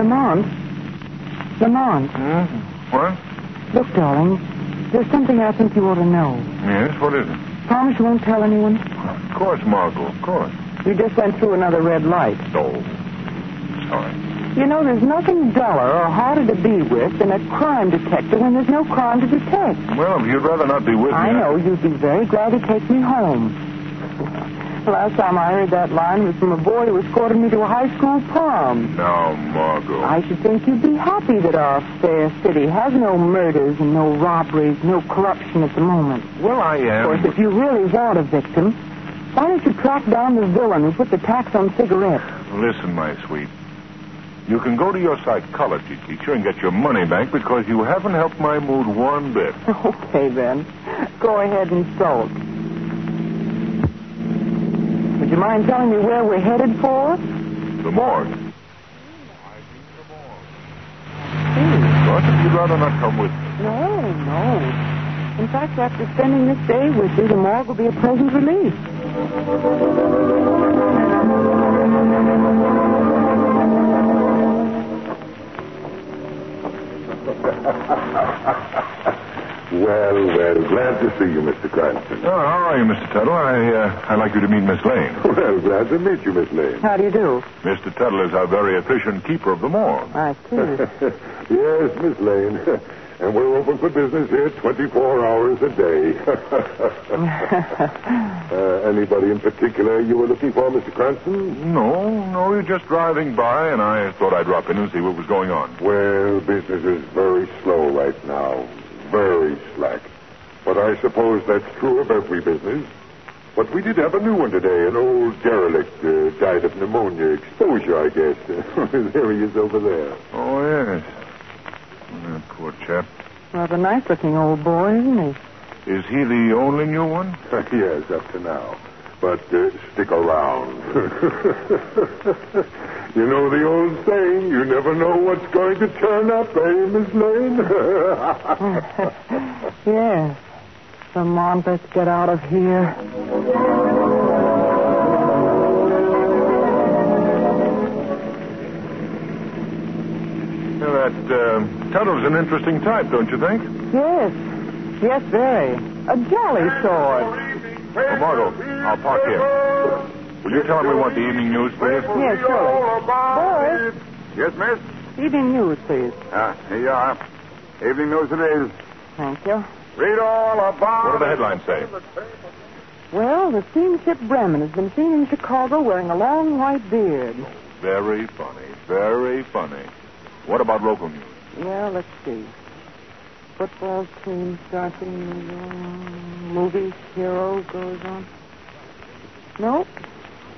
Lamont. Lamont. What? Look, darling, there's something I think you ought to know. Yes, what is it? Promise you won't tell anyone? Of course, Margot, of course. You just went through another red light. Oh, sorry. You know, there's nothing duller or harder to be with than a crime detective when there's no crime to detect. Well, if you'd rather not be with me... I know. You'd be very glad to take me home. Last time I heard that line was from a boy who was courting me to a high school prom. Now, Margot. I should think you'd be happy that our fair city has no murders and no robberies, no corruption at the moment. Well, I am. Of course, if you really want a victim, why don't you track down the villain who put the tax on cigarettes? Listen, my sweet. You can go to your psychology teacher and get your money back because you haven't helped my mood one bit. Okay, then. Go ahead and sulk. Would you mind telling me where we're headed for? The morgue. But if you'd rather not come with me. No. In fact, after spending this day with you, the morgue will be a pleasant relief. Well, glad to see you, Mr. Cranston. Oh, how are you, Mr. Tuttle? I'd like you to meet Miss Lane. Well, glad to meet you, Miss Lane. How do you do? Mr. Tuttle is our very efficient keeper of the morgue. I see. Yes, Miss Lane. And we're open for business here 24 hours a day. Anybody in particular you were looking for, Mr. Cranston? No, you're just driving by, and I thought I'd drop in and see what was going on. Well, business is very slow right now. Very slack. But I suppose that's true of every business. But we did have a new one today. An old derelict died of pneumonia exposure, I guess. There he is over there. Oh, yes. Poor chap. Rather nice-looking old boy, isn't he? Is he the only new one? Yes, up to now. But stick around. You know the old saying, you never know what's going to turn up, eh, Miss Lane? Yes. Come on, let's get out of here. That Tuttle's an interesting type, don't you think? Yes, very. A jolly sort. Oh, Margot, I'll park here. Will you tell him we want the evening news, please? Yes, sure. Boys, Yes, miss? evening news, please. Here you are. Evening news it is. Thank you. Read all about What do the headlines say? Well, the steamship Bremen has been seen in Chicago wearing a long white beard. Very funny, very funny. What about local news? Well, let's see. Football team starting. Movie hero goes on. Nope,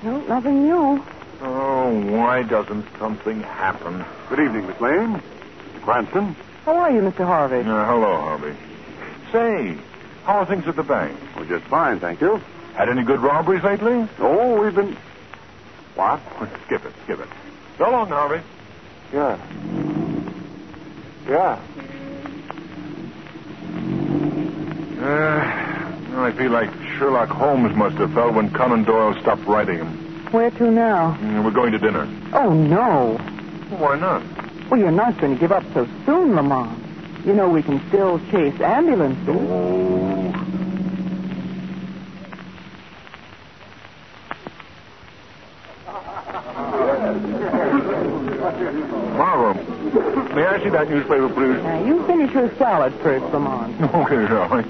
nothing new. Oh, why doesn't something happen? Good evening, Miss Lane. Mr. Cranston. How are you, Mr. Harvey? Hello, Harvey. Say, how are things at the bank? Oh, just fine, thank you. Had any good robberies lately? Oh, we've been... What? Skip it. So long, Harvey. Yeah. I feel like Sherlock Holmes must have felt when Conan Doyle stopped writing him. Where to now? We're going to dinner. Oh, no. Why not? Well, you're not going to give up so soon, Lamont. You know we can still chase ambulances. Oh. Margot, may I see that newspaper, please? Now, you finish your salad first, Lamont. Okay, darling.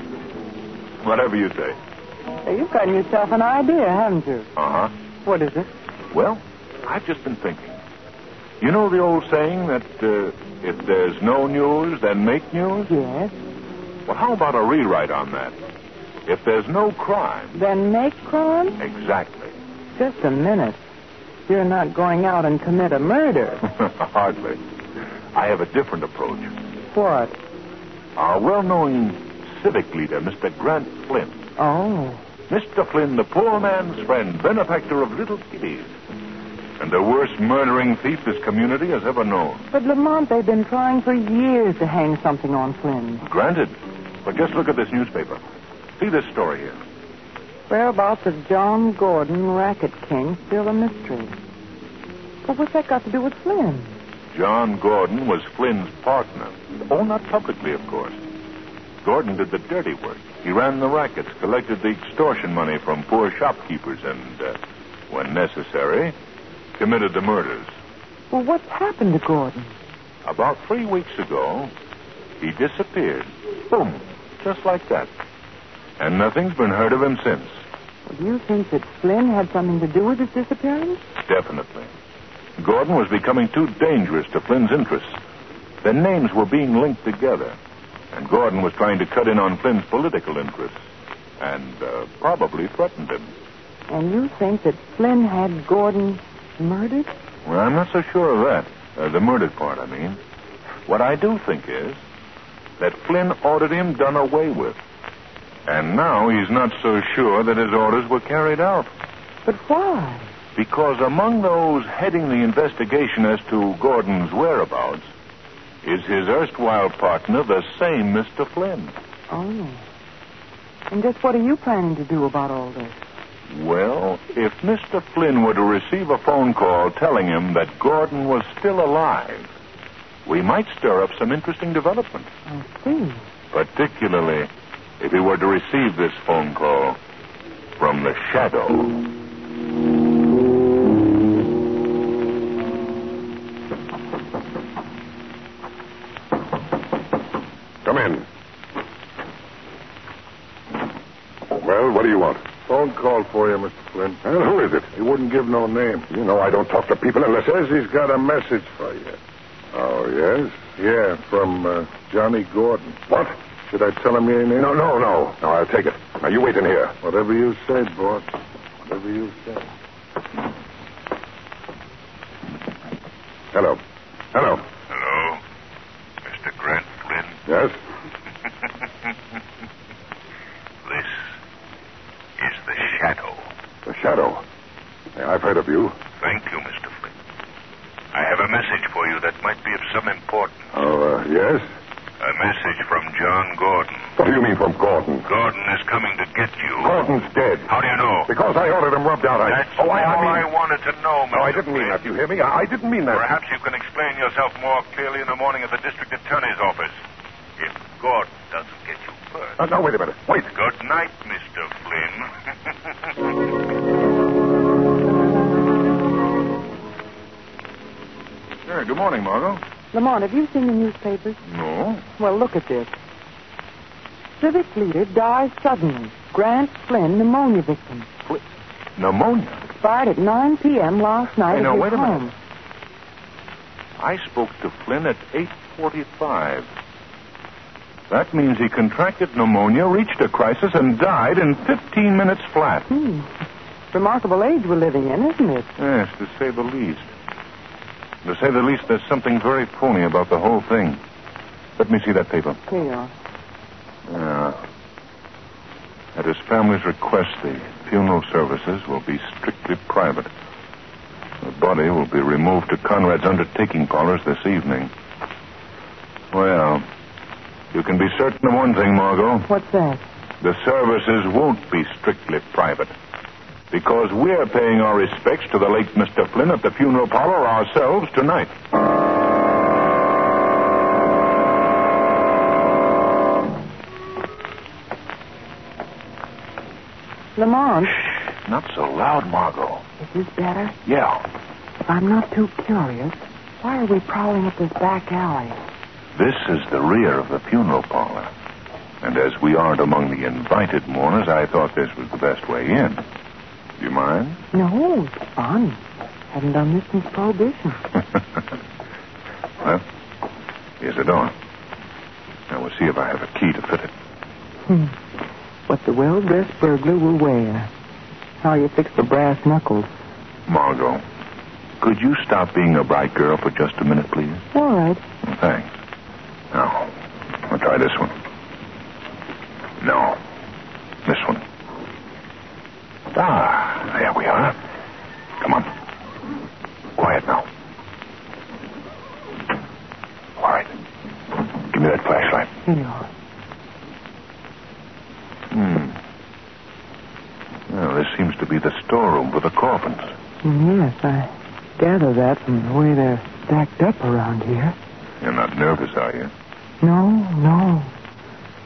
Whatever you say. Now, you've gotten yourself an idea, haven't you? Uh-huh. What is it? Well, I've just been thinking. You know the old saying that if there's no news, then make news? Yes. Well, how about a rewrite on that? If there's no crime... Then make crime? Exactly. Just a minute. You're not going out and commit a murder. Hardly. I have a different approach. What? Our well-known civic leader, Mr. Grant Flynn. Oh. Mr. Flynn, the poor man's friend, benefactor of little kiddies. And the worst murdering thief this community has ever known. But, Lamont, they've been trying for years to hang something on Flynn. Granted. But just look at this newspaper. See this story here. Whereabouts of John Gordon, Racket King, still a mystery. But what's that got to do with Flynn? John Gordon was Flynn's partner. Oh, not publicly, of course. Gordon did the dirty work. He ran the rackets, collected the extortion money from poor shopkeepers, and, when necessary, committed the murders. Well, what's happened to Gordon? About 3 weeks ago, he disappeared. Boom. Just like that. And nothing's been heard of him since. Well, do you think that Flynn had something to do with his disappearance? Definitely. Gordon was becoming too dangerous to Flynn's interests. Their names were being linked together. And Gordon was trying to cut in on Flynn's political interests. And probably threatened him. And you think that Flynn had Gordon murdered? Well, I'm not so sure of that. The murdered part, I mean. What I do think is that Flynn ordered him done away with. And now he's not so sure that his orders were carried out. But why? Because among those heading the investigation as to Gordon's whereabouts is his erstwhile partner, the same Mr. Flynn. Oh. And just what are you planning to do about all this? Well, if Mr. Flynn were to receive a phone call telling him that Gordon was still alive, we might stir up some interesting developments. I see. Particularly if he were to receive this phone call from the shadow. Come in. Well, what do you want? Phone call for you, Mr. Flynn. Well, who is it? He wouldn't give no name. You know I don't talk to people unless... Says he's got a message for you. Oh, yes? Yeah, from Johnny Gordon. What? Should I tell him your name? No, I'll take it. Now, you wait in here. Whatever you say, boss. Whatever you say. Hello. Hello, Mr. Grant Flynn. Yes? This is the Shadow. The Shadow. Yeah, I've heard of you. Thank you, Mr. Flynn. I have a message for you that might be of some importance. Oh, yes? A message from John Gordon. What do you mean from Gordon? Gordon is coming to get you. Gordon's dead. How do you know? Because I ordered him rubbed out. That's all I wanted to know, Mr. No, I didn't mean that. You hear me? I didn't mean that. Perhaps you can explain yourself more clearly in the morning at the district attorney's office. If Gordon doesn't get you first. Now, wait a minute. Wait. Good night, Mr. Flynn. Sure, good morning, Margot. Lamont, have you seen the newspapers? No. Well, look at this. Civic leader dies suddenly. Grant Flynn, pneumonia victim. Pneumonia? Expired at 9 p.m. last night Hey, now, at his wait a home. minute. I spoke to Flynn at 8:45. That means he contracted pneumonia, reached a crisis, and died in 15 minutes flat. Remarkable age we're living in, isn't it? Yes, to say the least. To say the least, there's something very phony about the whole thing. Let me see that paper. Here you are. Yeah. At his family's request, the funeral services will be strictly private. The body will be removed to Conrad's undertaking parlors this evening. Well, you can be certain of one thing, Margot. What's that? The services won't be strictly private. Because we're paying our respects to the late Mr. Flynn at the funeral parlor ourselves tonight. Lamont. Shh, not so loud, Margot. Is this better? Yeah. If I'm not too curious, why are we prowling up this back alley? This is the rear of the funeral parlor. And as we aren't among the invited mourners, I thought this was the best way in. Do you mind? No, it's fun. Haven't done this since Prohibition. Well, here's the door. Now we'll see if I have a key to fit it. What the well-dressed burglar will wear. How you fix the brass knuckles. Margot, could you stop being a bright girl for just a minute, please? All right. Thanks. Now, I'll try this one. No, this one. Ah, there we are. Come on. Quiet now. All right. Give me that flashlight. Here you are. Well, this seems to be the storeroom for the coffins. Yes, I gather that from the way they're stacked up around here. You're not nervous, are you? No.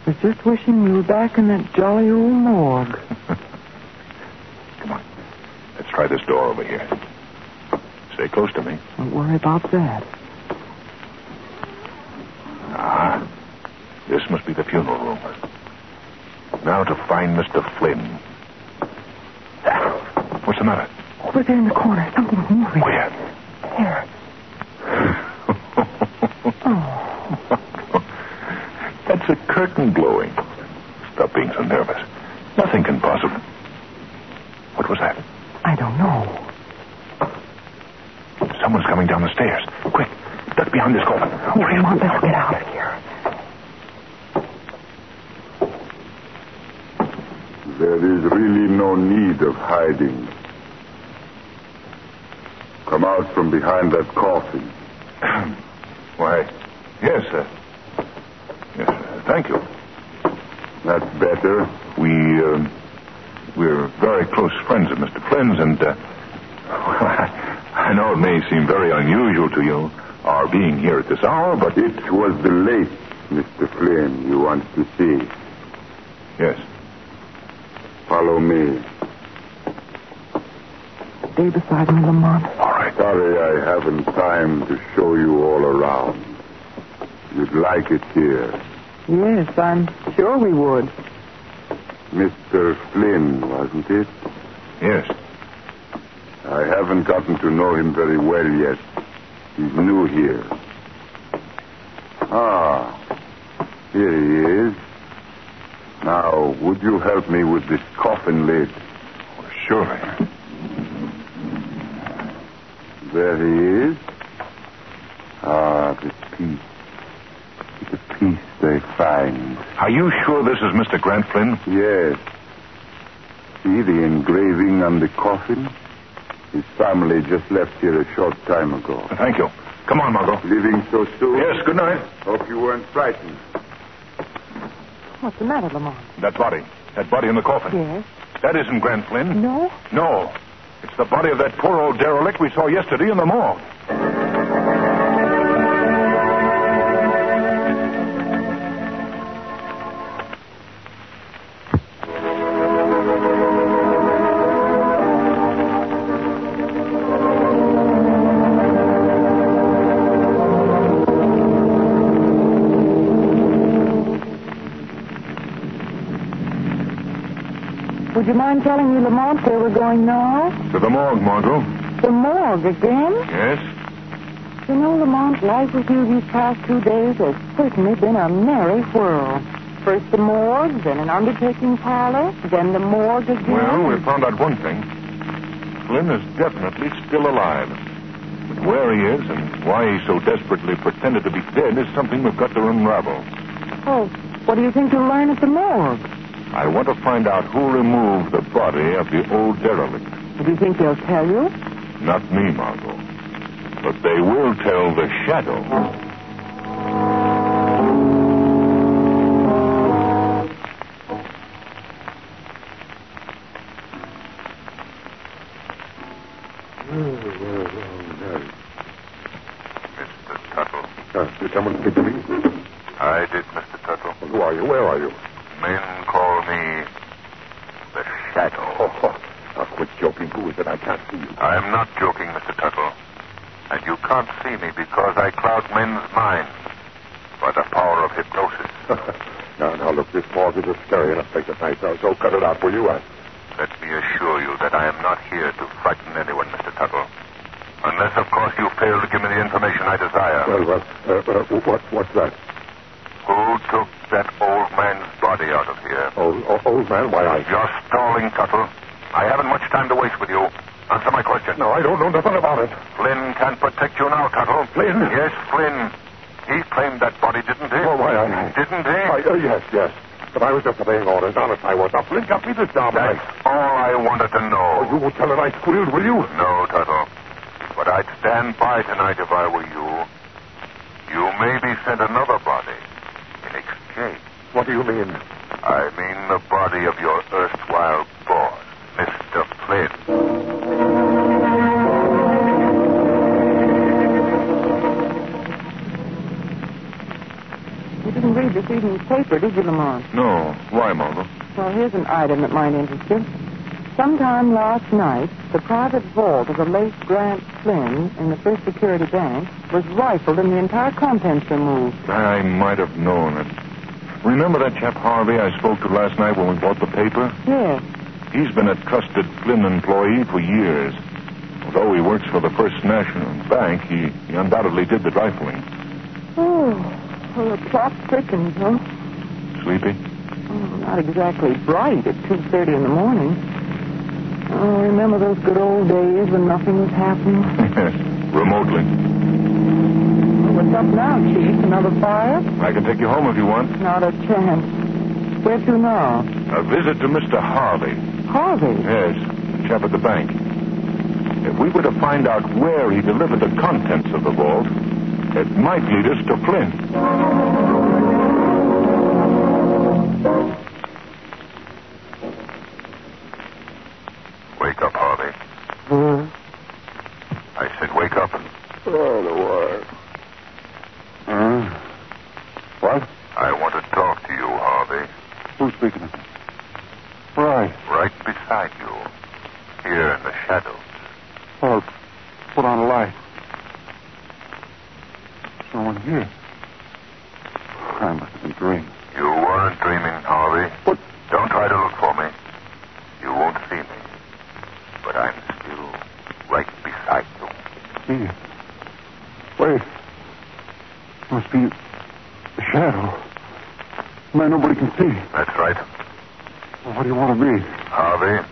I was just wishing we were back in that jolly old morgue. Come on. Let's try this door over here. Stay close to me. Don't worry about that. This must be the funeral room. Now to find Mr. Flynn. What's the matter? Over there in the corner, something's moving. Where? There. That's a curtain blowing. Stop being so nervous. Nothing can possibly... What was that? I don't know. Someone's coming down the stairs. Quick, duck behind this coffin. Hurry, Come on, let's get out of here. There is really no need of hiding. Come out from behind that coffin. Why, yes, sir. Yes, sir. Thank you. That's better. We're very close friends of Mr. Flynn's, and, I know it may seem very unusual to you, our being here at this hour, but... It was the late Mr. Flynn you want to see. Yes. Follow me. Stay beside me, Lamont. All right. Sorry I haven't time to show you all around. You'd like it here. Yes, I'm sure we would. Mr. Flynn, wasn't it? Yes. I haven't gotten to know him very well yet. He's new here. Here he is. Now, would you help me with this coffin lid? Well, surely. There he is. The piece. The piece they find. Are you sure this is Mr. Grant Flynn? Yes. See the engraving on the coffin? His family just left here a short time ago. Thank you. Come on, Margot. Leaving so soon? Yes, good night. Hope you weren't frightened. What's the matter, Lamont? That body in the coffin. Yes? That isn't Grant Flynn. No? No. It's the body of that poor old derelict we saw yesterday in the morgue. Would you mind telling me, Lamont, where we're going now? To the morgue, Margot. The morgue again? Yes? You know, Lamont, life with you these past 2 days has certainly been a merry whirl. First the morgue, then an undertaking parlor, then the morgue again. Well, we found out one thing. Flynn is definitely still alive. But where he is and why he so desperately pretended to be dead is something we've got to unravel. Oh, what do you think you'll learn at the morgue? I want to find out who removed the body of the old derelict. Do you think they'll tell you? Not me, Margot. But they will tell the shadow. Mr. Tuttle. Did someone speak to me? I did, Mr. Tuttle. Who are you? Where are you? Men call me the Shadow. Now, quit joking. Who is it? I can't see you. I am not joking, Mr. Tuttle. And you can't see me because I cloud men's minds by the power of hypnosis. Now, look, this morgue is a scary enough place at night, so cut it out, will you? Let me assure you that I am not here to frighten anyone, Mr. Tuttle. Unless, of course, you fail to give me the information I desire. What's that? Who took that old man's body out of here? Old man? Why, You're stalling, Tuttle. I haven't much time to waste with you. Answer my question. No, I don't know nothing about it. Flynn can't protect you now, Tuttle. Flynn? Yes, Flynn. He claimed that body, didn't he? Oh, why, Didn't he? Yes. But I was just obeying orders. Honest, I was. Now, Flynn got me this job. That's all I wanted to know. You won't tell her I squealed, will you? No, Tuttle. But I'd stand by tonight if I were you. You may be sent another body in exchange. What do you mean? I mean the body of your erstwhile boss, Mr. Flynn. paper, did you, Lamont? No. Why, Margot? Well, here's an item that might interest you. Sometime last night, the private vault of the late Grant Flynn in the First Security Bank was rifled and the entire contents removed. I might have known it. Remember that chap Harvey I spoke to last night when we bought the paper? Yes. He's been a trusted Flynn employee for years. Although he works for the First National Bank, he undoubtedly did the rifling. Oh, well, the plot thickens, huh? Sleepy? Oh, not exactly bright at 2:30 in the morning. Oh, remember those good old days when nothing was happening? Yes, remotely. Well, what's up now, Chief? Another fire? I can take you home if you want. Not a chance. Where to now? A visit to Mr. Harvey. Harvey? Yes, the chap at the bank. If we were to find out where he delivered the contents of the vault, it might lead us to Flynn. Wake up, Harvey. I said wake up. Oh, the wire. What? I want to talk to you, Harvey. Who's speaking? Right. Right beside you. Here in the shadows. Oh, put on a light. There's no one here. I must have been dreaming. You weren't dreaming, Harvey. What? Don't try to look for me. You won't see me. But I'm still right beside you. See? Wait. Must be a shadow. Man, nobody can see. That's right. Well, what do you want of me? Harvey,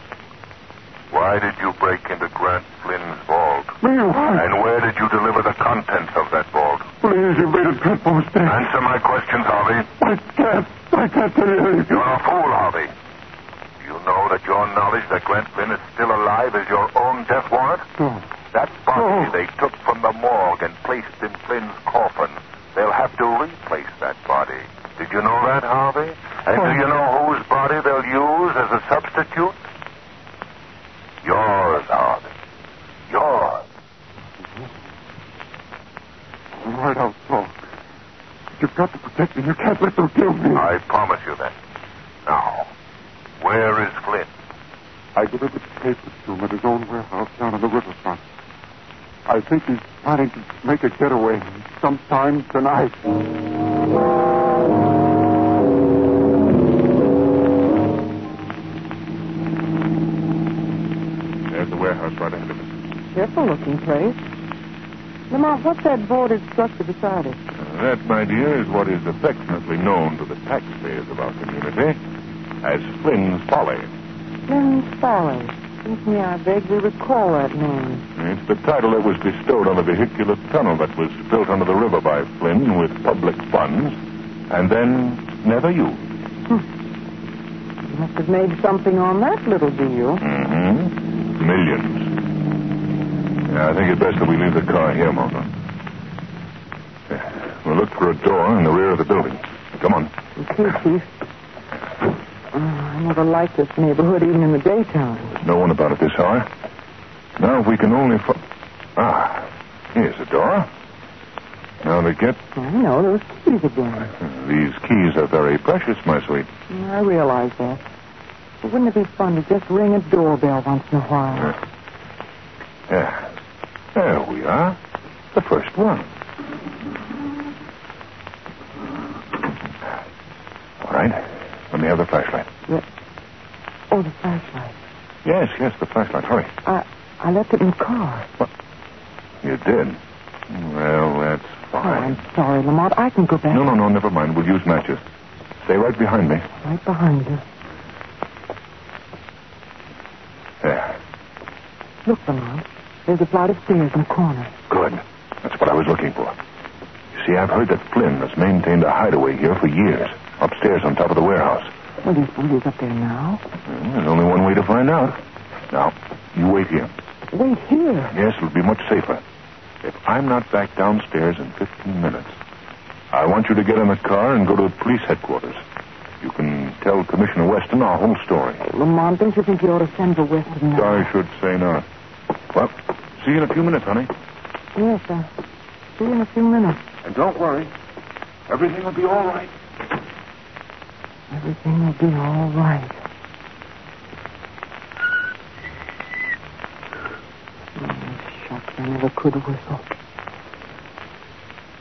why did you break into Grant Flynn's vault? Me? Why? And where did you deliver the contents of that vault? Please, you made a dreadful mistake. Answer my questions, Harvey. I can't tell you anything. You're a fool, Harvey. You know that your knowledge that Grant Flynn is still alive is your own death warrant? No. That body they took from the morgue and placed in Flynn's coffin. They'll have to replace that body. Did you know that, Harvey? And do you know whose body they'll use as a substitute? Yours, Harvey. Yours. All right, I'll talk. You've got to protect me. You can't let them kill me. I promise you that. Now, where is Flynn? I delivered the papers to him at his own warehouse down on the riverfront. I think he's planning to make a getaway sometime tonight. There's the warehouse right ahead of us. Careful looking place. Lamont, what's that boarded structure beside it? That, my dear, is what is affectionately known to the taxpayers of our community as Flynn's Folly. Flynn's Folly. Seems to me I vaguely recall that name. It's the title that was bestowed on the vehicular tunnel that was built under the river by Flynn with public funds and then never used. You must have made something on that little deal. Mm-hmm. Millions. Yeah, I think it's best that we leave the car here, Martha. We'll look for a door in the rear of the building. Come on. Okay, Chief. I never liked this neighborhood, even in the daytime. There's no one about at this hour. Now, if we can only... here's the door. Now to get... I know, those keys again. These keys are very precious, my sweet. I realize that. But wouldn't it be fun to just ring a doorbell once in a while? Yeah. There we are. The first one. All right. Let me have the flashlight. Yeah. Oh, the flashlight. Yes, the flashlight. Hurry. I left it in the car. What? You did? Well, that's Oh, fine. I'm sorry, Lamont. I can go back. No, never mind. We'll use matches. Stay right behind me. Right behind you. There. Look, Lamont. There's a flight of stairs in the corner. Good. That's what I was looking for. You see, I've heard that Flynn has maintained a hideaway here for years. Upstairs on top of the warehouse. Well, do you suppose he's up there now? There's only one way to find out. Now, you wait here. Wait here? Yes, it'll be much safer. If I'm not back downstairs in 15 minutes, I want you to get in the car and go to police headquarters. You can tell Commissioner Weston our whole story. Lamont, don't you think you ought to send for Weston now? I should say not. Well, see you in a few minutes, honey. Yes, sir. See you in a few minutes. And don't worry. Everything will be all right. Everything will be all right. Oh, shucks, I never could whistle.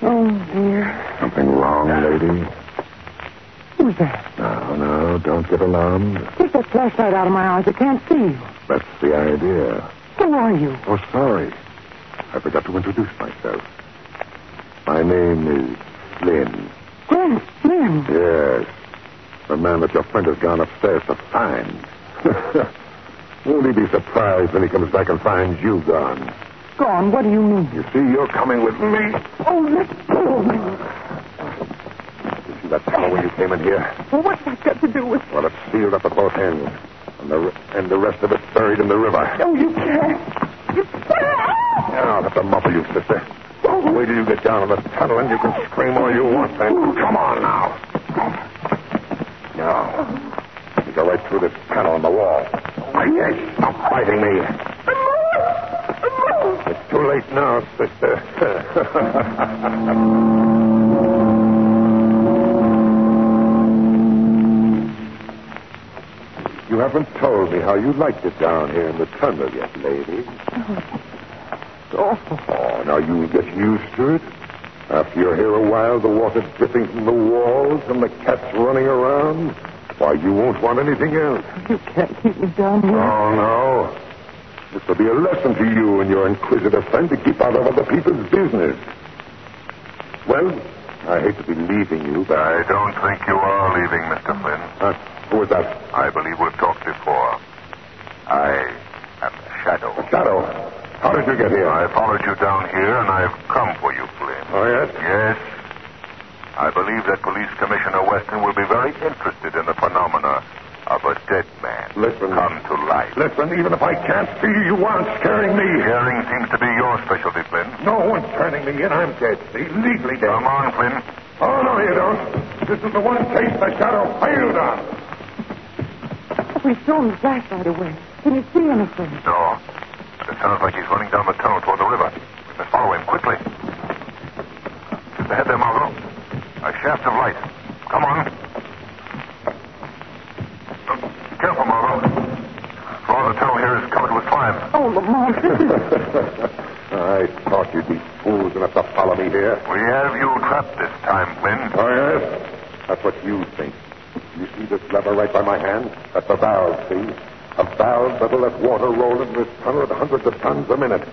Oh, dear. Something wrong, lady? Who's that? No, don't get alarmed. Take that flashlight out of my eyes. I can't see you. That's the idea. Who are you? Oh, sorry. I forgot to introduce myself. My name is Flynn. Flynn. Yes. The man that your friend has gone upstairs to find. Won't he be surprised when he comes back and finds you gone? Gone? What do you mean? You see, you're coming with me. Oh, let go of me. You see that tunnel where you came in here? Well, what's that got to do with... Well, it's sealed up at both ends. And the rest of it's buried in the river. No, you can't. You can't. I'll have to muffle you, sister. Wait till you get down in the tunnel and you can scream all you want then. Come on now. Now, you go right through this panel on the wall. Yes, stop fighting me. It's too late now, sister. You haven't told me how you liked it down here in the tunnel yet, lady. Awful. Oh, now you'll get used to it. After you're here a while, the water dripping from the walls and the cats running around. Why, you won't want anything else. You can't keep me down here. Oh, no. This will be a lesson to you and your inquisitive friend to keep out of other people's business. Well, I hate to be leaving you, but... I don't think you are leaving, Mr. Flynn. Who is that? I believe we've talked before. I am the Shadow. The Shadow? How did you get here? I followed you down here, and I've come for you, Flynn. Oh, yes? Yes. I believe that Police Commissioner Weston will be very interested in the phenomena of a dead man Listen. come to life. Listen, even if I can't see you, you aren't scaring me. Scaring seems to be your specialty, Flynn. No one's turning me in. I'm dead, see? Legally dead. Come on, Flynn. Oh, no, you don't. This is the one case the Shadow failed on. We've thrown the flashlight away. Can you see anything? No. But it sounds like he's running down the tunnel toward the river. We must follow him quickly. Just ahead there, Margot. A shaft of light. Come on. Careful, Margot. The floor of the tunnel here is covered with slime. Oh, Lamont, this is... I thought you'd be fools enough to follow me here. We have you trapped this time, Flynn. Oh, yes? That's what you think. You see this lever right by my hand? That's a valve, see? A valve that'll let water roll into this tunnel at hundreds of tons a minute.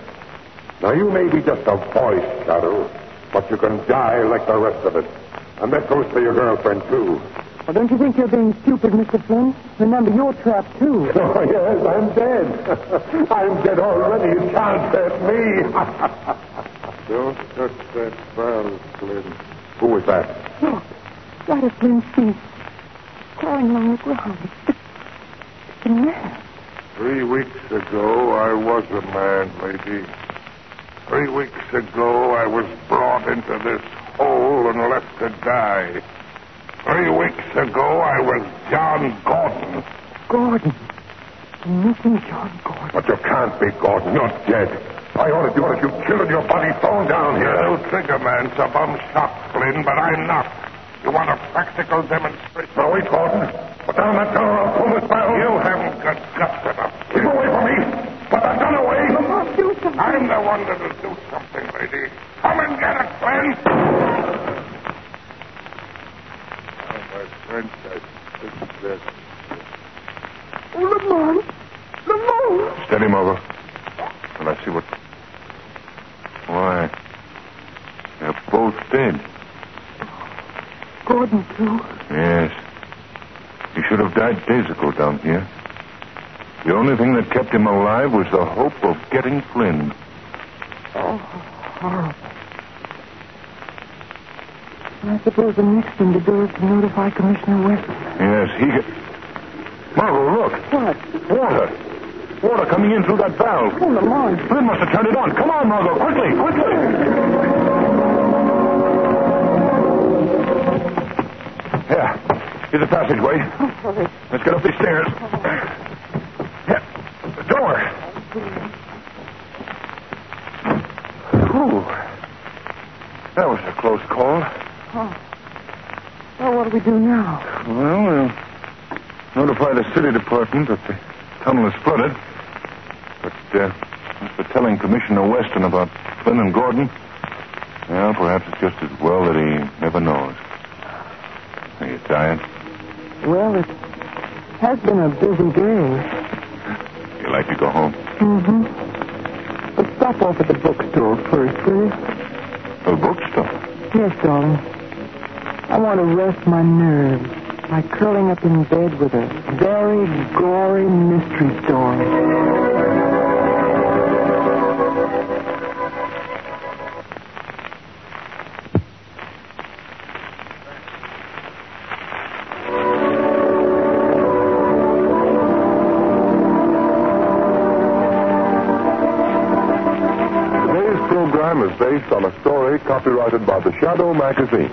Now, you may be just a voice, Shadow, but you can die like the rest of us. And that goes for your girlfriend, too. Well, don't you think you're being stupid, Mr. Flynn? Remember, you're trapped, too. Oh, yes, I'm dead. I'm dead already. You can't hurt me. Don't touch that valve, Flynn. Who was that? Look, right at Flynn's feet. Crawling along the ground. It's a man. 3 weeks ago, I was a man, lady. 3 weeks ago, I was brought into this hole and left to die. 3 weeks ago, I was John Gordon. Gordon. The missing John Gordon. But you can't be Gordon. You're dead. I ordered you, you killed and your body thrown down here. You trigger man's a bum shot, Flynn, but I'm not. You want a practical demonstration? Now, wait, Gordon. Put down that gun or I'll pull this barrel. You haven't got guts enough. Keep away from me. Put that gun away. Lamont, do something. I'm the one that'll do something, lady. Come and get it, Flynn. My friend, I think that... Oh, Lamont. Lamont. Steady, Margot. Well, I see what... Why, they're both dead. Gordon, too. Yes. He should have died days ago down here. The only thing that kept him alive was the hope of getting Flynn. Oh, horrible. I suppose the next thing to do is to notify Commissioner Weston. Yes, he... Margot, look. What? Water. Water coming in through that valve. Oh, Lamont. Flynn must have turned it on. Come on, Margot, quickly, quickly. Here. Here's the passageway. Oh, sorry. Let's get up these stairs. Here. The door. Ooh. That was a close call. Oh. Oh, what do we do now? Well, we'll notify the city department that the tunnel is flooded. But as for telling Commissioner Weston about Flynn and Gordon, well, perhaps it's just as well that he never knows. Are you tired? Well, it has been a busy day. You like to go home? Mm-hmm. But stop off at the bookstore first, will you? The bookstore? Yes, darling. I want to rest my nerves by curling up in bed with a very gory mystery story. Is based on a story copyrighted by the Shadow magazine.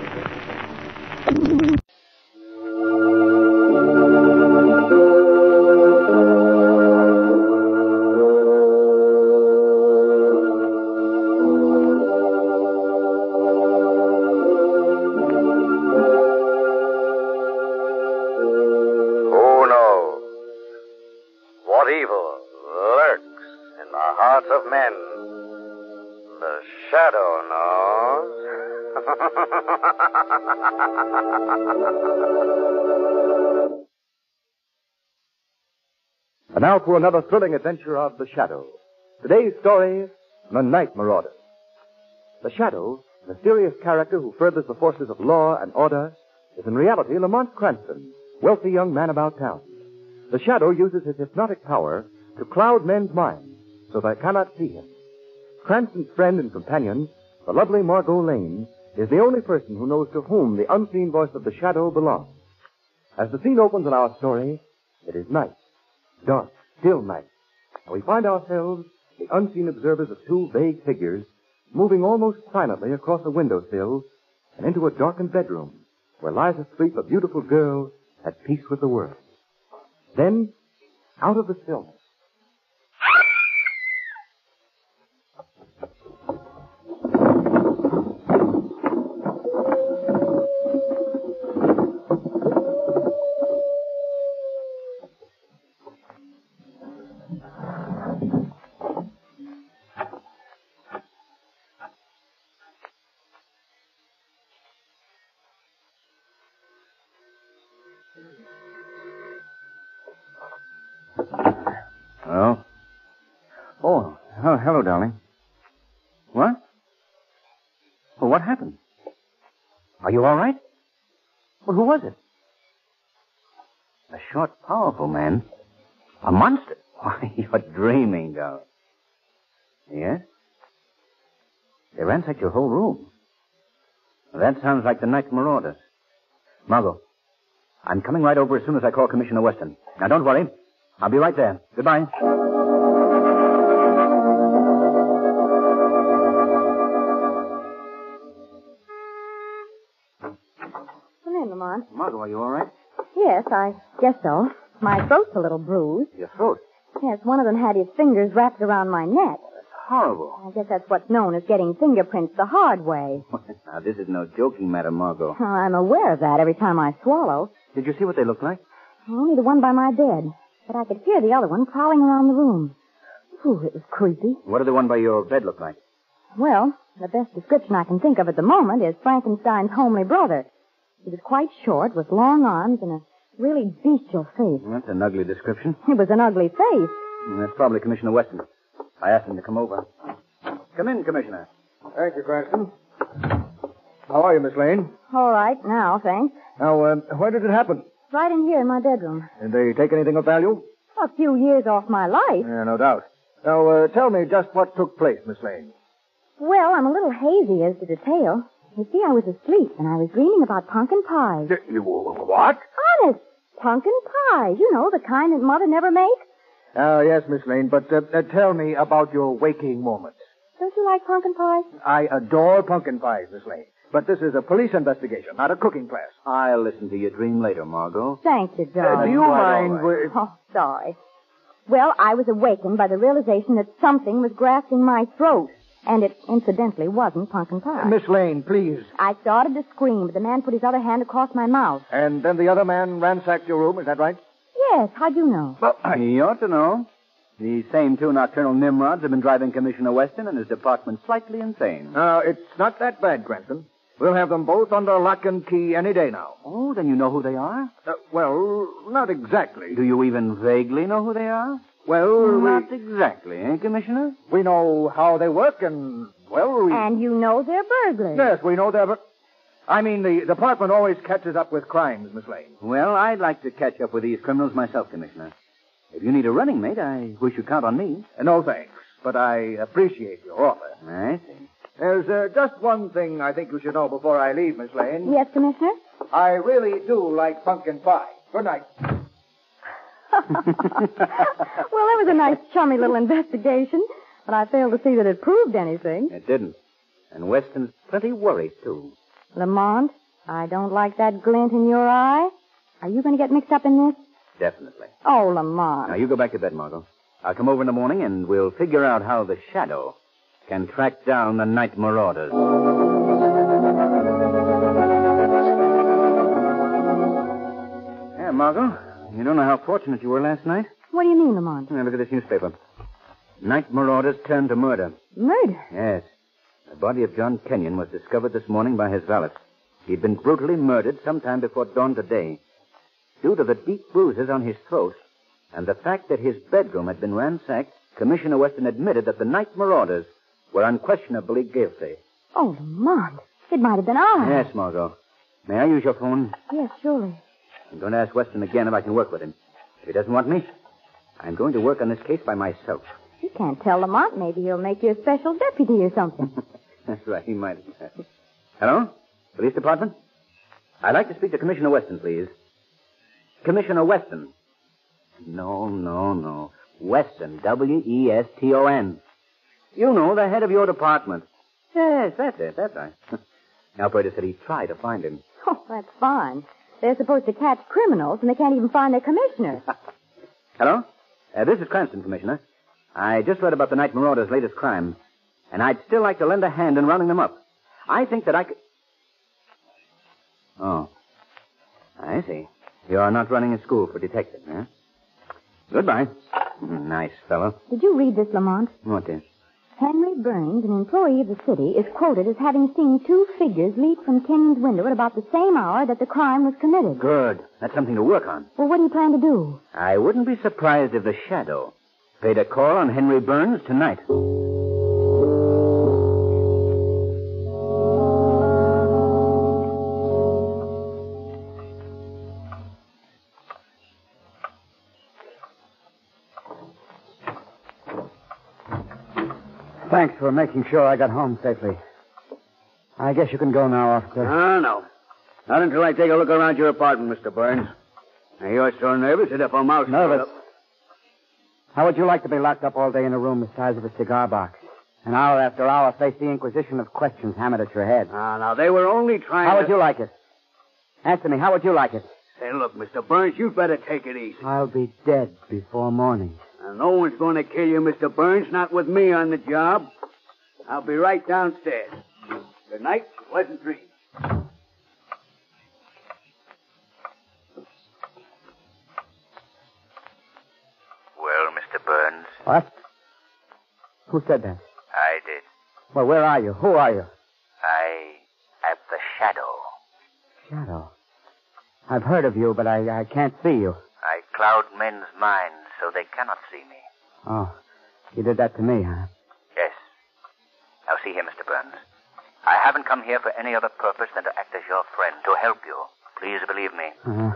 Who knows what evil lurks in the hearts of men? The Shadow knows. And now for another thrilling adventure of The Shadow. Today's story, The Night Marauder. The Shadow, a mysterious character who furthers the forces of law and order, is in reality Lamont Cranston, wealthy young man about town. The Shadow uses his hypnotic power to cloud men's minds so they cannot see him. Cranston's friend and companion, the lovely Margot Lane, is the only person who knows to whom the unseen voice of the Shadow belongs. As the scene opens in our story, it is night. Dark, still night. And we find ourselves the unseen observers of two vague figures moving almost silently across a windowsill and into a darkened bedroom where lies asleep a beautiful girl at peace with the world. Then, out of the stillness, hello, darling. What? Well, what happened? Are you all right? Well, who was it? A short, powerful man. A monster. Why, you're dreaming, darling. Yes? They ransacked your whole room. Well, that sounds like the night marauders. Margot, I'm coming right over as soon as I call Commissioner Weston. Now, don't worry. I'll be right there. Goodbye. Lamont. Margot, are you all right? Yes, I guess so. My throat's a little bruised. Your throat? Yes, one of them had his fingers wrapped around my neck. That's horrible. I guess that's what's known as getting fingerprints the hard way. Now, this is no joking matter, Margot. Oh, I'm aware of that every time I swallow. Did you see what they looked like? Only the one by my bed. But I could hear the other one prowling around the room. Ooh, it was creepy. What did the one by your bed look like? Well, the best description I can think of at the moment is Frankenstein's homely brother. He was quite short, with long arms and a really bestial face. That's an ugly description. It was an ugly face. That's probably Commissioner Weston. I asked him to come over. Come in, Commissioner. Thank you, Cranston. How are you, Miss Lane? All right, now, thanks. Now, where did it happen? Right in here in my bedroom. Did they take anything of value? A few years off my life. Yeah, no doubt. Now, tell me just what took place, Miss Lane. Well, I'm a little hazy as to detail. You see, I was asleep, and I was dreaming about pumpkin pies. What? Honest. Pumpkin pies. You know, the kind that Mother never makes. Yes, Miss Lane, but tell me about your waking moments. Don't you like pumpkin pies? I adore pumpkin pies, Miss Lane. But this is a police investigation, not a cooking class. I'll listen to your dream later, Margot. Thank you, darling. Do you mind... Right. Oh, sorry. Well, I was awakened by the realization that something was grasping my throat. And it incidentally wasn't pumpkin pie. Miss Lane, please. I started to scream, but the man put his other hand across my mouth. And then the other man ransacked your room, is that right? Yes, how'd you know? Well, He ought to know. These same two nocturnal nimrods have been driving Commissioner Weston and his department slightly insane. It's not that bad, Cranston. We'll have them both under lock and key any day now. Oh, then you know who they are? Well, not exactly. Do you even vaguely know who they are? Well, Not exactly, eh, Commissioner? we know how they work and, well, we... And you know they're burglars. Yes, we know that, but... I mean, the department always catches up with crimes, Miss Lane. Well, I'd like to catch up with these criminals myself, Commissioner. If you need a running mate, I wish you'd count on me. No thanks, but I appreciate your offer. I see. There's just one thing I think you should know before I leave, Miss Lane. Yes, Commissioner? I really do like pumpkin pie. Good night. Well, that was a nice, chummy little investigation, but I failed to see that it proved anything. It didn't. And Weston's plenty worried, too. Lamont, I don't like that glint in your eye. Are you going to get mixed up in this? Definitely. Oh, Lamont. Now, you go back to bed, Margot. I'll come over in the morning, and we'll figure out how the Shadow can track down the night marauders. Yeah, Margot, you don't know how fortunate you were last night. What do you mean, Lamont? Now, look at this newspaper. Night marauders turned to murder. Murder? Yes. The body of John Kenyon was discovered this morning by his valet. He'd been brutally murdered sometime before dawn today. Due to the deep bruises on his throat and the fact that his bedroom had been ransacked, Commissioner Weston admitted that the night marauders were unquestionably guilty. Oh, Lamont. It might have been I. Yes, Margot. May I use your phone? Yes, surely. I'm going to ask Weston again if I can work with him. If he doesn't want me, I'm going to work on this case by myself. You can't tell Lamont. Maybe he'll make you a special deputy or something. That's right, he might. Hello? Police Department? I'd like to speak to Commissioner Weston, please. Commissioner Weston. No. Weston. Weston. You know, the head of your department. Yes, that's it. That's right. The operator said he'd try to find him. Oh, that's fine. They're supposed to catch criminals, and they can't even find their commissioner. Hello? This is Cranston, Commissioner. I just read about the night marauders' latest crime, and I'd still like to lend a hand in rounding them up. I think that I could... Oh. I see. You're not running a school for detectives, huh? Goodbye. Nice fellow. Did you read this, Lamont? What, dear? Henry Burns, an employee of the city, is quoted as having seen two figures leap from Kenyon's window at about the same hour that the crime was committed. Good. That's something to work on. Well, what do you plan to do? I wouldn't be surprised if the Shadow paid a call on Henry Burns tonight. Thanks for making sure I got home safely. I guess you can go now, officer. No. Not until I take a look around your apartment, Mr. Burns. Now, you're so nervous that if a mouse... Nervous? How would you like to be locked up all day in a room the size of a cigar box? And hour after hour face the inquisition of questions hammered at your head? Now, they were only trying How would you like it? Answer me, how would you like it? Say, look, Mr. Burns, you'd better take it easy. I'll be dead before morning. Now, no one's going to kill you, Mr. Burns, not with me on the job. I'll be right downstairs. Good night. Pleasant dreams. Well, Mr. Burns, What? Who said that? I did. Well, where are you? Who are you? I am the Shadow. Shadow. I've heard of you, but I can't see you. I cloud men's minds so they cannot see me. Oh, you did that to me, huh? Yes. Now, see here, Mr. Burns. I haven't come here for any other purpose than to act as your friend, to help you. Please believe me.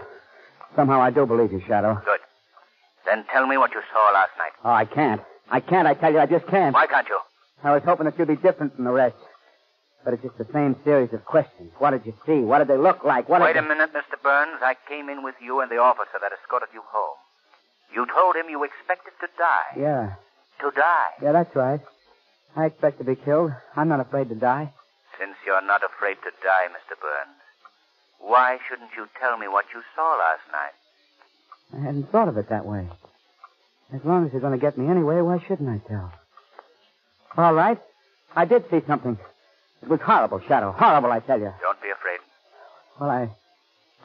Somehow I do believe you, Shadow. Good. Then tell me what you saw last night. Oh, I can't. I tell you, I just can't. Why can't you? I was hoping that you'd be different from the rest. But it's just the same series of questions. What did you see? What did they look like? Wait a minute, Mr. Burns. I came in with you and the officer that escorted you home. You told him you expected to die. Yeah. To die. Yeah, that's right. I expect to be killed. I'm not afraid to die. Since you're not afraid to die, Mr. Burns, why shouldn't you tell me what you saw last night? I hadn't thought of it that way. As long as you're going to get me anyway, why shouldn't I tell? All right. I did see something. It was horrible, Shadow. Horrible, I tell you. Don't be afraid. Well,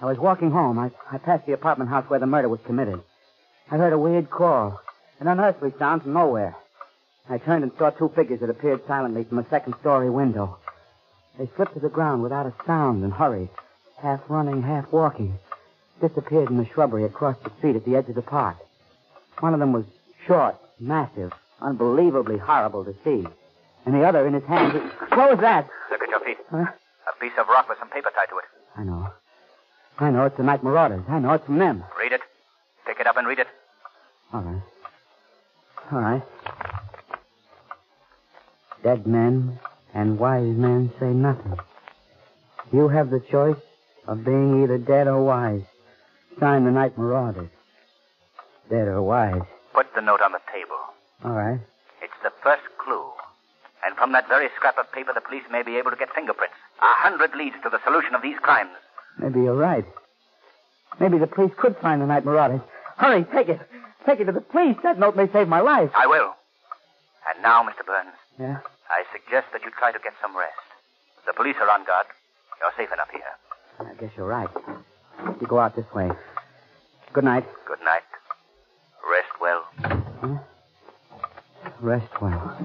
I was walking home. I passed the apartment house where the murder was committed. I heard a weird call, an unearthly sound from nowhere. I turned and saw two figures that appeared silently from a second-story window. They slipped to the ground without a sound and hurried, half running, half walking. Disappeared in the shrubbery across the street at the edge of the park. One of them was short, massive, unbelievably horrible to see. And the other in his hand... What was that? Look at your feet. Huh? A piece of rock with some paper tied to it. I know. It's the night marauders. I know it's from them. Read it. Pick it up and read it. All right. Dead men and wise men say nothing. You have the choice of being either dead or wise. Sign the night marauders. Dead or wise. Put the note on the table. All right. It's the first clue. And from that very scrap of paper, the police may be able to get fingerprints. 100 leads to the solution of these crimes. Maybe you're right. Maybe the police could find the night marauders. Hurry, take it. Take it to the police. That note may save my life. I will. And now, Mr. Burns. Yeah? I suggest that you try to get some rest. The police are on guard. You're safe enough here. I guess you're right. You go out this way. Good night. Good night. Rest well. Huh? Rest well.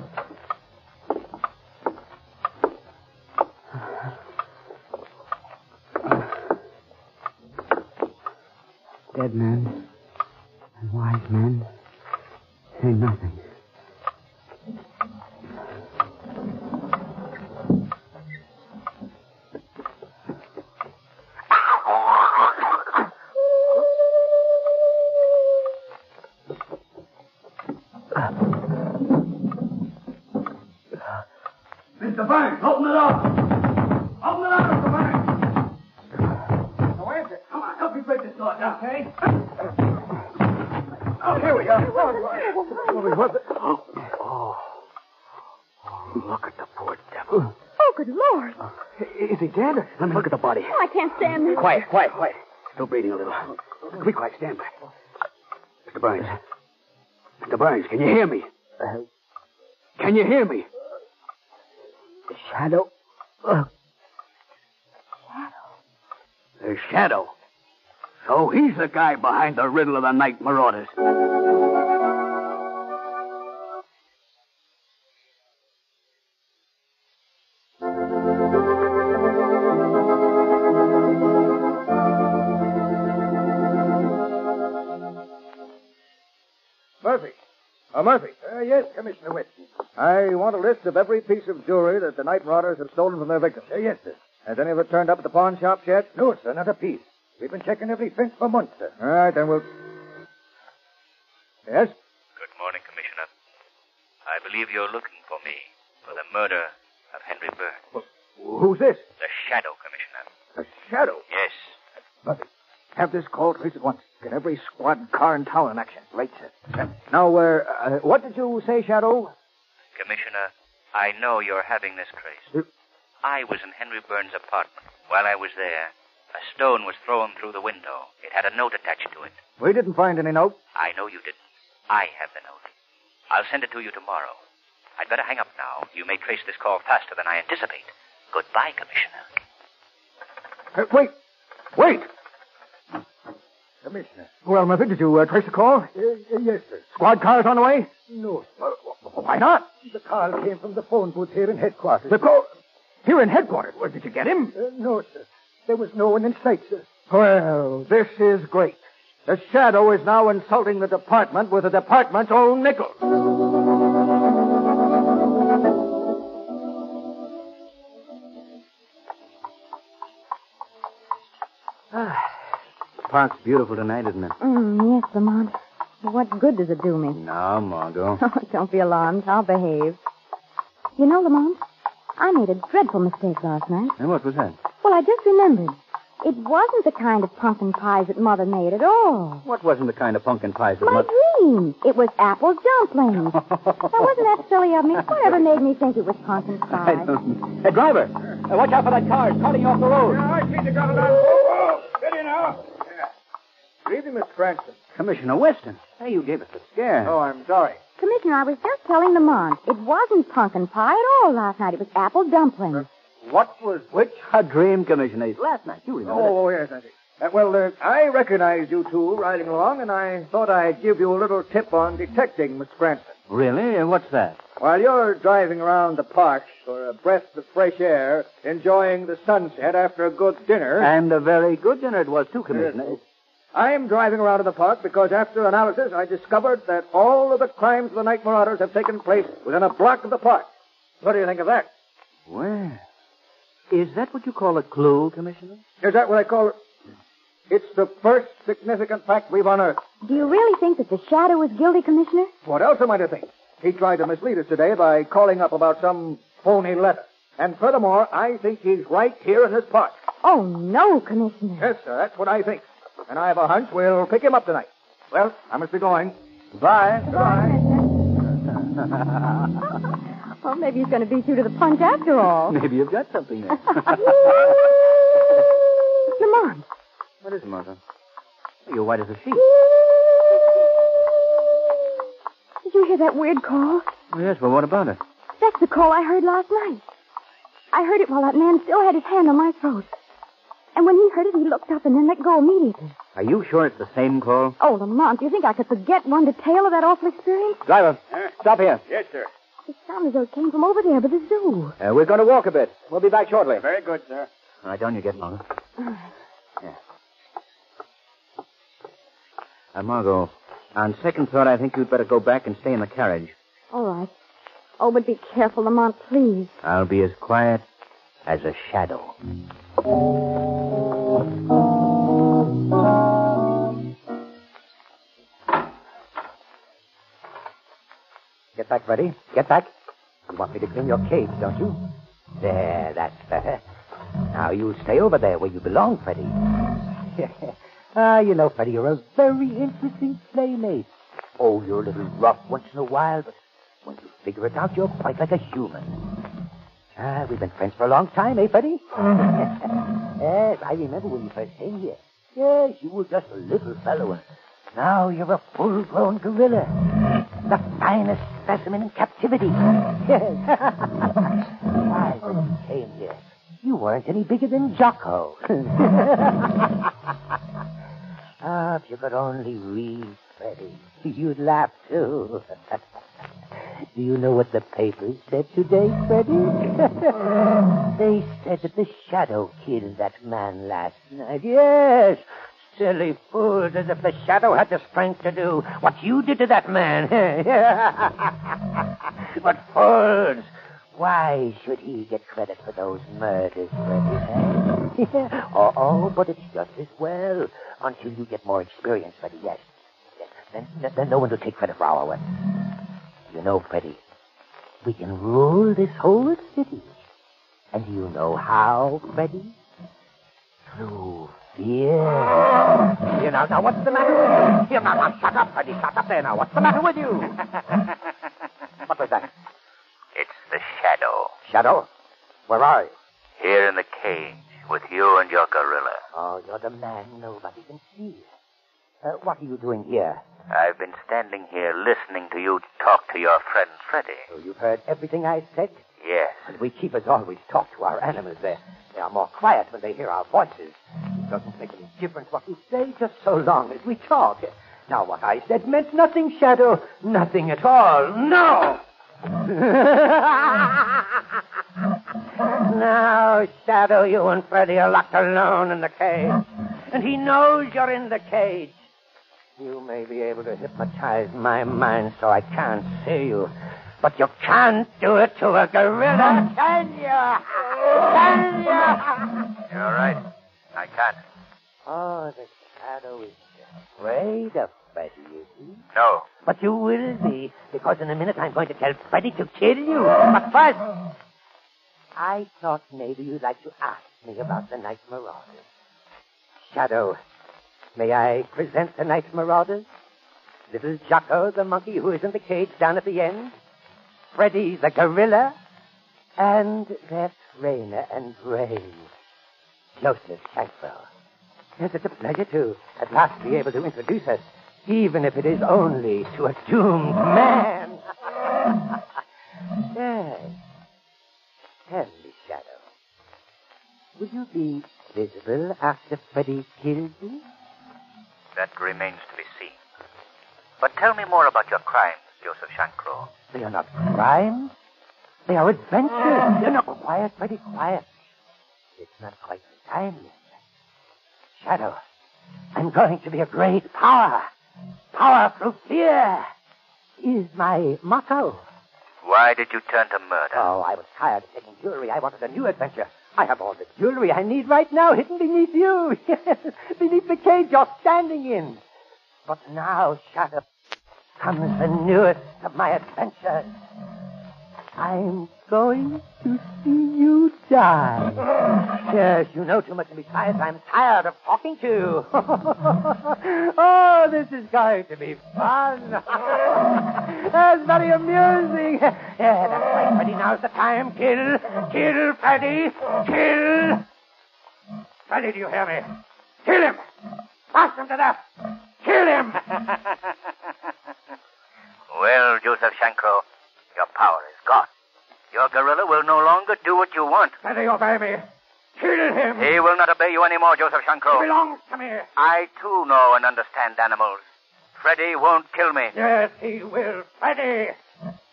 Dead men and wise men say nothing. Mr. Burns, open it up! Open it up, Mr. Burns! No answer. Come on, help me break this door down. Okay. Oh, here we are. Look at the poor devil. Oh, good Lord. Is he dead? Let me look at the body. Oh, I can't stand this. Quiet. Still breathing a little. Be quiet. Stand back. Mr. Burns. Mr. Burns, can you hear me? Can you hear me? Shadow. There's Shadow. So he's the guy behind the riddle of the night marauders. Murphy. Murphy. Yes, Commissioner Whitson. I want a list of every piece of jewelry that the night marauders have stolen from their victims. Yes, sir. Has any of it turned up at the pawn shops yet? No, sir, not a piece. We've been checking every fence for months, sir. All right, then we'll... Yes? Good morning, Commissioner. I believe you're looking for me for the murder of Henry Burns. Who's this? The Shadow, Commissioner. The Shadow. Yes. Murphy, have this call traced at once. Get every squad car in town in action. Right, sir. Now, what did you say, Shadow? Commissioner, I know you're having this traced. I was in Henry Burns' apartment. While I was there, a stone was thrown through the window. It had a note attached to it. We didn't find any note. I know you didn't. I have the note. I'll send it to you tomorrow. I'd better hang up now. You may trace this call faster than I anticipate. Goodbye, Commissioner. Wait! Commissioner. Well, Murphy, did you trace the call? Yes, sir. Squad cars on the way? No, sir. Why not? The call came from the phone booth here in headquarters. The call... Here in headquarters? Well, did you get him? No, sir. There was no one in sight, sir. Well, this is great. The Shadow is now insulting the department with the department's own nickel. Park's beautiful tonight, isn't it? Yes, Lamont. What good does it do me? No, Margot. Oh, don't be alarmed. I'll behave. You know, Lamont, I made a dreadful mistake last night. And what was that? Well, I just remembered. It wasn't the kind of pumpkin pies that Mother made at all. What wasn't the kind of pumpkin pies that My Mother... dream. It was apple dumplings. Now, wasn't that silly of me? Whatever made me think it was pumpkin pie? Hey, driver, watch out for that car. It's cutting you off the road. I see the gun. Whoa, steady now. Good evening, Miss Cranston. Commissioner Weston. Hey, you gave us a scare. Oh, I'm sorry. Commissioner, I was just telling Lamont. It wasn't pumpkin pie at all last night. It was apple dumplings. What was which? A dream, Commissioner. Last night, you remember. Oh, yes, I see. I recognized you two riding along, and I thought I'd give you a little tip on detecting, Miss Cranston. Really? What's that? While you're driving around the park for a breath of fresh air, enjoying the sunset after a good dinner... And a very good dinner it was, too, Commissioner. I'm driving around in the park because after analysis I discovered that all of the crimes of the night marauders have taken place within a block of the park. What do you think of that? Well, is that what you call a clue, Commissioner? Is that what I call it? It's the first significant fact we've unearthed. Do you really think that the shadow is guilty, Commissioner? What else am I to think? He tried to mislead us today by calling up about some phony letter. And furthermore, I think he's right here in this park. Oh, no, Commissioner. Yes, sir, that's what I think. And I have a hunch we'll pick him up tonight. Well, I must be going. Goodbye. Goodbye. Well, maybe he's going to beat you to the punch after all. Maybe you've got something there. Lamont. What is it, Martha? You're white as a sheet. Did you hear that weird call? Oh, yes, well, what about it? That's the call I heard last night. I heard it while that man still had his hand on my throat. And when he heard it, he looked up and then let go immediately. Are you sure it's the same call? Oh, Lamont, do you think I could forget one detail of that awful experience? Driver, stop here. Yes, sir. It sounded as though it came from over there by the zoo. We're going to walk a bit. We'll be back shortly. Very good, sir. All right, down you get, Margot. Yeah. Margot, on second thought, I think you'd better go back and stay in the carriage. All right. Oh, but be careful, Lamont, please. I'll be as quiet as a shadow. Get back, Freddie. Get back. You want me to clean your cage, don't you? There, that's better. Now you stay over there where you belong, Freddie. You know, Freddie, you're a very interesting playmate. Oh, you're a little rough once in a while, but when you figure it out, you're quite like a human. We've been friends for a long time, eh, Freddie? Yes, I remember when you first came here. Yes, you were just a little fellow, and now you're a full-grown gorilla. The finest specimen in captivity. Yes. Why, when you came here, you weren't any bigger than Jocko. If you could only read, Freddie, you'd laugh, too. Do you know what the papers said today, Freddie? They said that the shadow killed that man last night. Yes. Silly fools, as if the shadow had the strength to do what you did to that man. But fools, why should he get credit for those murders, Freddie? Oh, but it's just as well until you get more experience, Freddie, yes. Then no one will take credit for our work. You know, Freddie, we can rule this whole city. And do you know how, Freddie? Through fear. Here, now, what's the matter with you? Here, now, shut up, Freddie. Shut up there now. What's the matter with you? What was that? It's the shadow. Shadow? Where are you? Here in the cage with you and your gorilla. Oh, you're the man nobody can see. What are you doing here? I've been standing here listening to you talk to your friend Freddie. So you've heard everything I said? Yes. And we keepers always talk to our animals. They are more quiet when they hear our voices. It doesn't make any difference what we say, just so long as we talk. Now, what I said meant nothing, Shadow. Nothing at all. No! Now, Shadow, you and Freddie are locked alone in the cage. And he knows you're in the cage. You may be able to hypnotize my mind so I can't see you. But you can't do it to a gorilla, can you? Can you? You're right. I can't. Oh, the shadow is afraid of Freddie, is he? No. But you will be, because in a minute I'm going to tell Freddie to kill you. But first, I thought maybe you'd like to ask me about the night marauders. Shadow, may I present the night marauders? Little Jocko, the monkey who is in the cage down at the end. Freddie, the gorilla. And their trainer and brave, Joseph Shankville. Yes, it's a pleasure to at last be able to introduce us. even if it is only to a doomed man. Yes. Tell me, Shadow, will you be visible after Freddy kills you? That remains to be seen. But tell me more about your crimes, Joseph Shancro. They are not crimes. They are adventures. No, quiet, Freddy, quiet. It's not quite the time yet. Shadow, I'm going to be a great power. Power through fear is my motto. Why did you turn to murder? Oh, I was tired of taking jewelry. I wanted a new adventure. I have all the jewelry I need right now hidden beneath you. Yes, beneath the cage you're standing in. But now, Shadow, comes the newest of my adventures. I'm going to see you die. Yes, you know too much, and besides, I'm tired of talking to you. Oh, this is going to be fun. That's very amusing. Yeah, that's right, Freddy. Now's the time. Kill, Freddy. Kill. Freddy, do you hear me? Kill him. Blast him to death. Kill him. Well, Joseph Shancro, your power is gone. Your gorilla will no longer do what you want. Freddy, obey me. Kill him. He will not obey you anymore, Joseph Shancro. He belongs to me. I, too, know and understand animals. Freddy won't kill me. Yes, he will. Freddy,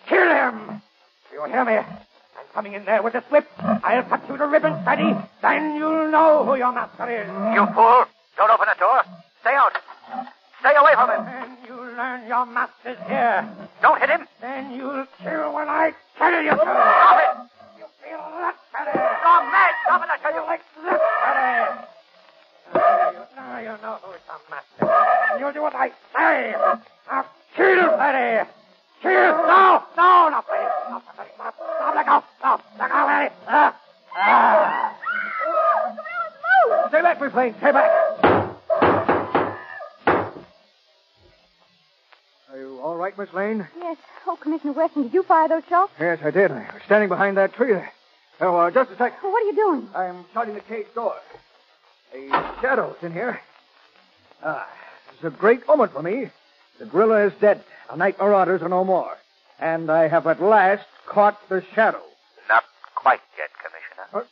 kill him. Do you hear me? I'm coming in there with a whip. I'll cut you to ribbons, Freddy. Then you'll know who your master is. You fool. Don't open the door. Stay out. Stay away from him. Then you'll learn your master's here. Don't hit him. Then you'll kill when I tell you to. Stop it. You feel that, Freddy? You're mad. Stop it, I tell you. Like this, Freddy. Now you know who's the master. You'll do what I say. Now kill Freddy. Kill. No, not Freddy. Stop, let go. No, let go, Freddy. Stay back, Miss Lane. Stay back. Are you all right, Miss Lane? Yes. Oh, Commissioner Weston, did you fire those shots? Yes, I did. I was standing behind that tree there. Oh, just a second. Well, what are you doing? I'm shutting the cage door. A shadow's in here. It's a great moment for me. The gorilla is dead. The night marauders are no more. And I have at last caught the shadow. Not quite yet, Commissioner.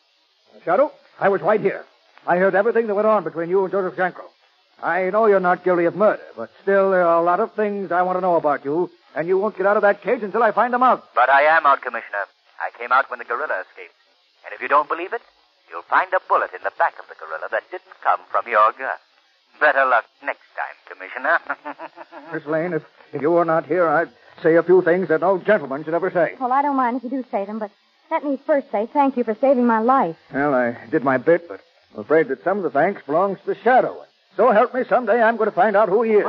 The shadow? I was right here. I heard everything that went on between you and Joseph Shancro. I know you're not guilty of murder, but still there are a lot of things I want to know about you, and you won't get out of that cage until I find them out. But I am out, Commissioner. I came out when the gorilla escaped. And if you don't believe it, you'll find a bullet in the back of the gorilla that didn't come from your gun. Better luck next time, Commissioner. Miss Lane, if you were not here, I'd say a few things that no gentleman should ever say. Well, I don't mind if you do say them, but let me first say thank you for saving my life. Well, I did my bit, but I'm afraid that some of the thanks belongs to the shadow. So help me, someday I'm going to find out who he is.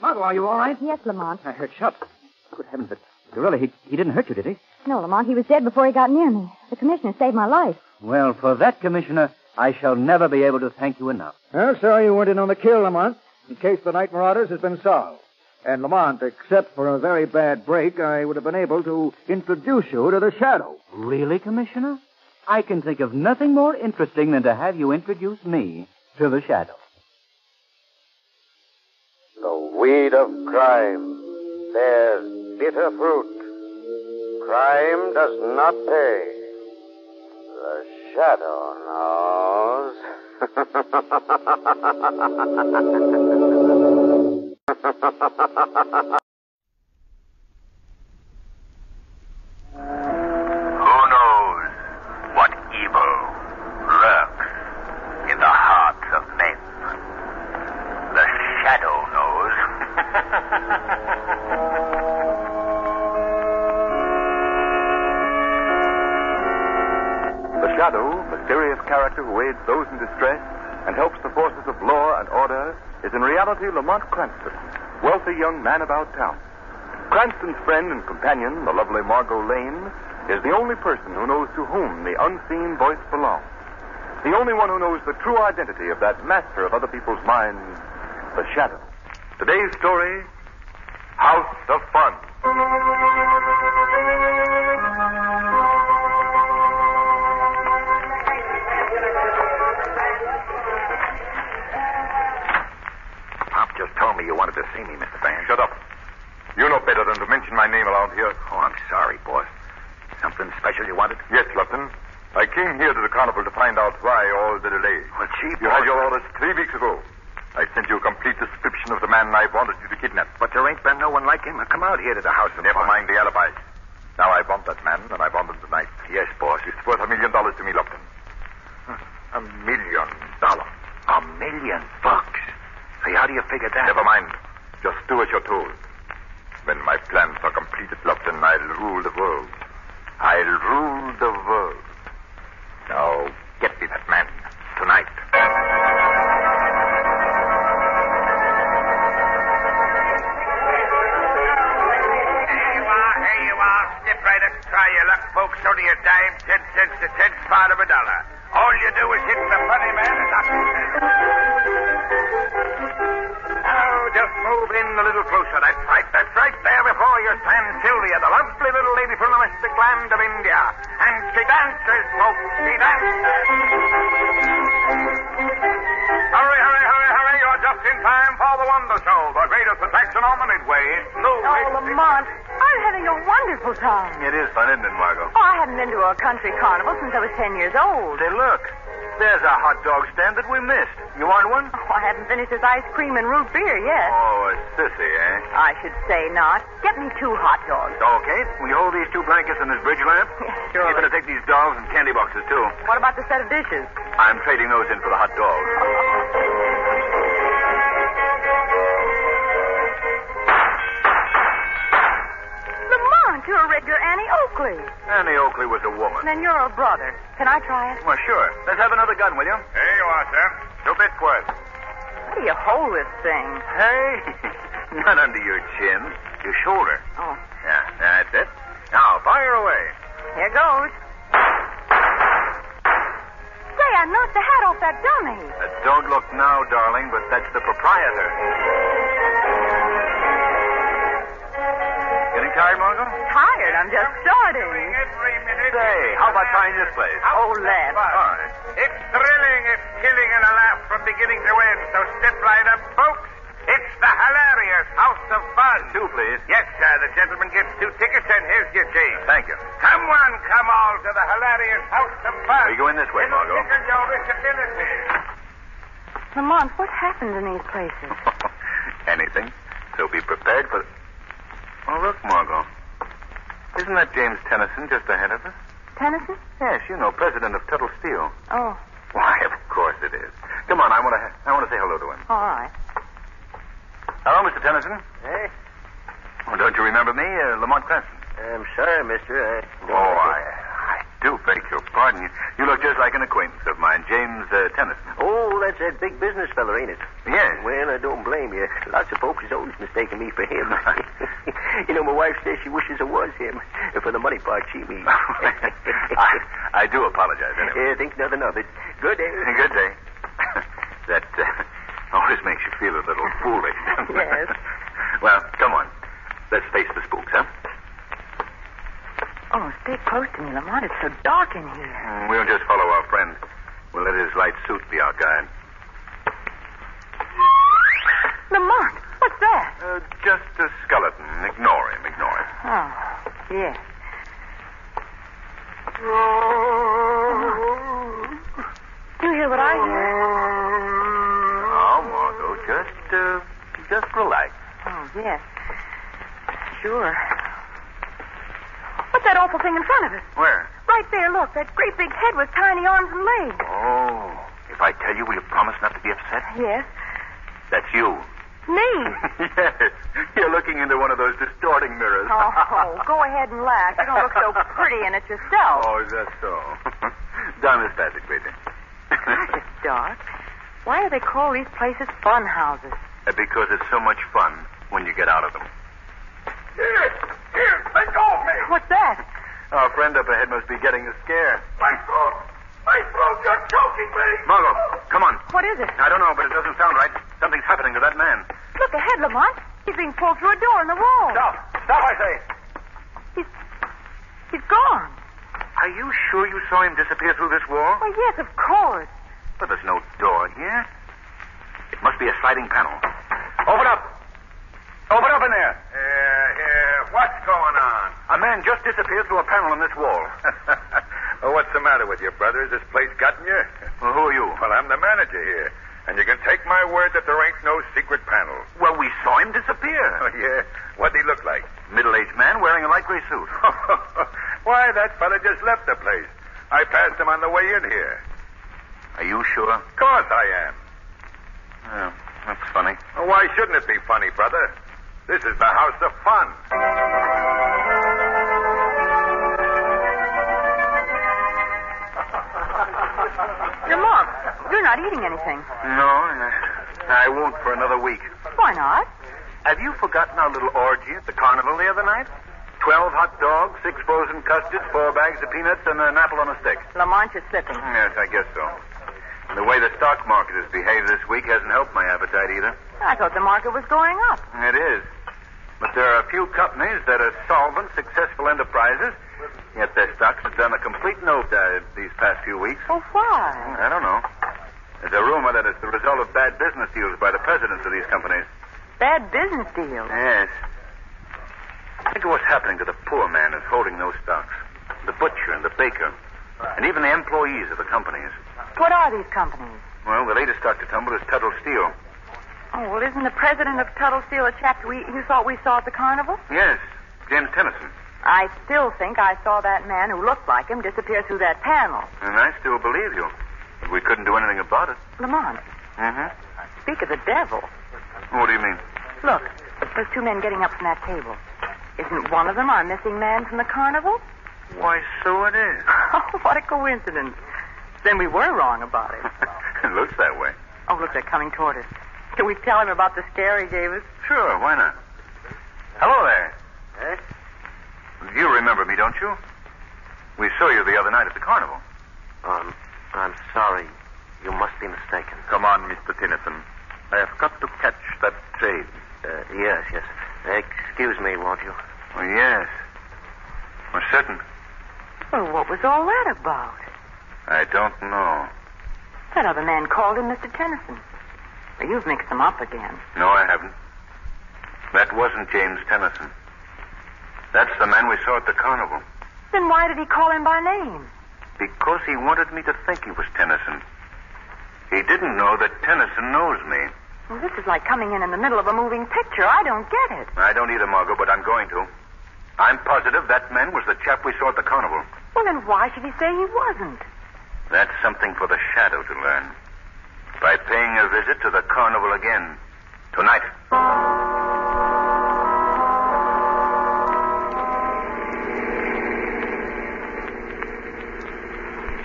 Margot, are you all right? Yes, Lamont. I heard shots. Good heavens, but gorilla, he didn't hurt you, did he? No, Lamont, he was dead before he got near me. The commissioner saved my life. Well, for that, Commissioner, I shall never be able to thank you enough. Well, sorry you weren't in on the kill, Lamont, in case the night marauders has been solved. And, Lamont, except for a very bad break, I would have been able to introduce you to the shadow. Really, Commissioner? I can think of nothing more interesting than to have you introduce me to the shadow. The weed of crime bears bitter fruit. Crime does not pay. The shadow knows. Who knows what evil lurks in the hearts of men? The shadow knows. The Shadow, mysterious character who aids those in distress and helps the forces of law and order, is in reality Lamont Cranston, wealthy young man about town. Cranston's friend and companion, the lovely Margot Lane, is the only person who knows to whom the unseen voice belongs. The only one who knows the true identity of that master of other people's minds, the Shadow. Today's story, House of Fun. Pop just told me you wanted to see me, Mr. special you wanted? Yes, Lupton. I came here to the carnival to find out why all the delay. Well, Chief... You had your orders 3 weeks ago. I sent you a complete description of the man I wanted you to kidnap. But there ain't been no one like him. Come out here to the house and... Never mind the alibis. Now I want that man, and I want him tonight. Yes, boss. It's worth $1 million to me, Lupton. $1 million. $1 million bucks? Say, how do you figure that? Never mind. Just do as you're told. When my plans are completed, Lupton, I'll rule the world. I'll rule the world. Now, get me that man. Tonight. Here you are. Step right up and try your luck, folks. Only a dime, 10 cents, a tenth part of $1. All you do is hit the funny man and knock him down. Now, just move in a little closer. That's right. There before you stands Sylvia, the lovely little lady from the mystic land of India. And she dances, folks. She dances. Hurry. You're just in time for the Wonder Show, the greatest attraction on the Midway. It's new. Oh, Lamont, I'm having a wonderful time. It is fun, isn't it, Margot? Oh, I haven't been to a country carnival since I was 10 years old. Say, look. There's a hot dog stand that we missed. You want one? Oh, I haven't finished this ice cream and root beer yet. Oh, a sissy, eh? I should say not. Get me 2 hot dogs. Okay. Will you hold these 2 blankets and this bridge lamp? Yes, sure. You're going to take these dolls and candy boxes, too. What about the set of dishes? I'm trading those in for the hot dogs. Lamont, you're a regular Annie Oakley. Annie Oakley was a woman. Then you're a brother. Can I try it? Well, sure. Let's have another gun, will you? Here you are, sir. 2 bits worth. How do you hold this thing? Hey, not under your chin. Your shoulder. Oh. Yeah, that's it. Now, fire away. Here goes. Say, I knocked the hat off that dummy. Don't look now, darling, but that's the proprietor. Getting tired, Margot? Tired? I'm just starting. Every minute. Say, how about trying this place? Oh, let's. All right. It's thrilling, it's killing, and a laugh from beginning to end. So step right up, folks. It's the hilarious House of Fun. 2, please. Yes, sir. The gentleman gets 2 tickets, and here's your change. Thank you. Come all to the hilarious House of Fun. We go in this way, It'll Margot. tickle your irritability. Lamont, what happens in these places? Anything. So be prepared for... Oh, look, Margot. Isn't that James Tennyson just ahead of us? Tennyson? Yes, you know, president of Tuttle Steel. Oh. Why, of course it is. Come on, I want to say hello to him. All right. Hello, Mr. Tennyson. Hey? Oh, don't you remember me, Lamont Cranston? I'm sorry, mister. I do beg your pardon. You look just like an acquaintance of mine, James Tennyson. Oh, that's that big business fella, ain't it? Yes. Well, I don't blame you. Lots of folks is always mistaking me for him. You know, my wife says she wishes it was him. For the money part, she means. I do apologize, anyway. Think nothing of it. Good day. Good day. That always makes you feel a little foolish, doesn't it? Yes. Well, come on. Let's face the spooks, huh? Oh, stay close to me, Lamont. It's so dark in here. We'll just follow our friend. We'll let his light suit be our guide. Lamont, what's that? Just a skeleton. Ignore him. Oh, yes. Do you hear what I hear? Oh, Margot, just relax. Oh, yes. Sure. What's that awful thing in front of us? Where? Right there, look. That great big head with tiny arms and legs. Oh, if I tell you, will you promise not to be upset? Yes. That's you. Me? Yes. You're looking into one of those distorting mirrors. Oh, go ahead and laugh. You don't look so pretty in it yourself. Oh, is that so? Down this passage, Peter. Gosh, it's dark. Why do they call these places fun houses? Because it's so much fun when you get out of them. Here, let go of me. What's that? Our friend up ahead must be getting a scare. My throat, you're choking me. Margot, come on. What is it? I don't know, but it doesn't sound right. Something's happening to that man. Look ahead, Lamont. He's being pulled through a door in the wall. Stop, I say. He's gone. Are you sure you saw him disappear through this wall? Well, yes, of course. But there's no door here. It must be a sliding panel. Open up. Open up in there. What's going on? A man just disappeared through a panel in this wall. Oh, what's the matter with you, brother? Has this place gotten you? Well, who are you? Well, I'm the manager here. And you can take my word that there ain't no secret panel. Well, we saw him disappear. Oh, yeah? What'd he look like? Middle-aged man wearing a light gray suit. Why, that fella just left the place. I passed him on the way in here. Are you sure? Of course I am. Oh, that's funny. Well, why shouldn't it be funny, brother? This is the house of fun. Lamont, you're not eating anything. No, I won't for another week. Why not? Have you forgotten our little orgy at the carnival the other night? 12 hot dogs, 6 frozen custards, 4 bags of peanuts, and an apple on a stick. Lamont, you're slipping. Yes, I guess so. And the way the stock market has behaved this week hasn't helped my appetite either. I thought the market was going up. It is. But there are a few companies that are solvent, successful enterprises, yet their stocks have done a complete nosedive these past few weeks. Oh, why? I don't know. There's a rumor that it's the result of bad business deals by the presidents of these companies. Bad business deals? Yes. Think of what's happening to the poor man who's holding those stocks. The butcher and the baker. And even the employees of the companies. What are these companies? Well, the latest stock to tumble is Tuttle Steel. Oh, well, isn't the president of Tuttle Steel a chap you thought we saw at the carnival? Yes, James Tennyson. I still think I saw that man who looked like him disappear through that panel. And I still believe you. But we couldn't do anything about it. Lamont. Mm-hmm. Speak of the devil. What do you mean? Look, there's 2 men getting up from that table. Isn't one of them our missing man from the carnival? Why, so it is. Oh, what a coincidence. Then we were wrong about it. It looks that way. Oh, look, they're coming toward us. Can we tell him about the scare he gave us? Sure, why not? Hello there. Eh? You remember me, don't you? We saw you the other night at the carnival. I'm sorry. You must be mistaken. Come on, Mr. Tennyson. I have got to catch that train. Yes. Excuse me, won't you? Oh, yes. We're certain. Well, what was all that about? I don't know. That other man called him Mr. Tennyson. Well, you've mixed them up again. No, I haven't. That wasn't James Tennyson. That's the man we saw at the carnival. Then why did he call him by name? Because he wanted me to think he was Tennyson. He didn't know that Tennyson knows me. Well, this is like coming in the middle of a moving picture. I don't get it. I don't either, Margot, but I'm going to. I'm positive that man was the chap we saw at the carnival. Well, then why should he say he wasn't? That's something for the Shadow to learn. By paying a visit to the carnival again. Tonight.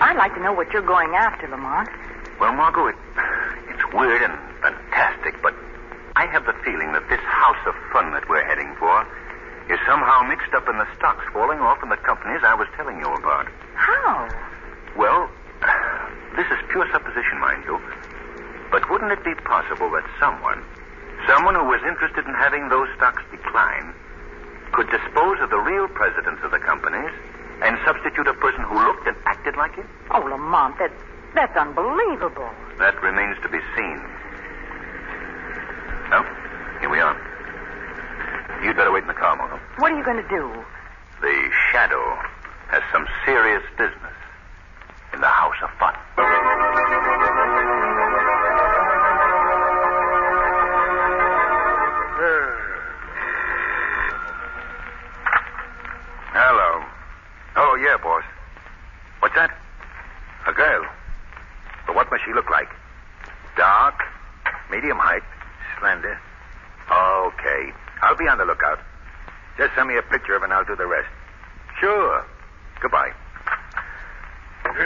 I'd like to know what you're going after, Lamont. Well, Margot, it's weird and fantastic, but I have the feeling that this house of fun that we're heading for is somehow mixed up in the stocks falling off in the companies I was telling you about. How? Well, this is pure supposition, mind you. But wouldn't it be possible that someone who was interested in having those stocks decline, could dispose of the real presidents of the companies and substitute a person who looked and acted like him? Oh, Lamont, that's unbelievable. That remains to be seen. Well, here we are. You'd better wait in the car, Margot. What are you going to do? The Shadow has some serious business in the House of Fun. Hello. Oh, yeah, boss. What's that? A girl. But what must she look like? Dark? Medium height? Slender? Okay. I'll be on the lookout. Just send me a picture of her and I'll do the rest. Sure. Goodbye. Is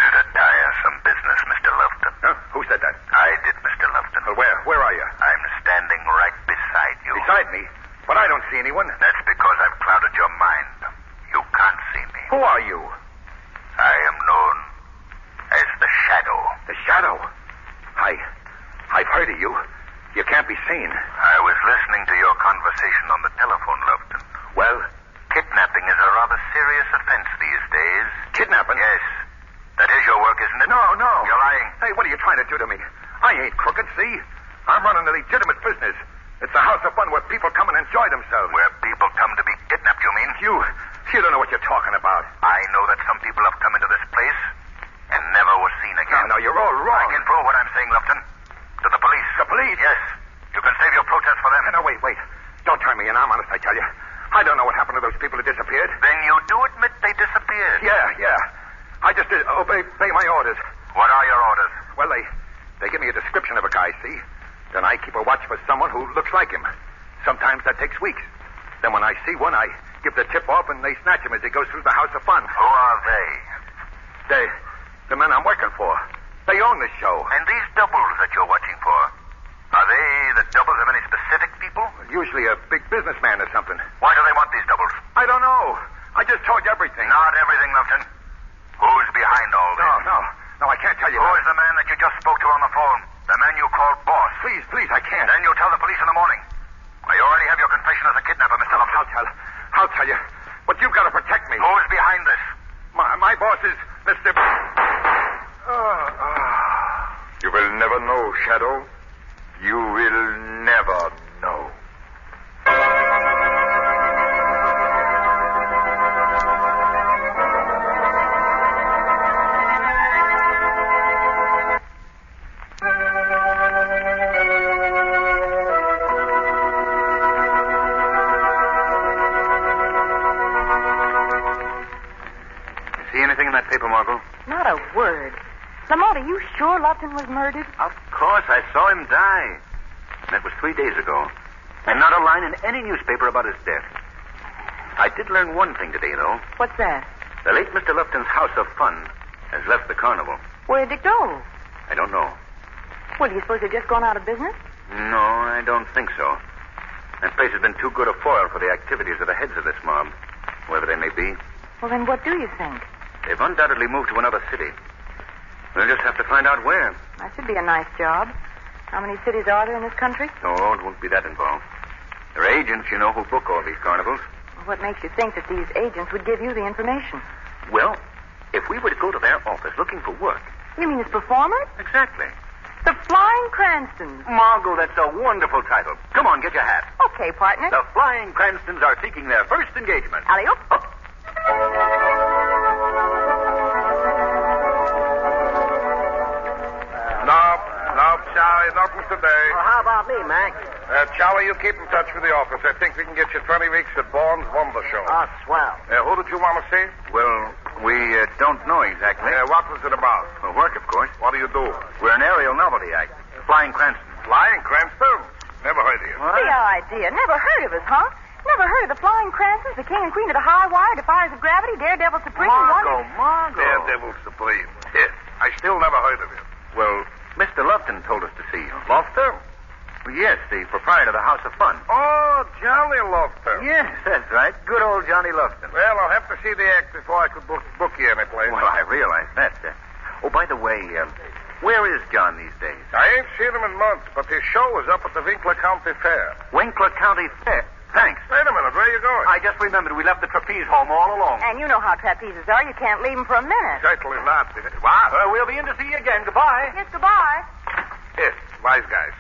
it a tiresome business, Mr. Lufton? Huh? Who said that? I did, Mr. Lufton. Well, where are you? I'm standing right beside you. Beside me? But I don't see anyone. That's because I've clouded your mind. You can't see me. Who are you? I am known as the Shadow. The Shadow? I've heard of you. You can't be seen. I was listening to your conversation on the telephone, Lufton. Well? Kidnapping is a rather serious offense these days. Kidnapping? Yes. That is your work, isn't it? No. You're lying. Hey, what are you trying to do to me? I ain't crooked, see? I'm running a legitimate business. It's a house of fun where people come and enjoy themselves. Where people come to be kidnapped, you mean? You don't know what you're talking about. I know that some people have come into this place and never was seen again. No, you're all wrong. I can prove what I'm saying, Lupton. To the police. The police? Yes. You can save your protest for them. No, wait. Don't turn me in. I'm honest, I tell you. I don't know what happened to those people who disappeared. Then you do admit they disappeared. Yeah. I just obey my orders. What are your orders? Well, they give me a description of a guy, see? Then I keep a watch for someone who looks like him. Sometimes that takes weeks. Then when I see one, I give the tip off and they snatch him as he goes through the House of Fun. Who are they? The men I'm working for. They own this show. And these doubles that you're watching for, are they the doubles of any specific people? Usually a big businessman or something. Why do they want these doubles? I don't know. I just told you everything. Not everything, Lupton. Who's behind all this? No, I can't tell you. Who is the man that you just spoke to on the phone? The man you call boss? Please, I can't. Then you tell the police in the morning. I already have your confession as a kidnapper, Mr. Lupton. I'll tell you. But you've got to protect me. Who's behind this? My boss is Mr. You will never know, Shadow. You will never know. See anything in that paper, Margot? Not a word. Lamont, are you sure Lupton was murdered? Of course, I saw him die. And that was 3 days ago. And not a line in any newspaper about his death. I did learn one thing today, though. What's that? The late Mr. Lupton's House of Fun has left the carnival. Where'd it go? I don't know. Well, do you suppose they've just gone out of business? No, I don't think so. That place has been too good a foil for the activities of the heads of this mob, whoever they may be. Well, then what do you think? They've undoubtedly moved to another city. We'll just have to find out where. That should be a nice job. How many cities are there in this country? Oh, it won't be that involved. There are agents, you know, who book all these carnivals. Well, what makes you think that these agents would give you the information? Well, if we were to go to their office looking for work. You mean as performers? Exactly. The Flying Cranstons. Margot, that's a wonderful title. Come on, get your hat. Okay, partner. The Flying Cranstons are seeking their first engagement. Alley-oop. Nope, Charlie, nothing today. Well, how about me, Mac? Charlie, you keep in touch with the office. I think we can get you 20 weeks at Bourne's Wonder Show. Oh, swell. Who did you want to see? Well, we don't know exactly. What was it about? Well, work, of course. What do you do? We're an aerial novelty act. Flying Cranston. Flying Cranston? Never heard of you. What? The idea. Never heard of us, huh? Never heard of the Flying Cranstons, the king and queen of the high wire, defiers of gravity, daredevil supreme. Margot. Daredevil Supreme. Yes, I still never heard of you. Well, Mr. Lupton told us to see you. Lofton? Yes, the proprietor of the House of Fun. Oh, Johnny Lofton. Yes, that's right. Good old Johnny Lufton. Well, I'll have to see the act before I could book you any place. Well, I realize that. Oh, by the way, where is John these days? I ain't seen him in months, but his show is up at the Winkler County Fair. Winkler County Fair? Thanks. Wait a minute, where are you going? I just remembered we left the trapeze home all along. And you know how trapezes are. You can't leave them for a minute. Certainly not. What? We'll be in to see you again. Goodbye. Yes, goodbye. Yes, wise guys.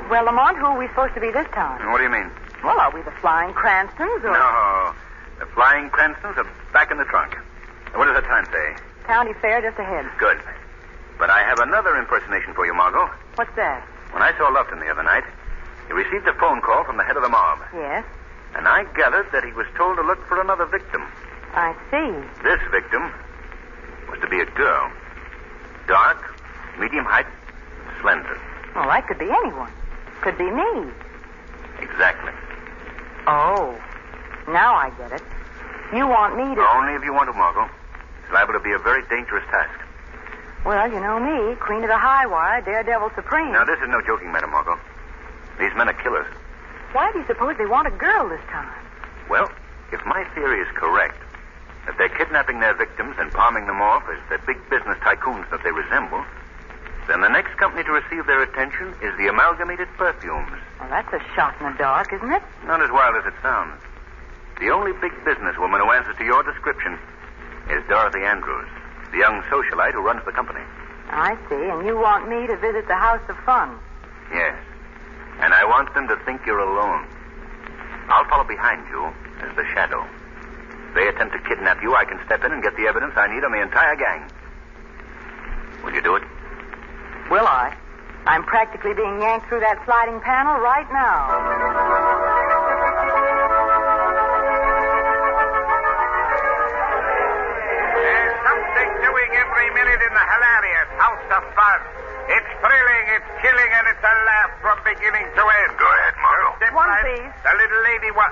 Well, Lamont, who are we supposed to be this time? What do you mean? Well, are we the Flying Cranstons or... No. The Flying Cranstons are back in the trunk. What does the time say? County Fair just ahead. Good. But I have another impersonation for you, Margot. What's that? When I saw Lufton the other night, he received a phone call from the head of the mob. Yes? And I gathered that he was told to look for another victim. I see. This victim was to be a girl. Dark, medium height, slender. Well, that could be anyone. Could be me. Exactly. Oh. Now I get it. You want me to... Only if you want to, Margot. It's liable to be a very dangerous task. Well, you know me, queen of the high wire, daredevil supreme. Now, this is no joking matter, Margot. These men are killers. Why do you suppose they want a girl this time? Well, if my theory is correct, that they're kidnapping their victims and palming them off as the big business tycoons that they resemble, then the next company to receive their attention is the Amalgamated Perfumes. Well, that's a shot in the dark, isn't it? Not as wild as it sounds. The only big businesswoman who answers to your description is Dorothy Andrews, the young socialite who runs the company. I see. And you want me to visit the House of Fun? Yes. And I want them to think you're alone. I'll follow behind you as the shadow. If they attempt to kidnap you, I can step in and get the evidence I need on the entire gang. Will you do it? Will I? I'm practically being yanked through that sliding panel right now. There's something doing every minute in the hilarious House of Fun. It's thrilling, it's killing, and it's a laugh from beginning to end. Go ahead, Margot. One, please. The little lady what?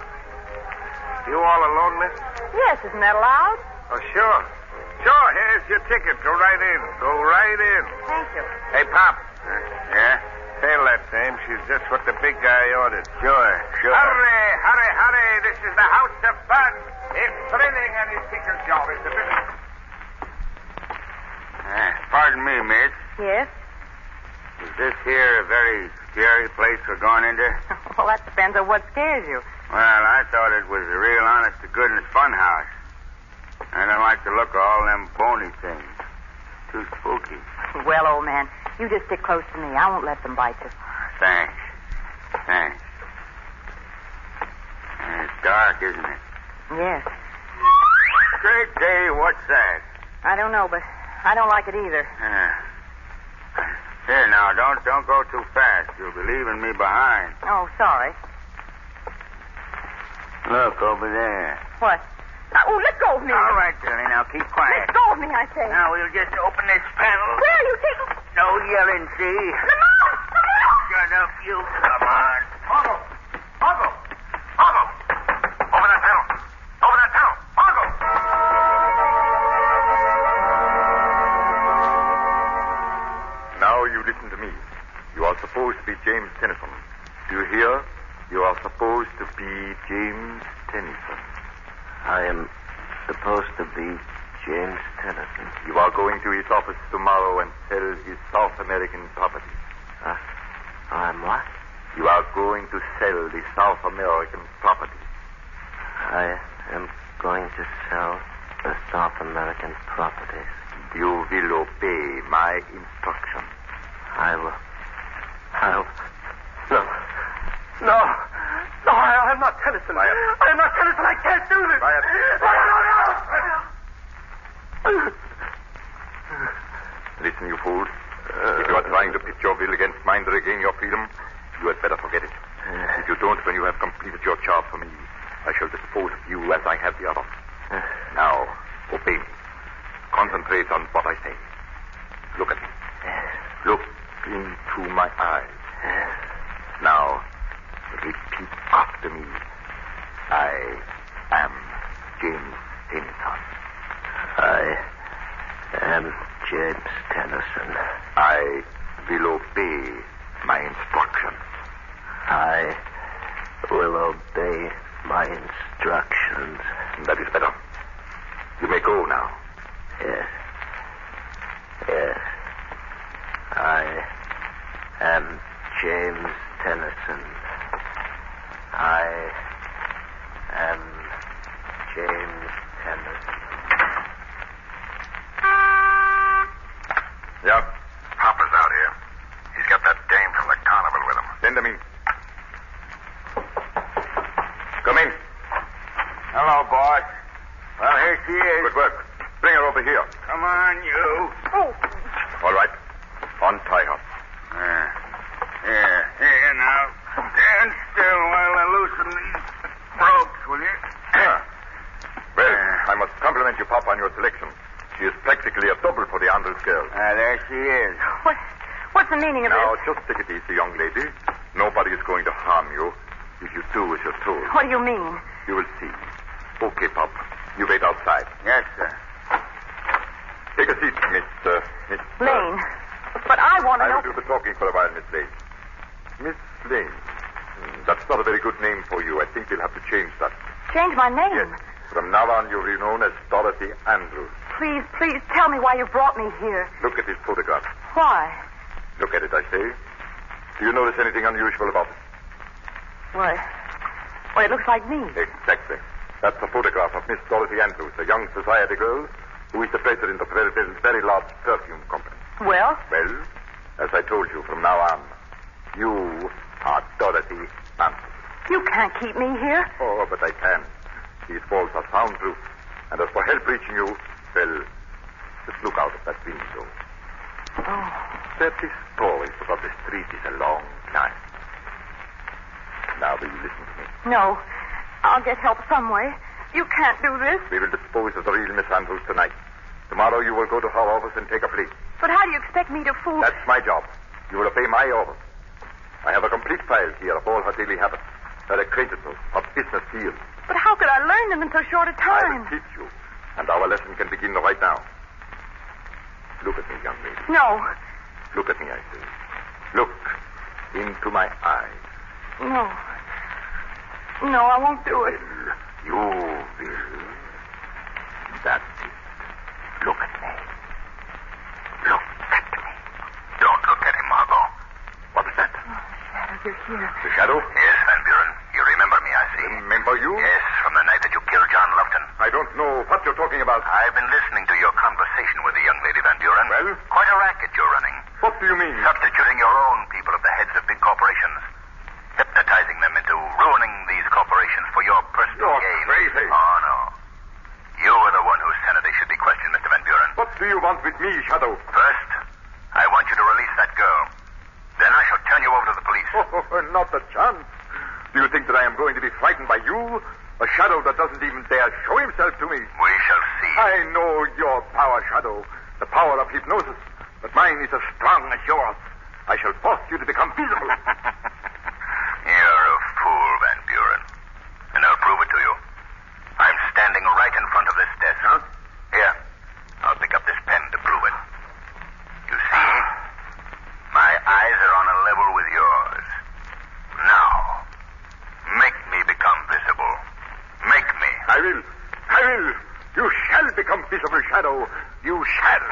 You all alone, miss? Yes, isn't that allowed? Oh, sure. Sure, here's your ticket. Go right in. Go right in. Thank you. Hey, Pop. Yeah? Tell that dame she's just what the big guy ordered. Sure. Hurry, hurry, hurry. This is the House of Fun. It's thrilling and it's Peter's job. It's a bit... Pardon me, miss. Yes? Is this here a very scary place we're going into? Well, that depends on what scares you. Well, I thought it was a real honest-to-goodness fun house. I don't like the look of all them bony things. Too spooky. Well, old man, you just stick close to me. I won't let them bite you. Thanks. It's dark, isn't it? Yes. Great day, what's that? I don't know, but I don't like it either. Here, now, don't go too fast. You'll be leaving me behind. Oh, sorry. Look, over there. What? Oh, let go of me. All right, Billy, now keep quiet. Let go of me, I say. Now, we'll just open this panel. Where are you taking... No yelling, see? Lamont! Shut up, you. Come on. Margot! Open that panel! Margot! Now you listen to me. You are supposed to be James Tennyson. Do you hear? You are supposed to be James Tennyson. I am supposed to be James Tennyson. You are going to his office tomorrow and sell his South American property. I'm what? You are going to sell the South American property. I am going to sell the South American properties. You will obey my instruction. I will. No, I am not Tennyson. I am not Tennyson. I can't do this. Listen, you fool. If you are trying to pit your will against mine to regain your freedom, you had better forget it. If you don't, when you have completed your job for me, I shall dispose of you as I have the other. Now, obey me. Concentrate on what I say. Look at me. Look into my eyes. Now, repeat after me. I am James Tennyson. I am James Tennyson. I will obey my instructions. I will obey my instructions. That is better. You may go now. Yes. I am James Tennyson. I am James Tennyson. Yeah? Hopper's out here. He's got that dame from the carnival with him. Send him in. Come in. Hello, boss. Well, here she is. Good work. Bring her over here. Come on, you. Oh. All right. Untie her. Here now. Stand still while I loosen these ropes, will you? Well, I must compliment you, Pop, on your selection. She is practically a double for the Andrews girl. There she is. What's the meaning of Now, this? just take it easy, young lady. Nobody is going to harm you if you do as you're told. What do you mean? You will see. Okay, Pop. You wait outside. Yes, sir. Take a seat, Miss Lane. But I want to I know... will do the talking for a while, Miss Lane. Miss Lane. That's not a very good name for you. I think you'll have to change that. Change my name? Yes. From now on, you'll be known as Dorothy Andrews. Please, tell me why you brought me here. Look at this photograph. Why? Look at it, I say. Do you notice anything unusual about it? Why, it looks like me. Exactly. That's a photograph of Miss Dorothy Andrews, a young society girl who is the president of a very, very large perfume company. Well? Well, as I told you, from now on, you are Dorothy Anthony. You can't keep me here. Oh, but I can. These walls are soundproof. And as for help reaching you, well, just look out of that window. Oh. That is stories about the street is a long time. Now will you listen to me? No. I'll get help some way. You can't do this. We will dispose of the real Miss Andrews tonight. Tomorrow you will go to her office and take a plea. But how do you expect me to fool... That's my job. You will obey my orders. I have a complete file here of all her daily habits, her acquaintances, her business deals. But how could I learn them in so short a I time? will teach you, and our lesson can begin right now. Look at me, young lady. No. Look at me, I say. Look into my eyes. No. No, I won't do it. You will. That's it. Look at me. Look at me. Don't look at him, Margot. What is that? Shadow, you're here. The shadow? Yes, Van Buren. You remember me, I see. Remember you? Yes, from the night that you killed John Lupton. I don't know what you're talking about. I've been listening to your conversation with the young lady, Van Buren. Well? Quite a racket you're running. What do you mean? Substituting your own people at the heads of big corporations. Hypnotizing them into ruining these corporations for your personal gain. Crazy. Oh, no. You are the one whose sanity should be questioned, Mr. Van Buren. What do you want with me, Shadow? First, I want you to release that girl. Then I shall turn you over to the police. Oh, not a chance. Do you think that I am going to be frightened by you? A shadow that doesn't even dare show himself to me. We shall see. I know your power, Shadow. The power of hypnosis. But mine is as strong as yours. I shall force you to become visible. You're a fool, Van Buren. And I'll prove it to you. I'm standing right in front of this desk. Huh? Here. I'll pick up this pen to prove it. You see? My eyes are on a level with yours. Now, make me become visible. Make me. I will. You shall become visible, Shadow. You shall.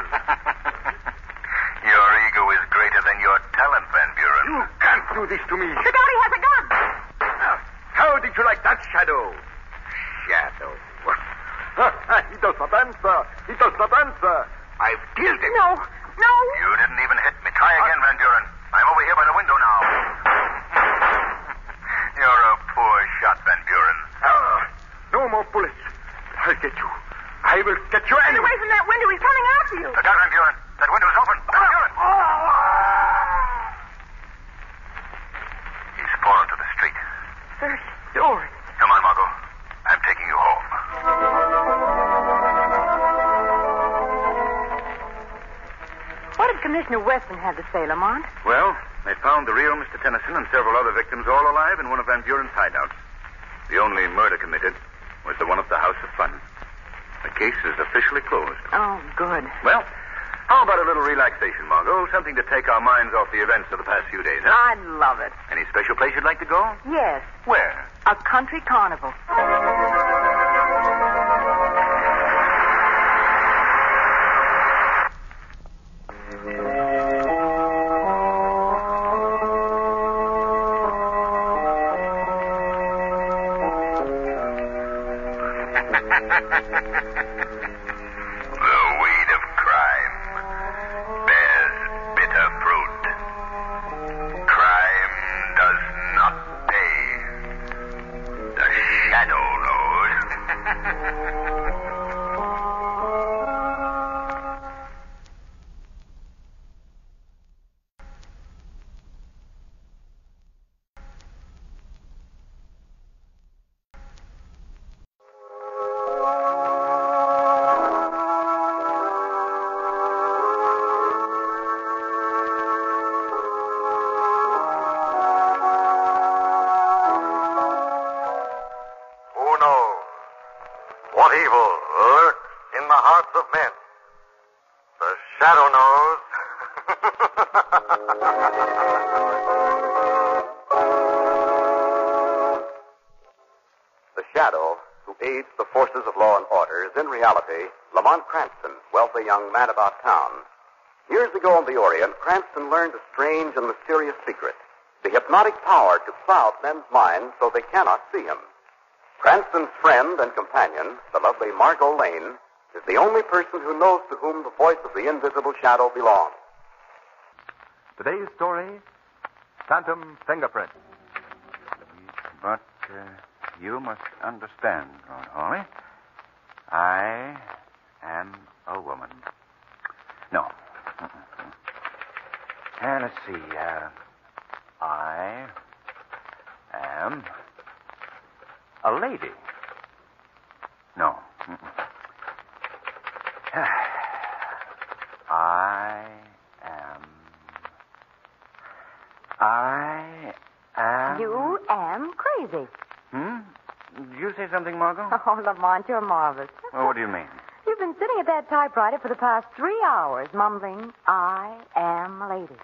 Your ego is greater than your talent, Van Buren. You can't do this to me. The daddy has a gun. How did you like that, Shadow? Shadow. He does not answer. I've killed him. No. You didn't even hit me. Try again, Van Buren. I'm over here by the window now. You're a poor shot, Van Buren. No more bullets. I'll get you. I will get you Get anyway. away from that window. He's coming after you. Look out, Van Buren. That window's open. Van Buren. He's fallen to the street. There's doors. Come on, Margot. I'm taking you home. What did Commissioner Weston have to say, Lamont? Well, they found the real Mr. Tennyson and several other victims all alive in one of Van Buren's hideouts. The only murder committed was the one at the House of Fun. The case is officially closed. Oh, good. Well, how about a little relaxation, Margot? Something to take our minds off the events of the past few days, huh? I'd love it. Any special place you'd like to go? Yes. Where? A country carnival. The weed of crime bears bitter fruit. Crime does not pay. The shadow knows. Who knows what evil lurks in the hearts of men? The shadow knows. The shadow who aids the forces of law and order is in reality Lamont Cranston, wealthy young man about town. Years ago in the Orient, Cranston learned a strange and mysterious secret, the hypnotic power to cloud men's minds so they cannot see him. Cranston's friend and companion, the lovely Margot Lane, is the only person who knows to whom the voice of the invisible shadow belongs. Today's story, Phantom Fingerprint. But you must understand, Lord Hawley, I am a woman. No. Let's see. I am a lady. No. I am... You am crazy. Did you say something, Margot? Oh, Lamont, you're marvelous. Well, what do you mean? You've been sitting at that typewriter for the past 3 hours, mumbling, I am a lady.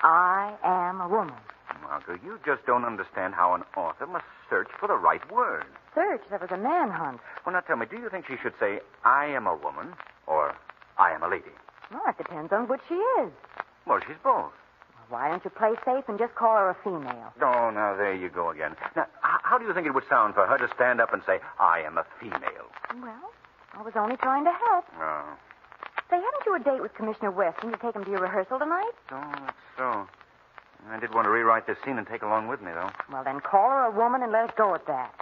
I am a woman. Margot, you just don't understand how an author must search for the right word. Search? That was a manhunt. Well, now tell me, do you think she should say, I am a woman, or I am a lady? Well, it depends on what she is. Well, she's both. Why don't you play safe and just call her a female? Oh, now, there you go again. Now, how do you think it would sound for her to stand up and say, I am a female? Well, I was only trying to help. Oh. Say, haven't you a date with Commissioner Weston to take him to your rehearsal tonight? Oh, that's so. I did want to rewrite this scene and take along with me, though. Well, then call her a woman and let it go at that.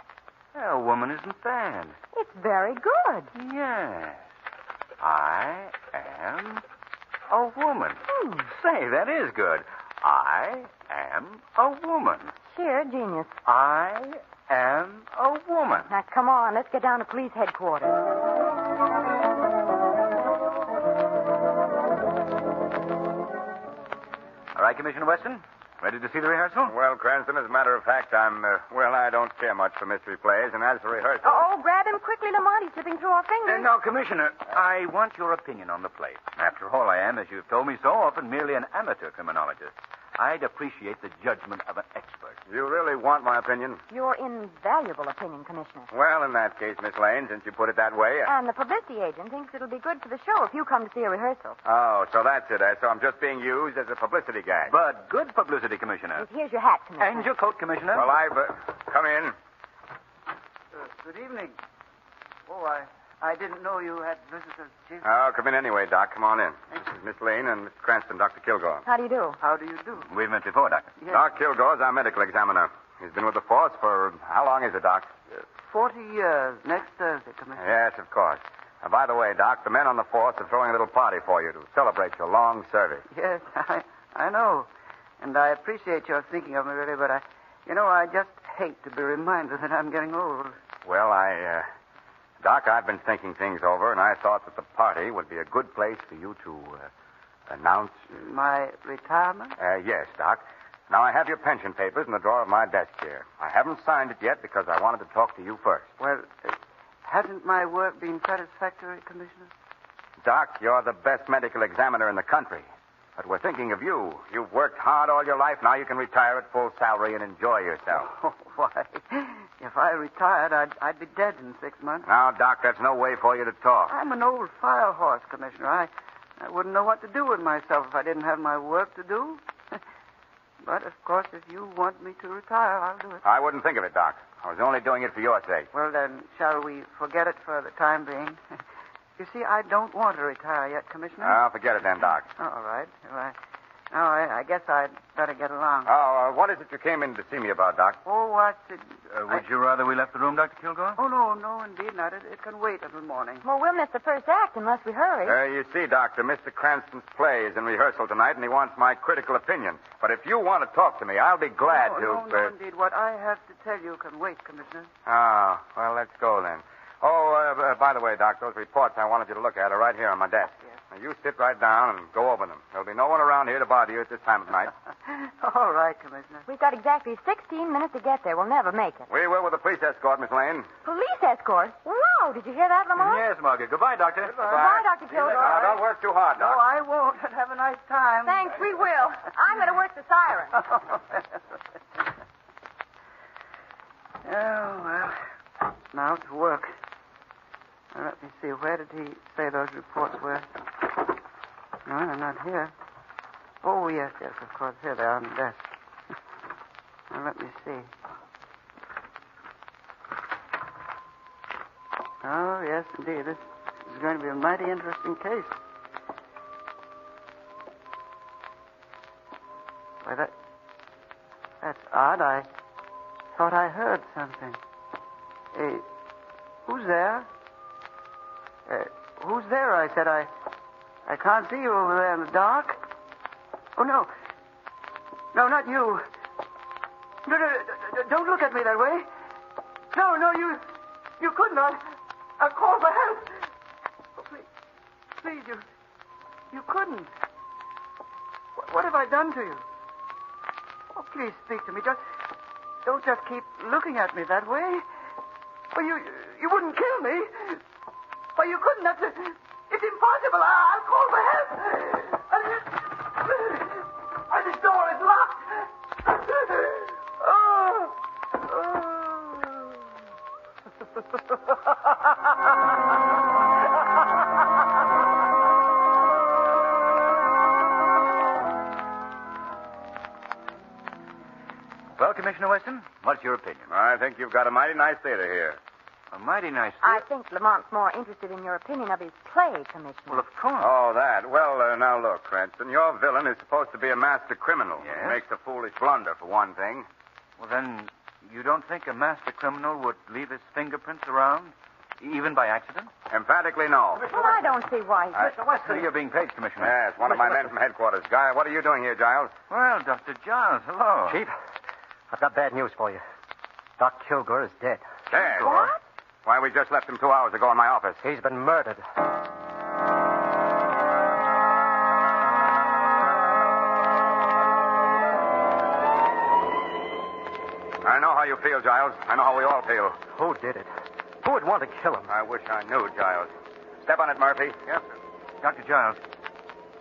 Well, a woman isn't bad. It's very good. Yes. I am a woman. Say, that is good. I am a woman. Sheer genius. I am a woman. Now, come on. Let's get down to police headquarters. All right, Commissioner Weston. Ready to see the rehearsal? Well, Cranston, as a matter of fact, I don't care much for mystery plays, and as for rehearsal... Oh, grab him quickly, Lamont. He's slipping through our fingers. Now, Commissioner, I want your opinion on the play. After all, I am, as you've told me so often, merely an amateur criminologist. I'd appreciate the judgment of an expert. You really want my opinion? Your invaluable opinion, Commissioner. Well, in that case, Miss Lane, since you put it that way... And the publicity agent thinks it'll be good for the show if you come to see a rehearsal. Oh, so that's it, So I'm just being used as a publicity guy. But good publicity, Commissioner. Here's your hat, Commissioner. And your coat, Commissioner. Well, come in. Good evening. Oh, I didn't know you had visitors, Chief. Oh, come in anyway, Doc. Come on in. This is Miss Lane and Mr. Cranston, Dr. Kilgore. How do you do? How do you do? We've met before, Doctor. Yes. Doc Kilgore's our medical examiner. He's been with the force for... How long is it, Doc? 40 years. Next Thursday, Commissioner. Yes, of course. By the way, Doc, the men on the force are throwing a little party for you to celebrate your long service. Yes, I know. And I appreciate your thinking of me, really, but I just hate to be reminded that I'm getting old. Well, Doc, I've been thinking things over, and I thought that the party would be a good place for you to announce... My retirement? Yes, Doc. Now, I have your pension papers in the drawer of my desk here. I haven't signed it yet because I wanted to talk to you first. Well, hasn't my work been satisfactory, Commissioner? Doc, you're the best medical examiner in the country. But we're thinking of you. You've worked hard all your life. Now you can retire at full salary and enjoy yourself. Oh, why? If I retired, I'd be dead in 6 months. Now, Doc, that's no way for you to talk. I'm an old file horse, Commissioner. I wouldn't know what to do with myself if I didn't have my work to do. But, of course, if you want me to retire, I'll do it. I wouldn't think of it, Doc. I was only doing it for your sake. Well, then, shall we forget it for the time being? You see, I don't want to retire yet, Commissioner. Oh, forget it then, Doc. All right. I guess I'd better get along. Oh, what is it you came in to see me about, Doc? Oh, what's it? Would you rather we left the room, Dr. Kilgore? Oh, no, indeed not. It can wait until morning. Well, we'll miss the first act unless we hurry. You see, Doctor, Mr. Cranston's play is in rehearsal tonight, and he wants my critical opinion. But if you want to talk to me, I'll be glad to. No, indeed. What I have to tell you can wait, Commissioner. Oh, well, let's go then. Oh, by the way, Doc, those reports I wanted you to look at are right here on my desk. Yes. Now, you sit right down and go over them. There'll be no one around here to bother you at this time of night. All right, Commissioner. We've got exactly 16 minutes to get there. We'll never make it. We will with a police escort, Miss Lane. Police escort? Wow, did you hear that, Lamont? Yes, Margaret. Goodbye, Doctor. Goodbye, Dr. Kilgore. Now, don't work too hard, Doc. No, I won't. Have a nice time. Thanks, we will. I'm going to work the siren. Oh, well. Now to work. Now, let me see. Where did he say those reports were? No, they're not here. Oh, yes, of course. Here they are on the desk. Now, let me see. Oh, yes, indeed. This is going to be a mighty interesting case. Why, that's odd. I thought I heard something. Hey, who's there? Who's there? I said, I can't see you over there in the dark. Oh, no. No, not you. No, don't look at me that way. No, you couldn't. I'll call for help. Oh, please, you couldn't. What have I done to you? Oh, please speak to me. Don't just keep looking at me that way. Well, you wouldn't kill me. Well, you couldn't. It's impossible. I'll call for help. This door is locked. Well, Commissioner Weston, what's your opinion? I think you've got a mighty nice theater here. A mighty nice I think Lamont's more interested in your opinion of his play, Commissioner. Well, of course. Oh, that. Well, now look, Cranston. Your villain is supposed to be a master criminal. Yes? He makes a foolish blunder, for one thing. Well, then, you don't think a master criminal would leave his fingerprints around, even by accident? Emphatically, no. Well, I don't see why. Mr. Weston. You're being paged, Commissioner. Yes, one of my men from headquarters. Guy, what are you doing here, Giles? Well, Dr. Giles, hello. Chief, I've got bad news for you. Doc Kilgore is dead. Dead? What? Why, we just left him 2 hours ago in my office. He's been murdered. I know how you feel, Giles. I know how we all feel. Who did it? Who would want to kill him? I wish I knew, Giles. Step on it, Murphy. Yes, sir. Dr. Giles,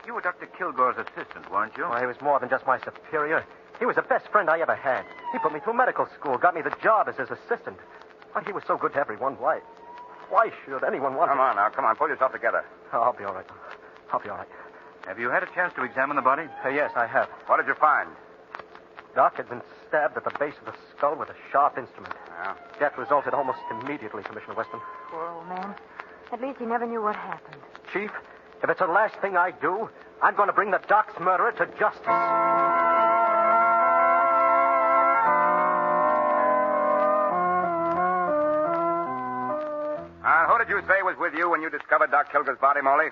you were Dr. Kilgore's assistant, weren't you? Well, he was more than just my superior. He was the best friend I ever had. He put me through medical school, got me the job as his assistant. But he was so good to everyone. Why should anyone want Come on now, come on. Pull yourself together. Oh, I'll be all right. I'll be all right. Have you had a chance to examine the body? Yes, I have. What did you find? Doc had been stabbed at the base of the skull with a sharp instrument. Yeah. Death resulted almost immediately, Commissioner Weston. Poor old man. At least he never knew what happened. Chief, if it's the last thing I do, I'm going to bring the Doc's murderer to justice. Who did you say was with you when you discovered Doc Kilgore's body, Molly?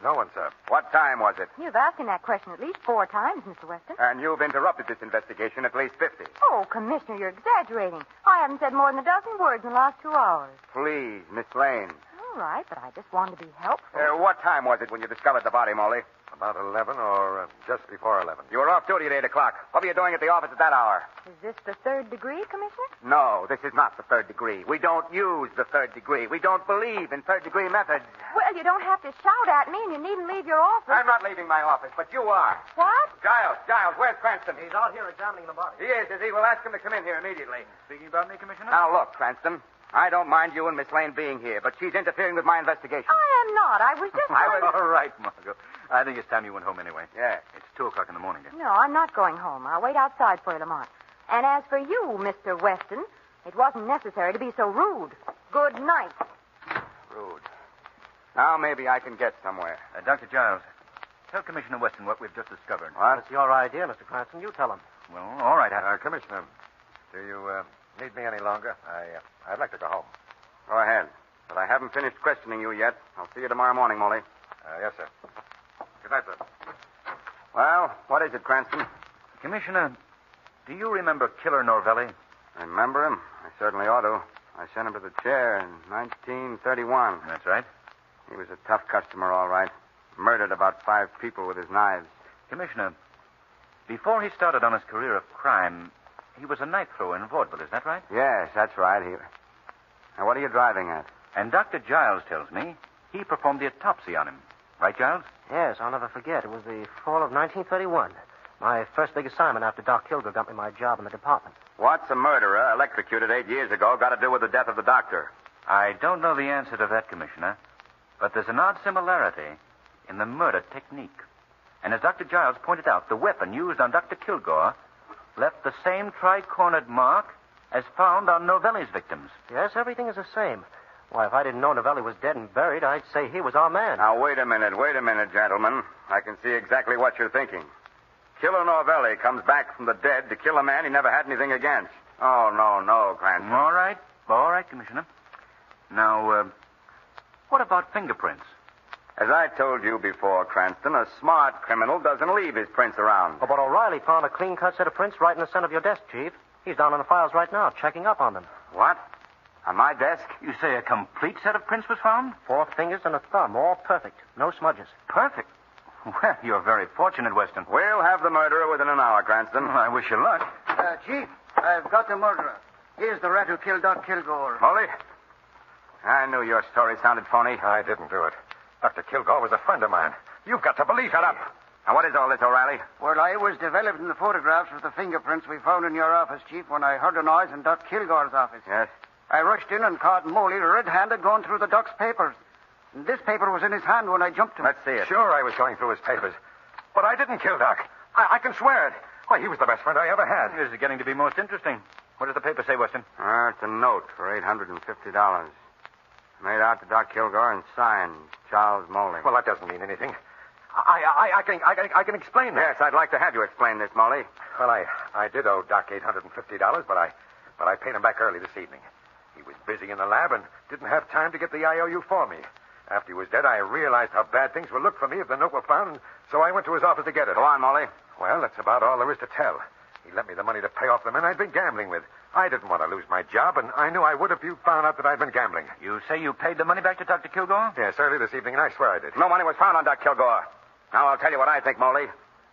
No one, sir. What time was it? You've asked him that question at least 4 times, Mr. Weston. And you've interrupted this investigation at least 50. Oh, Commissioner, you're exaggerating. I haven't said more than a dozen words in the last 2 hours. Please, Miss Lane. All right, but I just wanted to be helpful. What time was it when you discovered the body, Molly? About 11 or just before 11. You were off duty at 8 o'clock. What were you doing at the office at that hour? Is this the 3rd degree, Commissioner? No, this is not the 3rd degree. We don't use the 3rd degree. We don't believe in 3rd degree methods. Well, you don't have to shout at me, and you needn't leave your office. I'm not leaving my office, but you are. What? Giles, where's Cranston? He's out here examining the body. He is he? We'll ask him to come in here immediately. Speaking about me, Commissioner? Now, look, Cranston. I don't mind you and Miss Lane being here, but she's interfering with my investigation. I am not. I was just... All right, Margot. I think it's time you went home anyway. Yeah. It's 2 o'clock in the morning, dear. No, I'm not going home. I'll wait outside for you, Lamont. And as for you, Mr. Weston, it wasn't necessary to be so rude. Good night. Rude. Now maybe I can get somewhere. Dr. Giles, tell Commissioner Weston what we've just discovered. Well, it's your idea, Mr. Cranston. You tell him. Well, all right. Commissioner, do you need me any longer? I'd like to go home. Go ahead. But I haven't finished questioning you yet. I'll see you tomorrow morning, Molly. Yes, sir. Good night, sir. Well, what is it, Cranston? Commissioner, do you remember Killer Norvelli? Remember him? I certainly ought to. I sent him to the chair in 1931. That's right. He was a tough customer, all right. Murdered about 5 people with his knives. Commissioner, before he started on his career of crime, he was a knife thrower in vaudeville, is that right? Yes, that's right. Now, what are you driving at? And Dr. Giles tells me he performed the autopsy on him. Right, Giles? Yes, I'll never forget. It was the fall of 1931. My first big assignment after Doc Kilgore got me my job in the department. What's a murderer electrocuted 8 years ago got to do with the death of the doctor? I don't know the answer to that, Commissioner, but there's an odd similarity in the murder technique. And as Dr. Giles pointed out, the weapon used on Dr. Kilgore left the same tri-cornered mark as found on Novelli's victims. Yes, everything is the same. Why, if I didn't know Novelli was dead and buried, I'd say he was our man. Now, wait a minute, gentlemen. I can see exactly what you're thinking. Killer Norvelli comes back from the dead to kill a man he never had anything against. Oh, no, Cranston. All right, Commissioner. Now, what about fingerprints? As I told you before, Cranston, a smart criminal doesn't leave his prints around. Oh, but O'Reilly found a clean-cut set of prints right in the center of your desk, Chief. He's down in the files right now, checking up on them. What? On my desk? You say a complete set of prints was found? 4 fingers and a thumb, all perfect. No smudges. Perfect. Well, you're very fortunate, Weston. We'll have the murderer within an hour, Cranston. I wish you luck. Chief, I've got the murderer. Here's the rat who killed Doc Kilgore. Molly? I knew your story sounded phony. I didn't do it. Dr. Kilgore was a friend of mine. You've got to believe it. Shut up. Now, what is all this, O'Reilly? Well, I was developing the photographs with the fingerprints we found in your office, Chief, when I heard a noise in Doc Kilgore's office. Yes? I rushed in and caught Moley red-handed going through the Doc's papers. And this paper was in his hand when I jumped him. Let's see it. Sure, I was going through his papers. But I didn't kill Doc. I can swear it. Why, he was the best friend I ever had. This is getting to be most interesting. What does the paper say, Weston? It's a note for $850. Made out to Doc Kilgore and signed Charles Moley. Well, that doesn't mean anything. I can explain that. Yes, I'd like to have you explain this, Moley. Well, I did owe Doc $850, but I paid him back early this evening. He was busy in the lab and didn't have time to get the IOU for me. After he was dead, I realized how bad things would look for me if the note were found, so I went to his office to get it. Go on, Moley. Well, that's about all there is to tell. He lent me the money to pay off the men I'd been gambling with. I didn't want to lose my job, and I knew I would if you found out that I'd been gambling. You say you paid the money back to Dr. Kilgore? Yes, early this evening, and I swear I did. No money was found on Doc Kilgore. Now, I'll tell you what I think, Moley.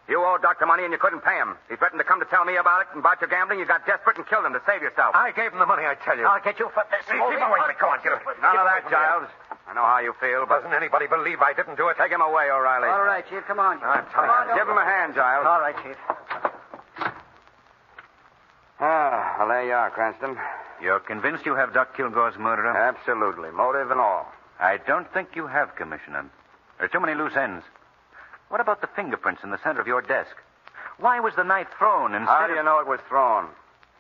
You owed Doctor money and you couldn't pay him. He threatened to come to tell me about it and about your gambling. You got desperate and killed him to save yourself. I gave him the money, I tell you. I'll get you for this. Keep away from me. Come on, get it. None of that, Giles. I know how you feel, but... Doesn't anybody believe I didn't do it? Take him away, O'Reilly. All right, Chief, come on. I'm tired. Give him a hand, Giles. All right, Chief. Well, there you are, Cranston. You're convinced you have Doc Kilgore's murderer? Absolutely. Motive and all. I don't think you have, Commissioner. There are too many loose ends. What about the fingerprints in the center of your desk? Why was the knife thrown instead How do you know it was thrown?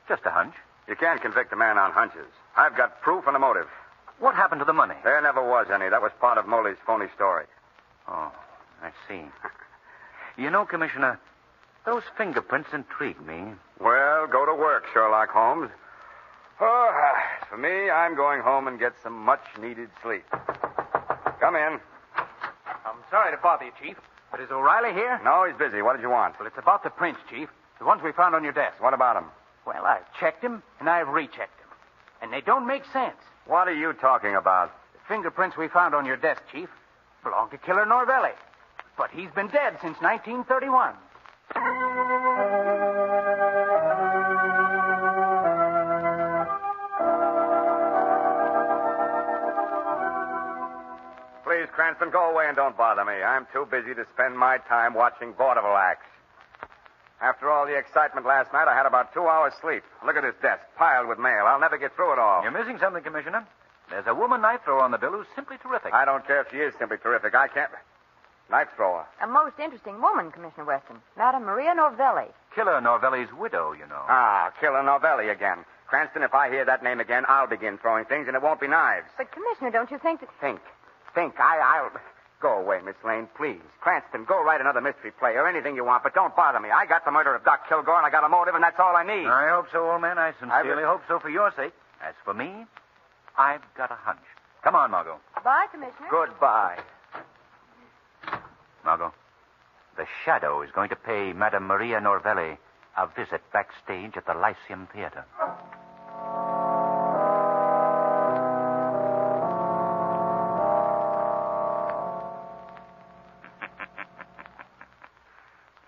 Just a hunch. You can't convict a man on hunches. I've got proof and a motive. What happened to the money? There never was any. That was part of Moley's phony story. Oh, I see. You know, Commissioner, those fingerprints intrigue me. Well, go to work, Sherlock Holmes. Oh, as for me, I'm going home and get some much-needed sleep. Come in. I'm sorry to bother you, Chief, but is O'Reilly here? No, he's busy. What did you want? Well, it's about the prints, Chief. The ones we found on your desk. What about them? Well, I've checked them, and I've rechecked them. And they don't make sense. What are you talking about? The fingerprints we found on your desk, Chief, belong to Killer Norvelli. But he's been dead since 1931. Please, Cranston, go away and don't bother me. I'm too busy to spend my time watching vaudeville acts. After all the excitement last night, I had about 2 hours sleep. Look at this desk, piled with mail. I'll never get through it all. You're missing something, Commissioner. There's a woman knife thrower on the bill who's simply terrific. I don't care if she is simply terrific. I can't... Knife thrower. A most interesting woman, Commissioner Weston. Madame Maria Novelli. Killer Norvelli's widow, you know. Ah, Killer Novelli again. Cranston, if I hear that name again, I'll begin throwing things, and it won't be knives. But, Commissioner, don't you think that... Think. I'll... Go away, Miss Lane, please. Cranston, go write another mystery play or anything you want, but don't bother me. I got the murder of Doc Kilgore, and I got a motive, and that's all I need. I hope so, old man. I sincerely hope so for your sake. As for me, I've got a hunch. Come on, Margot. Bye, Commissioner. Goodbye. Margot, the Shadow is going to pay Madame Maria Norvelli a visit backstage at the Lyceum Theater.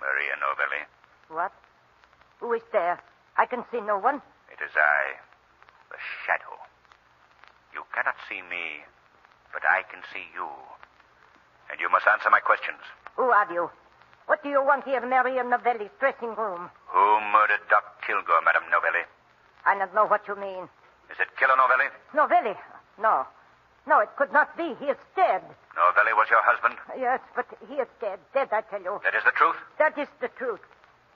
Maria Novelli. What? Who is there? I can see no one. It is I, the Shadow. You cannot see me, but I can see you. And you must answer my questions. Who are you? What do you want here in Maria Novelli's dressing room? Who murdered Doc Kilgore, Madame Novelli? I don't know what you mean. Is it Killer Novelli? Novelli? No. No, it could not be. He is dead. Novelli was your husband? Yes, but he is dead. Dead, I tell you. That is the truth? That is the truth.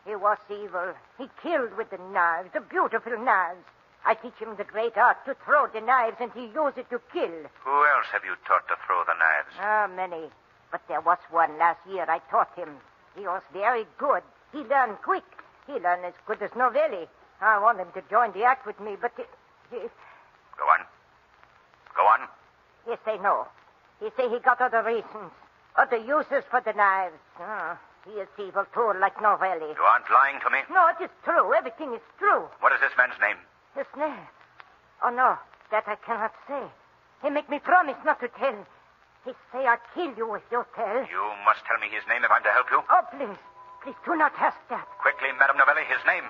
He was evil. He killed with the knives, the beautiful knives. I teach him the great art to throw the knives, and he used it to kill. Who else have you taught to throw the knives? Many. But there was one last year I taught him. He was very good. He learn quick. He learn as good as Novelli. I want him to join the act with me, but he... Go on. Go on. He say no. He say he got other reasons. Other uses for the knives. He is evil too, like Novelli. You aren't lying to me? No, it is true. Everything is true. What is this man's name? His name? Oh, no. That I cannot say. He make me promise not to tell. He say I'll kill you if you tell. You must tell me his name if I'm to help you. Oh, please. Please do not ask that. Quickly, Madame Novelli, his name.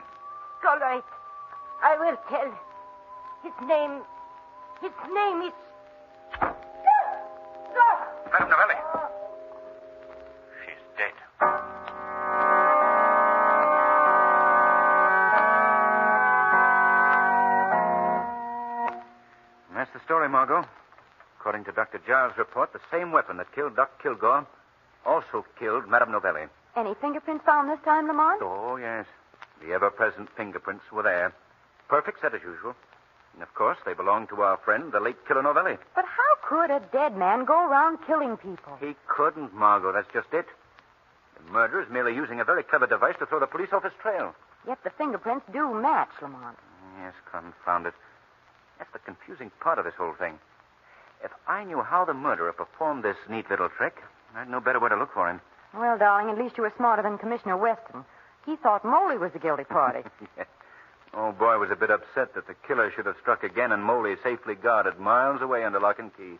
All right. I will tell. His name is... Madame Novelli. She's dead. And that's the story, Margot. According to Dr. Giles' report, the same weapon that killed Doc Kilgore also killed Madame Novelli. Any fingerprints found this time, Lamont? Oh, yes. The ever-present fingerprints were there. Perfect set as usual. And, of course, they belonged to our friend, the late killer Novelli. But how could a dead man go around killing people? He couldn't, Margot. That's just it. The murderer is merely using a very clever device to throw the police off his trail. Yet the fingerprints do match, Lamont. Yes, confound it. That's the confusing part of this whole thing. If I knew how the murderer performed this neat little trick, I'd know better where to look for him. Well, darling, at least you were smarter than Commissioner Weston. He thought Moley was the guilty party. Yeah. Old boy was a bit upset that the killer should have struck again and Moley safely guarded miles away under lock and key.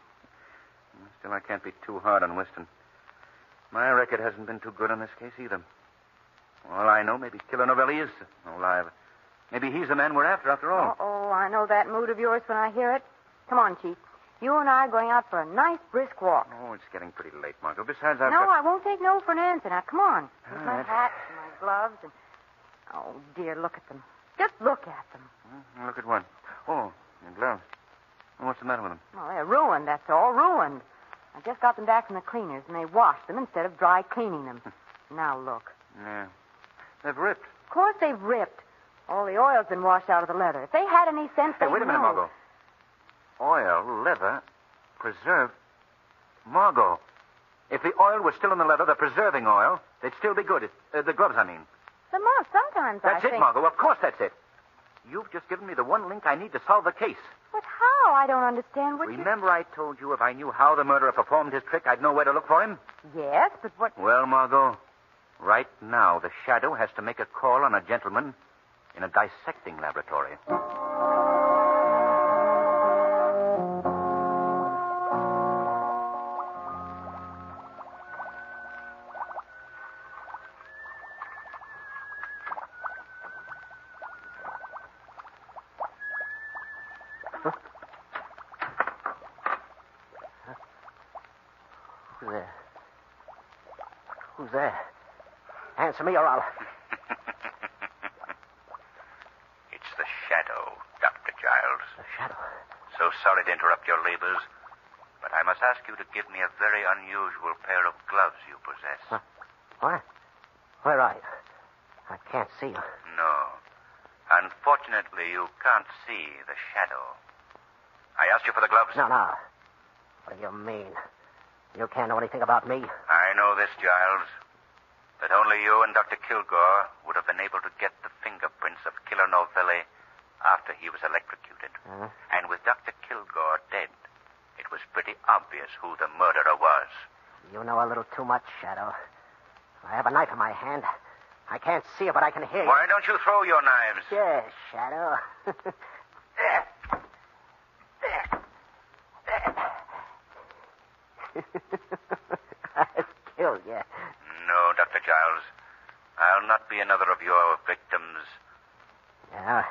Still, I can't be too hard on Weston. My record hasn't been too good on this case either. All I know, maybe Killer Novelli is alive. Maybe he's the man we're after all. Oh, I know that mood of yours when I hear it. Come on, Chief. You and I are going out for a nice brisk walk. Oh, it's getting pretty late, Margot. Besides, I've No, got... I won't take no for an answer. Now, come on. Here's All my right. hat and my gloves and... Oh, dear, look at them. Just look at them. Look at what? Oh, your gloves. What's the matter with them? Well, they're ruined, that's all. Ruined. I just got them back from the cleaners, and they washed them instead of dry cleaning them. Now, look. Yeah. They've ripped. Of course they've ripped. All the oil's been washed out of the leather. If they had any sense, Hey, they'd wait a minute, know. Margot. Oil, leather, preserve. Margot, if the oil was still in the leather, the preserving oil, they'd still be good. The gloves, I mean. Lamont, sometimes That's I it, think... Margot. Of course that's it. You've just given me the one link I need to solve the case. But how? I don't understand what Remember I told you if I knew how the murderer performed his trick, I'd know where to look for him? Yes, but what... Well, Margot, right now the Shadow has to make a call on a gentleman in a dissecting laboratory. Who's there? Who's there? Answer me or I'll... It's the Shadow, Dr. Giles. The Shadow? So sorry to interrupt your labors, but I must ask you to give me a very unusual pair of gloves you possess. Huh? What? Where are you? I can't see you. No. Unfortunately, you can't see the Shadow. I asked you for the gloves. No. What do you mean? You can't know anything about me. I know this, Giles. That only you and Dr. Kilgore would have been able to get the fingerprints of Killer Novelli after he was electrocuted. Huh? And with Dr. Kilgore dead, it was pretty obvious who the murderer was. You know a little too much, Shadow. I have a knife in my hand. I can't see it, but I can hear you. Why don't you throw your knives? Yes, Shadow. There. I've killed you. No, Dr. Giles. I'll not be another of your victims. Yeah?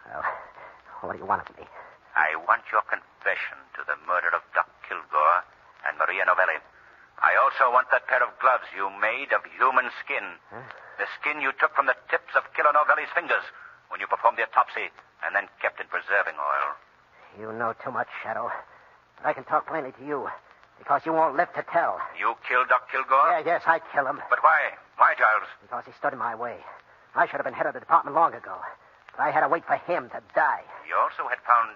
Well, what do you want of me? I want your confession to the murder of Doc Kilgore and Maria Novelli. I also want that pair of gloves you made of human skin. Huh? The skin you took from the tips of Killer Novelli's fingers when you performed the autopsy and then kept in preserving oil. You know too much, Shadow. But I can talk plainly to you, because you won't live to tell. You killed Doc Kilgore? Yes, I kill him. But why? Why, Giles? Because he stood in my way. I should have been head of the department long ago. But I had to wait for him to die. You also had found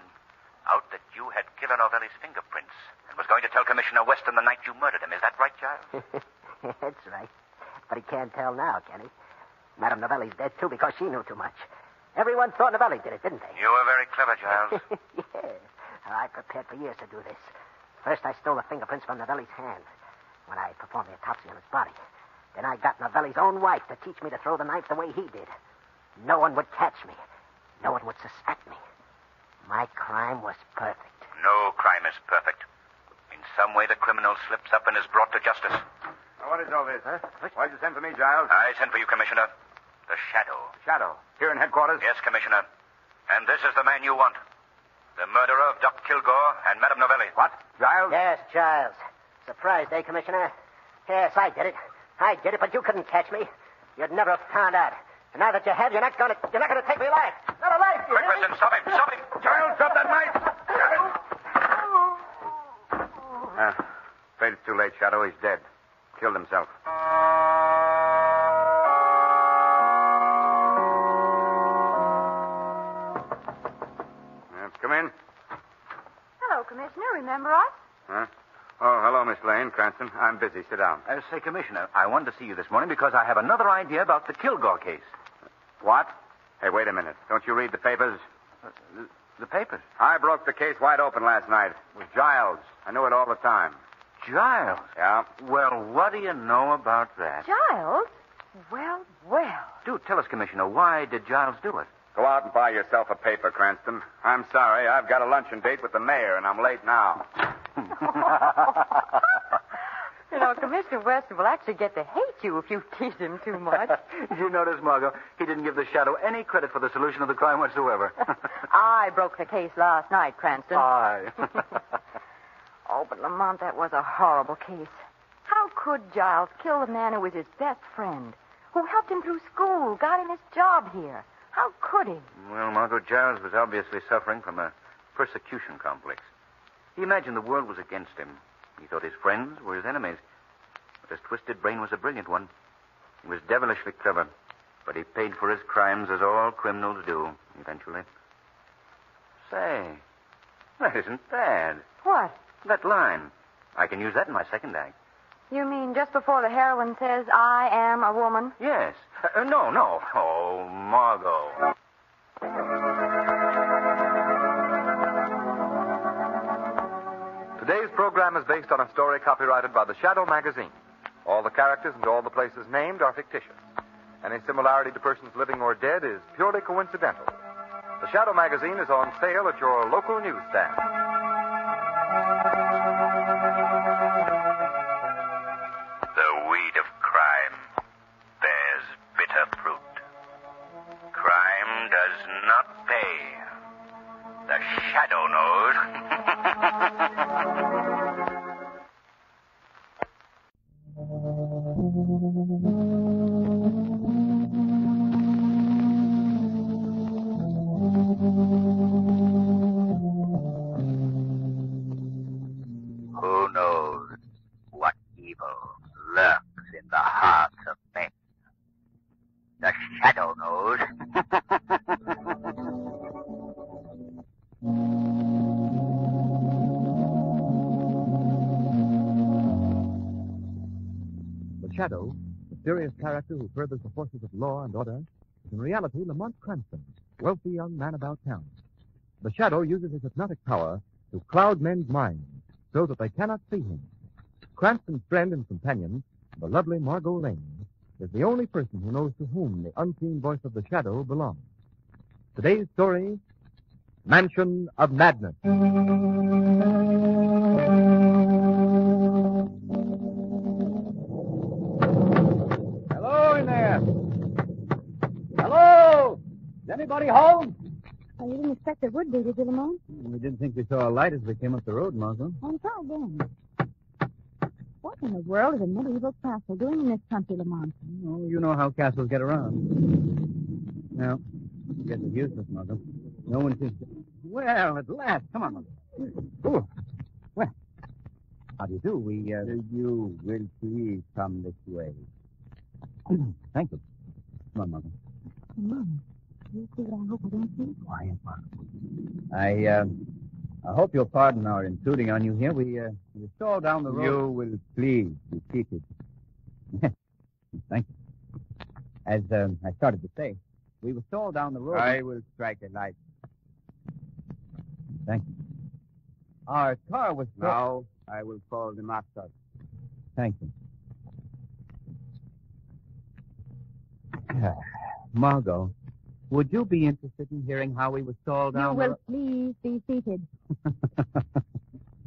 out that you had Killer Novelli's fingerprints and was going to tell Commissioner Weston the night you murdered him. Is that right, Giles? That's right. But he can't tell now, can he? Madame Novelli's dead, too, because she knew too much. Everyone thought Novelli did it, didn't they? You were very clever, Giles. Yeah. I prepared for years to do this. First, I stole the fingerprints from Novelli's hand when I performed the autopsy on his body. Then I got Novelli's own wife to teach me to throw the knife the way he did. No one would catch me. No one would suspect me. My crime was perfect. No crime is perfect. In some way, the criminal slips up and is brought to justice. Now, what is all this? Why'd you send for me, Giles? I sent for you, Commissioner. The Shadow. Shadow. Here in headquarters? Yes, Commissioner. And this is the man you want. The murderer of Doc Kilgore and Madame Novelli. What? Giles? Yes, Giles. Surprised, eh, Commissioner? Yes, I did it. I did it, but you couldn't catch me. You'd never have found out. And now that you have, you're not gonna take me alive. Not alive, you Quick, Weston, stop him. Stop him. Giles, drop that knife. Afraid it's too late, Shadow. He's dead. Killed himself. Come in. Hello, Commissioner. Remember us? Huh? Oh, hello, Miss Lane. Cranston. I'm busy. Sit down. Say, Commissioner, I wanted to see you this morning because I have another idea about the Kilgore case. What? Hey, wait a minute. Don't you read the papers? The papers? I broke the case wide open last night. It was Giles. I knew it all the time. Giles? Yeah. Well, what do you know about that? Giles? Well, well. Do tell us, Commissioner, why did Giles do it? Go out and buy yourself a paper, Cranston. I'm sorry. I've got a luncheon date with the mayor, and I'm late now. You know, Commissioner Weston will actually get to hate you if you tease him too much. You notice, Margot, he didn't give the Shadow any credit for the solution of the crime whatsoever. I broke the case last night, Cranston. Aye. Oh, but Lamont, that was a horrible case. How could Giles kill the man who was his best friend, who helped him through school, got him his job here? How could he? Well, Margot, Giles was obviously suffering from a persecution complex. He imagined the world was against him. He thought his friends were his enemies. But his twisted brain was a brilliant one. He was devilishly clever. But he paid for his crimes as all criminals do, eventually. Say, that isn't bad. What? That line. I can use that in my second act. You mean just before the heroine says, I am a woman? Yes. No. Oh, Margot. Today's program is based on a story copyrighted by the Shadow magazine. All the characters and all the places named are fictitious. Any similarity to persons living or dead is purely coincidental. The Shadow magazine is on sale at your local newsstand. The weed of crime bears bitter fruit. Crime does not pay. The Shadow Who knows what evil lurks in the hearts of men? The Shadow knows. The Shadow, mysterious character who furthers the forces of law and order, is in reality Lamont Cranston, wealthy young man about town. The Shadow uses his hypnotic power to cloud men's minds so that they cannot see him. Cranston's friend and companion, the lovely Margot Lane, is the only person who knows to whom the unseen voice of the Shadow belongs. Today's story, Mansion of Madness. Hello in there. Hello? Is anybody home? Oh, you didn't expect there would be, did you, Lamont? We didn't think we saw a light as we came up the road, Margot. Oh, try again. What in the world is a medieval castle doing in this country, Lamont? Oh, you know how castles get around. Well, I guess it's useless, Margot. No one seems to... Well, at last. Come on, Margot. Oh. Well, how do you do? You will please come this way. Thank you. Come on, Margot. Come on. You see what I hope I don't see? Quiet, Margot. I hope you'll pardon our intruding on you here. We stalled down the road. You will please be seated. Thank you. As I started to say, we were stalled down the road. I will strike a light. Thank you. Our car was... Now, I will call the master. Thank you. Margot, would you be interested in hearing how we were stalled You down will please be seated.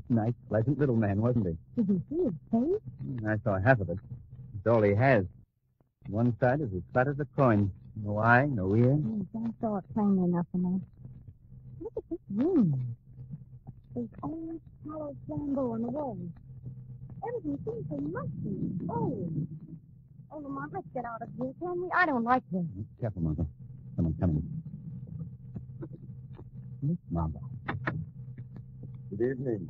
Nice, pleasant little man, wasn't he? Did you see his face? I saw half of it. It's all he has. One side is as flat as a coin. No eye, no ear. Yes, I saw it plainly enough in there. Look at this room. There's old hollow flambeau on the wall. Everything seems so musty. Old. Oh, Lamont, let's get out of here, can we? I don't like this. Careful, Margot. Someone's coming. Miss Margot. Good evening.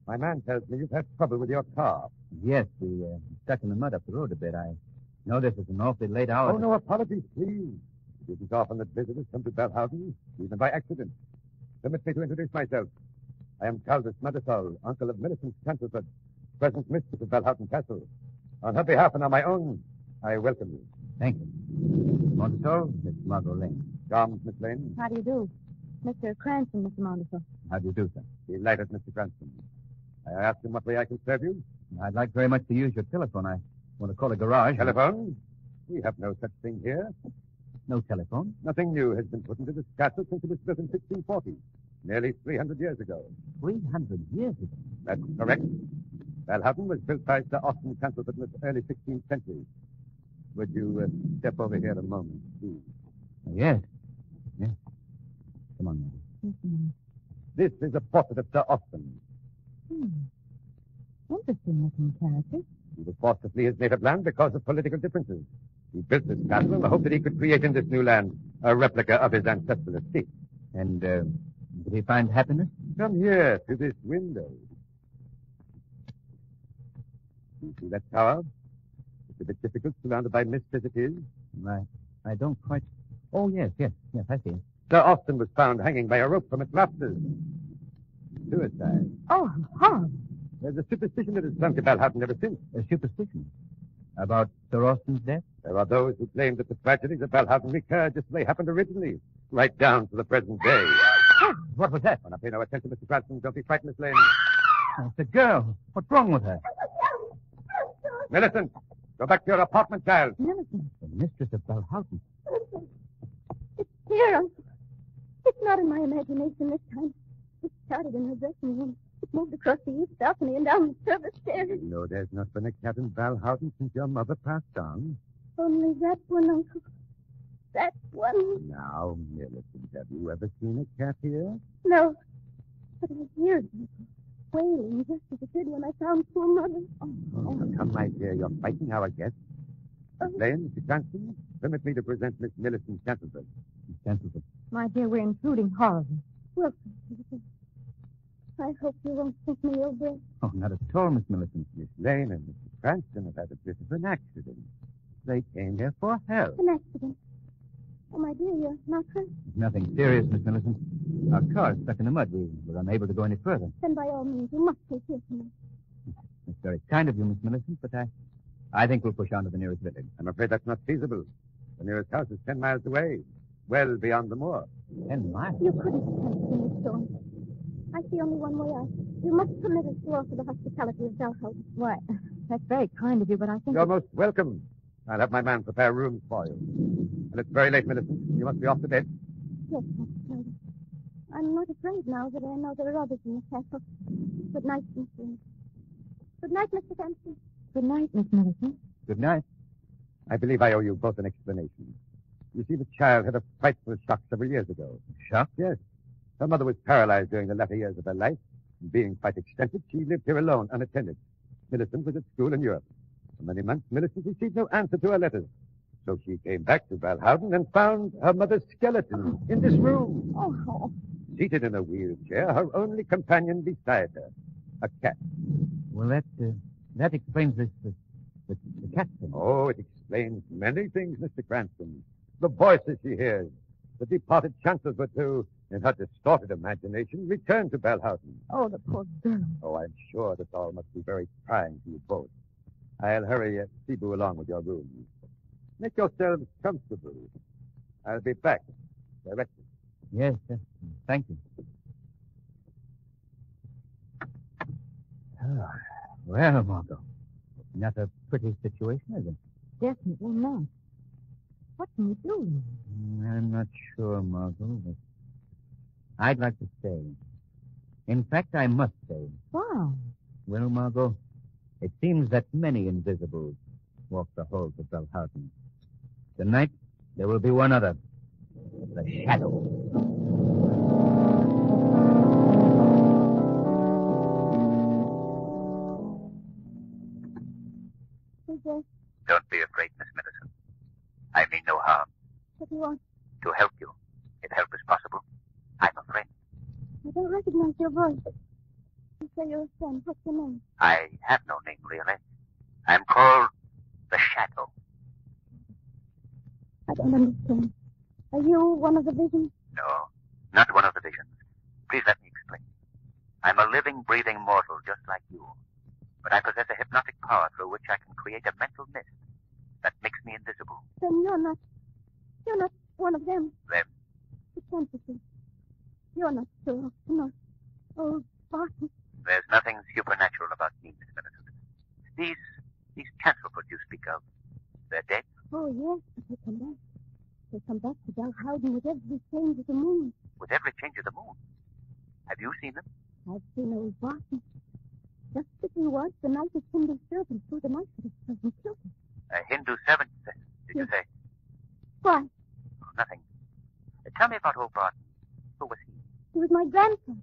My man tells me you've had trouble with your car. Yes, we stuck in the mud up the road a bit. I know this is an awfully late hour. Oh, no apologies, please. It isn't often that visitors come to Belhausen, even by accident. Permit me to introduce myself. I am Caldas Madisol, uncle of Millicent Cantleford, present mistress of Belhausen Castle. On her behalf and on my own, I welcome you. Thank you. Montisol, Miss Margot Lane. Charms, Miss Lane. How do you do? Mr. Cranston, Mr. Montisol. How do you do, sir? Delighted, Mr. Cranston. I asked him what way I can serve you. I'd like very much to use your telephone. I want to call a garage. Telephone? We have no such thing here. No telephone? Nothing new has been put into this castle since it was built in 1640, nearly 300 years ago. 300 years ago? That's correct. Belhausen was built by Sir Austin Cantleford in the early 16th century. Would you step over here a moment, please? Yes. Yes. Come on, now. Listen. This is a portrait of Sir Austin. Interesting looking character. He was forced to flee his native land because of political differences. He built this castle in the hope that he could create in this new land a replica of his ancestral estate. And did he find happiness? Come here, to this window. You see that tower? It's a bit difficult, surrounded by mist as it is. I don't quite... Oh, yes, I see. Sir Austin was found hanging by a rope from its rafters. Suicide. Oh, horrible. There's a superstition that has clung to Belhausen ever since. A superstition? About Sir Austin's death? There are those who claim that the tragedies of Belhausen recur just as they happened originally, right down to the present day. What was that? Oh, now pay no attention, Mr. Cranston. Don't be frightened, Miss Lane. It's a girl. What's wrong with her? Millicent, go back to your apartment, child. Millicent. The mistress of Belhausen. It's here, Uncle. It's not in my imagination this time. It started in her dressing room. It moved across the east balcony and down the service stairs. No, there's not been a cat in Belhausen since your mother passed on. Only that one, Uncle. That one. Now, Millicent, have you ever seen a cat here? No. But I hear people wailing just as it did when I found poor Mother. Oh, come, my dear. You're frightened now, I guess. Miss Lane, Mr. Cranston, permit me to present Miss Millicent Cantleford. Miss Cantleford. My dear, we're intruding horribly. Wilson, I hope you won't think me ill-bred. Oh, not at all, Miss Millicent. Miss Lane and Mr. Cranston have had a bit of an accident. They came here for help. An accident? Oh, my dear, you're not hurt. Nothing serious, Miss Millicent. Our car's stuck in the mud. We were unable to go any further. Then by all means, you must take care of me. That's very kind of you, Miss Millicent, but I think we'll push on to the nearest village. I'm afraid that's not feasible. The nearest house is 10 miles away, well beyond the moor. 10 miles? You couldn't help in this storm. I see only one way out. You must permit us to offer the hospitality of Belhausen. Why, that's very kind of you, but I think... You're most welcome. I'll have my man prepare rooms for you. And it's very late, Millicent. You must be off to bed. Yes, Mr. I'm not afraid now that I know there are others in the castle. Good night, Mr. Good night, Mr. Cranston. Good night, Miss Millicent. Good night. I believe I owe you both an explanation. You see, the child had a frightful shock several years ago. Shock? Yes. Her mother was paralyzed during the latter years of her life. And being quite eccentric, she lived here alone, unattended. Millicent was at school in Europe. For many months, Millicent received no answer to her letters. So she came back to Belhausen and found her mother's skeleton in this room. Oh. Seated in a wheelchair, her only companion beside her, a cat. Well, that explains the cat thing. Oh, it explains many things, Mr. Cranston. The voices she hears, the departed chancellors who, in her distorted imagination, returned to Belhausen. Oh, the poor girl. Oh, I'm sure this all must be very trying to you both. I'll hurry Cebu along with your rooms. Make yourselves comfortable. I'll be back directly. Yes, thank you. Oh, well, Margot, not a pretty situation, is it? Definitely not. What can we do? I'm not sure, Margot, but I'd like to stay. In fact, I must stay. Why? Well, Margot, it seems that many invisibles walk the halls of Belhausen. Tonight, there will be one other. The Shadow. Don't be afraid, Miss Millicent. I mean no harm. What do you want? To help you, if help is possible. I'm a friend. I don't recognize your voice. You say you're a friend. What's your name? I have no name, really. I'm called the Shadow. I don't understand. Are you one of the visions? No, not one of the visions. Please let me explain. I'm a living, breathing mortal just like you. But I possess a hypnotic power through which I can create a mental mist that makes me invisible. Then you're not one of them. Them? The fantasy. You're not sure. No. Oh, Barton. There's nothing supernatural about me, Miss Millicent. These Chancelford you speak of, they're dead? Oh, yes, but they come back. They come back to Dalhousie with every change of the moon. With every change of the moon? Have you seen them? I've seen old Barton. Just as he was the night his Hindu servant threw the knife at his cousin killed him. A Hindu servant, did you say? Why? Oh, nothing. Tell me about old Barton. Who was he? He was my grandfather.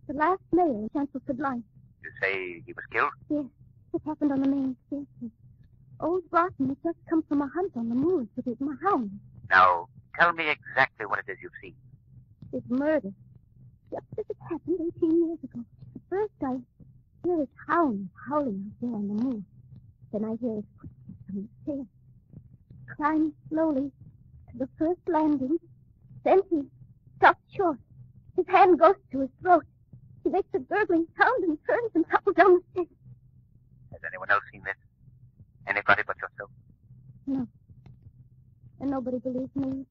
The last mayor in Chancelford Line. You say he was killed? Yes. It happened on the main staircase. Old Barton had just come from a hunt on the moors with his hound. Now, tell me exactly what it is you've seen. His murder. Just as it happened 18 years ago. At first I hear his hound howling out there on the moor. Then I hear his footsteps on the stairs. Climb slowly to the first landing. Then he stops short. His hand goes to his throat. He makes a gurgling sound and turns and topples down the stairs. Has anyone else seen this? Anybody but yourself? No. And nobody believes me.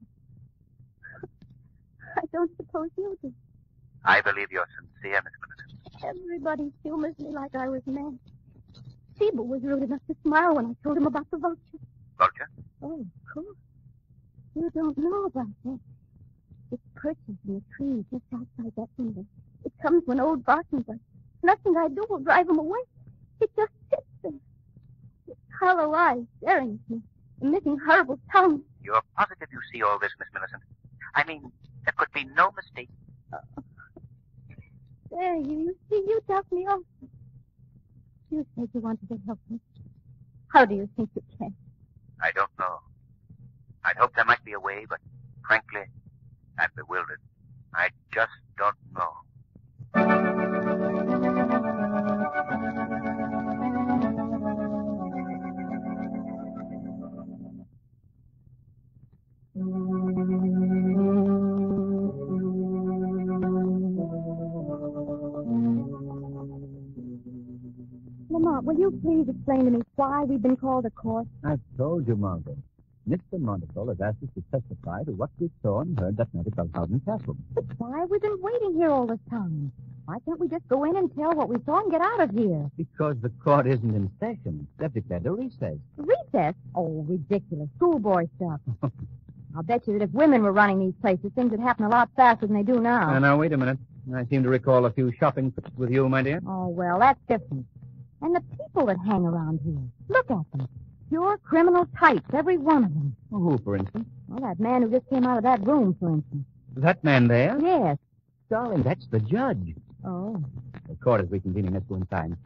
I don't suppose you do. I believe you're sincere, Miss Millicent. Everybody humors me like I was mad. Siebel was rude enough to smile when I told him about the vulture. Vulture? Oh, of course. You don't know about that. It perches in the tree just outside that window. It comes when old Barton does. Nothing I do will drive him away. It just sits there. Its hollow eyes staring at me, emitting horrible sounds. You're positive you see all this, Miss Millicent? I mean, there could be no mistake. There, you see, you doubt me also. You said you wanted to help me. How do you think you can? I don't know. I'd hoped there might be a way, but frankly, I'm bewildered. I just don't know. Lamont, will you please explain to me why we've been called to court? I've told you, Margot. Mr. Montesol has asked us to testify to what we saw and heard that night at Belhausen Castle. But why have we been waiting here all this time? Why can't we just go in and tell what we saw and get out of here? Because the court isn't in session. They've declared a recess. Recess? Oh, ridiculous. Schoolboy stuff. I'll bet you that if women were running these places, things would happen a lot faster than they do now. Now, wait a minute. I seem to recall a few shopping trips with you, my dear. Oh, well, that's different. And the people that hang around here. Look at them. Pure criminal types, every one of them. Who, for instance? Well, that man who just came out of that room, for instance. That man there? Yes. Darling, that's the judge. Oh. The court is reconvening. Let's go inside.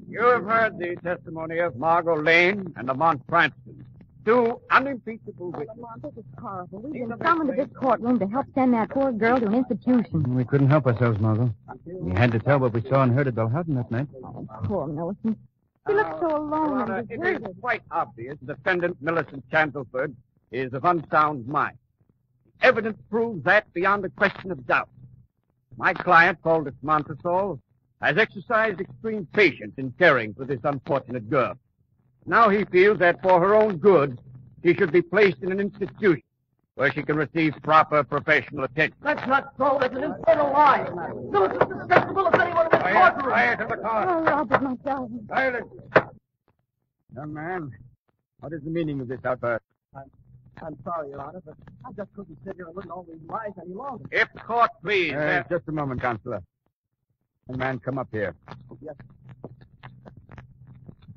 You have heard the testimony of Margot Lane and Lamont Cranston, two unimpeachable witnesses. Lamont, this is horrible. We've been summoned to this courtroom to help send that poor girl to an institution. We couldn't help ourselves, Margot. We had to tell what we saw and heard at Belhausen that night. Oh, poor Millicent. She looks so alone and It deserted. is quite obvious defendant Millicent Chancelford is of unsound mind. Evidence proves that beyond a question of doubt. My client, Aldous Montesol, has exercised extreme patience in caring for this unfortunate girl. Now he feels that for her own good, she should be placed in an institution where she can receive proper professional attention. That's not so. That's an infernal lie. Millicent's respectable as anyone in this courtroom. Quiet in the car. Oh, Robert, my darling. Silence. Young man, what is the meaning of this outburst? I'm sorry, Your Honor, but I just couldn't sit here and listen to all these lies any longer. If court, please. Just a moment, Counselor. Young man, come up here. Yes.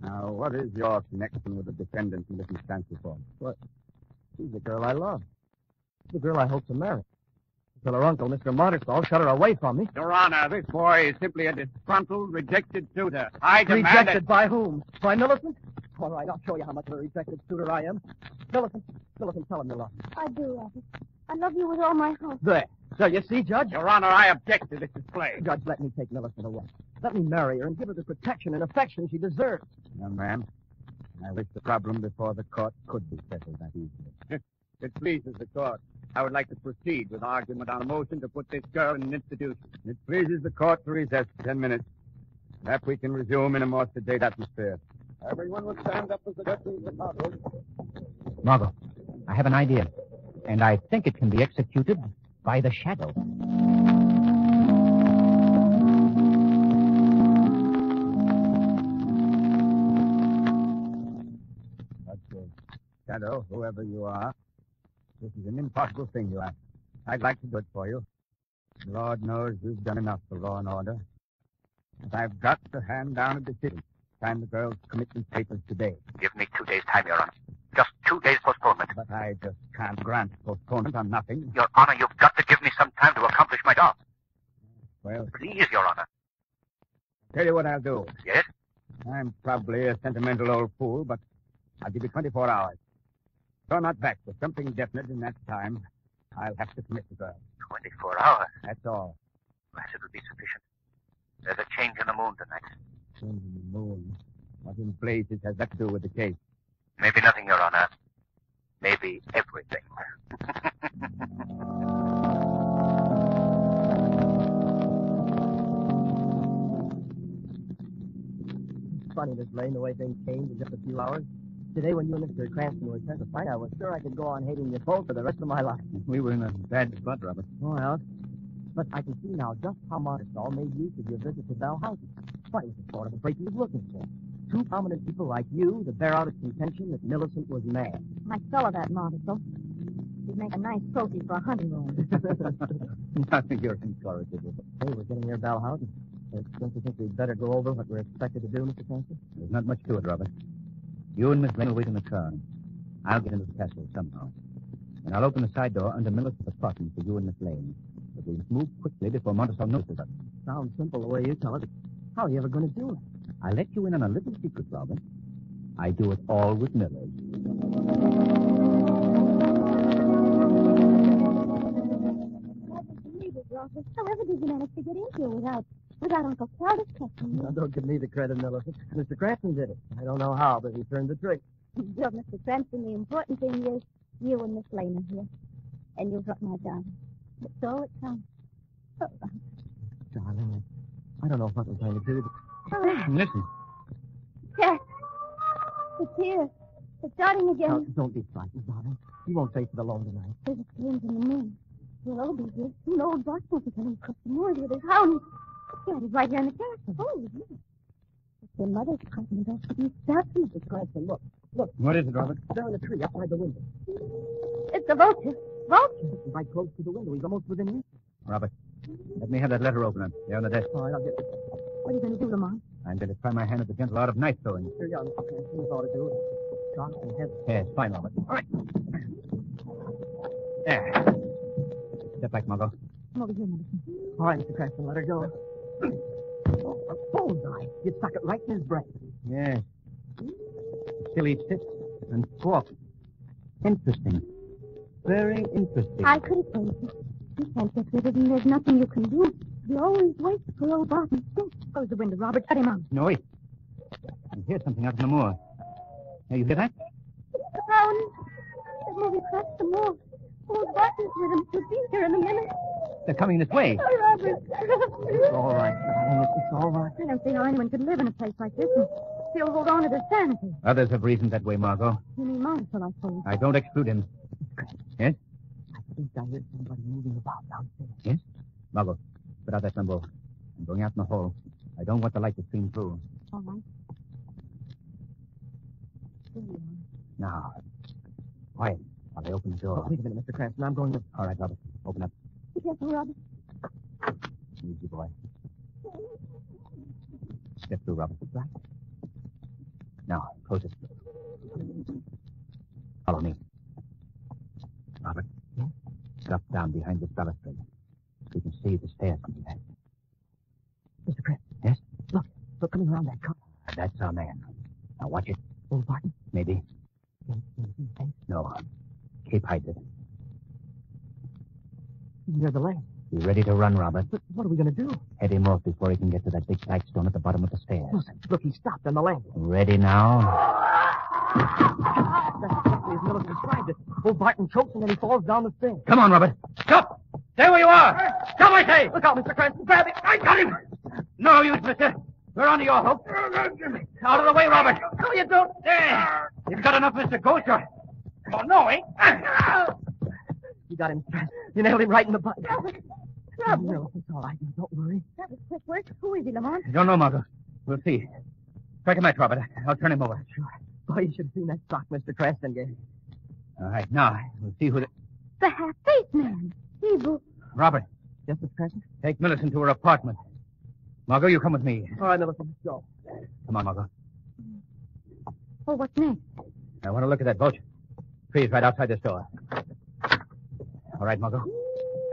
Now, what is your connection with the defendant in this Stanford? What? She's the girl I love. The girl I hope to marry. Until her uncle, Mr. Montersall, shut her away from me. Your Honor, this boy is simply a disgruntled, rejected suitor. I demand Rejected by whom? By Millicent? All right, I'll show you how much of a rejected suitor I am. Millicent, tell him you love me. I do, Robert. I love you with all my heart. There. So you see, Judge? Your Honor, I object to this display. Judge, let me take Millicent away. Let me marry her and give her the protection and affection she deserves. Young man, I wish the problem before the court could be settled that easily. It pleases the court. I would like to proceed with argument on a motion to put this girl in an institution. It pleases the court to recess for 10 minutes. Perhaps we can resume in a more sedate atmosphere. Everyone will stand up as the judges of the courtroom. Margot, I have an idea, and I think it can be executed by the shadow. Shadow, whoever you are, this is an impossible thing you ask. I'd like to do it for you. Lord knows you've done enough for law and order. But I've got to hand down a decision. Sign the girl's commitment papers today. Give me 2 days' time, Your Honor. Just 2 days postponement. But I just can't grant postponement on nothing. Your Honor, you've got to give me some time to accomplish my job. Well, Please, Your Honor. tell you what I'll do. Yes? I'm probably a sentimental old fool, but I'll give you 24 hours. If you're not back with something definite in that time, I'll have to commit the girl. 24 hours? That's all. Perhaps it will be sufficient. There's a change in the moon tonight. Change in the moon. What in blazes has that to do with the case? Maybe nothing, Your Honor. Maybe everything. It's funny, Miss Lane, the way things changed in just a few hours. Today, when you and Mr. Cranston were sent to fight, I was sure I could go on hating you both for the rest of my life. We were in a bad spot, Robert. Well, but I can see now just how Montersall made use of your visit to Bell House. What was the sort of a break he was looking for? Two prominent people like you to bear out its contention that Millicent was mad. I saw that, Montersall. He'd make a nice trophy for a hunting room. Nothing you're incorrigible. Hey, we're getting near Bell House. Don't you think we'd better go over what we're expected to do, Mr. Cranston? There's not much to it, Robert. You and Miss Lane will wait in the car. I'll get into the castle somehow. And I'll open the side door under Millicent's apartment for you and Miss Lane. But we must move quickly before Montersall notices us. Sounds simple the way you tell it. How are you ever going to do it? I'll let you in on a little secret, Robert. I do it all with Millers. Robert, however did you manage to get in here without Uncle Carter's catching Now, you? don't give me the credit, Millicent. Mr. Cranston did it. I don't know how, but he turned the trick. Well, Mr. Cranston, the important thing is you and Miss Lane are here. And you've got my darling. But so it comes. Oh, Darling, I don't know what we're going to do. Listen. Jack, it's here. It's starting again. Now, don't be frightened, darling. You won't face it alone tonight. There's a change in the moon. We'll all be here. An old Boston is coming across the moors with his hound. Yeah, he's right here in the castle. Oh, yeah. It's your mother's cousin. Don't you stop, Mr. Cranston. Look. What is it, Robert? There in the tree outside the window. It's a vulture. Vulture? It's right close to the window. He's almost within reach. Robert, let me have that letter opener. They're on the desk. All right, I'll get it. What are you going to do, Lamont? I'm going to try my hand at the gentle art of knife throwing. Here you are, Mr. Cranston. That's all to do. Shock and head. Yes, fine, Robert. All right. There. Step back, Margot. Come over here, Millicent. All right, Mr. Cranston, let her go. A bullseye. You stuck it right in his breast. Yes. Still eats it and squawks. Interesting. Very interesting. I could have told you. You can't get rid of him. There's nothing you can do. You always wait for old Barton's death. Close the window, Robert. Shut him out. No, wait. I hear something out on the moor. Now, you hear that? It's the hound. They're moving across the moor. Old Barton's with him. He'll be here in a minute. They're coming this way. Robert. It's all right, darling. It's all right. I don't see how anyone could live in a place like this and still hold on to their sanity. Others have reasoned that way, Margot. You mean Marshall, I suppose. I don't exclude him. Yes? I think I heard somebody moving about downstairs. Yes? Margot, put out that lambeau. I'm going out in the hall. I don't want the light to stream through. All right. There you are. Now, quiet while I open the door. Wait a minute, Mr. Cranston. I'm going to... All right, Robert. Open up. Be careful, Robert. Easy, boy. Step through, Robert. Right. Now, close it. Follow me. Robert. Yes? Drop down behind this balustrade. We can see the stairs from here. Mr. Cranston. Yes? Look coming around that corner. That's our man. Now watch it. Old Barton? Maybe. No. Keep hiding. Near the lane. Be ready to run, Robert. But what are we going to do? Head him off before he can get to that big flagstone at the bottom of the stairs. Listen, look, he stopped on the lane. Ready now? That's exactly as Miller described it. Old Barton chokes and then he falls down the stairs. Come on, Robert. Stop! Stay where you are! Stop, I say! Look out, Mr. Cranston. Grab it. I got him! No use, mister. We're on to your hook. Out of the way, Robert. No, you don't. There. You've got enough, Mr. Ghost. Oh, no, eh? You got him, Cranston. You nailed him right in the butt. No, it's all right. Don't worry. That was quick work. Who is he, Lamont? Don't know, Margot. We'll see. Strike a match, Robert. I'll turn him over. Sure. Boy, you should have seen that sock Mr. Cranston gave. All right, now, we'll see who the... The half-faced man. Evil. Robert, Yes, Mr. Cranston? take Millicent to her apartment. Margot, you come with me. All right, Millicent, let's go. Come on, Margot. Oh, what's next? I want to look at that vulture. Tree's right outside this door. All right, Margot.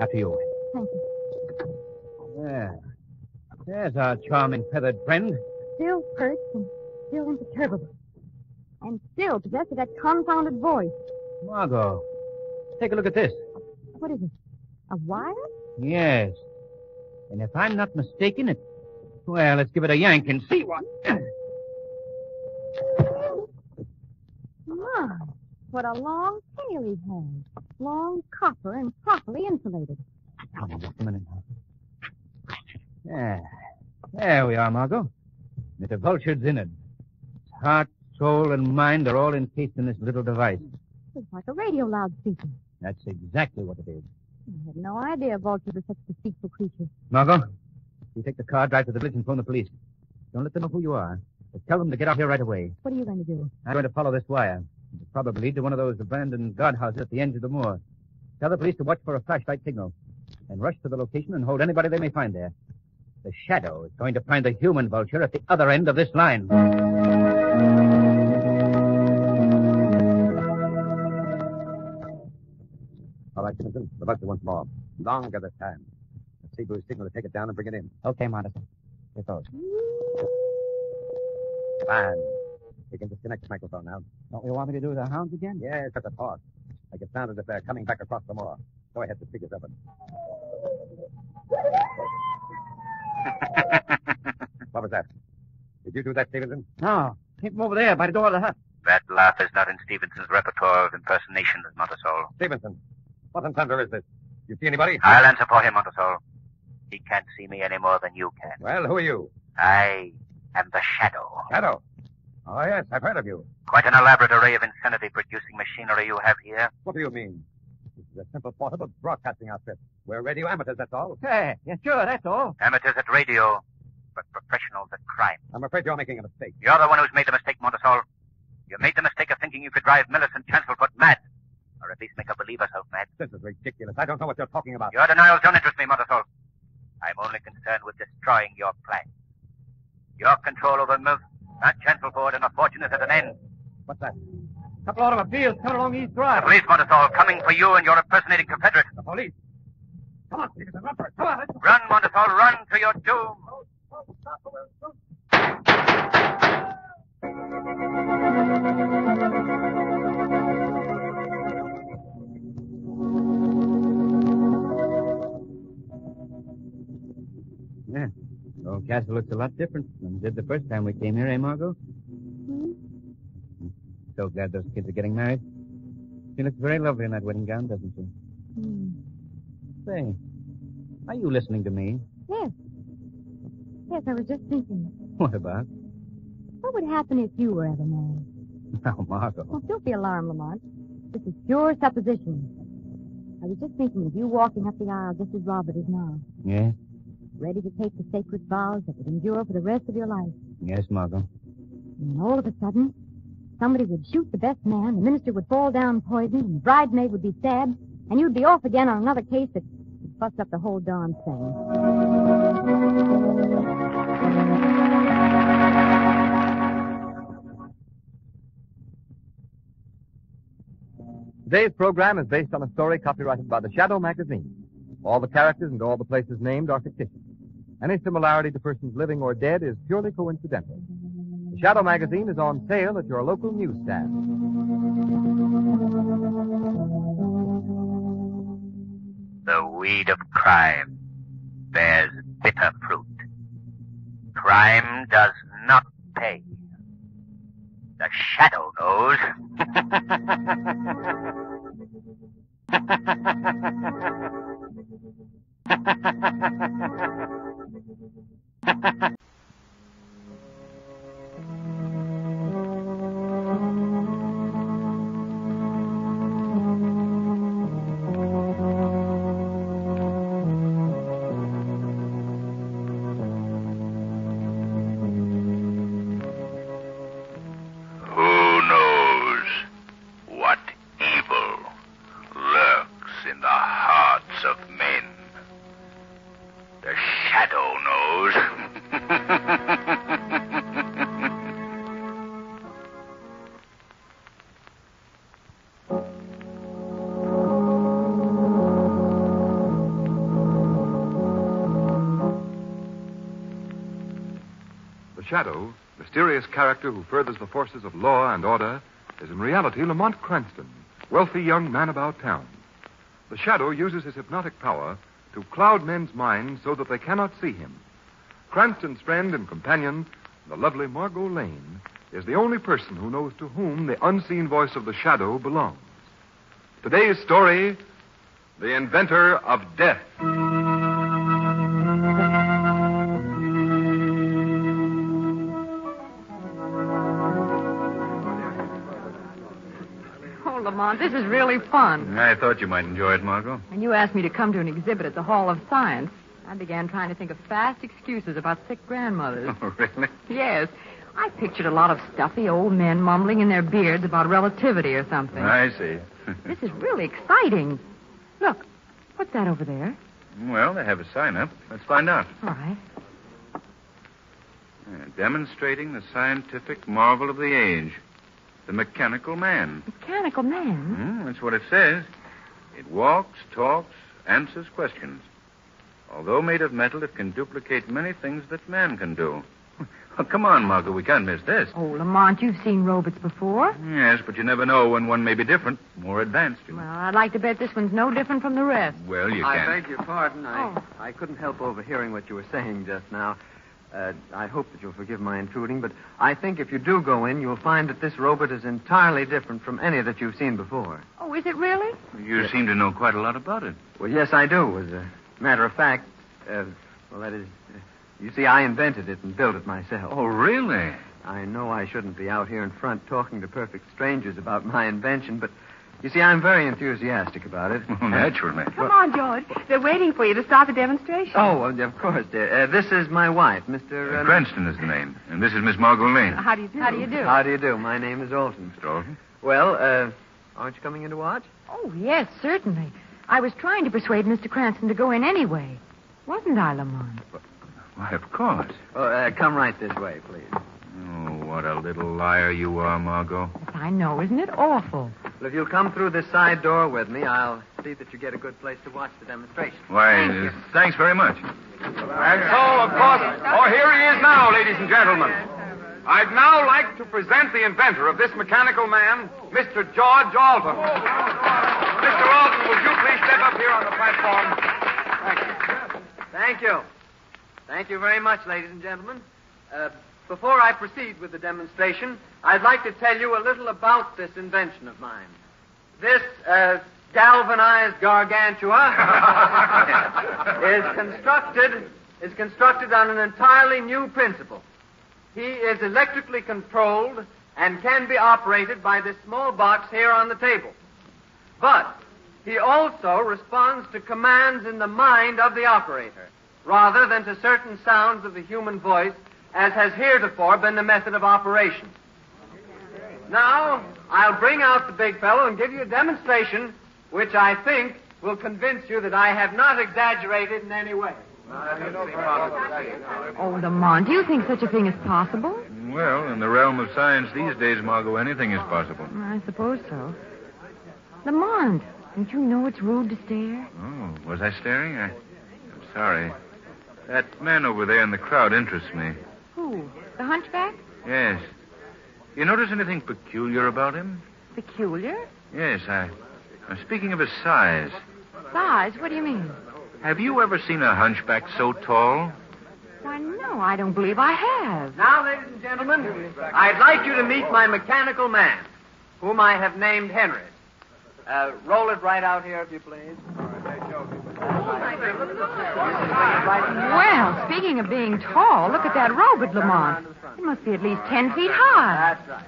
After you. Thank you. There. There's our charming feathered friend. Still perched and still imperturbable. And still possessed of that confounded voice. Margot, take a look at this. What is it? A wire? Yes. And if I'm not mistaken, it... Well, let's give it a yank and see what... My, what a long tail he has. Long copper and properly insulated. Hold on just a minute now. There we are, Margot. With the vulture's in it. Heart, soul, and mind are all encased in this little device. It's like a radio loudspeaker. That's exactly what it is. I had no idea vultures were such deceitful creatures. Margot, you take the car, drive to the village, and phone the police. Don't let them know who you are. But tell them to get out here right away. What are you going to do? I'm going to follow this wire. It'll probably lead to one of those abandoned guardhouses at the end of the moor. Tell the police to watch for a flashlight signal. And rush to the location and hold anybody they may find there. The Shadow is going to find the human vulture at the other end of this line. All right, Timothy. The vulture once more. Longer this time. Let's see who's signal to take it down and bring it in. Okay, Madison. Here goes. Fine. You can disconnect the microphone now. Don't you want me to do the hounds again? Yes, at the pause. Like it sounded if they're coming back across the moor. Go ahead, the speaker's open. What was that? Did you do that, Stevenson? No. Came from over there by the door of the hut. That laugh is not in Stevenson's repertoire of impersonations, Montesol. Stevenson, what in thunder is this? You see anybody? I'll answer for him, Montesol. He can't see me any more than you can. Well, who are you? I am the Shadow. Shadow? Oh, yes, I've heard of you. Quite an elaborate array of insanity-producing machinery you have here. What do you mean? This is a simple portable broadcasting outfit. We're radio amateurs, that's all. Hey, yeah, sure, that's all. Amateurs at radio, but professionals at crime. I'm afraid you're making a mistake. You're the one who's made the mistake, Montesol. You made the mistake of thinking you could drive Millicent Chancelfoot mad. Or at least make her believe herself mad. This is ridiculous. I don't know what you're talking about. Your denials don't interest me, Montesol. I'm only concerned with destroying your plan. Your control over Mills, Aunt Chancelford, and her fortune is at an end. What's that? A couple automobiles coming along East Drive. The police, Montesol, coming for you and your impersonating confederate. The police? Come on, Stevenson, run for it. Come on. Run, Montesol, run to your doom. Yeah. The old castle looks a lot different than it did the first time we came here, eh, Margot? So glad those kids are getting married. She looks very lovely in that wedding gown, doesn't she? Say, Are you listening to me? Yes. Yes, I was just thinking. What about? What would happen if you were ever married? Now, Margot. Oh, don't be alarmed, Lamont. This is pure supposition. I was just thinking of you walking up the aisle just as Robert is now, Yes? ready to take the sacred vows that would endure for the rest of your life. Yes, Margot. And then all of a sudden, somebody would shoot the best man, the minister would fall down poisoned, and the bridesmaid would be stabbed, and you'd be off again on another case that would bust up the whole darn thing. Today's program is based on a story copyrighted by the Shadow magazine. All the characters and all the places named are fictitious. Any similarity to persons living or dead is purely coincidental. The Shadow magazine is on sale at your local newsstand. The weed of crime bears bitter fruit. Crime does not pay. The shadow knows. The Shadow, mysterious character who furthers the forces of law and order, is in reality Lamont Cranston, wealthy young man about town. The Shadow uses his hypnotic power to cloud men's minds so that they cannot see him. Cranston's friend and companion, the lovely Margot Lane, is the only person who knows to whom the unseen voice of the Shadow belongs. Today's story, The Inventor of Death. Lamont, this is really fun. I thought you might enjoy it, Margot. When you asked me to come to an exhibit at the Hall of Science, I began trying to think of fast excuses about sick grandmothers. Oh, really? Yes. I pictured a lot of stuffy old men mumbling in their beards about relativity or something. I see. This is really exciting. Look, what's that over there? Well, they have a sign up. Let's find out. All right. Demonstrating the scientific marvel of the age. The mechanical man. Mechanical man? That's what it says. It walks, talks, answers questions. Although made of metal, it can duplicate many things that man can do. Oh, come on, Margot. We can't miss this. Oh, Lamont, you've seen robots before. Yes, but you never know when one may be different, more advanced. You know. Well, I'd like to bet this one's no different from the rest. Well, you I can. beg your pardon. I couldn't help overhearing what you were saying just now. I hope that you'll forgive my intruding, but I think if you do go in, you'll find that this robot is entirely different from any that you've seen before. Oh, is it really? You seem to know quite a lot about it. Well, yes, I do. As a matter of fact, you see, I invented it and built it myself. Oh, really? I know I shouldn't be out here in front talking to perfect strangers about my invention, but you see, I'm very enthusiastic about it. Oh, naturally. Come on, George. They're waiting for you to start the demonstration. Oh, well, of course, dear. This is my wife, Mr. Cranston is the name, and this is Miss Margot Lane. How do you do? How do you do? How do you do? My name is Alton. Mr. Alton? Well, aren't you coming in to watch? Oh, yes, certainly. I was trying to persuade Mr. Cranston to go in anyway. Wasn't I, Lamont? Why, of course. Oh, come right this way, please. Oh, what a little liar you are, Margot. Yes, I know. Isn't it awful? Well, if you'll come through this side door with me, I'll see that you get a good place to watch the demonstration. Why, thanks very much. And so, of course, here he is now, ladies and gentlemen. I'd now like to present the inventor of this mechanical man, Mr. George Alton. Mr. Alton, would you please step up here on the platform? Thank you. Thank you. Thank you very much, ladies and gentlemen. Before I proceed with the demonstration, I'd like to tell you a little about this invention of mine. galvanized gargantua is constructed on an entirely new principle. He is electrically controlled and can be operated by this small box here on the table. But he also responds to commands in the mind of the operator, rather than to certain sounds of the human voice, as has heretofore been the method of operation. Now, I'll bring out the big fellow and give you a demonstration which I think will convince you that I have not exaggerated in any way. Oh, Lamont, do you think such a thing is possible? Well, in the realm of science these days, Margot, anything is possible. I suppose so. Lamont, don't you know it's rude to stare? Oh, was I staring? I'm sorry. That man over there in the crowd interests me. Who? The hunchback? Yes. You notice anything peculiar about him? Peculiar? Yes, I'm speaking of his size. Size? What do you mean? Have you ever seen a hunchback so tall? Why, no, I don't believe I have. Now, ladies and gentlemen, I'd like you to meet my mechanical man, whom I have named Henry. Roll it right out here, if you please. Well, speaking of being tall, look at that robot, Lamont. It must be at least 10 feet high. That's right.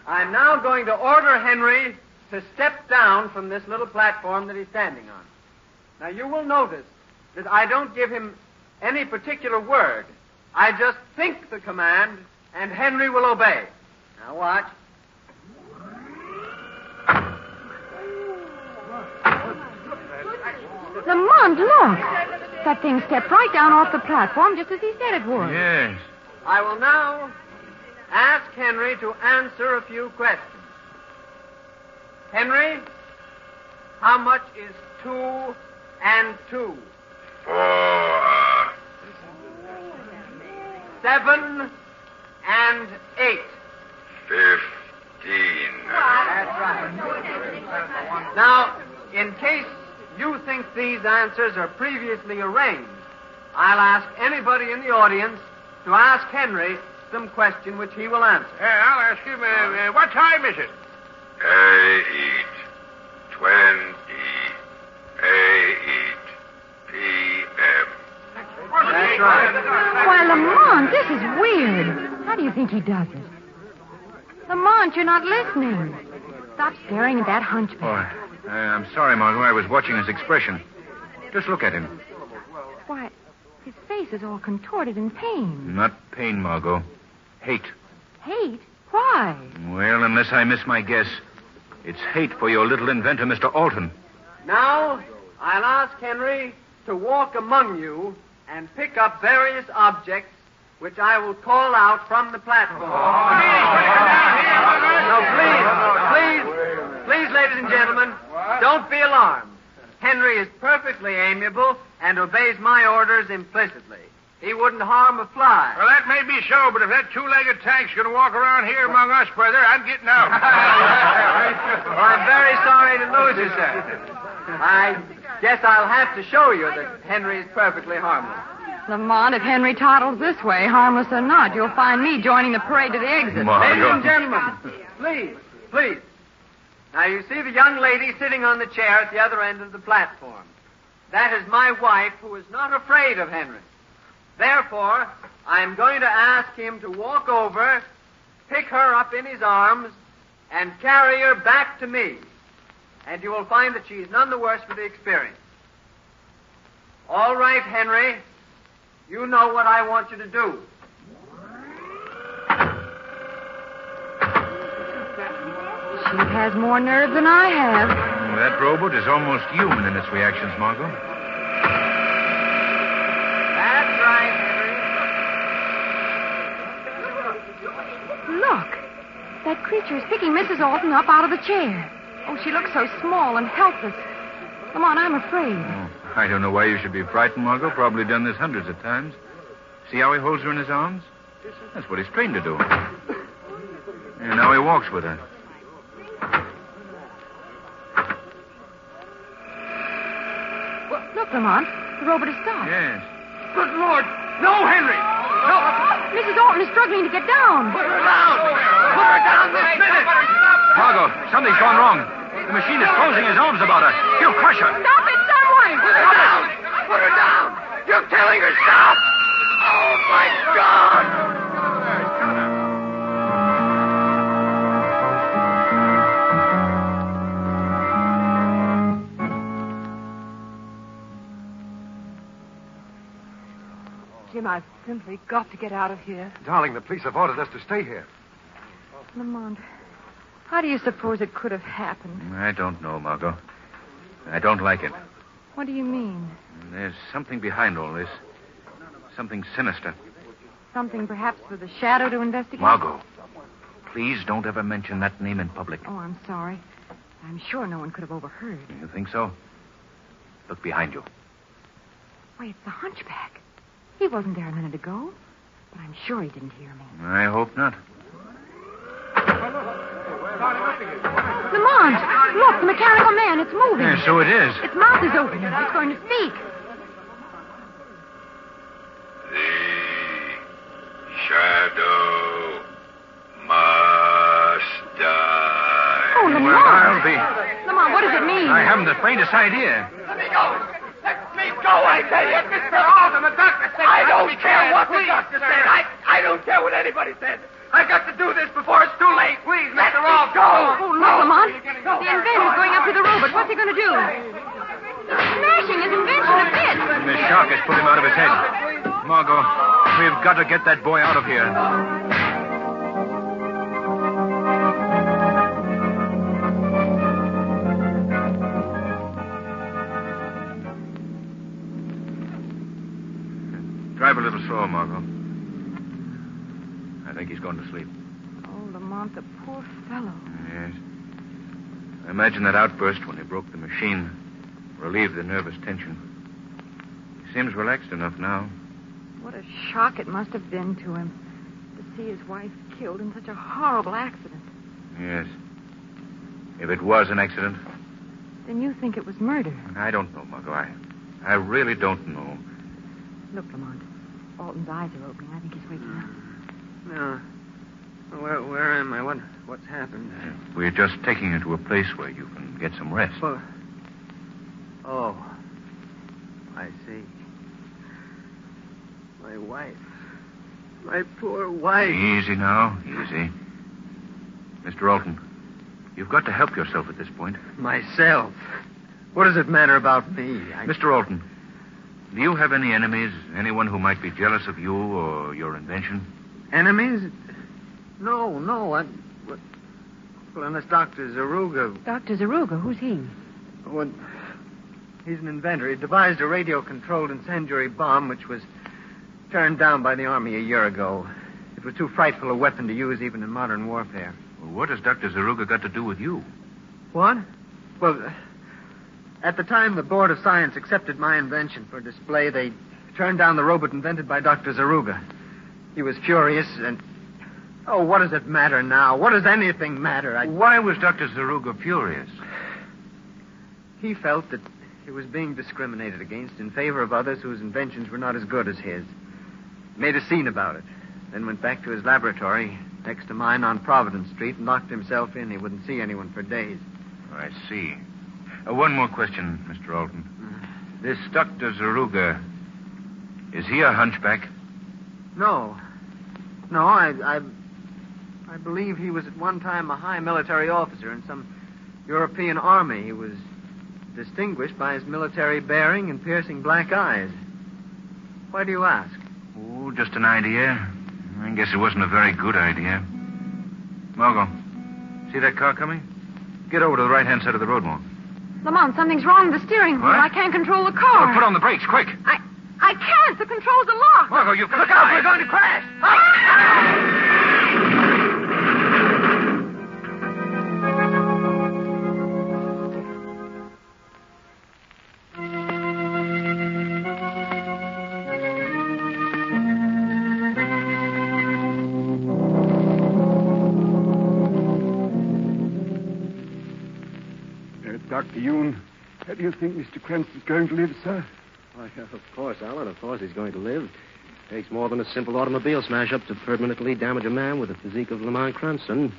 I'm now going to order Henry to step down from this little platform that he's standing on. Now, you will notice that I don't give him any particular word. I just think the command, and Henry will obey. Now, watch. Lamont, look. That thing stepped right down off the platform just as he said it would. Yes. I will now ask Henry to answer a few questions. Henry, how much is 2 and 2? 4. 7 and 8. 15. That's right. Now, in case you think these answers are previously arranged, I'll ask anybody in the audience to ask Henry some question which he will answer. I'll ask him, what time is it? 8:20 p.m. That's right. Why, Lamont, this is weird. How do you think he does it? Lamont, you're not listening. Stop staring at that hunchback. Oh, I'm sorry, Margot. I was watching his expression. Just look at him. Why, his face is all contorted in pain. Not pain, Margot. Hate. Hate? Why? Well, unless I miss my guess, it's hate for your little inventor, Mr. Alton. Now, I'll ask Henry to walk among you and pick up various objects which I will call out from the platform. No, please, ladies and gentlemen, don't be alarmed. Henry is perfectly amiable and obeys my orders implicitly. He wouldn't harm a fly. Well, that may be so, but if that two-legged tank's going to walk around here among us, brother, I'm getting out. Well, I'm very sorry to lose you, sir. I guess I'll have to show you that Henry is perfectly harmless. Lamont, if Henry toddles this way, harmless or not, you'll find me joining the parade to the exit. Ladies and gentlemen, please. Now, you see the young lady sitting on the chair at the other end of the platform. That is my wife, who is not afraid of Henry. Therefore, I'm going to ask him to walk over, pick her up in his arms, and carry her back to me. And you will find that she's none the worse for the experience. All right, Henry. You know what I want you to do. She has more nerve than I have. That robot is almost human in its reactions, Margot. That's right, Henry. Look. That creature is picking Mrs. Alton up out of the chair. Oh, she looks so small and helpless. Come on, I'm afraid. Oh, I don't know why you should be frightened, Margot. Probably done this hundreds of times. See how he holds her in his arms? That's what he's trained to do. And now he walks with her. Well, look, Lamont. The robot has stopped. Yes. Good Lord. No, Henry. No. Mrs. Alton is struggling to get down. Put her down. Put her down this minute. Margot, something's gone wrong. The machine is closing his arms about her. He'll crush her. Stop it, someone! Put her down! Put her down! You're killing her! Stop! Oh, my God! Jim, I've simply got to get out of here. Darling, the police have ordered us to stay here. Lamont, how do you suppose it could have happened? I don't know, Margot. I don't like it. What do you mean? There's something behind all this. Something sinister. Something perhaps for the Shadow to investigate? Margot, please don't ever mention that name in public. Oh, I'm sorry. I'm sure no one could have overheard. You think so? Look behind you. Why, it's the hunchback. He wasn't there a minute ago, but I'm sure he didn't hear me. I hope not. Lamont, look, the mechanical man. It's moving. Yeah, so it is. Its mouth is open. It's going to speak. Shadow must die. Oh, Lamont. Well, I'll be. Lamont, what does it mean? I haven't the faintest idea. Let me go! Let me go, I tell you! Mr. Alden, the doctor said... I don't care what the doctor said. I don't care what anybody said. I've got to do this before it's too late. Please, Mr. Alden. Go! Oh, look, Lamont. The inventor's going up to the robot. What's he going to do? He's smashing his invention to bits. The shock has put him out of his head. Margot, we've got to get that boy out of here. Drive a little slower, Margot. I think he's going to sleep. Oh, Lamont, the poor fellow. Yes. I imagine that outburst when he broke the machine relieved the nervous tension. He seems relaxed enough now. What a shock it must have been to him to see his wife killed in such a horrible accident. Yes. If it was an accident. Then you think it was murder. I don't know, Margot. I really don't know. Look, Lamont. Alton's eyes are opening. I think he's waking up. No. Where am I? What's happened? We're just taking you to a place where you can get some rest. Well, oh, I see. My wife. My poor wife. Easy now. Easy. Mr. Alton, you've got to help yourself at this point. Myself? What does it matter about me? Mr. Alton, do you have any enemies? Anyone who might be jealous of you or your invention? Enemies? No. Well, unless Dr. Zaruga... Dr. Zaruga? Who's he? Well, he's an inventor. He devised a radio-controlled incendiary bomb which was turned down by the Army a year ago. It was too frightful a weapon to use even in modern warfare. Well, what has Dr. Zaruga got to do with you? What? Well, at the time the Board of Science accepted my invention for display, they turned down the robot invented by Dr. Zaruga. He was furious and... Oh, what does it matter now? What does anything matter? Why was Dr. Zaruga furious? He felt that he was being discriminated against in favor of others whose inventions were not as good as his. Made a scene about it. Then went back to his laboratory next to mine on Providence Street and locked himself in. He wouldn't see anyone for days. I see. One more question, Mr. Alton. This Dr. Zaruga, is he a hunchback? No, I believe he was at one time a high military officer in some European army. He was distinguished by his military bearing and piercing black eyes. Why do you ask? Oh, just an idea. I guess it wasn't a very good idea. Margot, see that car coming? Get over to the right-hand side of the road more. Lamont, something's wrong with the steering wheel. What? I can't control the car. Well, put on the brakes, quick. I can't. The controls are locked. Margot, you've got Look out, we're going to crash. Dr. Yoon, how do you think Mr. Krantz is going to live, sir? Why, of course, Alan. Of course he's going to live. Takes more than a simple automobile smash-up to permanently damage a man with the physique of Lamont Cranston.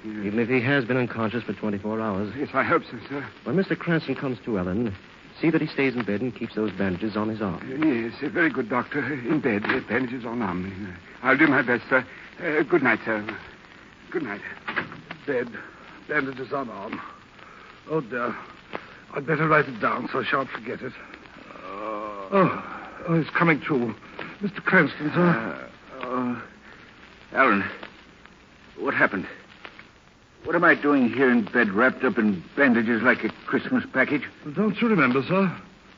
Even if he has been unconscious for 24 hours. Yes, I hope so, sir. When Mr. Cranston comes to, Ellen, see that he stays in bed and keeps those bandages on his arm. Yes, a very good doctor. In bed, bandages on arm. I'll do my best, sir. Good night, sir. Good night. Bed, bandages on arm. Oh, dear. I'd better write it down so I shan't forget it. Oh, he's coming to. Mr. Cranston, sir. Alan, what happened? What am I doing here in bed, wrapped up in bandages like a Christmas package? Don't you remember, sir?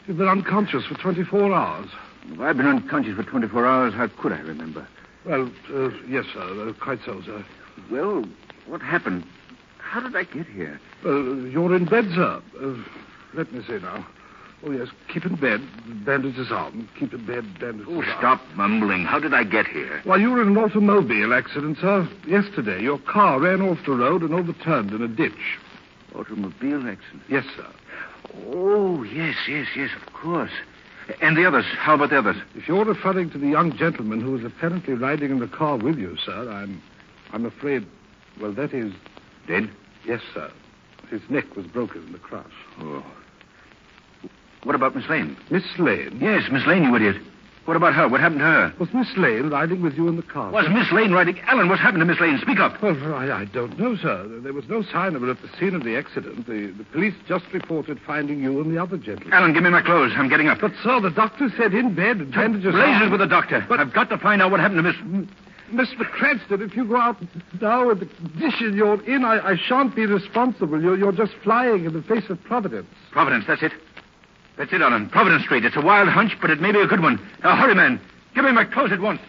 You've been unconscious for 24 hours. If I've been unconscious for 24 hours, how could I remember? Well, yes, sir. Quite so, sir. Well, what happened? How did I get here? You're in bed, sir. Let me see now. Oh, yes. Keep in bed. Bandages on. Keep in bed. Bandages on. Stop mumbling. How did I get here? Why, you were in an automobile accident, sir. Yesterday, your car ran off the road and overturned in a ditch. Automobile accident? Yes, sir. Oh, yes, of course. And the others? How about the others? If you're referring to the young gentleman who was apparently riding in the car with you, sir, I'm afraid, well, that is... Dead? Yes, sir. His neck was broken in the crash. Oh. What about Miss Lane? Miss Lane? Yes, Miss Lane, you idiot. What about her? What happened to her? Was Miss Lane riding with you in the car? Was Miss Lane riding... Alan, what happened to Miss Lane? Speak up. Well, I don't know, sir. There was no sign of her at the scene of the accident. The police just reported finding you and the other gentleman. Alan, give me my clothes. I'm getting up. But, sir, the doctor said in bed and bandages... Blazes with the doctor. But I've got to find out what happened to Miss... Mr. Cranston, if you go out now with the condition you're in, I shan't be responsible. You're just flying in the face of Providence. Providence, that's it. That's it, Alan. Providence Street. It's a wild hunch, but it may be a good one. Now, hurry, man. Give me my clothes at once.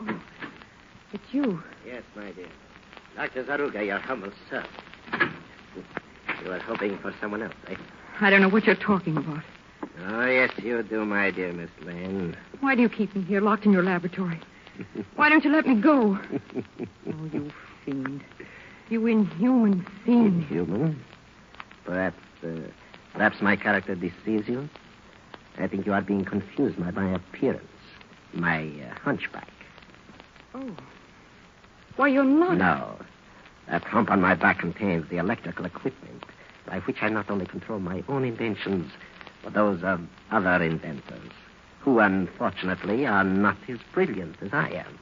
Oh, it's you. Yes, my dear. Dr. Zaruga, your humble servant. You were hoping for someone else, eh? I don't know what you're talking about. Oh, yes, you do, my dear Miss Lane. Why do you keep me here, locked in your laboratory? Why don't you let me go? Oh, you fiend. You inhuman fiend. Inhuman? Perhaps my character deceives you. I think you are being confused by my appearance. My hunchback. Oh. Why, you're not. No. That hump on my back contains the electrical equipment by which I not only control my own inventions, but those of other inventors, who, unfortunately, are not as brilliant as I am.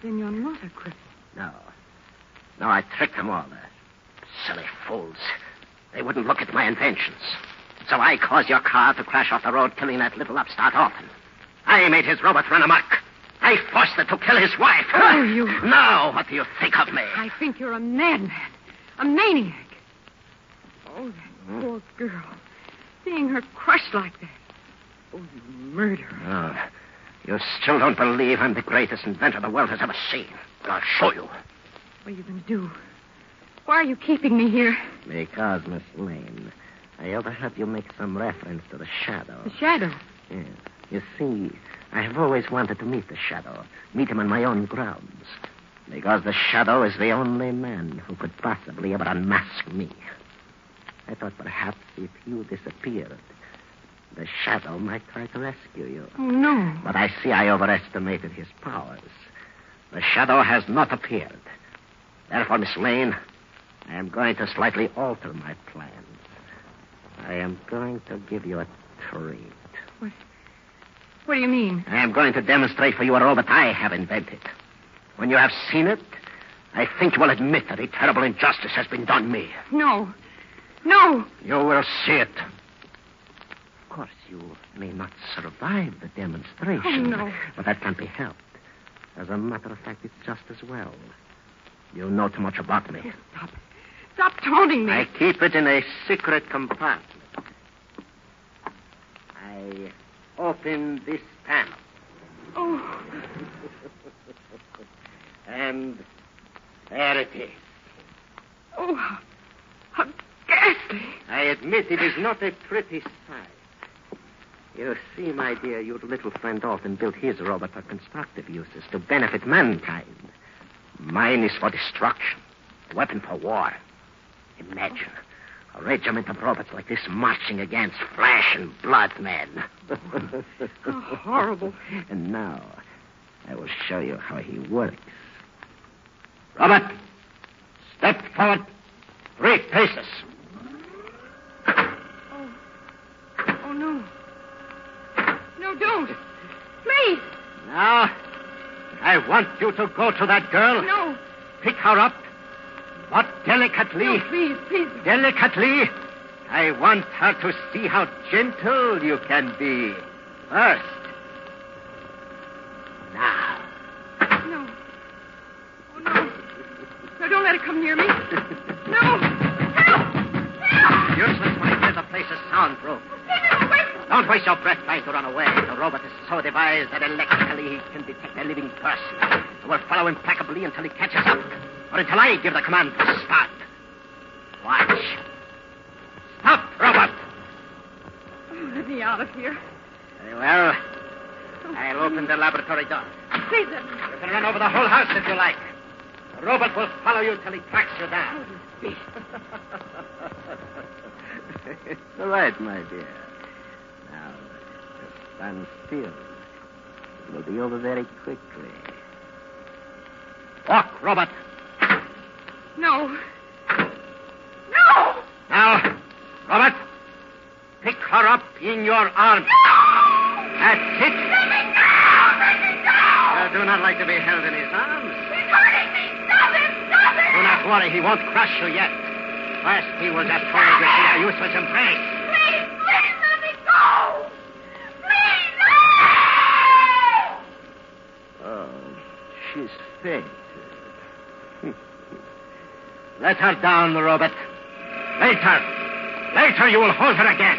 Then you're not a cripple. No. No, I tricked them all. Silly fools. They wouldn't look at my inventions. So I caused your car to crash off the road, killing that little upstart orphan. I made his robot run amok. I forced it to kill his wife. Oh, you... Now, what do you think of me? I think you're a madman. A maniac. Oh, that poor girl. Seeing her crushed like that. Oh, you murderer. Oh, you still don't believe I'm the greatest inventor the world has ever seen. Well, I'll show you. What are you going to do? Why are you keeping me here? Because, Miss Lane, I overheard you make some reference to the Shadow. The Shadow? Yes. You see, I have always wanted to meet the Shadow. Meet him on my own grounds. Because the Shadow is the only man who could possibly ever unmask me. I thought perhaps if you disappeared, the Shadow might try to rescue you. Oh, no. But I see I overestimated his powers. The Shadow has not appeared. Therefore, Miss Lane, I am going to slightly alter my plans. I am going to give you a treat. What do you mean? I am going to demonstrate for you a robot I have invented. When you have seen it, I think you will admit that a terrible injustice has been done me. No. No. You will see it. Of course, you may not survive the demonstration. Oh, no. But that can't be helped. As a matter of fact, it's just as well. You know too much about me. Oh, stop. Stop taunting me. I keep it in a secret compartment. I open this panel. Oh. And there it is. Oh, how ghastly. I admit it is not a pretty sight. You see, my dear, your little friend Alton built his robot for constructive uses to benefit mankind. Mine is for destruction. A weapon for war. Imagine a regiment of robots like this marching against flesh and blood men. How horrible. And now, I will show you how he works. Robert, step forward 3 paces. Oh, no. No, don't. Please. Now, I want you to go to that girl. No. Pick her up. But delicately. No, please. Delicately. I want her to see how gentle you can be. First. Now. No. Oh, no. No, don't let it come near me. No. Help! Useless, my dear. The place is soundproof. Don't waste your breath trying to run away. The robot is so devised that electrically he can detect a living person. It will follow implacably until he catches up. Or until I give the command to start. Watch. Stop, robot. Oh, let me out of here. Very well. I'll open the laboratory door. Please, then. You can run over the whole house if you like. The robot will follow you till he tracks you down. It's all right, my dear. Now, just stand still. It will be over very quickly. Walk, robot. No. No! Now, Robert, pick her up in your arms. That's it. Let me go! You do not like to be held in his arms. He's hurting me! Stop him! Do not worry, he won't crush you yet. First, he will just hold you in a useless embrace. Please, let me go! Please, no! Oh, she's fainted. Let her down, Robert. Later you will hold her again.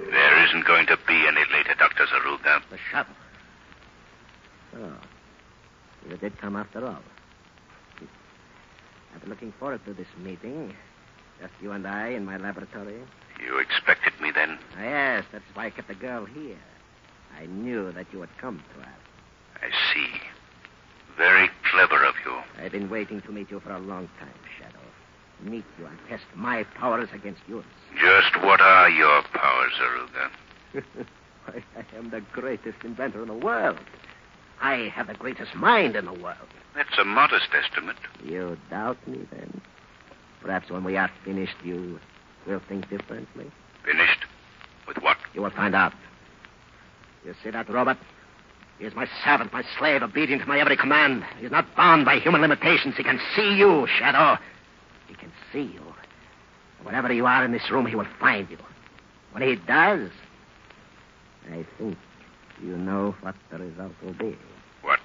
There isn't going to be any later, Dr. Zaruga. The shuttle. Oh, you did come after all. I've been looking forward to this meeting. Just you and I in my laboratory. You expected me then? Yes, that's why I kept the girl here. I knew that you would come to us. I see. Very clever of you. I've been waiting to meet you for a long time, Shadow. Meet you and test my powers against yours. Just what are your powers, Zaruga? Why, I am the greatest inventor in the world. I have the greatest mind in the world. That's a modest estimate. You doubt me, then? Perhaps when we are finished, you will think differently. Finished? With what? You will find out. You see that robot? He is my servant, my slave, obedient to my every command. He is not bound by human limitations. He can see you, Shadow. He can see you. Wherever you are in this room, he will find you. When he does, I think you know what the result will be. What?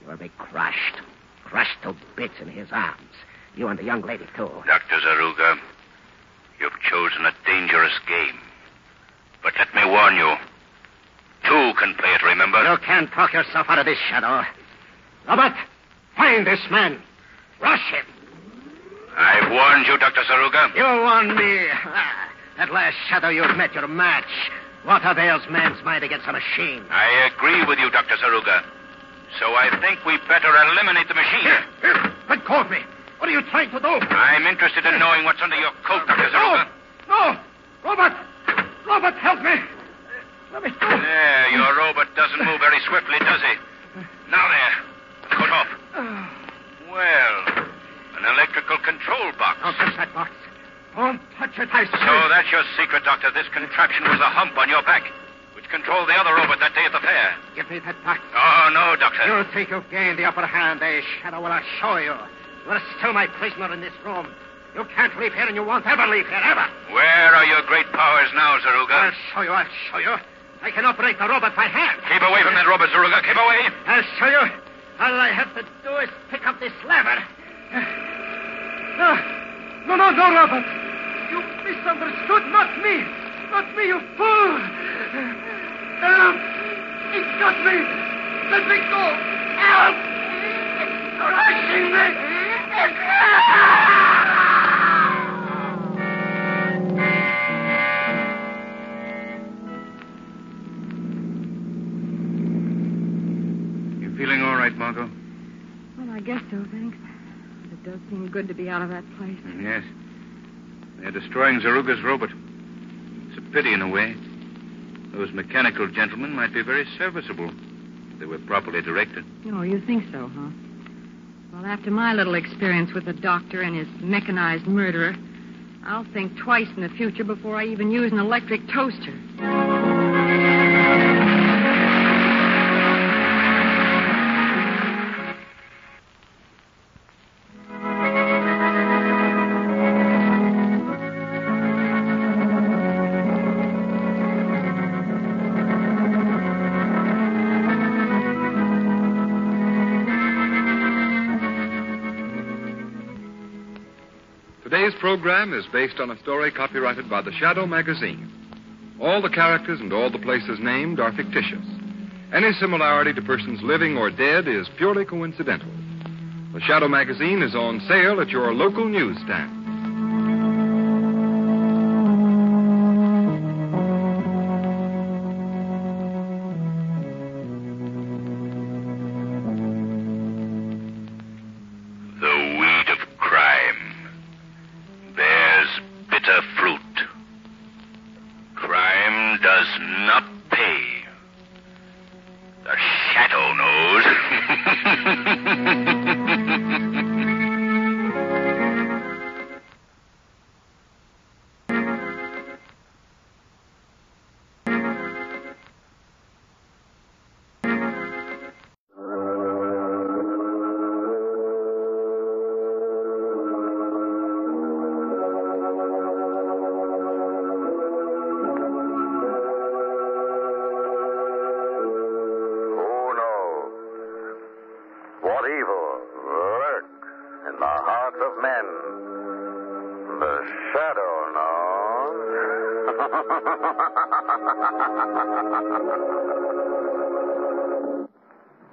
You will be crushed. Crushed to bits in his arms. You and the young lady, too. Dr. Zaruga, you've chosen a dangerous game. But let me warn you. 2 can play it, remember? You can't talk yourself out of this, Shadow. Robert, find this man. Rush him. I've warned you, Dr. Zaruga. You warned me. At last, Shadow, you've met your match. What avails man's mind against a machine? I agree with you, Dr. Zaruga. So I think we better eliminate the machine. Here. Let go of me. What are you trying to do? I'm interested in knowing what's under your coat, Dr. Zaruga. No! Robert! Robert, help me! Let me go. There, your robot doesn't move very swiftly, does he? Now there. Coat off. Well, an electrical control box. Don't touch that box. Don't touch it, I say. So that's your secret, Doctor. This contraption was a hump on your back, which controlled the other robot that day at the fair. Give me that box. Oh, no, Doctor. You think you've gained the upper hand, eh, Shadow? Well, I'll show you. You are still my prisoner in this room. You can't leave here, and you won't ever leave here, ever. Where are your great powers now, Zaruga? I'll show you. I can operate the robot by hand. Keep away from that robot, Zaruga. Keep away. I'll show you. All I have to do is pick up this lever. No, Robert. You misunderstood. Not me, you fool. It's got me. Let me go. Help. It's crushing me. You feeling all right, Margot? Well, I guess so, thanks. It does seem good to be out of that place. Yes. They're destroying Zaruga's robot. It's a pity in a way. Those mechanical gentlemen might be very serviceable if they were properly directed. Oh, you think so, huh? Well, after my little experience with the doctor and his mechanized murderer, I'll think twice in the future before I even use an electric toaster. Today's program is based on a story copyrighted by the Shadow magazine. All the characters and all the places named are fictitious. Any similarity to persons living or dead is purely coincidental. The Shadow magazine is on sale at your local newsstand.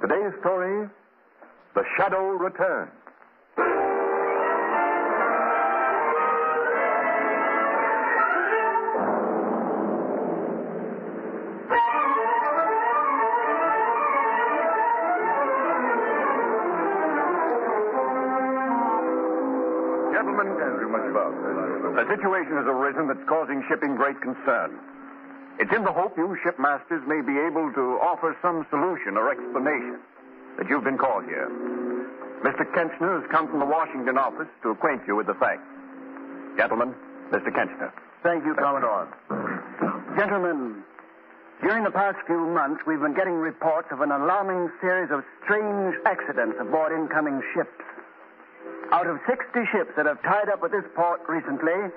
Today's story, The Shadow Returns. Gentlemen, a situation has arisen that's causing shipping great concern. It's in the hope you shipmasters may be able to offer some solution or explanation that you've been called here. Mr. Kenchner has come from the Washington office to acquaint you with the facts. Gentlemen, Mr. Kenchner. Thank you, Commodore. Gentlemen, during the past few months, we've been getting reports of an alarming series of strange accidents aboard incoming ships. Out of 60 ships that have tied up at this port recently,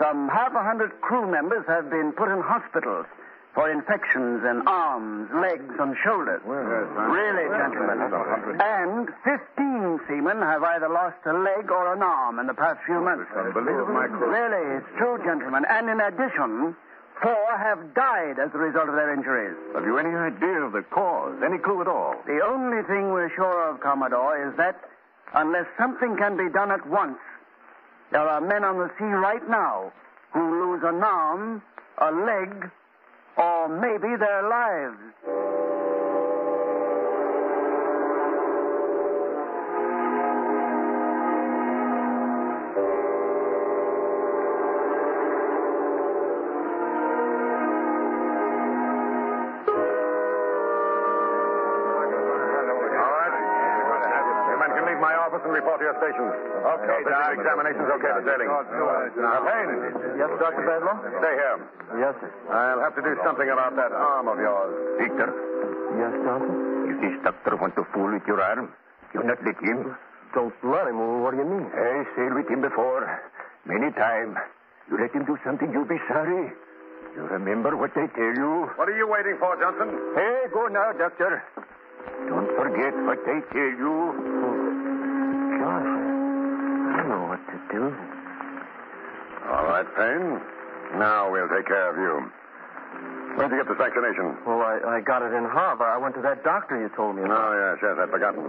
some 100 crew members have been put in hospitals for infections in arms, legs, and shoulders. Really, gentlemen. And 15 seamen have either lost a leg or an arm in the past few months. Really, it's true, gentlemen. And in addition, 4 have died as a result of their injuries. Have you any idea of the cause? Any clue at all? The only thing we're sure of, Commodore, is that unless something can be done at once, there are men on the sea right now who lose an arm, a leg, or maybe their lives. And report to your stations. Okay, Doc. Examination's okay for sailing. Payne. Yes, Dr. Bedlow? Stay here. Yes, sir. I'll have to do something about that arm of yours. Victor, Yes, Doctor? if this doctor want to fool with your arm, you not let him. Don't let him. What do you mean? I sailed with him before. Many times. You let him do something, you'll be sorry. You remember what I tell you? What are you waiting for, Johnson? Hey, go now, doctor. Don't forget what I tell you. Gosh, I don't know what to do. All right, Payne. Now we'll take care of you. Where'd you get the vaccination? Well, I got it in Harvard. I went to that doctor you told me about. Oh, yes, I'd forgotten.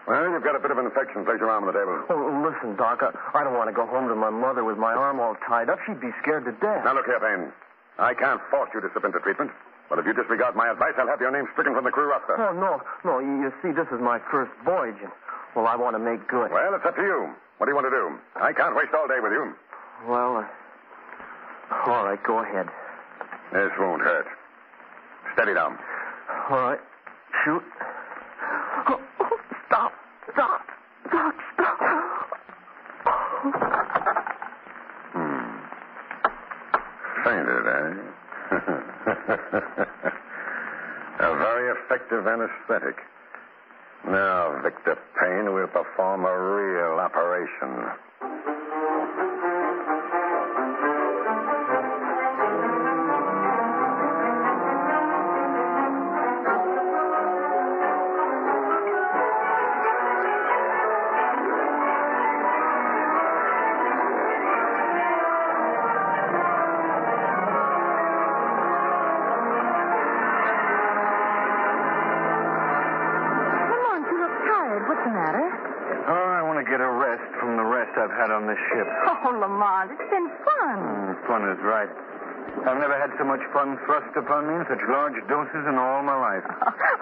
Well, you've got a bit of an infection. Place your arm on the table. Oh, listen, Doc, I don't want to go home to my mother with my arm all tied up. She'd be scared to death. Now, look here, Payne. I can't force you to slip into treatment. But if you disregard my advice, I'll have your name stricken from the crew roster. Oh, no. You see, this is my first voyage. And Well, I want to make good. Well, it's up to you. What do you want to do? I can't waste all day with you. Well, all right, go ahead. This won't hurt. Steady down. All right. Shoot. Oh, stop. Stop. Stop. Stop. Fainted, eh? A very effective anesthetic. Now, Victor Payne will perform a real operation. I've had on this ship. Oh, Lamont, it's been fun. Fun is right. I've never had so much fun thrust upon me in such large doses in all my life.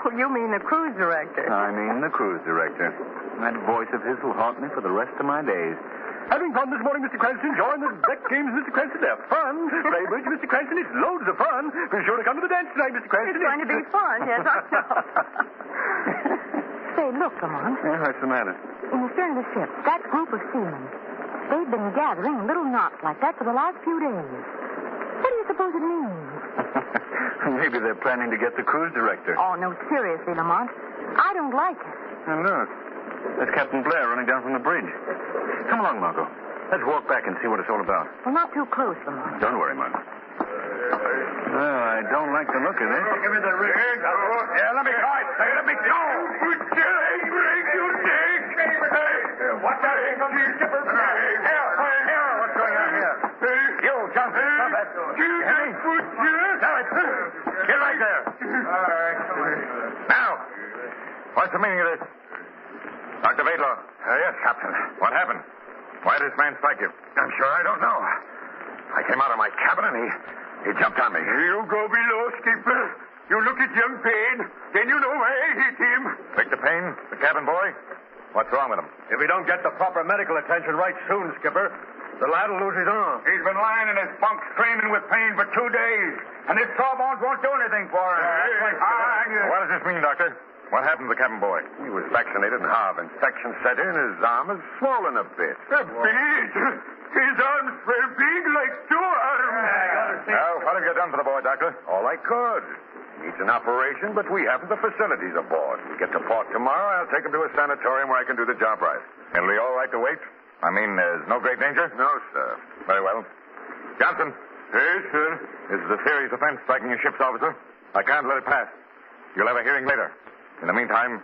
Oh, you mean the cruise director? I mean the cruise director. That voice of his will haunt me for the rest of my days. Having fun this morning, Mr. Cranston. Join the deck games, Mr. Cranston. They're fun. Play bridge, Mr. Cranston. It's loads of fun. Be sure to come to the dance tonight, Mr. Cranston. It's going to be fun, yes, I know. Say, look, Lamont. Yeah, what's the matter? In the stern of the ship, that group of seamen, they've been gathering in little knots like that for the last few days. What do you suppose it means? Maybe they're planning to get the cruise director. Oh, no, seriously, Lamont. I don't like it. And look, there's Captain Blair running down from the bridge. Come along, Margot. Let's walk back and see what it's all about. Well, not too close, Lamont. Don't worry, Margot. Well, I don't like the look of this. Give me the rig. Yeah, let me go. Let me go. What the heck are you, Skipper? Here, what's going on here? You, Johnson, stop that. Get right there. Now, what's the meaning of this? Dr. Vadelaw. Yes, Captain. What happened? Why did this man strike you? I'm sure I don't know. I came out of my cabin and he jumped on me. You go below, Skipper. You look at young Payne. Then you know why I hit him. Victor Payne, the cabin boy? What's wrong with him? If we don't get the proper medical attention right soon, Skipper, the lad will lose his arm. He's been lying in his bunk screaming with pain for 2 days. And his sawbones won't do anything for him. What does this mean, Doctor? What happened to the cabin boy? He was vaccinated and half infection set in. His arm is swollen a bit. Big? His arms were big like 2 arms. Well, what have you done for the boy, Doctor? All I could. Needs an operation, but we haven't the facilities aboard. We get to port tomorrow. I'll take him to a sanatorium where I can do the job right. It'll be all right to wait? I mean, there's no great danger? No, sir. Very well. Johnson. Yes, sir. This is a serious offense, striking a ship's officer. I can't let it pass. You'll have a hearing later. In the meantime,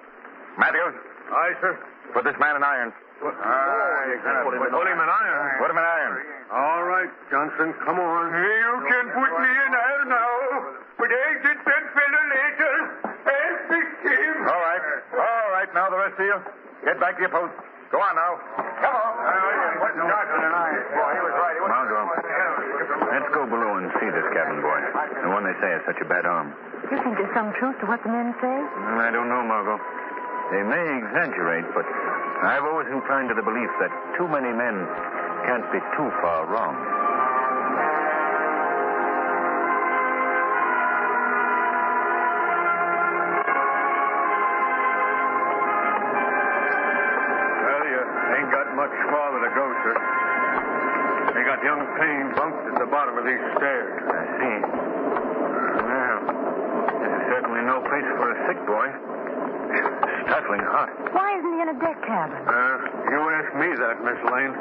Matthews. Aye, sir. Put this man in irons. Put him in irons. Put him in irons. All right, Johnson, come on. You can put me in irons now. But I get that fellow later. I'll fix him. All right. All right, now the rest of you. Get back to your posts. Go on now. Come on. Johnson and I. Boy, he was right. Margot, let's go below and see this cabin boy. The one they say has such a bad arm. You think there's some truth to what the men say? I don't know, Margot. They may exaggerate, but I've always inclined to the belief that too many men can't be too far wrong. Well, you ain't got much farther to go, sir. They got young Payne bunked at the bottom of these stairs. I see. Well, this is certainly no place for a sick boy. Stifling hot. Why isn't he in a deck cabin? You ask me that, Miss Lane.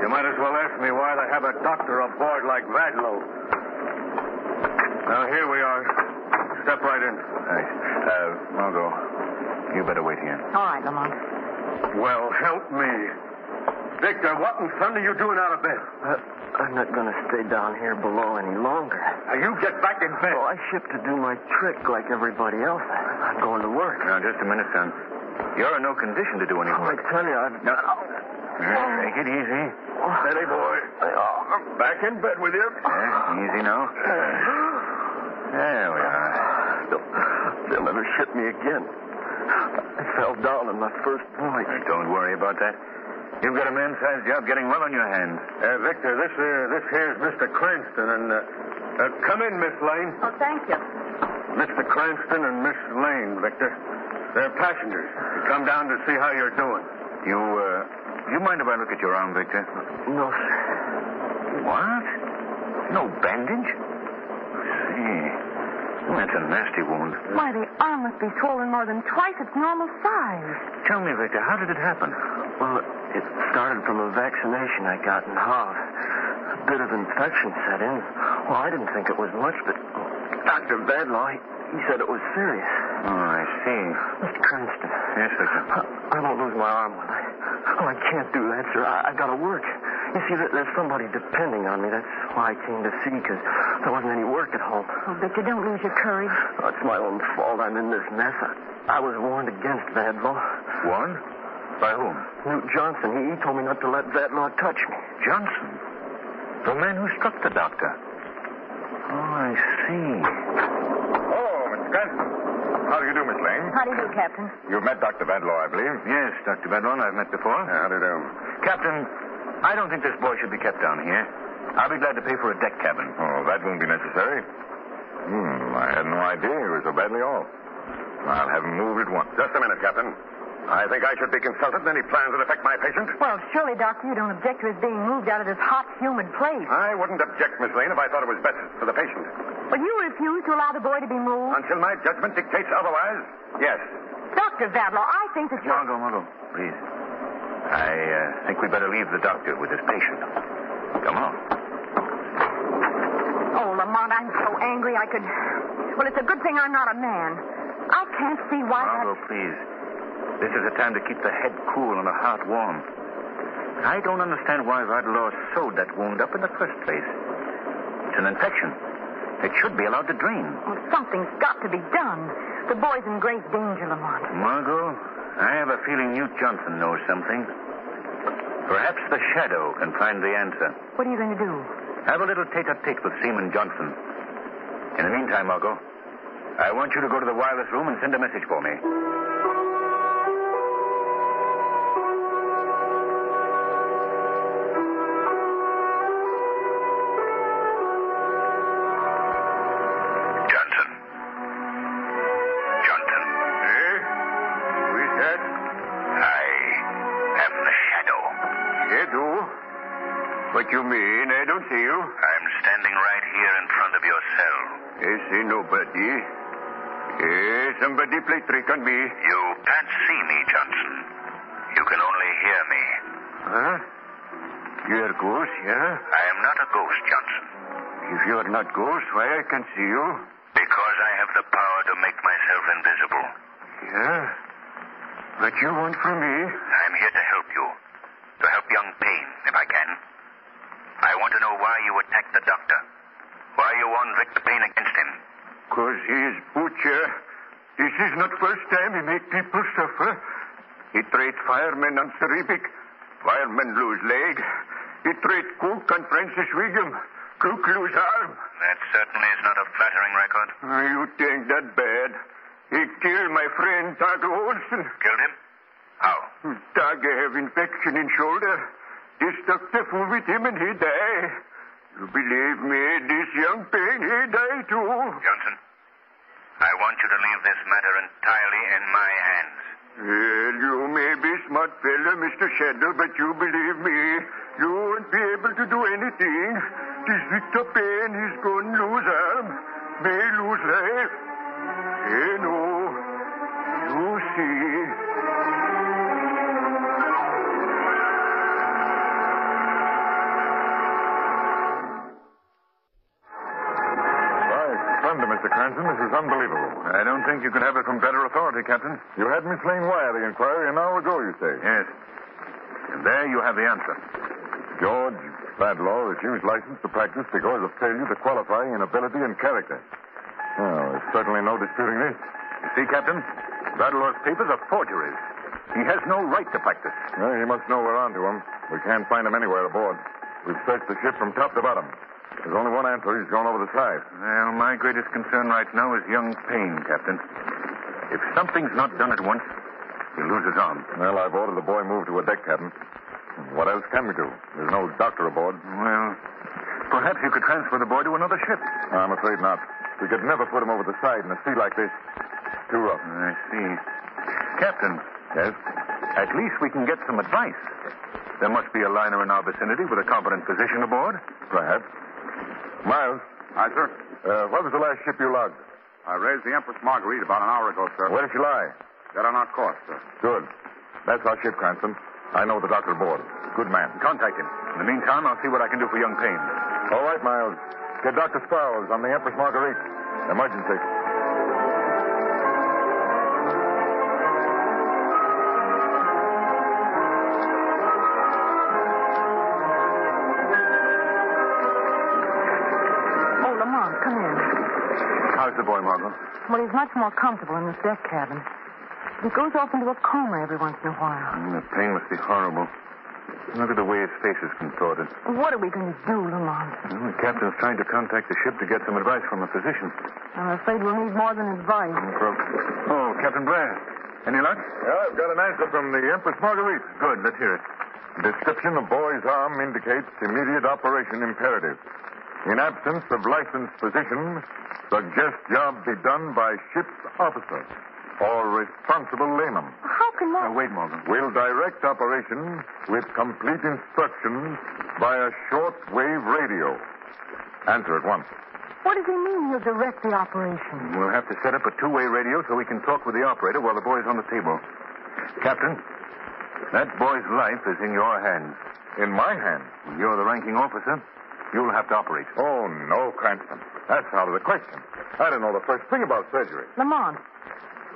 You might as well ask me why they have a doctor aboard like Vadlow. Now, here we are. Step right in. Thanks. Margot, you better wait here. All right, Lamont. Well, help me. Victor, what in thunder are you doing out of bed? I'm not going to stay down here below any longer. Now, you get back in bed. Oh, I shipped to do my trick like everybody else. I'm going to work. Now, just a minute, son. You're in no condition to do any work. I tell you, I've... Take it easy. Steady, boy. Back in bed with you. Easy now. There we are. They'll never ship me again. I fell down on my first point. Don't worry about that. You've got a man-sized job getting well on your hands. Victor, this here's Mr. Cranston, and come in, Miss Lane. Oh, thank you. Mr. Cranston and Miss Lane, Victor. They're passengers. They come down to see how you're doing. You mind if I look at your arm, Victor? No, sir. What? No bandage? See. Well, that's a nasty wound. Why, the arm must be swollen more than twice its normal size. Tell me, Victor, how did it happen? Well, it started from a vaccination I got in Hog. A bit of infection set in. Well, I didn't think it was much, but Dr. Badlaw, he said it was serious. Oh, I see. Mr. Cranston. Yes, Victor. I won't lose my arm when I can't do that, sir. I gotta work. You see, there's somebody depending on me. That's why I came to see, because there wasn't any work at home. Oh, Victor, don't lose your courage. Oh, it's my own fault I'm in this mess. I was warned against Vadlaw. Warned? By whom? Newt Johnson. He told me not to let Vadlaw touch me. Johnson? The man who struck the doctor? Oh, I see. Oh, Mr. Cranston. How do you do, Miss Lane? How do you do, Captain? You've met Dr. Badlaw, I believe. Yes, Dr. Badlaw, I've met before. How do you do? Captain, I don't think this boy should be kept down here. I'll be glad to pay for a deck cabin. Oh, that won't be necessary. I had no idea he was so badly off. I'll have him moved at once. Just a minute, Captain. I think I should be consulted in any plans that affect my patient. Well, surely, Doctor, you don't object to his being moved out of this hot, humid place. I wouldn't object, Miss Lane, if I thought it was best for the patient. But you refuse to allow the boy to be moved? Until my judgment dictates otherwise, yes. Dr. Vadlaw, I think that you're... Margot, please. I think we'd better leave the doctor with his patient. Come on. Oh, Lamont, I'm so angry I could... Well, it's a good thing I'm not a man. I can't see why Margot, please. This is a time to keep the head cool and the heart warm. I don't understand why Vadlaw sewed that wound up in the first place. It's an infection. It should be allowed to drain. Well, something's got to be done. The boy's in great danger, Lamont. Margot, I have a feeling Newt Johnson knows something. Perhaps the shadow can find the answer. What are you going to do? Have a little tete-a-tete with Seaman Johnson. In the meantime, Margot, I want you to go to the wireless room and send a message for me. What you mean? I don't see you. I'm standing right here in front of your cell. I see nobody. Somebody play trick on me. You can't see me, Johnson. You can only hear me. Huh? You're a ghost, yeah? I am not a ghost, Johnson. If you're not ghost, why I can see you? Because I have the power to make myself invisible. Yeah? What you want from me? I'm here to help you. To help young Payne, if I can. I want to know why you attacked the doctor. Why you warned Victor Payne against him. 'Cause he is butcher. This is not first time he make people suffer. He trade firemen on Cerebic. Firemen lose leg. He trade Cook on Francis William. Cook lose arm. That certainly is not a flattering record. You think that bad? He killed my friend, Tage Olsen. Killed him? How? Tage have infection in shoulder. This doctor fool with him and he die. You believe me, this young Payne, he die too. Johnson, I want you to leave this matter entirely in my hands. Well, you may be smart fella, Mr. Shadow, but you believe me, you won't be able to do anything. This Victor Payne is going to lose arm, may lose life. Hey, no. You see. Mr. Cranston, this is unbelievable. I don't think you could have it from better authority, Captain. You had Miss Lane wire the inquiry an hour ago, you say? Yes. And there you have the answer. George Badlaw refused license to practice because of failure to qualify in ability and character. Well, there's certainly no disputing this. You see, Captain? Badlaw's papers are forgeries. He has no right to practice. Well, he must know we're on to him. We can't find him anywhere aboard. We've searched the ship from top to bottom. There's only one answer. He's gone over the side. Well, my greatest concern right now is young Payne, Captain. If something's not done at once, he'll lose his arm. Well, I've ordered the boy moved to a deck cabin. What else can we do? There's no doctor aboard. Well, perhaps you could transfer the boy to another ship. I'm afraid not. We could never put him over the side in a sea like this. Too rough. I see. Captain. Yes? At least we can get some advice. There must be a liner in our vicinity with a competent physician aboard. Perhaps. Miles. Aye, sir. What was the last ship you logged? I raised the Empress Marguerite about an hour ago, sir. Where did she lie? Dead on our course, sir. Good. That's our ship, Cranston. I know the doctor aboard. Good man. Contact him. In the meantime, I'll see what I can do for young Payne. All right, Miles. Get Dr. Sparrows on the Empress Marguerite. Emergency. Oh, Lamont, come in. How's the boy, Margot? Well, he's much more comfortable in this deck cabin. He goes off into a coma every once in a while. The pain must be horrible. Look at the way his face is contorted. What are we going to do, Lamont? Well, the captain's trying to contact the ship to get some advice from a physician. I'm afraid we'll need more than advice. Oh, Captain Blair. Any luck? Yeah, I've got an answer from the Empress Marguerite. Good. Let's hear it. Description of boy's arm indicates immediate operation imperative. In absence of licensed physician, suggest job be done by ship's officer or responsible layman. How can that... Wait, Morgan. Will direct operation with complete instructions via short-wave radio. Answer at once. What does he mean he'll direct the operation? We'll have to set up a two-way radio so we can talk with the operator while the boy's on the table. Captain, that boy's life is in your hands. In my hands? You're the ranking officer. You'll have to operate. Oh, no, Cranston. That's out of the question. I don't know the first thing about surgery. Lamont,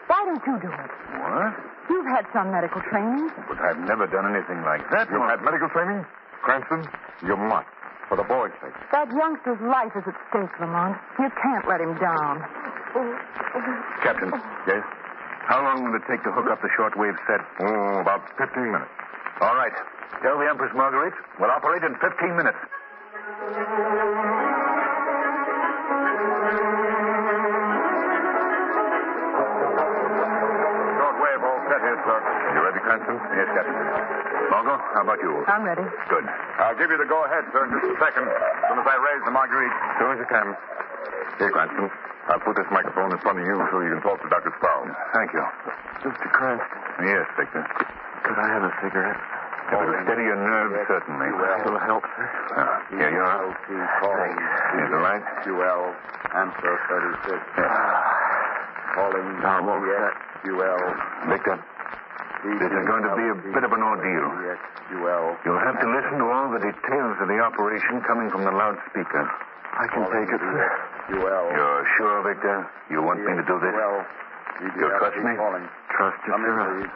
why don't you do it? What? You've had some medical training. But I've never done anything like that. You've had medical training? Cranston, you must. For the boy's sake. That youngster's life is at stake, Lamont. You can't let him down. Captain. Yes? How long will it take to hook up the shortwave set? Oh, about 15 minutes. All right. Tell the Empress Marguerite we'll operate in 15 minutes. Shortwave all set here, sir. You ready, Cranston? Yes, Captain. Margot, how about you? I'm ready. Good. I'll give you the go-ahead, sir, in just a second. As soon as I raise the Marguerite. As soon as you can. Here, Cranston. I'll put this microphone in front of you so you can talk to Dr. Sparrow. Thank you. Mr. Cranston. Yes, Victor. Could I have a cigarette? If it'll steady your nerves, certainly. It'll help, sir. Here you are. Thanks. Here's the right. QL, answer 36. Calling almost. QL. Victor, this is going to be a bit of an ordeal. QL. You'll have to listen to all the details of the operation coming from the loudspeaker. I can take it, sir. QL. You're sure, Victor? You want me to do this? You trust me? Trust you, sir.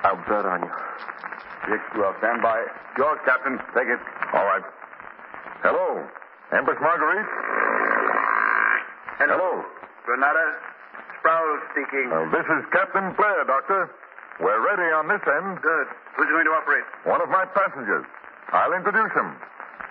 I'll bet on you. QL, stand by. Yours, Captain. Take it. All right. Hello. Empress Marguerite? Hello. Granada. Sproul speaking. This is Captain Blair, Doctor. We're ready on this end. Good. Who's going to operate? One of my passengers. I'll introduce him.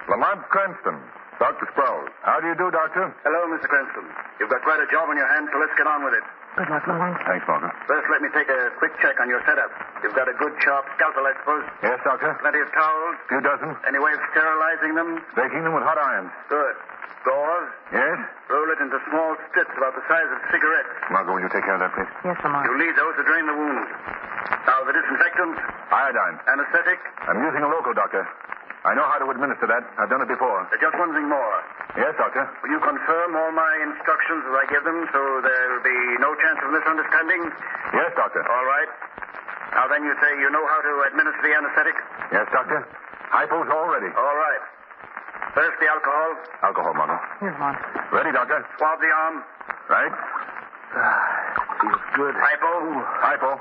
Lamont Cranston, Dr. Sproul. How do you do, Doctor? Hello, Mr. Cranston. You've got quite a job on your hands, so let's get on with it. Good luck, Lamont. Thanks, Margaret. First, let me take a quick check on your setup. You've got a good, sharp scalpel, I suppose. Yes, Doctor. Plenty of towels. Few dozen. Any way of sterilizing them? Baking them with hot irons. Good. Gauze? Yes? Roll it into small strips about the size of cigarettes. Margot, will you take care of that, please? Yes, Lamont. You'll need those to drain the wound. Now, the disinfectant? Iodine. Anesthetic? I'm using a local, Doctor. I know how to administer that. I've done it before. Just one thing more. Yes, Doctor. Will you confirm all my instructions as I give them so there'll be no chance of misunderstanding? Yes, Doctor. All right. Now then, you say you know how to administer the anesthetic? Yes, Doctor. Hypo's all ready. All right. First, the alcohol. Alcohol, Margot. Here's one. Ready, Doctor. Swab the arm. Right. Feels good. Hypo. Hypo.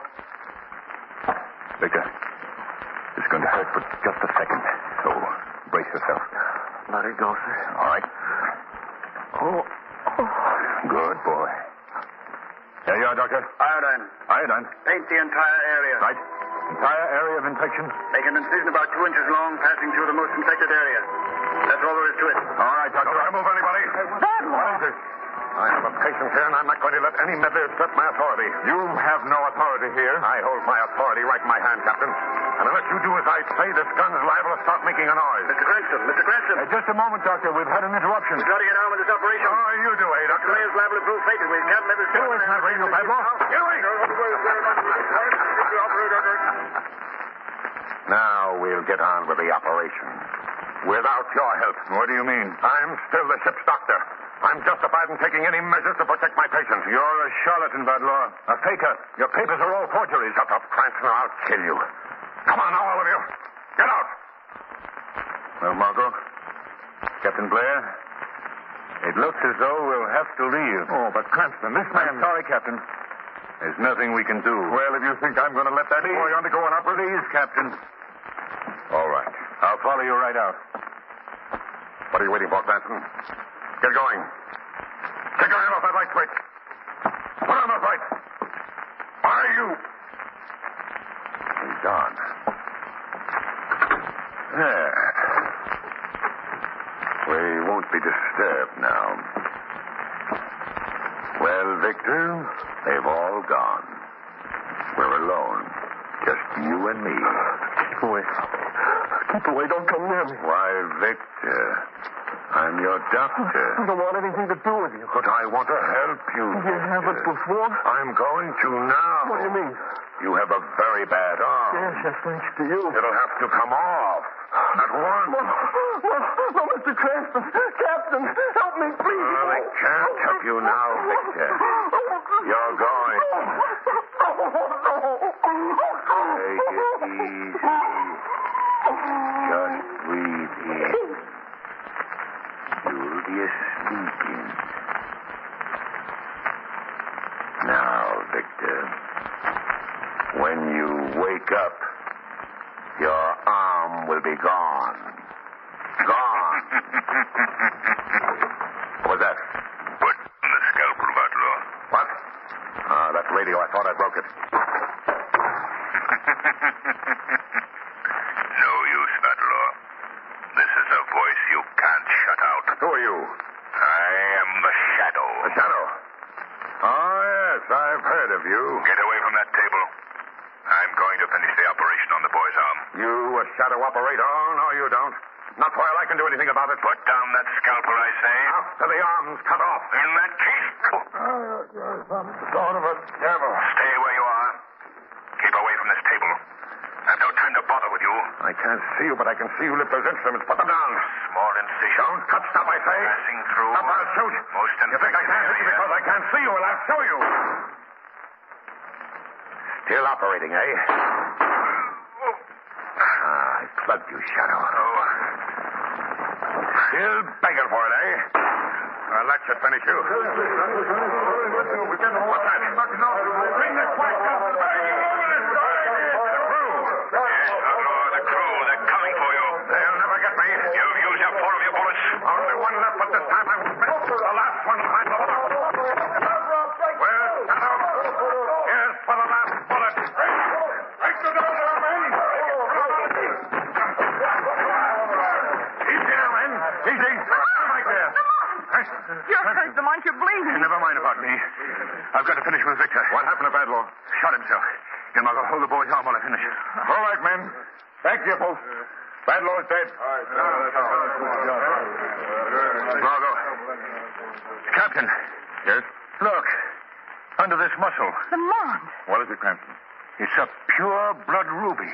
Victor, this is going to hurt for just a second. So, brace yourself. Let it go, sir. All right. Oh. Good boy. There you are, Doctor. Iodine. Iodine. Paint the entire area. Right. Entire area of infection. Make an incision about 2 inches long, passing through the most infected area. That's all there is to it. All right, Doctor. Don't move anybody. That What is it? I have a of patience here, and I'm not going to let any meddler usurp my authority. You have no authority here. I hold my authority right in my hand, Captain. And unless you do as I say, this gun's liable to start making a noise. Mr. Cranston. Just a moment, Doctor. We've had an interruption. We've got to get on with this operation. Oh, you do, eh, Doctor? Mayor's liable to prove fatal. We can't let this Get away from that radio, Pablo. Get away! Now we'll get on with the operation. Without your help. What do you mean? I'm still the ship's doctor. I'm justified in taking any measures to protect my patients. You're a charlatan, Badlaw. A faker. Your papers are all forgeries. Shut up, Cranston, or I'll kill you. Come on now, all of you. Get out. Well, Margot? Captain Blair? It looks as though we'll have to leave. Oh, but Cranston, this man... I'm sorry, Captain. There's nothing we can do. Well, if you think I'm going to let that boy undergo an operation... Please, Captain. All right. I'll follow you right out. What are you waiting for, Cranston? Get going. Take your hand off that light switch. Put on those lights. Are you... He's gone. There. We won't be disturbed now. Well, Victor, they've all gone. We're alone. Just you and me. Keep away. Keep away. Don't come near me. Why, Victor, I'm your doctor. I don't want anything to do with you. But I want to help you. You haven't before? I'm going to now. What do you mean? You have a very bad arm. Yes, thanks to you. It'll have to come off. At once. No, Mr. Cranston. Captain, help me, please. Oh, they can't help you now, Victor. You're going. Take it easy. Just breathe in. You'll be sleeping. Now, Victor, when you wake up, your arm will be gone. Gone. What was that? Put on the scalpel, Butler. What? Ah, that radio. I thought I broke it. No use, Butler. This is a voice you can't shut out. Who are you? I am the Shadow. The Shadow? Oh, yes, I've heard of you. Get away from that table. I'm going to finish the operation on the boy's arm. You a shadow operator? Oh, no, you don't. Not while I can do anything about it. Put down that scalpel, I say. After the arm's cut off. In that case... You're some sort of a devil. Stay where you are. Keep away from this table. I've no time to bother with you. I can't see you, but I can see you lift those instruments. Put them down. Small incision. Don't cut. Stop, I say. Passing through. Stop, I'll shoot. Most You think I can't hit you because I can't see you? Well, I'll show you. Still operating, eh? I plugged you, Shadow. Still begging for it, eh? Well, that should finish you. What's that? Bring the white gun. The crew, they're coming for you. They'll never get me. You've used up 4 of your bullets. Only one left, but this time I won't miss. The last one behind the lock. Well, Shadow, here's for the last bullet. Break the door down, men. Easy now, men. Easy. Right there. You're hurt, Lamont. You're bleeding. Never mind about me. I've got to finish with Victor. What happened to Badlaw? Shot himself. Here, Margot, hold the boy's arm while I finish. All right, men. Thank you, folks. Badlaw's dead. Margot. Captain. Yes? Look. Under this muscle. Lamont. What is it, Cranston? It's a pure blood ruby.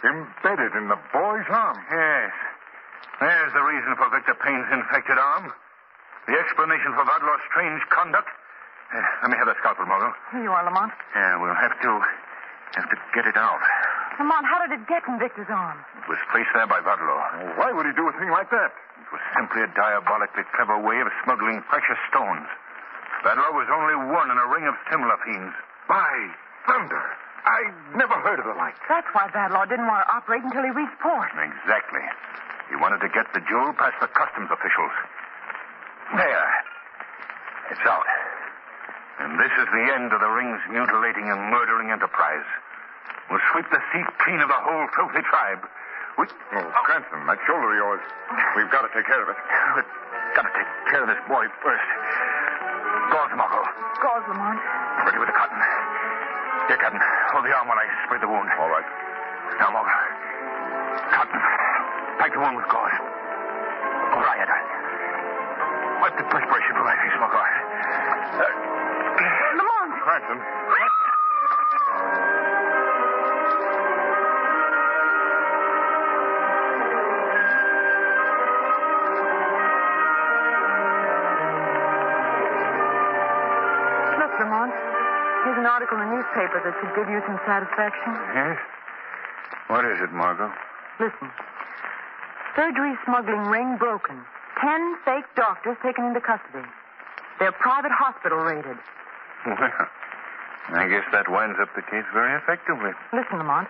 Embedded in the boy's arm. Yes. There's the reason for Victor Payne's infected arm. The explanation for Vadlaw's strange conduct. Let me have that scalpel, Margot. Here you are, Lamont. Yeah, we'll have to get it out. Lamont, how did it get in Victor's arm? It was placed there by Vadlaw. Why would he do a thing like that? It was simply a diabolically clever way of smuggling precious stones. Vadlaw was only one in a ring of similar fiends. By thunder. I never heard of the like. That's why Vadlaw didn't want to operate until he reached port. Exactly. He wanted to get the jewel past the customs officials. There. It's out. And this is the end of the ring's mutilating and murdering enterprise. We'll sweep the seat clean of the whole filthy tribe. Cranston, that shoulder of yours. We've got to take care of it. We've got to take care of this boy first. Gauze, Margot. Gauze, Lamont. Ready with the cotton. Here, Captain. Hold the arm while I spray the wound. All right. Now, Margot. Cotton. Pack the wound with gauze. Quiet. Wipe the perspiration from my face, Margot. Lamont! Cranston. Look, Lamont. Here's an article in the newspaper that should give you some satisfaction. Yes? What is it, Margot? Listen. Surgery smuggling ring broken. 10 fake doctors taken into custody. Their private hospital raided. Well, I guess that winds up the case very effectively. Listen, Lamont.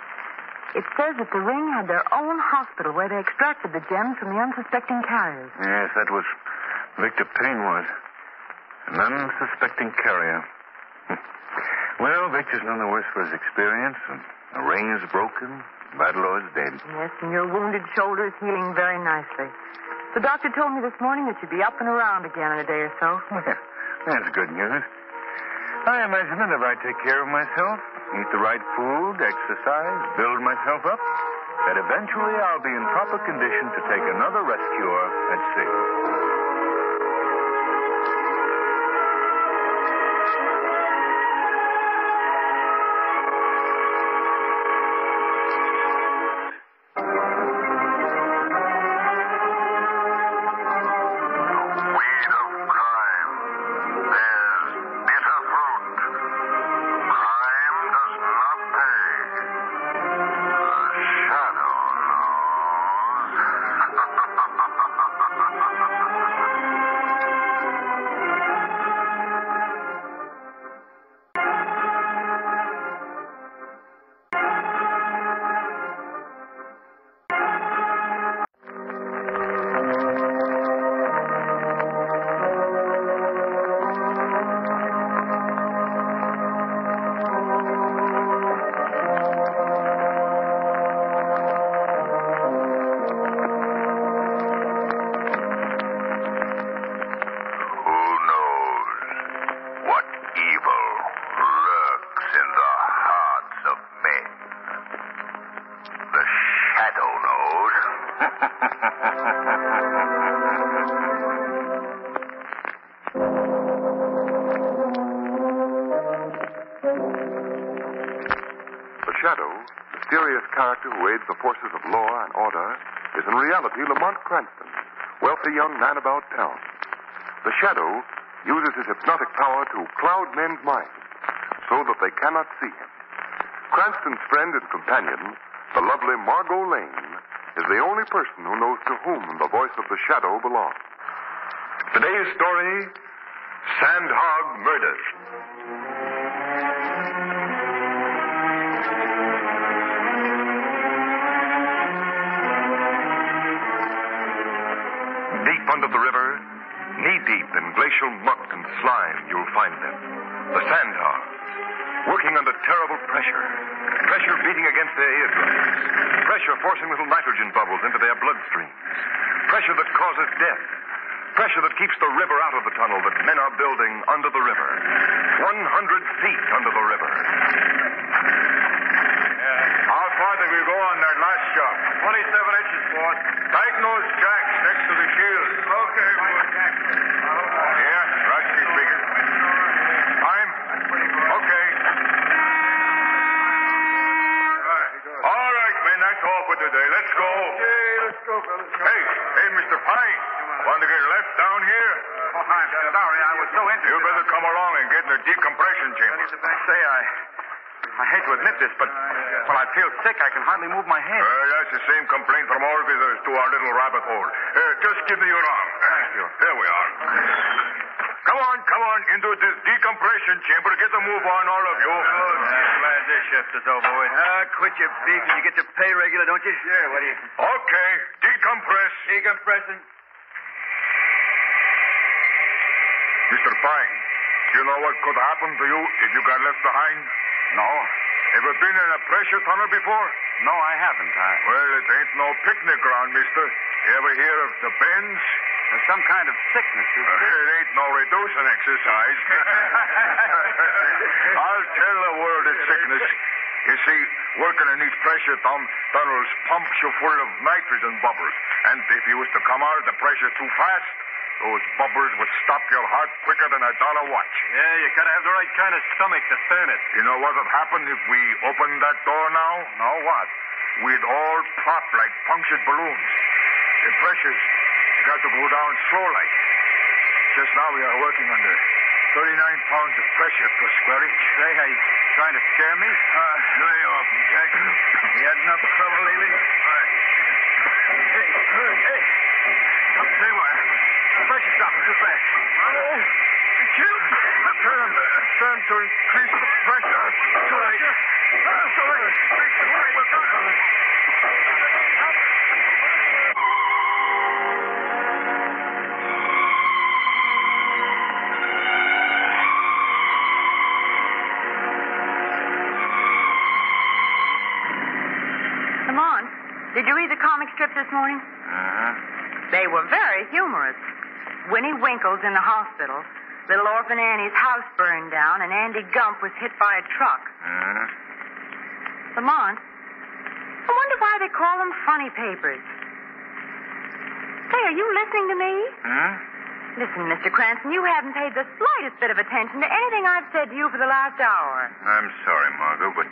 It says that the ring had their own hospital where they extracted the gems from the unsuspecting carriers. Yes, that was Victor Payne was. An unsuspecting carrier. Well, Victor's none the worse for his experience, and the ring is broken. Badlaw's dead. Yes, and your wounded shoulder is healing very nicely. The doctor told me this morning that you'd be up and around again in a day or so. Well, that's good news. I imagine that if I take care of myself, eat the right food, exercise, build myself up, that eventually I'll be in proper condition to take another rest cure at sea. Character who aids the forces of law and order is in reality Lamont Cranston, wealthy young man about town. The Shadow uses his hypnotic power to cloud men's minds so that they cannot see him. Cranston's friend and companion, the lovely Margot Lane, is the only person who knows to whom the voice of the Shadow belongs. Today's story, Sandhog Murders. Deep under the river, knee-deep in glacial muck and slime, you'll find them. The sandhogs, working under terrible pressure. Pressure beating against their eardrums. Pressure forcing little nitrogen bubbles into their bloodstreams. Pressure that causes death. Pressure that keeps the river out of the tunnel that men are building under the river. 100 feet under the river. How far did we go on that last job? 27 inches, boss. Diagnose jacks next to the shield. Okay, boss. Yeah, Roger speaking. Time? Okay. All right, men, that's all for today. Let's go. Okay, let's go, fellas. Hey, Mr. Pine. Want to get left down here? Oh, I'm sorry. I was so interested. You better come along and get in the decompression chamber. Say, I hate to admit this, but when I feel sick, I can hardly move my head. That's the same complaint from all visitors to our little rabbit hole. Just give me your arm. Thank you. There we are. Come on, into this decompression chamber. Get the move on, all of you. Glad this shift is over with. Quit your beef and you get your pay regular, don't you? Sure, what do you... Okay, decompress. Decompressing. Mr. Pine, you know what could happen to you if you got left behind? No. Ever been in a pressure tunnel before? No, I haven't. Well, it ain't no picnic ground, mister. You ever hear of the bends? There's some kind of sickness, is there? It ain't no reducing exercise. I'll tell the world it's sickness. You see, working in these pressure tunnels pumps you full of nitrogen bubbles. And if you was to come out of the pressure too fast, those bubbles would stop your heart quicker than a dollar watch. Yeah, you gotta have the right kind of stomach to stand it. You know what would happen if we opened that door now? No, what? We'd all pop like punctured balloons. The pressure's got to go down slow like. Just now we are working under 39 pounds of pressure per square inch. Say, are you trying to scare me? Lay off me, Jack. You had enough trouble lately? Hey. Come say what? The pressure's dropping too fast. Oh, turn to increase the pressure. Too late. Too late. Lamont, did you read the comic strips this morning? Uh-huh. They were very humorous. Winnie Winkle's in the hospital. Little orphan Annie's house burned down, and Andy Gump was hit by a truck. Uh-huh. Lamont, I wonder why they call them funny papers. Say, are you listening to me? Huh? Listen, Mr. Cranston, you haven't paid the slightest bit of attention to anything I've said to you for the last hour. I'm sorry, Margot, but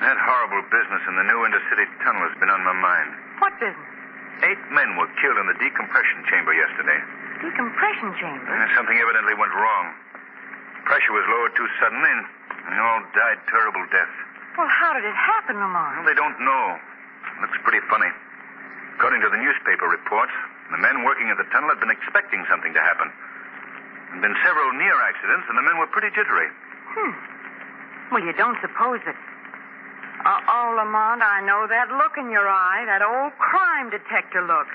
that horrible business in the new intercity tunnel has been on my mind. What business? 8 men were killed in the decompression chamber yesterday. Decompression chamber? Something evidently went wrong. Pressure was lowered too suddenly, and they all died terrible deaths. Well, how did it happen, Lamont? Well, they don't know. Looks pretty funny. According to the newspaper reports, the men working in the tunnel had been expecting something to happen. There had been several near accidents, and the men were pretty jittery. Well, you don't suppose that... Oh, Lamont, I know that look in your eye, that old crime detector look.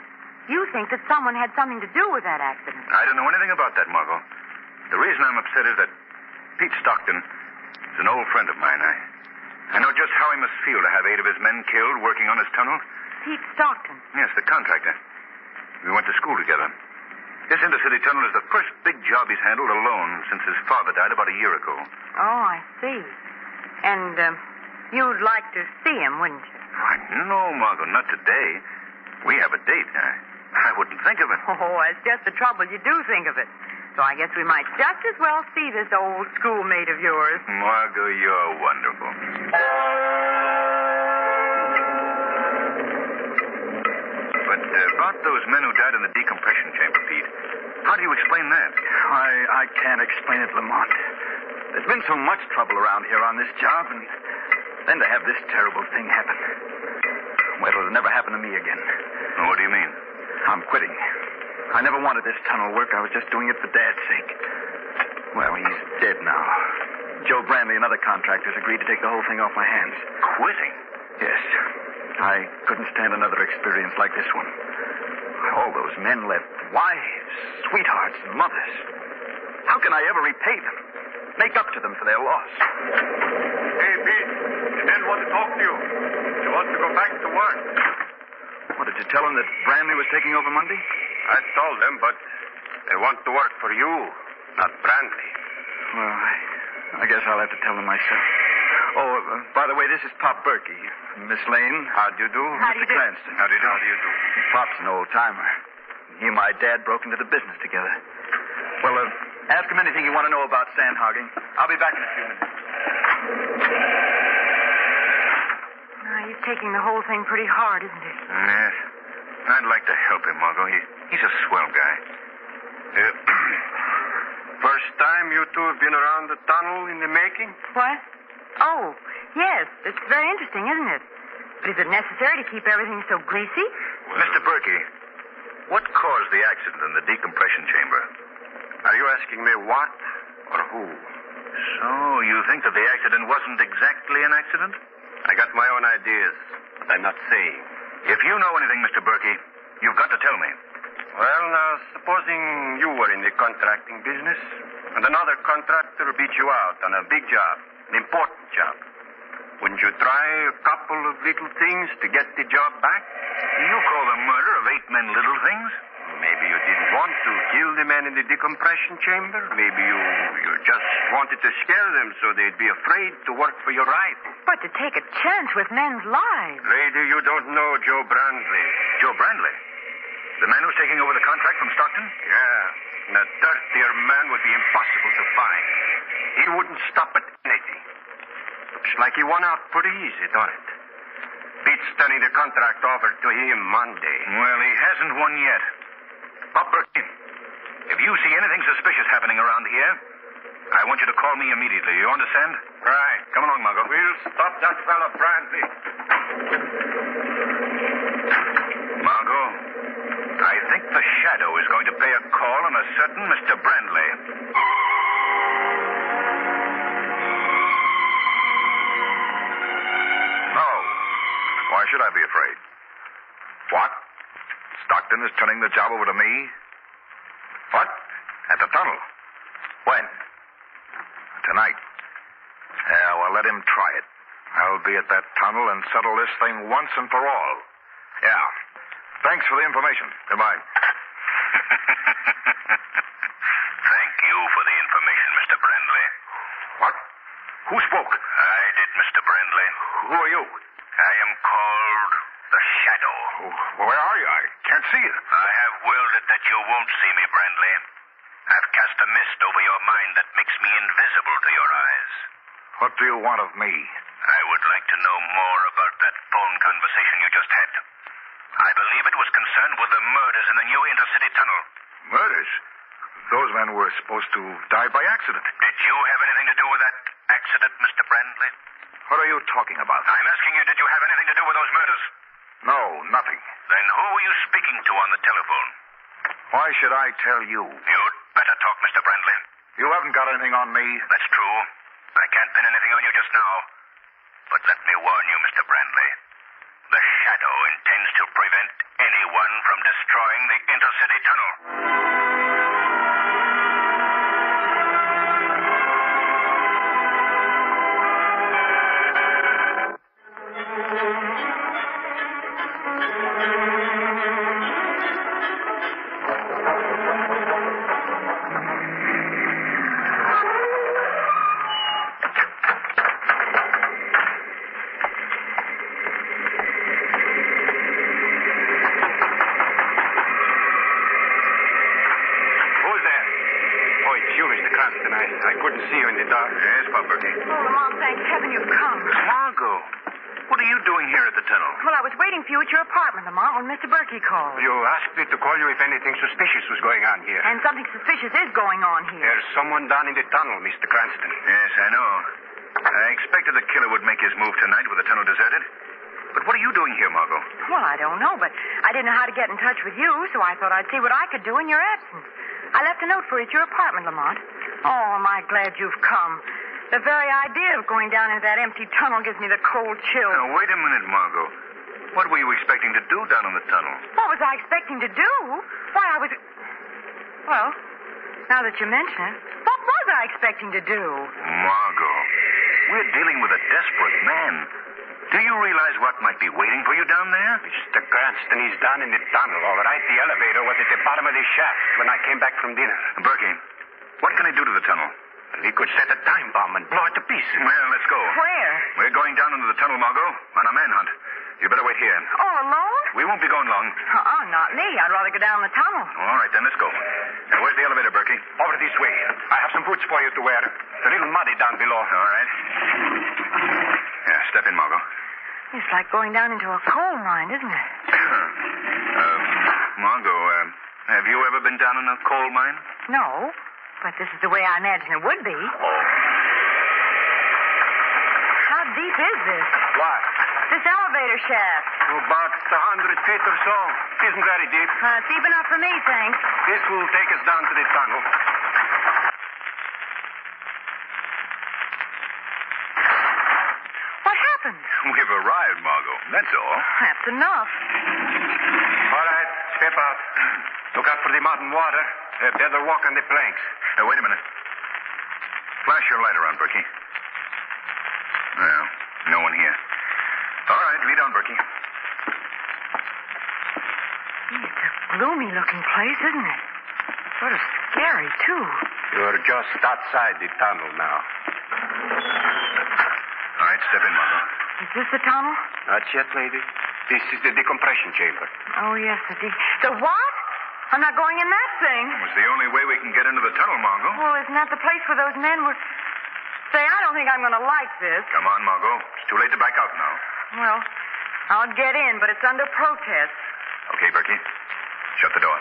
You think that someone had something to do with that accident. I don't know anything about that, Margot. The reason I'm upset is that Pete Stockton is an old friend of mine. I know just how he must feel to have 8 of his men killed working on his tunnel. Pete Stockton? Yes, the contractor. We went to school together. This intercity tunnel is the first big job he's handled alone since his father died about a year ago. Oh, I see. And, you'd like to see him, wouldn't you? Why, no, Margot, not today. We have a date. I wouldn't think of it. Oh, it's just the trouble. You do think of it. So I guess we might just as well see this old schoolmate of yours. Margot, you're wonderful. But about those men who died in the decompression chamber, Pete, how do you explain that? I can't explain it, Lamont. There's been so much trouble around here on this job, and then to have this terrible thing happen. Well, it'll never happen to me again. What do you mean? I'm quitting. I never wanted this tunnel work. I was just doing it for Dad's sake. Well, he's dead now. Joe Brandley and other contractors agreed to take the whole thing off my hands. Quitting? Yes. I couldn't stand another experience like this one. All those men left wives, sweethearts, and mothers. How can I ever repay them? Make up to them for their loss? Hey, Pete. The men want to talk to you. They want to go back to work. What, did you tell them that Brandley was taking over Monday? I told them, but they want to work for you, not Brandley. Well, I guess I'll have to tell them myself. Oh, by the way, this is Pop Berkey. Miss Lane. How do you do? How do you do? Cranston. How do you do? How do you do? Pop's an old-timer. He and my dad broke into the business together. Well, ask him anything you want to know about sand hogging. I'll be back in a few minutes. He's taking the whole thing pretty hard, isn't he? Yes. I'd like to help him, Margot. He's a swell guy. First time you two have been around the tunnel in the making? What? Oh, yes. It's very interesting, isn't it? But is it necessary to keep everything so greasy? Well, Mr. Berkey, what caused the accident in the decompression chamber? Are you asking me what or who? So, you think that the accident wasn't exactly an accident? I got my own ideas, but I'm not saying. If you know anything, Mr. Berkey, you've got to tell me. Well, now, supposing you were in the contracting business, and another contractor beat you out on a big job, an important job. Wouldn't you try a couple of little things to get the job back? You call the murder of 8 men little things? Maybe you didn't want to kill the man in the decompression chamber. Maybe you just wanted to scare them so they'd be afraid to work for your right. But to take a chance with men's lives. Lady, you don't know Joe Brandley. Joe Brandley? The man who's taking over the contract from Stockton? Yeah. A dirtier man would be impossible to find. He wouldn't stop at anything. Looks like he won out pretty easy, don't it? Beats turning the contract offered to him Monday. Well, he hasn't won yet. Pop Berkey, if you see anything suspicious happening around here, I want you to call me immediately. You understand? Right. Come along, Margot. We'll stop that fellow Brandley. Margot, I think the Shadow is going to pay a call on a certain Mr. Brandley. No. Why should I be afraid? What? Stockton is turning the job over to me? What? At the tunnel? When? Tonight. Yeah, well, let him try it. I'll be at that tunnel and settle this thing once and for all. Yeah. Thanks for the information. Goodbye. Thank you for the information, Mr. Brandley. What? Who spoke? I did, Mr. Brandley. Who are you? I am called the Shadow. Where are you? I can't see you. I have willed it that you won't see me, Brandley. I've cast a mist over your mind that makes me invisible to your eyes. What do you want of me? I would like to know more about that phone conversation you just had. I believe it was concerned with the murders in the new intercity tunnel. Murders? Those men were supposed to die by accident. Did you have anything to do with that accident, Mr. Brandley? What are you talking about? I'm asking you, did you have anything to do with those murders? No, nothing. Then who were you speaking to on the telephone? Why should I tell you? You'd better talk, Mr. Brandley. You haven't got anything on me. That's true. I can't pin anything on you just now. But let me warn you, Mr. Brandley. The Shadow intends to prevent anyone from destroying the intercity tunnel. I couldn't see you in the dark. Yes, Pop Berkey. Oh, Lamont, thank heaven you've come. Margot, what are you doing here at the tunnel? Well, I was waiting for you at your apartment, Lamont, when Mr. Berkey called. You asked me to call you if anything suspicious was going on here. And something suspicious is going on here. There's someone down in the tunnel, Mr. Cranston. Yes, I know. I expected the killer would make his move tonight with the tunnel deserted. But what are you doing here, Margot? Well, I don't know, but I didn't know how to get in touch with you, so I thought I'd see what I could do in your absence. I left a note for you at your apartment, Lamont. Oh, am I glad you've come. The very idea of going down into that empty tunnel gives me the cold chill. Now, wait a minute, Margot. What were you expecting to do down in the tunnel? What was I expecting to do? Why, I was... Well, now that you mention it, what was I expecting to do? Margot, we're dealing with a desperate man. Do you realize what might be waiting for you down there? Mr. Cranston, he's down in the tunnel, all right. The elevator was at the bottom of the shaft when I came back from dinner. Berkey, what can I do to the tunnel? We could set a time bomb and blow it to pieces. Well, let's go. Where? We're going down into the tunnel, Margot, on a manhunt. You better wait here. All alone? We won't be going long. Not me. I'd rather go down the tunnel. All right, then, let's go. Now, where's the elevator, Berkey? Over this way. I have some boots for you to wear. It's a little muddy down below. All right. Yeah, step in, Margot. It's like going down into a coal mine, isn't it? Margot, have you ever been down in a coal mine? No, but this is the way I imagine it would be. How deep is this? What? This elevator shaft. About 100 feet or so. It isn't very deep. It's deep enough for me, thanks. This will take us down to the tunnel. What happened? We've arrived, Margot. That's all. That's enough. All right, step out. Look out for the mountain water. Better walk on the planks. Wait a minute. Flash your light around, Berkey. Well, no one here. All right, lead on, Berkey. It's a gloomy-looking place, isn't it? Sort of scary, too. You're just outside the tunnel now. All right, step in, Margot. Is this the tunnel? Not yet, lady. This is the decompression chamber. Oh, yes, the what? I'm not going in that thing. It's the only way we can get into the tunnel, Margot. Well, isn't that the place where those men were... Say, I don't think I'm going to like this. Come on, Margot. It's too late to back out now. Well, I'll get in, but it's under protest. Okay, Berkey. Shut the door.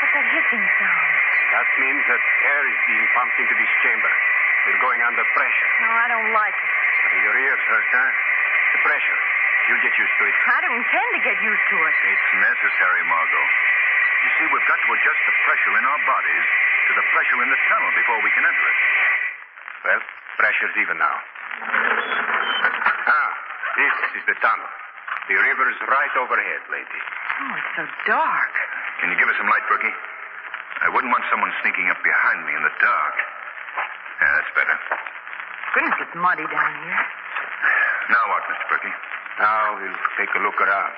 What's that hissing sound? That means that air is being pumped into this chamber. We're going under pressure. No, I don't like it. Your ears hurt, huh? The pressure. You'll get used to it. I don't intend to get used to it. It's necessary, Margot. You see, we've got to adjust the pressure in our bodies to the pressure in the tunnel before we can enter it. Well, pressure's even now. This is the tunnel. The river's right overhead, lady. Oh, it's so dark. Can you give us some light, Berkey? I wouldn't want someone sneaking up behind me in the dark. Yeah, that's better. Goodness, it's muddy down here. Now what, Mr. Berkey? Now we'll take a look around.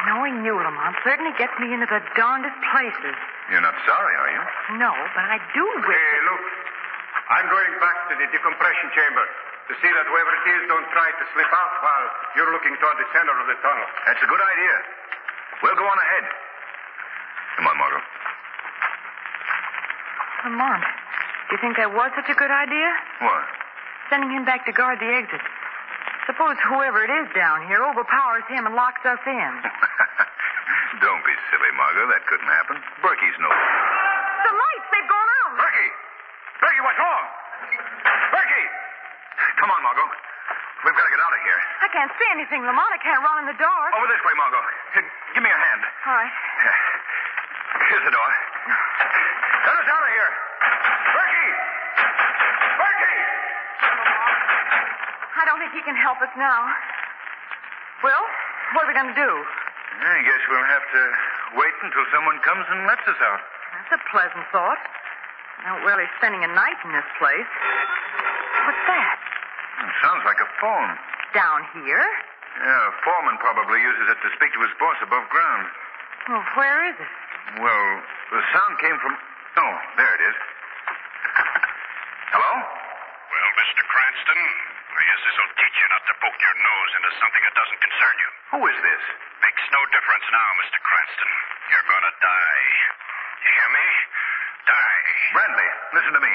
Knowing you, Lamont, certainly gets me into the darndest places. You're not sorry, are you? No, but I do wish... Hey, look. I'm going back to the decompression chamber to see that whoever it is don't try to slip out while you're looking toward the center of the tunnel. That's a good idea. We'll go on ahead. Come on, Margot. Lamont, do you think that was such a good idea? What? Sending him back to guard the exit. Suppose whoever it is down here overpowers him and locks us in. Don't be silly, Margot. That couldn't happen. Berkey's no... The lights, they've gone out. Berkey! Berkey, what's wrong? Berkey! Come on, Margot. We've got to get out of here. I can't see anything, Lamont. I can't run in the dark. Over this way, Margot. Here, give me a hand. All right. Here's the door. Let us out of here. Berkey! Berkey! I don't think he can help us now. Well, what are we going to do? I guess we'll have to wait until someone comes and lets us out. That's a pleasant thought. Now, well, he's spending a night in this place. What's that? It sounds like a phone. Down here? Yeah, a foreman probably uses it to speak to his boss above ground. Well, where is it? Well, the sound came from... Oh, there it is. Hello? Well, Mr. Cranston, I guess this'll teach you not to poke your nose into something that doesn't concern you. Who is this? Makes no difference now, Mr. Cranston. You're gonna die. You hear me? Die. Bradley, listen to me.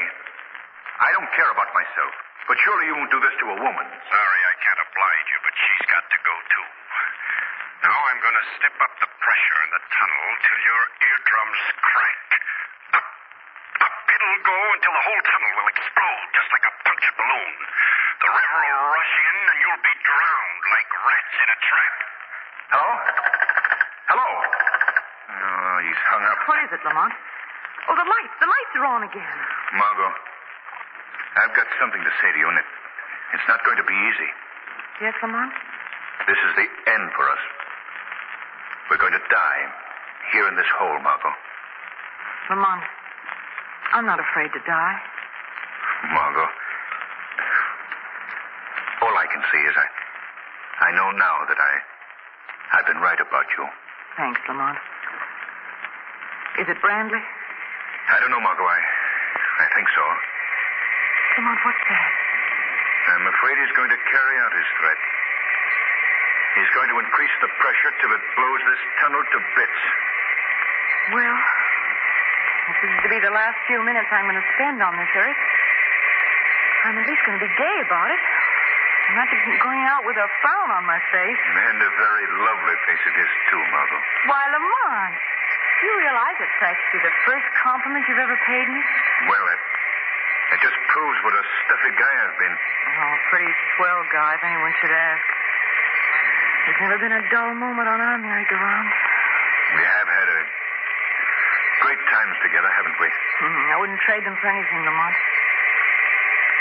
I don't care about myself, but surely you won't do this to a woman. Sorry I can't oblige you, but she's got to go, too. Now I'm gonna step up the pressure in the tunnel till your eardrums crank. Up it'll go until the whole tunnel will explode, just like a punctured balloon. The river will rush in, and you'll be drowned like rats in a trap. Hello? Hello? Oh, he's hung up. What is it, Lamont? Oh, the lights. The lights are on again. Margot, I've got something to say to you, and it's not going to be easy. Yes, Lamont? This is the end for us. We're going to die here in this hole, Margot. Lamont, I'm not afraid to die. Margot, all I can see is I know now that I've been right about you. Thanks, Lamont. Is it Brandley? I don't know, Margot. I think so. Lamont, what's that? I'm afraid he's going to carry out his threat. He's going to increase the pressure till it blows this tunnel to bits. Well, if this is to be the last few minutes I'm going to spend on this earth, I'm at least going to be gay about it. I'm not going out with a frown on my face. And a very lovely face it is, too, Margot. Why, Lamont, do you realize it's practically the first compliment you've ever paid me? Well, it just proves what a stuffy guy I've been. Oh, a pretty swell guy, if anyone should ask. There's never been a dull moment on our merry-go-round. We have had a great times together, haven't we? I wouldn't trade them for anything, Lamont.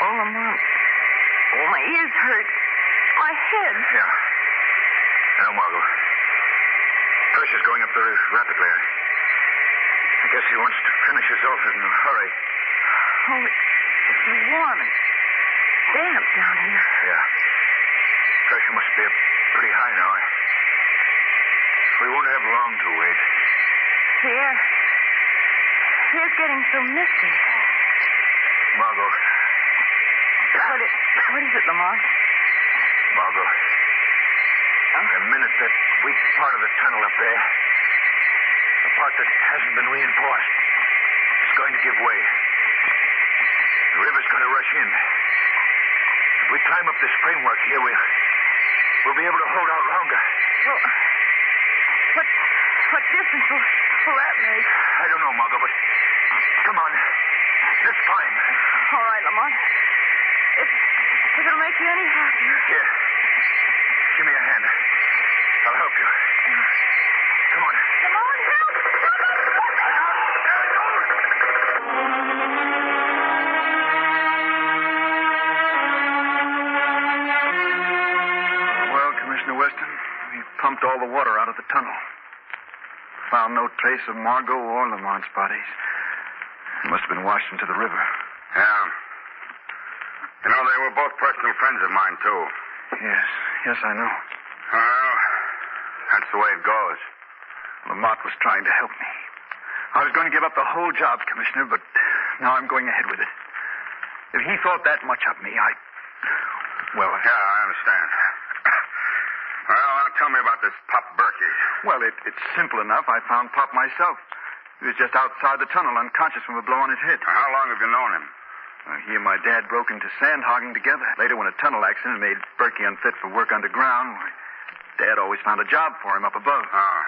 Oh, Lamont. Oh, my ears hurt. My head. Yeah. Now, Margot. Pressure's going up very rapidly. I guess he wants to finish us off in a hurry. Oh, it's warm and damp down here. Yeah. Pressure must be up pretty high now. We won't have long to wait. Here's getting so misty. Margot. What is it, Lamont? Margot. The minute that weak part of the tunnel up there, the part that hasn't been reinforced, is going to give way. The river's going to rush in. If we climb up this framework here, we'll be able to hold out longer. Well, what difference will that make? I don't know, Margot, but come on. Let's climb. All right, Lamont. If it'll make you any happier. Here. Give me a hand. I'll help you. Come on. Lamont, help! Well, Commissioner Weston, we pumped all the water out of the tunnel. Found no trace of Margot or Lamont's bodies. They must have been washed into the river. Yeah. You know, they were both personal friends of mine, too. Yes, I know. Well, that's the way it goes. Lamont was trying to help me. I was going to give up the whole job, Commissioner, but now I'm going ahead with it. If he thought that much of me, Well, yeah, I understand. Well, now tell me about this Pop Berkey. Well, it's simple enough. I found Pop myself. He was just outside the tunnel, unconscious from a blow on his head. How long have you known him? He and my dad broke into sand hogging together. Later, when a tunnel accident made Berkey unfit for work underground, Dad always found a job for him up above. Oh.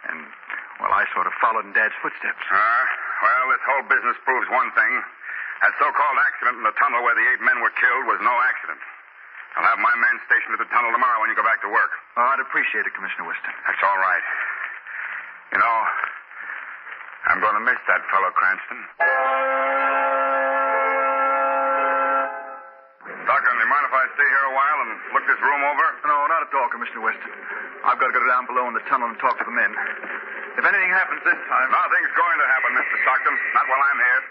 And, I sort of followed in Dad's footsteps. Well, this whole business proves one thing. That so-called accident in the tunnel where the 8 men were killed was no accident. I'll have my men stationed at the tunnel tomorrow when you go back to work. Oh, I'd appreciate it, Commissioner Weston. That's all right. You know, I'm going to miss that fellow, Cranston. Doctor, do you mind if I stay here a while and look this room over? No, not at all, Commissioner Weston. I've got to go down below in the tunnel and talk to the men. If anything happens this time... Nothing's going to happen, Mr. Stockton. Not while I'm here.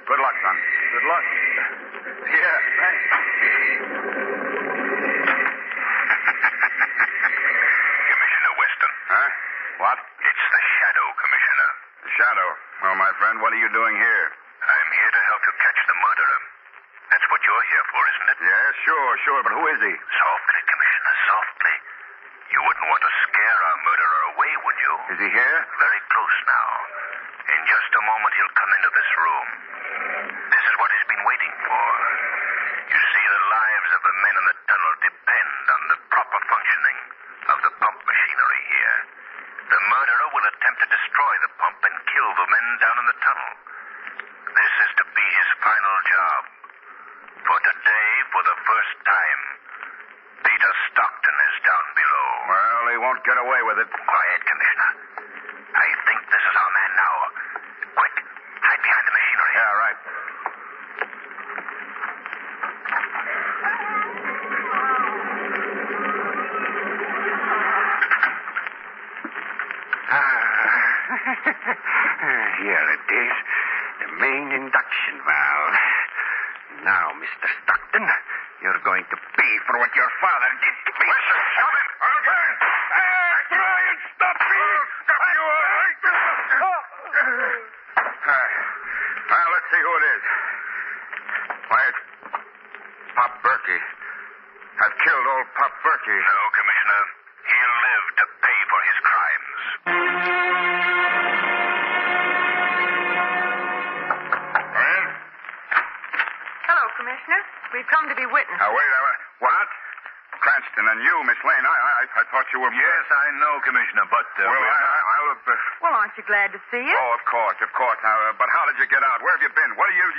Good luck, son. Good luck. Yeah, thanks. Commissioner Weston. Huh? What? It's the Shadow, Commissioner. The Shadow? Well, my friend, what are you doing here? I'm here to help you catch the murderer. That's what you're here for, isn't it? Yeah, sure. But who is he? Softly, Commissioner, softly. You wouldn't want to scare our murderer away, would you? Is he here? Very close now. In just a moment, he'll come into this room. This is what he's been waiting for. You see, the lives of the men in the tunnel depend on the proper functioning of the pump machinery here. The murderer will attempt to destroy the pump and kill the men down in the tunnel. This is to be his final job. For today, for the first time, Peter Stockton is down below. Well, he won't get away with it. Quiet, Commissioner. I think this is our man now. Quick, hide behind the machinery. Yeah, right. Here it is. The main induction valve. Now, Mr. Stockton, you're going to pay for what your father did to me. Listen, stop him. Okay. Try and stop me. Stop you, all right? Well, let's see who it is. Why, it's Pop Berkey. I've killed old Pop Berkey. No, Commissioner. He'll live to pay for his crimes. Hello, Commissioner. We've come to be witnesses. Now, wait. What? Cranston and you, Miss Lane. I thought you were... Yes, I know, Commissioner, but... Well, aren't you glad to see us? Oh, of course. Now, but how did you get out? Where have you been?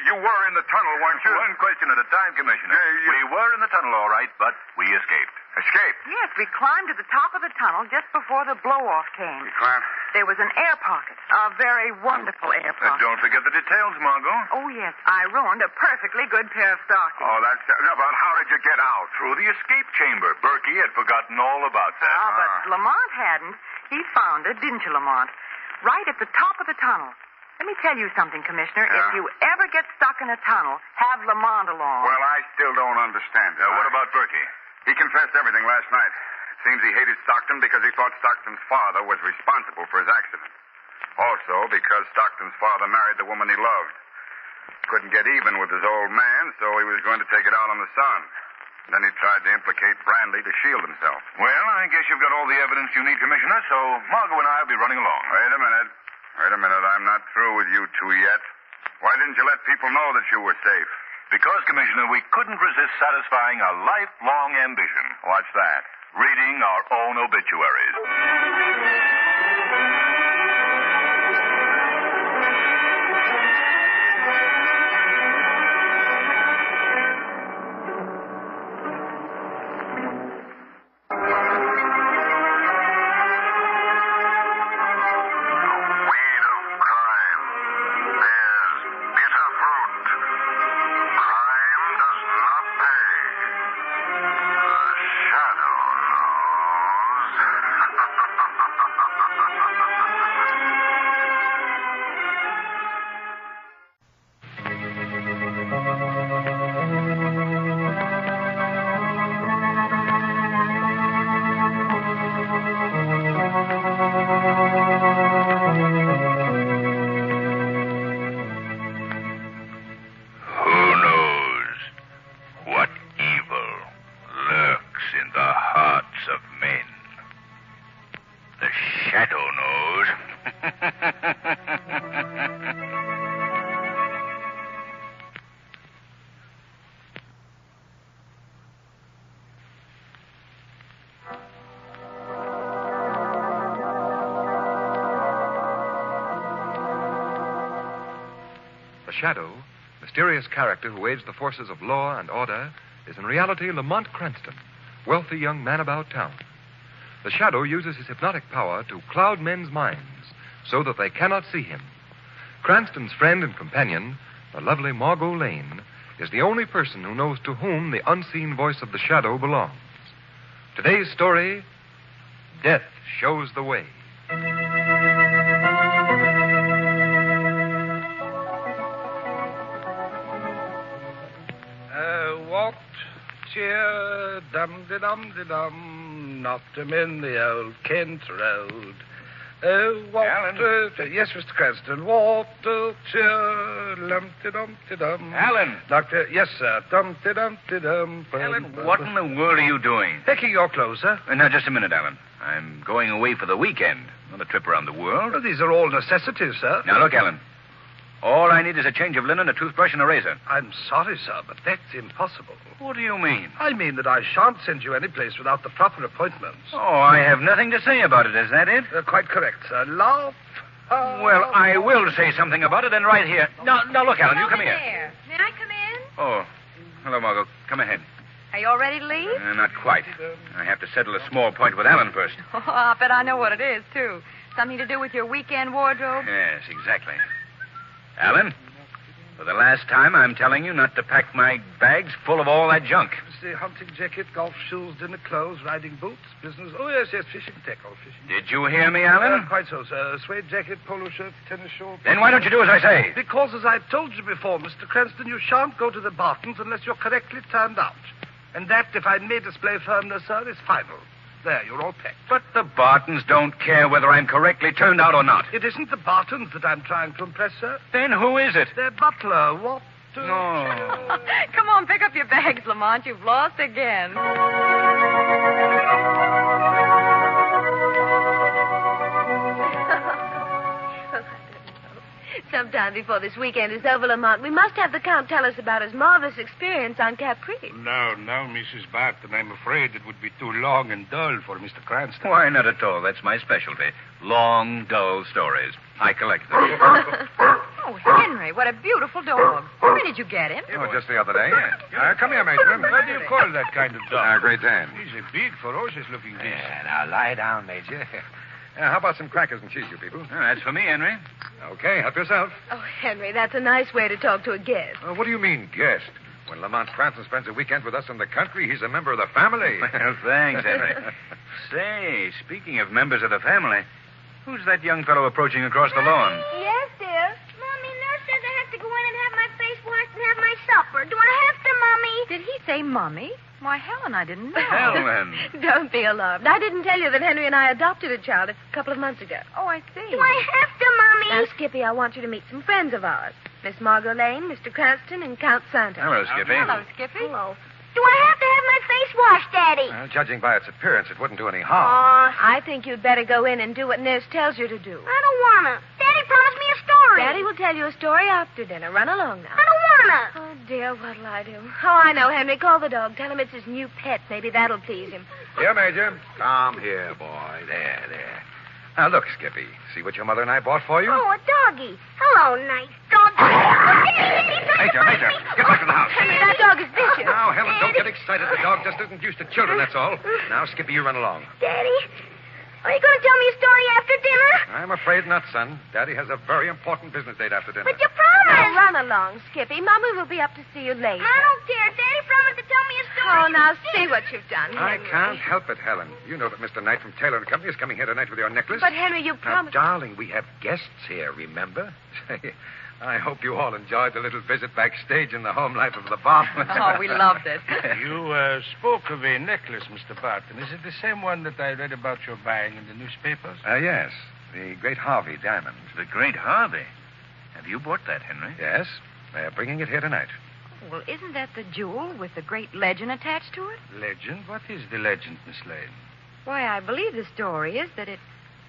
You were in the tunnel, weren't you? One question at a time, Commissioner. We were in the tunnel, all right, but we escaped. Escaped? Yes, we climbed to the top of the tunnel just before the blow-off came. You climbed? There was an air pocket, a very wonderful air pocket. Don't forget the details, Margot. Oh, yes, I ruined a perfectly good pair of stockings. Oh, that's... But how did you get out? Through the escape chamber. Berkey had forgotten all about that. But Lamont hadn't. He found it, didn't you, Lamont? Right at the top of the tunnel. Let me tell you something, Commissioner. Yeah? If you ever get stuck in a tunnel, have Lamont along. Well, I still don't understand. What about Berkey? He confessed everything last night. Seems he hated Stockton because he thought Stockton's father was responsible for his accident. Also, because Stockton's father married the woman he loved. Couldn't get even with his old man, so he was going to take it out on the son. Then he tried to implicate Brandley to shield himself. Well, I guess you've got all the evidence you need, Commissioner, so Margot and I will be running along. Wait a minute. I'm not through with you two yet. Why didn't you let people know that you were safe? Because, Commissioner, we couldn't resist satisfying a lifelong ambition. What's that? Reading our own obituaries. The Shadow, mysterious character who aids the forces of law and order, is in reality Lamont Cranston, wealthy young man about town. The Shadow uses his hypnotic power to cloud men's minds so that they cannot see him. Cranston's friend and companion, the lovely Margot Lane, is the only person who knows to whom the unseen voice of the Shadow belongs. Today's story, Death Shows the Way. Walked, cheer, dum-de-dum-de-dum, knocked him in the old Kent Road. Walked, yes, Mr. Cranston, walked, cheer, lum-de-dum-de-dum. Alan. Doctor, yes, sir, dum-de-dum-de-dum. Alan, what in the world are you doing? Picking your clothes, sir. Now, just a minute, Alan. I'm going away for the weekend, not a trip around the world. Well, these are all necessities, sir. Now, look, Alan. All I need is a change of linen, a toothbrush, and a razor. I'm sorry, sir, but that's impossible. What do you mean? I mean that I shan't send you any place without the proper appointments. Oh, I have nothing to say about it. Is that it? Quite correct, sir. Laugh. Well, I will say something about it, and right here. Now, look, Alan, you come here. There. May I come in? Oh, hello, Margot. Come ahead. Are you all ready to leave? Not quite. I have to settle a small point with Alan first. Oh, I bet I know what it is, too. Something to do with your weekend wardrobe? Yes, exactly. Alan, for the last time, I'm telling you not to pack my bags full of all that junk. The hunting jacket, golf shoes, dinner clothes, riding boots, business. Oh, yes, fishing tackle, fishing. Did you hear me, Alan? Quite so, sir. Suede jacket, polo shirt, tennis shorts. Then why don't you do as I say? Because, as I've told you before, Mr. Cranston, you shan't go to the Bartons unless you're correctly turned out. And that, if I may display firmness, sir, is final. There, you're all packed. But the Bartons don't care whether I'm correctly turned out or not. It isn't the Bartons that I'm trying to impress, sir. Then who is it? Their butler. What? No. Come on, pick up your bags, Lamont. You've lost again. Sometime before this weekend is over, Lamont, we must have the Count tell us about his marvelous experience on Capri. No, Mrs. Barton. I'm afraid it would be too long and dull for Mr. Cranston. Why, not at all. That's my specialty. Long, dull stories. I collect them. Oh, Henry, what a beautiful dog. Where did you get him? Oh, just the other day. Come here, Major. What do you call that kind of dog? Great Dane. He's a big, ferocious-looking beast. Now, lie down, Major. How about some crackers and cheese, you people? That's for me, Henry. Okay, help yourself. Oh, Henry, that's a nice way to talk to a guest. What do you mean, guest? When Lamont Cranston spends a weekend with us in the country, he's a member of the family. Well, thanks, Henry. Say, speaking of members of the family, who's that young fellow approaching across the lawn? Yes, dear. Mommy, Nurse says I have to go in and have my face washed and have my supper. Do I have to, Mommy? Did he say Mommy? Why, Helen, I didn't know. Helen. Don't be alarmed. I didn't tell you that Henry and I adopted a child a couple of months ago. Oh, I see. Do I have to, Mommy? Now, Skippy, I want you to meet some friends of ours. Miss Margot Lane, Mr. Cranston, and Count Santos. Hello, Skippy. Hello, Skippy. Hello. Do I have to have my face washed, Daddy? Well, judging by its appearance, it wouldn't do any Oh, harm. I think you'd better go in and do what Nurse tells you to do. I don't wanna. Daddy promised me a story. Daddy will tell you a story after dinner. Run along now. I don't wanna. Oh, dear, what'll I do? Oh, I know, Henry. Call the dog. Tell him it's his new pet. Maybe that'll please him. Here, Major. Come here, boy. There. Now, look, Skippy. See what your mother and I bought for you? Oh, a doggy. Hello, nice dog. Major, get back to the house. Henry, that dog is vicious. Now, Helen, don't get excited. The dog just isn't used to children, that's all. Now, Skippy, you run along. Daddy, are you going to tell me a story after dinner? I'm afraid not, son. Daddy has a very important business date after dinner. But you promised. Now, run along, Skippy. Mommy will be up to see you later. I don't care. Daddy promised to tell me a story. Oh, now see what you've done, I Henry. can't help it, Helen. You know that Mr. Knight from Taylor & Company is coming here tonight with your necklace. But, Henry, you Now, promised... darling, we have guests here, remember? I hope you all enjoyed the little visit backstage in the home life of the Bartons. Oh, we loved it. You spoke of a necklace, Mr. Barton. Is it the same one that I read about your buying in the newspapers? Yes. The Great Harvey diamond. The Great Harvey. Have you bought that, Henry? Yes. They're bringing it here tonight. Well, isn't that the jewel with the great legend attached to it? Legend? What is the legend, Miss Lane? Why, I believe the story is that it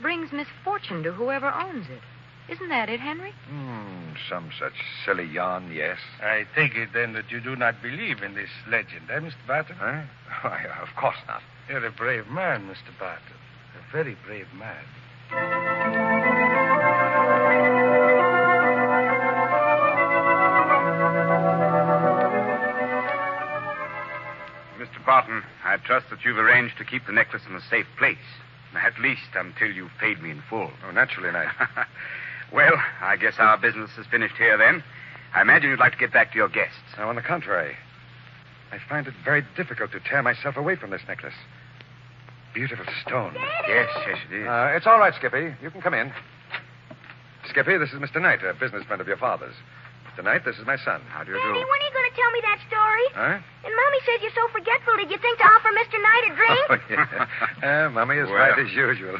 brings misfortune to whoever owns it. Isn't that it, Henry? Some such silly yarn, yes. I take it, then, that you do not believe in this legend, eh, Mr. Barton? Why, of course not. You're a brave man, Mr. Barton. A very brave man. Mr. Barton, I trust that you've arranged to keep the necklace in a safe place. At least until you've paid me in full. Oh, naturally, Knight. Well, I guess our business is finished here, then. I imagine you'd like to get back to your guests. Now, on the contrary, I find it very difficult to tear myself away from this necklace. Beautiful stone. Yes, it is. It's all right, Skippy. You can come in. Skippy, this is Mr. Knight, a business friend of your father's. Mr. Knight, this is my son. How do you Daddy, do? when are you going to tell me that story? Huh? And Mommy said you're so forgetful. Did you think to offer Mr. Knight a drink? Oh, yeah. Mommy is Well. right as usual.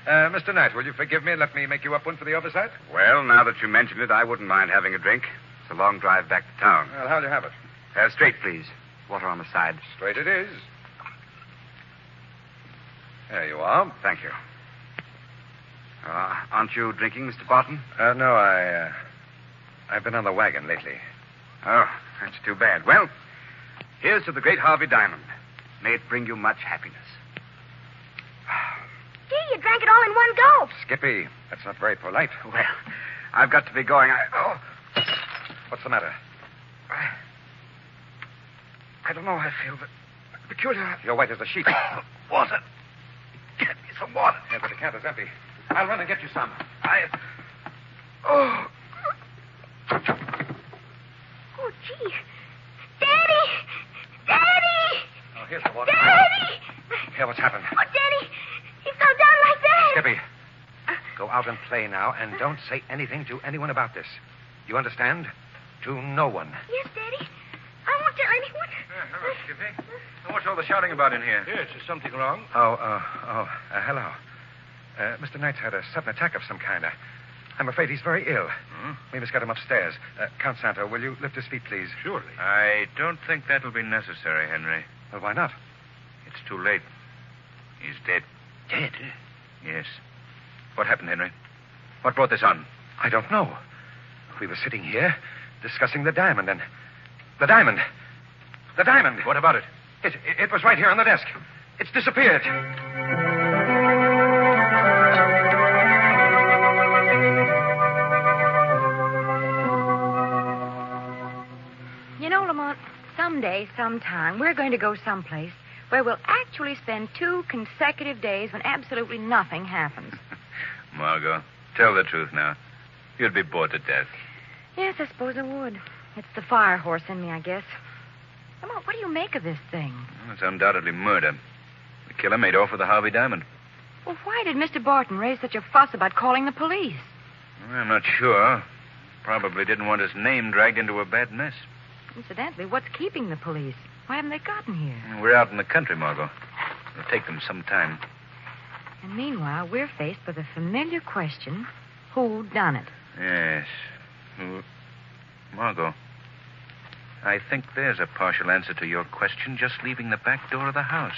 Mr. Knight, will you forgive me and let me make you up one for the oversight? Well, now that you mention it, I wouldn't mind having a drink. It's a long drive back to town. Well, how'll you have it? Straight, please. Water on the side. Straight it is. There you are. Thank you. Aren't you drinking, Mr. Barton? No, I've been on the wagon lately. Oh, that's too bad. Well, here's to the Great Harvey diamond. May it bring you much happiness. Gee, you drank it all in one gulp. Skippy, that's not very polite. Well, I've got to be going. What's the matter? I don't know. I feel peculiar. You're white as a sheet. Water. Get me some water. Yeah, but the canter's empty. I'll run and get you some. Oh. Oh, gee. Daddy! Daddy! Oh, here's the water. Daddy! Here, what's happened? Oh, Daddy! He fell down like that. Skippy, go out and play now, and don't say anything to anyone about this. You understand? To no one. Yes, Daddy. I won't tell anyone. Hello, Skippy. What's all the shouting about in here? Yes, is something wrong? Hello. Mr. Knight's had a sudden attack of some kind. I'm afraid he's very ill. We must get him upstairs. Count Santo, will you lift his feet, please? Surely. I don't think that'll be necessary, Henry. Well, why not? It's too late. He's dead. Dead? Yes. What happened, Henry? What brought this on? I don't know. We were sitting here discussing the diamond, and... The diamond! The diamond! What about it? It was right here on the desk. It's disappeared. You know, Lamont, someday, sometime, we're going to go someplace where we'll actually spend 2 consecutive days when absolutely nothing happens. Margot, tell the truth now. You'd be bored to death. Yes, I suppose I would. It's the fire horse in me, I guess. Lamont, what do you make of this thing? Well, it's undoubtedly murder. The killer made off with the Harvey diamond. Well, why did Mr. Barton raise such a fuss about calling the police? I'm not sure. Probably didn't want his name dragged into a bad mess. Incidentally, what's keeping the police? Why haven't they gotten here? We're out in the country, Margot. It'll take them some time. And meanwhile, we're faced with a familiar question. Who done it? Yes. Margot, I think there's a partial answer to your question just leaving the back door of the house.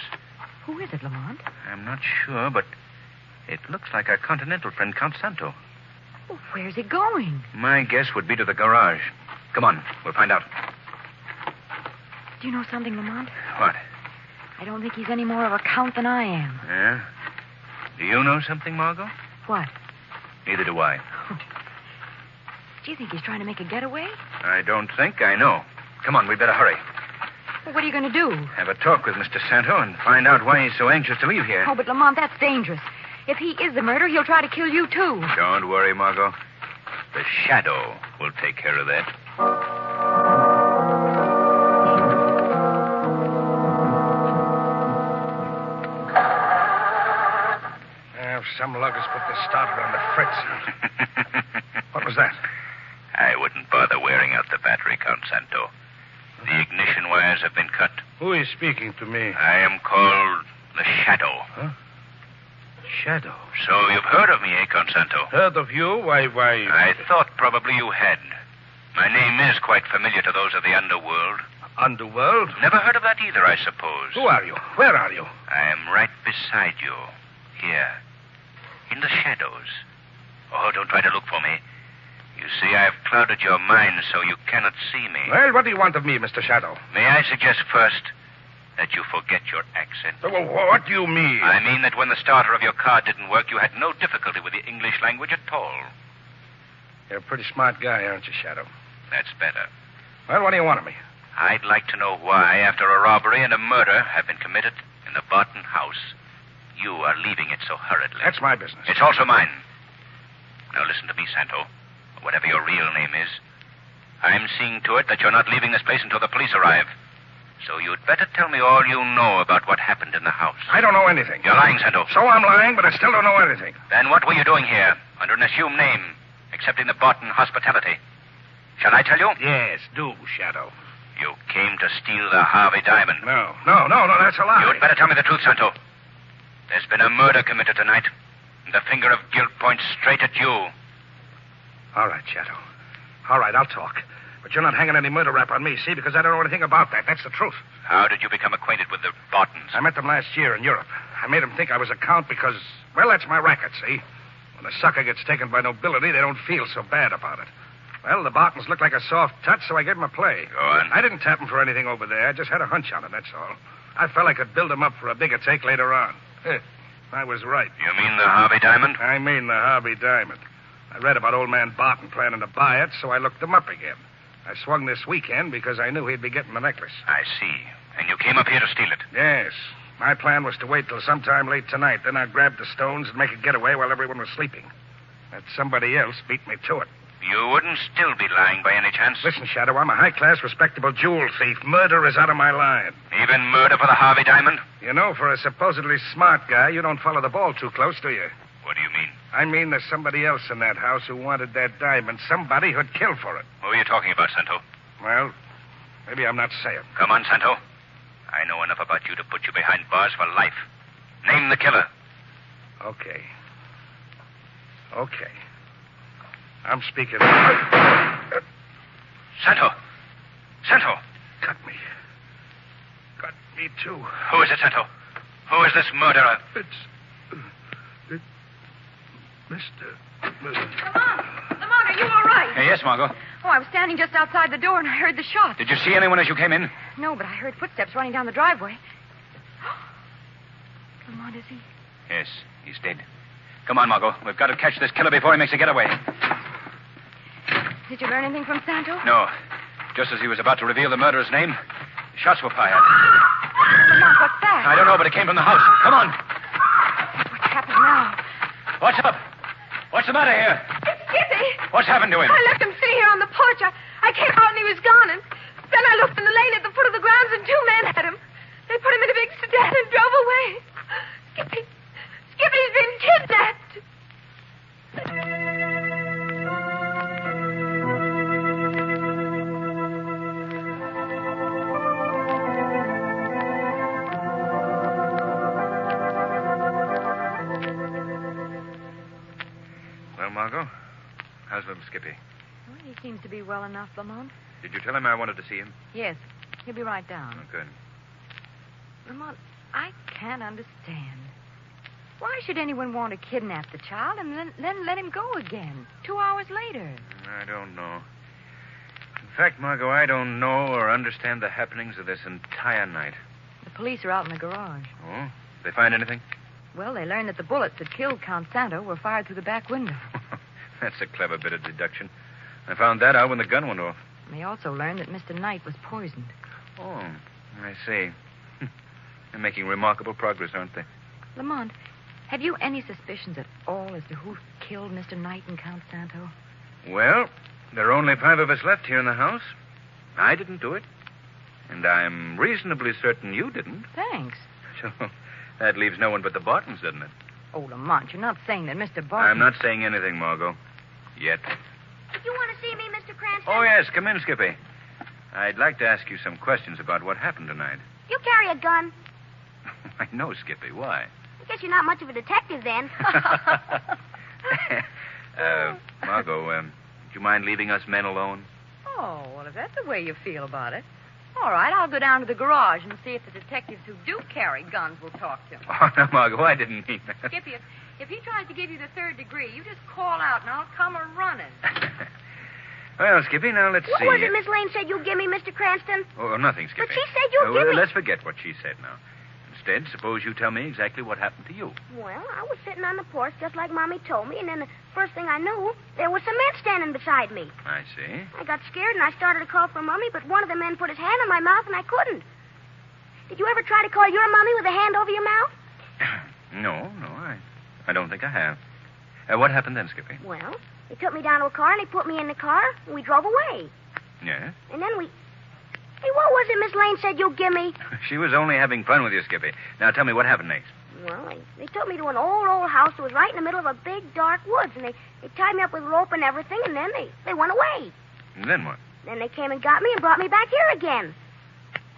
Who is it, Lamont? I'm not sure, but it looks like our continental friend, Count Santo. Well, where's he going? My guess would be to the garage. Come on, we'll find out. Do you know something, Lamont? What? I don't think he's any more of a count than I am. Yeah? Do you know something, Margot? What? Neither do I. Do you think he's trying to make a getaway? I don't think I know. Come on, we better hurry. Well, what are you going to do? Have a talk with Mr. Santo and find out why he's so anxious to leave here. Oh, but Lamont, that's dangerous. If he is the murderer, he'll try to kill you, too. Don't worry, Margot. The shadow will take care of that. Some luggers put the starter on the fritz. What was that? I wouldn't bother wearing out the battery, Count Santo. The ignition wires have been cut. Who is speaking to me? I am called the Shadow. Huh? Shadow? So you've heard of me, eh, Count Santo? Heard of you? Why? I thought probably you had. My name is quite familiar to those of the underworld. Underworld? Never heard of that either, I suppose. Who are you? Where are you? I am right beside you. Here. In the shadows. Oh, don't try to look for me. You see, I've clouded your mind so you cannot see me. Well, what do you want of me, Mr. Shadow? May I suggest first that you forget your accent? Well, what do you mean? I mean that when the starter of your car didn't work, you had no difficulty with the English language at all. You're a pretty smart guy, aren't you, Shadow? That's better. Well, what do you want of me? I'd like to know why, after a robbery and a murder have been committed in the Barton house, you are leaving it so hurriedly. That's my business. It's also mine. Now listen to me, Santo. Whatever your real name is. I'm seeing to it that you're not leaving this place until the police arrive. So you'd better tell me all you know about what happened in the house. I don't know anything. You're lying, Santo. So I'm lying, but I still don't know anything. Then what were you doing here, under an assumed name, accepting the Barton hospitality? Shall I tell you? Yes, do, Shadow. You came to steal the Harvey diamond. No, that's a lie. You'd better tell me the truth, Santo. There's been a murder committed tonight, and the finger of guilt points straight at you. All right, Shadow. All right, I'll talk. But you're not hanging any murder rap on me, see, because I don't know anything about that. That's the truth. How did you become acquainted with the Bartons? I met them last year in Europe. I made them think I was a count because, well, that's my racket, see? When a sucker gets taken by nobility, they don't feel so bad about it. Well, the Bartons looked like a soft touch, so I gave them a play. Go on. I didn't tap them for anything over there. I just had a hunch on it, that's all. I felt I could build them up for a bigger take later on. I was right. You mean the Harvey diamond? I mean the Harvey diamond. I read about old man Barton planning to buy it, so I looked him up again. I swung this weekend because I knew he'd be getting the necklace. I see. And you came up here to steal it? Yes. My plan was to wait till sometime late tonight. Then I'd grab the stones and make a getaway while everyone was sleeping. That somebody else beat me to it. You wouldn't still be lying by any chance? Listen, Shadow, I'm a high-class, respectable jewel thief. Murder is out of my line. Even murder for the Harvey diamond? You know, for a supposedly smart guy, you don't follow the ball too close, do you? What do you mean? I mean there's somebody else in that house who wanted that diamond. Somebody who'd kill for it. Who are you talking about, Santo? Well, maybe I'm not saying. Come on, Santo. I know enough about you to put you behind bars for life. Name the killer. Okay. I'm speaking. Santo! Santo! Got me. Got me, too. Who is it, Santo? Who is this murderer? It's Mr. Lamont, are you all right? Yes, Margot. Oh, I was standing just outside the door and I heard the shot. Did you see anyone as you came in? No, but I heard footsteps running down the driveway. Lamont, is he? Yes, he's dead. Come on, Margot. We've got to catch this killer before he makes a getaway. Did you learn anything from Santo? No. Just as he was about to reveal the murderer's name, shots were fired. Lamont, what's that? I don't know, but it came from the house. Come on. What's happened now? What's up? What's the matter here? It's Skippy. What's happened to him? I left him sitting here on the porch. I came out and he was gone. And then I looked in the lane at the foot of the grounds and two men had him. They put him in a big sedan and drove away. Skippy's been kidnapped. How's little Skippy? Well, he seems to be well enough, Lamont. Did you tell him I wanted to see him? Yes. He'll be right down. Oh, good. Lamont, I can't understand. Why should anyone want to kidnap the child and then let him go again 2 hours later? I don't know. In fact, Margot, I don't know or understand the happenings of this entire night. The police are out in the garage. Oh? They find anything? Well, they learned that the bullets that killed Count Santo were fired through the back window. That's a clever bit of deduction. I found that out when the gun went off. They also learned that Mr. Knight was poisoned. Oh, I see. They're making remarkable progress, aren't they? Lamont, have you any suspicions at all as to who killed Mr. Knight and Count Santo? Well, there are only 5 of us left here in the house. I didn't do it. And I'm reasonably certain you didn't. Thanks. So that leaves no one but the Bartons, doesn't it? Oh, Lamont, you're not saying that Mr. Barton... I'm not saying anything, Margot. Yet. Did you want to see me, Mr. Cranston? Oh, yes. Come in, Skippy. I'd like to ask you some questions about what happened tonight. You carry a gun. I know, Skippy. Why? I guess you're not much of a detective then. Margot, do you mind leaving us men alone? Oh, well, if that's the way you feel about it. All right, I'll go down to the garage and see if the detectives who do carry guns will talk to him. Oh, no, Margot, I didn't mean that. Skippy, if he tries to give you the 3rd degree, you just call out and I'll come a-running. Well, Skippy, now let's see. What was it Miss Lane said you'd give me, Mr. Cranston? Oh, nothing, Skippy. But she said you'd give me... Let's forget what she said now. Instead, suppose you tell me exactly what happened to you. Well, I was sitting on the porch just like Mommy told me, and then the first thing I knew, there was some men standing beside me. I see. I got scared and I started to call for Mommy, but one of the men put his hand on my mouth and I couldn't. Did you ever try to call your Mommy with a hand over your mouth? No, I don't think I have. What happened then, Skippy? Well, he took me down to a car and he put me in the car and we drove away. Yes? And then we... Hey, what was it Miss Lane said you'd give me? She was only having fun with you, Skippy. Now tell me what happened next. Well, they took me to an old house that was right in the middle of a big, dark woods, and they tied me up with rope and everything, and then they went away. And then what? Then they came and got me and brought me back here again.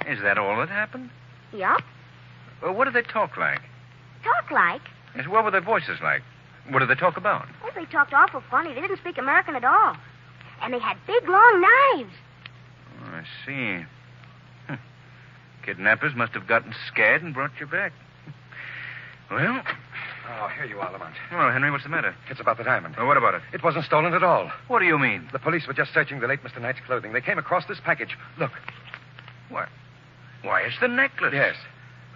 Is that all that happened? Yup. Well, what did they talk like? Talk like? Yes, what were their voices like? What did they talk about? Oh, they talked awful funny. They didn't speak American at all. And they had big, long knives. Oh, I see. Kidnappers must have gotten scared and brought you back. Well... Oh, here you are, Lamont. Well, Henry, what's the matter? It's about the diamond. Oh, what about it? It wasn't stolen at all. What do you mean? The police were just searching the late Mr. Knight's clothing. They came across this package. Look. What? Why, it's the necklace. Yes.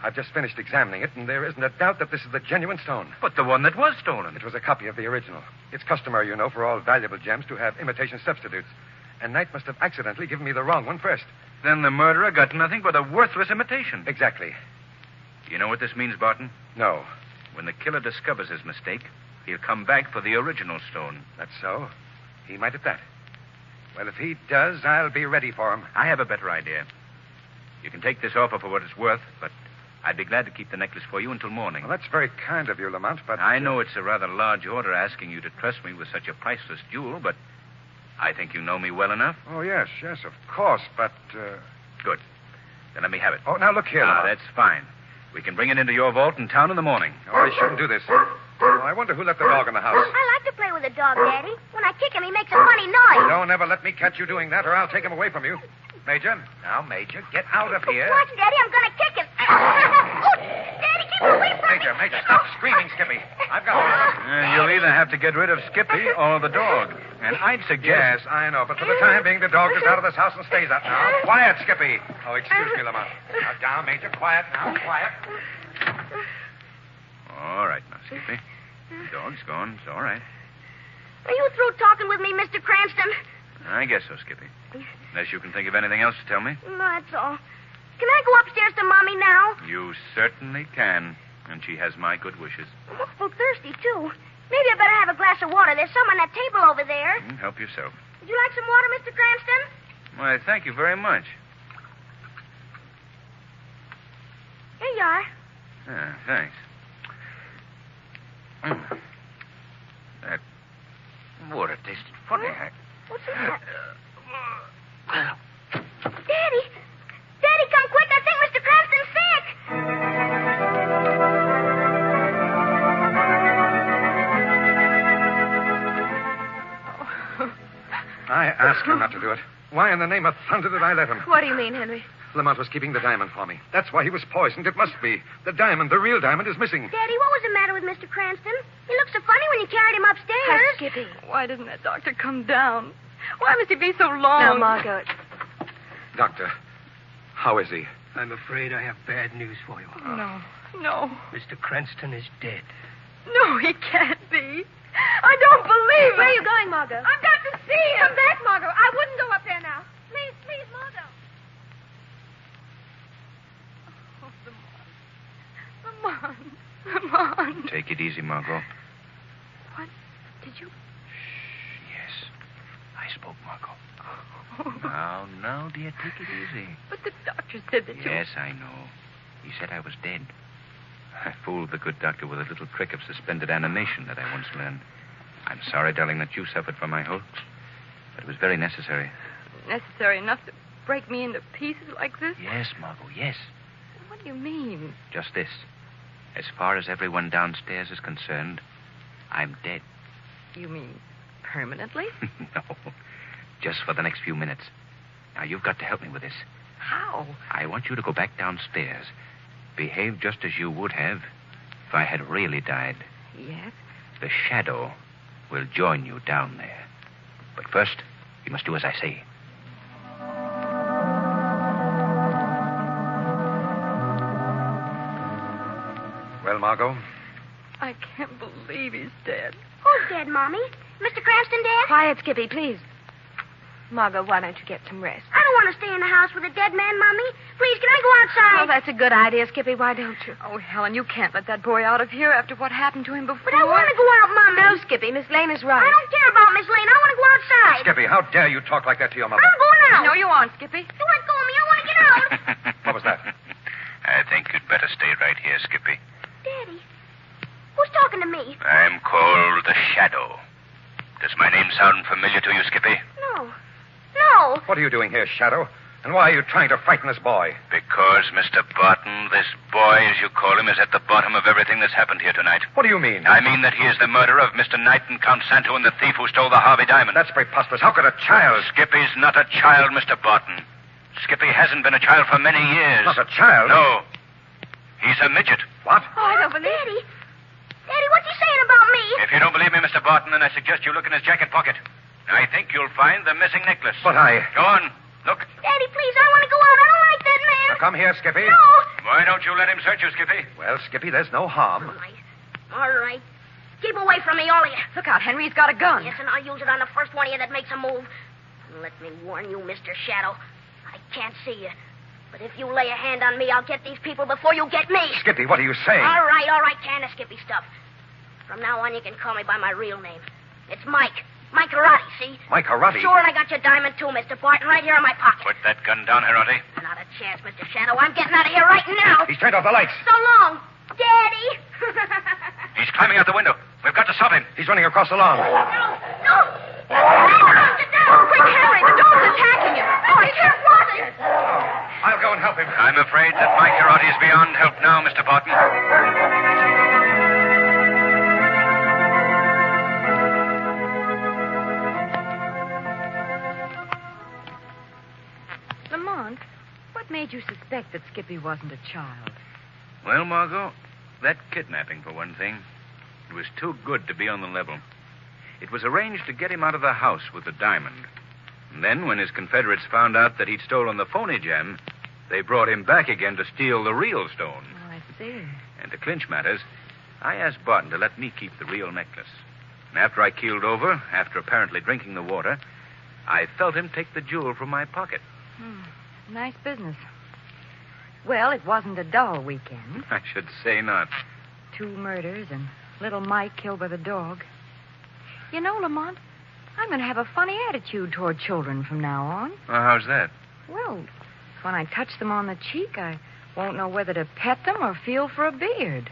I've just finished examining it, and there isn't a doubt that this is the genuine stone. But the one that was stolen. It was a copy of the original. It's customary, you know, for all valuable gems to have imitation substitutes. And Knight must have accidentally given me the wrong one first. Then the murderer got nothing but a worthless imitation. Exactly. You know what this means, Barton? No. When the killer discovers his mistake, he'll come back for the original stone. That's so. He might at that. Well, if he does, I'll be ready for him. I have a better idea. You can take this offer for what it's worth, but I'd be glad to keep the necklace for you until morning. Well, that's very kind of you, Lamont, but... I know it's a rather large order asking you to trust me with such a priceless jewel, but I think you know me well enough. Oh, yes, of course, but... Good. Then let me have it. Oh, now look here, Lamont. That's fine. We can bring it into your vault in town in the morning. Oh, I shouldn't do this. Oh, I wonder who let the dog in the house. I like to play with a dog, Daddy. When I kick him, he makes a funny noise. Don't ever let me catch you doing that, or I'll take him away from you. Major. Now, Major, get out of here. Watch, Daddy. I'm going to kick him. Oh, Daddy, keep away from me. Major, stop screaming, Skippy. I've got this. You'll either have to get rid of Skippy or the dog. And I'd suggest... Yes, I know, but for the time being, the dog is out of this house and stays out now. Quiet, Skippy. Oh, excuse me, Lamont. Now, down, Major. Quiet now. Quiet. All right now, Skippy. The dog's gone. It's all right. Are you through talking with me, Mr. Cranston? I guess so, Skippy. Unless you can think of anything else to tell me. No, that's all. Can I go upstairs to Mommy now? You certainly can. And she has my good wishes. I'm awful thirsty, too. Maybe I better have a glass of water. There's some on that table over there. Help yourself. Would you like some water, Mr. Cranston? Why, thank you very much. Here you are. Thanks. That water tasted funny. What's the matter? Daddy! Daddy, come quick. I think Mr. Cranston's sick. I asked him not to do it. Why in the name of thunder did I let him? What do you mean, Henry? Lamont was keeping the diamond for me. That's why he was poisoned. It must be. The diamond, the real diamond, is missing. Daddy, what was the matter with Mr. Cranston? He looked so funny when you carried him upstairs. Hush, Skippy. Why didn't that doctor come down? Why must he be so long? Now, Margot. Doctor, how is he? I'm afraid I have bad news for you. No. Mr. Cranston is dead. No, he can't be. I don't believe it. Where are you going, Margot? I've got to see him. Come back, Margot. I wouldn't go up there now. Please, Margot. Lamont. Take it easy, Margot. What? Did you? Yes. I spoke, Margot. Now, dear, take it easy. But the doctor said that you... Yes, I know. He said I was dead. I fooled the good doctor with a little trick of suspended animation that I once learned. I'm sorry, darling, that you suffered from my hoax, but it was very necessary. Necessary enough to break me into pieces like this? Yes, Margot, yes. What do you mean? Just this. As far as everyone downstairs is concerned, I'm dead. You mean permanently? No, just for the next few minutes. Now, you've got to help me with this. How? I want you to go back downstairs. Behave just as you would have if I had really died. Yes? The shadow will join you down there. But first, you must do as I say. Well, Margot? I can't believe he's dead. Who's dead, Mommy? Mr. Cranston dead? Quiet, Skippy, please. Margot, why don't you get some rest? I don't want to stay in the house with a dead man, Mommy. Please, can I go outside? Oh, that's a good idea, Skippy. Why don't you? Oh, Helen, you can't let that boy out of here after what happened to him before. But I want to go out, Mommy. No, Skippy. Miss Lane is right. I don't care about Miss Lane. I want to go outside. Skippy, how dare you talk like that to your mother? I'm going out. No, you aren't, Skippy. You let go of me. I want to get out. What was that? I think you'd better stay right here, Skippy. Daddy, who's talking to me? I'm called the Shadow. Does my name sound familiar to you, Skippy? No. What are you doing here, Shadow? And why are you trying to frighten this boy? Because, Mr. Barton, this boy, as you call him, is at the bottom of everything that's happened here tonight. What do you mean? I mean that he is the murderer of Mr. Knight and Count Santo and the thief who stole the Harvey diamond. That's preposterous. How could a child... Skippy's not a child, Mr. Barton. Skippy hasn't been a child for many years. Not a child? No. He's a midget. What? Oh, I don't believe Daddy, what's he saying about me? If you don't believe me, Mr. Barton, then I suggest you look in his jacket pocket. I think you'll find the missing necklace. But I... Go on. Look. Daddy, please, I want to go out. I don't like that man. Now come here, Skippy. No. Why don't you let him search you, Skippy? Well, Skippy, there's no harm. All right. Keep away from me, all of you. Look out, Henry. He's got a gun. Yes, and I'll use it on the first one of you that makes a move. And let me warn you, Mr. Shadow. I can't see you. But if you lay a hand on me, I'll get these people before you get me. Skippy, what are you saying? All right. Can of Skippy stuff. From now on, you can call me by my real name. It's Mike. Mike Karate, see? Mike Karate? Sure, and I got your diamond, too, Mr. Barton, right here in my pocket. Put that gun down, Karate. Not a chance, Mr. Shadow. I'm getting out of here right now. He's turned off the lights. So long, Daddy. He's climbing out the window. We've got to stop him. He's running across the lawn. No. Quick, Henry, the dog's attacking him. Oh, I can't watch it. I'll go and help him. I'm afraid that Mike Karate is beyond help now, Mr. Barton. Lamont, what made you suspect that Skippy wasn't a child? Well, Margot, that kidnapping, for one thing. It was too good to be on the level. It was arranged to get him out of the house with the diamond. And then, when his Confederates found out that he'd stolen the phony gem, they brought him back again to steal the real stone. Oh, I see. And to clinch matters, I asked Barton to let me keep the real necklace. And after I keeled over, after apparently drinking the water, I felt him take the jewel from my pocket. Nice business. Well, it wasn't a dull weekend. I should say not. 2 murders and little Mike killed by the dog. You know, Lamont, I'm going to have a funny attitude toward children from now on. Well, how's that? Well, when I touch them on the cheek, I won't know whether to pet them or feel for a beard.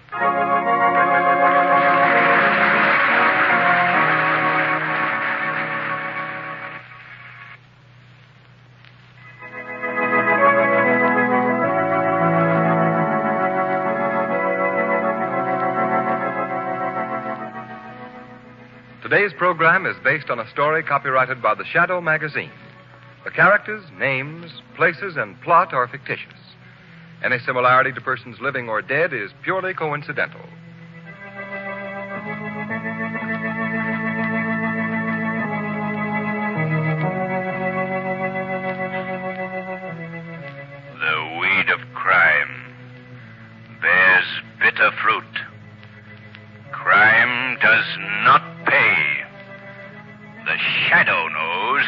Today's program is based on a story copyrighted by the Shadow magazine. The characters, names, places, and plot are fictitious. Any similarity to persons living or dead is purely coincidental. The weed of crime bears bitter fruit. Crime does not pay. The Shadow knows.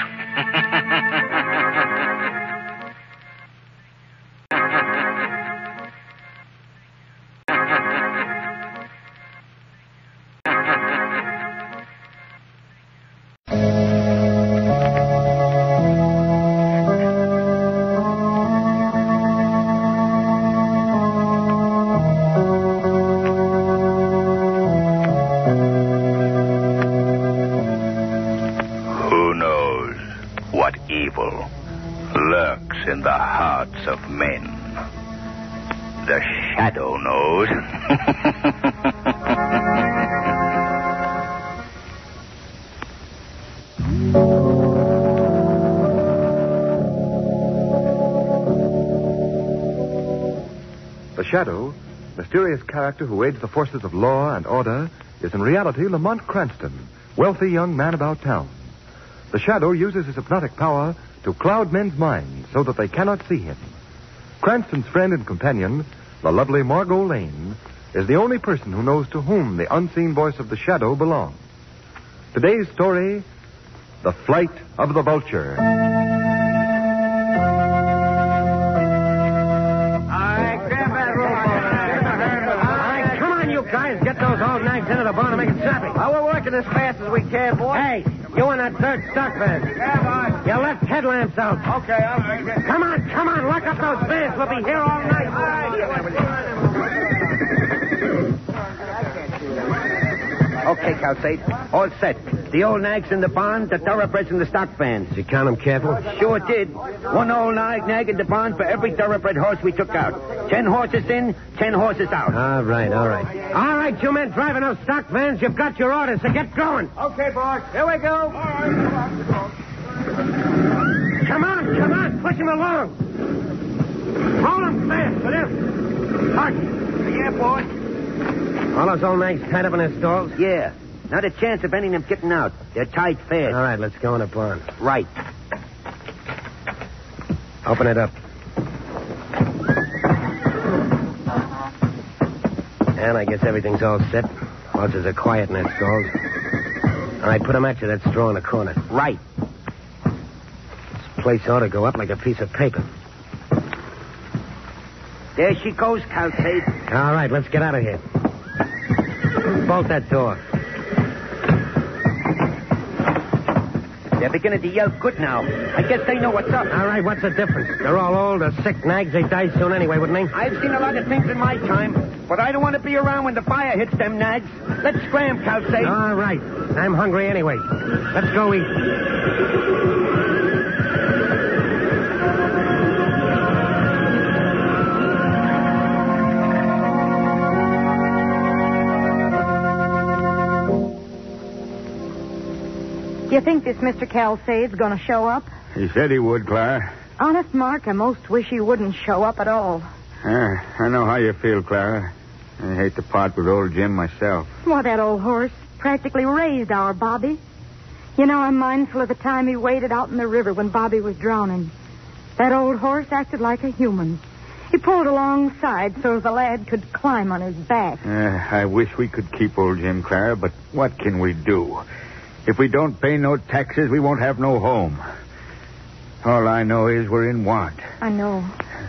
In the hearts of men. The Shadow knows. The Shadow, mysterious character who aids the forces of law and order, is in reality Lamont Cranston, wealthy young man about town. The Shadow uses his hypnotic power to cloud men's minds so that they cannot see him. Cranston's friend and companion, the lovely Margot Lane, is the only person who knows to whom the unseen voice of the Shadow belongs. Today's story, The Flight of the Vulture. Come on, you guys. Get those old nags into the barn and make it snappy. Oh, we're working as fast as we can, boy. Hey, you in that third stock van. Yeah, boss. You left headlamps out. Okay, all right. Come on. Lock up those vans. We'll be here all night. Okay, Calcade. All set. The old nags in the barn, the thoroughbreds in the stock vans. Did you count them careful? Sure did. One old nag in the barn for every thoroughbred horse we took out. 10 horses in, 10 horses out. All right. All right, you men driving those stock vans, you've got your orders, so get going. Okay, boss. Here we go. All right, come on. Push him along. Roll him fast, will you? Hark. Yeah, boy. All those old nags tied up in their stalls? Yeah. Not a chance of any of them getting out. They're tied fast. All right, let's go in the barn. Right. Open it up. And I guess everything's all set. Horses are quiet in their stalls. All right, put them at you, that straw in the corner. Right. This place ought to go up like a piece of paper. There she goes, Calcade. All right, let's get out of here. Bolt that door. They're beginning to yell good now. I guess they know what's up. All right, what's the difference? They're all old or sick nags. They die soon anyway, wouldn't they? I've seen a lot of things in my time, but I don't want to be around when the fire hits them nags. Let's scram, Calcade. All right. I'm hungry anyway. Let's go eat. Do you think this Mr. Calcade's going to show up? He said he would, Clara. Honest, Mark, I most wish he wouldn't show up at all. I know how you feel, Clara. I hate to part with old Jim myself. Well, that old horse practically raised our Bobby. You know, I'm mindful of the time he waded out in the river when Bobby was drowning. That old horse acted like a human. He pulled alongside so the lad could climb on his back. I wish we could keep old Jim, Clara, but what can we do? If we don't pay no taxes, we won't have no home. All I know is we're in want. I know.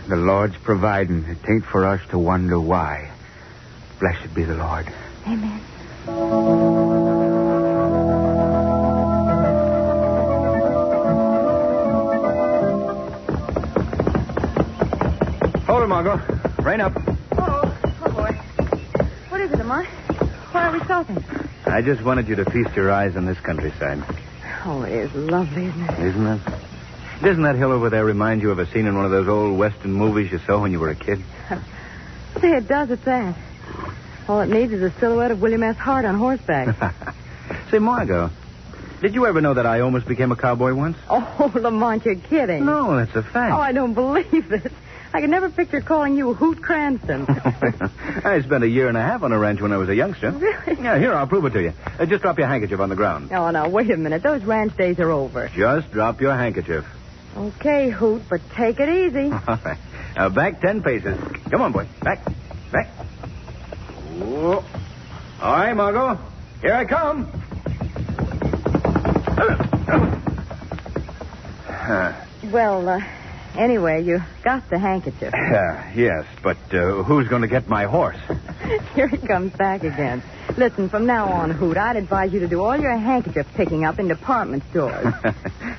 The Lord's providing. It ain't for us to wonder why. Blessed be the Lord. Amen. Hold it, Margot. Rein up. Oh, boy. What is it, Lamont? Why are we stopping? I just wanted you to feast your eyes on this countryside. Oh, it is lovely, isn't it? Isn't it? Doesn't that hill over there remind you of a scene in one of those old Western movies you saw when you were a kid? Say, it does, it's that. All it needs is a silhouette of William S. Hart on horseback. Say, Margot, did you ever know that I almost became a cowboy once? Oh, Lamont, you're kidding. No, that's a fact. Oh, I don't believe it. I could never picture calling you Hoot Cranston. I spent a year and a half on a ranch when I was a youngster. Really? Yeah, here, I'll prove it to you. Just drop your handkerchief on the ground. Oh, now, wait a minute. Those ranch days are over. Just drop your handkerchief. Okay, Hoot, but take it easy. All right. Now, back 10 paces. Come on, boy. Back. Whoa. All right, Margot. Here I come. Well, anyway, you got the handkerchief. Yes, but who's going to get my horse? Here he comes back again. Listen, from now on, Hoot, I'd advise you to do all your handkerchief picking up in department stores.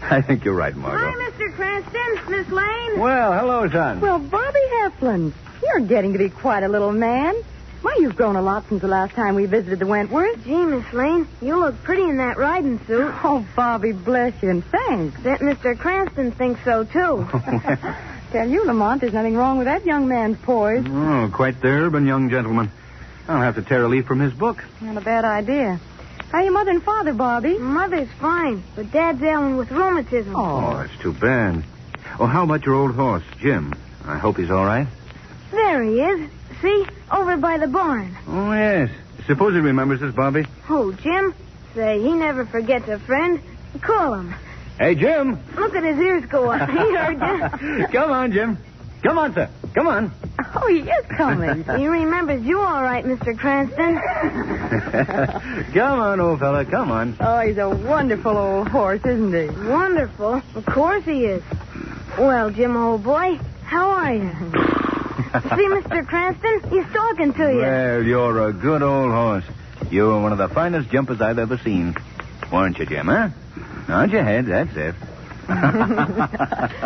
I think you're right, Margot. Hi, Mr. Cranston. Miss Lane. Well, hello, son. Well, Bobby Heflin, you're getting to be quite a little man. Why, you've grown a lot since the last time we visited the Wentworth. Gee, Miss Lane, you look pretty in that riding suit. Oh, Bobby, bless you, and thanks. Bet Mr. Cranston thinks so, too. Tell you, Lamont, there's nothing wrong with that young man's poise. Oh, quite the urban young gentleman. I'll have to tear a leaf from his book. Not a bad idea. How are your mother and father, Bobby? Mother's fine, but Dad's ailing with rheumatism. Oh, that's too bad. Oh, how about your old horse, Jim? I hope he's all right. There he is. See? Over by the barn. Oh, yes. Suppose he remembers us, Bobby. Oh, Jim? Say, he never forgets a friend. Call him. Hey, Jim. Look at his ears go up. He heard you. Come on, Jim. Come on, sir. Come on. Oh, he is coming. He remembers you all right, Mr. Cranston. Come on, old fella. Come on. Oh, he's a wonderful old horse, isn't he? Wonderful. Of course he is. Well, Jim, old boy, how are you? See, Mr. Cranston? He's talking to you. Well, you're a good old horse. You were one of the finest jumpers I've ever seen. Weren't you, Jim, huh? Nod your head, that's it.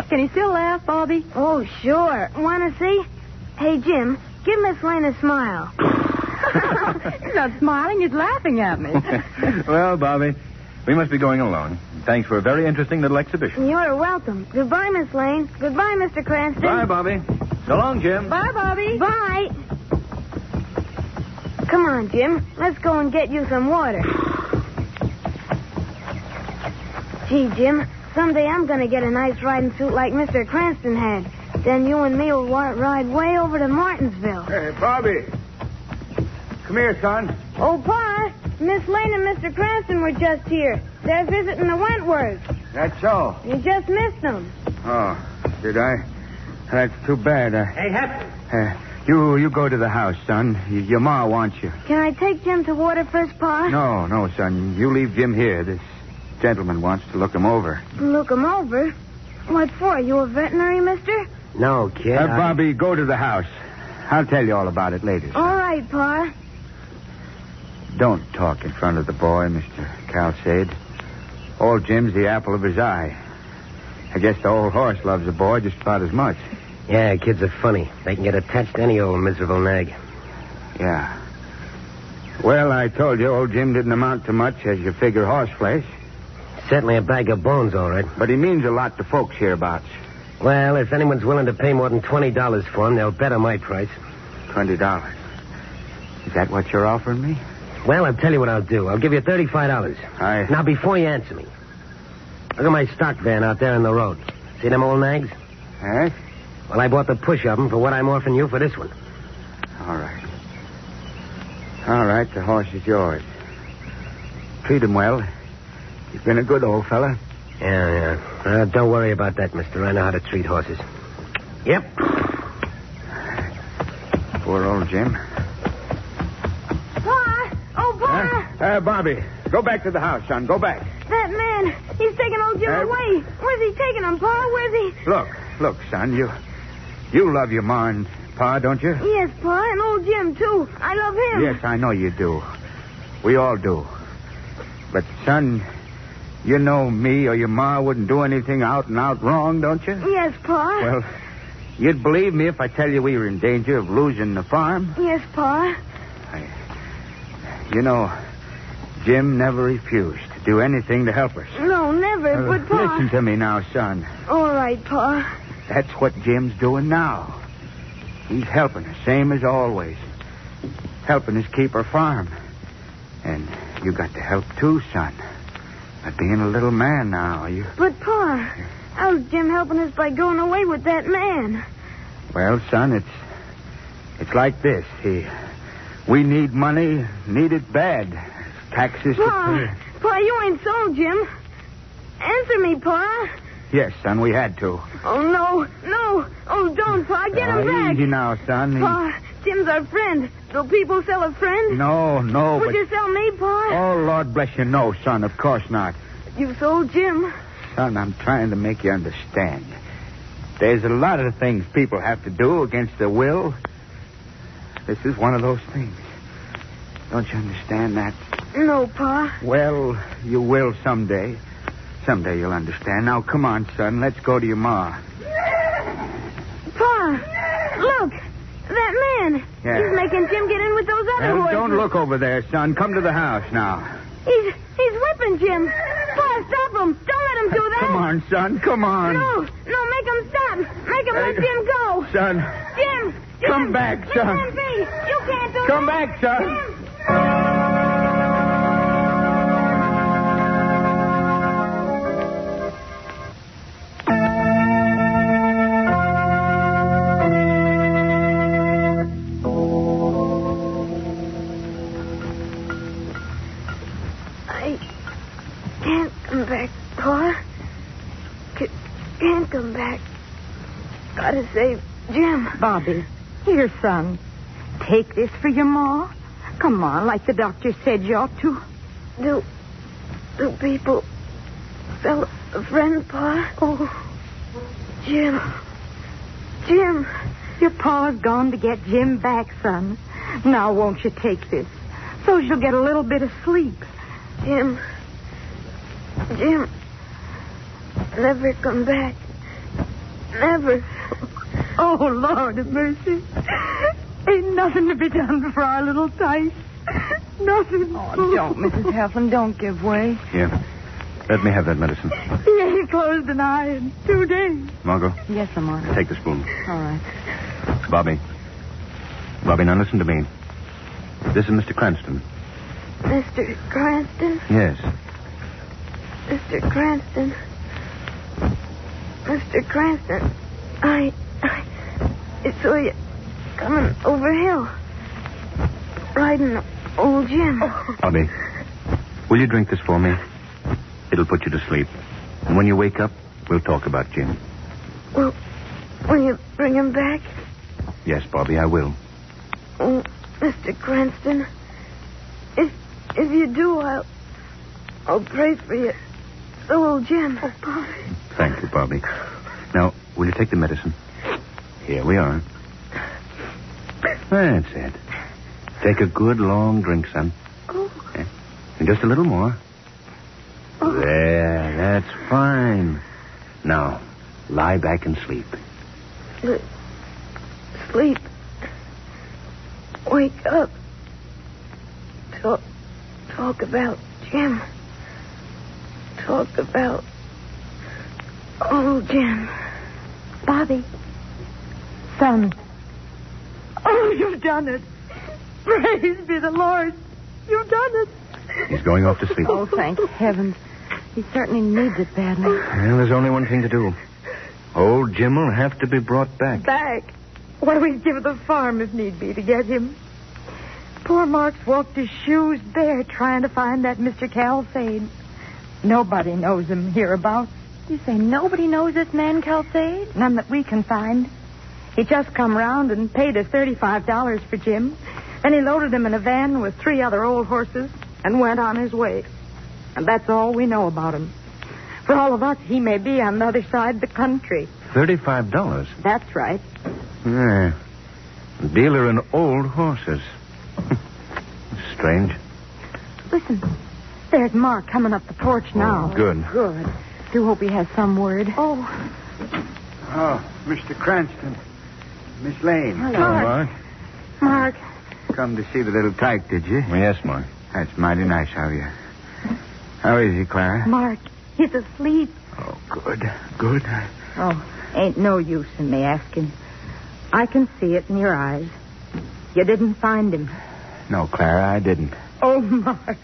Can he still laugh, Bobby? Oh, sure. Want to see? Hey, Jim, give Miss Lane a smile. He's not smiling, he's laughing at me. Well, Bobby, we must be going along. Thanks for a very interesting little exhibition. You're welcome. Goodbye, Miss Lane. Goodbye, Mr. Cranston. Bye, Bobby. So long, Jim. Bye, Bobby. Bye. Come on, Jim. Let's go and get you some water. Gee, Jim, someday I'm going to get a nice riding suit like Mr. Cranston had. Then you and me will ride way over to Martinsville. Hey, Bobby. Come here, son. Oh, Pa, Miss Lane and Mr. Cranston were just here. They're visiting the Wentworths. That's so. You just missed them. Oh, did I? That's too bad. Hey, Heflin. You go to the house, son. Your ma wants you. Can I take Jim to water first, Pa? No, son. You leave Jim here. This gentleman wants to look him over. Look him over? What for? You a veterinary, mister? No, kid. Bobby, go to the house. I'll tell you all about it later. All right, Pa. Don't talk in front of the boy, Mr. Calcade. Old Jim's the apple of his eye. I guess the old horse loves the boy just about as much. Yeah, kids are funny. They can get attached to any old miserable nag. Yeah. Well, I told you old Jim didn't amount to much as you figure horse flesh. Certainly a bag of bones, all right. But he means a lot to folks hereabouts. Well, if anyone's willing to pay more than $20 for him, they'll bet on my price. $20. Is that what you're offering me? Well, I'll tell you what I'll do. I'll give you $35. Now, before you answer me, look at my stock van out there on the road. See them old nags? Yes? Well, I bought the push of them for what I'm offering you for this one. All right. All right, the horse is yours. Treat him well. He's been a good old fella. Yeah. Don't worry about that, mister. I know how to treat horses. Yep. Poor old Jim. Pa! Oh, Pa! Bobby, go back to the house, son. Go back. That man, he's taking old Jim away. Where's he taking him, Pa? Where's he? Look, son, you love your ma and Pa, don't you? Yes, Pa, and old Jim, too. I love him. Yes, I know you do. We all do. But, son, you know me or your ma wouldn't do anything out and out wrong, don't you? Yes, Pa. Well, you'd believe me if I tell you we were in danger of losing the farm? Yes, Pa. You know, Jim never refused to do anything to help us. No, never, but Pa... Listen to me now, son. All right, Pa. That's what Jim's doing now. He's helping us, same as always. Helping us keep our farm. And you got to help too, son. But being a little man now, you... But, Pa, how's Jim helping us by going away with that man? Well, son, it's like this. We need money, need it bad. Taxes to pay. Pa, you ain't sold Jim. Answer me, Pa. Yes, son, we had to. Oh, no. Oh, don't, Pa. Get him back. Easy now, son. Pa, Jim's our friend. Do people sell a friend? No, Would you sell me, Pa? Oh, Lord bless you, no, son, of course not. You sold Jim. Son, I'm trying to make you understand. There's a lot of things people have to do against their will. This is one of those things. Don't you understand that? No, Pa. Well, you will someday. Someday you'll understand. Now, come on, son. Let's go to your ma. Pa, look. That man. Yeah. He's making Jim get in with those other Well, horses. don't look over there, son. Come to the house now. He's whipping Jim. Pa, stop him. Don't let him do that. Come on, son. Come on. No, make him stop. Make him let Jim go. Son. Jim. Come back, son. Let him be. You can't do Come that. back, son. Jim. Can't come back. Gotta save Jim. Bobby, here, son. Take this for your ma. Come on, like the doctor said you ought to. Do people sell a friend, Pa? Oh, Jim. Your pa's gone to get Jim back, son. Now won't you take this? So you'll get a little bit of sleep. Jim. Never come back. Never. Oh, Lord of mercy. Ain't nothing to be done for our little Tice. Nothing. Oh, don't, Mrs. Heflin. Don't give way. Here. Let me have that medicine. He ain't closed an eye in 2 days. Margot, Yes, Lamar. take the spoon. All right. Bobby, now listen to me. This is Mr. Cranston. Mr. Cranston? Yes. Mr. Cranston. Mr. Cranston. I saw you coming over hill. Riding old Jim. Bobby, will you drink this for me? It'll put you to sleep. And when you wake up, we'll talk about Jim. Well, will you bring him back? Yes, Bobby, I will. Oh, Mr. Cranston. If you do, I'll pray for you. So will Jim. Oh, Bobby. Thank you, Bobby. Now, will you take the medicine? Here we are. That's it. Take a good long drink, son. Oh. Yeah. And just a little more. Oh. There, that's fine. Now, lie back and sleep. Sleep. Wake up. Talk about Jim. Talk about old Jim. Bobby. Son. Oh, you've done it. Praise be the Lord. You've done it. He's going off to sleep. Oh, thank heavens. He certainly needs it badly. Well, there's only one thing to do. Old Jim will have to be brought back. Back? Why, we'd give the farm if need be to get him. Poor Mark's walked his shoes bare trying to find that Mr. Calfade. Nobody knows him hereabouts. You say nobody knows this man, Calfade? None that we can find. He just come round and paid us $35 for Jim. Then he loaded him in a van with 3 other old horses and went on his way. And that's all we know about him. For all of us, he may be on the other side of the country. $35? That's right. Yeah. Dealer in old horses. Strange. Listen, there's Mark coming up the porch now. Oh, good. Good. Do hope he has some word. Oh, Mr. Cranston. Miss Lane. Hello. Mark. Mark. Come to see the little tyke, did you? Yes, Mark. That's mighty nice of you. How is he, Clara? Mark, he's asleep. Oh, good. Oh, ain't no use in me asking. I can see it in your eyes. You didn't find him. No, Clara, I didn't. Oh, Mark.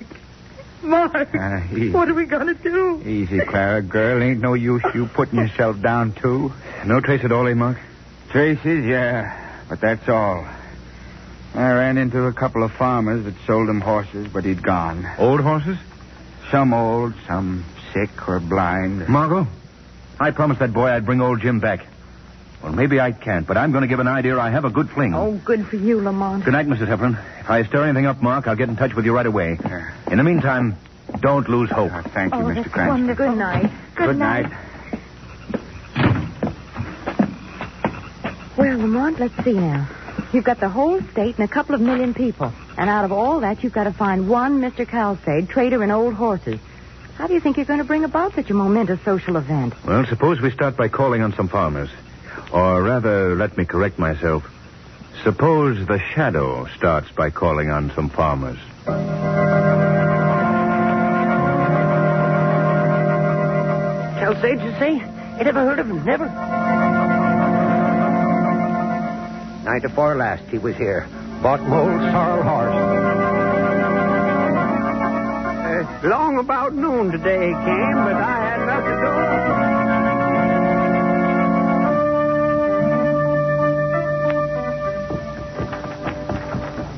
Mark, Easy. what are we going to do? Easy, Clara. Girl, ain't no use you putting yourself down, too. No trace at all, eh, Mark? Traces, yeah. But that's all. I ran into a couple of farmers that sold him horses, but he'd gone. Old horses? Some old, some sick or blind. Margot, I promised that boy I'd bring old Jim back. Well, maybe I can't, but I'm going to give an idea I have a good fling. Oh, good for you, Lamont. Good night, Mrs. Heflin. If I stir anything up, Mark, I'll get in touch with you right away. In the meantime, don't lose hope. Thank you, Mr. That's Cranston. wonderful. Good night. Good night. Well, Lamont, let's see now. You've got the whole state and a couple of million people. And out of all that, you've got to find one Mr. Calsade, trader in old horses. How do you think you're going to bring about such a momentous social event? Well, suppose we start by calling on some farmers. Or rather, let me correct myself. Suppose the Shadow starts by calling on some farmers. Calsade, you say? You never heard of him? Never? Night before last, he was here. Bought an old sorrel horse. Long about noon today he came, but I had nothing to do.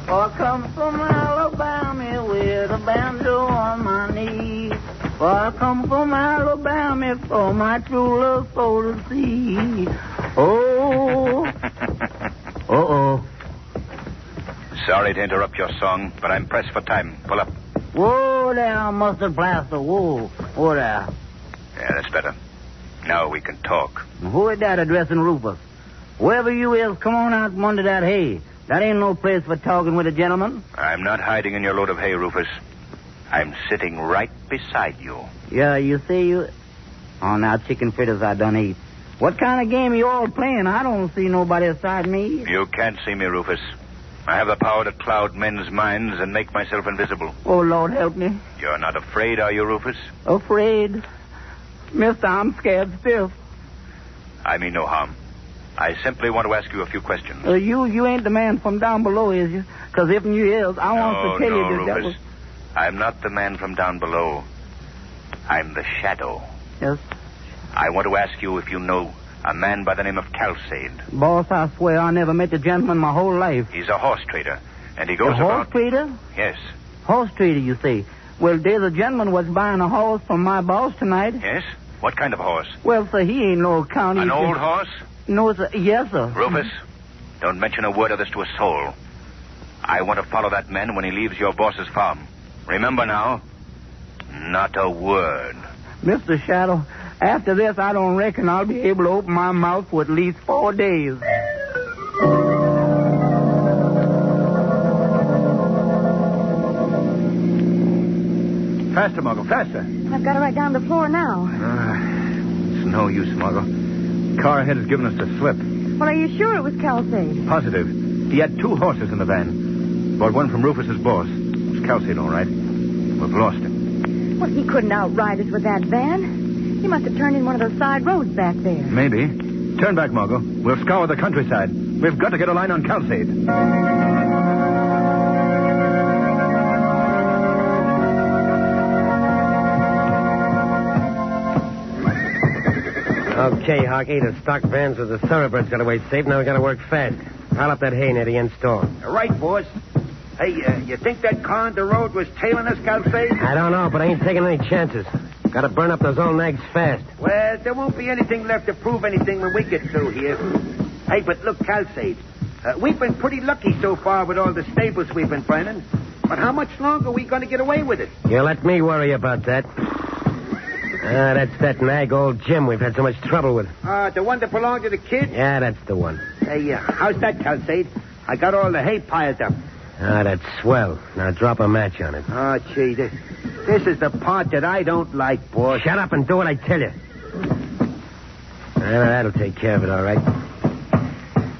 I come from Alabama with a banjo on my knee. I come from Alabama for my true love for to see. Oh. Uh-oh. Sorry to interrupt your song, but I'm pressed for time. Pull up. Whoa there, mustard plaster. Whoa. Whoa there. Yeah, that's better. Now we can talk. Who is that addressing Rufus? Whoever you is, come on out from under that hay. That ain't no place for talking with a gentleman. I'm not hiding in your load of hay, Rufus. I'm sitting right beside you. Yeah, you see you... Oh, now chicken fritters I done eat. What kind of game are you all playing? I don't see nobody aside me. You can't see me, Rufus. I have the power to cloud men's minds and make myself invisible. Oh, Lord, help me. You're not afraid, are you, Rufus? Afraid? Mister, I'm scared stiff. I mean no harm. I simply want to ask you a few questions. You ain't the man from down below, is you? Because if you is, I want to tell you this. Rufus. That was... I'm not the man from down below. I'm the Shadow. Yes? I want to ask you if you know a man by the name of Calsade. Boss, I swear I never met a gentleman my whole life. He's a horse trader, and he goes a horse about... trader? Yes. Horse trader, you say? Well, there's a gentleman was buying a horse from my boss tonight. Yes? What kind of horse? Well, sir, he ain't no account. An old horse? No, sir. Yes, sir. Rufus, don't mention a word of this to a soul. I want to follow that man when he leaves your boss's farm. Remember now, not a word. Mr. Shadow, after this, I don't reckon I'll be able to open my mouth for at least 4 days. Faster, Margot, faster. I've got it right down the floor now. It's no use, Margot. Car ahead has given us the slip. Well, are you sure it was Calsade? Positive. He had 2 horses in the van. Bought one from Rufus's boss. It was Calsade, all right. We've lost him. Well, he couldn't outride us with that van. He must have turned in one of those side roads back there. Maybe. Turn back, Margot. We'll scour the countryside. We've got to get a line on Calsade. Okay, Hockey, the stock vans with the thoroughbreds got away safe. Now we got to work fast. Pile up that hay near the end store. Right, boss. Hey, you think that car on the road was tailing us, Calsade? I don't know, but I ain't taking any chances. Got to burn up those old nags fast. Well, there won't be anything left to prove anything when we get through here. Hey, but look, Calsade, we've been pretty lucky so far with all the stables we've been burning. But how much longer are we going to get away with it? You let me worry about that. That's that nag, old Jim, we've had so much trouble with. The one that belonged to the kid? Yeah, that's the one. Hey, how's that, Calsade? I got all the hay piled up. That's swell. Now drop a match on it. Oh, gee, this is the part that I don't like, boss. Shut up and do what I tell you. That'll take care of it, all right.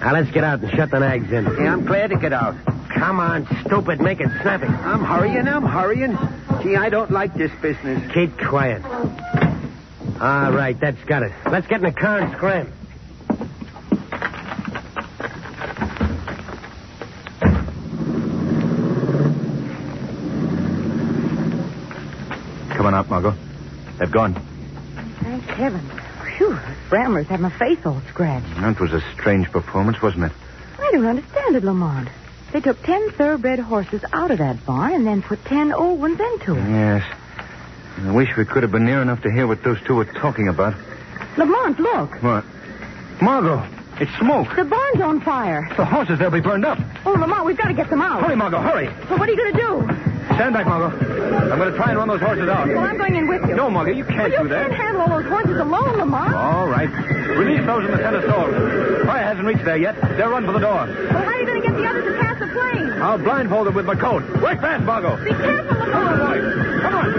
Now, let's get out and shut the nags in. Yeah, I'm glad to get out. Come on, stupid. Make it snappy. I'm hurrying. Gee, I don't like this business. Keep quiet. All right, that's got it. Let's get in the car and scram. out, Margot. They've gone. Thank heaven. Phew, those ramblers have my face all scratched. That was a strange performance, wasn't it? I don't understand it, Lamont. They took 10 thoroughbred horses out of that barn and then put 10 old ones into it. Yes. I wish we could have been near enough to hear what those two were talking about. Lamont, look. What? Margot, it's smoke. The barn's on fire. The horses, they'll be burned up. Oh, Lamont, we've got to get them out. Hurry, Margot, hurry. Well, what are you going to do? Stand back, Margot. I'm going to try and run those horses out. Well, I'm going in with you. No, Margot, you can't do that. You can't handle all those horses alone, Lamont. All right. Release those in the center stall. Fire hasn't reached there yet. They'll run for the door. Well, how are you going to get the others to pass the flames? I'll blindfold them with my coat. Work fast, Margot. Be careful, Lamont. Come on, boy. Come on.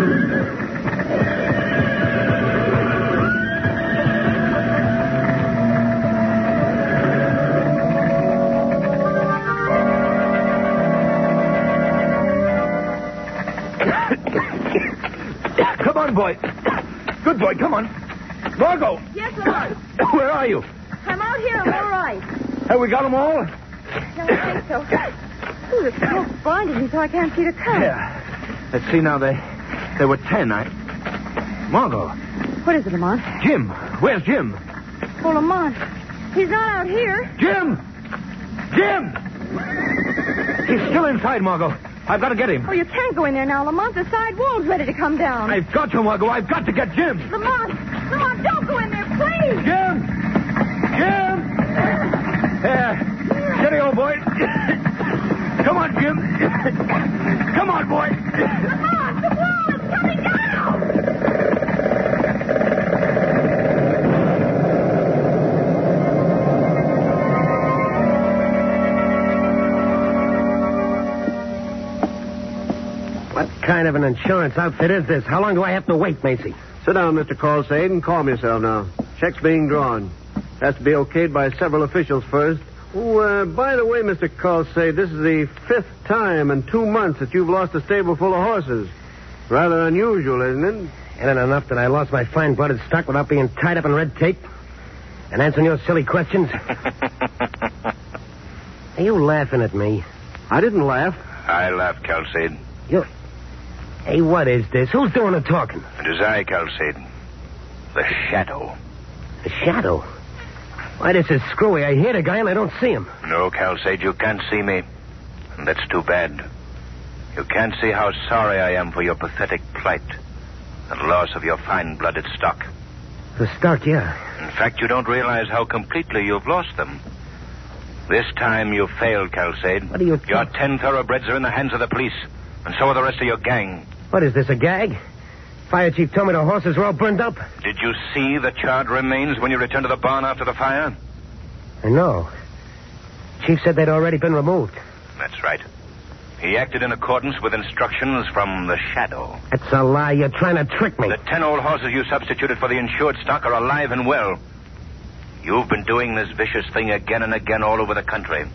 Come on, boy. Good boy, come on. Margot. Yes, Lamont. Where are you? I'm out here. I'm all right. Have we got them all? No, I think so. Ooh, the smoke's blinding me so I can't see the car. Yeah. Let's see now. There were 10. Margot. What is it, Lamont? Jim. Where's Jim? Oh, Lamont. He's not out here. Jim! Jim! He's still inside, Margot. I've got to get him. Oh, you can't go in there now, Lamont. The side wall's ready to come down. I've got to, Margot. I've got to get Jim. Lamont, don't go in there, please. Jim! Jim! Steady, old boy. Come on, Jim. Come on, boy. Lamont, the wall is coming down. What kind of an insurance outfit is this? How long do I have to wait, Macy? Sit down, Mr. Colsade, and calm yourself now. Check's being drawn. Has to be okayed by several officials first. Oh, by the way, Mr. Colsade, this is the 5th time in 2 months that you've lost a stable full of horses. Rather unusual, isn't it? Isn't it enough that I lost my fine-blooded stock without being tied up in red tape? And answering your silly questions? Are you laughing at me? I didn't laugh. I laughed, Calcade. Hey, what is this? Who's doing the talking? It is I, Calcade. The Shadow. The Shadow? Why, this is screwy. I hear the guy and I don't see him. No, Calcade, you can't see me. And that's too bad. You can't see how sorry I am for your pathetic plight and loss of your fine-blooded stock. The stock, yeah. In fact, you don't realize how completely you've lost them. This time you failed, Calcade. What are you... Your 10 thoroughbreds are in the hands of the police, and so are the rest of your gang. What is this, a gag? Fire chief told me the horses were all burned up. Did you see the charred remains when you returned to the barn after the fire? No. Chief said they'd already been removed. That's right. He acted in accordance with instructions from the Shadow. That's a lie. You're trying to trick me. The 10 old horses you substituted for the insured stock are alive and well. You've been doing this vicious thing again and again all over the country.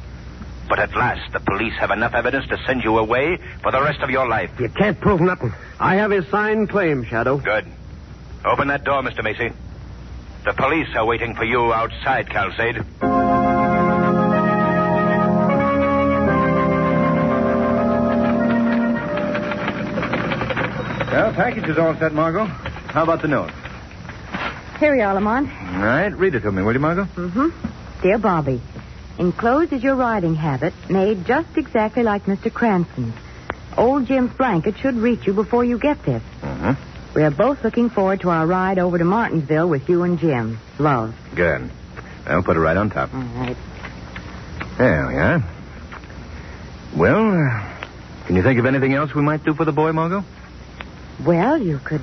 But at last, the police have enough evidence to send you away for the rest of your life. You can't prove nothing. I have his signed claim, Shadow. Good. Open that door, Mr. Macy. The police are waiting for you outside, Calcade. Well, package is all set, Margot. How about the note? Here we are, Lamont. All right, read it to me, will you, Margot? Mm-hmm. Dear Bobby, enclosed is your riding habit, made just exactly like Mr. Cranston's. Old Jim's blanket should reach you before you get this. Mm-hmm. We are both looking forward to our ride over to Martinsville with you and Jim. Love. Good. I'll put it right on top. All right. There we are. Well, can you think of anything else we might do for the boy, Margot? Well, you could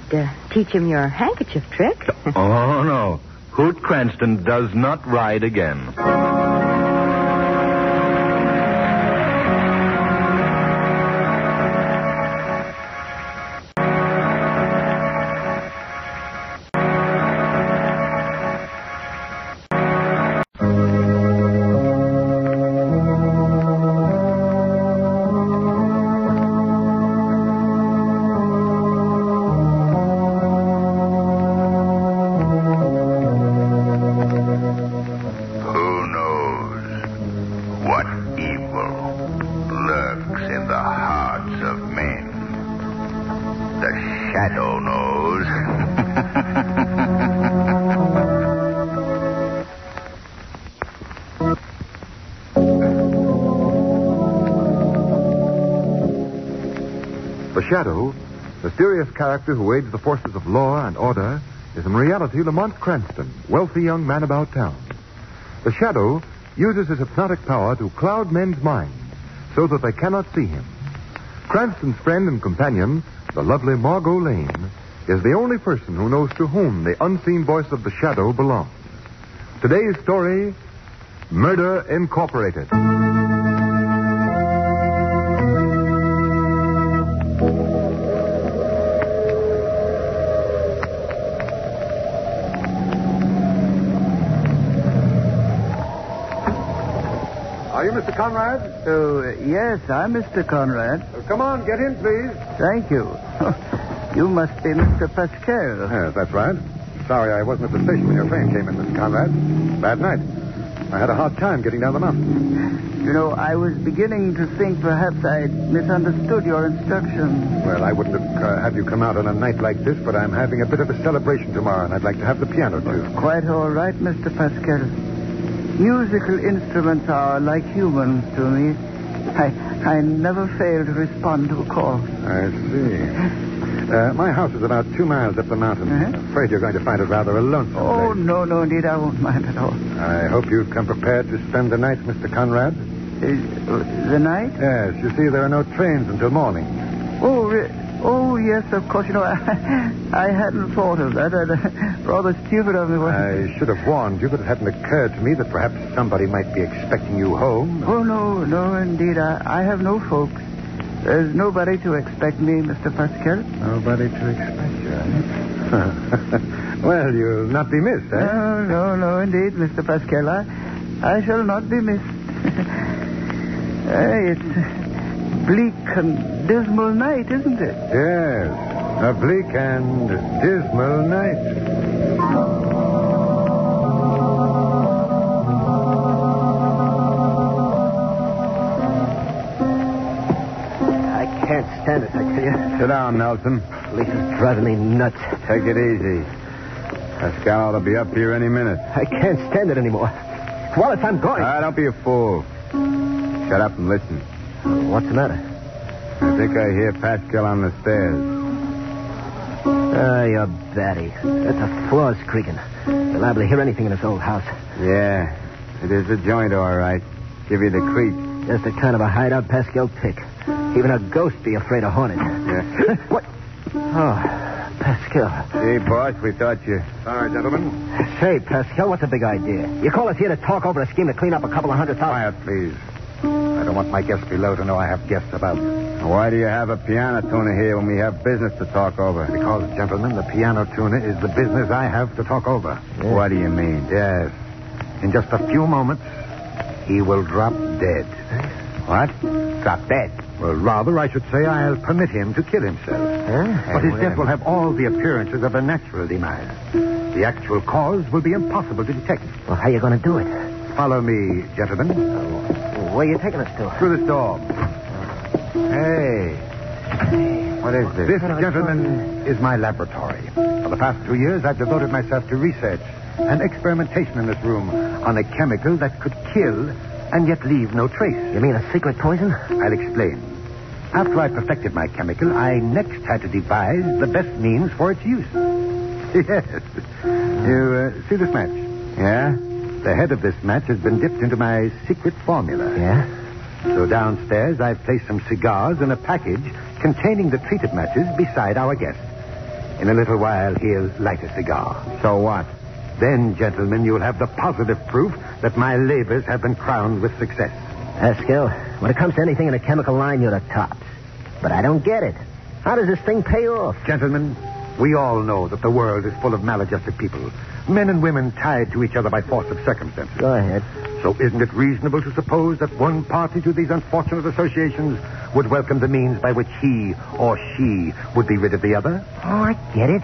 teach him your handkerchief trick. Oh, no. Hoot Cranston does not ride again. Shadow, mysterious character who aids the forces of law and order, is in reality Lamont Cranston, wealthy young man about town. The Shadow uses his hypnotic power to cloud men's minds so that they cannot see him. Cranston's friend and companion, the lovely Margot Lane, is the only person who knows to whom the unseen voice of the Shadow belongs. Today's story, Murder Incorporated. Are you Mr. Conrad? Oh, yes, I'm Mr. Conrad. Come on, get in, please. Thank you. You must be Mr. Pascal. Yes, that's right. Sorry I wasn't at the station when your train came in, Mr. Conrad. Bad night. I had a hard time getting down the mountain. You know, I was beginning to think perhaps I'd misunderstood your instructions. Well, I wouldn't have you come out on a night like this, but I'm having a bit of a celebration tomorrow, and I'd like to have the piano, too. Quite all right, Mr. Pascal. Musical instruments are like humans to me. I never fail to respond to a call. I see. My house is about 2 miles up the mountain. I'm afraid you're going to find it rather a lonesome Oh, place. no, indeed, I won't mind at all. I hope you've come prepared to spend the night, Mr. Conrad. The night? Yes, you see, there are no trains until morning. Oh, yes, of course. You know, I hadn't thought of that. Rather stupid of me. I should have warned you, but it hadn't occurred to me that perhaps somebody might be expecting you home. Oh, no, indeed. I have no folks. There's nobody to expect me, Mr. Pascal. Nobody to expect you, eh? Well, you'll not be missed, eh? No, indeed, Mr. Pascal. I shall not be missed. It's a bleak and dismal night, isn't it? Yes, a bleak and dismal night. I can't stand it, I tell you. Sit down, Nelson. Police is driving me nuts. Take it easy. Pascal ought to be up here any minute. I can't stand it anymore. Wallace, I'm going. Don't be a fool. Shut up and listen. What's the matter? I think I hear Pascal on the stairs. You're batty. That's the floors creaking. You're liable to hear anything in this old house. Yeah, it is a joint, all right. Give you the creep. Just the kind of a hideout Pascal pick. Even a ghost be afraid of haunted. Yeah. What? Oh, Pascal. Gee, boss, we thought you... Sorry, gentlemen. Say, Pascal, what's the big idea? You call us here to talk over a scheme to clean up a couple of $100,000. Quiet, please. I don't want my guests below to know I have guests about. Why do you have a piano tuner here when we have business to talk over? Because, gentlemen, the piano tuner is the business I have to talk over. Yeah. What do you mean? Yes. In just a few moments, he will drop dead. What? Drop dead? Well, rather, I should say I'll permit him to kill himself. But his death will have all the appearances of a natural demise. The actual cause will be impossible to detect. Well, how are you going to do it? Follow me, gentlemen. Where are you taking us to? Through this door. Hey. What is this? This, gentlemen, is my laboratory. For the past 2 years, I've devoted myself to research and experimentation in this room on a chemical that could kill and yet leave no trace. You mean a secret poison? I'll explain. After I perfected my chemical, I next had to devise the best means for its use. Yes. You see this match? Yeah? The head of this match has been dipped into my secret formula. Yeah? So downstairs, I've placed some cigars in a package containing the treated matches beside our guest. In a little while, he'll light a cigar. So what? Then, gentlemen, you'll have the positive proof that my labors have been crowned with success. Pascal, when it comes to anything in the chemical line, you're the tops. But I don't get it. How does this thing pay off? Gentlemen, we all know that the world is full of maladjusted people. Men and women tied to each other by force of circumstances. Go ahead. So isn't it reasonable to suppose that one party to these unfortunate associations would welcome the means by which he or she would be rid of the other? Oh, I get it.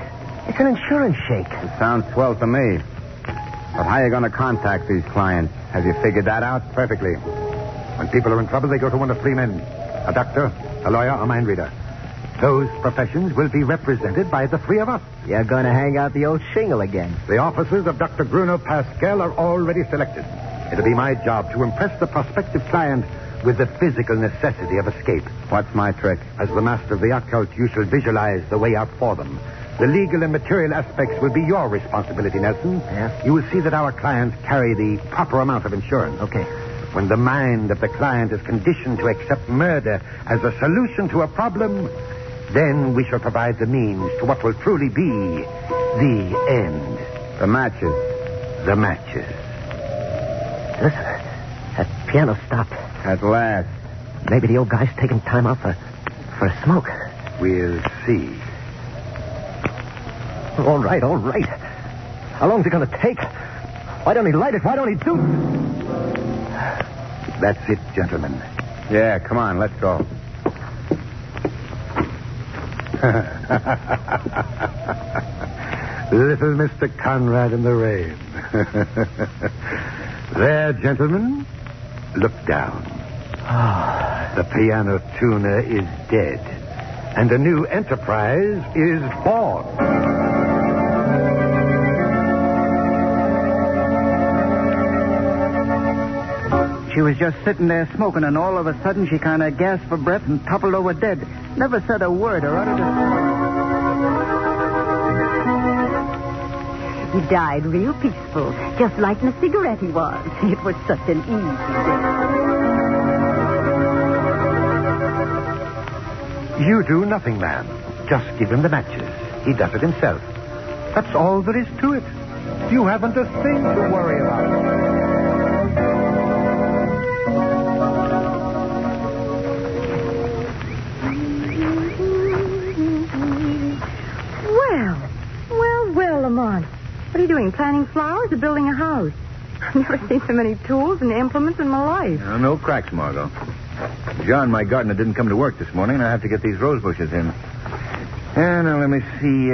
It's an insurance shake. It sounds swell to me. But how are you going to contact these clients? Have you figured that out? Perfectly. When people are in trouble, they go to one of three men. A doctor, a lawyer, a mind reader. Those professions will be represented by the three of us. You're going to hang out the old shingle again. The officers of Dr. Bruno Pascal are already selected. It'll be my job to impress the prospective client with the physical necessity of escape. What's my trick? As the master of the occult, you shall visualize the way out for them. The legal and material aspects will be your responsibility, Nelson. Yeah? You will see that our clients carry the proper amount of insurance. Okay. When the mind of the client is conditioned to accept murder as a solution to a problem, then we shall provide the means to what will truly be the end. The matches. The matches. Listen, that piano stopped. At last. Maybe the old guy's taking time off for a smoke. We'll see. All right. How long's it going to take? Why don't he light it? Why don't he do... That's it, gentlemen. Yeah, come on, let's go. Little Mr. Conrad in the rain. There, gentlemen, look down. The piano tuner is dead, and a new enterprise is born. She was just sitting there smoking, and all of a sudden she kind of gasped for breath and toppled over dead. Never said a word or uttered a... He died real peaceful, just like in a cigarette he was. It was such an easy death. You do nothing, ma'am. Just give him the matches. He does it himself. That's all there is to it. You haven't a thing to worry about. Well, Lamont. What are you doing, planting flowers or building a house? I've never seen so many tools and implements in my life. No cracks, Margot. John, my gardener, didn't come to work this morning, and I have to get these rose bushes in. And now let me see.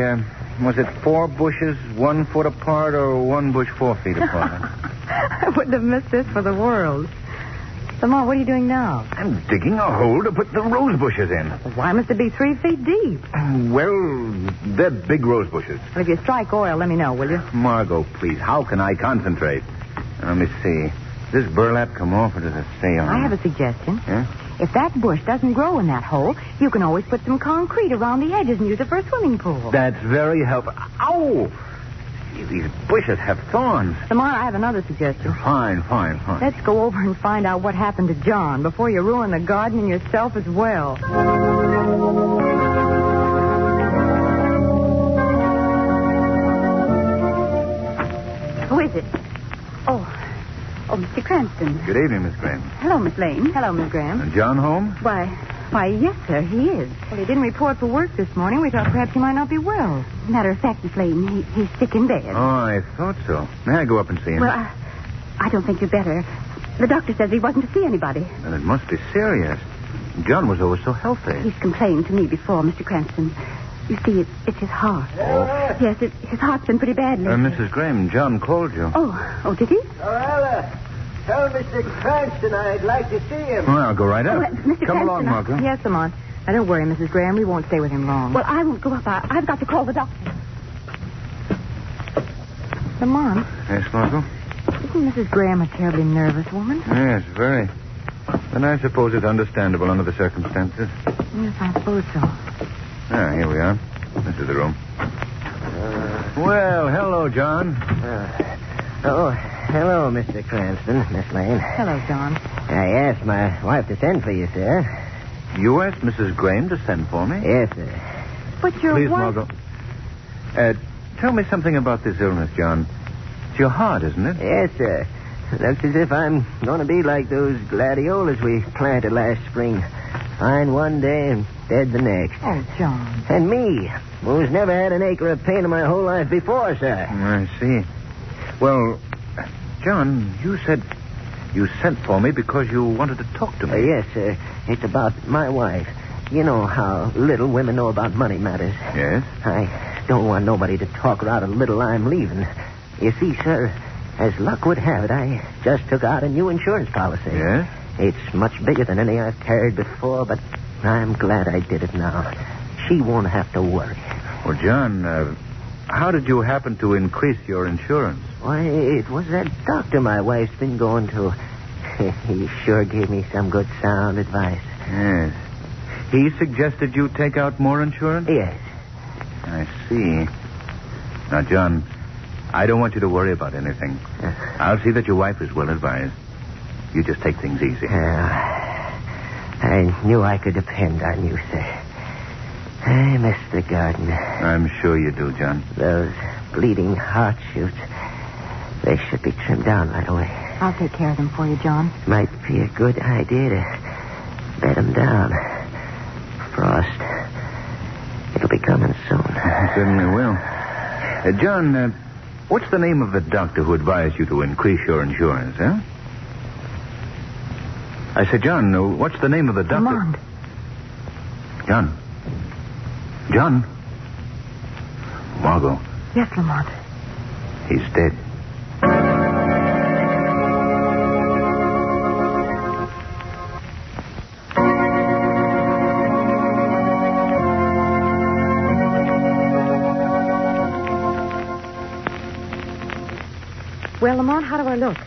Was it 4 bushes 1 foot apart or 1 bush 4 feet apart? I wouldn't have missed this for the world. Lamont, what are you doing now? I'm digging a hole to put the rose bushes in. Well, why must it be 3 feet deep? Well, they're big rose bushes. Well, if you strike oil, let me know, will you? Margot, please, how can I concentrate? Let me see. Does this burlap come off, or does it stay on? I have a suggestion. Yeah? If that bush doesn't grow in that hole, you can always put some concrete around the edges and use it for a swimming pool. That's very helpful. Ow! These bushes have thorns. Lamont, I have another suggestion. Fine. Let's go over and find out what happened to John before you ruin the garden and yourself as well. Who is it? Oh, Mr. Cranston. Good evening, Miss Graham. Hello, Miss Lane. Hello, Miss Graham. And John home? Why, yes, sir, he is. Well, he didn't report for work this morning. We thought perhaps he might not be well. Matter of fact, Miss Lane, he's sick in bed. Oh, I thought so. May I go up and see him? Well, I don't think you'd better. The doctor says he wasn't to see anybody. Then it must be serious. John was always so healthy. He's complained to me before, Mr. Cranston. You see, it's his heart. Oh. Yes, his heart's been pretty bad lately. Mrs. Graham, John called you. Oh, did he? Well, tell Mr. Cranston I'd like to see him. Well, I'll go right up. Mr. Come Cranston, along, Margot. Yes, Lamont. Now, don't worry, Mrs. Graham. We won't stay with him long. Well, I won't go up. I've got to call the doctor. Lamont, Yes, Margot? isn't Mrs. Graham a terribly nervous woman? Yes, very. And I suppose it's understandable under the circumstances. Yes, I suppose so. Ah, here we are. This is the room. Well, hello, John. Hello, Mr. Cranston, Miss Lane. Hello, John. I asked my wife to send for you, sir. You asked Mrs. Graham to send for me? Yes, sir. But your Please, wife... Margot. Tell me something about this illness, John. It's your heart, isn't it? Yes, sir. Looks as if I'm going to be like those gladiolas we planted last spring. Fine one day and dead the next. Oh, John. And me, who's never had an acre of pain in my whole life before, sir. I see. Well, John, you said you sent for me because you wanted to talk to me. Yes, sir. It's about my wife. You know how little women know about money matters. Yes? I don't want nobody to talk her out of little I'm leaving. You see, sir, as luck would have it, I just took out a new insurance policy. Yes? It's much bigger than any I've carried before, but I'm glad I did it now. She won't have to worry. Well, John, how did you happen to increase your insurance? Why, it was that doctor my wife's been going to. He sure gave me some good sound advice. Yes. He suggested you take out more insurance? Yes. I see. Now, John, I don't want you to worry about anything. I'll see that your wife is well advised. You just take things easy. I knew I could depend on you, sir. I miss the garden. I'm sure you do, John. Those bleeding heart shoots, they should be trimmed down right away. I'll take care of them for you, John. Might be a good idea to bed them down. Frost. It'll be coming soon. It certainly will. John, what's the name of the doctor who advised you to increase your insurance, huh? I said, John, what's the name of the doctor? Lamont. John. Margot. Yes, Lamont. He's dead. Well, Lamont, how do I look?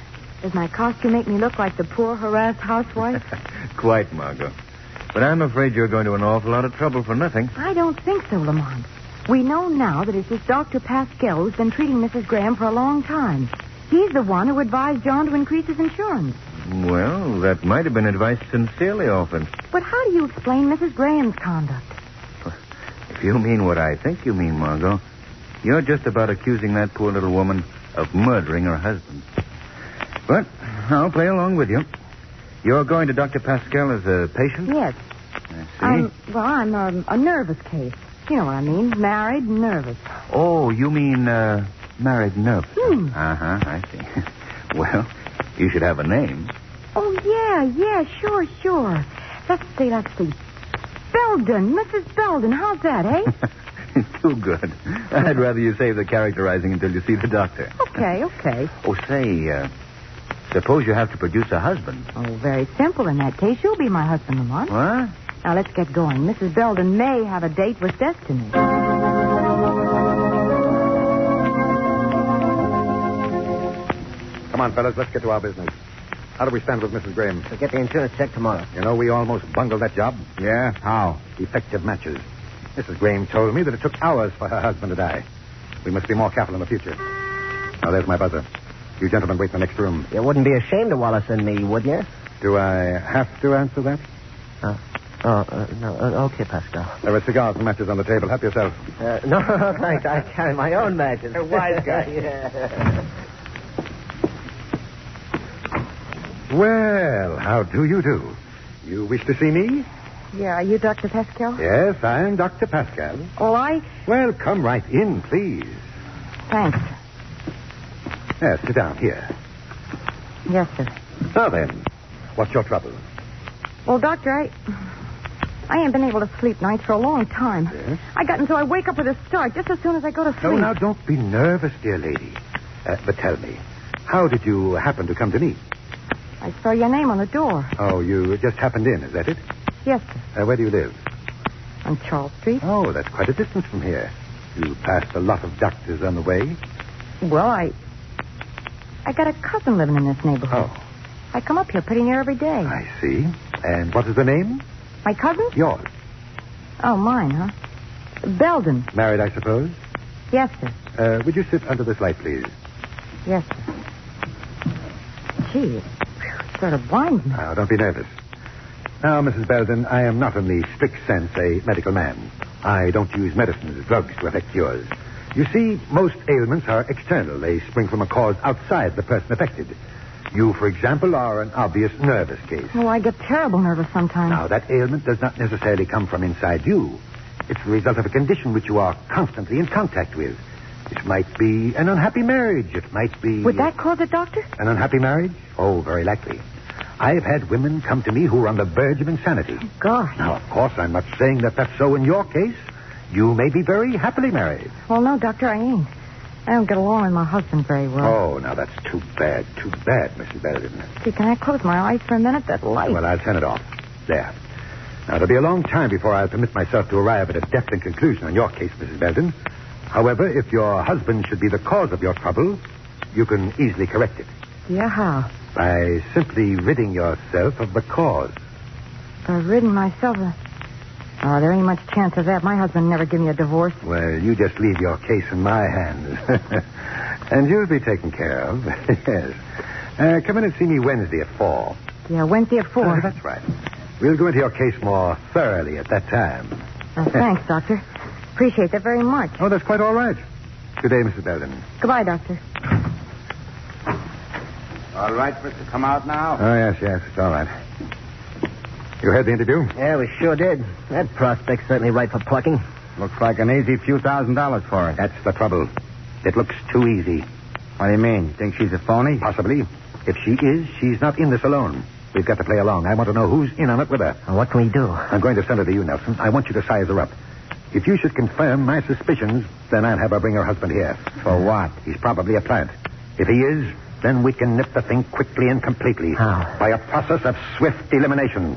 Does my costume make me look like the poor, harassed housewife? Quite, Margot. But I'm afraid you're going to an awful lot of trouble for nothing. I don't think so, Lamont. We know now that it's this Dr. Pascal who's been treating Mrs. Graham for a long time. He's the one who advised John to increase his insurance. Well, that might have been advice sincerely offered. But how do you explain Mrs. Graham's conduct? If you mean what I think you mean, Margot, you're just about accusing that poor little woman of murdering her husband. But I'll play along with you. You're going to Dr. Pascal as a patient? Yes. I see. I'm a nervous case. You know what I mean. Married, nervous. Oh, you mean married nervous. Uh-huh, I see. Well, you should have a name. Oh, yeah, sure. Let's see. Belden, Mrs. Belden. How's that, eh? Too good. I'd rather you save the characterizing until you see the doctor. Okay. Oh, say, suppose you have to produce a husband. Oh, very simple in that case. You'll be my husband, Lamont. What? Now, let's get going. Mrs. Belden may have a date with destiny. Come on, fellas, let's get to our business. How do we stand with Mrs. Graham? We'll get the insurance check tomorrow. You know, we almost bungled that job. Yeah? How? Defective matches. Mrs. Graham told me that it took hours for her husband to die. We must be more careful in the future. Now, there's my buzzer. You gentlemen wait in the next room. You wouldn't be ashamed of Wallace and me, would you? Do I have to answer that? No. Okay, Pascal. There are cigars and matches on the table. Help yourself. No, thanks. I carry my own matches. A wise guy. Yeah. Well, how do you do? You wish to see me? Yeah, are you Dr. Pascal? Yes, I'm Dr. Pascal. Oh, Well, come right in, please. Thanks. Yes, sit down here. Yes, sir. Now then, what's your trouble? Well, Doctor, I ain't been able to sleep nights for a long time. Yes? I wake up with a start just as soon as I go to sleep. No, now, don't be nervous, dear lady. But tell me, how did you happen to come to me? I saw your name on the door. Oh, you just happened in, is that it? Yes, sir. Where do you live? On Charles Street. Oh, that's quite a distance from here. You passed a lot of doctors on the way. Well, I got a cousin living in this neighborhood. Oh. I come up here pretty near every day. I see. And what is the name? My cousin? Yours. Oh, mine, huh? Belden. Married, I suppose? Yes, sir. Would you sit under this light, please? Yes, sir. Gee, it sort of blinds me. Now, don't be nervous. Now, Mrs. Belden, I am not in the strict sense a medical man. I don't use medicines, drugs to affect cures. You see, most ailments are external. They spring from a cause outside the person affected. You, for example, are an obvious nervous case. Oh, I get terrible nervous sometimes. Now, that ailment does not necessarily come from inside you. It's the result of a condition which you are constantly in contact with. It might be an unhappy marriage. It might be... Would that cause it, Doctor? An unhappy marriage? Oh, very likely. I've had women come to me who are on the verge of insanity. Oh, gosh. Now, of course, I'm not saying that that's so in your case. You may be very happily married. Well, no, Doctor, I ain't. I don't get along with my husband very well. Oh, now that's too bad, Mrs. Belden. Gee, can I close my eyes for a minute? That light. Well, I'll turn it off. There. Now, it'll be a long time before I'll permit myself to arrive at a definite conclusion on your case, Mrs. Belden. However, if your husband should be the cause of your trouble, you can easily correct it. Yeah, how? By simply ridding yourself of the cause. Ridding myself of... Oh, there ain't much chance of that. My husband never give me a divorce. Well, you just leave your case in my hands. And you'll be taken care of. Yes. Come in and see me Wednesday at 4. Yeah, Wednesday at 4. That's right. We'll go into your case more thoroughly at that time. Thanks, Doctor. Appreciate that very much. Oh, that's quite all right. Good day, Mrs. Belden. Goodbye, Doctor. All right for us to come out now? Oh, yes, it's all right. You had the interview? Yeah, we sure did. That prospect's certainly ripe for plucking. Looks like an easy few $1,000s for her. That's the trouble. It looks too easy. What do you mean? Think she's a phony? Possibly. If she is, she's not in this alone. We've got to play along. I want to know who's in on it with her. Well, what can we do? I'm going to send her to you, Nelson. I want you to size her up. If you should confirm my suspicions, then I'll have her bring her husband here. For what? He's probably a plant. If he is, then we can nip the thing quickly and completely. How? By a process of swift elimination.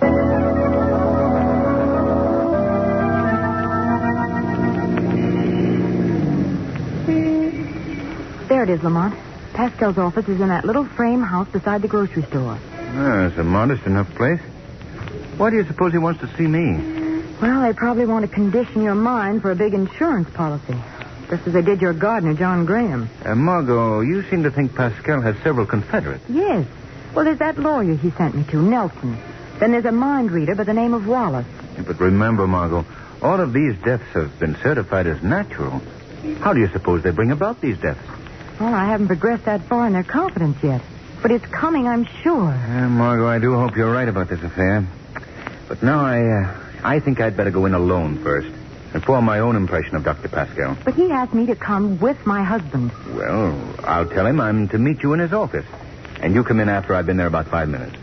There it is, Lamont. Pascal's office is in that little frame house beside the grocery store. It's a modest enough place. Why do you suppose he wants to see me? Well, they probably want to condition your mind for a big insurance policy. Just as they did your gardener, John Graham. Margot, you seem to think Pascal has several confederates. Yes. Well, there's that lawyer he sent me to, Nelson. Then there's a mind reader by the name of Wallace. Yeah, but remember, Margot, all of these deaths have been certified as natural. How do you suppose they bring about these deaths? Well, I haven't progressed that far in their confidence yet. But it's coming, I'm sure. Margot, I do hope you're right about this affair. But now I think I'd better go in alone first and form my own impression of Dr. Pascal. But he asked me to come with my husband. Well, I'll tell him I'm to meet you in his office. And you come in after I've been there about 5 minutes.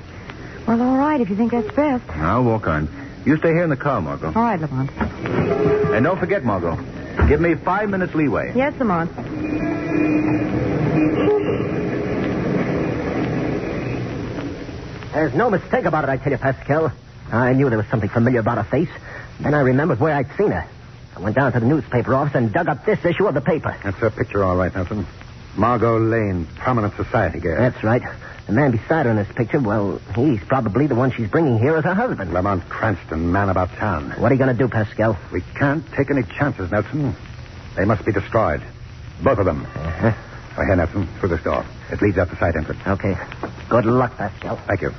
Well, all right, if you think that's best. I'll walk on. You stay here in the car, Margot. All right, Lamont. And don't forget, Margot, give me 5 minutes leeway. Yes, Lamont. There's no mistake about it, I tell you, Pascal. I knew there was something familiar about her face. Then I remembered where I'd seen her. I went down to the newspaper office and dug up this issue of the paper. That's her picture, all right, Nelson. Margot Lane, prominent society girl. That's right. The man beside her in this picture, well, he's probably the one she's bringing here as her husband. Lamont Cranston, man about town. What are you going to do, Pascal? We can't take any chances, Nelson. They must be destroyed. Both of them. Uh-huh. Oh, here, Nelson, through this door. It leads out the side entrance. Okay. Good luck, Pascal. Thank you.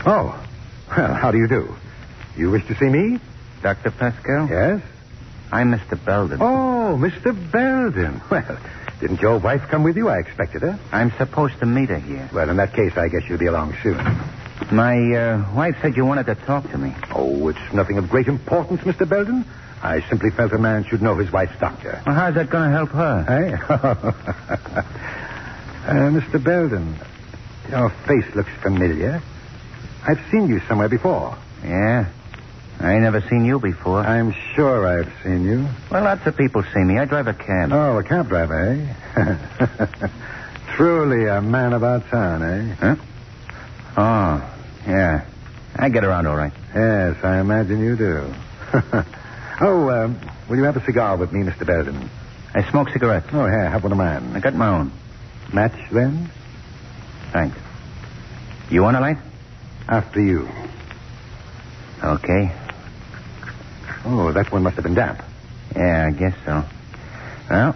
Oh. Well, how do you do? You wish to see me? Dr. Pascal? Yes? I'm Mr. Belden. Oh, Mr. Belden. Well, didn't your wife come with you? I expected her. I'm supposed to meet her here. Well, in that case, I guess you'll be along soon. My wife said you wanted to talk to me. Oh, it's nothing of great importance, Mr. Belden. I simply felt a man should know his wife's doctor. Well, how's that going to help her? Mr. Belden, your face looks familiar. I've seen you somewhere before. Yeah? I ain't never seen you before. I'm sure I've seen you. Well, lots of people see me. I drive a cab. Oh, a cab driver, eh? Truly a man about town, eh? Huh? Oh, yeah. I get around all right. Yes, I imagine you do. Will you have a cigar with me, Mr. Belden? I smoke cigarettes. Oh, here, have one of mine. I got my own. Match, then? Thanks. You want a light? After you. Okay. Oh, that one must have been damp. Yeah, I guess so. Well,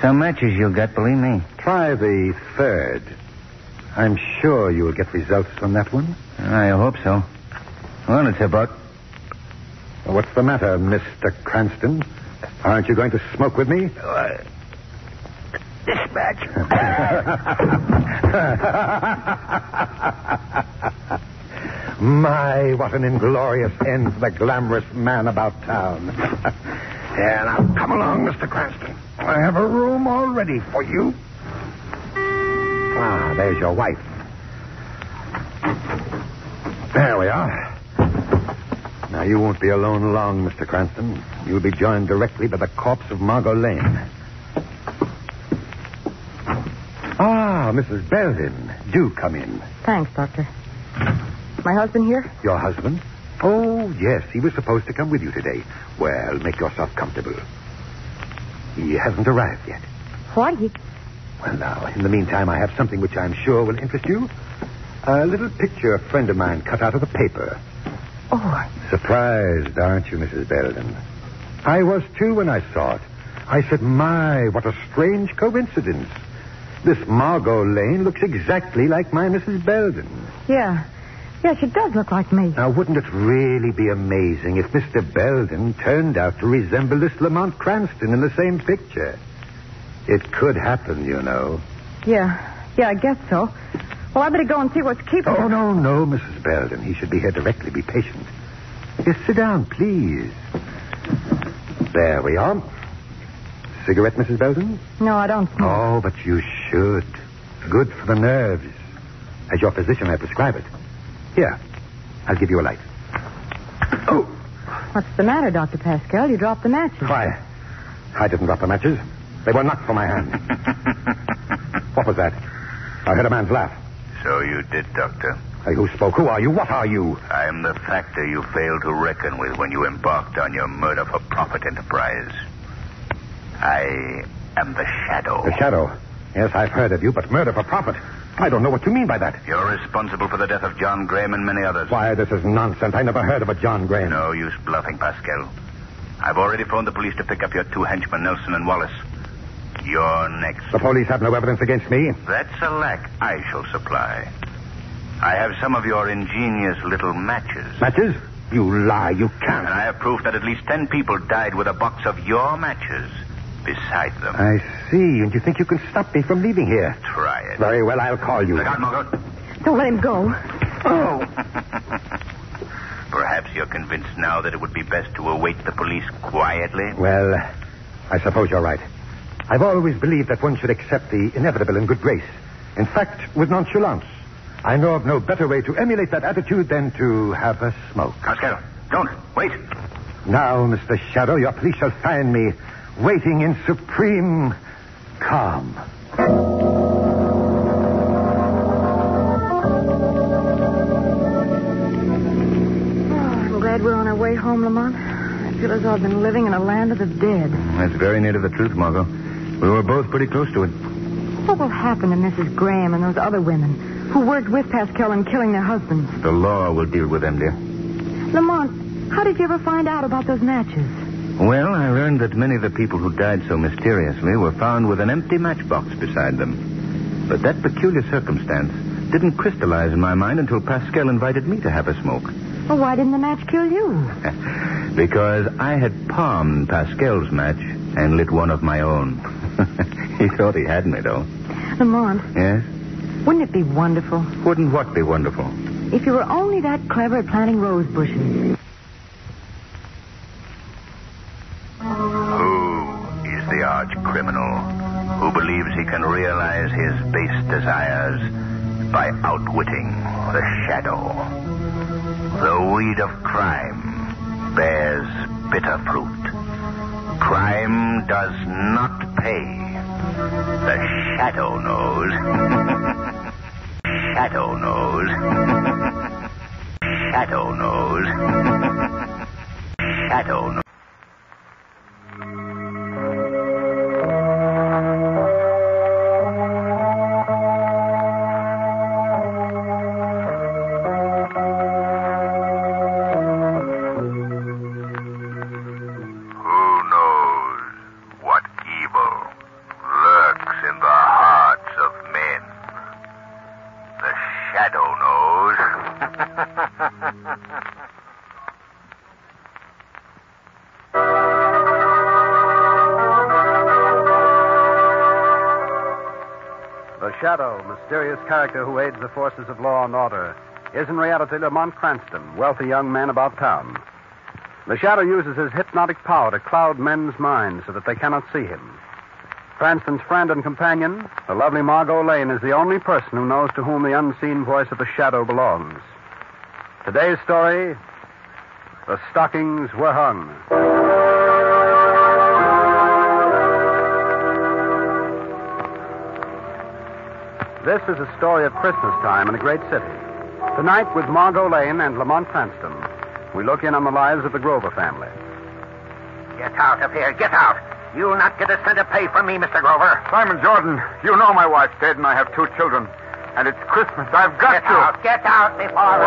some matches you'll get, believe me. Try the third. I'm sure you'll get results from that one. I hope so. Well, it's about... What's the matter, Mr. Cranston? Aren't you going to smoke with me? This match. My, what an inglorious end for the glamorous man about town. Yeah, now, come along, Mr. Cranston. I have a room all ready for you. Ah, there's your wife. There we are. Now, you won't be alone long, Mr. Cranston. You'll be joined directly by the corpse of Margot Lane. Ah, Mrs. Belden, do come in. Thanks, Doctor. My husband here? Your husband? Oh, yes. He was supposed to come with you today. Well, make yourself comfortable. He hasn't arrived yet. What? Well, now, in the meantime, I have something which I'm sure will interest you. A little picture a friend of mine cut out of the paper. Oh. Surprised, aren't you, Mrs. Belden? I was, too, when I saw it. I said, my, what a strange coincidence. This Margot Lane looks exactly like my Mrs. Belden. Yeah. Yeah, she does look like me. Now, wouldn't it really be amazing if Mr. Belden turned out to resemble this Lamont Cranston in the same picture? It could happen, you know. Yeah, I guess so. Well, I better go and see what's keeping her. Oh, no, Mrs. Belden. He should be here directly. Be patient. Just sit down, please. There we are. Cigarette, Mrs. Belden? No, I don't smoke. Oh, but you should. Good for the nerves. As your physician, I prescribe it. Here, I'll give you a light. Oh. What's the matter, Dr. Pascal? You dropped the matches. Why? I didn't drop the matches. They were knocked from my hand. What was that? I heard a man's laugh. So you did, Doctor. Hey, who spoke? Who are you? What are you? I am the factor you failed to reckon with when you embarked on your murder-for-profit enterprise. I am the Shadow. The Shadow? Yes, I've heard of you, but murder for profit. I don't know what you mean by that. You're responsible for the death of John Graham and many others. Why, this is nonsense. I never heard of a John Graham. No use bluffing, Pascal. I've already phoned the police to pick up your two henchmen, Nelson and Wallace. You're next. The police have no evidence against me. That's a lack I shall supply. I have some of your ingenious little matches. Matches? You lie. You can't. And I have proof that at least 10 people died with a box of your matches beside them. I see. And you think you can stop me from leaving here? Try it. Very well, I'll call you. Look out, Margot. Don't let him go. Oh. Perhaps you're convinced now that it would be best to await the police quietly? Well, I suppose you're right. I've always believed that one should accept the inevitable in good grace. In fact, with nonchalance. I know of no better way to emulate that attitude than to have a smoke. Pascal, don't. Wait. Now, Mr. Shadow, your police shall find me waiting in supreme calm. I'm glad we're on our way home, Lamont. I feel as though I've been living in a land of the dead. That's very near to the truth, Margot. We were both pretty close to it. What will happen to Mrs. Graham and those other women who worked with Pascal in killing their husbands? The law will deal with them, dear. Lamont, how did you ever find out about those matches? Well, I learned that many of the people who died so mysteriously were found with an empty matchbox beside them. But that peculiar circumstance didn't crystallize in my mind until Pascal invited me to have a smoke. Well, why didn't the match kill you? Because I had palmed Pascal's match and lit one of my own. He thought he had me, though. Lamont. Yes? Wouldn't it be wonderful? Wouldn't what be wonderful? If you were only that clever at planting rose bushes. Who is the arch criminal who believes he can realize his base desires by outwitting the Shadow? The weed of crime bears bitter fruit. Crime does not pay. The Shadow knows. Shadow knows. Shadow knows. Shadow knows. The Shadow, mysterious character who aids the forces of law and order, is in reality Lamont Cranston, wealthy young man about town. The Shadow uses his hypnotic power to cloud men's minds so that they cannot see him. Cranston's friend and companion, the lovely Margot Lane, is the only person who knows to whom the unseen voice of the Shadow belongs. Today's story, The Stockings Were Hung. This is a story of Christmas time in a great city. Tonight, with Margot Lane and Lamont Cranston, we look in on the lives of the Grover family. Get out of here. Get out. You'll not get a cent of pay from me, Mr. Grover. Simon Jordan, you know my wife's dead and I have 2 children. And it's Christmas. I've got to. Get out before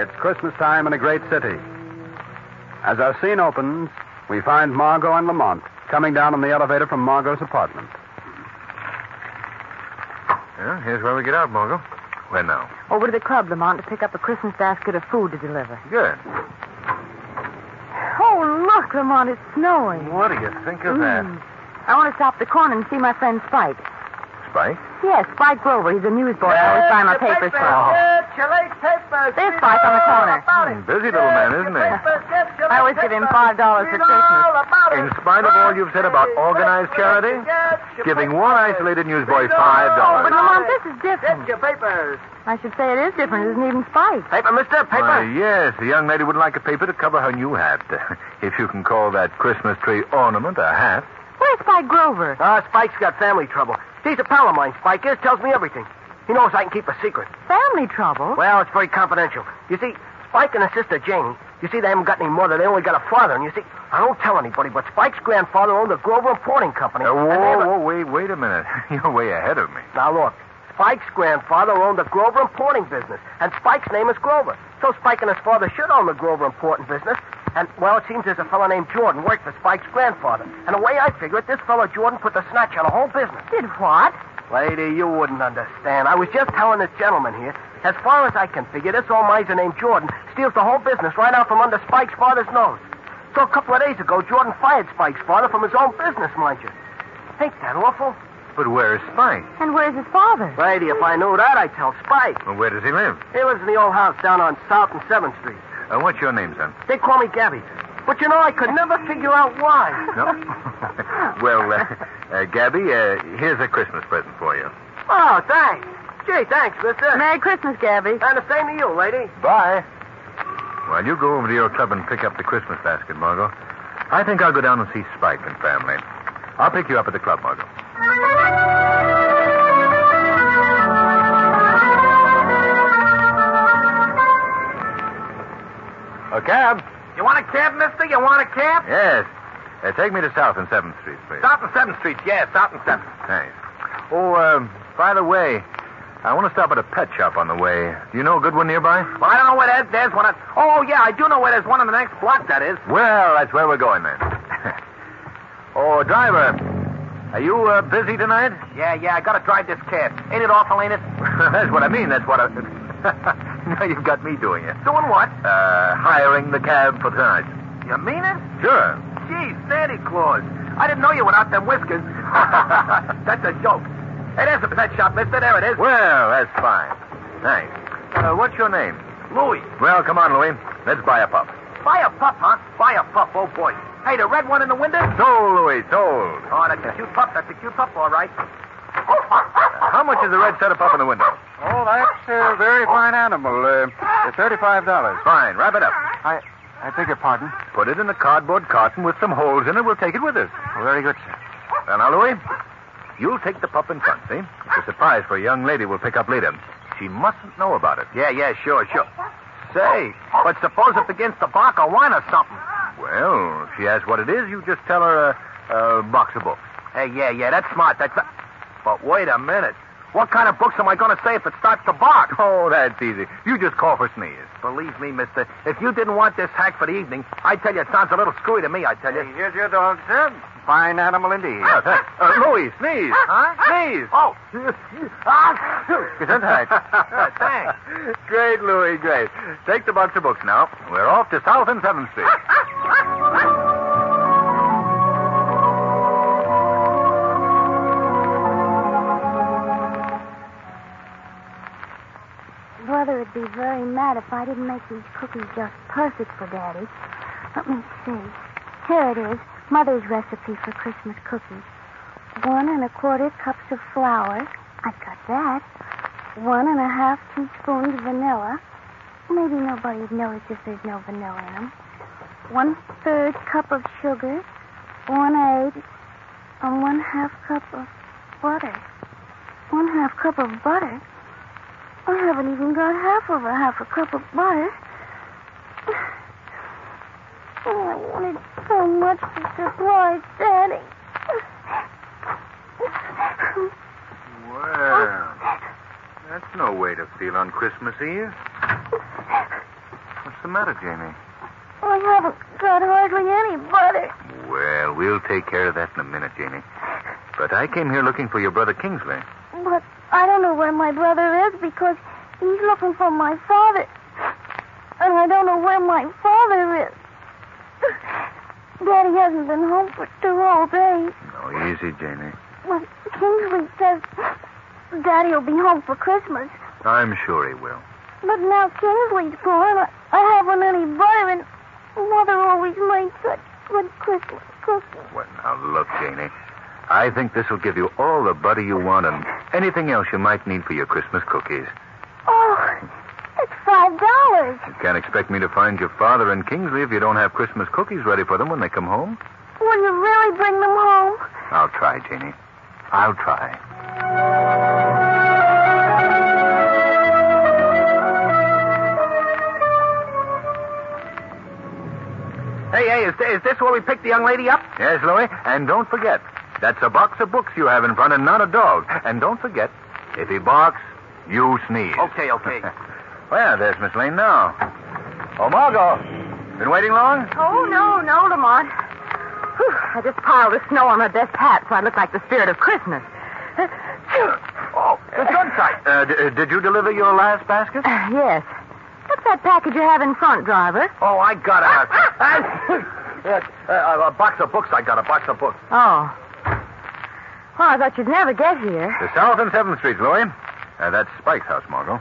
It's Christmas time in a great city. As our scene opens, we find Margot and Lamont coming down on the elevator from Margot's apartment. Yeah, here's where we get out, Margot. Where now? Over to the club, Lamont, to pick up a Christmas basket of food to deliver. Good. Oh, look, Lamont, it's snowing. What do you think of that? I want to stop the corner and see my friend Spike. Spike? Yes, Spike Grover. He's a newsboy. I always sign my papers for him. There's Spike on the corner. Busy little man, isn't he? I always give him $5 for Christmas. In spite of all you've said about organized charity, giving one isolated newsboy $5. But, Lamont, this is different. Your papers. I should say it is different. It isn't even Spike. Paper, mister? Paper? Yes, the young lady would like a paper to cover her new hat. If you can call that Christmas tree ornament a hat. Where's Spike Grover? Spike's got family trouble. He's a pal of mine, Spike is. Tells me everything. He knows I can keep a secret. Family trouble? Well, it's very confidential. You see, Spike and his sister Janie, you see, they haven't got any mother. They only got a father. And you see, I don't tell anybody, but Spike's grandfather owned the Grover Importing Company. Wait a minute. You're way ahead of me. Now, look. Spike's grandfather owned the Grover Importing business, and Spike's name is Grover. So Spike and his father should own the Grover Importing business. And, well, it seems there's a fellow named Jordan worked for Spike's grandfather. And the way I figure it, this fellow Jordan put the snatch on the whole business. Did what? Lady, you wouldn't understand. I was just telling this gentleman here, as far as I can figure, this old miser named Jordan steals the whole business right out from under Spike's father's nose. So a couple of days ago, Jordan fired Spike's father from his own business, mind you. Ain't that awful? But where's Spike? And where's his father? Lady, if I knew that, I'd tell Spike. Well, where does he live? He lives in the old house down on South and 7th Street. What's your name, son? They call me Gabby. But, you know, I could never figure out why. No? Well, Gabby, here's a Christmas present for you. Oh, thanks. Gee, thanks, mister. Merry Christmas, Gabby. And the same to you, lady. Bye. Well, you go over to your club and pick up the Christmas basket, Margot. I think I'll go down and see Spike and family. I'll pick you up at the club, Margot. A cab? You want a cab, mister? You want a cab? Yes. Take me to South and 7th Street, please. South and 7th Street, yeah, South and 7th. Thanks. Oh, by the way, I want to stop at a pet shop on the way. Do you know a good one nearby? Well, I don't know where there's one. Oh, yeah, I do know where there's one on the next block, that is. Well, that's where we're going, then. Oh, driver, are you busy tonight? Yeah, I gotta drive this cab. Ain't it awful, ain't it? That's what I mean. That's what I... Now you've got me doing it. Doing what? Hiring the cab for tonight. You mean it? Sure. Gee, Santa Claus. I didn't know you without them whiskers. That's a joke. Hey, there's a pet shop, mister. There it is. Well, that's fine. Thanks. What's your name? Louis. Well, come on, Louis. Let's buy a pup. Buy a pup, huh? Buy a pup, oh boy. Hey, the red one in the window? Sold, Louis, sold. Oh, that's a cute pup. That's a cute pup, all right. How much is the red setup up in the window? Oh, that's a very fine animal. $35. Fine. Wrap it up. I beg your pardon? Put it in a cardboard carton with some holes in it. We'll take it with us. Oh, very good, sir. Well, now, Louis, you'll take the pup in front, see? It's a surprise for a young lady we'll pick up later. She mustn't know about it. Yeah, sure. Say, but suppose it begins to bark or whine or something. Well, if she asks what it is, you just tell her a box of books. Hey, yeah, that's smart. But wait a minute. What kind of books am I going to say if it starts to bark? Oh, that's easy. You just call for Sneeze. Believe me, mister, if you didn't want this hack for the evening, I tell you, it sounds a little screwy to me, I tell you. Hey, here's your dog, sir. Fine animal indeed. Louis, Sneeze. Huh? Sneeze. Oh. Gesundheit. Thanks. Great, Louis, great. Take the box of books now. We're off to South and 7th Street. Brother would be very mad if I didn't make these cookies just perfect for Daddy. Let me see. Here it is, Mother's recipe for Christmas cookies. 1 1/4 cups of flour. I've got that. 1 1/2 teaspoons vanilla. Maybe nobody'd notice if there's no vanilla in them. 1/3 cup of sugar. 1 egg. And 1/2 cup of butter. 1/2 cup of butter? I haven't even got half a cup of butter. much to surprise Daddy. Well, that's no way to feel on Christmas Eve. What's the matter, Jamie? I haven't got hardly any butter. Well, we'll take care of that in a minute, Jamie. But I came here looking for your brother Kingsley. But I don't know where my brother is because he's looking for my father. And I don't know where my father is. Daddy hasn't been home for 2 whole days. Oh, easy, Jamie. Well, Kingsley says Daddy will be home for Christmas. I'm sure he will. But now Kingsley's gone. I haven't any butter, and Mother always made such good Christmas cookies. Well, now, look, Janie. I think this will give you all the butter you want and anything else you might need for your Christmas cookies. Oh, it's $5. You can't expect me to find your father and Kingsley if you don't have Christmas cookies ready for them when they come home. Will you really bring them home? I'll try, Janie. I'll try. Hey, is this where we picked the young lady up? Yes, Louie. And don't forget, that's a box of books you have in front and not a dog. And don't forget, if he barks, you sneeze. Okay. Well, there's Miss Lane now. Oh, Margot. Been waiting long? Oh, no, Lamont. Whew, I just piled the snow on my best hat so I look like the spirit of Christmas. Oh, the gun sight. Did you deliver your last basket? Yes. What's that package you have in front, driver? Oh, I got a box of books. I got a box of books. Oh. Well, I thought you'd never get here. The South and 7th Streets, Louie. That's Spike's house, Margot.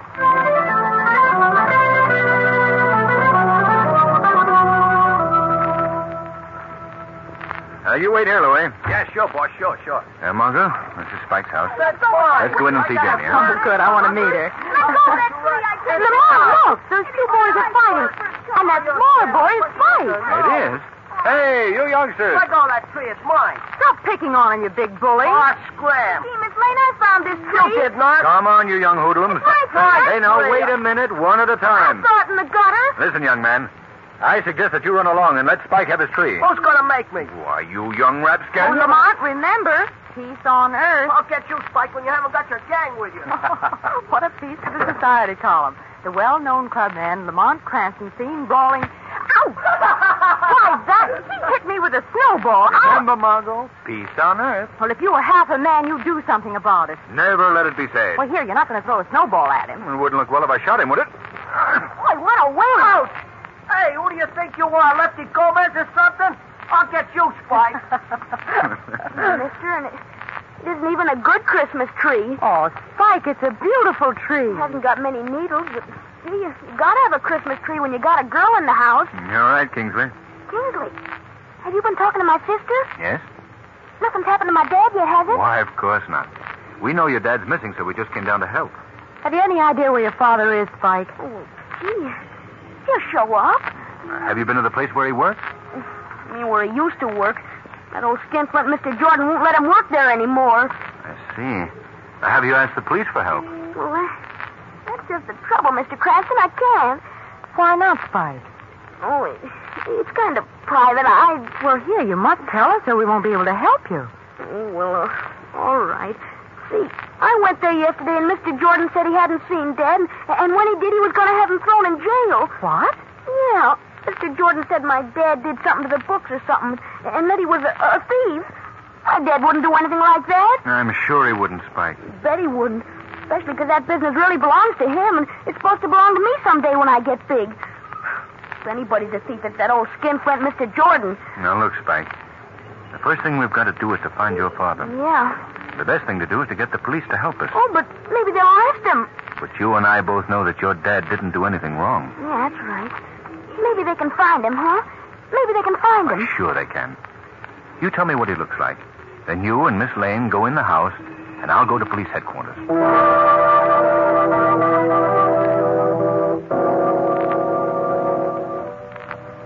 You wait here, Louie. Yeah, sure, boss. Sure. Margot, this is Spike's house. Go on. Let's go in and see Jenny, huh? Oh, good. I want to meet her. Lamont, look. Those 2 boys are fighting. And that smaller boy is Spike. It is? Hey, you youngsters. Let go of that tree. It's mine. Stop picking on him, you big bully. Oh, scram. Gee, Miss Lane, I found this tree. You did not. Come on, you young hoodlums. Hey, now, wait a minute, one at a time. I saw it in the gutter. Listen, young man. I suggest that you run along and let Spike have his tree. Who's going to make me? Why, you young rapscallion. Oh, Lamont, remember, peace on earth. I'll get you, Spike, when you haven't got your gang with you. What a piece of the society column. The well-known clubman, Lamont Cranston, seen brawling... Ow! Why, that... He hit me with a snowball. Remember, Margot, peace on earth. Well, if you were half a man, you'd do something about it. Never let it be said. Well, here, you're not going to throw a snowball at him. It wouldn't look well if I shot him, would it? Boy, what a wing! Ouch! Hey, who do you think you are, Lefty Gomez or something? I'll get you, Spike. Mister, and it isn't even a good Christmas tree. Oh, Spike, it's a beautiful tree. It hasn't got many needles, but gee, you gotta have a Christmas tree when you got a girl in the house. You're right, Kingsley. Kingsley, have you been talking to my sister? Yes? Nothing's happened to my dad yet, has it? Why, of course not. We know your dad's missing, so we just came down to help. Have you any idea where your father is, Spike? Oh, gee, he'll show up. Have you been to the place where he works? I mean, where he used to work. That old skinflint Mr. Jordan won't let him work there anymore. I see. Have you asked the police for help? Well, that's just the trouble, Mr. Cranston. I can't. Why not, Spike? Oh, it's kind of private. Well, here, you must tell us or we won't be able to help you. Oh, well, all right. See, I went there yesterday and Mr. Jordan said he hadn't seen Dad, and when he did, he was going to have him thrown in jail. What? Yeah. Mr. Jordan said my dad did something to the books or something, and that he was a thief. My dad wouldn't do anything like that. I'm sure he wouldn't, Spike. Bet he wouldn't. Especially because that business really belongs to him, and it's supposed to belong to me someday when I get big. If anybody's a thief, it's that old skinflint Mr. Jordan. Now, look, Spike. The first thing we've got to do is to find your father. Yeah. The best thing to do is to get the police to help us. Oh, but maybe they'll arrest him. But you and I both know that your dad didn't do anything wrong. Yeah, that's right. Maybe they can find him, huh? Maybe they can find him. Sure they can. You tell me what he looks like. Then you and Miss Lane go in the house, and I'll go to police headquarters.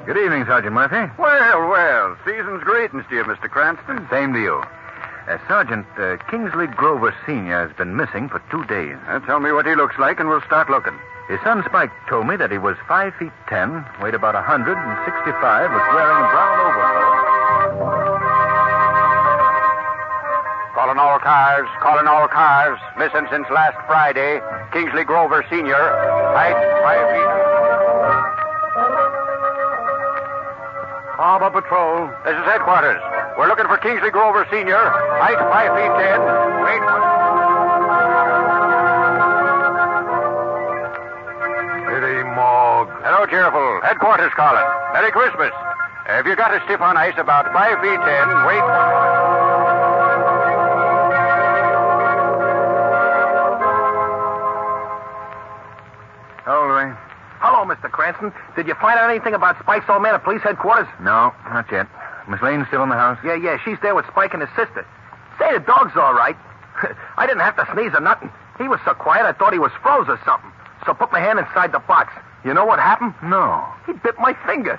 Good evening, Sergeant Murphy. Well. Season's greetings to you, Mr. Cranston. Same to you. Sergeant, Kingsley Grover Sr. has been missing for 2 days. Tell me what he looks like, and we'll start looking. His son Spike told me that he was 5'10", weighed about 165, was wearing a brown overcoat. Calling all cars. Calling all cars. Missing since last Friday. Kingsley Grover Sr. Height 5 feet. Harbor Patrol. This is headquarters. We're looking for Kingsley Grover Sr. Height 5 feet 10. Wait. City morgue. Hello, cheerful. Headquarters calling. Merry Christmas. If you got a stiff on ice about 5 feet 10, wait. Hello, Louis. Hello, Mr. Cranston. Did you find out anything about Spike's old man at police headquarters? No, not yet. Miss Lane's still in the house? Yeah, she's there with Spike and his sister. Say, the dog's all right. I didn't have to sneeze or nothing. He was so quiet I thought he was froze or something. So put my hand inside the box. You know what happened? No. He bit my finger.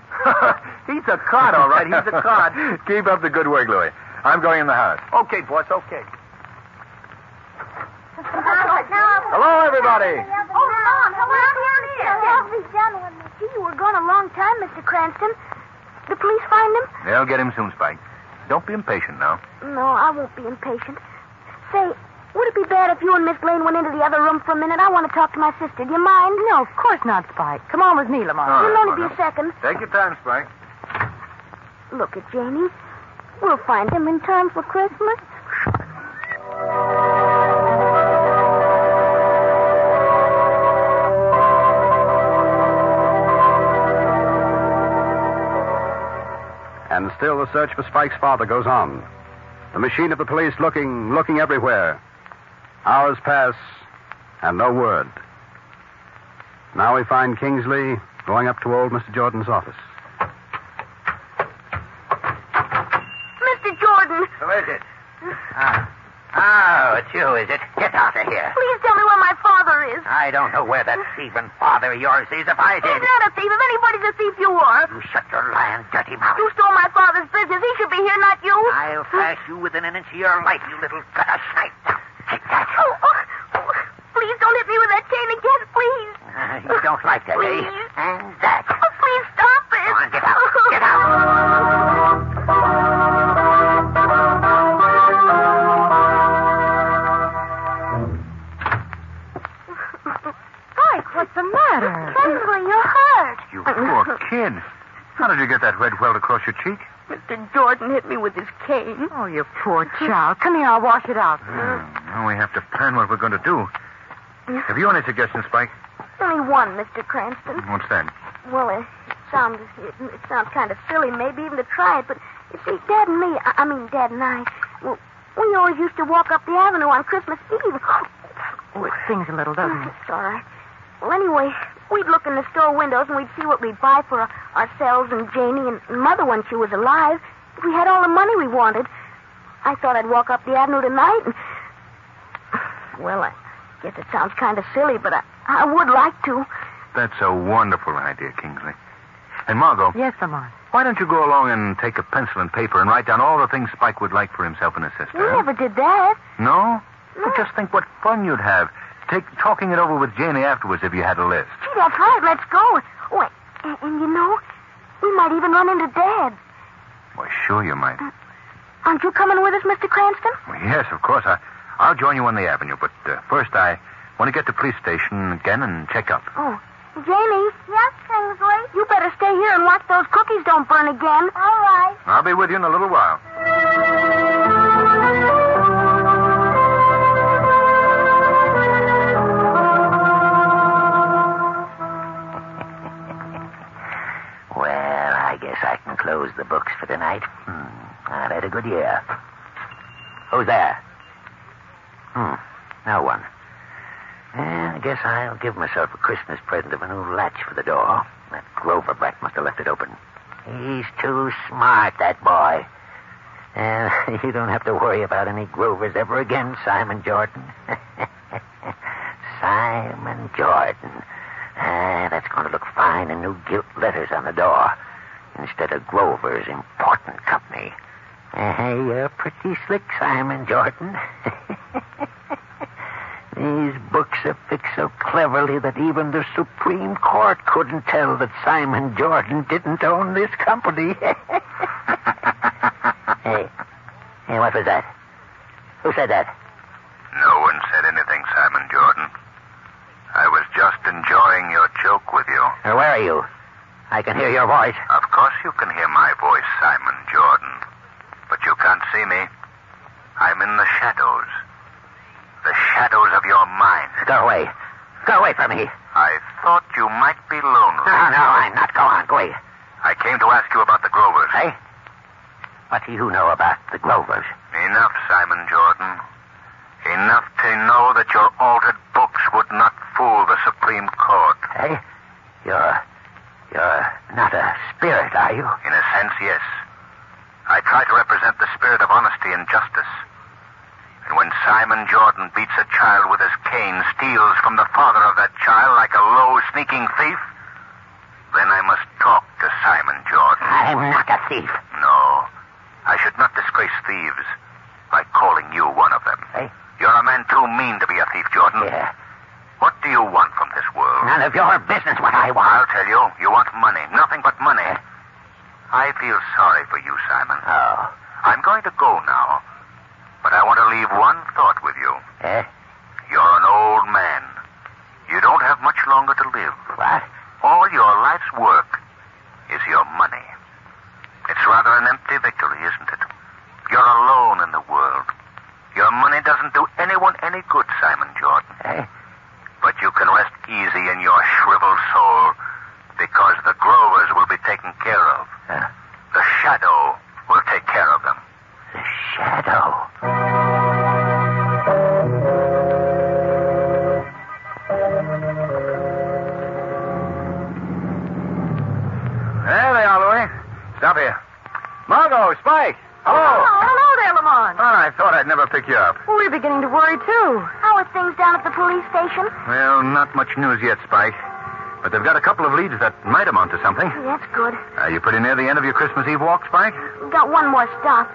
He's a cod, all right. He's a cod. Keep up the good work, Louis. I'm going in the house. Okay, boss, okay. Hello, everybody. Oh, Mom, hello, these gentlemen. Gee, you were gone a long time, Mr. Cranston. The police find him? They'll get him soon, Spike. Don't be impatient now. No, I won't be impatient. Say, would it be bad if you and Miss Lane went into the other room for a minute? I want to talk to my sister. Do you mind? No, of course not, Spike. Come on with me, Lamont. It'll only be a second. Take your time, Spike. Look at Janie. We'll find him in time for Christmas. And still the search for Spike's father goes on. The machine of the police looking everywhere. Hours pass, and no word. Now we find Kingsley going up to old Mr. Jordan's office. Mr. Jordan! Who is it? Oh, it's you, is it? Get out of here. Please tell me where my father is. I don't know where that thieving father of yours is. If I did... He's not a thief. If anybody's a thief, you are. You shut your lying, dirty mouth. You stole my father's business. He should be here, not you. I'll thrash you within an inch of your life, you little gutter snipe. Now, take that. Oh, please don't hit me with that chain again, please. You don't like that, Please. eh? And that. Oh, please stop it. Come on, get out. Get out. Spike, what's the matter? Kingsley, you're hurt. You poor kid. How did you get that red welt across your cheek? Mr. Jordan hit me with his cane. Oh, you poor child. Come here, I'll wash it out. Now we have to plan what we're going to do. Have you any suggestions, Spike? Only one, Mr. Cranston. What's that? Well, it sounds kind of silly, maybe even to try it, but you see, Dad and me, Dad and I, well, we always used to walk up the avenue on Christmas Eve. Oh, it stings a little, doesn't it? It's all right. Well, anyway, we'd look in the store windows and we'd see what we'd buy for ourselves and Janie and Mother when she was alive. If we had all the money we wanted. I thought I'd walk up the avenue tonight and... Well, I guess it sounds kind of silly, but I would like to. That's a wonderful idea, Kingsley. And Margot. Yes, Lamont. Why don't you go along and take a pencil and paper and write down all the things Spike would like for himself and his sister? We never did that. No? Well, just think what fun you'd have. Talking it over with Janie afterwards if you had a list. Gee, that's right. Let's go. Oh, and you know, we might even run into Dad. Well, sure you might. Aren't you coming with us, Mr. Cranston? Well, yes, of course. I'll join you on the avenue, but first I want to get to the police station again and check up. Oh, Janie. Yes, Kingsley? You better stay here and watch those cookies don't burn again. All right. I'll be with you in a little while. Well, I guess I can close the books for tonight. I've had a good year. Who's there? No one. I guess I'll give myself a Christmas present of a new latch for the door. That Grover brat must have left it open. He's too smart, that boy. You don't have to worry about any Grovers ever again, Simon Jordan. Simon Jordan. That's going to look fine in new gilt letters on the door instead of Grover's Important Company. You're pretty slick, Simon Jordan. These books are fixed so cleverly that even the Supreme Court couldn't tell that Simon Jordan didn't own this company. Hey, what was that? Who said that? No one said anything, Simon Jordan. I was just enjoying your joke with you. Where are you? I can hear your voice. Of course you can hear my voice, Simon Jordan. But you can't see me. I'm in the shadows. The shadows of your mind. Go away. Go away from me. I thought you might be lonely. No, I'm not. Go on, go away. I came to ask you about the Grovers. Hey? What do you know about the Grovers? Enough, Simon Jordan. Enough to know that your altered books would not fool the Supreme Court. Hey? You're not a spirit, are you? In a sense, yes. I try to represent the spirit of honesty and justice. And when Simon Jordan beats a child with his cane, steals from the father of that child like a low, sneaking thief, then I must talk to Simon Jordan. I'm not a thief. No. I should not disgrace thieves by calling you one of them. Hey? You're a man too mean to be a thief, Jordan. Yeah. What do you want from this world? None of your business what I want. I'll tell you. You want money. Nothing but money. I feel sorry for you, Simon. Oh. I'm going to go now. But I want to leave one thought with you. Eh? You're an old man. You don't have much longer to live. What? All your life's work is your money. It's rather an empty victory, isn't it? You're alone in the world. Your money doesn't do anyone any good, Simon Jordan. Eh? But you can rest easy in your shriveled soul because the Grovers will be taken care of. The shadow will take care of them. The shadow? There they are, Louie. Stop here. Margot, Spike. Hello. Hello there, Lamont. Oh, I thought I'd never pick you up. Well, we're beginning to worry, too. How are things down at the police station? Well, not much news yet, Spike. But they've got a couple of leads that might amount to something. That's good. Are you pretty near the end of your Christmas Eve walk, Spike? We've got one more stop.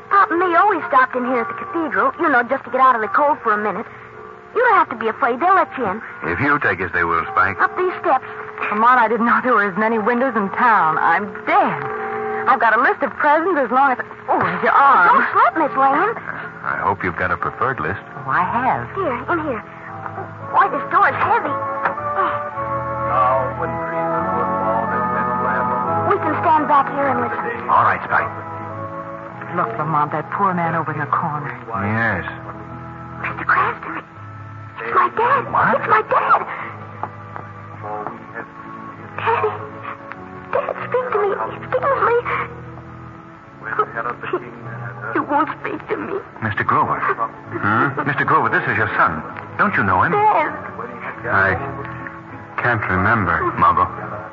Pop and me always stopped in here at the cathedral, just to get out of the cold for a minute. You don't have to be afraid. They'll let you in. If you take us, they will, Spike. Up these steps. Lamont, I didn't know there were as many windows in town. I'm dead. I've got a list of presents as long as... Oh, there's your arm. Don't sweat, Miss Lane. I hope you've got a preferred list. Oh, I have. Here, in here. Boy, this door's heavy. We can stand back here and listen. All right, Spike. Look, Lamont, that poor man over in the corner. Yes. Mr. Cranston. It's my dad. What? It's my dad. Daddy. Dad, speak to me. Speak to me. You won't speak to me. Mr. Grover. Mr. Grover, this is your son. Don't you know him? Dad. I can't remember. Margot,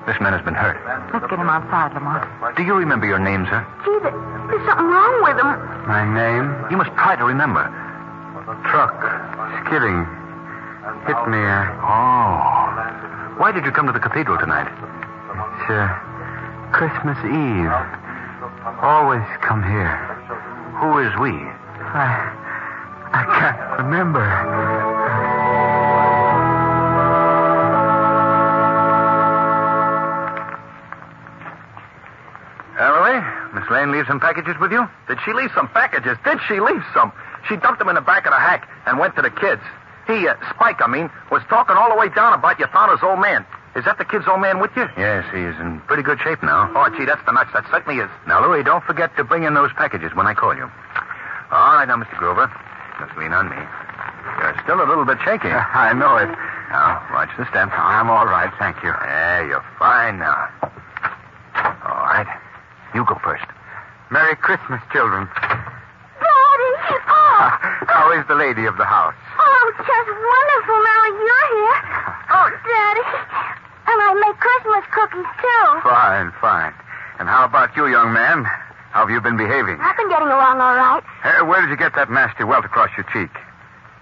this man has been hurt. Let's get him outside, Lamont. Do you remember your name, sir? Gee, there's something wrong with him. My name? You must try to remember. Truck. Skidding. Hit me. Oh. Why did you come to the cathedral tonight? It's Christmas Eve. Always come here. Who is we? I can't remember. Louie, Miss Lane leave some packages with you? Did she leave some packages? Did she leave some? She dumped them in the back of the hack and went to the kids. He, Spike, was talking all the way down about you found his old man. Is that the kid's old man with you? Yes, he's in pretty good shape now. Oh, gee, that's the nuts. That certainly is. Now, Louie, don't forget to bring in those packages when I call you. All right, now, Mr. Grover. Just lean on me. You're still a little bit shaky. I know it. Now, watch the step. I'm all right, thank you. Yeah, you're fine now. All right. You go first. Merry Christmas, children. Daddy! Oh! How is the lady of the house? Oh, just wonderful now you're here. Oh, Daddy. And I make Christmas cookies, too. Fine. And how about you, young man? How have you been behaving? I've been getting along all right. Where did you get that nasty welt across your cheek?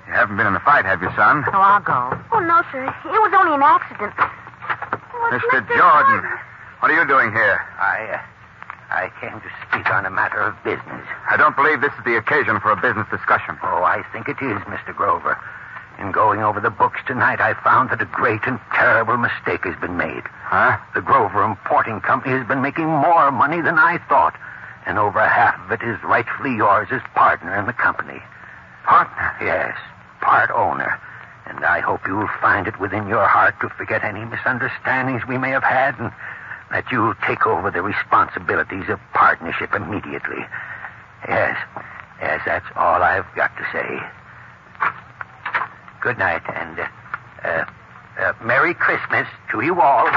You haven't been in a fight, have you, son? Oh, I'll go. Oh, no, sir. It was only an accident. Mr. Jordan, what are you doing here? I came to speak on a matter of business. I don't believe this is the occasion for a business discussion. Oh, I think it is, Mr. Grover. In going over the books tonight, I found that a great and terrible mistake has been made. Huh? The Grover Importing Company has been making more money than I thought, and over half of it is rightfully yours as partner in the company. Partner? Yes, part owner. And I hope you'll find it within your heart to forget any misunderstandings we may have had and that you'll take over the responsibilities of partnership immediately. Yes, that's all I've got to say. Good night, and Merry Christmas to you all.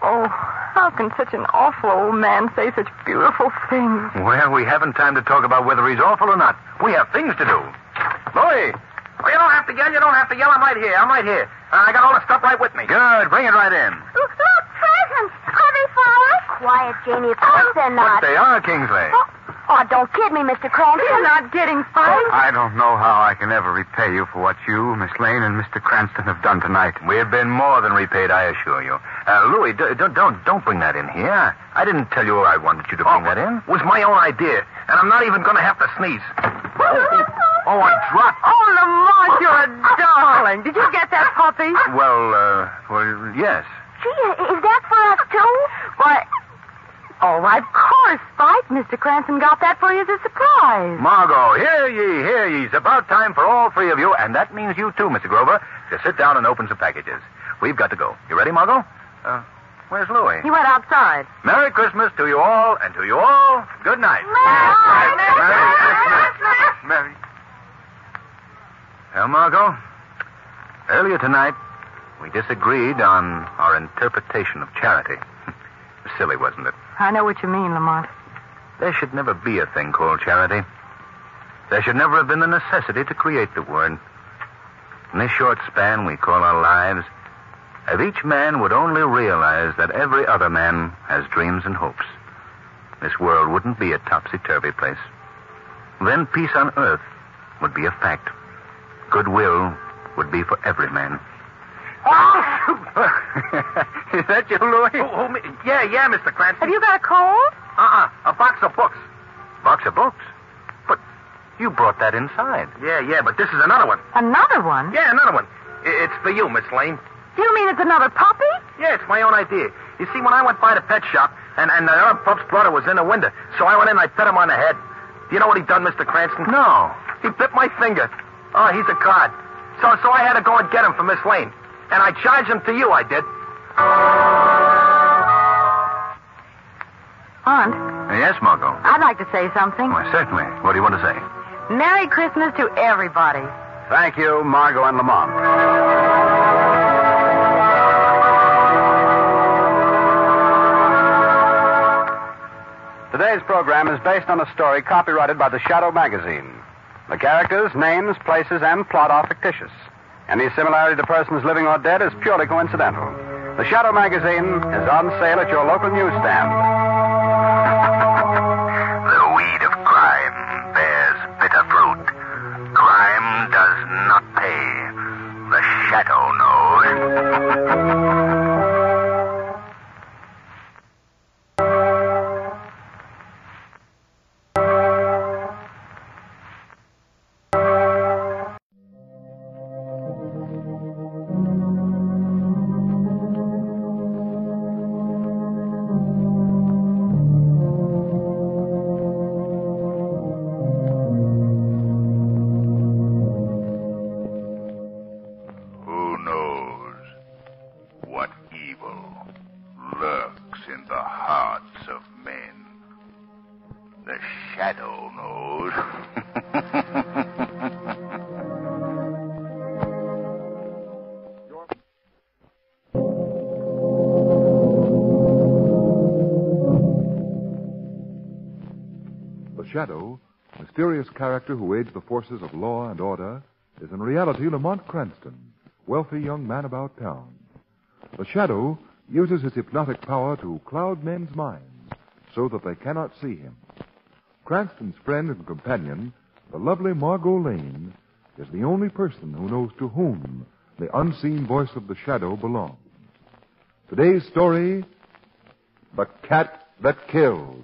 Oh, how can such an awful old man say such beautiful things? Well, we haven't time to talk about whether he's awful or not. We have things to do. Louie! Oh, you don't have to yell. You don't have to yell. I'm right here. I got all the stuff right with me. Good. Bring it right in. Look, presents. Are they flowers? Quiet, Janie. Of course they're not. But they are, Kingsley. Oh, don't kid me, Mr. Cranston. You're not getting fired. I don't know how I can ever repay you for what you, Miss Lane, and Mr. Cranston have done tonight. We've been more than repaid, I assure you. Louie, don't bring that in here. I didn't tell you I wanted you to bring that in. It was my own idea, and I'm not even going to have to sneeze. Oh, I dropped. Oh, Lamont, you're a darling. Did you get that puppy? Well, yes. Gee, is that for us, too? Why, oh, of course, Spike. Mr. Cranston got that for you as a surprise. Margot, hear ye. It's about time for all three of you, and that means you too, Mr. Grover, to sit down and open some packages. We've got to go. You ready, Margot? Where's Louie? He went outside. Merry Christmas to you all, and to you all, good night. Merry. Well, Margot, earlier tonight, we disagreed on our interpretation of charity. Silly, wasn't it? I know what you mean, Lamont. There should never be a thing called charity. There should never have been the necessity to create the word. In this short span we call our lives, if each man would only realize that every other man has dreams and hopes, this world wouldn't be a topsy-turvy place. Then peace on earth would be a fact. Goodwill would be for every man. Is that you, Louie? Yeah, Mr. Cranston. Have you got a cold? A box of books. Box of books? But you brought that inside. Yeah, but this is another one. Another one? Yeah, another one. It's for you, Miss Lane. You mean it's another puppy? Yeah, it's my own idea. You see, when I went by the pet shop, and the other pup's brother was in the window, so I went in and I pet him on the head. Do you know what he done, Mr. Cranston? No. He bit my finger. Oh, he's a card. So I had to go and get him for Miss Lane. And I charged him to you, I did. Aunt? Yes, Margot? I'd like to say something. Why, certainly. What do you want to say? Merry Christmas to everybody. Thank you, Margot and Lamont. Today's program is based on a story copyrighted by the Shadow magazine. The characters, names, places, and plot are fictitious. Any similarity to persons living or dead is purely coincidental. The Shadow magazine is on sale at your local newsstand. The weed of crime bears bitter fruit. Crime does not pay. The Shadow knows. Shadow, mysterious character who aids the forces of law and order, is in reality Lamont Cranston, wealthy young man about town. The Shadow uses his hypnotic power to cloud men's minds so that they cannot see him. Cranston's friend and companion, the lovely Margot Lane, is the only person who knows to whom the unseen voice of the Shadow belongs. Today's story, The Cat That Killed.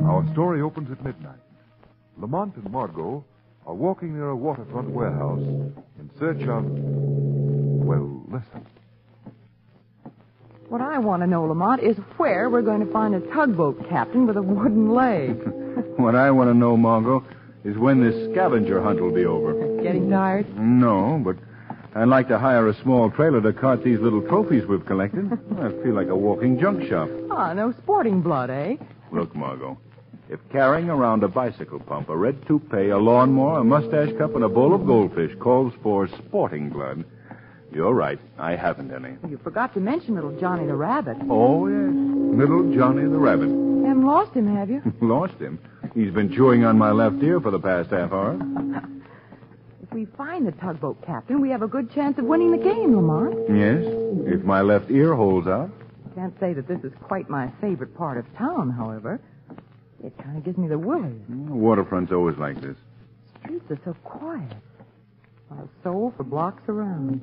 Our story opens at midnight. Lamont and Margot are walking near a waterfront warehouse in search of... well, listen. What I want to know, Lamont, is where we're going to find a tugboat captain with a wooden leg. What I want to know, Margot, is when this scavenger hunt will be over. Getting tired? No, but I'd like to hire a small trailer to cart these little trophies we've collected. I feel like a walking junk shop. Ah, no sporting blood, eh? Look, Margot, if carrying around a bicycle pump, a red toupee, a lawnmower, a mustache cup, and a bowl of goldfish calls for sporting blood, you're right. I haven't any. You forgot to mention little Johnny the Rabbit. Oh, yes. Little Johnny the Rabbit. You haven't lost him, have you? Lost him? He's been chewing on my left ear for the past half hour. If we find the tugboat captain, we have a good chance of winning the game, Lamont. Yes, if my left ear holds out. Can't say that this is quite my favorite part of town, however. It kind of gives me the willies. The waterfront's always like this. Streets are so quiet. Not a soul for blocks around.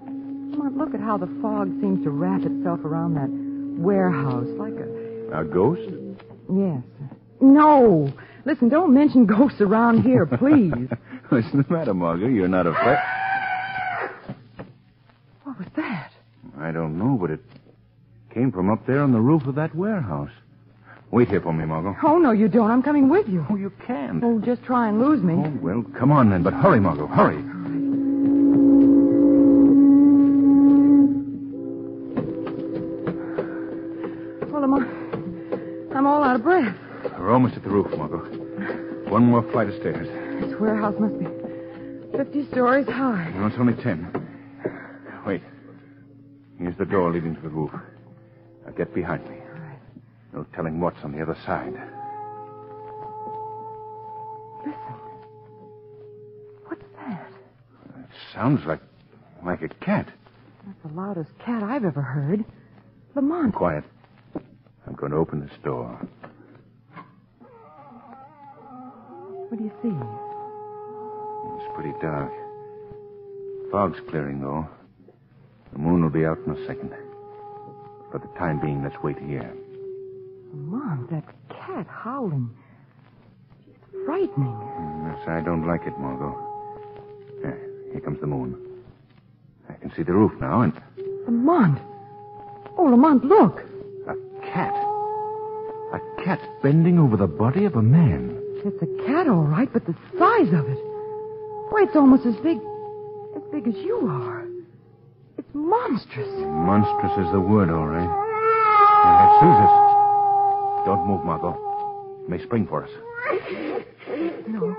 Lamont, look at how the fog seems to wrap itself around that warehouse like a... A ghost? Yes. No. Listen, don't mention ghosts around here, please. What's the matter, Margot? You're not afraid... What was that? I don't know, but it came from up there on the roof of that warehouse. Wait here for me, Margot. Oh, no, you don't. I'm coming with you. Oh, you can't. Oh, just try and lose me. Oh, well, come on then, but hurry, Margot, hurry. Well, I'm all out of breath. We're almost at the roof, Margot. One more flight of stairs. This warehouse must be 50 stories high. No, it's only 10. Wait. Here's the door leading to the roof. Now get behind me. All right. No telling what's on the other side. Listen. What's that? It sounds like a cat. That's the loudest cat I've ever heard. Lamont. Quiet. I'm going to open this door. What do you see? It's pretty dark. Fog's clearing, though. The moon will be out in a second. For the time being, let's wait here. Lamont, that cat howling. It's frightening. Yes, I don't like it, Margot. Here comes the moon. I can see the roof now, and... Lamont. Oh, Lamont, look. A cat. A cat bending over the body of a man. It's a cat, all right, but the size of it. Why, it's almost as big as you are. It's monstrous. Monstrous is the word, all right. And it sees us. Don't move, Margot. It may spring for us. No.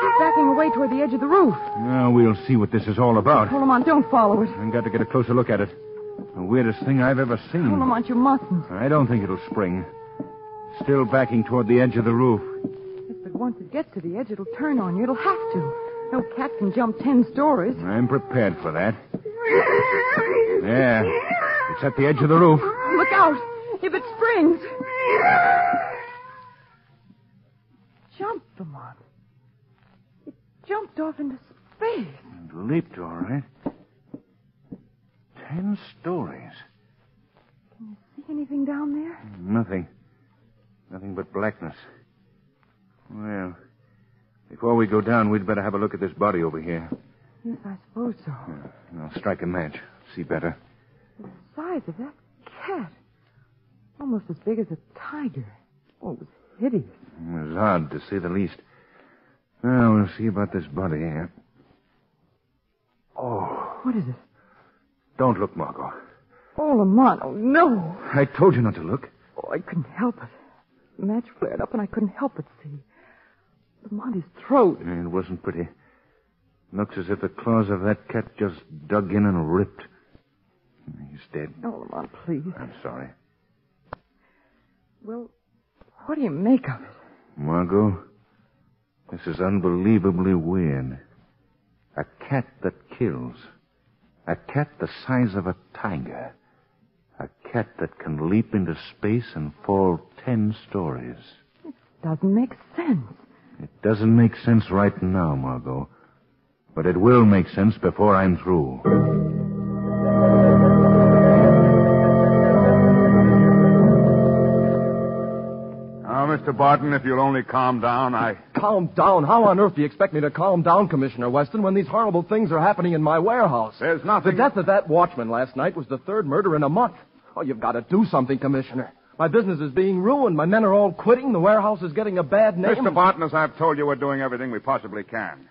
It's backing away toward the edge of the roof. Now we'll see what this is all about. Oh, Lamont, don't follow it. I've got to get a closer look at it. The weirdest thing I've ever seen. Oh, Lamont, you mustn't. I don't think it'll spring. Still backing toward the edge of the roof. If it once it gets to the edge, it'll turn on you. It'll have to. No cat can jump 10 stories. I'm prepared for that. There. It's at the edge of the roof. Look out. If it springs. Jumped, Lamont. It jumped off into space. It leaped, all right. 10 stories. Can you see anything down there? Nothing. Nothing but blackness. Well, before we go down, we'd better have a look at this body over here. Yes, I suppose so. I'll strike a match. See better. The size of that cat. Almost as big as a tiger. Oh, it was hideous. It was odd, to say the least. Now, we'll see about this body here. Oh. What is it? Don't look, Margot. Oh, Lamont. Oh, no. I told you not to look. Oh, I couldn't help it. The match flared up, and I couldn't help but see. Lamont, his throat. It wasn't pretty. Looks as if the claws of that cat just dug in and ripped. He's dead. Oh, Lamont, please. I'm sorry. Well, what do you make of it? Margot, this is unbelievably weird. A cat that kills. A cat the size of a tiger. A cat that can leap into space and fall 10 stories. It doesn't make sense. It doesn't make sense right now, Margot. But it will make sense before I'm through. Now, Mr. Barton, if you'll only calm down, Calm down? How on earth do you expect me to calm down, Commissioner Weston, when these horrible things are happening in my warehouse? There's nothing... The death of that watchman last night was the third murder in a month. Oh, you've got to do something, Commissioner. My business is being ruined. My men are all quitting. The warehouse is getting a bad name. Mr. Barton, as I've told you, we're doing everything we possibly can.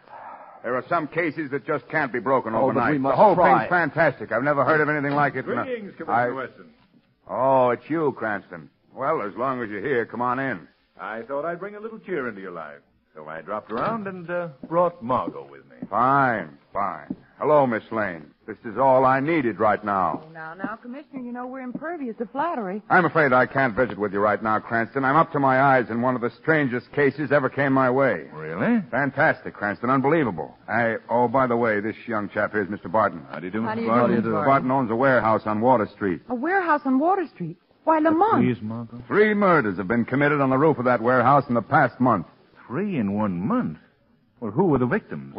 There are some cases that just can't be broken overnight. But we must the whole try. thing's fantastic. I've never heard of anything like it. Greetings, Commissioner Weston. Oh, it's you, Cranston. Well, as long as you're here, come on in. I thought I'd bring a little cheer into your life. So I dropped around and brought Margot with me. Fine. Hello, Miss Lane. This is all I needed right now. Oh, now, Commissioner, you know we're impervious to flattery. I'm afraid I can't visit with you right now, Cranston. I'm up to my eyes in one of the strangest cases ever came my way. Really? Fantastic, Cranston. Unbelievable. Oh, by the way, this young chap here is Mr. Barton. How do you do, How do Mr. you Barton? do, Mr. Barton? Barton owns a warehouse on Water Street. A warehouse on Water Street? Why, Lamont. Please, Margot. 3 murders have been committed on the roof of that warehouse in the past month. 3 in 1 month? Well, who were the victims?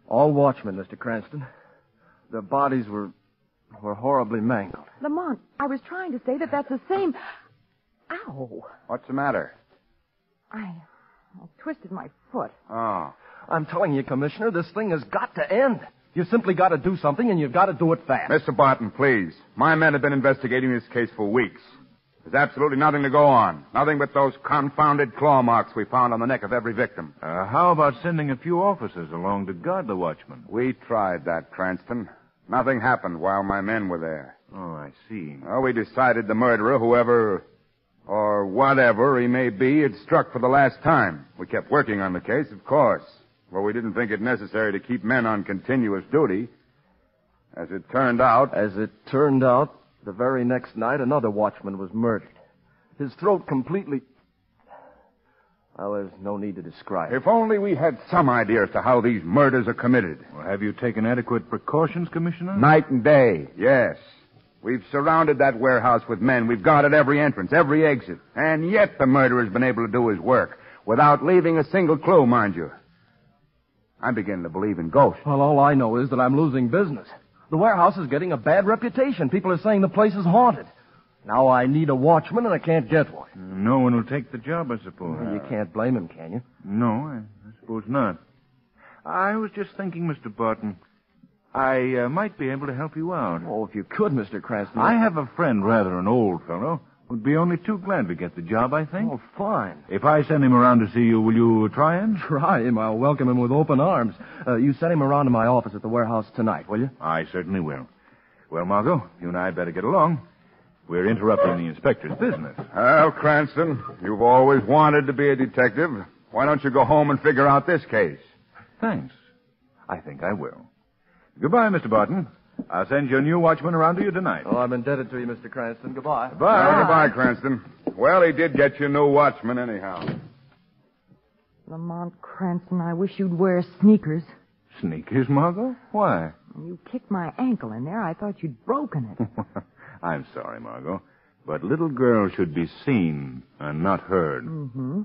All watchmen, Mr. Cranston. Their bodies were horribly mangled. Lamont, I was trying to say that's the same. Ow. What's the matter? I twisted my foot. Oh. I'm telling you, Commissioner, this thing has got to end. You simply got to do something, and you've got to do it fast. Mr. Barton, please. My men have been investigating this case for weeks. There's absolutely nothing to go on. Nothing but those confounded claw marks we found on the neck of every victim. How about sending a few officers along to guard the watchman? We tried that, Cranston. Nothing happened while my men were there. Oh, I see. Well, we decided the murderer, whoever or whatever he may be, had struck for the last time. We kept working on the case, of course. Well, we didn't think it necessary to keep men on continuous duty. As it turned out, the very next night, another watchman was murdered. His throat completely... Well, there's no need to describe it. If only we had some idea as to how these murders are committed. Well, have you taken adequate precautions, Commissioner? Night and day, yes. We've surrounded that warehouse with men. We've guarded every entrance, every exit. And yet the murderer's been able to do his work without leaving a single clue, mind you. I'm beginning to believe in ghosts. Well, all I know is that I'm losing business. The warehouse is getting a bad reputation. People are saying the place is haunted. Now I need a watchman, and I can't get one. No one will take the job, I suppose. You can't blame him, can you? No, I suppose not. I was just thinking, Mr. Barton, I might be able to help you out. Oh, if you could, Mr. Cranston. I have a friend, rather an old fellow, who'd be only too glad to get the job, I think. Oh, fine. If I send him around to see you, will you try him? Try him. I'll welcome him with open arms. You send him around to my office at the warehouse tonight, will you? I certainly will. Well, Margot, you and I had better get along. We're interrupting the inspector's business. Well, Cranston, you've always wanted to be a detective. Why don't you go home and figure out this case? Thanks. I think I will. Goodbye, Mr. Barton. I'll send your new watchman around to you tonight. Oh, I'm indebted to you, Mr. Cranston. Goodbye. Goodbye, Cranston. Well, he did get you a new watchman anyhow. Lamont Cranston, I wish you'd wear sneakers. Sneakers, Margot? Why? You kicked my ankle in there. I thought you'd broken it. I'm sorry, Margot. But little girls should be seen and not heard. Mm-hmm.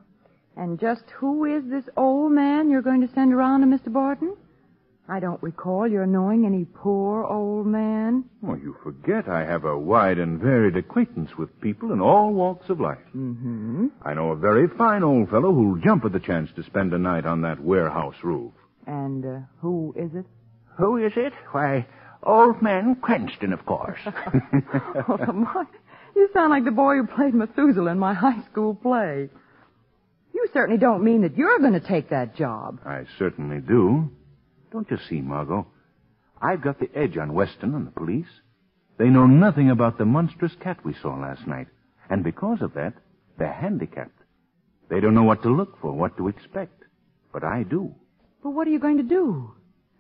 And just who is this old man you're going to send around to Mr. Barton? I don't recall your knowing any poor old man. Well, you forget I have a wide and varied acquaintance with people in all walks of life. Mm-hmm. I know a very fine old fellow who'll jump at the chance to spend a night on that warehouse roof. And who is it? Who is it? Why, Old Man Cranston, of course. Oh, Lamont, you sound like the boy who played Methuselah in my high school play. You certainly don't mean that you're going to take that job. I certainly do. Don't you see, Margot? I've got the edge on Weston and the police. They know nothing about the monstrous cat we saw last night. And because of that, they're handicapped. They don't know what to look for, what to expect. But I do. But what are you going to do?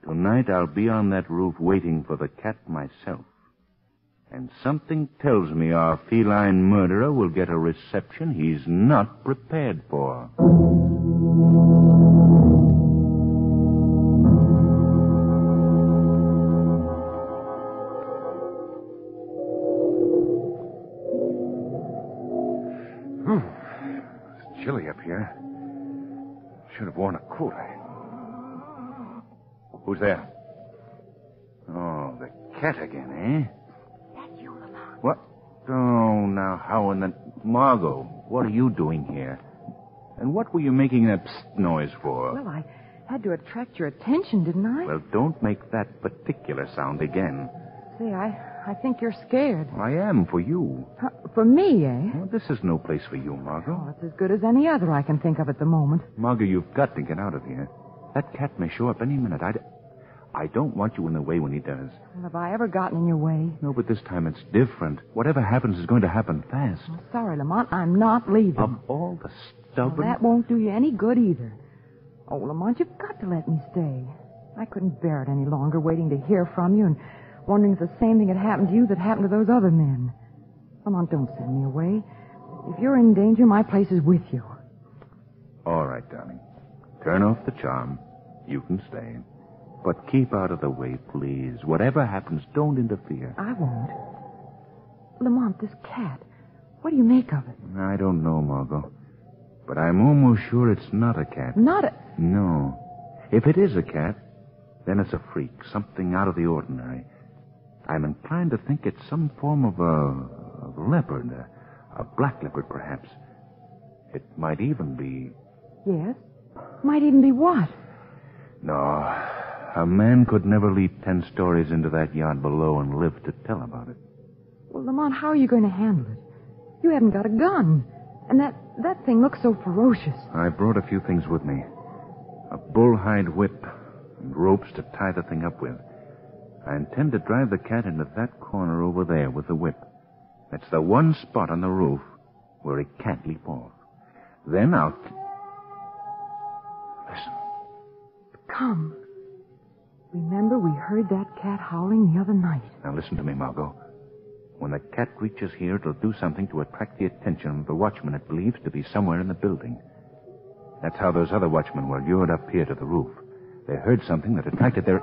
Tonight I'll be on that roof waiting for the cat myself. And something tells me our feline murderer will get a reception he's not prepared for. It's chilly up here. Should have worn a coat. Who's there? Oh, the cat again, eh? That's you, Lamont. What? Oh, now how in the... Margot, what are you doing here? And what were you making that psst noise for? Well, I had to attract your attention, didn't I? Well, don't make that particular sound again. Say, I think you're scared. I am for you. For me, eh? Well, this is no place for you, Margot. Oh, it's as good as any other I can think of at the moment. Margot, you've got to get out of here. That cat may show up any minute. I don't want you in the way when he does. Well, have I ever gotten in your way? No, but this time it's different. Whatever happens is going to happen fast. Oh, sorry, Lamont. I'm not leaving. Of all the stubborn... Well, that won't do you any good either. Oh, Lamont, you've got to let me stay. I couldn't bear it any longer, waiting to hear from you and wondering if the same thing had happened to you that happened to those other men. Lamont, don't send me away. If you're in danger, my place is with you. All right, darling. Turn off the charm. You can stay. But keep out of the way, please. Whatever happens, don't interfere. I won't. Lamont, this cat, what do you make of it? I don't know, Margot. But I'm almost sure it's not a cat. Not a... No. If it is a cat, then it's a freak, something out of the ordinary. I'm inclined to think it's some form of a leopard, a black leopard, perhaps. It might even be... Yes? Might even be what? No, a man could never leap 10 stories into that yard below and live to tell about it. Well, Lamont, how are you going to handle it? You haven't got a gun. And that thing looks so ferocious. I brought a few things with me. A bullhide whip and ropes to tie the thing up with. I intend to drive the cat into that corner over there with the whip. That's the one spot on the roof where he can't leap off. Then I'll... Listen. Come. Remember, we heard that cat howling the other night. Now listen to me, Margot. When the cat reaches here, it'll do something to attract the attention of the watchman it believes to be somewhere in the building. That's how those other watchmen were lured up here to the roof. They heard something that attracted their...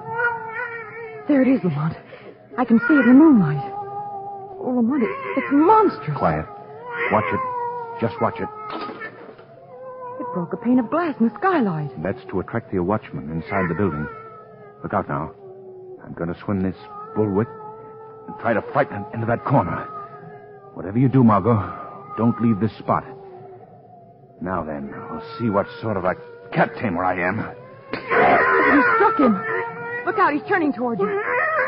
There it is, Lamont. I can see it in the moonlight. Oh, Lamont, it's monstrous. Quiet. Watch it. Just watch it. It broke a pane of glass in the skylight. That's to attract the watchman inside the building. Look out now. I'm going to swing this bullwhip and try to frighten him into that corner. Whatever you do, Margot, don't leave this spot. Now then, I'll see what sort of a cat tamer I am. You struck him. Look out, he's turning toward you.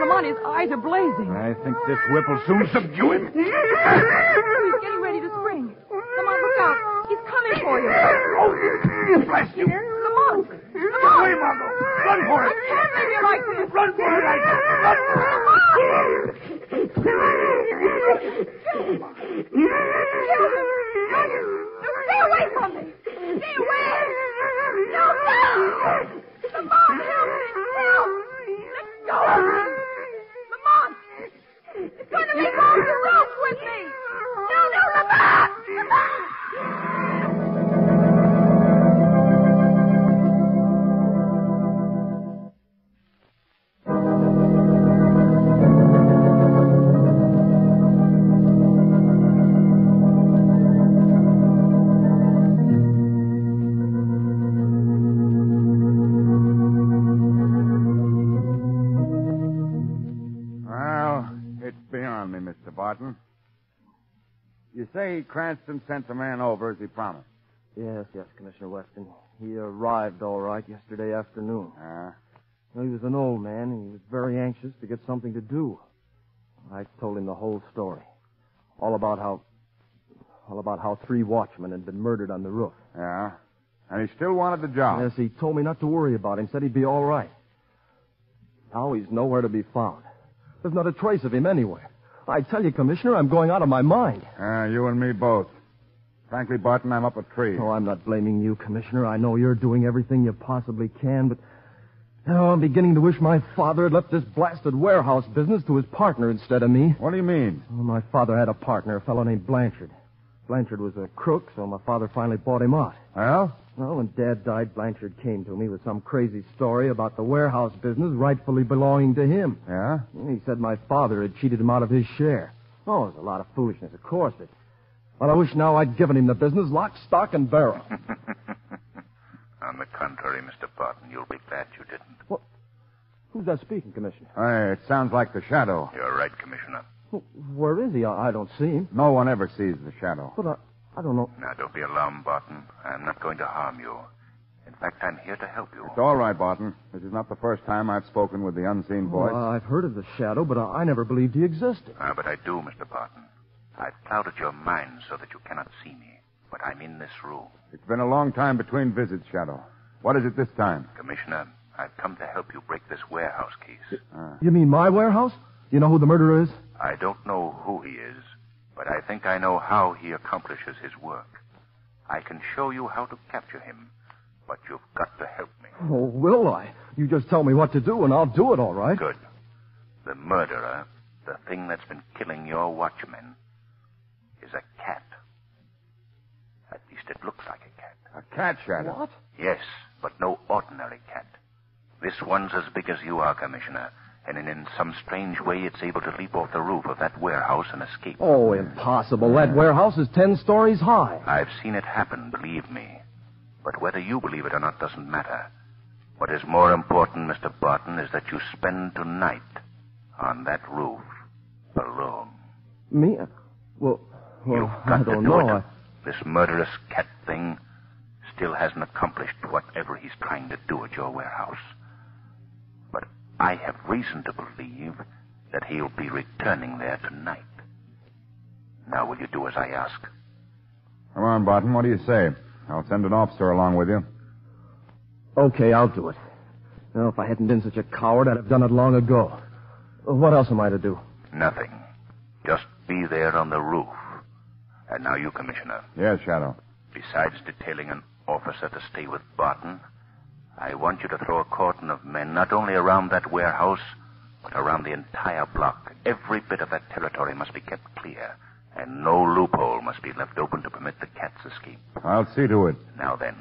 Lamont, his eyes are blazing. I think this whip will soon subdue him. He's getting ready to spring. Lamont, look out. He's coming for you. Oh, bless you. Lamont! Get away, Margot. Run for it. I can't leave you like this. Run for it, I said. Run for it. Stay away from me. Stay away. No. Lamont, help me. Help. Let go of me. Lamont. It's going to be all the rope with me. No, Lamont. You say Cranston sent the man over as he promised? Yes, Commissioner Weston. He arrived all right yesterday afternoon. He was an old man, and he was very anxious to get something to do. I told him the whole story. All about how 3 watchmen had been murdered on the roof. Yeah? And he still wanted the job? Yes, he told me not to worry about him. Said he'd be all right. Now he's nowhere to be found. There's not a trace of him anywhere. I tell you, Commissioner, I'm going out of my mind. You and me both. Frankly, Barton, I'm up a tree. Oh, I'm not blaming you, Commissioner. I know you're doing everything you possibly can, but... I'm beginning to wish my father had left this blasted warehouse business to his partner instead of me. What do you mean? Well, my father had a partner, a fellow named Blanchard. Blanchard was a crook, so my father finally bought him out. Well? Well, when Dad died, Blanchard came to me with some crazy story about the warehouse business rightfully belonging to him. Yeah? He said my father had cheated him out of his share. Oh, it was a lot of foolishness, of course. Well, I wish now I'd given him the business lock, stock, and barrel. On the contrary, Mr. Barton, you'll be glad you didn't. What? Who's that speaking, Commissioner? It sounds like the Shadow. You're right, Commissioner. Well, where is he? I don't see him. No one ever sees the Shadow. But I don't know. Now, don't be alarmed, Barton. I'm not going to harm you. In fact, I'm here to help you. It's all right, Barton. This is not the first time I've spoken with the unseen voice. I've heard of the shadow, but I never believed he existed. But I do, Mr. Barton. I've clouded your mind so that you cannot see me. But I'm in this room. It's been a long time between visits, Shadow. What is it this time? Commissioner, I've come to help you break this warehouse case. You mean my warehouse? You know who the murderer is? I don't know who he is, but I think I know how he accomplishes his work. I can show you how to capture him, but you've got to help me. Oh, will I? You just tell me what to do, and I'll do it, all right. Good. The murderer, the thing that's been killing your watchmen, is a cat. At least it looks like a cat. A cat, Shadow? What? Yes, but no ordinary cat. This one's as big as you are, Commissioner, and in some strange way it's able to leap off the roof of that warehouse and escape. Oh, impossible. That warehouse is 10 stories high. I've seen it happen, believe me. But whether you believe it or not doesn't matter. What is more important, Mr. Barton, is that you spend tonight on that roof alone. Me? Well, I don't know. This murderous cat thing still hasn't accomplished whatever he's trying to do at your warehouse. But I have reason to believe that he'll be returning there tonight. Now, will you do as I ask? Come on, Barton. What do you say? I'll send an officer along with you. Okay, I'll do it. Well, if I hadn't been such a coward, I'd have done it long ago. What else am I to do? Nothing. Just be there on the roof. And now you, Commissioner. Yes, Shadow. Besides detailing an officer to stay with Barton, I want you to throw a cordon of men not only around that warehouse, but around the entire block. Every bit of that territory must be kept clear, and no loophole must be left open to permit the cat's escape. I'll see to it. Now then,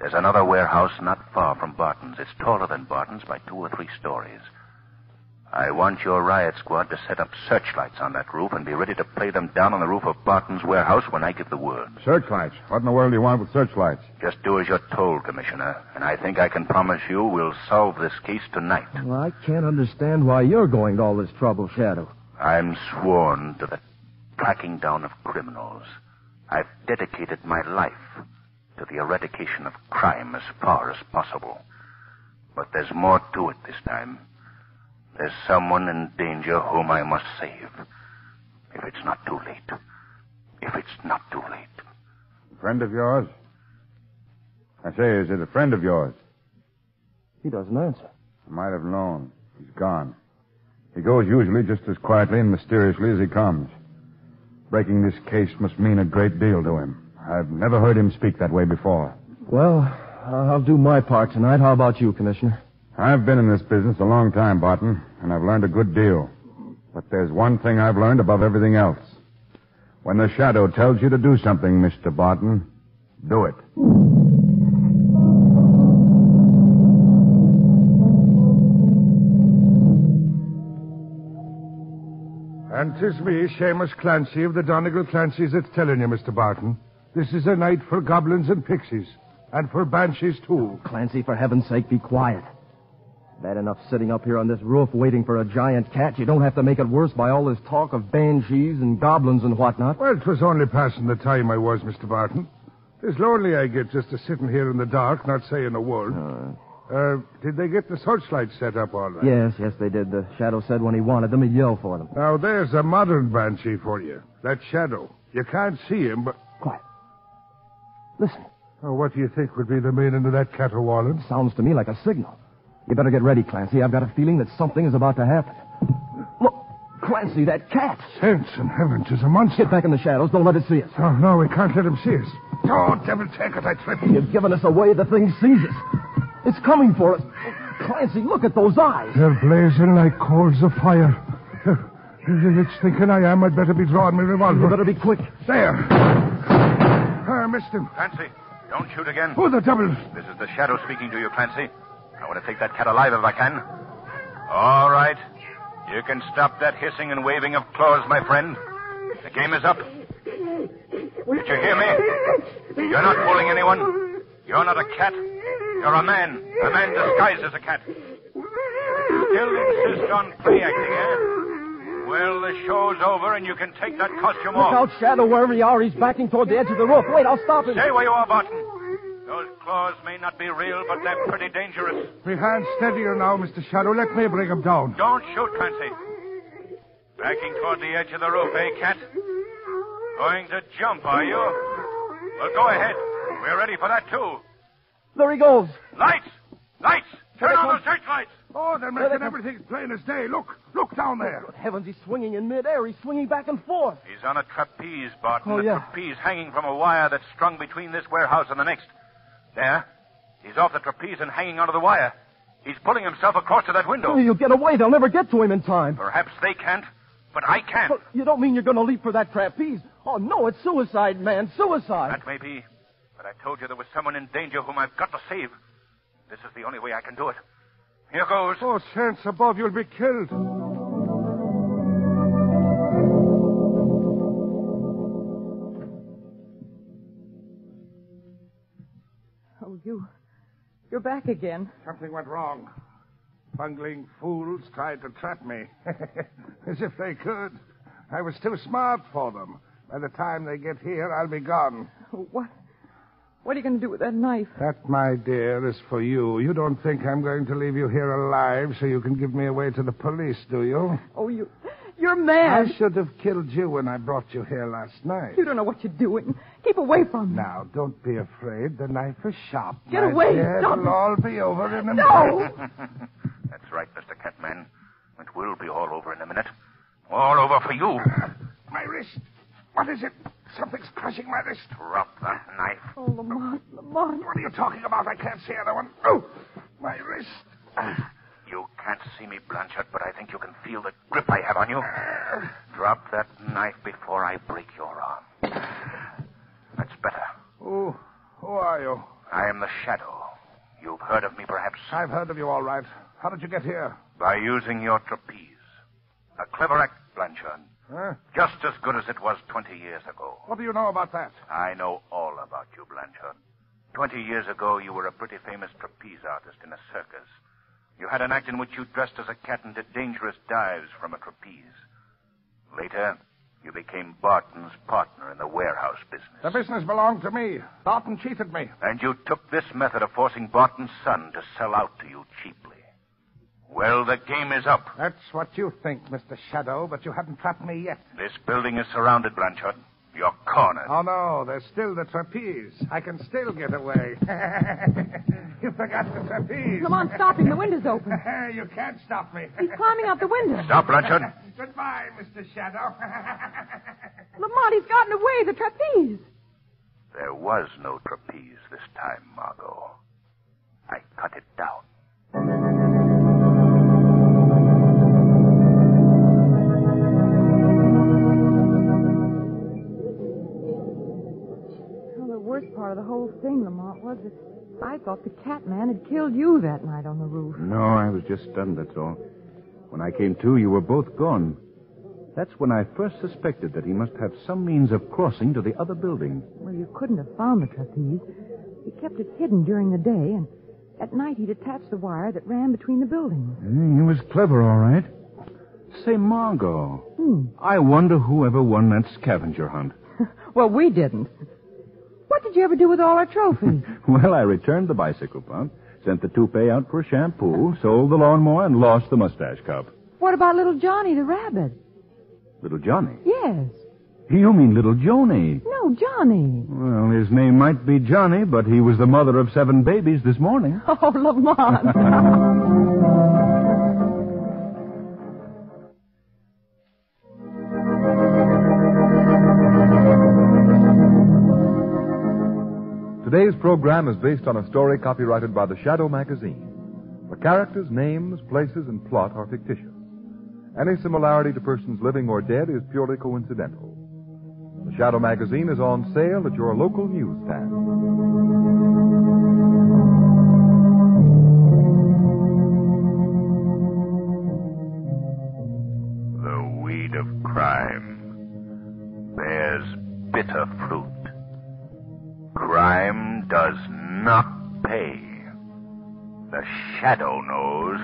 there's another warehouse not far from Barton's. It's taller than Barton's by 2 or 3 stories. I want your riot squad to set up searchlights on that roof and be ready to play them down on the roof of Barton's warehouse when I give the word. Searchlights? What in the world do you want with searchlights? Just do as you're told, Commissioner, and I think I can promise you we'll solve this case tonight. Well, I can't understand why you're going to all this trouble, Shadow. I'm sworn to the tracking down of criminals. I've dedicated my life to the eradication of crime as far as possible. But there's more to it this time. There's someone in danger whom I must save. If it's not too late. If it's not too late. A friend of yours? I say, is it a friend of yours? He doesn't answer. I might have known. He's gone. He goes usually just as quietly and mysteriously as he comes. Breaking this case must mean a great deal to him. I've never heard him speak that way before. Well, I'll do my part tonight. How about you, Commissioner? I've been in this business a long time, Barton, and I've learned a good deal. But there's one thing I've learned above everything else. When the shadow tells you to do something, Mr. Barton, do it. And 'tis me, Seamus Clancy of the Donegal Clancy's, that's telling you, Mr. Barton. This is a night for goblins and pixies. And for banshees, too. Clancy, for heaven's sake, be quiet. Bad enough sitting up here on this roof waiting for a giant cat. You don't have to make it worse by all this talk of banshees and goblins and whatnot. Well, 'twas only passing the time I was, Mr. Barton. It's lonely I get just a sitting here in the dark, not saying a word. Did they get the searchlights set up all right? Yes, they did. The Shadow said when he wanted them, he'd yell for them. Now, there's a modern banshee for you. That Shadow. You can't see him, but... Quiet. Listen. Oh, what do you think would be the meaning of that caterwauling? Sounds to me like a signal. You better get ready, Clancy. I've got a feeling that something is about to happen. Look, Clancy, that cat. Saints in heaven, 'tis a monster. Get back in the shadows. Don't let it see us. Oh, no, we can't let him see us. Oh, devil take it, I tripped. You've given us away. The thing sees us. It's coming for us. Clancy, look at those eyes. They're blazing like coals of fire. It's thinking I am. I'd better be drawing my revolver. You better be quick. There. I missed him. Clancy, don't shoot again. Oh, the devil. This is the Shadow speaking to you, Clancy. I want to take that cat alive if I can. All right. You can stop that hissing and waving of claws, my friend. The game is up. Did you hear me? You're not fooling anyone. You're not a cat. You're a man. A man disguised as a cat. Still insist on play acting, eh? Well, the show's over, and you can take that costume off. Look out, Shadow, wherever you are. He's backing toward the edge of the roof. Wait, I'll stop him. Stay where you are, Barton. Those claws may not be real, but they're pretty dangerous. My hand's steadier now, Mr. Shadow. Let me bring him down. Don't shoot, Clancy. Backing toward the edge of the roof, eh, Cat? Going to jump, are you? Well, go ahead. We're ready for that, too. There he goes. Lights! Lights! Turn on those searchlights! Oh, they're making everything as plain as day. Look down there. Good heavens, he's swinging in midair. He's swinging back and forth. He's on a trapeze, Barton. Oh, a yeah. trapeze hanging from a wire that's strung between this warehouse and the next. There. He's off the trapeze and hanging onto the wire. He's pulling himself across to that window. Oh, you'll get away. They'll never get to him in time. Perhaps they can't, but I can. But you don't mean you're going to leap for that trapeze? Oh, no, it's suicide, man. Suicide. That may be. But I told you there was someone in danger whom I've got to save. This is the only way I can do it. Here goes. Oh, sense above, you'll be killed. Oh, you're back again. Something went wrong. Bungling fools tried to trap me. As if they could. I was too smart for them. By the time they get here, I'll be gone. What are you going to do with that knife? That, my dear, is for you. You don't think I'm going to leave you here alive so you can give me away to the police, do you? Oh, you're mad. I should have killed you when I brought you here last night. You don't know what you're doing. Keep away from me. Now, don't be afraid. The knife is sharp. Get away. Dear. Stop. It'll all be over in a minute. No. That's right, Mr. Catman. It will be all over in a minute. All over for you. My wrist. What is it? Something's crushing my wrist. Drop that knife. Oh, Lamont. What are you talking about? I can't see anyone. Oh, my wrist. You can't see me, Blanchard, but I think you can feel the grip I have on you. Drop that knife before I break your arm. That's better. Who are you? I am the Shadow. You've heard of me, perhaps? I've heard of you, all right. How did you get here? By using your trapeze. A clever act, Blanchard. Huh? Just as good as it was 20 years ago. What do you know about that? I know all about you, Blanchard. 20 years ago, you were a pretty famous trapeze artist in a circus. You had an act in which you dressed as a cat and did dangerous dives from a trapeze. Later, you became Barton's partner in the warehouse business. The business belonged to me. Barton cheated me. And you took this method of forcing Barton's son to sell out to you cheaply. Well, the game is up. That's what you think, Mr. Shadow, but you haven't trapped me yet. This building is surrounded, Blanchard. You're cornered. Oh, no, there's still the trapeze. I can still get away. You forgot the trapeze. Lamont, stop him. The window's open. You can't stop me. He's climbing out the window. Stop, Blanchard. Goodbye, Mr. Shadow. Lamont, he's gotten away. The trapeze. There was no trapeze this time, Margot. I cut it down. The worst part of the whole thing, Lamont, was that I thought the Catman had killed you that night on the roof. No, I was just stunned, that's all. When I came to, you were both gone. That's when I first suspected that he must have some means of crossing to the other building. Well, you couldn't have found the trapeze. He kept it hidden during the day, and at night he'd attach the wire that ran between the buildings. He was clever, all right. Say, Margot, I wonder who ever won that scavenger hunt. Well, we didn't. What did you ever do with all our trophies? Well, I returned the bicycle pump, sent the toupee out for a shampoo, sold the lawnmower, and lost the mustache cup. What about little Johnny the rabbit? Little Johnny? Yes. You mean little Joni? No, Johnny. Well, his name might be Johnny, but he was the mother of 7 babies this morning. Oh, Lamont. Today's program is based on a story copyrighted by the Shadow magazine. The characters, names, places, and plot are fictitious. Any similarity to persons living or dead is purely coincidental. The Shadow magazine is on sale at your local newsstand. The weed of crime bears bitter fruit. Crime does not pay. The Shadow knows.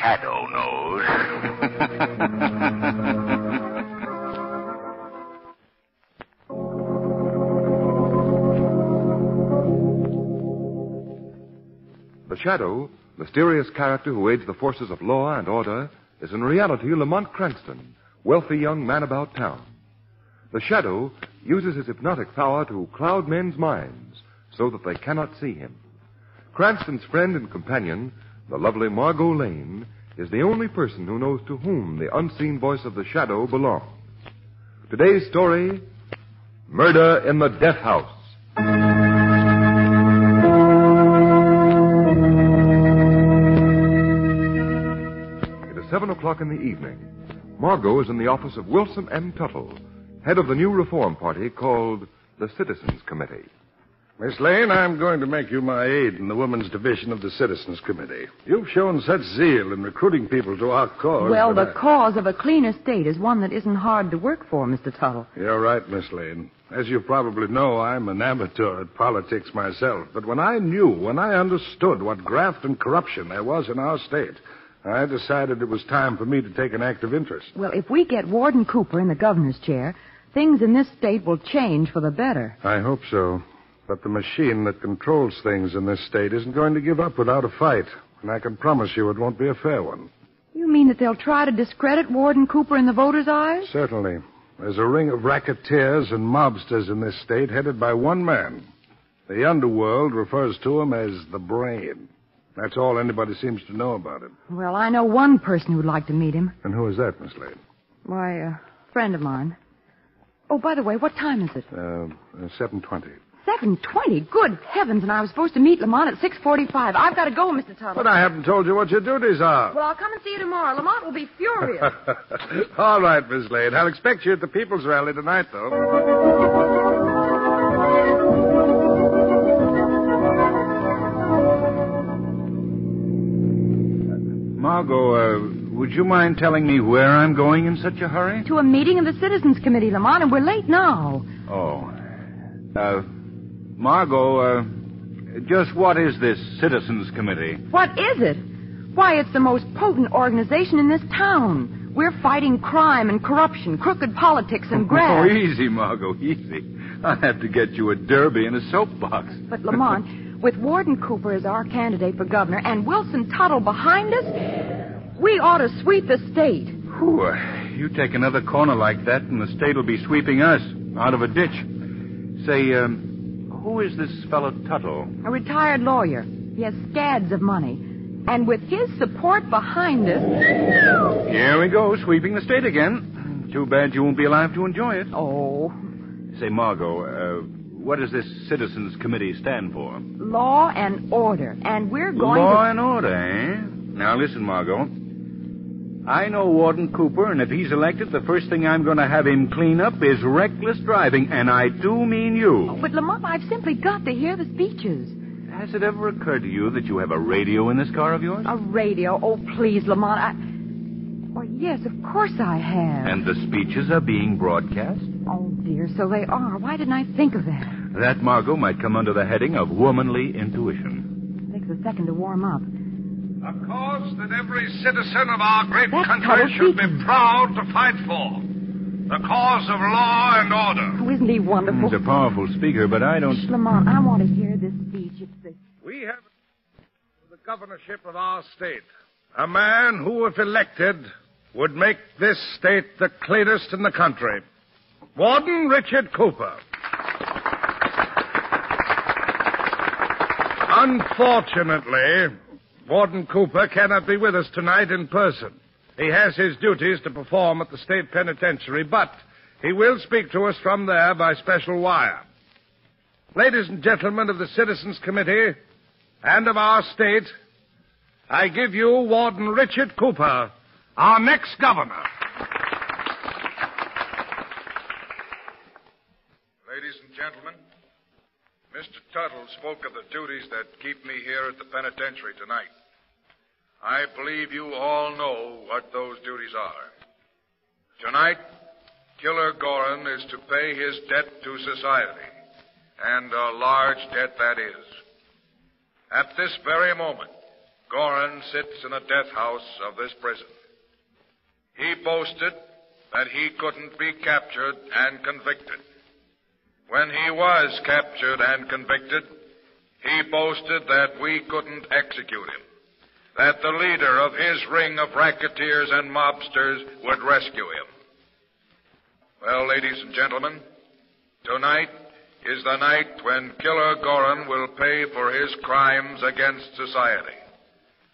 Shadow knows. The Shadow, mysterious character who aids the forces of law and order, is in reality Lamont Cranston, wealthy young man about town. The Shadow uses his hypnotic power to cloud men's minds so that they cannot see him. Cranston's friend and companion, the lovely Margot Lane, is the only person who knows to whom the unseen voice of the Shadow belongs. Today's story, Murder in the Death House. It is 7 o'clock in the evening. Margot is in the office of Wilson M. Tuttle, head of the new reform party called the Citizens Committee. Miss Lane, I'm going to make you my aide in the Women's Division of the Citizens Committee. You've shown such zeal in recruiting people to our cause. Well, the cause of a cleaner state is one that isn't hard to work for, Mr. Tuttle. You're right, Miss Lane. As you probably know, I'm an amateur at politics myself. But when I understood what graft and corruption there was in our state, I decided it was time for me to take an active interest. Well, if we get Warden Cooper in the governor's chair, things in this state will change for the better. I hope so. But the machine that controls things in this state isn't going to give up without a fight. And I can promise you it won't be a fair one. You mean that they'll try to discredit Warden Cooper in the voters' eyes? Certainly. There's a ring of racketeers and mobsters in this state headed by one man. The underworld refers to him as the Brain. That's all anybody seems to know about him. Well, I know one person who'd like to meet him. And who is that, Miss Lane? Why, a friend of mine. Oh, by the way, what time is it? 7:20. 7:20? Good heavens, and I was supposed to meet Lamont at 6:45. I've got to go, Mr. Tuttle. But I haven't told you what your duties are. Well, I'll come and see you tomorrow. Lamont will be furious. All right, Miss Lane. I'll expect you at the People's Rally tonight, though. Margot, would you mind telling me where I'm going in such a hurry? To a meeting of the Citizens Committee, Lamont, and we're late now. Oh. Margot, just what is this Citizens Committee? What is it? Why, it's the most potent organization in this town. We're fighting crime and corruption, crooked politics and graft. Oh, easy, Margot, easy. I'll have to get you a derby and a soapbox. But, Lamont, with Warden Cooper as our candidate for governor and Wilson Tuttle behind us, we ought to sweep the state. Whew, you take another corner like that, and the state will be sweeping us out of a ditch. Say, who is this fellow Tuttle? A retired lawyer. He has scads of money. And with his support behind us... Here we go, sweeping the state again. Too bad you won't be alive to enjoy it. Oh. Say, Margot, what does this Citizens Committee stand for? Law and order. And we're going Law and order, eh? Now, listen, Margot. I know Warden Cooper, and if he's elected, the first thing I'm going to have him clean up is reckless driving, and I do mean you. Oh, but, Lamont, I've simply got to hear the speeches. Has it ever occurred to you that you have a radio in this car of yours? A radio? Oh, please, Lamont, Well, yes, of course I have. And the speeches are being broadcast? Oh, dear, so they are. Why didn't I think of that? That, Margot, might come under the heading of womanly intuition. It takes a second to warm up. A cause that every citizen of our great country should be proud to fight for. The cause of law and order. Oh, isn't he wonderful? He's a powerful speaker, but I don't... Shh, Lamont, I want to hear this speech. It's the... We have the governorship of our state. A man who, if elected, would make this state the cleanest in the country. Warden Richard Cooper. Unfortunately, Warden Cooper cannot be with us tonight in person. He has his duties to perform at the state penitentiary, but he will speak to us from there by special wire. Ladies and gentlemen of the Citizens Committee and of our state, I give you Warden Richard Cooper, our next governor. Ladies and gentlemen, Mr. Tuttle spoke of the duties that keep me here at the penitentiary tonight. I believe you all know what those duties are. Tonight, Killer Gorin is to pay his debt to society, and a large debt that is. At this very moment, Gorin sits in the death house of this prison. He boasted that he couldn't be captured and convicted. When he was captured and convicted, he boasted that we couldn't execute him, that the leader of his ring of racketeers and mobsters would rescue him. Well, ladies and gentlemen, tonight is the night when Killer Gorin will pay for his crimes against society.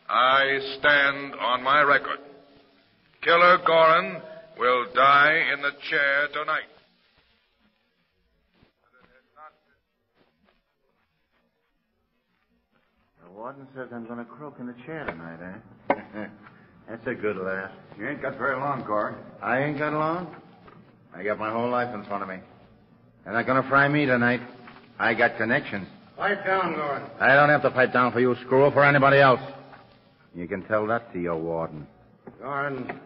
I stand on my record. Killer Gorin will die in the chair tonight. The warden says I'm going to croak in the chair tonight, eh? That's a good laugh. You ain't got very long, Gorin. I ain't got long. I got my whole life in front of me. They're not going to fry me tonight. I got connections. Pipe down, Gorin. I don't have to pipe down for you, screw, or for anybody else. You can tell that to your warden. Gorin,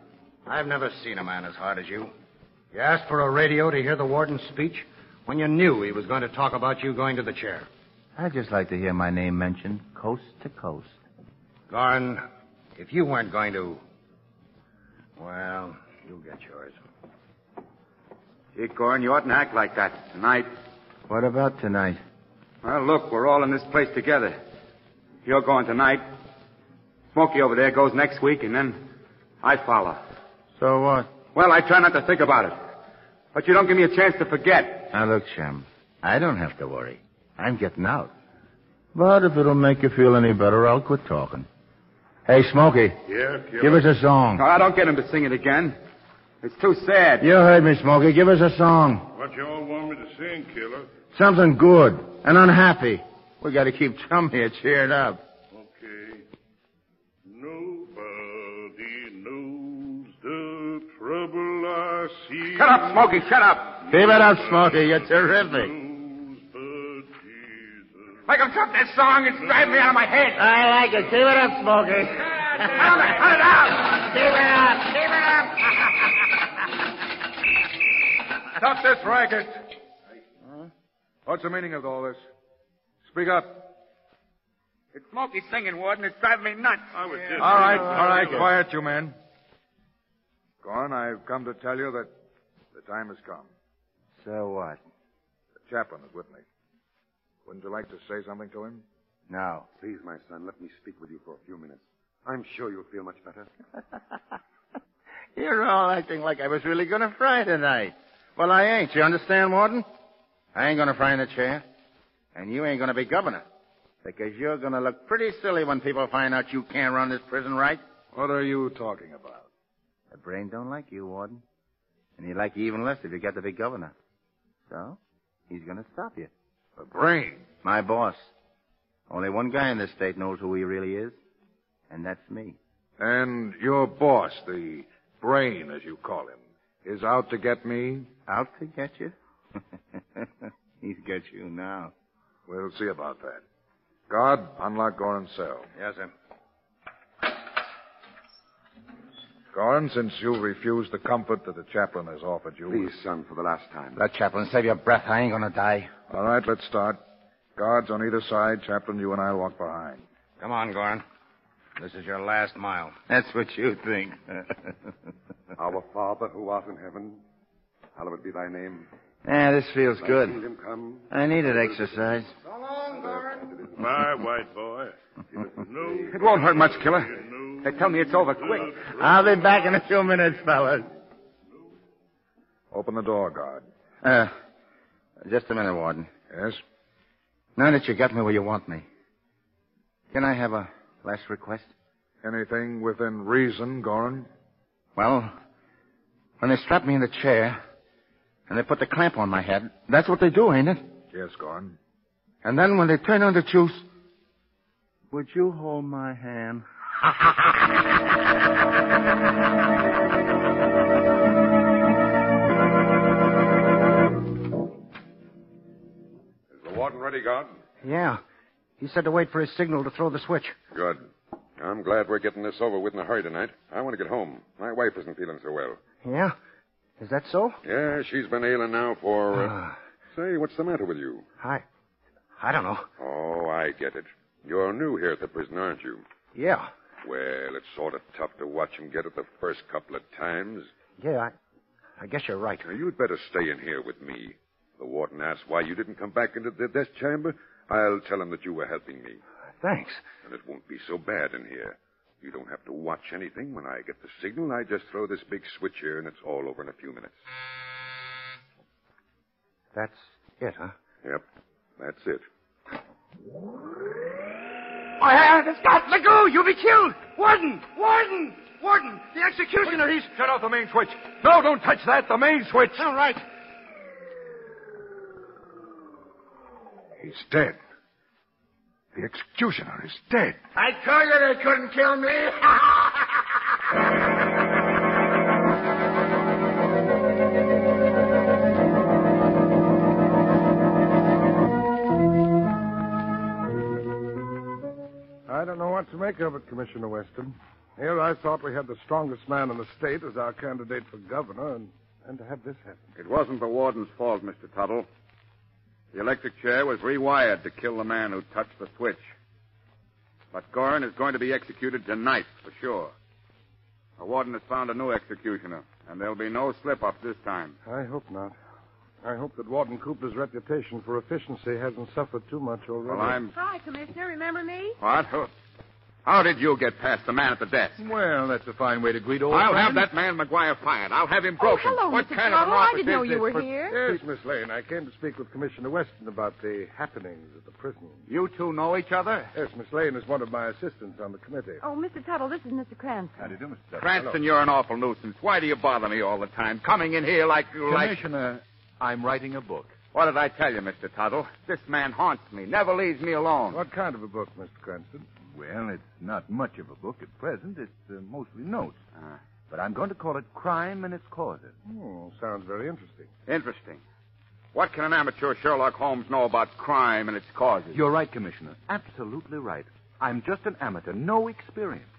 I've never seen a man as hard as you. You asked for a radio to hear the warden's speech when you knew he was going to talk about you going to the chair. I'd just like to hear my name mentioned coast to coast. Gorin, if you weren't going to... Well, you'll get yours. Gee, Gorin, you oughtn't act like that tonight. What about tonight? Well, look, we're all in this place together. You're going tonight. Smokey over there goes next week, and then I follow. So what? Well, I try not to think about it. But you don't give me a chance to forget. Now, look, Shem, I don't have to worry. I'm getting out. But if it'll make you feel any better, I'll quit talking. Hey, Smokey. Yeah, Killer? Give us a song. No, I don't get him to sing it again. It's too sad. You heard me, Smokey. Give us a song. What you all want me to sing, Killer? Something good and unhappy. We got to keep Chum here cheered up. Okay. Nobody knows the trouble I see. Shut up, Smokey. Shut up. Keep it up, Smokey. You're terrific. Make him stop this song. It's driving me out of my head. I like it. Keep it up, Smokey. Cut it out. Keep it up. Keep it up. Stop this racket. What's the meaning of all this? Speak up. It's Smokey singing, Warden. It's driving me nuts. All right. Quiet, you men. Gorin, I've come to tell you that the time has come. So what? The chaplain is with me. Wouldn't you like to say something to him? No. Please, my son, let me speak with you for a few minutes. I'm sure you'll feel much better. You're all acting like I was really going to fry tonight. Well, I ain't. You understand, Warden? I ain't going to fry in the chair. And you ain't going to be governor. Because you're going to look pretty silly when people find out you can't run this prison right. What are you talking about? The brain don't like you, Warden. And he'd like you even less if you get to be governor. So, he's going to stop you. The brain? My boss. Only one guy in this state knows who he really is. And that's me. And your boss, the brain, as you call him, is out to get me? Out to get you? He's got you now. We'll see about that. Guard, unlock Gorin's cell. Yes, sir. Gorin, since you refused the comfort that the chaplain has offered you... Please, son, for the last time. Let chaplain save your breath. I ain't going to die. All right, let's start. Guards on either side. Chaplain, you and I'll walk behind. Come on, Gorin. This is your last mile. That's what you think. Our Father who art in heaven, hallowed be thy name. Yeah, this feels Thy good. kingdom come. I needed exercise. So long, Gorin. My white boy. It won't hurt much, Killer. They tell me it's over quick. I'll be back in a few minutes, fellas. Open the door, guard. Just a minute, Warden. Yes? Now that you got me where you want me, can I have a last request? Anything within reason, Gorin? Well, when they strap me in the chair and they put the clamp on my head, that's what they do, ain't it? Yes, Gorin. And then when they turn on the juice, would you hold my hand? Is the warden ready, guard? Yeah. He said to wait for his signal to throw the switch. Good. I'm glad we're getting this over with in a hurry tonight. I want to get home. My wife isn't feeling so well. Yeah? Is that so? Yeah, she's been ailing now for... Say, what's the matter with you? I don't know. Oh, I get it. You're new here at the prison, aren't you? Yeah. Well, it's sort of tough to watch him get it the first couple of times. Yeah, I guess you're right. Now, you'd better stay in here with me. The warden asks why you didn't come back into the death chamber. I'll tell him that you were helping me. Thanks. And it won't be so bad in here. You don't have to watch anything. When I get the signal, I just throw this big switch here, and it's all over in a few minutes. That's it, huh? Yep, that's it. My hand has got let go. You'll be killed. Warden! Warden! Warden! The executioner, he's... Shut off the main switch. No, don't touch that. The main switch. All right. He's dead. The executioner is dead. I told you they couldn't kill me. I don't know what to make of it, Commissioner Weston. Here I thought we had the strongest man in the state as our candidate for governor, and to have this happen. It wasn't the warden's fault, Mr. Tuttle. The electric chair was rewired to kill the man who touched the switch. But Gorin is going to be executed tonight, for sure. The warden has found a new executioner, and there'll be no slip-up this time. I hope not. I hope that Warden Cooper's reputation for efficiency hasn't suffered too much already. Well, Hi, Commissioner. Remember me? What? How did you get past the man at the desk? Well, that's a fine way to greet old I'll friends. have that man McGuire fired. I'll have him broken. Oh, hello, what Mr. kind of an Tuttle. I office didn't know is you this? were here. Yes, Miss Lane. I came to speak with Commissioner Weston about the happenings at the prison. You two know each other? Yes, Miss Lane is one of my assistants on the committee. Oh, Mr. Tuttle, this is Mr. Cranston. How do you do, Mr. Tuttle? Cranston, you're an awful nuisance. Why do you bother me all the time? Coming in here like... Commissioner, I'm writing a book. What did I tell you, Mr. Tuttle? This man haunts me, never leaves me alone. What kind of a book, Mr. Cranston? Well, it's not much of a book at present. It's mostly notes. But I'm going to call it Crime and Its Causes. Oh, sounds very interesting. Interesting. What can an amateur Sherlock Holmes know about crime and its causes? You're right, Commissioner. Absolutely right. I'm just an amateur, no experience.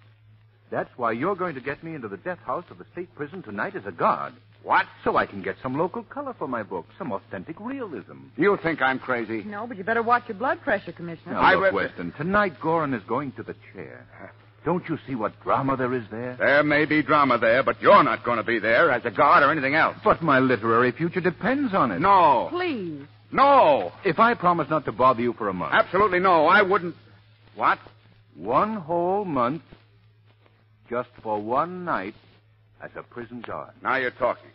That's why you're going to get me into the death house of the state prison tonight as a guard. What? So I can get some local color for my book, some authentic realism. You think I'm crazy? No, but you better watch your blood pressure, Commissioner. Now, look, Weston, tonight Gorin is going to the chair. Don't you see what drama there is there? There may be drama there, but you're not going to be there as a guard or anything else. But my literary future depends on it. No. Please. No. If I promise not to bother you for a month. Absolutely no. I wouldn't. What? 1 whole month, just for one night, as a prison guard. Now you're talking.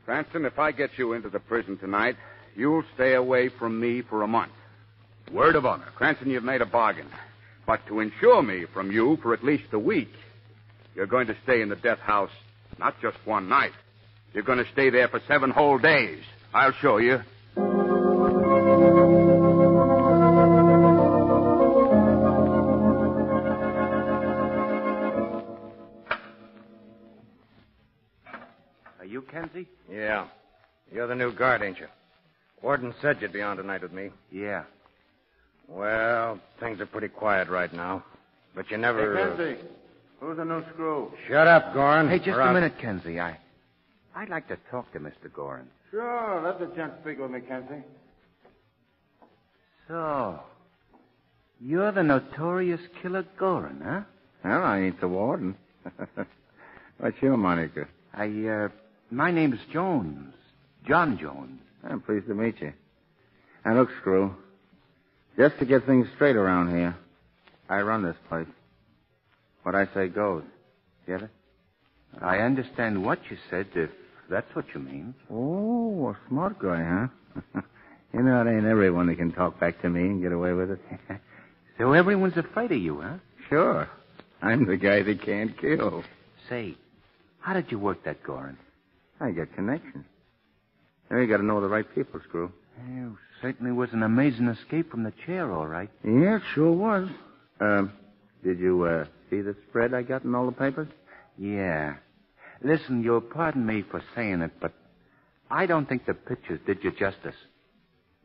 Cranston, if I get you into the prison tonight, you'll stay away from me for a month. Word of honor. Cranston, you've made a bargain. But to insure me from you for at least a week, you're going to stay in the death house not just one night. You're going to stay there for 7 whole days. I'll show you. Are you Kenzie? Yeah. You're the new guard, ain't you? Warden said you'd be on tonight with me. Yeah. Well, things are pretty quiet right now. But you never... Hey, Kenzie. Who's the new screw? Shut up, Gorin. Hey, just We're a out. minute, Kenzie. I'd like to talk to Mr. Gorin. Sure, let the gent speak with me, Kenzie. So, you're the notorious killer Gorin, huh? Well, I ain't the warden. What's your moniker? My name's Jones. John Jones. I'm pleased to meet you. Now, look, Screw. Just to get things straight around here, I run this place. What I say goes. Get it? I understand what you said, if that's what you mean. Oh, a smart guy, huh? You know, it ain't everyone that can talk back to me and get away with it. So everyone's afraid of you, huh? Sure. I'm the guy they can't kill. Say, how did you work that, Gorin? I got connections. Now, you got to know the right people, Screw. You certainly was an amazing escape from the chair, all right. Yeah, it sure was. Did you, see the spread I got in all the papers? Yeah. Listen, you'll pardon me for saying it, but I don't think the pictures did you justice.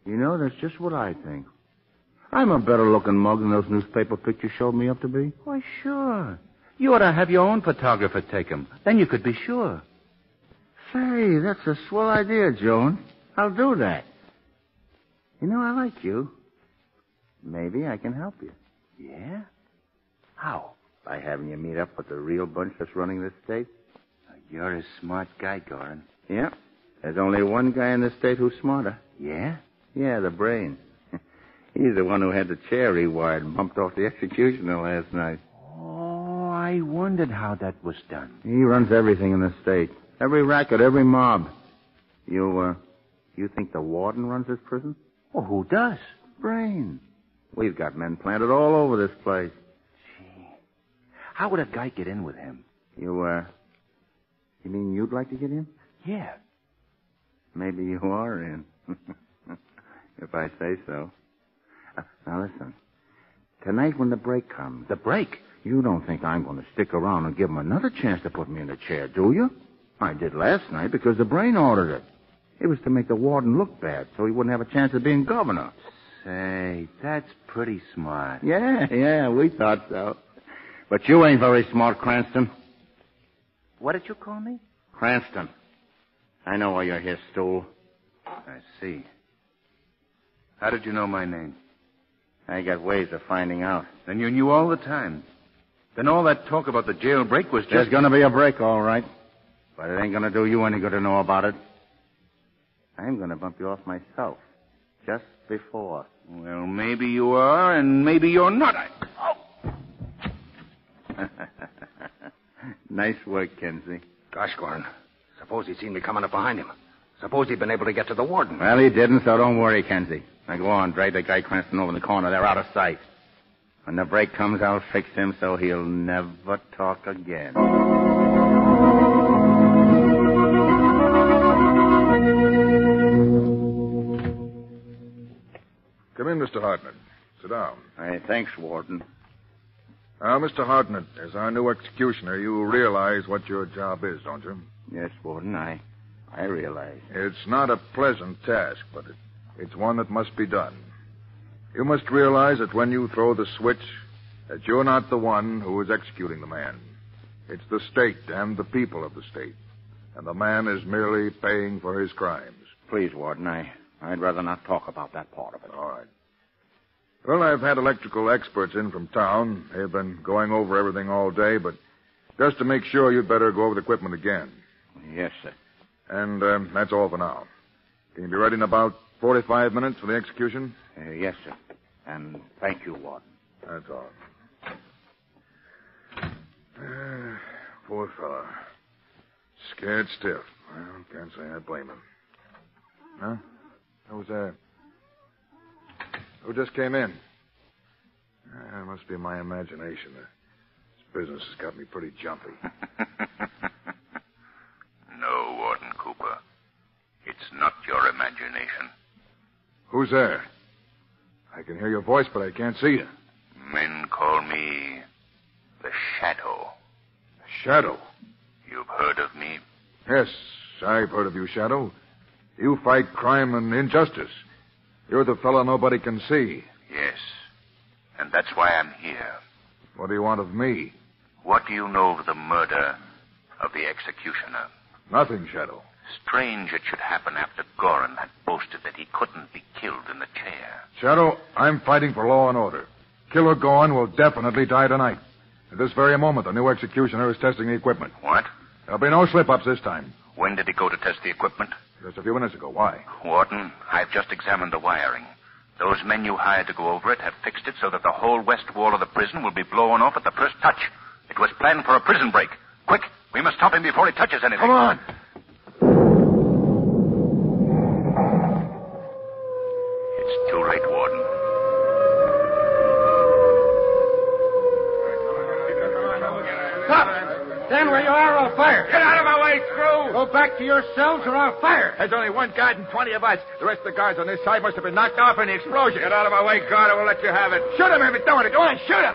You know, that's just what I think. I'm a better-looking mug than those newspaper pictures showed me up to be. Why, sure. You ought to have your own photographer take them. Then you could be sure. Say, that's a swell idea, Joan. I'll do that. You know, I like you. maybe I can help you. Yeah? How? By having you meet up with the real bunch that's running this state. You're a smart guy, Gorin. Yeah. There's only one guy in the state who's smarter. Yeah? Yeah, the brain. He's the one who had the chair rewired and bumped off the executioner last night. Oh, I wondered how that was done. He runs everything in the state. Every racket, every mob. You think the warden runs this prison? Well, who does? Brain. We've got men planted all over this place. Gee. How would a guy get in with him? You mean you'd like to get in? Yeah. Maybe you are in. If I say so. Now listen. Tonight when the break comes... The break? You don't think I'm going to stick around and give him another chance to put me in the chair, do you? I did last night because the brain ordered it. It was to make the warden look bad so he wouldn't have a chance of being governor. Say, that's pretty smart. Yeah, we thought so. But you ain't very smart, Cranston. What did you call me? Cranston. I know why you're here, Stool. I see. How did you know my name? I got ways of finding out. Then you knew all the time. Then all that talk about the jailbreak was just... There's going to be a break, all right. But it ain't going to do you any good to know about it. I'm going to bump you off myself. Just before. Well, maybe you are, and maybe you're not. Nice work, Kenzie. Gosh, Gorin. Suppose he'd seen me coming up behind him. Suppose he'd been able to get to the warden. Well, he didn't, so don't worry, Kenzie. Now go on, drag that guy Cranston over in the corner. They're out of sight. When the break comes, I'll fix him so he'll never talk again. Come in, Mr. Hartnett. Sit down. Hey, thanks, Warden. Now, Mr. Hartnett, as our new executioner, you realize what your job is, don't you? Yes, Warden, I realize. It's not a pleasant task, but it's one that must be done. You must realize that when you throw the switch, that you're not the one who is executing the man. It's the state and the people of the state. And the man is merely paying for his crimes. Please, Warden, I'd rather not talk about that part of it. All right. Well, I've had electrical experts in from town. They've been going over everything all day, but just to make sure, you'd better go over the equipment again. Yes, sir. And that's all for now. Can you be ready in about 45 minutes for the execution? Yes, sir. And thank you, Warden. That's all. Poor fella. Scared stiff. Well, can't say I blame him. Huh? Who's there? Who just came in? It must be my imagination. This business has got me pretty jumpy. No, Warden Cooper. It's not your imagination. Who's there? I can hear your voice, but I can't see you. Men call me the Shadow. Shadow? You've heard of me? Yes, I've heard of you, Shadow. You fight crime and injustice. You're the fellow nobody can see. Yes. And that's why I'm here. What do you want of me? What do you know of the murder of the executioner? Nothing, Shadow. Strange it should happen after Gorin had boasted that he couldn't be killed in the chair. Shadow, I'm fighting for law and order. Killer Gorn will definitely die tonight. At this very moment, the new executioner is testing the equipment. What? There'll be no slip-ups this time. When did he go to test the equipment? Just a few minutes ago. Why? Warden, I've just examined the wiring. Those men you hired to go over it have fixed it so that the whole west wall of the prison will be blown off at the first touch. It was planned for a prison break. Quick, we must stop him before he touches anything. Come on. It's too late, Warden. Stop! Stand where you are, or I'll fire. Get out of my way, Screw! Go back to your cells, or I'll fire. There's only one guard and 20 of us. The rest of the guards on this side must have been knocked off in the explosion. Get out of my way, guard, or we'll let you have it. Shoot him if you don't want to. Go on, shoot him!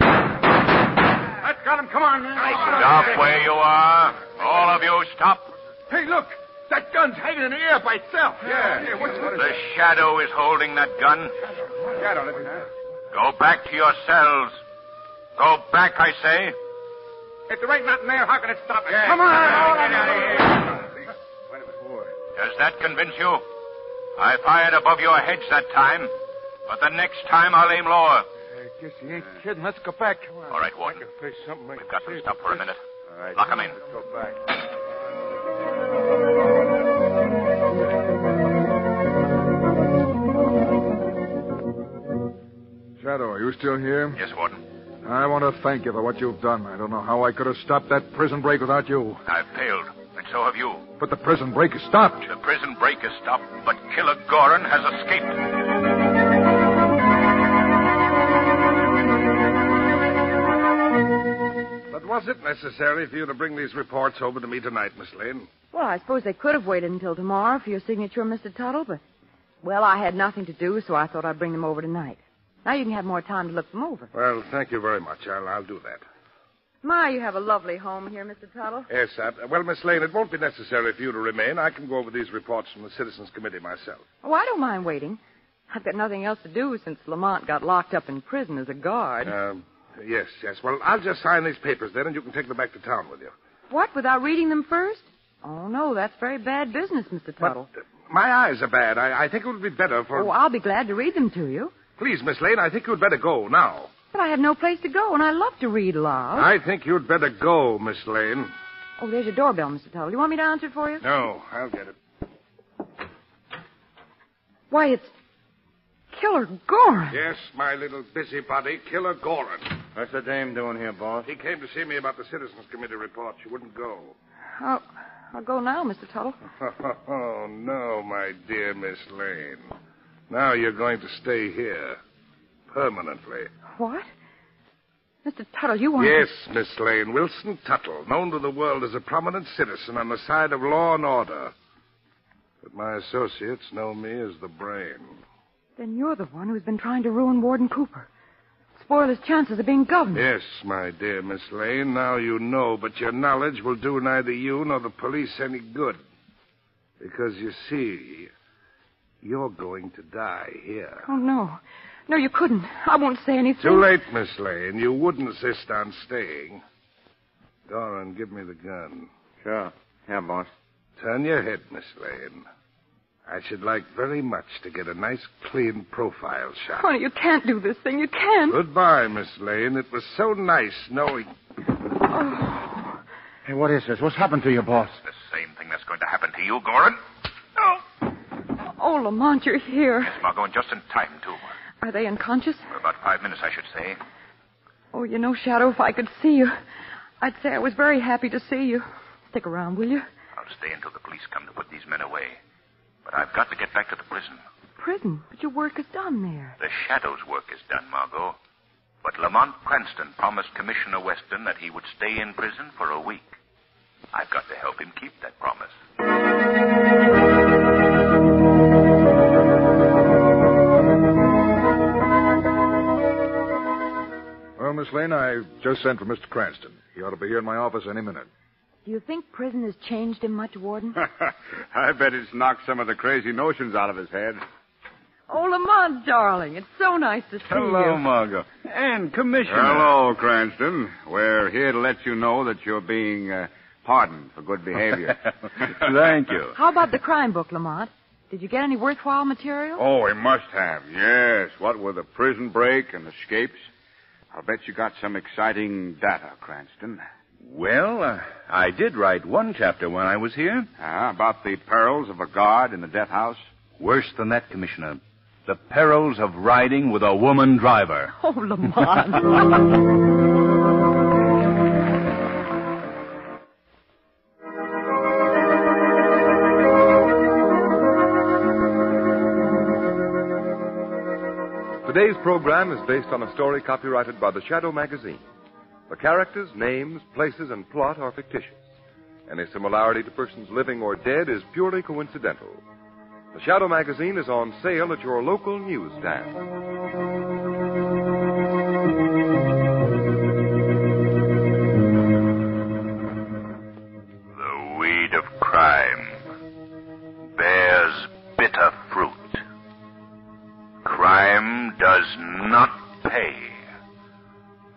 That's got him. Come on, man. Stop where you are. All of you, stop. Hey, look! That gun's hanging in the air by itself. Yeah. The Shadow is holding that gun. Shadow, let me know. Go back to your cells. Go back, I say. If there ain't nothing there, how can it stop it? Yeah. Come on, all of you. Does that convince you? I fired above your heads that time. But the next time I'll aim lower. I guess he ain't kidding. Let's go back. Come on. All right, Warden. I can face something. We've got them stopped for a minute. All right. Lock 'em in. Let's go back. Shadow, are you still here? Yes, Warden. I want to thank you for what you've done. I don't know how I could have stopped that prison break without you. I've failed, and so have you. But the prison break is stopped. The prison break is stopped, but Killer Gorin has escaped. But was it necessary for you to bring these reports over to me tonight, Miss Lane? Well, I suppose they could have waited until tomorrow for your signature, Mr. Tuttle, but, well, I had nothing to do, so I thought I'd bring them over tonight. Now you can have more time to look them over. Well, thank you very much. I'll do that. My, you have a lovely home here, Mr. Tuttle. Yes, well, Miss Lane, it won't be necessary for you to remain. I can go over these reports from the Citizens Committee myself. Oh, I don't mind waiting. I've got nothing else to do since Lamont got locked up in prison as a guard. Yes. Well, I'll just sign these papers then, and you can take them back to town with you. What, without reading them first? Oh, no, that's very bad business, Mr. Tuttle. But, my eyes are bad. I think it would be better for... Oh, I'll be glad to read them to you. Please, Miss Lane, I think you'd better go now. But I have no place to go, and I love to read aloud. I think you'd better go, Miss Lane. Oh, there's your doorbell, Mr. Tuttle. You want me to answer it for you? No, I'll get it. Why, it's Killer Gorin. Yes, my little busybody, Killer Gorin. What's the dame doing here, boss? He came to see me about the Citizens Committee report. She wouldn't go. I'll go now, Mr. Tuttle. Oh, no, my dear Miss Lane. Now you're going to stay here. Permanently. What? Mr. Tuttle, you want... Yes, Miss Lane. Wilson Tuttle, known to the world as a prominent citizen on the side of law and order. But my associates know me as the brain. Then you're the one who's been trying to ruin Warden Cooper. Spoil his chances of being governor. Yes, my dear Miss Lane. Now you know, but your knowledge will do neither you nor the police any good. Because, you see, you're going to die here. Oh, no. No, you couldn't. I won't say anything. Too late, Miss Lane. You would insist on staying. Gorin, give me the gun. Sure. Yeah, boss. Turn your head, Miss Lane. I should like very much to get a nice, clean profile shot. Honey, you can't do this thing. You can't. Goodbye, Miss Lane. It was so nice knowing... Oh. Hey, what is this? What's happened to you, boss? The same thing that's going to happen to you, Gorin. Oh, Lamont, you're here. Yes, Margot, and just in time, too. Are they unconscious? For about 5 minutes, I should say. Oh, you know, Shadow, if I could see you, I'd say I was very happy to see you. Stick around, will you? I'll stay until the police come to put these men away. But I've got to get back to the prison. Prison? But your work is done there. The Shadow's work is done, Margot. But Lamont Cranston promised Commissioner Weston that he would stay in prison for a week. I've got to help him keep that promise. Well, Miss Lane, I've just sent for Mr. Cranston. He ought to be here in my office any minute. Do you think prison has changed him much, Warden? I bet it's knocked some of the crazy notions out of his head. Oh, Lamont, darling, it's so nice to see you. Hello, Margot. And Commissioner. Hello, Cranston. We're here to let you know that you're being pardoned for good behavior. Thank you. How about the crime book, Lamont? Did you get any worthwhile material? Oh, we must have. Yes. What with the prison break and escapes. I'll bet you got some exciting data, Cranston. Well, I did write one chapter when I was here. About the perils of a guard in the death house? Worse than that, Commissioner. The perils of riding with a woman driver. Oh, Lamont. Today's program is based on a story copyrighted by the Shadow magazine. The characters, names, places, and plot are fictitious. Any similarity to persons living or dead is purely coincidental. The Shadow magazine is on sale at your local newsstand. The weed of crime bears bitter fruit. Crime does not pay.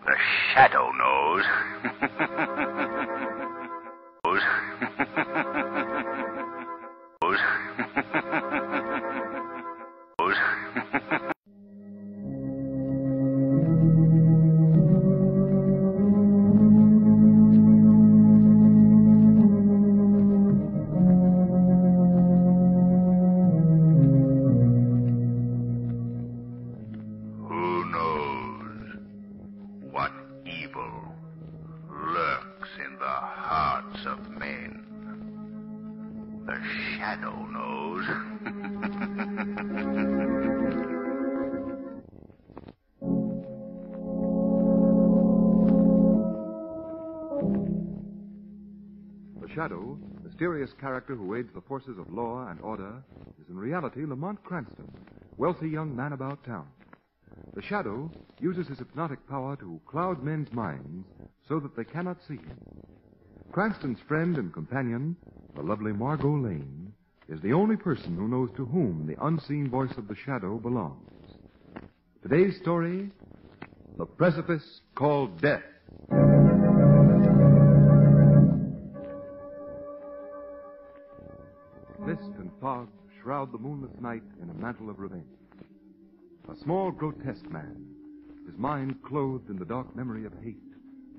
The Shadow knows. shadow knows. The Shadow, mysterious character who aids the forces of law and order, is in reality Lamont Cranston, wealthy young man about town. The Shadow uses his hypnotic power to cloud men's minds so that they cannot see him. Cranston's friend and companion, the lovely Margot Lane, is the only person who knows to whom the unseen voice of the Shadow belongs. Today's story, The Precipice Called Death. Mist and fog shroud the moonless night in a mantle of revenge. A small, grotesque man, his mind clothed in the dark memory of hate,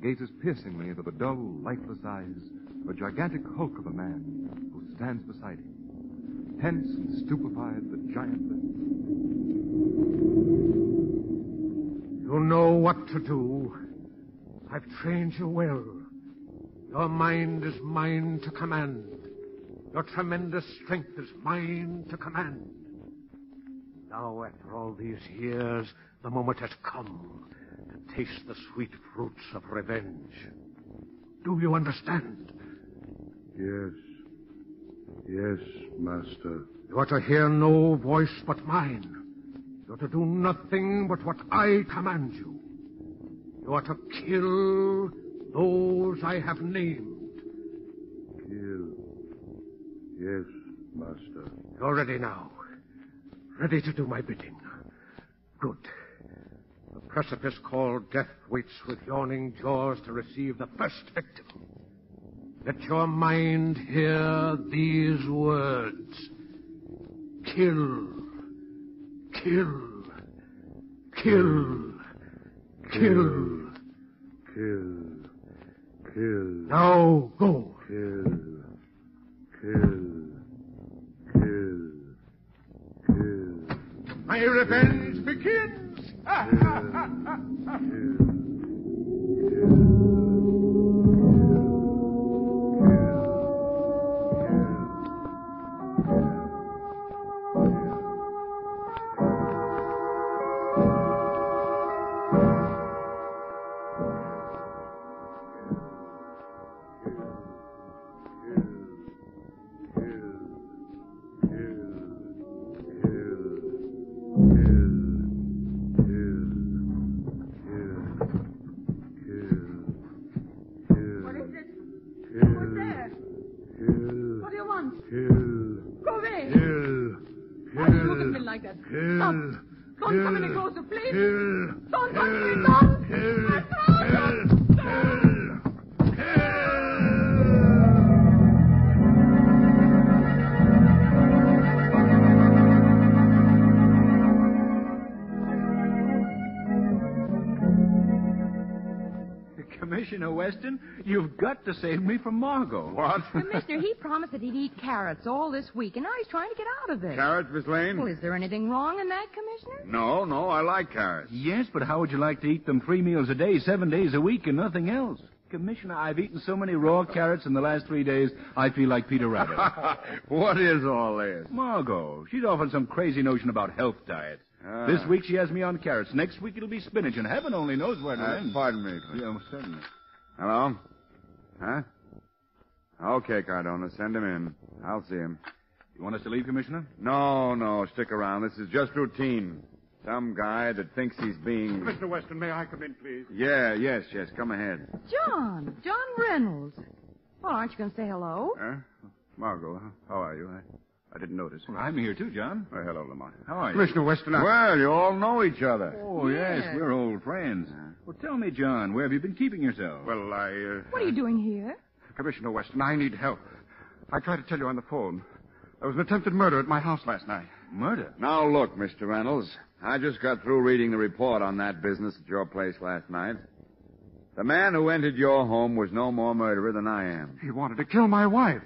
gazes piercingly into the dull, lifeless eyes of a gigantic hulk of a man who stands beside him. Tense and stupefied, the giant You know what to do. I've trained you well. Your mind is mine to command. Your tremendous strength is mine to command. Now, after all these years, the moment has come to taste the sweet fruits of revenge. Do you understand? Yes. Yes, Master. You are to hear no voice but mine. You are to do nothing but what I command you. You are to kill those I have named. Kill. Yes, Master. You're ready now. Ready to do my bidding. Good. The precipice called death waits with yawning jaws to receive the first victim. Let your mind hear these words. Kill. Kill. Kill. Kill. Kill. Kill. Now go. Kill. Kill. Kill. Kill. My revenge begins. Commissioner Weston, you've got to save me from Margot. What? Commissioner, he promised that he'd eat carrots all this week, and now he's trying to get out of this. Carrots, Miss Lane? Well, is there anything wrong in that, Commissioner? No, I like carrots. Yes, but how would you like to eat them 3 meals a day, 7 days a week, and nothing else? Commissioner, I've eaten so many raw carrots in the last 3 days, I feel like Peter Rabbit. What is all this? Margot, she's off on some crazy notion about health diets. This week she has me on carrots. Next week it'll be spinach, and heaven only knows where it'll end. Pardon me. Yeah, certainly. Hello? Huh? Okay, Cardona, send him in. I'll see him. You want us to leave, Commissioner? No, stick around. This is just routine. Some guy that thinks he's being... Mr. Weston, may I come in, please? Yes, come ahead. John Reynolds. Well, aren't you going to say hello? Huh? Margot, how are you? I didn't notice. Well, I'm here too, John. Well, hello, Lamont. How are you? Commissioner Weston, Well, you all know each other. Oh, yes, we're old friends. Well, tell me, John, where have you been keeping yourself? Well, What are you doing here? Commissioner Weston, I need help. I tried to tell you on the phone. There was an attempted murder at my house last night. Murder? Now, look, Mr. Reynolds. I just got through reading the report on that business at your place last night. The man who entered your home was no more murderer than I am. He wanted to kill my wife.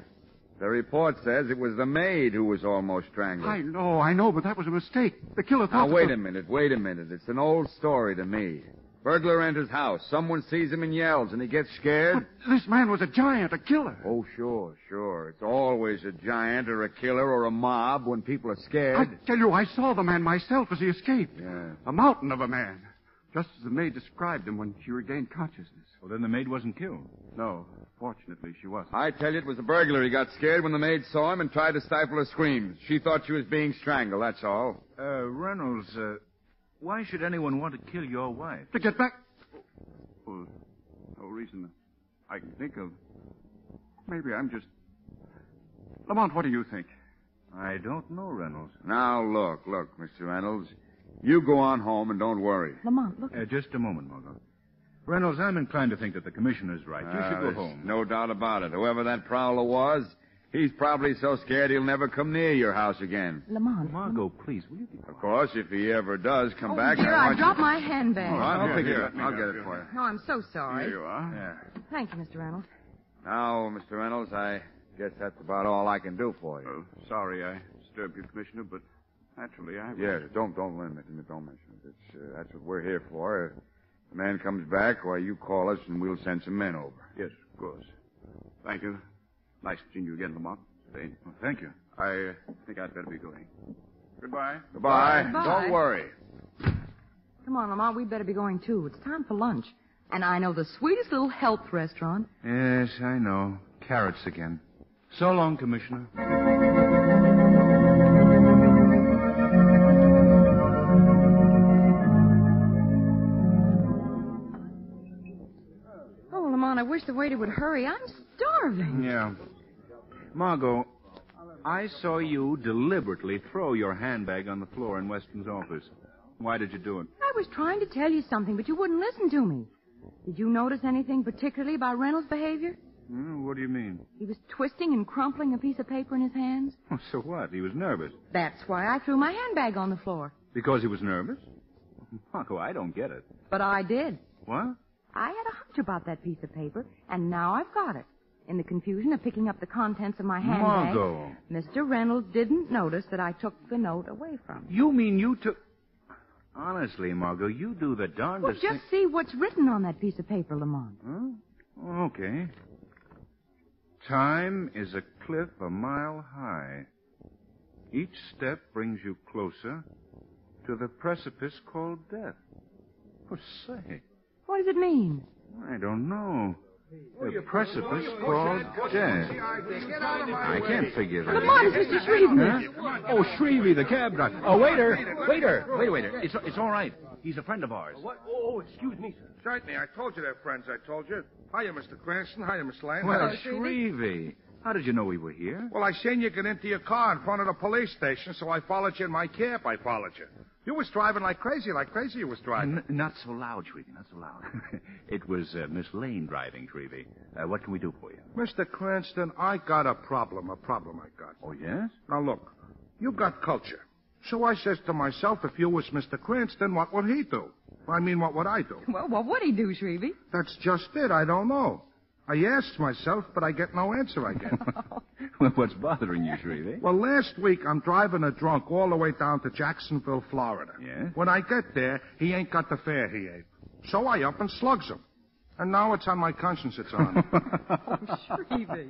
The report says it was the maid who was almost strangled. I know, but that was a mistake. The killer thought... Now, wait a minute. It's an old story to me. Burglar enters house. Someone sees him and yells, and he gets scared. But this man was a giant, a killer. Oh, sure. It's always a giant or a killer or a mob when people are scared. I tell you, I saw the man myself as he escaped. Yeah. A mountain of a man. Just as the maid described him when she regained consciousness. Well, then the maid wasn't killed. No, fortunately, she wasn't. I tell you, it was the burglar. He got scared when the maid saw him and tried to stifle her screams. She thought she was being strangled, that's all. Reynolds, why should anyone want to kill your wife? To get back... Oh, no reason I can think of. Maybe I'm just... Lamont, what do you think? I don't know, Reynolds. Now, look, Mr. Reynolds. You go on home and don't worry. Lamont, look... Just a moment, Margot. Reynolds, I'm inclined to think that the commissioner's right. You should go home. No doubt about it. Whoever that prowler was, he's probably so scared he'll never come near your house again. Lamont. Margot, please, will you be... Of course, if he ever does come back... Dear, I dropped my handbag. Oh, I'll pick it up. I'll get it for you. No, I'm so sorry. Here you are. Yeah. Thank you, Mr. Reynolds. Now, Mr. Reynolds, I guess that's about all I can do for you. Oh, sorry I disturbed you, Commissioner, but naturally I... Yes, don't mention it. That's what we're here for. If the man comes back, why, you call us and we'll send some men over. Yes, of course. Thank you. Nice seeing you again, Lamont. Well, thank you. I think I'd better be going. Goodbye. Goodbye. Goodbye. Don't worry. Come on, Lamont, we'd better be going, too. It's time for lunch. And I know the sweetest little health restaurant. Yes, I know. Carrots again. So long, Commissioner. Oh, Lamont, I wish the waiter would hurry. I'm starving. Yeah. Margot, I saw you deliberately throw your handbag on the floor in Weston's office. Why did you do it? I was trying to tell you something, but you wouldn't listen to me. Did you notice anything particularly about Reynolds' behavior? What do you mean? He was twisting and crumpling a piece of paper in his hands. Oh, so what? He was nervous. That's why I threw my handbag on the floor. Because he was nervous? Margot, I don't get it. But I did. What? I had a hunch about that piece of paper, and now I've got it. In the confusion of picking up the contents of my handbag, Margot. Mr. Reynolds didn't notice that I took the note away from him. You mean you took... Honestly, Margot, you do the darndest Well, just see what's written on that piece of paper, Lamont. Huh? Okay. Time is a cliff a mile high. Each step brings you closer to the precipice called death. Oh, say. What does it mean? I don't know. The precipice called death. I can't figure that. Lamont, it's Mr. Shrevey. Huh? Oh, Shrevey, the cab driver. Oh, waiter. It's all right. He's a friend of ours. What? Oh, excuse me, sir. Certainly. I told you they're friends, I told you. Hiya, Mr. Cranston. Hiya, Miss Lane. Well, Hello, Shrevey. How did you know we were here? Well, I seen you get into your car in front of the police station, so I followed you in my cab. I followed you. You was driving like crazy you was driving. Not so loud, Shrevey, not so loud. It was Miss Lane driving, Shrevey. What can we do for you? Mr. Cranston, I got a problem I got. Oh, yes? Now, look, you got culture. So I says to myself, if you was Mr. Cranston, what would he do? I mean, what would I do? Well, what would he do, Shrevey? That's just it. I don't know. I asked myself, but I get no answer, I get. Well, what's bothering you, Shrevey? Well, last week I'm driving a drunk all the way down to Jacksonville, Florida. Yeah? When I get there, he ain't got the fare he ate. So I up and slugs him. And now it's on my conscience it's on. Oh, Shrevey.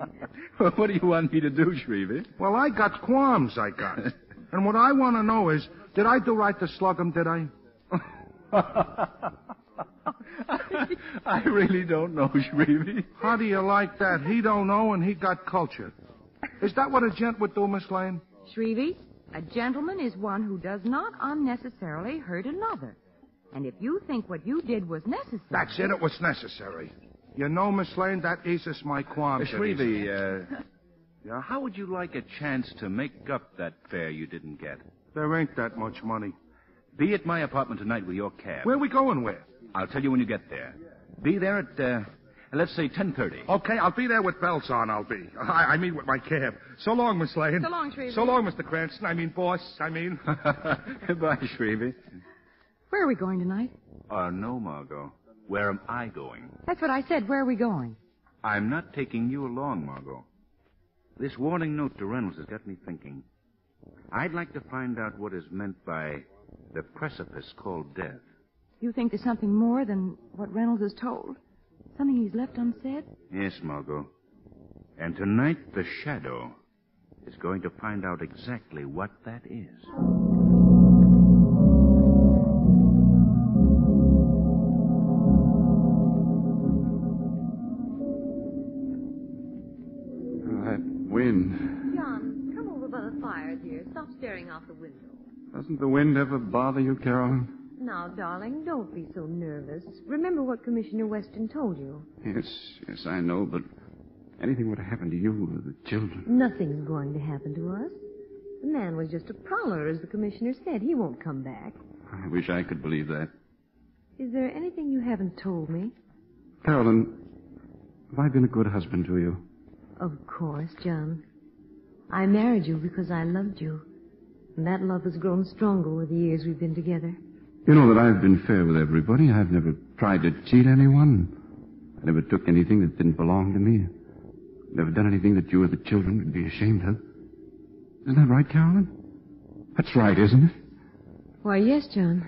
Well, what do you want me to do, Shrevey? Well, I got qualms, I got. And what I want to know is, did I do right to slug him, did I? I really don't know, Shrevey. How do you like that? He don't know and he got culture. Is that what a gent would do, Miss Lane? Shrevey, a gentleman is one who does not unnecessarily hurt another. And if you think what you did was necessary... That's it, it was necessary. You know, Miss Lane, that eases my qualms. Shrevey, how would you like a chance to make up that fare you didn't get? There ain't that much money. Be at my apartment tonight with your cab. Where we going with? I'll tell you when you get there. Be there at, let's say 10:30. Okay, I'll be there with bells on, I'll be. I mean with my cab. So long, Miss Lane. So long, Shrevey. So long, Mr. Cranston. I mean, boss. Goodbye, Shrevey. Where are we going tonight? No, Margot. Where am I going? That's what I said. Where are we going? I'm not taking you along, Margot. This warning note to Reynolds has got me thinking. I'd like to find out what is meant by the precipice called death. You think there's something more than what Reynolds has told? Something he's left unsaid? Yes, Margot. And tonight, the Shadow is going to find out exactly what that is. That wind. John, come over by the fire, dear. Stop staring out the window. Doesn't the wind ever bother you, Carolyn? Now, darling, don't be so nervous. Remember what Commissioner Weston told you. Yes, I know, but anything would have happened to you or the children. Nothing's going to happen to us. The man was just a prowler, as the commissioner said. He won't come back. I wish I could believe that. Is there anything you haven't told me? Carolyn, have I been a good husband to you? Of course, John. I married you because I loved you. And that love has grown stronger with the years we've been together. You know that I've been fair with everybody. I've never tried to cheat anyone. I never took anything that didn't belong to me. Never done anything that you or the children would be ashamed of. Isn't that right, Carolyn? That's right, isn't it? Why, yes, John.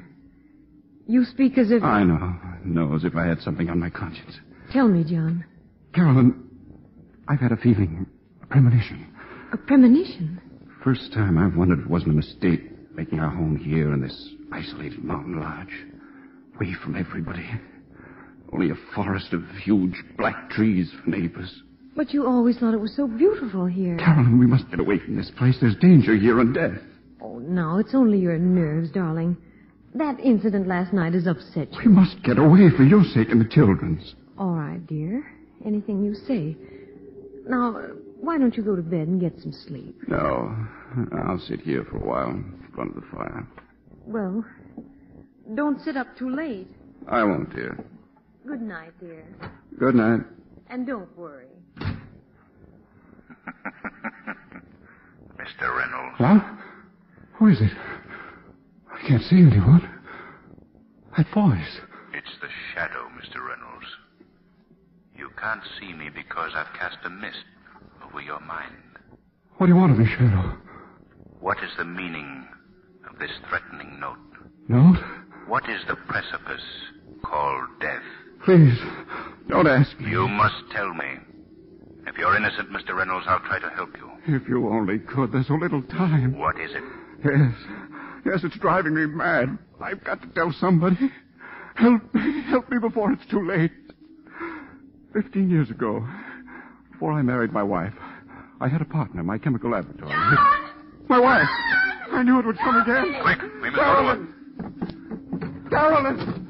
You speak as if... I know, as if I had something on my conscience. Tell me, John. Carolyn, I've had a feeling, a premonition. A premonition? First time I've wondered if it wasn't a mistake making our home here in this isolated mountain lodge. Away from everybody. Only a forest of huge black trees for neighbors. But you always thought it was so beautiful here. Carolyn, we must get away from this place. There's danger here and death. Oh, no, it's only your nerves, darling. That incident last night has upset you. We must get away for your sake and the children's. All right, dear. Anything you say. Now, why don't you go to bed and get some sleep? No, I'll sit here for a while in front of the fire. Well, don't sit up too late. I won't, dear. Good night, dear. Good night. And don't worry. Mr. Reynolds. What? Who is it? I can't see anyone. That voice. It's the Shadow, Mr. Reynolds. You can't see me because I've cast a mist over your mind. What do you want of me, Shadow? What is the meaning of this threatening note? Note? What is the precipice called death? Please, don't ask me. You must tell me. If you're innocent, Mr. Reynolds, I'll try to help you. If you only could. There's so little time. What is it? Yes, it's driving me mad. I've got to tell somebody. Help me before it's too late. 15 years ago, before I married my wife, I had a partner in my chemical laboratory. My wife! I knew it would come again. Quick, we must go to her. Carolyn!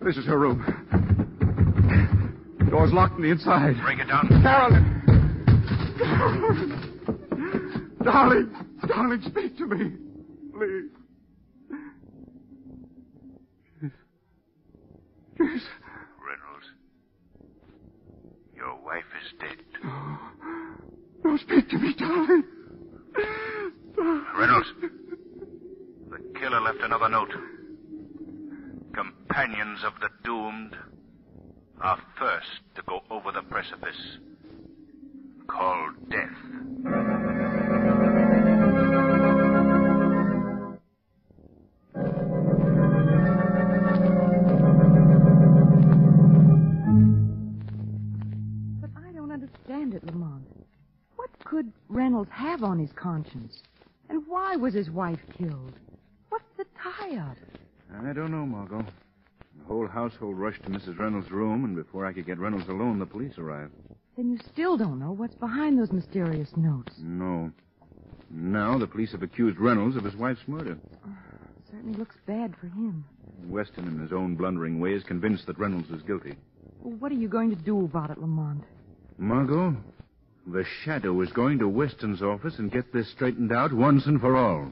This is her room. Door's locked on the inside. Break it down. Carolyn! Darling, speak to me. Please. Yes. Reynolds, your wife is dead. No, speak to me, darling. Reynolds, the killer left another note. Companions of the doomed are first to go over the precipice called death. But I don't understand it, Lamont. What could Reynolds have on his conscience? And why was his wife killed? What's the tie-up? I don't know, Margot. The whole household rushed to Mrs. Reynolds' room, and before I could get Reynolds alone, the police arrived. Then you still don't know what's behind those mysterious notes. No. Now the police have accused Reynolds of his wife's murder. Certainly looks bad for him. Weston, in his own blundering way, is convinced that Reynolds is guilty. Well, what are you going to do about it, Lamont? Margot, the Shadow is going to Weston's office and get this straightened out once and for all.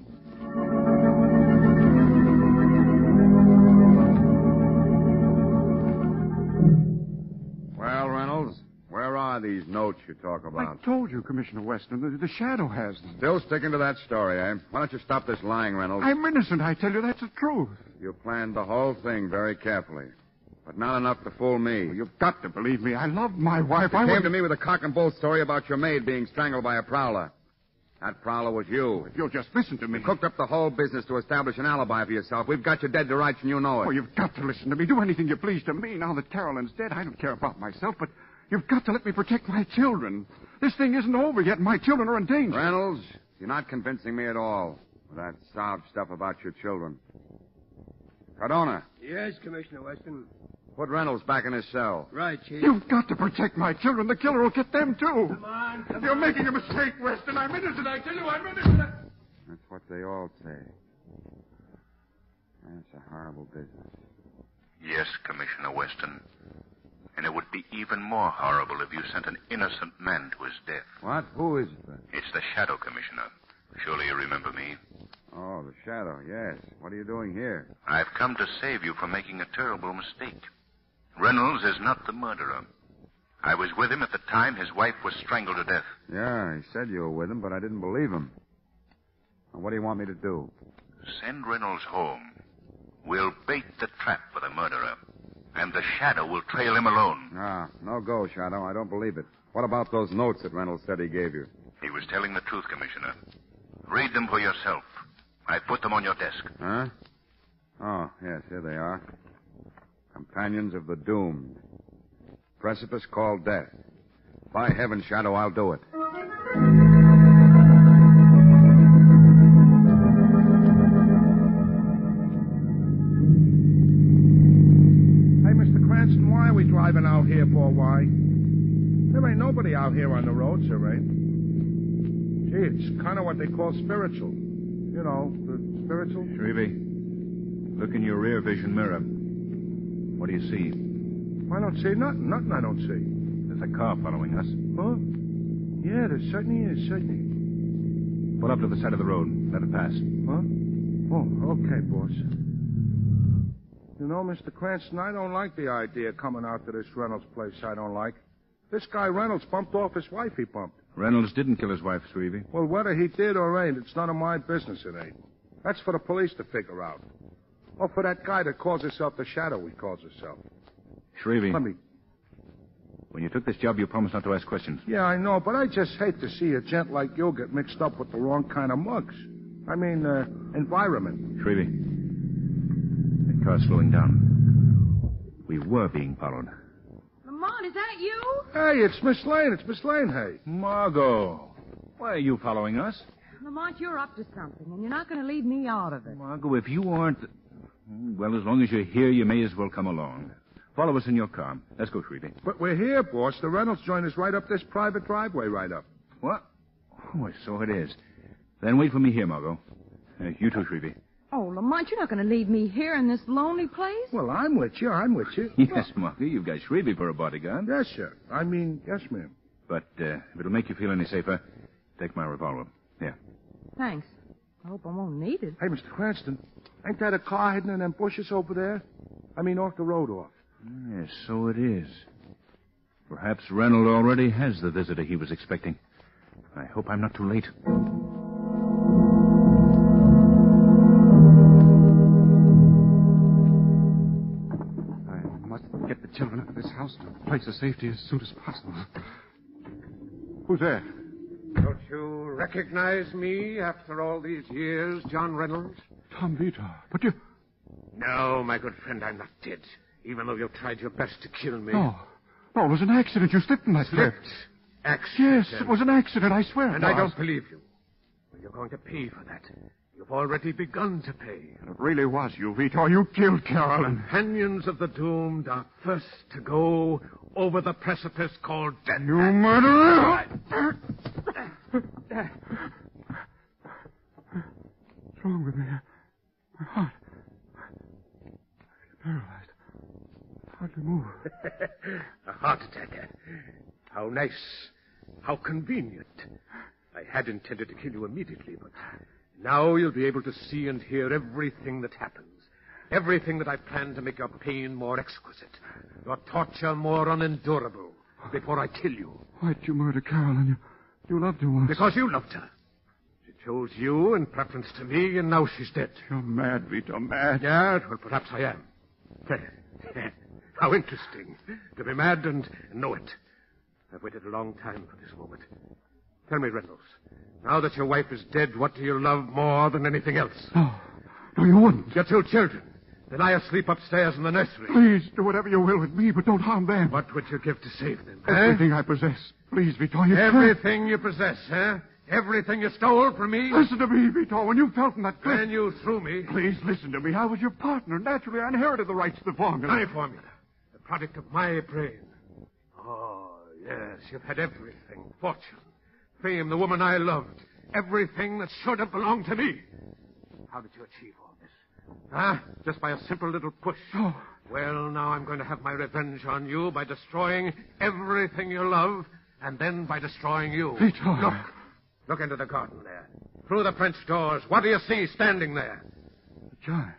Well, Reynolds, where are these notes you talk about? I told you, Commissioner Weston. The Shadow has them. Still sticking to that story, eh? Why don't you stop this lying, Reynolds? I'm innocent, I tell you. That's the truth. You planned the whole thing very carefully. But not enough to fool me. Well, you've got to believe me. I love my wife. You came to me with a cock and bull story about your maid being strangled by a prowler. That prowler was you. If you'll just listen to me. You cooked up the whole business to establish an alibi for yourself. We've got you dead to rights, and you know it. Oh, you've got to listen to me. Do anything you please to me. Now that Carolyn's dead, I don't care about myself, but you've got to let me protect my children. This thing isn't over yet, and my children are in danger. Reynolds, you're not convincing me at all with that sob stuff about your children. Cardona. Yes, Commissioner Weston. Put Reynolds back in his cell. Right, Chief. You've got to protect my children. The killer will get them, too. Come on, come You're on. making a mistake, Weston. I'm innocent, I tell you. I'm innocent. That's what they all say. That's a horrible business. Yes, Commissioner Weston. And it would be even more horrible if you sent an innocent man to his death. What? Who is it, then? It's the Shadow, Commissioner. Surely you remember me. Oh, the Shadow, yes. What are you doing here? I've come to save you from making a terrible mistake. Reynolds is not the murderer. I was with him at the time his wife was strangled to death. Yeah, he said you were with him, but I didn't believe him. Now, what do you want me to do? Send Reynolds home. We'll bait the trap for the murderer. And the Shadow will trail him alone. No go, Shadow. I don't believe it. What about those notes that Reynolds said he gave you? He was telling the truth, Commissioner. Read them for yourself. I put them on your desk. Huh? Oh, yes, here they are. Companions of the Doomed. Precipice called death. By heaven, Shadow, I'll do it. Hey, Mr. Cranston, why are we driving out here for? Why? There ain't nobody out here on the roads, there ain't. Gee, it's kind of what they call spiritual. You know, the spiritual. Shrevey, look in your rear vision mirror. What do you see? I don't see nothing. Nothing I don't see. There's a car following us. Huh? Yeah, there certainly is, certainly. Pull up to the side of the road. Let it pass. Huh? Oh, okay, boss. You know, Mr. Cranston, I don't like the idea of coming out to this Reynolds place. I don't like. This guy Reynolds bumped off his wife he bumped. Reynolds didn't kill his wife, Shrevey. Well, whether he did or ain't, it's none of my business, it ain't. That's for the police to figure out. Or for that guy that calls himself the Shadow he calls himself. Shrevey. Let me... When you took this job, you promised not to ask questions. Yeah, I know, but I just hate to see a gent like you get mixed up with the wrong kind of mugs. I mean, environment. Shrevey. That car's slowing down. We were being followed. Lamont, is that you? Hey, it's Miss Lane. It's Miss Lane, hey. Margot. Why are you following us? Lamont, you're up to something, and you're not going to leave me out of it. Margot, if you aren't... Well, as long as you're here, you may as well come along. Follow us in your car. Let's go, Shrevey. But we're here, boss. The Reynolds joint is right up this private driveway right up. What? Oh, so it is. Then wait for me here, Margot. You too, Shrevey. Oh, Lamont, you're not going to leave me here in this lonely place? Well, I'm with you. I'm with you. Yes, Margot, you've got Shrevey for a bodyguard. Yes, sir. I mean, yes, ma'am. But if it'll make you feel any safer, take my revolver. Here. Thanks. I hope I won't need it. Hey, Mr. Cranston, ain't that a car hidden in them bushes over there? I mean, off the road off. Yes, so it is. Perhaps Reynolds already has the visitor he was expecting. I hope I'm not too late. I must get the children out of this house to a place of safety as soon as possible. Who's there? Don't you recognize me after all these years, John Reynolds? Tom Vito. But you... No, my good friend, I'm not dead. Even though you've tried your best to kill me. No, it was an accident. You slipped in that Slipped? Accident? Yes, it was an accident, I swear. And I don't believe you. Well, you're going to pay for that. You've already begun to pay. It really was you, Vito. You killed Carolyn. Companions of the doomed are first to go over the precipice called death. You murderer! What's wrong with me? My heart. I feel paralyzed. Hardly move. A heart attack. How nice. How convenient. I had intended to kill you immediately, but now you'll be able to see and hear everything that happens. Everything that I plan to make your pain more exquisite. Your torture more unendurable. Before I kill you. Why'd you murder Carolyn? You loved her once. Because you loved her. She chose you in preference to me, and now she's dead. You're mad, Vito, mad. Yeah, well, perhaps I am. How interesting. To be mad and know it. I've waited a long time for this moment. Tell me, Reynolds, Now that your wife is dead, what do you love more than anything else? No. No, you wouldn't. Your 2 children. They lie asleep upstairs in the nursery. Please, do whatever you will with me, but don't harm them. What would you give to save them? Everything I possess. Please, Vitor, you Everything you possess, huh? Everything you stole from me? Listen to me, Vitor. When you fell from that cliff... Then you threw me. Please, listen to me. I was your partner. Naturally, I inherited the rights to the formula. My formula. The product of my brain. Oh, yes, you've had everything. Fortune. Fame, the woman I loved. Everything that should have belonged to me. How did you achieve all this? Huh? Just by a simple little push. Oh. Well, now I'm going to have my revenge on you by destroying everything you love, and then by destroying you. Vitor. Look into the garden there. Through the French doors. What do you see standing there? The giant.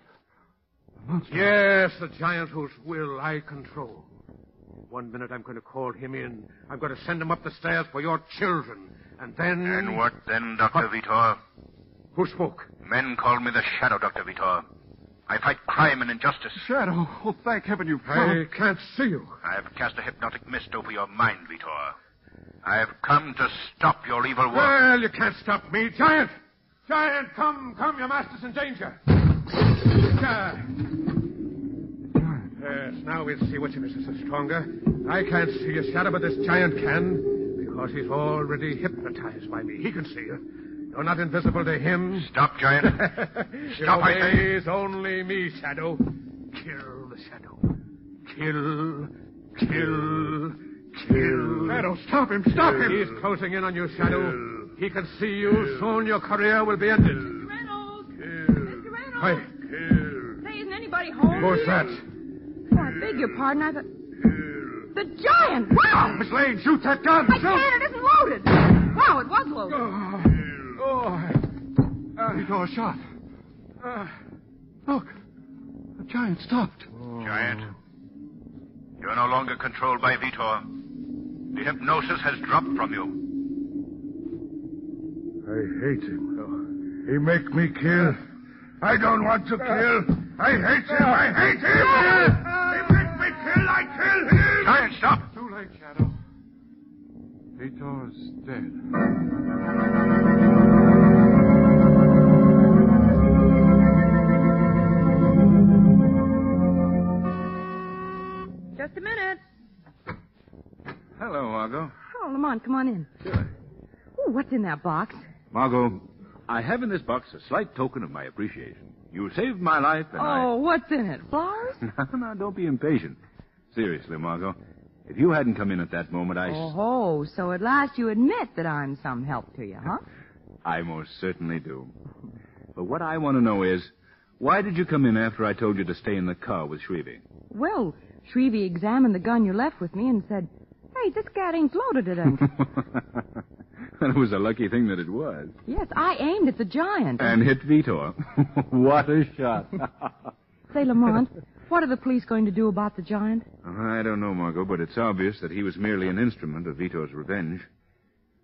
The monster. Yes, the giant whose will I control. 1 minute I'm going to call him in. I'm going to send him up the stairs for your children. And then... And what then, Dr. Vitor? Who spoke? Men call me the Shadow, Dr. Vitor. I fight crime and injustice. Shadow? Oh, thank heaven you've I can't see you. I've cast a hypnotic mist over your mind, Vitor. I've come to stop your evil work. Well, you can't stop me. Giant! Giant, come, your master's in danger. Yes, now we'll see which of us is stronger. I can't see you, Shadow, but this giant can, because he's already hypnotized by me. He can see you. You're not invisible to him. Stop, Giant. Stop, I say. It's only me, Shadow. Kill the Shadow. Kill. Shadow, stop him, stop him. He's closing in on you, Shadow. He can see you. Soon your career will be ended. Reynolds. Mr. Reynolds. Hey. Say, isn't anybody home? Who's that? Oh, I beg your pardon. I thought... The giant! Wow! Miss Lane, shoot that gun. I can't. It isn't loaded. Wow, it was loaded. Vitor, shot. Look. The giant stopped. Giant, you're no longer controlled by Vitor. The hypnosis has dropped from you. I hate him. He make me kill. I don't want to kill. I hate him. I hate him. He make me kill. I kill him. Giant, stop. Too late, Shadow. Vitor's dead. Just a minute. Hello, Margot. Oh, Lamont, come on in. Sure. Ooh, what's in that box? Margot, I have in this box a slight token of my appreciation. You saved my life, and What's in it? Flowers? No, don't be impatient. Seriously, Margot, if you hadn't come in at that moment, Oh, so at last you admit that I'm some help to you, huh? I most certainly do. But what I want to know is, why did you come in after I told you to stay in the car with Shrevey? Well, Shrevey examined the gun you left with me and said, "Hey, this gat ain't loaded, it ain't." It was a lucky thing that it was. Yes, I aimed at the giant. And hit Vitor. What a shot. Say, Lamont, what are the police going to do about the giant? I don't know, Margot, but it's obvious that he was merely an instrument of Vitor's revenge.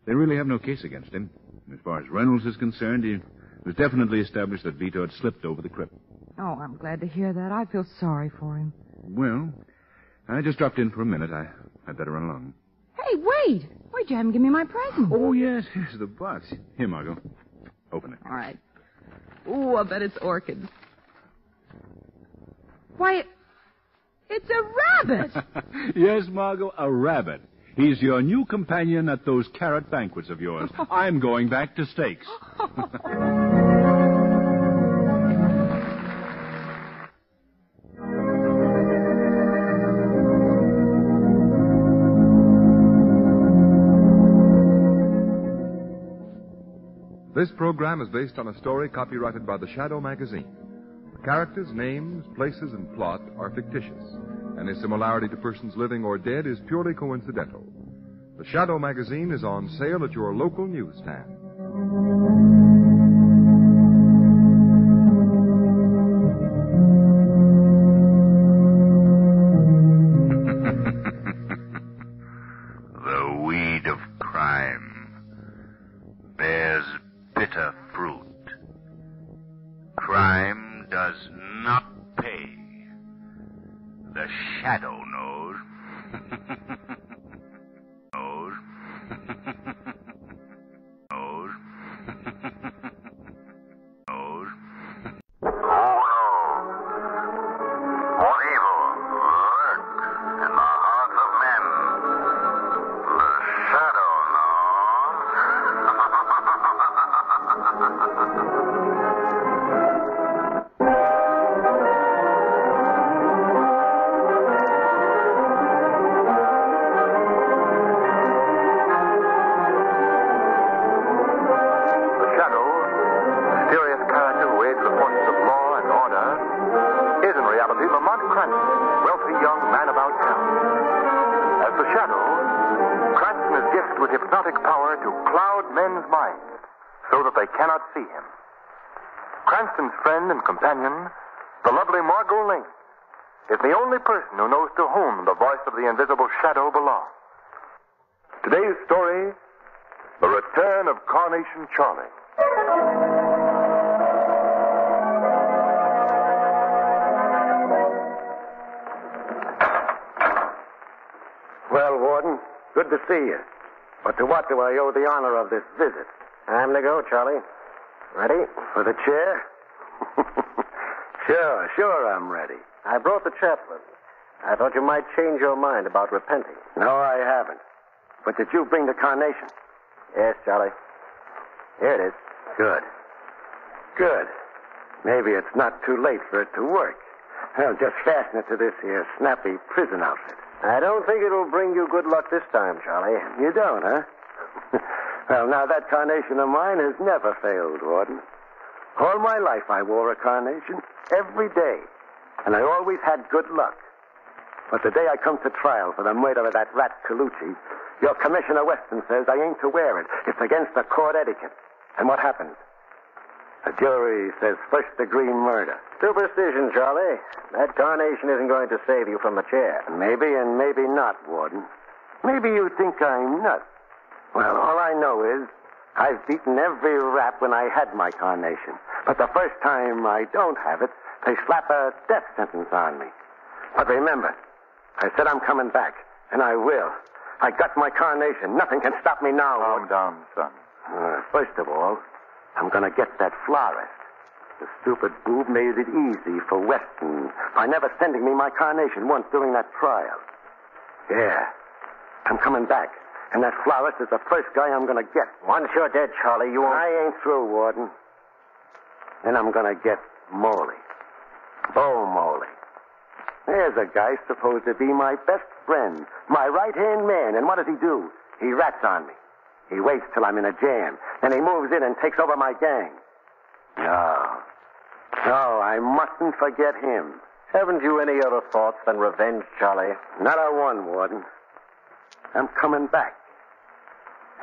They really have no case against him. As far as Reynolds is concerned, it was definitely established that Vitor had slipped over the crib. Oh, I'm glad to hear that. I feel sorry for him. Well, I just dropped in for a minute. I'd better run along. Hey, wait! Wait, you haven't given me my present. Oh, yes, here's the box. Here, Margot. Open it. All right. Ooh, I bet it's orchids. Why, it's a rabbit! Yes, Margot, a rabbit. He's your new companion at those carrot banquets of yours. I'm going back to steaks. This program is based on a story copyrighted by the Shadow magazine. The characters, names, places, and plot are fictitious. Any similarity to persons living or dead is purely coincidental. The Shadow magazine is on sale at your local newsstand. The weed of crime bears bitter fruit. Crime does not pay. The Shadow knows. knows. knows. reality, Lamont Cranston, wealthy young man about town. As the shadow, Cranston is gifted with hypnotic power to cloud men's minds so that they cannot see him. Cranston's friend and companion, the lovely Margot Lane, is the only person who knows to whom the voice of the invisible shadow belongs. Today's story, The Return of Carnation Charlie. Well, Warden, good to see you. But to what do I owe the honor of this visit? Time to go, Charlie. Ready? For the chair? Sure, I'm ready. I brought the chaplain. I thought you might change your mind about repenting. No, I haven't. But did you bring the carnation? Yes, Charlie. Here it is. Good. Maybe it's not too late for it to work. I'll just fasten it to this here snappy prison outfit. I don't think it'll bring you good luck this time, Charlie. You don't, huh? Well, now, that carnation of mine has never failed, Warden. All my life I wore a carnation, every day. And I always had good luck. But the day I come to trial for the murder of that rat Colucci, your Commissioner Weston says I ain't to wear it. It's against the court etiquette. And what happens? The jury says first-degree murder. Superstition, Charlie. That carnation isn't going to save you from the chair. Maybe and maybe not, Warden. Maybe you think I'm nuts. Well, all I know is I've beaten every rap when I had my carnation. But the first time I don't have it, they slap a death sentence on me. But remember, I said I'm coming back, and I will. I got my carnation. Nothing can stop me now. Calm down, son. First of all, I'm going to get that florist. The stupid boob made it easy for Weston by never sending me my carnation once during that trial. Yeah, I'm coming back. And that florist is the first guy I'm going to get. Once you're dead, Charlie, you won't... I ain't through, Warden. Then I'm going to get Moley. Bo Moley. There's a guy supposed to be my best friend, my right-hand man. And what does he do? He rats on me. He waits till I'm in a jam. Then he moves in and takes over my gang. No, I mustn't forget him. Haven't you any other thoughts than revenge, Charlie? Not a one, Warden. I'm coming back.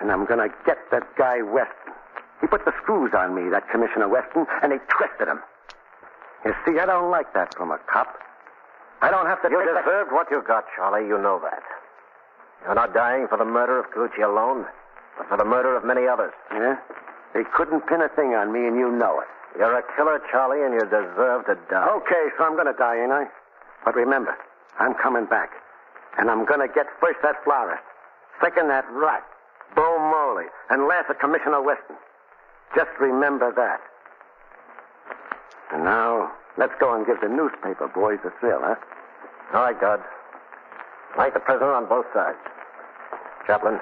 And I'm going to get that guy Weston. He put the screws on me, that Commissioner Weston, and he twisted him. You see, I don't like that from a cop. I don't have to... You deserved what you got, Charlie. You know that. You're not dying for the murder of Colucci alone, but for the murder of many others. Yeah? They couldn't pin a thing on me, and you know it. You're a killer, Charlie, and you deserve to die. Okay, so I'm going to die, ain't I? But remember, I'm coming back. And I'm going to get first that florist, second that rat, Bo Moley, and last the Commissioner Weston. Just remember that. And now, let's go and give the newspaper boys a thrill, huh? All right, God. Like the prisoner on both sides. Chaplain,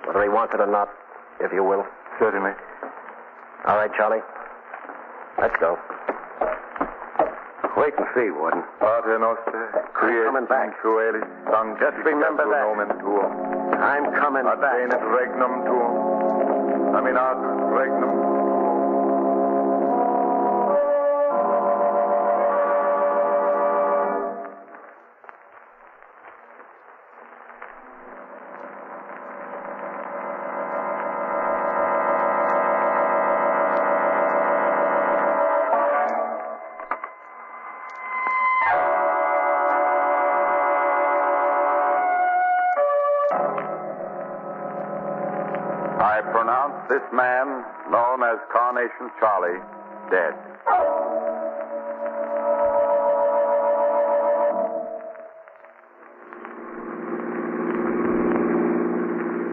whether he wants it or not, if you will. Certainly. All right, Charlie. Let's go. Wait and see, Warden. Pater noster, coming back. Just remember that. I'm coming back. Advenit regnum tuum. Aminatus regnum. This man, known as Carnation Charlie, dead.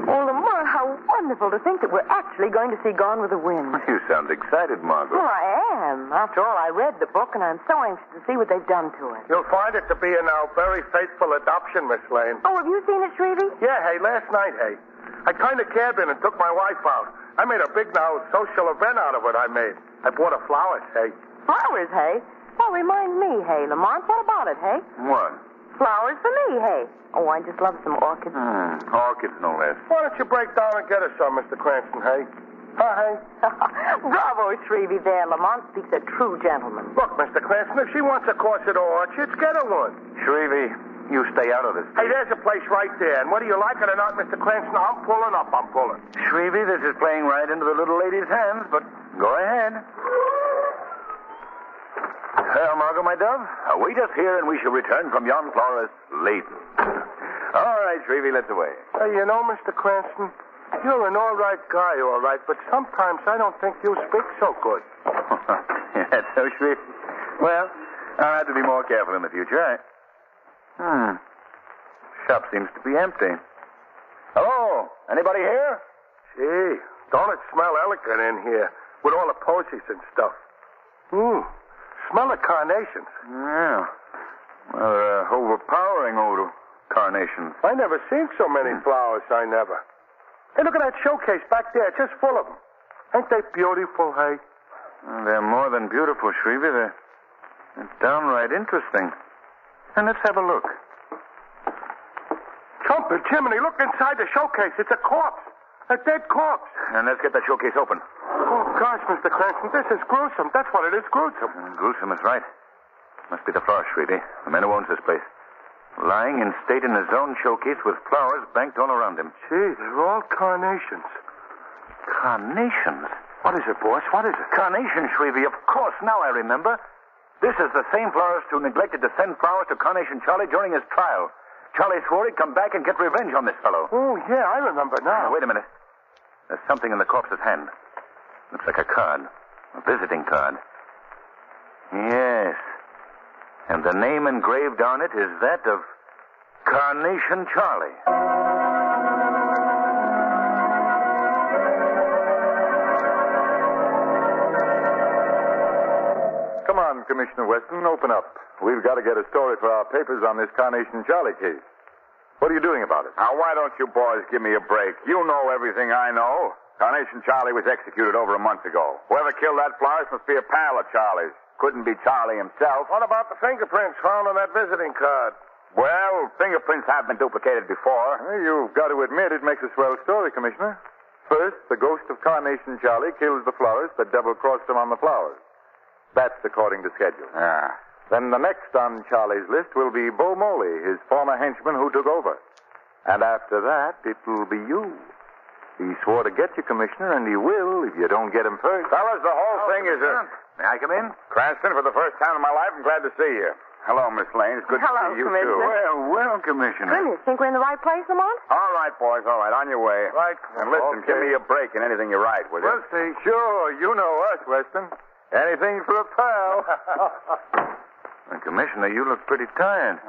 Oh, Lamar, how wonderful to think that we're actually going to see Gone with the Wind. You sound excited, Margaret. Well, I am. After all, I read the book, and I'm so anxious to see what they've done to it. You'll find it to be a now very faithful adoption, Miss Lane. Oh, have you seen it, Shrevey? Yeah, hey, last night, hey. I turned a cab in and took my wife out. I made a big now social event out of it I bought her flowers, hey. Flowers, hey? Well, remind me, hey, Lamont. What about it, hey? What? Flowers for me, hey. Oh, I just love some orchids. Orchids, no less. Why don't you break down and get us some, Mr. Cranston, hey? Hi. Bravo, Shrevey. There, Lamont speaks a true gentleman. Look, Mr. Cranston, if she wants a course at Orchards, get her one. Shrevey, you stay out of this. Hey, there's a place right there, and whether you like it or not, Mr. Cranston, I'm pulling up. I'm pulling. Shrevey, this is playing right into the little lady's hands, but go ahead. Well, Margot, my dove, await us here, and we shall return from yon florist laden. All right, Shrevey, let's away. Hey, you know, Mr. Cranston, you're an all right guy, all right, but sometimes I don't think you speak so good. That's so, Shrevey. Well, I'll have to be more careful in the future. Shop seems to be empty. Hello? Anybody here? Gee, don't it smell elegant in here with all the posies and stuff? Smell of carnations. Yeah. Well, overpowering odor. Carnations. I never seen so many flowers, I never. Hey, look at that showcase back there, just full of them. Ain't they beautiful, hey? Well, they're more than beautiful, Shrevey. They're downright interesting. And let's have a look. Trumpet, Jiminy, look inside the showcase. It's a corpse. A dead corpse. And let's get that showcase open. Oh, gosh, Mr. Cranston, this is gruesome. That's what it is, gruesome. Gruesome is right. Must be the florist, Shrevey, the man who owns this place. Lying in state in his own showcase with flowers banked all around him. Gee, they're all carnations. Carnations? What is it, boss? What is it? Carnation, Shrevey, of course. Now I remember. This is the same florist who neglected to send flowers to Carnation Charlie during his trial. Charlie swore he'd come back and get revenge on this fellow. Oh, yeah, I remember now. Wait a minute. There's something in the corpse's hand. Looks like a card. A visiting card. Yes. And the name engraved on it is that of Carnation Charlie. Come on, Commissioner Weston, open up. We've got to get a story for our papers on this Carnation Charlie case. What are you doing about it? Now, why don't you boys give me a break? You know everything I know. Carnation Charlie was executed over a month ago. Whoever killed that florist must be a pal of Charlie's. Couldn't be Charlie himself. What about the fingerprints found on that visiting card? Well, fingerprints have been duplicated before. Well, you've got to admit it makes a swell story, Commissioner. First, the ghost of Carnation Charlie kills the florist that double-crossed him on the flowers. That's according to schedule. Ah. Then the next on Charlie's list will be Bo Moley, his former henchman who took over. And after that, it will be you. He swore to get you, Commissioner, and he will if you don't get him first. Fellas, the whole thing is a... May I come in? Cranston, for the first time in my life, I'm glad to see you. Hello, Miss Lane. It's good to see you, too. Well, Commissioner. Goodness, think we're in the right place, Lamont? All right, boys, all right. On your way. Right. And listen, give me a break in anything you write, will you? Well, say, sure. You know us, Weston. Anything for a pal. Commissioner, you look pretty tired.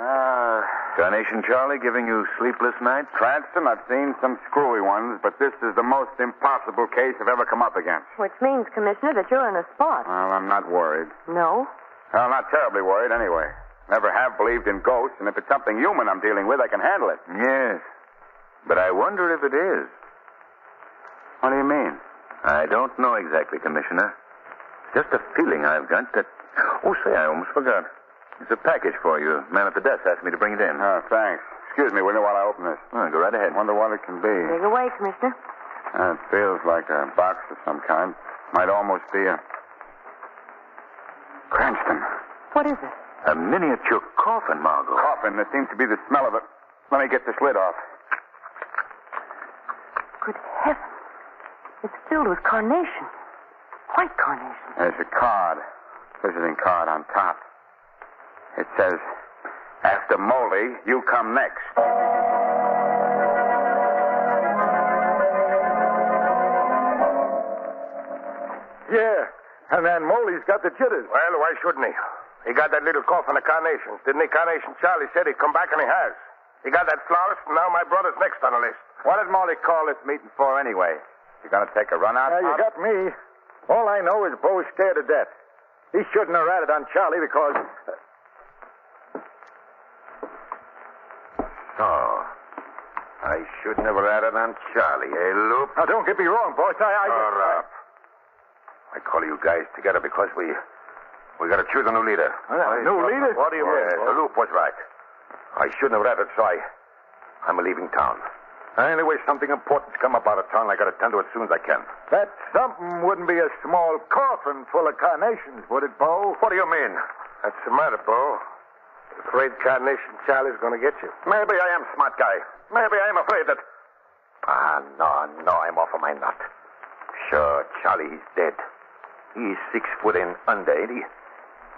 Carnation Charlie giving you sleepless nights? Cranston, I've seen some screwy ones, but this is the most impossible case I've ever come up against. Which means, Commissioner, that you're in a spot. Well, I'm not worried. No? Well, not terribly worried, anyway. Never have believed in ghosts, and if it's something human I'm dealing with, I can handle it. Yes. But I wonder if it is. What do you mean? I don't know exactly, Commissioner. Just a feeling I've got that... Oh, say, I almost forgot. It's a package for you. Man at the desk asked me to bring it in. Oh, thanks. Excuse me, will you, while I open this? Oh, go right ahead. Wonder what it can be. Take away, Commissioner. It feels like a box of some kind. Might almost be a... Cranston. What is it? A miniature coffin, Margot. Coffin. There seems to be the smell of it. Let me get this lid off. Good heavens. It's filled with carnation. White carnation. There's a card. Visiting card on top. It says, after Moley, you come next. Yeah, and then Moley's got the jitters. Well, why shouldn't he? He got that little cough on the carnations. Didn't he? Carnation Charlie said he'd come back, and he has. He got that florist, and now my brother's next on the list. What did Moley call this meeting for anyway? You gonna take a run out? You got me. All I know is Bo's scared to death. He shouldn't have ratted on Charlie because... Oh. I shouldn't have ratted on Charlie, eh, Loop? Now, don't get me wrong, boss. Shut up. I call you guys together because we got to choose a new leader. New leader? What do you mean? The Loop was right. I shouldn't have ratted, so I'm leaving town. Anyway, something important to come up out of town, I gotta tend to it as soon as I can. That something wouldn't be a small coffin full of carnations, would it, Bo? What do you mean? What's the matter, Bo? Afraid Carnation Charlie's going to get you? Maybe I am smart guy. Maybe I am afraid that... No, I'm off of my nut. Sure, Charlie, he's dead. He's 6 foot and under, ain't he?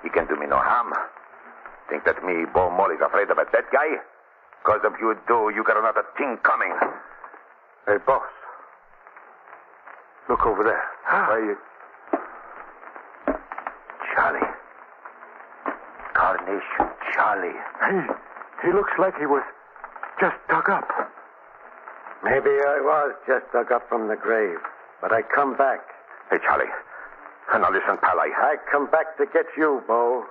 He can do me no harm. Think that me, Bo Molly's afraid of a dead guy? Because if you do, you got another thing coming. Hey, boss. Look over there. Why, Charlie. Carnation Charlie. He looks like he was just dug up. Maybe I was just dug up from the grave, but I come back. Hey, Charlie. Now listen, pal, I come back to get you, Bo.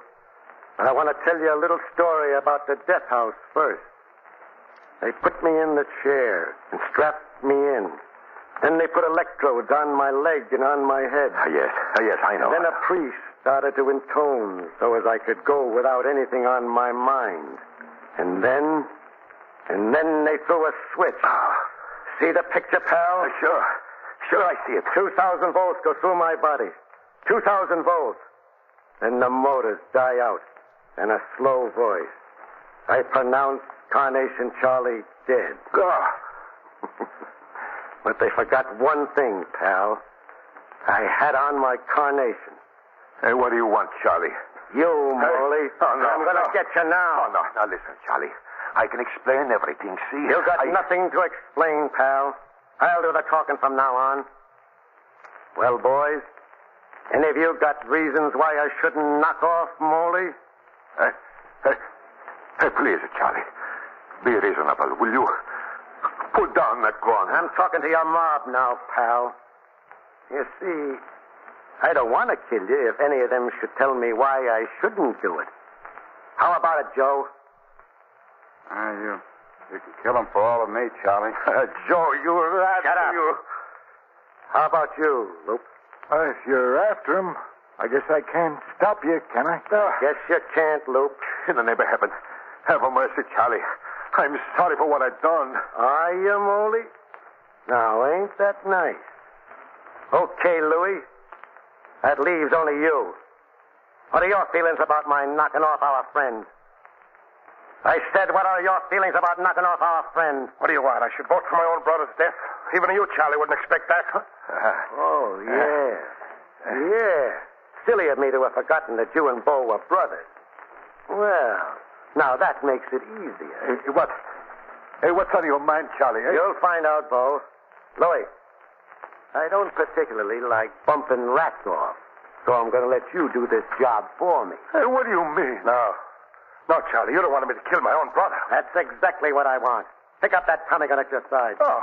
But I want to tell you a little story about the death house first. They put me in the chair and strapped me in. Then they put electrodes on my leg and on my head. Yes, I know. And then a priest started to intone so as I could go without anything on my mind. And then they threw a switch. See the picture, pal? Sure, I see it. 2,000 volts go through my body. 2,000 volts. Then the motors die out. And a slow voice. I pronounce Carnation Charlie dead. But they forgot one thing, pal. I had on my carnation. Hey, what do you want, Charlie? You, Molly. I'm going to get you now. No. Now listen, Charlie. I can explain everything, see? You got nothing to explain, pal. I'll do the talking from now on. Well, boys, any of you got reasons why I shouldn't knock off Molly? Hey, please, Charlie. Be reasonable, will you? Put down that gun. I'm talking to your mob now, pal. You see, I don't want to kill you if any of them should tell me why I shouldn't do it. How about it, Joe? You can kill him for all of me, Charlie. Joe, you're that. Shut up. How about you, Loop? If you're after him, I guess I can't stop you, can I? Guess you can't, Loop. In the name of heaven, have a mercy, Charlie. I'm sorry for what I've done. Are you, Molly? Now, ain't that nice? Okay, Louie. That leaves only you. What are your feelings about my knocking off our friend? I said, what are your feelings about knocking off our friend? What do you want? I should vote for my own brother's death? Even you, Charlie, wouldn't expect that. Oh, yeah. Yeah. Silly of me to have forgotten that you and Bo were brothers. Well, now that makes it easier. What's on your mind, Charlie? You'll find out, Bo. Louie, I don't particularly like bumping rats off, so I'm going to let you do this job for me. Hey, what do you mean? No, Charlie, you don't want me to kill my own brother. That's exactly what I want. Pick up that Tommy gun at your side. Oh,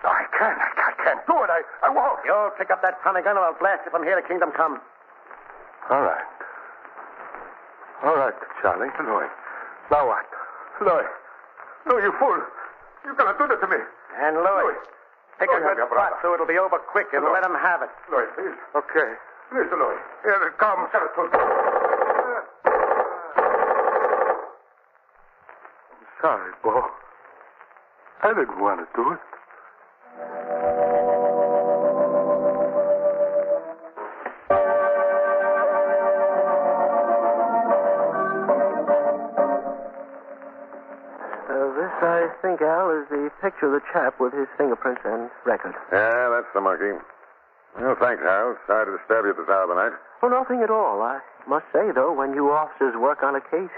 no, I can't do it. I won't. You'll pick up that Tommy gun or I'll blast you from here to Kingdom Come. All right, Charlie. Louie. Now what? Louie, you fool. You're going to do this to me. And Louie, pick a good spot so it'll be over quick and let him have it. Louie, please. Okay. Please, Louie. Here it comes. Sorry, Bo. I didn't want to do it. This, I think, Al, is the picture of the chap with his fingerprints and record. Yeah, that's the monkey. Well, thanks, Hal. Sorry to disturb you at this hour of the night. Oh, nothing at all. I must say, though, when you officers work on a case,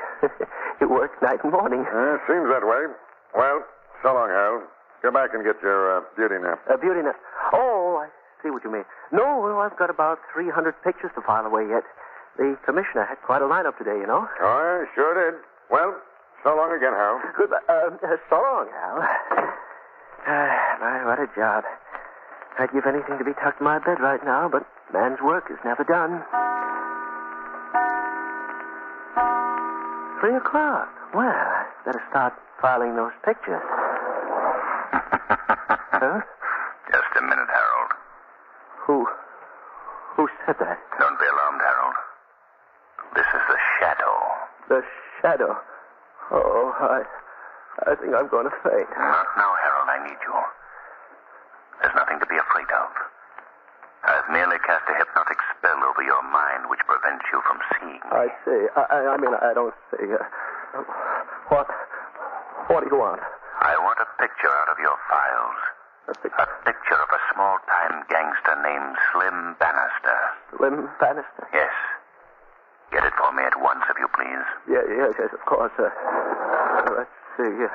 you work night and morning. It seems that way. Well, so long, Hal. Go back and get your beauty nap. Beauty nap? Oh, I see what you mean. No, well, I've got about 300 pictures to file away yet. The commissioner had quite a lineup today, you know. Oh, I sure did. Well, so long again, Hal. Goodbye. So long, Hal. My, what a job. I'd give anything to be tucked in my bed right now, but man's work is never done. 3 o'clock. Well, I better start filing those pictures. Huh? Just a minute, Harold. Who said that? Don't be alarmed, Harold. This is the Shadow. The Shadow. Oh, I think I'm going to faint. Not now, Harold. I need you. There's nothing to be afraid of. I've merely cast a hypnotic spell over your mind which prevents you from seeing me. I see. I mean, I don't see. What do you want? I want a picture out of your files. A picture of a small-time gangster named Slim Bannister. Slim Bannister? Yes. Get it for me at once, if you please. Yes, of course. Let's see.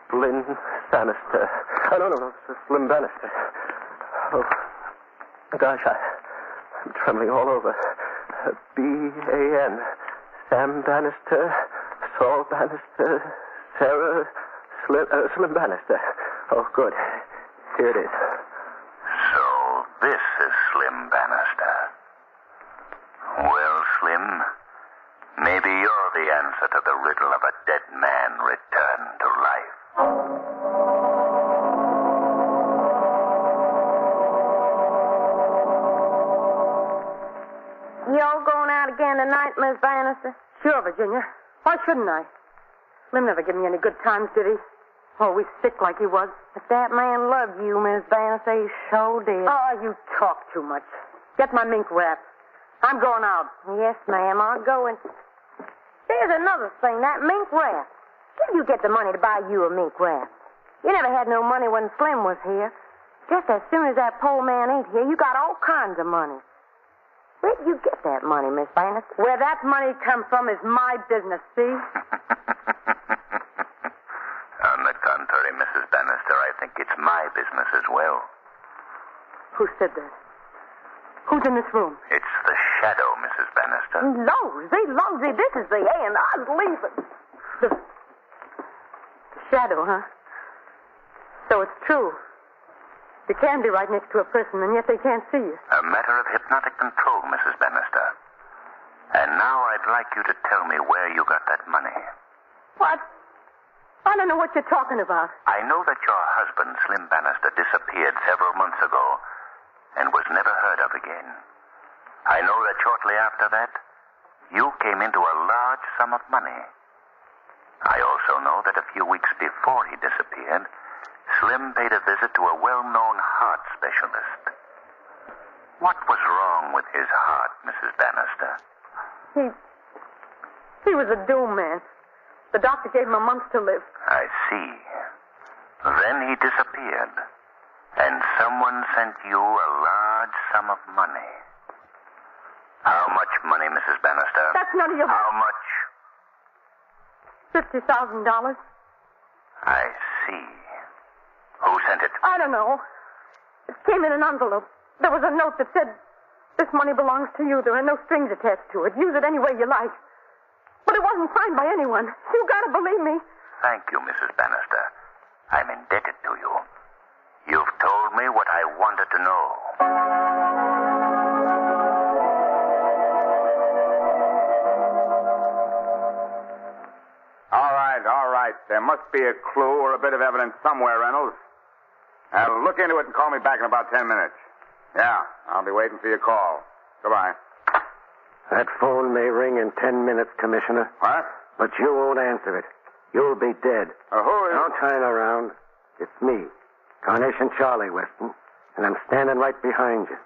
Slim Bannister. Oh, no. Slim Bannister. Oh, gosh, I'm trembling all over. B-A-N. Sam Bannister, Saul Bannister, Sarah, Slim Bannister. Oh, good. Here it is. So this is Slim Bannister. Well, Slim, maybe you're the answer to the riddle of a dead man returned to life. You all going out again tonight, Miss Bannister? Sure, Virginia. Why shouldn't I? Slim never gave me any good times, did he? Always sick like he was. If that man loved you, Miss Bannister, he sure did. Oh, you talk too much. Get my mink wrap. I'm going out. Yes, ma'am, I'll go and... There's another thing, that mink wrap. Where'd you get the money to buy you a mink wrap? You never had no money when Slim was here. Just as soon as that poor man ain't here, you got all kinds of money. Where'd you get that money, Miss Bannister? Where that money comes from is my business, see? On the contrary, Mrs. Bannister, I think it's my business as well. Who said that? Who's in this room? It's the shadow, Mrs. Bannister. Lousy, this is the end. I'm leaving. The shadow, huh? So it's true. You can be right next to a person, and yet they can't see you. A matter of hypnotic control, Mrs. Bannister. And now I'd like you to tell me where you got that money. What? I don't know what you're talking about. I know that your husband, Slim Bannister, disappeared several months ago and was never heard of again. I know that shortly after that, you came into a large sum of money. I also know that a few weeks before he disappeared, Slim paid a visit to a well-known heart specialist. What was wrong with his heart, Mrs. Bannister? He was a doom man. The doctor gave him a month to live. I see. Then he disappeared, and someone sent you a large sum of money. How much money, Mrs. Bannister? That's none of your... How much? $50,000. I see. Who sent it? I don't know. It came in an envelope. There was a note that said, "This money belongs to you. There are no strings attached to it. Use it any way you like." But it wasn't signed by anyone. You gotta believe me. Thank you, Mrs. Bannister. I'm indebted to you. You've told me what I wanted to know. All right. There must be a clue or a bit of evidence somewhere, Reynolds. I'll look into it and call me back in about 10 minutes. Yeah, I'll be waiting for your call. Goodbye. That phone may ring in 10 minutes, Commissioner. What? But you won't answer it. You'll be dead. Who is... Don't turn around. It's me, Carnation Charlie, Weston. And I'm standing right behind you.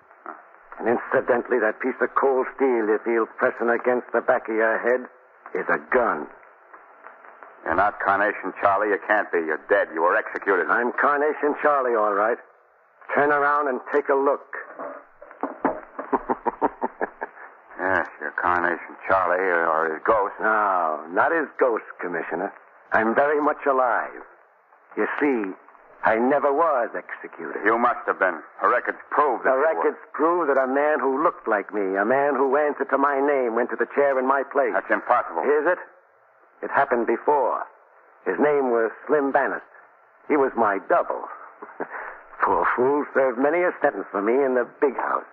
And incidentally, that piece of cold steel you feel pressing against the back of your head is a gun. You're not Carnation Charlie. You can't be. You're dead. You were executed. I'm Carnation Charlie, all right. Turn around and take a look. Yes, you're Carnation Charlie or his ghost. No, not his ghost, Commissioner. I'm very much alive. You see, I never was executed. You must have been. The records prove that The records prove that a man who looked like me, a man who answered to my name, went to the chair in my place. That's impossible. Is it? It happened before. His name was Slim Bannister. He was my double. Poor fool served many a sentence for me in the big house.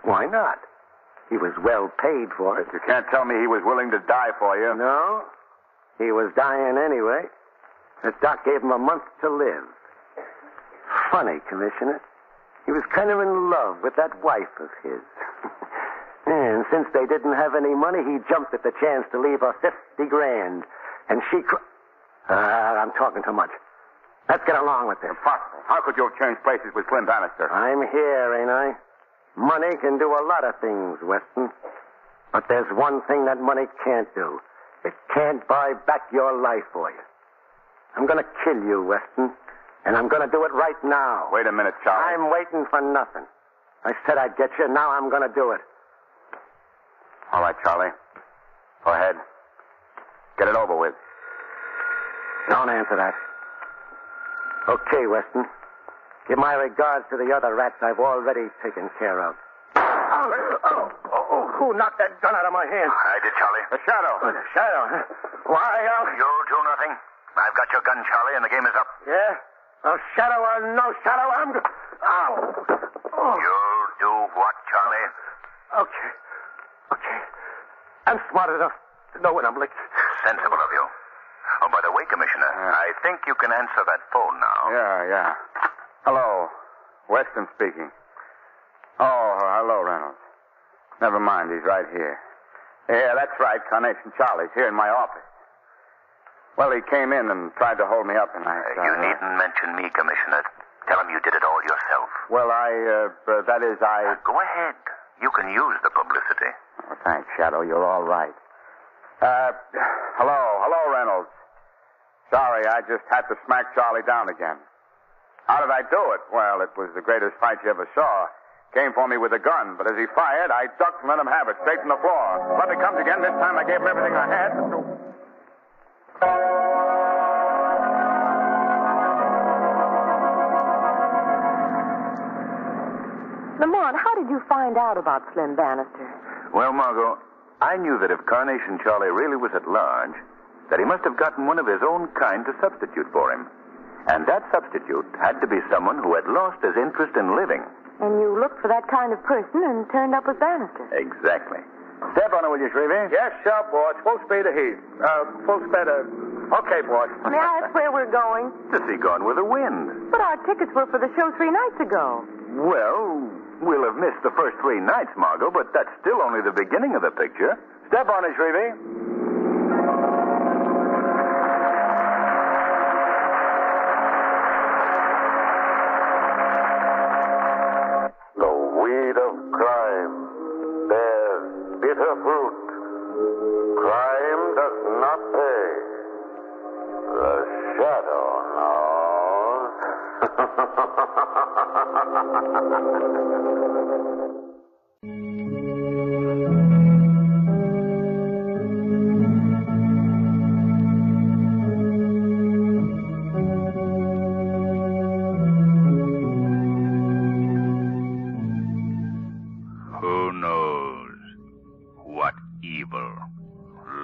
Why not? He was well paid for it. You can't tell me he was willing to die for you. No. He was dying anyway. The doc gave him a month to live. Funny, Commissioner. He was kind of in love with that wife of his. And since they didn't have any money, he jumped at the chance to leave her $50,000. And she... I'm talking too much. Let's get along with this. Impossible. How could you have changed places with Slim Bannister? I'm here, ain't I? Money can do a lot of things, Weston. But there's one thing that money can't do. It can't buy back your life for you. I'm going to kill you, Weston. And I'm going to do it right now. Wait a minute, Charlie. I'm waiting for nothing. I said I'd get you. Now I'm going to do it. All right, Charlie. Go ahead. Get it over with. Don't answer that. Okay, Weston. Give my regards to the other rats I've already taken care of. Who knocked that gun out of my hand? I did, Charlie. The Shadow. The Shadow, huh? Why, You'll do nothing. I've got your gun, Charlie, and the game is up. Yeah? No Shadow or no Shadow, I'm... You'll do what, Charlie? Okay. I'm smart enough to know when I'm licked. Sensible of you. Oh, by the way, Commissioner, I think you can answer that phone now. Yeah. Hello. Weston speaking. Oh, hello, Reynolds. Never mind, he's right here. Yeah, that's right, Carnation Charlie's here in my office. Well, he came in and tried to hold me up, and You needn't mention me, Commissioner. Tell him you did it all yourself. Well, that is, Go ahead. You can use the publicity. Oh, thanks, Shadow. You're all right. Hello, Reynolds. Sorry, I just had to smack Charlie down again. How did I do it? Well, it was the greatest fight you ever saw. Came for me with a gun, but as he fired, I ducked and let him have it, straight from the floor. But he comes again. This time I gave him everything I had. Lamont, how did you find out about Slim Bannister? Well, Margot, I knew that if Carnation Charlie really was at large, that he must have gotten one of his own kind to substitute for him. And that substitute had to be someone who had lost his interest in living. And you looked for that kind of person and turned up with Bannister. Exactly. Step on it, will you, Shrevey? Yes, sure, boss. Full speed ahead. Full speed Okay, boss. May I ask where we're going? To see Gone with the Wind. But our tickets were for the show 3 nights ago. Well, we'll have missed the first 3 nights, Margot, but that's still only the beginning of the picture. Step on it, Shrevey. Crime does not pay. The Shadow Who knows what evil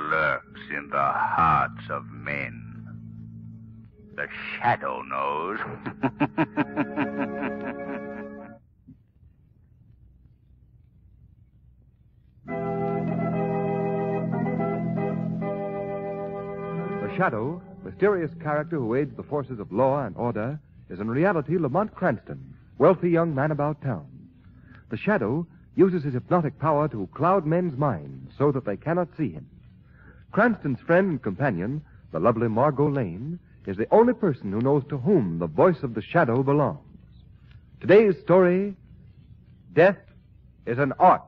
lurks in the hearts of men? The Shadow knows. The Shadow, mysterious character who aids the forces of law and order, is in reality Lamont Cranston, wealthy young man about town. The Shadow uses his hypnotic power to cloud men's minds so that they cannot see him. Cranston's friend and companion, the lovely Margot Lane, is the only person who knows to whom the voice of the Shadow belongs. Today's story, Death is an Art.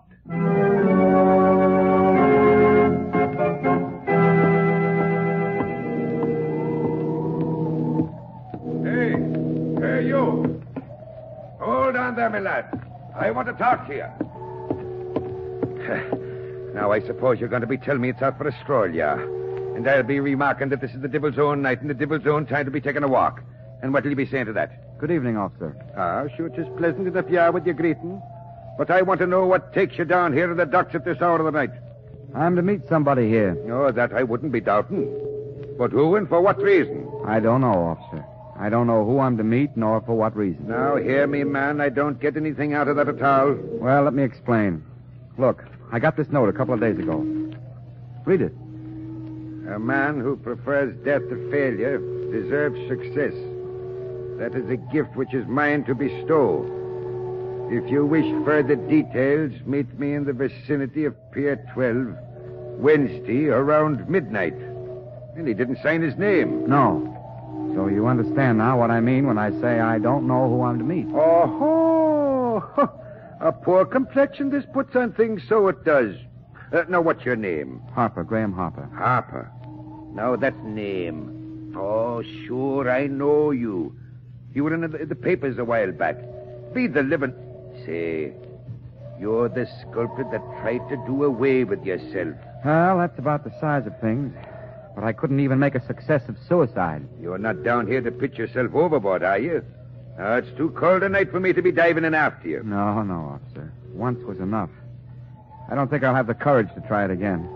Hey, you. Hold on there, my lad. I want to talk to you. Now, I suppose you're going to be telling me it's out for Australia. And I'll be remarking that this is the Devil's Own night and the Devil's Own time to be taking a walk. And what will you be saying to that? Good evening, officer. Sure, it is pleasant enough you are with your greeting. But I want to know what takes you down here to the docks at this hour of the night. I'm to meet somebody here. Oh, that I wouldn't be doubting. But who and for what reason? I don't know, officer. I don't know who I'm to meet, nor for what reason. Now, hear me, man. I don't get anything out of that at all. Well, let me explain. Look, I got this note a couple of days ago. Read it. A man who prefers death to failure deserves success. That is a gift which is mine to bestow. If you wish further details, meet me in the vicinity of Pier 12, Wednesday, around midnight. And he didn't sign his name. No. So you understand now what I mean when I say I don't know who I'm to meet. Oh, a poor complexion this puts on things, so it does. Now, what's your name? Harper, Graham Harper. Harper. Now, that's name. Oh, sure, I know you. You were in the papers a while back. Be the living... Say, you're the sculptor that tried to do away with yourself. Well, that's about the size of things. But I couldn't even make a success of suicide. You're not down here to pitch yourself overboard, are you? It's too cold a night for me to be diving in after you. No, officer. Once was enough. I don't think I'll have the courage to try it again.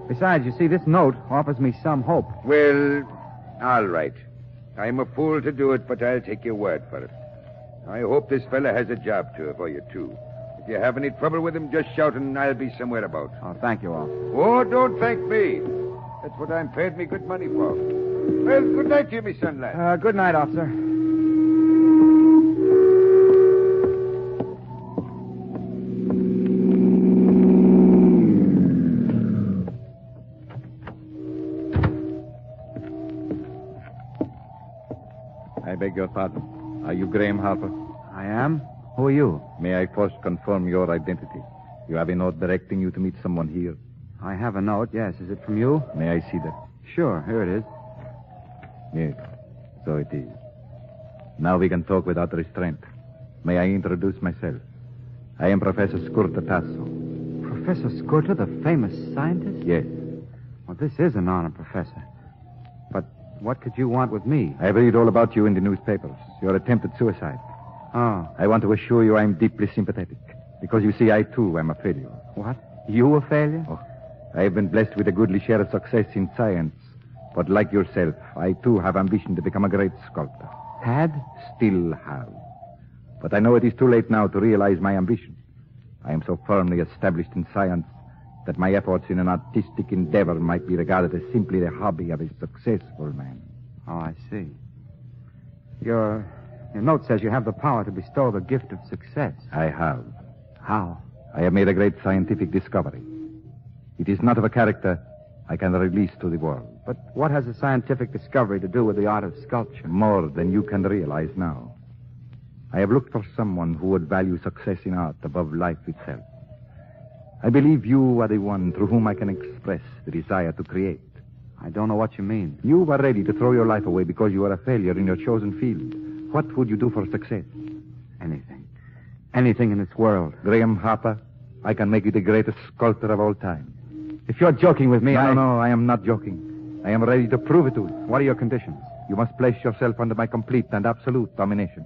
Besides, you see, this note offers me some hope. Well, all right. I'm a fool to do it, but I'll take your word for it. I hope this fella has a job for you, too. If you have any trouble with him, just shout and I'll be somewhere about. Oh, thank you, officer. Oh, don't thank me. That's what I'm paid me good money for. Well, good night to you, me son lad. Good night, officer. I beg your pardon. Are you Graham Harper? I am? Who are you? May I first confirm your identity? You have a note directing you to meet someone here. I have a note, yes. Is it from you? May I see that? Sure, here it is. Yes, so it is. Now we can talk without restraint. May I introduce myself? I am Professor Skurta Tasso. Professor Skurta, the famous scientist? Yes. Well, this is an honor, Professor. But what could you want with me? I read all about you in the newspapers. Your attempted suicide. Oh. I want to assure you I'm deeply sympathetic. Because you see, I too am a failure. What? You a failure? Oh. I have been blessed with a goodly share of success in science. But like yourself, I too have ambition to become a great sculptor. Had? Still have. But I know it is too late now to realize my ambition. I am so firmly established in science that my efforts in an artistic endeavor might be regarded as simply the hobby of a successful man. Oh, I see. Your note says you have the power to bestow the gift of success. I have. How? I have made a great scientific discovery. It is not of a character I can release to the world. But what has a scientific discovery to do with the art of sculpture? More than you can realize now. I have looked for someone who would value success in art above life itself. I believe you are the one through whom I can express the desire to create. I don't know what you mean. You are ready to throw your life away because you are a failure in your chosen field. What would you do for success? Anything. Anything in this world. Graham Harper, I can make you the greatest sculptor of all time. If you're joking with me, No, I am not joking. I am ready to prove it to you. What are your conditions? You must place yourself under my complete and absolute domination.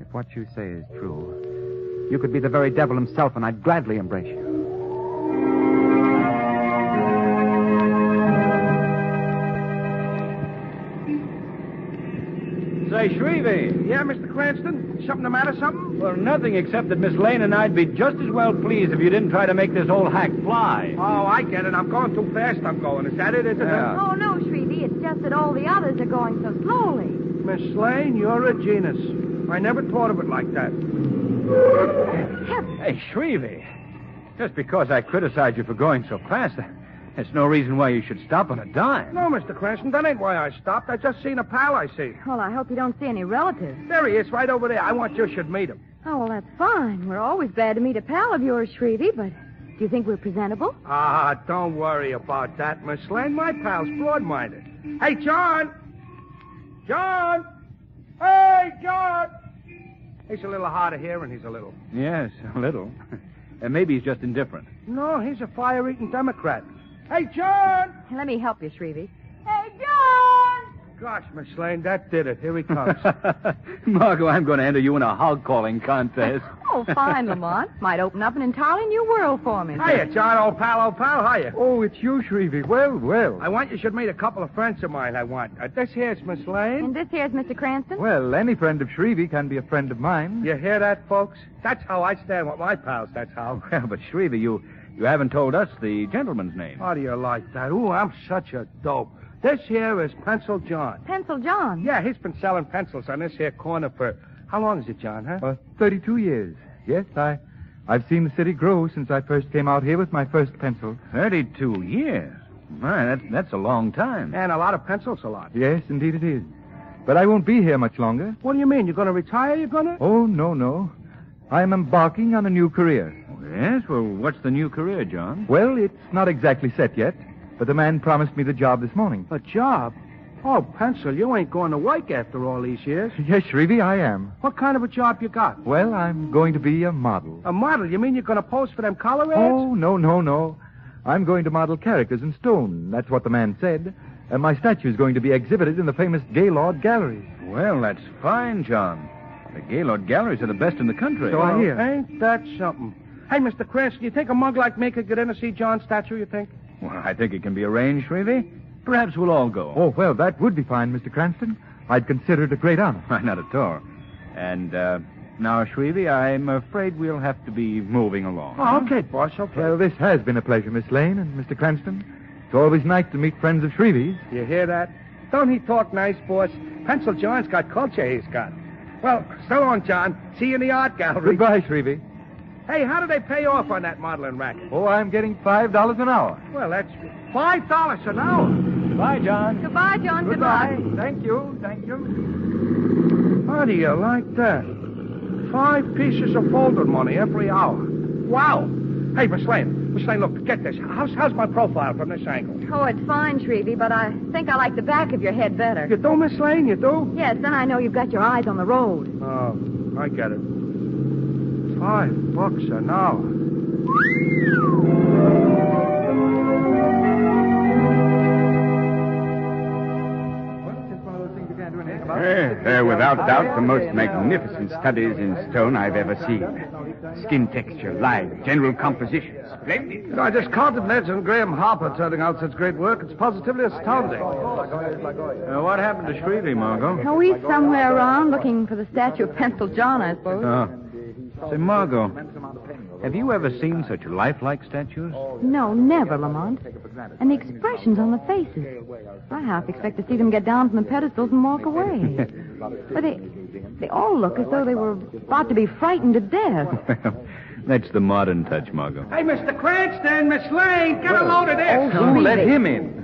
If what you say is true, you could be the very devil himself, and I'd gladly embrace you. Say, Shrevey. Yeah, Mr. Cranston? Something the matter, something? Well, nothing except that Miss Lane and I'd be just as well pleased if you didn't try to make this old hack fly. Oh, I get it. I'm going too fast, I'm going. Is that it? Is it? Yeah. Oh, no, Shrevey. It's just that all the others are going so slowly. Miss Lane, you're a genius. I never thought of it like that. Hey, Shrevey. Just because I criticize you for going so fast, there's no reason why you should stop on a dime. No, Mr. Cranston, that ain't why I stopped. I just seen a pal I see. Well, I hope you don't see any relatives. There he is, right over there. I want you should meet him. Oh, well, that's fine. We're always glad to meet a pal of yours, Shrevey, but do you think we're presentable? Ah, don't worry about that, Miss Lane. My pal's broad-minded. Hey, John! John! Hey, John! He's a little hard of hearing, he's a little. Yes, a little. And maybe he's just indifferent. No, he's a fire-eating Democrat. Hey, John! Let me help you, Shrevey. Hey, John! Gosh, Miss Lane, that did it. Here he comes. Margot, I'm going to enter you in a hog-calling contest. Oh, fine, Lamont. Might open up an entirely new world for me. Hiya, John, old pal, hiya. Oh, it's you, Shrevey. Well. I want you should meet a couple of friends of mine I want. This here's Miss Lane. And this here's Mr. Cranston. Well, any friend of Shrevey can be a friend of mine. You hear that, folks? That's how I stand with my pals, that's how. Well, but Shrevey, you haven't told us the gentleman's name. How do you like that? Ooh, I'm such a dope. This here is Pencil John. Pencil John? Yeah, he's been selling pencils on this here corner for... How long is it, John, huh? 32 years. Yes, I've seen the city grow since I first came out here with my first pencil. 32 years? My, that's a long time. And a lot of pencils, a lot. Yes, indeed it is. But I won't be here much longer. What do you mean? You're going to retire? You're going to? Oh, no. I am embarking on a new career. Yes? Well, what's the new career, John? Well, it's not exactly set yet, but the man promised me the job this morning. A job? Oh, Pencil, you ain't going to work after all these years. Yes, Shrevey, I am. What kind of a job you got? Well, I'm going to be a model. A model? You mean you're going to pose for them color ads? Oh, no. I'm going to model characters in stone. That's what the man said. And my statue is going to be exhibited in the famous Gaylord Galleries. Well, that's fine, John. The Gaylord Galleries are the best in the country. So I hear. Ain't that something? Hey, Mr. Cranston, you think a mug like me could get in to see John's statue, you think? Well, I think it can be arranged, Shrevey. Perhaps we'll all go. Oh, well, that would be fine, Mr. Cranston. I'd consider it a great honor. Not at all. And, now, Shrevey, I'm afraid we'll have to be moving along. Oh, okay, boss, okay. Well, this has been a pleasure, Miss Lane and Mr. Cranston. It's always nice to meet friends of Shrevey's. You hear that? Don't he talk nice, boss? Pencil John's got culture, he's got. Well, so long, John. See you in the art gallery. Goodbye, Shrevey. Hey, how do they pay off on that modeling racket? Oh, I'm getting $5 an hour. Well, that's $5 an hour. Goodbye, John. Goodbye, John. Goodbye. Goodbye. Thank you. How do you like that? 5 pieces of folded money every hour. Wow. Hey, Miss Lane, look, get this. How's my profile from this angle? Oh, it's fine, Shrevey, but I think I like the back of your head better. You do, Miss Lane? You do? Yes, then I know you've got your eyes on the road. Oh, I get it. $5 an hour. They're without doubt the most magnificent studies in stone I've ever seen. Skin texture, line, general composition. Splendid. I just contemplated on Graham Harper turning out such great work. It's positively astounding. What happened to Shrevey, Margot? Oh, he's somewhere around looking for the statue of Pencil John, I suppose. Oh. Say, Margot, have you ever seen such lifelike statues? No, never, Lamont. And the expressions on the faces. I half expect to see them get down from the pedestals and walk away. But they all look as though they were about to be frightened to death. That's the modern touch, Margot. Hey, Mr. Cranston, Miss Lane, get a load of this. Oh, let him in.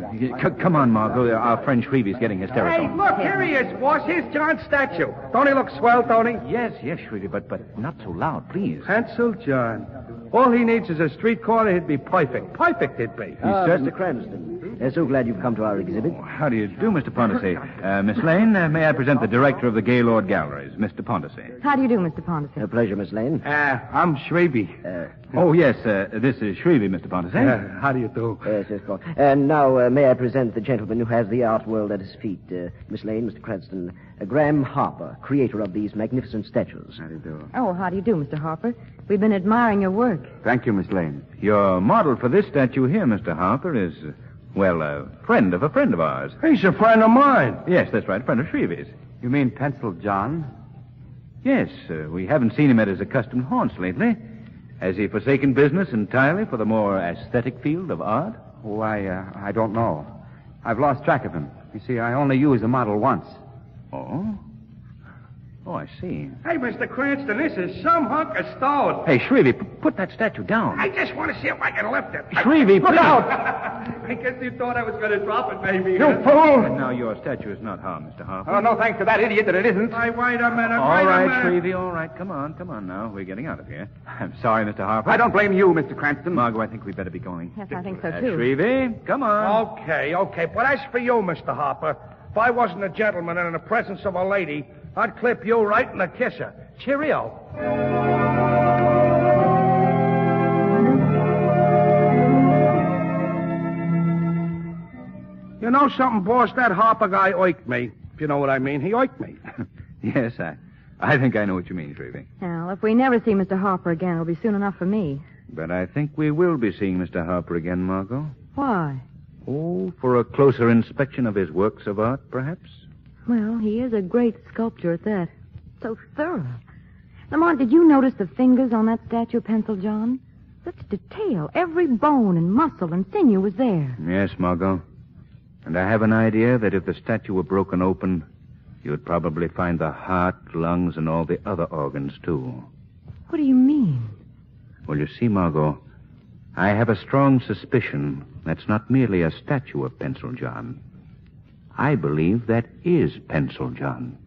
Come on, Margot. Our friend Shrevey's getting hysterical. Hey, look, here he is, boss. Here's John's statue. Don't he look swell, Tony? Yes, Shrevey, but not so loud, please. Pencil John. All he needs is a street corner. He'd be perfect. Perfect, he'd be. Mr. Cranston. So glad you've come to our exhibit. How do you do, Mr. Pondice? Miss Lane, may I present the director of the Gaylord Galleries, Mr. Pondice. How do you do, Mr. Pondice? A pleasure, Miss Lane. I'm Shrevey. Oh, yes, this is Shrevey, Mr. Pondice. How do you do? Yes, of course. And now, may I present the gentleman who has the art world at his feet. Miss Lane, Mr. Cranston, Graham Harper, creator of these magnificent statues. How do you do? Oh, how do you do, Mr. Harper? We've been admiring your work. Thank you, Miss Lane. Your model for this statue here, Mr. Harper, is, a friend of a friend of ours. He's a friend of mine. Yes, that's right, a friend of Shrevey's. You mean Pencil John? Yes, we haven't seen him at his accustomed haunts lately. Has he forsaken business entirely for the more aesthetic field of art? Oh, I don't know. I've lost track of him. You see, I only used the model once. Oh? Oh, I see. Hey, Mr. Cranston, this is some hunk of stone. Hey, Shrevey, put that statue down. I just want to see if I can lift it. Shrevey, Look please. out! I guess you thought I was going to drop it, maybe. You fool! Now, your statue is not harmed, Mr. Harper. Oh, no thanks to that idiot that it isn't. Wait a minute. All right, Shrevey, all right. Come on now. We're getting out of here. I'm sorry, Mr. Harper. I don't blame you, Mr. Cranston. Margot, I think we'd better be going. Yes, I think so, too. Shrevey, come on. Okay. But as for you, Mr. Harper, if I wasn't a gentleman and in the presence of a lady, I'd clip you right in the kisser. Cheerio. You know something, boss? That Harper guy oiked me. If you know what I mean. He oiked me. Yes, I think I know what you mean, Shrevey. Well, if we never see Mr. Harper again, it'll be soon enough for me. But I think we will be seeing Mr. Harper again, Margot. Why? Oh, for a closer inspection of his works of art, perhaps? Well, he is a great sculptor at that. So thorough. Lamont, did you notice the fingers on that statue of Pencil John? Such detail. Every bone and muscle and sinew was there. Yes, Margot. And I have an idea that if the statue were broken open, you'd probably find the heart, lungs, and all the other organs, too. What do you mean? Well, you see, Margot, I have a strong suspicion that's not merely a statue of Pencil John. I believe that is Pencil John.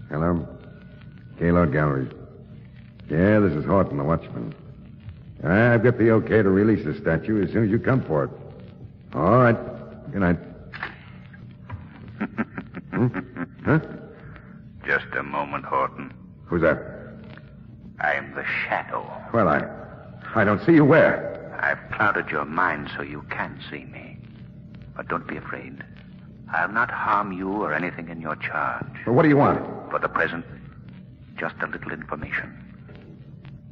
Hello? Gaylord Galleries. Yeah, this is Horton, the watchman. I've got the okay to release the statue as soon as you come for it. All right. Good night. Huh? Just a moment, Horton. Who's that? I'm the Shadow. Well, I don't see you where. I've clouded your mind so you can't see me. But don't be afraid. I'll not harm you or anything in your charge. Well, what do you want? For the present, just a little information.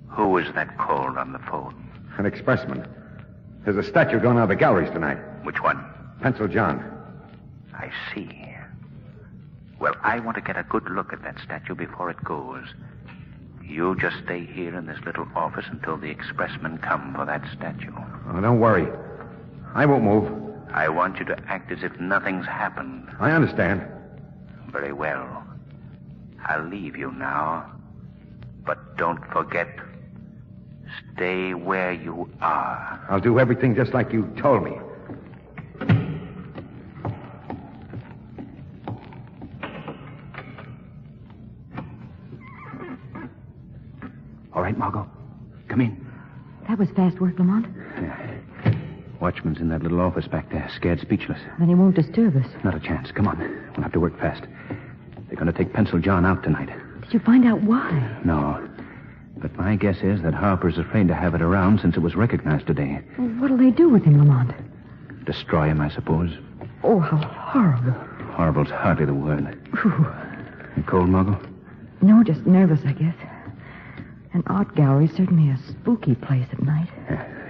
Who is that called on the phone? An expressman. There's a statue going out of the galleries tonight. Which one? Pencil John. I see. Well, I want to get a good look at that statue before it goes. You just stay here in this little office until the expressmen come for that statue. Oh, don't worry. I won't move. I want you to act as if nothing's happened. I understand. Very well. I'll leave you now. But don't forget, stay where you are. I'll do everything just like you told me. All right, Margot. Come in. That was fast work, Lamont. Watchman's in that little office back there, scared speechless. Then he won't disturb us. Not a chance. Come on. We'll have to work fast. They're going to take Pencil John out tonight. Did you find out why? No. But my guess is that Harper's afraid to have it around since it was recognized today. Well, what'll they do with him, Lamont? Destroy him, I suppose. Oh, how horrible. Horrible's hardly the word. Whew. You cold, Margot? No, just nervous, I guess. An art gallery's certainly a spooky place at night.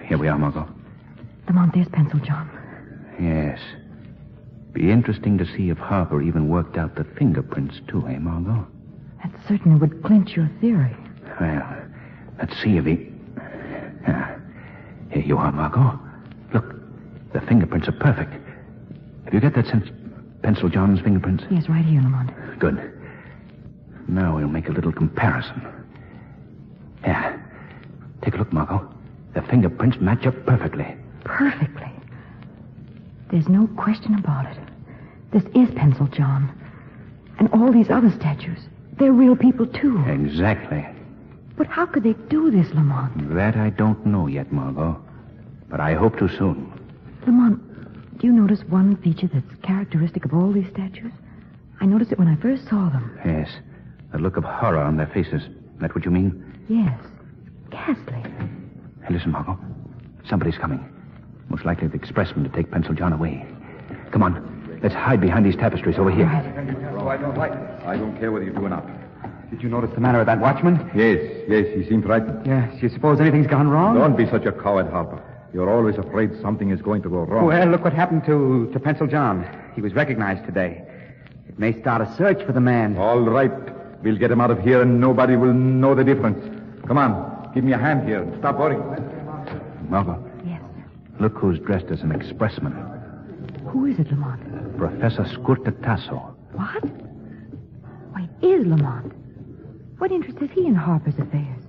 Here we are, Margot. Lamont, there's Pencil John. Yes. Be interesting to see if Harper even worked out the fingerprints, too, eh, Margot? That certainly would clinch your theory. Well, let's see if he... Here you are, Margot. Look, the fingerprints are perfect. Have you got that since Pencil John's fingerprints? Yes, right here, Lamont. Good. Now we'll make a little comparison. Yeah. Take a look, Margot. The fingerprints match up perfectly. Perfectly. There's no question about it. This is Pencil John. And all these other statues, they're real people, too. Exactly. But how could they do this, Lamont? That I don't know yet, Margot. But I hope to soon. Lamont, do you notice one feature that's characteristic of all these statues? I noticed it when I first saw them. Yes. The look of horror on their faces. That what you mean? Yes. Ghastly. Hey, listen, Margot. Somebody's coming. Most likely the expressman to take Pencil John away. Come on. Let's hide behind these tapestries over here. Oh, I don't like it. I don't care whether you do or not. Did you notice the manner of that watchman? Yes, he seemed frightened. Yes. You suppose anything's gone wrong? Don't be such a coward, Harper. You're always afraid something is going to go wrong. Well, look what happened to Pencil John. He was recognized today. It may start a search for the man. All right. We'll get him out of here and nobody will know the difference. Come on. Give me a hand here. Stop worrying. Margot. Yes. Look who's dressed as an expressman. Who is it, Lamont? Professor Scurtatasso. What? Why, it is Lamont. What interest has he in Harper's affairs?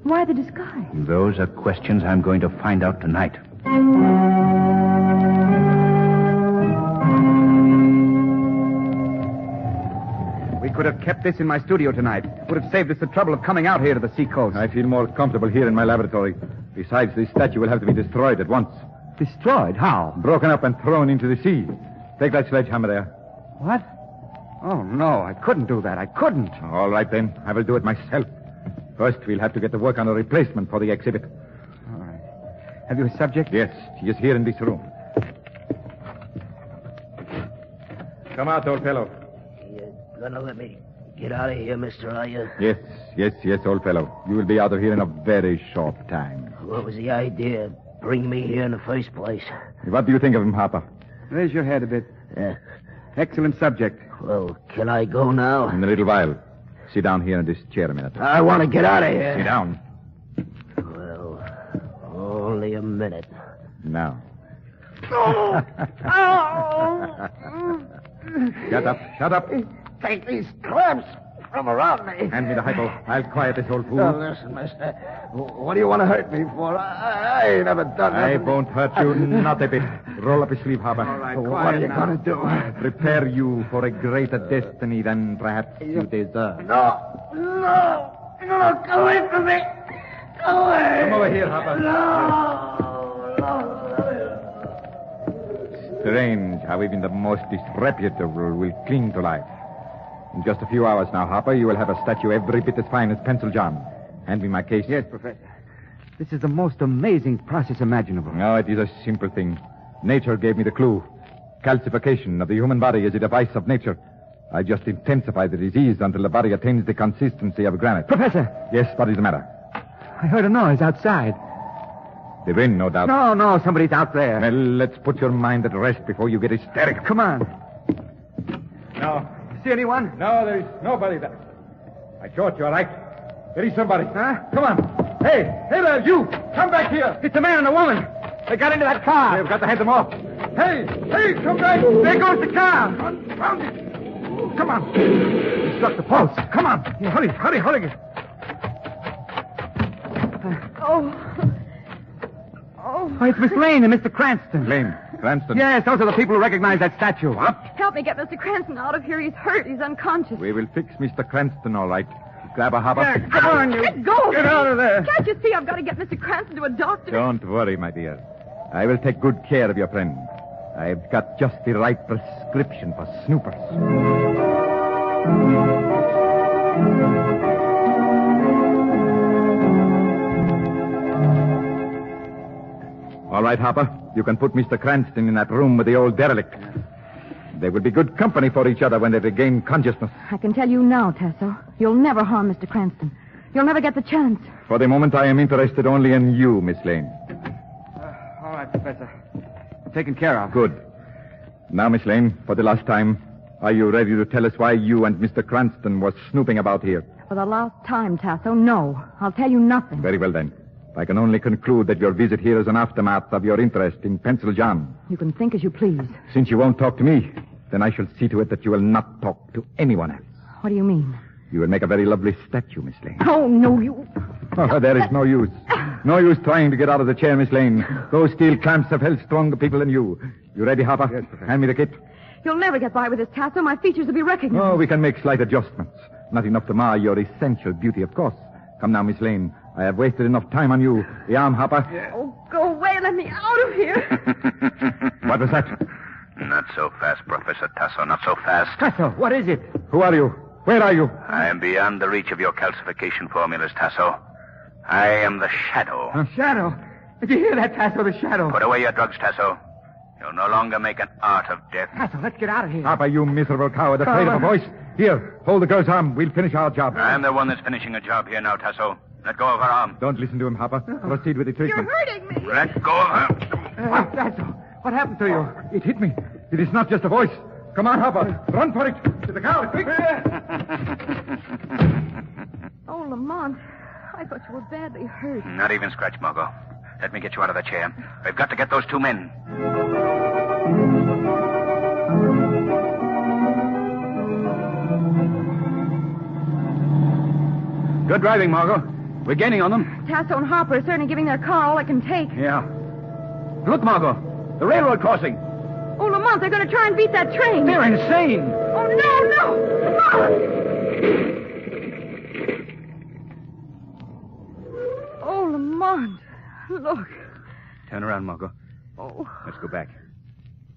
Why the disguise? Those are questions I'm going to find out tonight. We could have kept this in my studio tonight. Would have saved us the trouble of coming out here to the seacoast. I feel more comfortable here in my laboratory. Besides, this statue will have to be destroyed at once. Destroyed? How? Broken up and thrown into the sea. Take that sledgehammer there. What? Oh, no, I couldn't do that. I couldn't. All right, then. I will do it myself. First, we'll have to get to work on a replacement for the exhibit. All right. Have you a subject? Yes, he is here in this room. Come out, old fellow. You're gonna let me get out of here, mister, are you? Yes, old fellow. You will be out of here in a very short time. What was the idea of bringing me here in the first place? What do you think of him, Harper? Raise your head a bit. Excellent subject. Well, can I go now? In a little while. Sit down here in this chair a minute. I want to get out of here. Sit down. Well, only a minute. Now. Oh! Shut up. Take these clamps from around me. Hand me the hypo. I'll quiet this old fool. Oh, listen, mister. What do you want to hurt me for? I ain't never done nothing. I won't hurt you, not a bit. Roll up your sleeve, Harper. All right, what are you going to do? Prepare you for a greater destiny than perhaps you deserve. No, go away from me. Go away. Come over here, Harper. No. Strange how even the most disreputable will cling to life. In just a few hours now, Harper, you will have a statue every bit as fine as Pencil John. Hand me my case. Yes, Professor. This is the most amazing process imaginable. No, it is a simple thing. Nature gave me the clue. Calcification of the human body is a device of nature. I just intensify the disease until the body attains the consistency of granite. Professor! Yes, what is the matter? I heard a noise outside. The wind, no doubt. No, somebody's out there. Well, let's put your mind at rest before you get hysterical. Come on. No. See anyone? No, there is nobody there. I thought you were right. There is somebody. Huh? Come on. Hey there, you. Come back here. It's a man and a woman. They got into that car. They've got to head them off. Hey, come back. There goes the car. Found it. Come on. He struck the pulse. Come on. Hurry. Oh, it's Miss Lane and Mr. Cranston. Lane, Cranston. Yes, those are the people who recognize that statue. What? Help me get Mr. Cranston out of here. He's hurt. He's unconscious. We will fix Mr. Cranston, all right. Grab a Harper. Yeah, come on, you. Let go. Get out of there. Can't you see I've got to get Mr. Cranston to a doctor? Don't worry, my dear. I will take good care of your friend. I've got just the right prescription for snoopers. All right, Harper. You can put Mr. Cranston in that room with the old derelict. They will be good company for each other when they regain consciousness. I can tell you now, Tasso. You'll never harm Mr. Cranston. You'll never get the chance. For the moment, I am interested only in you, Miss Lane. All right, Professor. Taken care of. Good. Now, Miss Lane, for the last time, are you ready to tell us why you and Mr. Cranston were snooping about here? For the last time, Tasso, no. I'll tell you nothing. Very well, then. I can only conclude that your visit here is an aftermath of your interest in Pencil John. You can think as you please. Since you won't talk to me, then I shall see to it that you will not talk to anyone else. What do you mean? You will make a very lovely statue, Miss Lane. Oh, no, you... Oh, there is no use. No use trying to get out of the chair, Miss Lane. Those steel clamps have held stronger people than you. You ready, Harper? Yes, Professor. Hand me the kit. You'll never get by with this, Tasso. My features will be recognized. Oh, we can make slight adjustments. Not enough to mar your essential beauty, of course. Come now, Miss Lane. I have wasted enough time on you. The arm, Harper. Oh, go away. Let me out of here. What was that? Not so fast, Professor Tasso. Not so fast. Tasso, what is it? Who are you? Where are you? I am beyond the reach of your calcification formulas, Tasso. I am the Shadow. A shadow? Did you hear that, Tasso, the shadow? Put away your drugs, Tasso. You'll no longer make an art of death. Tasso, let's get out of here. Harper, you miserable coward, afraid of a voice. Here, hold the girl's arm. We'll finish our job. I'm the one that's finishing a job here now, Tasso. Let go of her arm. Don't listen to him, Harper. Proceed with the treatment. You're hurting me. Let go of her. Tasso, what happened to you? It hit me. It is not just a voice. Come on, Harper. Run for it. To the car, quick. Oh, Lamont. I thought you were badly hurt. Not even scratch, Margot. Let me get you out of the chair. We've got to get those two men. Good driving, Margot. We're gaining on them. Tasso and Harper are certainly giving their car all it can take. Yeah. Look, Margot. The railroad crossing. Oh, Lamont, they're going to try and beat that train. They're insane. Oh, no. Lamont! Oh, Lamont. Look. Turn around, Margot. Oh. Let's go back.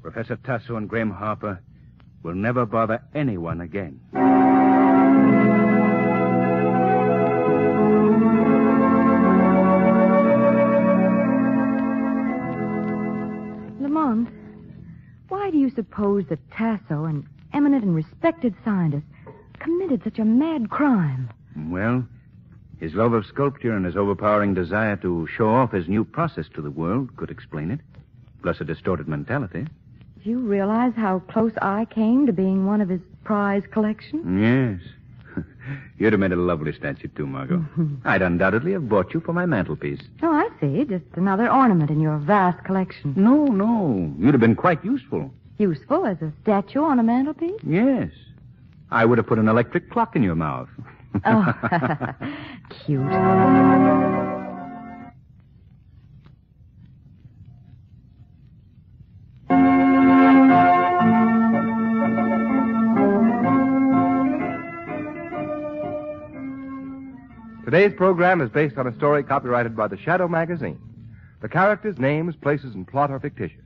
Professor Tasso and Graham Harper will never bother anyone again. Lamont, why do you suppose that Tasso and eminent and respected scientist, committed such a mad crime? Well, his love of sculpture and his overpowering desire to show off his new process to the world could explain it. Plus a distorted mentality. Do you realize how close I came to being one of his prize collection? Yes. You'd have made a lovely statue, too, Margot. I'd undoubtedly have bought you for my mantelpiece. Oh, I see. Just another ornament in your vast collection. No. You'd have been quite useful. Useful as a statue on a mantelpiece? Yes. I would have put an electric clock in your mouth. Oh, cute. Today's program is based on a story copyrighted by the Shadow magazine. The characters, names, places, and plot are fictitious.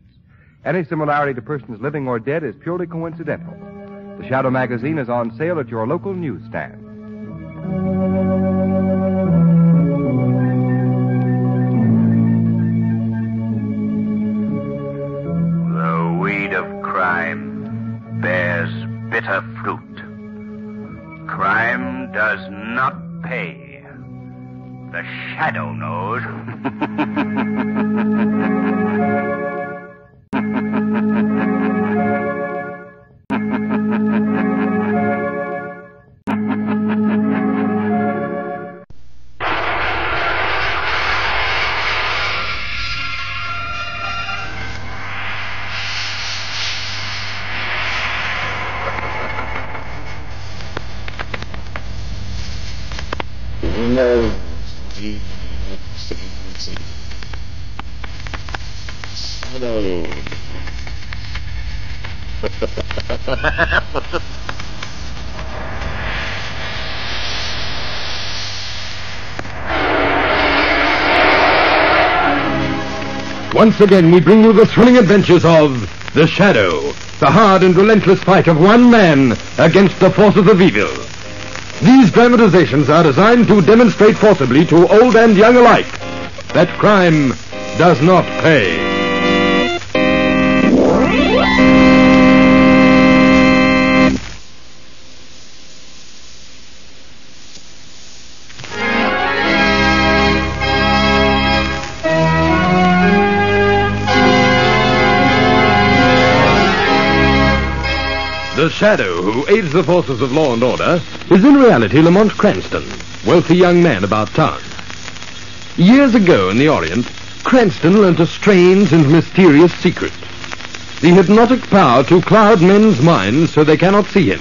Any similarity to persons living or dead is purely coincidental. The Shadow magazine is on sale at your local newsstand. The weed of crime bears bitter fruit. Crime does not pay. The Shadow knows. No. Shadow. Once again, we bring you the thrilling adventures of The Shadow, the hard and relentless fight of one man against the forces of evil. These dramatizations are designed to demonstrate forcibly to old and young alike that crime does not pay. The Shadow, who aids the forces of law and order, is in reality Lamont Cranston, wealthy young man about town. Years ago in the Orient, Cranston learnt a strange and mysterious secret. The hypnotic power to cloud men's minds so they cannot see him.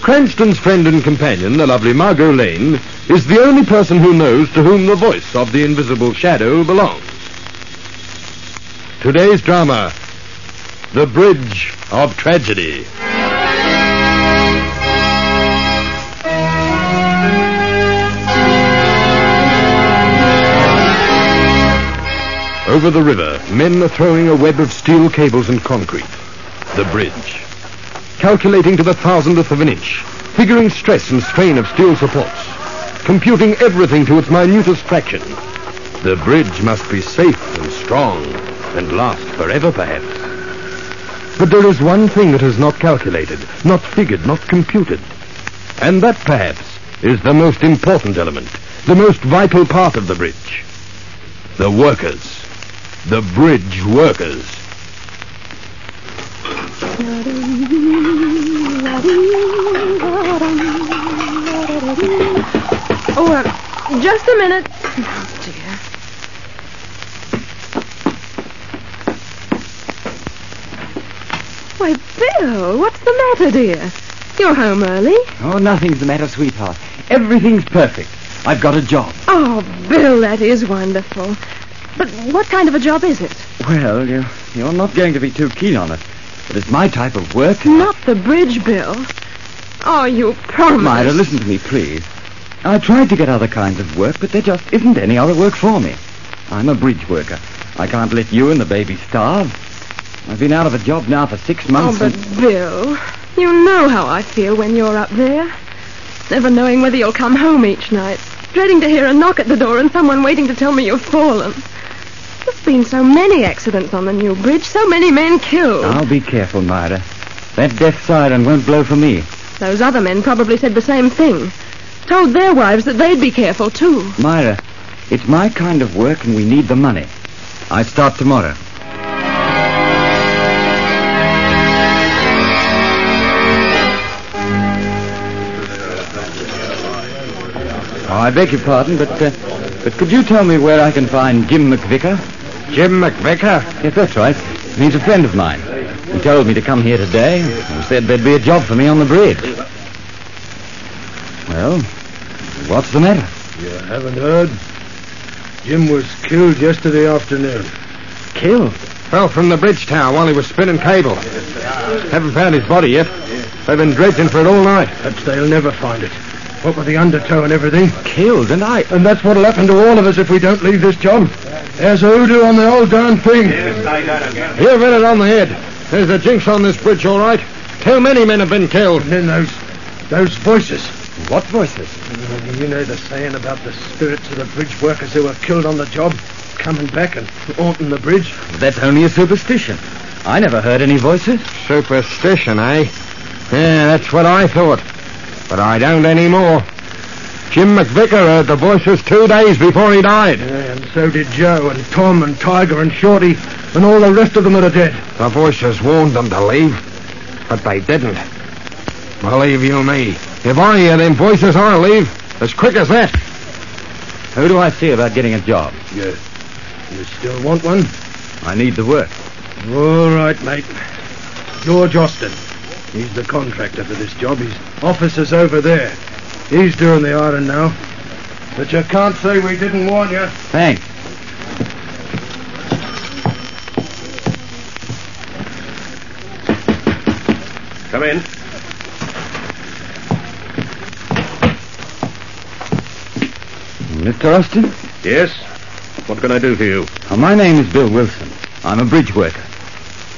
Cranston's friend and companion, the lovely Margot Lane, is the only person who knows to whom the voice of the invisible Shadow belongs. Today's drama, The Bridge of Tragedy. Over the river, men are throwing a web of steel cables and concrete. The bridge. Calculating to the thousandth of an inch, figuring stress and strain of steel supports, computing everything to its minutest fraction. The bridge must be safe and strong and last forever, perhaps. But there is one thing that is not calculated, not figured, not computed. And that, perhaps, is the most important element, the most vital part of the bridge. The workers. The bridge workers. Oh, just a minute. Oh, dear. Why, Bill, what's the matter, dear? You're home early. Oh, nothing's the matter, sweetheart. Everything's perfect. I've got a job. Oh, Bill, that is wonderful. But what kind of a job is it? Well, you're not going to be too keen on it. But it's my type of work. Not the bridge, Bill. Oh, you promised. Myra, listen to me, please. I tried to get other kinds of work, but there just isn't any other work for me. I'm a bridge worker. I can't let you and the baby starve. I've been out of a job now for 6 months. Oh, but Bill, you know how I feel when you're up there. Never knowing whether you'll come home each night. Dreading to hear a knock at the door and someone waiting to tell me you've fallen. There's been so many accidents on the new bridge, so many men killed. I'll be careful, Myra. That death siren won't blow for me. Those other men probably said the same thing. Told their wives that they'd be careful, too. Myra, it's my kind of work and we need the money. I start tomorrow. Oh, I beg your pardon, but could you tell me where I can find Jim McVicker? Jim McVicker? Yes, that's right. He's a friend of mine. He told me to come here today and said there'd be a job for me on the bridge. Well, what's the matter? You haven't heard? Jim was killed yesterday afternoon. Killed? Fell from the bridge tower while he was spinning cable. Haven't found his body yet. They've been dredging for it all night. Perhaps they'll never find it. What with the undertow and everything. Killed, and that's what'll happen to all of us if we don't leave this job. There's a hoodoo on the whole darn thing. You've hit it on the head. There's a jinx on this bridge, all right. Too many men have been killed. And then those voices. What voices? You know the saying about the spirits of the bridge workers who were killed on the job, coming back and haunting the bridge? That's only a superstition. I never heard any voices. Superstition, eh? Yeah, that's what I thought. But I don't anymore. Jim McVicker heard the voices 2 days before he died. Yeah, and so did Joe and Tom and Tiger and Shorty and all the rest of them that are dead. The voices warned them to leave, but they didn't. Believe you me, if I hear them voices, I'll leave as quick as that. Who do I see about getting a job? You still want one? I need the work. All right, mate. George Austin. He's the contractor for this job. His officer's over there. He's doing the iron now. But you can't say we didn't warn you. Thanks. Come in. Mr. Austin? Yes? What can I do for you? My name is Bill Wilson. I'm a bridge worker.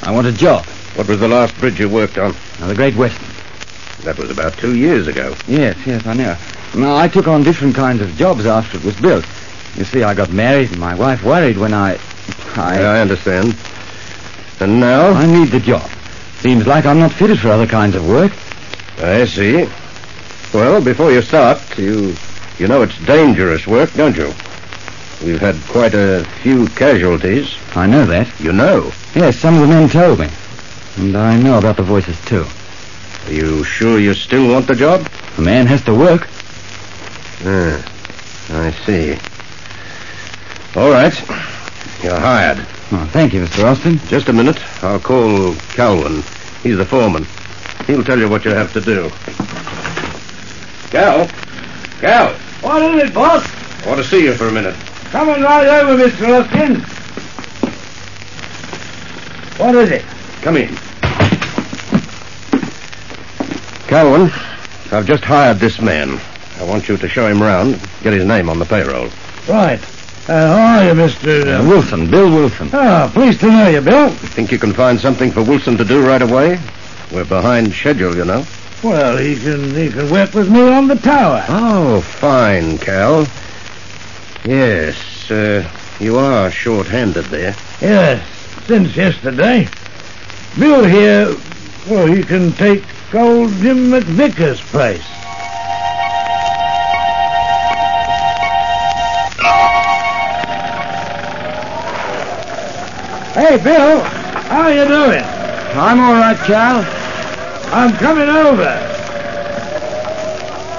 I want a job. What was the last bridge you worked on? The Great Western. That was about 2 years ago. Yes, I know. Now, I took on different kinds of jobs after it was built. You see, I got married, and my wife worried when I understand. And now? I need the job. Seems like I'm not fitted for other kinds of work. I see. Well, before you start, you know it's dangerous work, don't you? We've had quite a few casualties. I know that. You know? Yes, some of the men told me. And I know about the voices, too. Are you sure you still want the job? A man has to work. I see. All right. You're hired. Oh, thank you, Mr. Austin. Just a minute. I'll call Calvin. He's the foreman. He'll tell you what you have to do. Cal? What is it, boss? I want to see you for a minute. Coming right over, Mr. Austin. What is it? Come in. Calvin, I've just hired this man. I want you to show him round, get his name on the payroll. Right. How are you, Mr. Wilson, Bill Wilson. Pleased to know you, Bill. Think you can find something for Wilson to do right away? We're behind schedule, you know. Well, he can work with me on the tower. Oh, fine, Cal. Yes, you are short-handed there. Yes, since yesterday. Bill here, well, he can take old Jim McVicker's place. Hey, Bill, how you doing? I'm all right, Cal. I'm coming over.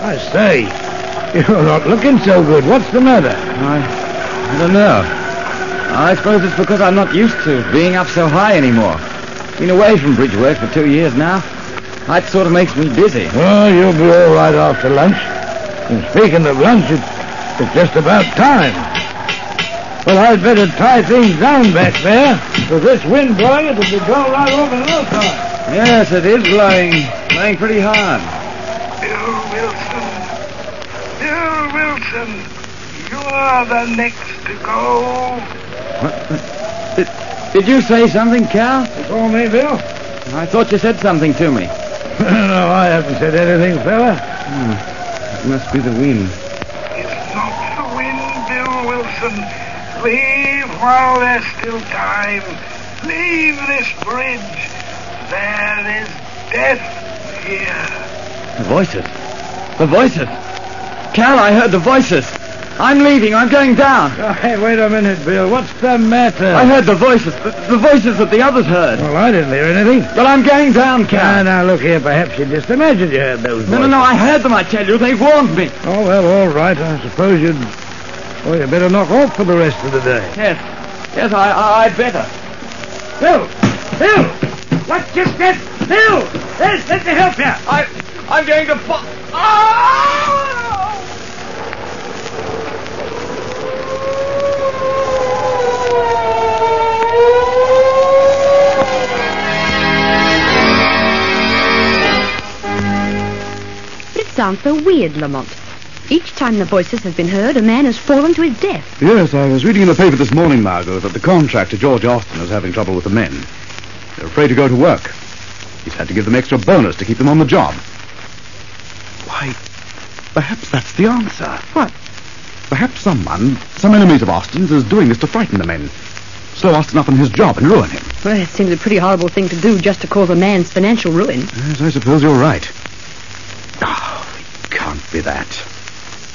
I say, you're not looking so good. What's the matter? I don't know. I suppose it's because I'm not used to being up so high anymore. Been away from bridge work for 2 years now. That sort of makes me busy. Well, you'll be all right after lunch. And speaking of lunch, it's just about time. Well, I'd better tie things down back there. With this wind blowing, it'll be going right over no time. Yes, it is blowing pretty hard. Bill Wilson, you're the next to go. What? Did you say something, Cal? You call me, Bill? I thought you said something to me. No, I haven't said anything, fella. It must be the wind. It's not the wind, Bill Wilson. Leave while there's still time. Leave this bridge. There is Death here. The voices. The voices. Cal, I heard the voices. I'm leaving. I'm going down. Oh, hey, wait a minute, Bill. What's the matter? I heard the voices. The voices that the others heard. Well, I didn't hear anything. Well, I'm going down, Cal. Now, look here. Perhaps you just imagined you heard those voices. No, I heard them, I tell you. They warned me. Oh, well, all right. I suppose you'd... Well, you better knock off for the rest of the day. Yes, I'd better. Bill! What's just that? Bill! Let me help you. I'm going to... Oh! It sounds so weird, Lamont. Each time the voices have been heard, a man has fallen to his death. Yes, I was reading in the paper this morning, Margot, that the contractor, George Austin, is having trouble with the men. They're afraid to go to work. He's had to give them extra bonus to keep them on the job. Why, perhaps that's the answer. What? Perhaps some enemies of Austin's, is doing this to frighten the men. Slow Austin up on his job and ruin him. Well, it seems a pretty horrible thing to do just to cause a man's financial ruin. Yes, I suppose you're right. Oh, it can't be that.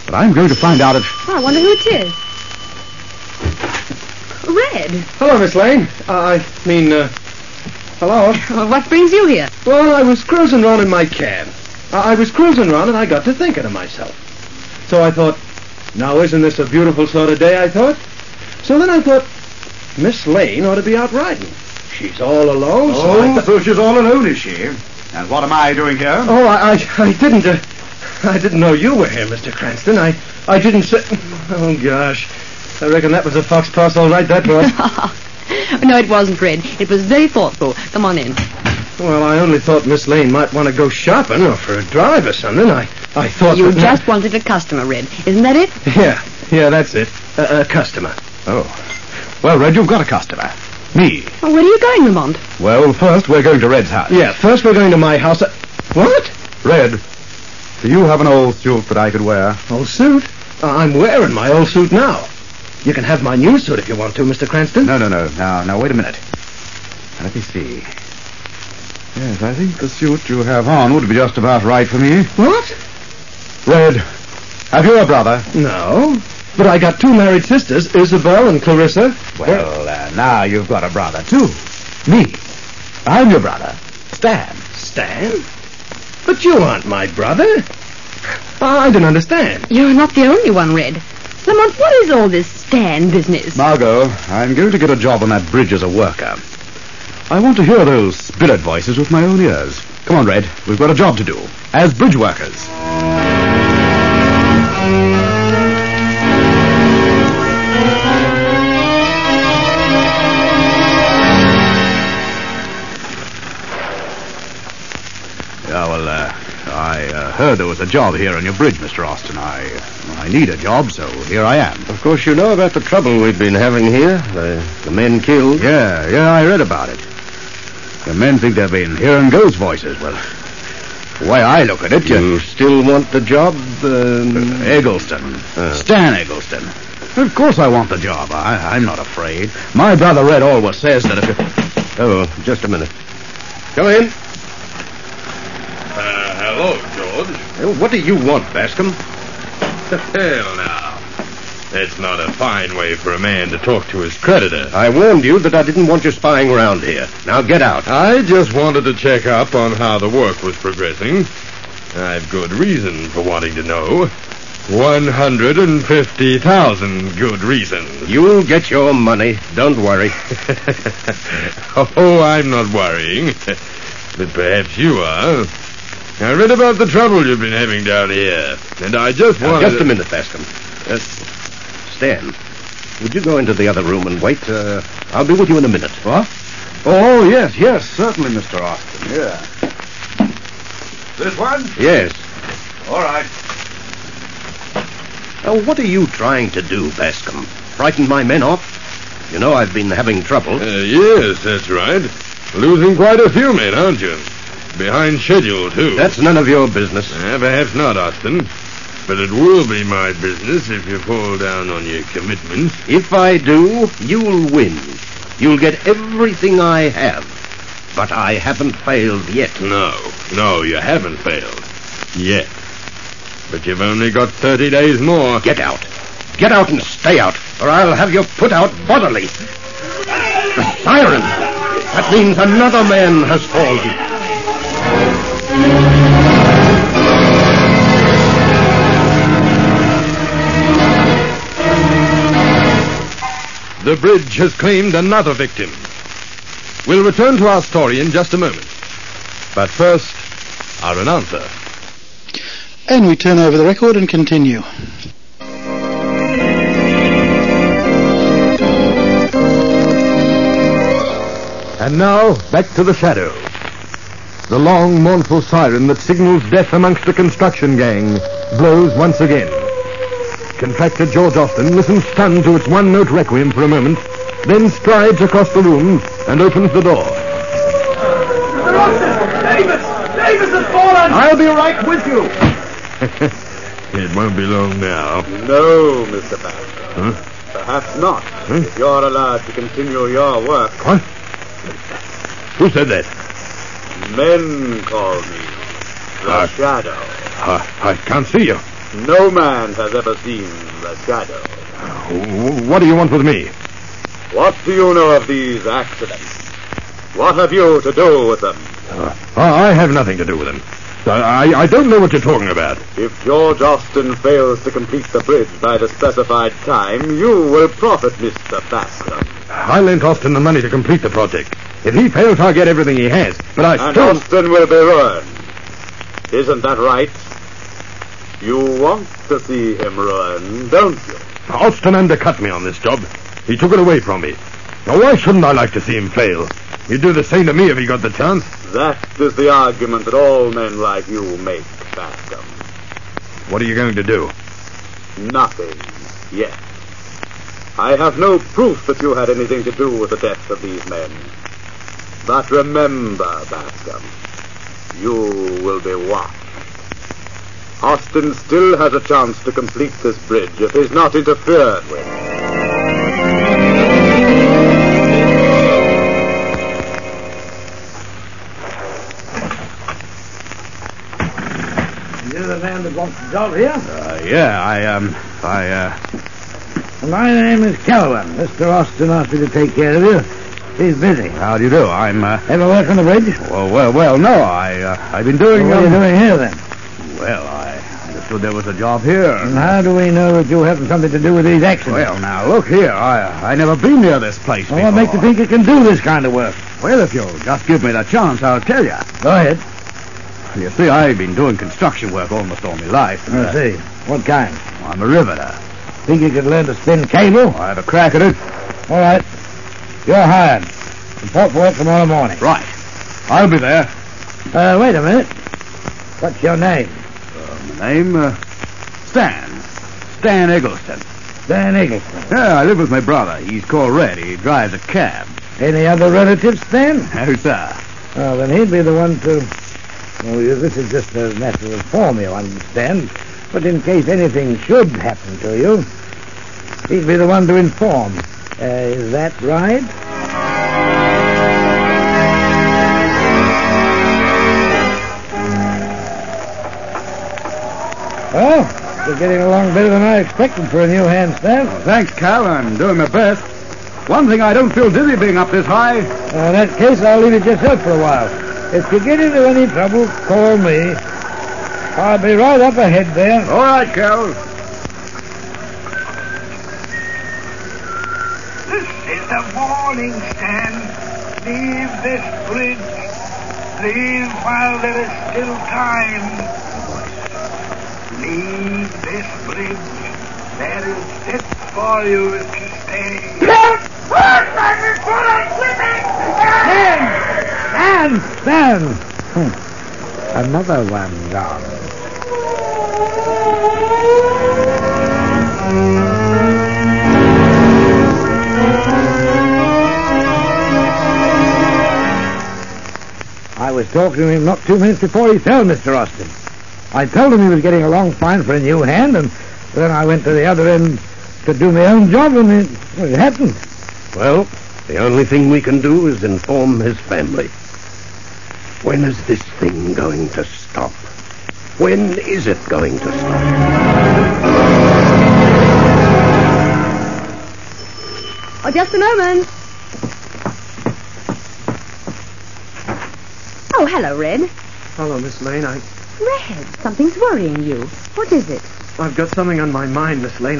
But I'm going to find out if... Oh, I wonder who it is. Red. Hello, Miss Lane. Hello. Well, what brings you here? Well, I was cruising around in my cab. I was cruising around and I got to thinking to myself. So I thought, now isn't this a beautiful sort of day, I thought? So then I thought, Miss Lane ought to be out riding. She's all alone, so she's all alone, is she? And what am I doing here? Oh, I didn't know you were here, Mr. Cranston. I didn't say... Oh, gosh. I reckon that was a fox pass all right, that was. No, it wasn't, Red. It was very thoughtful. Come on in. Well, I only thought Miss Lane might want to go shopping or for a drive or something. I thought... You just wanted a customer, Red. Isn't that it? Yeah, that's it. A customer. Oh. Well, Red, you've got a customer. Me. Well, where are you going, Lamont? Well, first we're going to Red's house. Yeah, first we're going to my house. What? Red, do you have an old suit that I could wear? Old suit? I'm wearing my old suit now. You can have my new suit if you want to, Mr. Cranston. No. Now, wait a minute. Let me see. Yes, I think the suit you have on would be just about right for me. What? Red, have you a brother? No. But I got two married sisters, Isabel and Clarissa. Well, now you've got a brother, too. Me. I'm your brother. Stan. Stan? But you aren't my brother. I don't understand. You're not the only one, Red. Lamont, what is all this Stan business? Margot, I'm going to get a job on that bridge as a worker. I want to hear those spirit voices with my own ears. Come on, Red. We've got a job to do. As bridge workers. I heard there was a job here on your bridge, Mr. Austin. I need a job, so here I am. Of course, you know about the trouble we've been having here. The men killed. Yeah, I read about it. The men think they've been hearing ghost voices. Well, the way I look at it... You still want the job? Eggleston. Stan Eggleston. Of course I want the job. I'm not afraid. My brother Red always says that if you... Oh, just a minute. Come in. Hello, George. Well, what do you want, Bascom? Hell, now. That's not a fine way for a man to talk to his creditor. I warned you that I didn't want you spying around here. Now get out. I just wanted to check up on how the work was progressing. I've good reason for wanting to know. 150,000 good reasons. You'll get your money. Don't worry. Oh, I'm not worrying. But perhaps you are. I read about the trouble you've been having down here, and I just wanted... Just a minute, Bascom. Stan, would you go into the other room and wait? I'll be with you in a minute. What? Oh, yes, certainly, Mr. Austin. Yeah. This one? Yes. All right. What are you trying to do, Bascom? Frighten my men off? You know I've been having trouble. Yes, that's right. Losing quite a few men, aren't you? Behind schedule, too. That's none of your business. Perhaps not, Austin. But it will be my business if you fall down on your commitments. If I do, you'll win. You'll get everything I have. But I haven't failed yet. No, you haven't failed. Yet. But you've only got 30 days more. Get out. Get out and stay out, or I'll have you put out bodily. The siren! That means another man has fallen. The bridge has claimed another victim. We'll return to our story in just a moment. But first, our announcer. And we turn over the record and continue. And now, back to the shadow. The long, mournful siren that signals death amongst a construction gang blows once again. Contractor George Austin listens stunned to its one-note requiem for a moment, then strides across the room and opens the door. Mr. Austin! Davis has fallen! I'll be right with you. It won't be long now. No, Mr. Baxter. Huh? Perhaps not. If you're allowed to continue your work. What? Who said that? Men call me the Shadow. I can't see you. No man has ever seen the Shadow. What do you want with me? What do you know of these accidents? What have you to do with them? I have nothing to do with them. I don't know what you're talking about. If George Austin fails to complete the bridge by the specified time, you will profit, Mr. Bascom. I lent Austin the money to complete the project. If he fails, I'll get everything he has. But And Austin will be ruined. Isn't that right? You want to see him ruined, don't you? Austin undercut me on this job. He took it away from me. Now, why shouldn't I like to see him fail? He'd do the same to me if he got the chance. That is the argument that all men like you make, Bascom. What are you going to do? Nothing yet. I have no proof that you had anything to do with the death of these men. But remember, Bascom, you will be watched. Austin still has a chance to complete this bridge if he's not interfered with. You're the man that wants the job here? My name is Calvin. Mr. Austin asked me to take care of you. He's busy. How do you do? I'm, Ever work on the bridge? Well, no. I've been doing... What are you doing here, then? Well, I understood there was a job here. And how do we know that you haven't something to do with these accidents? Well, now, look here. I never been near this place before. What makes you think you can do this kind of work? Well, if you'll just give me the chance, I'll tell you. Go ahead. You see, I've been doing construction work almost all my life. I see. What kind? I'm a riveter. Think you could learn to spin cable? I have a crack at it. All right. You're hired. Report for work tomorrow morning. Right. I'll be there. Wait a minute. What's your name? My name, Stan. Stan Eggleston. Stan Eggleston? Yeah, I live with my brother. He's called Red. He drives a cab. Any other relatives, Stan? No, sir. Well, then he'd be the one to... Well, this is just a matter of form, you understand. But in case anything should happen to you, he'd be the one to inform. Is that right? Well, you're getting along better than I expected for a new hand, Stan. Thanks, Cal. I'm doing my best. One thing, I don't feel dizzy being up this high. In that case, I'll leave it yourself for a while. If you get into any trouble, call me. I'll be right up ahead there. All right, Cal. This is the warning, Stan. Leave this bridge. Leave while there is still time. Leave this bridge. There is death for you if you stay. Stand! Another one gone. I was talking to him not 2 minutes before he fell, Mr. Austin. I told him he was getting along fine for a new hand, and then I went to the other end to do my own job, and it happened. Well, the only thing we can do is inform his family. When is this thing going to stop? When is it going to stop? Oh, just a moment. Oh, hello, Red. Hello, Miss Lane. Red, something's worrying you. What is it? I've got something on my mind, Miss Lane.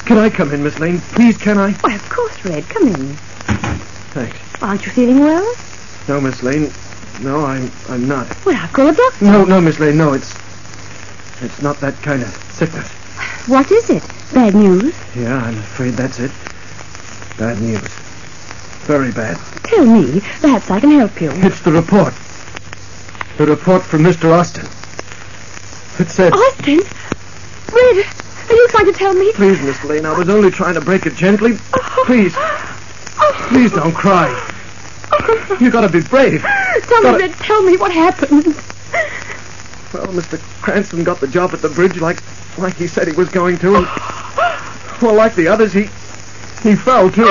Can I come in, Miss Lane? Please, can I? Why, of course, Red. Come in. Thanks. Aren't you feeling well? No, Miss Lane. No, I'm not. Well, I'll call a doctor. No, Miss Lane, no, it's not that kind of sickness. What is it? Bad news? Yeah, I'm afraid that's it. Bad news. Very bad. Tell me. Perhaps I can help you. It's the report. The report from Mr. Austin. It said... Austin? Red, are you trying to tell me? Please, Miss Lane, I was only trying to break it gently. Please. Please don't cry. You gotta be brave. Red, tell me what happened. Well, Mr. Cranston got the job at the bridge like he said he was going to. And, well, like the others, he fell, too.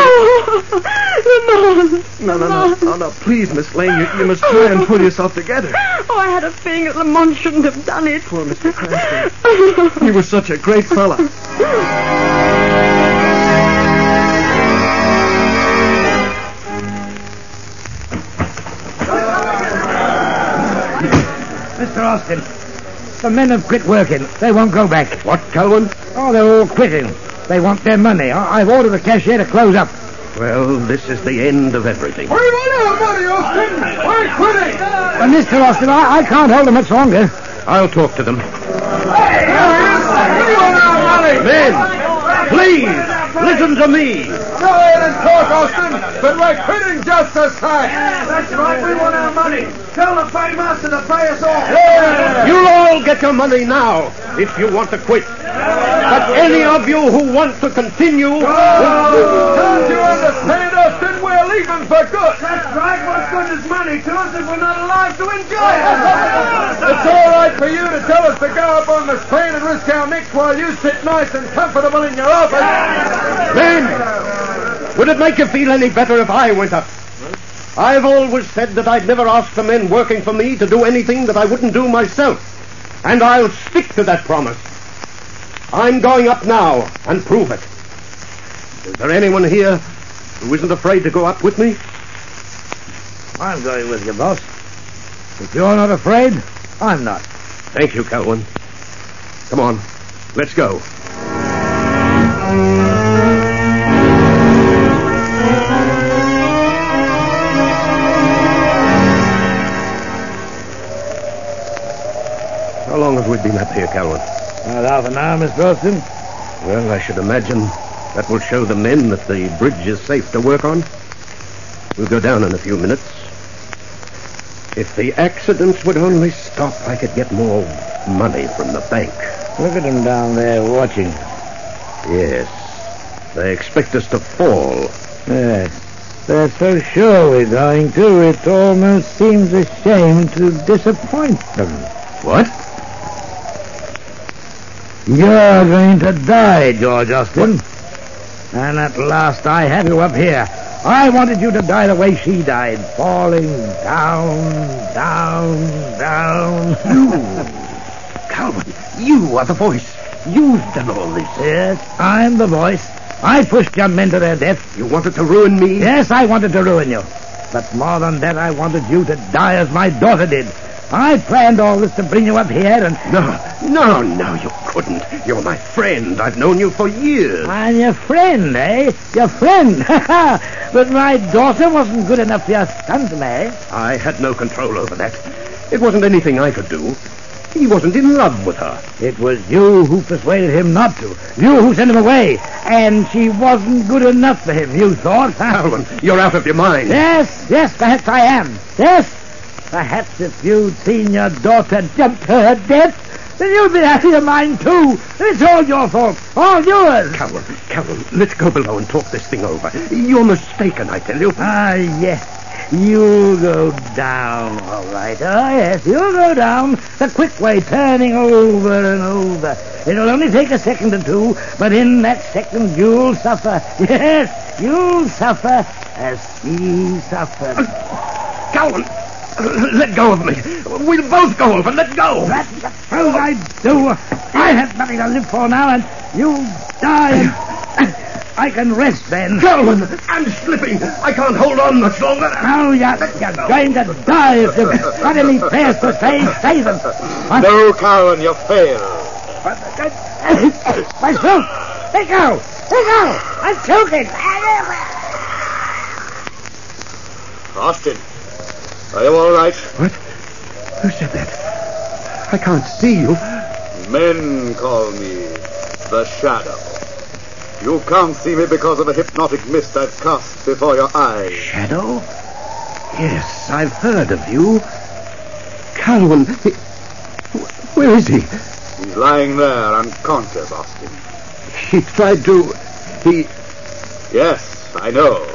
No, please, Miss Lane, you must try and pull yourself together. Oh, I had a feeling that Lamont shouldn't have done it. Poor Mr. Cranston. He was such a great fella. Mr. Austin, the men have quit working. They won't go back. What, Calvin? Oh, they're all quitting. They want their money. I've ordered the cashier to close up. Well, this is the end of everything. We want our money, Austin. We're quitting. Mr. Austin, I can't hold them much longer. I'll talk to them. Hey, we want our money. Men, please, listen to me. Go ahead and talk, Austin, but we're quitting just the same. That's right. We want our money. Tell the paymaster to pay us off. Yeah. You'll all get your money now if you want to quit. But any of you who want to continue... Don't you understand, Austin? We're leaving for good. That's right. What good is money to us if we're not alive to enjoy it? It's all right for you to tell us to go up on the train and risk our necks while you sit nice and comfortable in your office. Men, would it make you feel any better if I went up? I've always said that I'd never ask the men working for me to do anything that I wouldn't do myself. And I'll stick to that promise. I'm going up now and prove it. Is there anyone here who isn't afraid to go up with me? I'm going with you, boss. If you're not afraid, I'm not. Thank you, Calvin. Come on, let's go. How long have we been up here, Calvin? About half an hour, Mr. Austin. Well, I should imagine that will show the men that the bridge is safe to work on. We'll go down in a few minutes. If the accidents would only stop, I could get more money from the bank. Look at them down there watching. Yes. They expect us to fall. Yes. They're so sure we're going to, it almost seems a shame to disappoint them. What? You're going to die, George Austin. And at last I have you up here. I wanted you to die the way she died, falling down. Calvin, you are the voice. You've done all this. Yes, I'm the voice. I pushed young men to their death. You wanted to ruin me? Yes, I wanted to ruin you. But more than that, I wanted you to die as my daughter did. I planned all this to bring you up here and... No, you couldn't. You're my friend. I've known you for years. I'm your friend, eh? Your friend. But my daughter wasn't good enough for your son to marry. I had no control over that. It wasn't anything I could do. He wasn't in love with her. It was you who persuaded him not to. You who sent him away. And she wasn't good enough for him, you thought. Calvin, you're out of your mind. Yes, perhaps I am. Yes. Perhaps if you'd seen your daughter jump to her death, then you'd be out of your mind, too. It's all your fault. All yours. Calvin, let's go below and talk this thing over. You're mistaken, I tell you. Ah, yes. You'll go down, all right. Oh, yes, you'll go down the quick way, turning over and over. It'll only take a second or two, but in that second you'll suffer. Yes, you'll suffer as she suffered. Calvin, Let go of me. We'll both go over. Let go. That's the truth I do. I have nothing to live for now, and you die. I can rest then. Calvin, I'm slipping. I can't hold on much longer. No, you're going to die if you've got any prayers to say them. No, Calvin, you fail. My throat! Let go! Let go! I'm choking! Austin, are you all right? What? Who said that? I can't see you. Men call me the Shadow. You can't see me because of the hypnotic mist I've cast before your eyes. Shadow? Yes, I've heard of you. Calvin, where is he? He's lying there unconscious, Austin. He tried to... Yes, I know.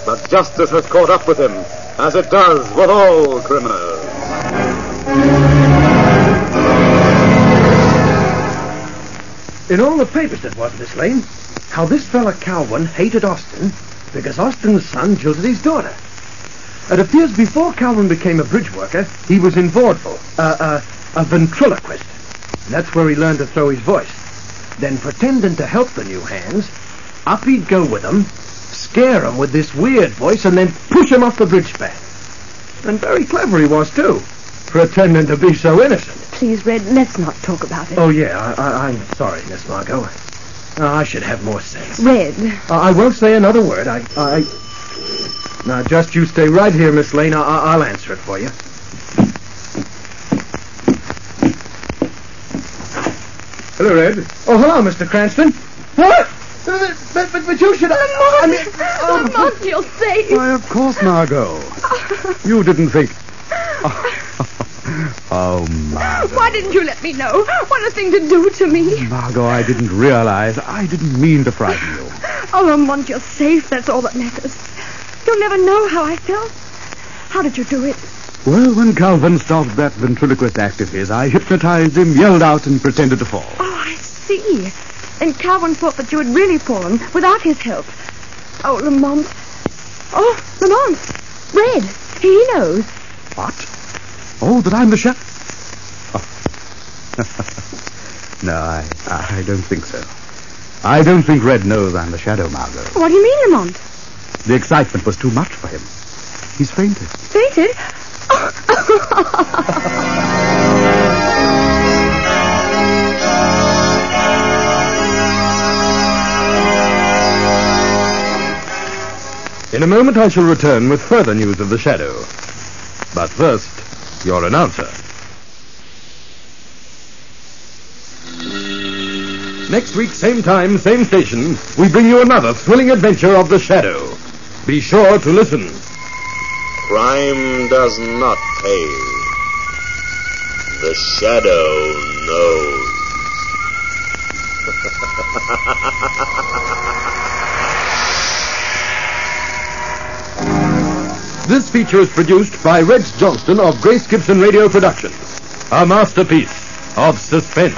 But justice has caught up with him, as it does with all criminals. In all the papers that was, Miss Lane, how this fella Calvin hated Austin because Austin's son jilted his daughter. It appears before Calvin became a bridge worker, he was in vaudeville, a ventriloquist. That's where he learned to throw his voice. Then, pretending to help the new hands, up he'd go with them, scare them with this weird voice, and then push them off the bridge span. And very clever he was, too, pretending to be so innocent. Please, Red, let's not talk about it. Oh, yeah, I'm sorry, Miss Margot. I should have more sense. Red. I won't say another word. Now, just you stay right here, Miss Lane. I'll answer it for you. Hello, Red. Oh, hello, Mr. Cranston. What? But you should... Lamont, you're safe. Why, of course, Margot. You didn't think... Oh, Margot. Why didn't you let me know? What a thing to do to me. Margot, I didn't realize. I didn't mean to frighten you. Oh, Lamont, you're safe. That's all that matters. You'll never know how I felt. How did you do it? Well, when Calvin stopped that ventriloquist act of his, I hypnotized him, yelled out, and pretended to fall. Oh, I see. And Calvin thought that you had really fallen without his help. Oh, Lamont. Oh, Lamont. Red. He knows. What? Oh, that I'm the chef? Oh. No, I don't think so. I don't think Red knows I'm the Shadow, Margot. What do you mean, Lamont? The excitement was too much for him. He's fainted. Fainted? In a moment I shall return with further news of the Shadow. But first, your announcer. Next week, same time, same station, we bring you another thrilling adventure of the Shadow. Be sure to listen. Crime does not pay. The Shadow knows. This feature is produced by Rex Johnston of Grace Gibson Radio Productions, a masterpiece of suspense.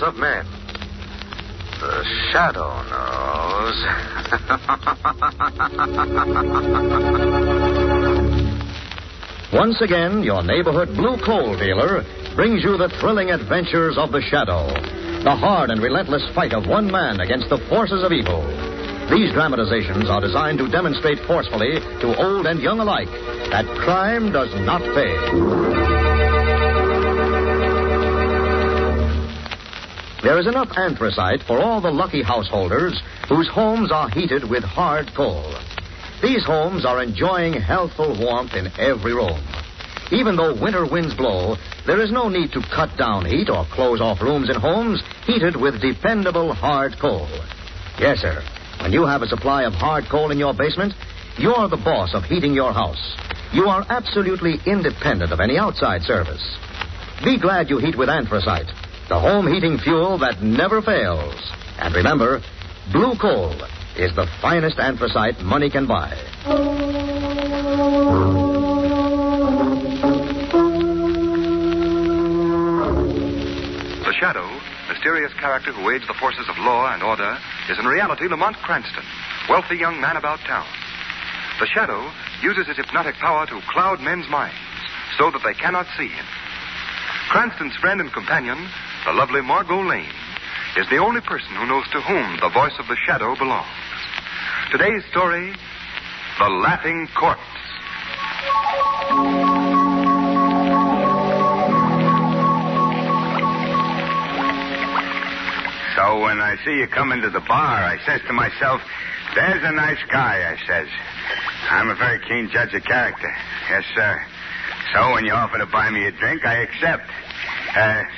Of men. The Shadow knows. Once again, your neighborhood blue coal dealer brings you the thrilling adventures of the Shadow, the hard and relentless fight of one man against the forces of evil. These dramatizations are designed to demonstrate forcefully to old and young alike that crime does not pay. There is enough anthracite for all the lucky householders whose homes are heated with hard coal. These homes are enjoying healthful warmth in every room. Even though winter winds blow, there is no need to cut down heat or close off rooms in homes heated with dependable hard coal. Yes, sir. When you have a supply of hard coal in your basement, you're the boss of heating your house. you are absolutely independent of any outside service. Be glad you heat with anthracite, the home heating fuel that never fails. And remember, blue coal is the finest anthracite money can buy. The Shadow, mysterious character who aids the forces of law and order, is in reality Lamont Cranston, wealthy young man about town. The Shadow uses his hypnotic power to cloud men's minds so that they cannot see him. Cranston's friend and companion, the lovely Margot Lane, is the only person who knows to whom the voice of the Shadow belongs. Today's story, The Laughing Corpse. So when I see you come into the bar, I says to myself, there's a nice guy, I says. I'm a very keen judge of character. Yes, sir. So when you offer to buy me a drink, I accept.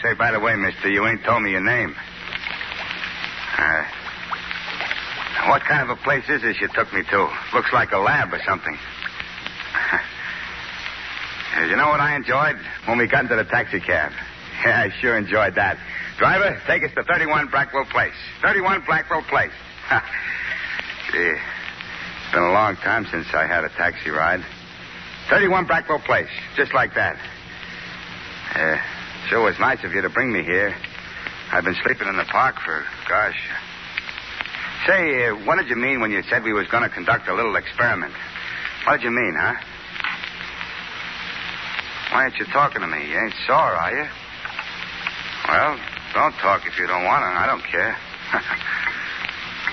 Say, by the way, mister, you ain't told me your name. What kind of a place is this you took me to? Looks like a lab or something. You know what I enjoyed? When we got into the taxi cab. Yeah, I sure enjoyed that. Driver, take us to 31 Blackwell Place. 31 Blackwell Place. Gee, it's been a long time since I had a taxi ride. 31 Blackwell Place, just like that. Sure was nice of you to bring me here. I've been sleeping in the park for, gosh. Say, what did you mean when you said we was going to conduct a little experiment? What did you mean, huh? Why ain't you talking to me? You ain't sore, are you? Well, don't talk if you don't want to. I don't care.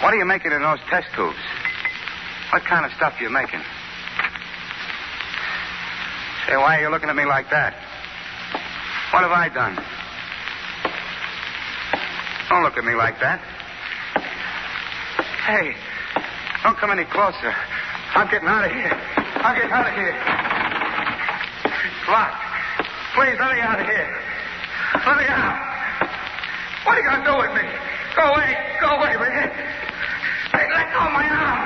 What are you making in those test tubes? What kind of stuff are you making? Say, why are you looking at me like that? What have I done? Don't look at me like that. Hey, don't come any closer. I'm getting out of here. I'm getting out of here. It's locked. Please, let me out of here. Let me out. What are you going to do with me? Go away. Go away, will you? Hey, let go of my arm.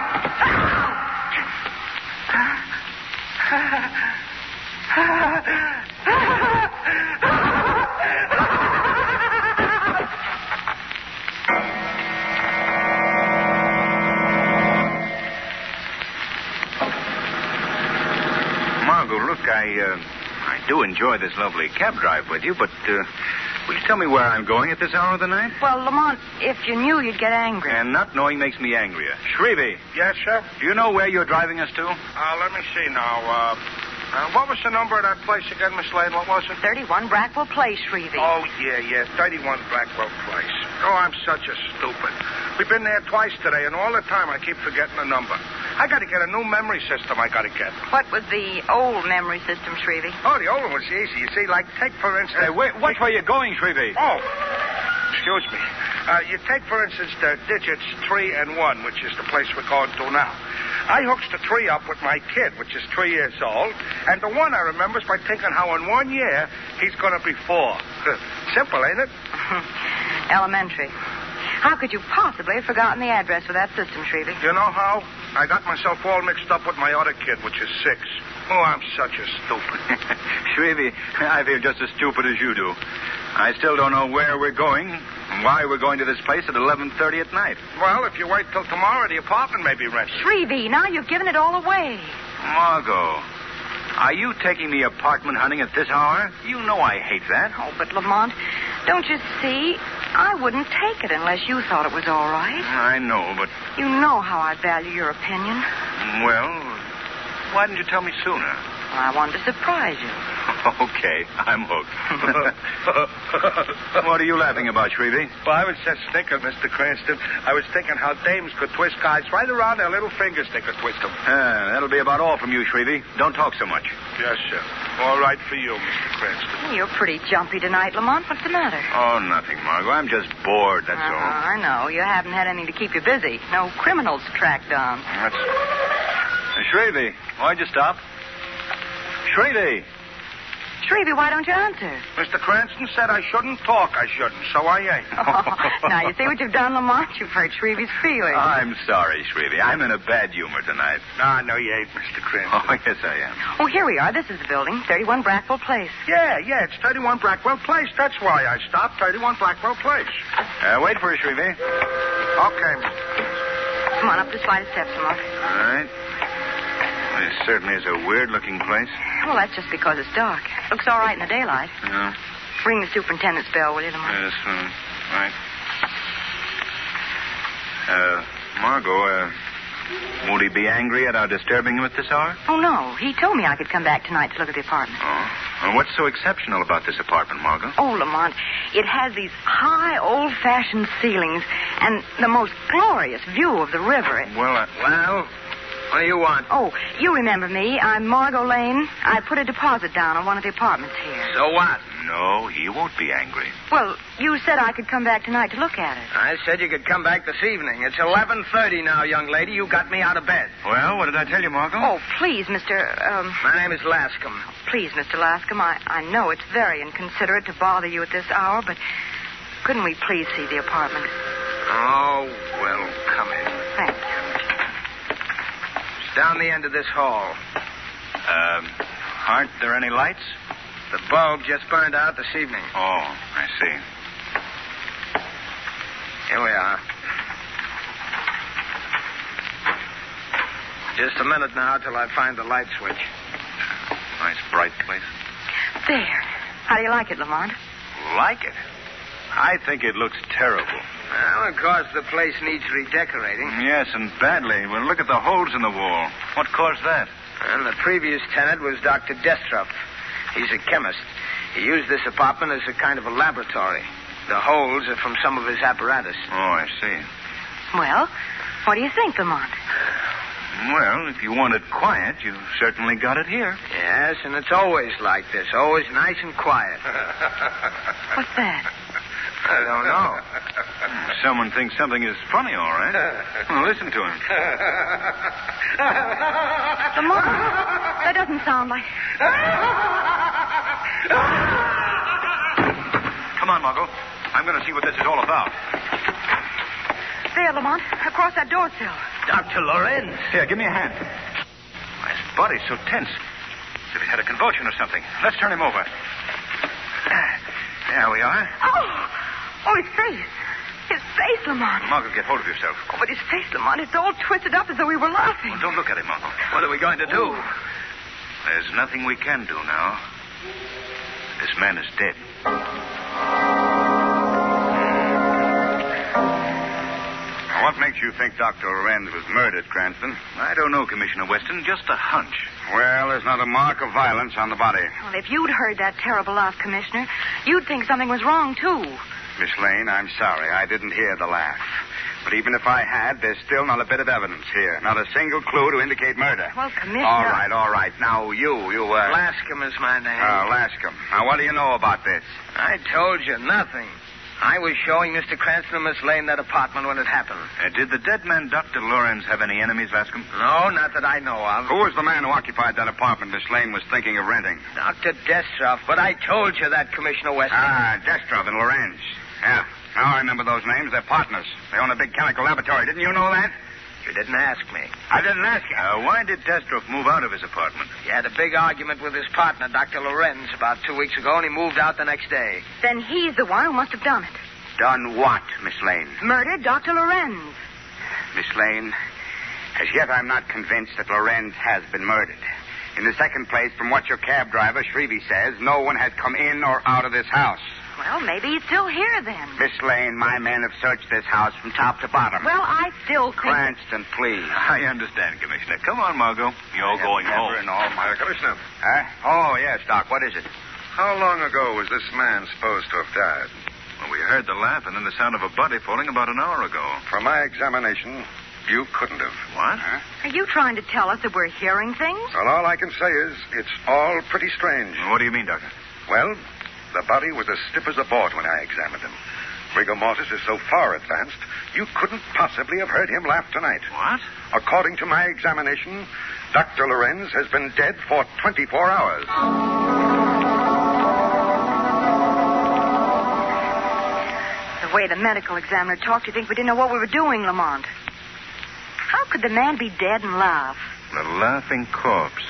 Margot, look, I do enjoy this lovely cab drive with you, but will you tell me where I'm going at this hour of the night? Well, Lamont, if you knew, you'd get angry. And not knowing makes me angrier. Shrevey. Yes, sir? Do you know where you're driving us to? Let me see now. What was the number of that place again, Miss Lane? What was it? 31 Brackwell Place, Shrevey. Oh, yeah. 31 Blackwell Place. Oh, I'm such a stupid. We've been there twice today, and all the time I keep forgetting the number. I got to get a new memory system I got to get. What was the old memory system, Shrevey? Oh, the old one was easy. You see, like, take, for instance... Which way you going, Shrevey? Oh, excuse me. You take, for instance, the digits 3 and 1, which is the place we're going to now. I hooks the 3 up with my kid, which is 3 years old, and the 1 I remember is by thinking how in 1 year he's going to be 4. Simple, ain't it? Elementary. How could you possibly have forgotten the address for that system, Shrevey? You know how? I got myself all mixed up with my other kid, which is 6. Oh, I'm such a stupid. Shrevey, I feel just as stupid as you do. I still don't know where we're going and why we're going to this place at 11:30 at night. Well, if you wait till tomorrow, the apartment may be rented. Shrevey, now you've given it all away. Margot, are you taking me apartment hunting at this hour? You know I hate that. Oh, but Lamont, don't you see? I wouldn't take it unless you thought it was all right. I know, but... You know how I value your opinion. Well, why didn't you tell me sooner? I wanted to surprise you. Okay, I'm hooked. What are you laughing about, Shrevey? Well, I was just thinking, Mr. Cranston. I was thinking how dames could twist guys right around their little fingers. They could twist them. That'll be about all from you, Shrevey. Don't talk so much. Yes, sir. All right for you, Mr. Cranston. You're pretty jumpy tonight, Lamont. What's the matter? Oh, nothing, Margot. I'm just bored, that's all. I know. You haven't had anything to keep you busy. No criminals to track down. Shrevey, why'd you stop? Shrevey! Shrevey, why don't you answer? Mr. Cranston said I shouldn't talk. I shouldn't, so I ain't. Now, you see what you've done, Lamont? You've hurt Shrevey's feelings. I'm sorry, Shrevey. I'm in a bad humor tonight. No, you ain't, Mr. Cranston. Oh, yes, I am. Oh, here we are. This is the building, 31 Brackwell Place. Yeah, it's 31 Brackwell Place. That's why I stopped, 31 Blackwell Place. Wait for us, Shrevey. Okay. Come on, up the flight of steps, Lamont. All right. This certainly is a weird-looking place. Well, that's just because it's dark. Looks all right in the daylight. Yeah. Ring the superintendent's bell, will you, Lamont? Yes, right. Margot, won't he be angry at our disturbing him at this hour? Oh, no. He told me I could come back tonight to look at the apartment. Oh. Well, what's so exceptional about this apartment, Margot? Oh, Lamont, it has these high, old-fashioned ceilings and the most glorious view of the river. Well, what do you want? Oh, you remember me. I'm Margot Lane. I put a deposit down on one of the apartments here. So what? No, he won't be angry. Well, you said I could come back tonight to look at it. I said you could come back this evening. It's 11:30 now, young lady. You got me out of bed. Well, what did I tell you, Margot? Oh, please, Mr. My name is Lascom. Please, Mr. Lascom, I know it's very inconsiderate to bother you at this hour, but couldn't we please see the apartment? Oh, well, come in. Thank you. It's down the end of this hall. Aren't there any lights? The bulb just burned out this evening. Oh, I see. Here we are. Just a minute now till I find the light switch. Nice bright place. There. How do you like it, Lamont? Like it? I think it looks terrible. Well, of course, the place needs redecorating. Yes, and badly. Well, look at the holes in the wall. What caused that? And the previous tenant was Dr. Destrup. He's a chemist. He used this apartment as a kind of a laboratory. The holes are from some of his apparatus. Oh, I see. Well, what do you think, Lamont? Well, if you wanted quiet, you certainly got it here. Yes, and it's always like this. Always nice and quiet. What's that? I don't know. Someone thinks something is funny, all right. Well, listen to him. Lamont, that doesn't sound like... Come on, Margot. I'm going to see what this is all about. There, Lamont, across that door sill. Dr. Lorenz. Here, give me a hand. His body's so tense. As if he had a convulsion or something. Let's turn him over. There we are. Oh, his face. His face, Lamont. Margot, get hold of yourself. Oh, but his face, Lamont, it's all twisted up as though we were laughing. Well, don't look at him, Margot. What are we going to do? There's nothing we can do now. This man is dead. What makes you think Dr. Lorenz was murdered, Cranston? I don't know, Commissioner Weston. Just a hunch. Well, there's not a mark of violence on the body. Well, if you'd heard that terrible laugh, Commissioner, you'd think something was wrong, too. Miss Lane, I'm sorry. I didn't hear the laugh. But even if I had, there's still not a bit of evidence here. Not a single clue to indicate murder. Well, Commissioner... All right. Now, you, Lascom is my name. Lascom. Now, what do you know about this? I told you nothing. I was showing Mr. Cranston and Miss Lane that apartment when it happened. Did the dead man, Dr. Lorenz, have any enemies, Lascom? No, not that I know of. Who was the man who occupied that apartment Miss Lane was thinking of renting? Dr. Destrup, but I told you that, Commissioner Weston. Destrup and Lorenz. Yeah. Now I remember those names. They're partners. They own a big chemical laboratory. Didn't you know that? You didn't ask me. I didn't ask you. Why did Destrup move out of his apartment? He had a big argument with his partner, Dr. Lorenz, about 2 weeks ago, and he moved out the next day. Then he's the one who must have done it. Done what, Miss Lane? Murdered Dr. Lorenz. Miss Lane, as yet I'm not convinced that Lorenz has been murdered. In the second place, from what your cab driver, Shrevey, says, no one has come in or out of this house. Well, maybe he's still here then. Miss Lane, my men have searched this house from top to bottom. Well, I still think... Cranston, please. I understand, Commissioner. Come on, Margot. You're going home. In all my... Commissioner. Oh, yes, Doc. What is it? How long ago was this man supposed to have died? Well, we heard the laugh and then the sound of a body falling about an hour ago. From my examination, you couldn't have. What? Are you trying to tell us that we're hearing things? Well, all I can say is it's all pretty strange. What do you mean, Doctor? Well, the body was as stiff as a board when I examined him. Rigor mortis is so far advanced, you couldn't possibly have heard him laugh tonight. What? According to my examination, Dr. Lorenz has been dead for 24 hours. The way the medical examiner talked, you'd think we didn't know what we were doing, Lamont. How could the man be dead and laugh? The laughing corpse.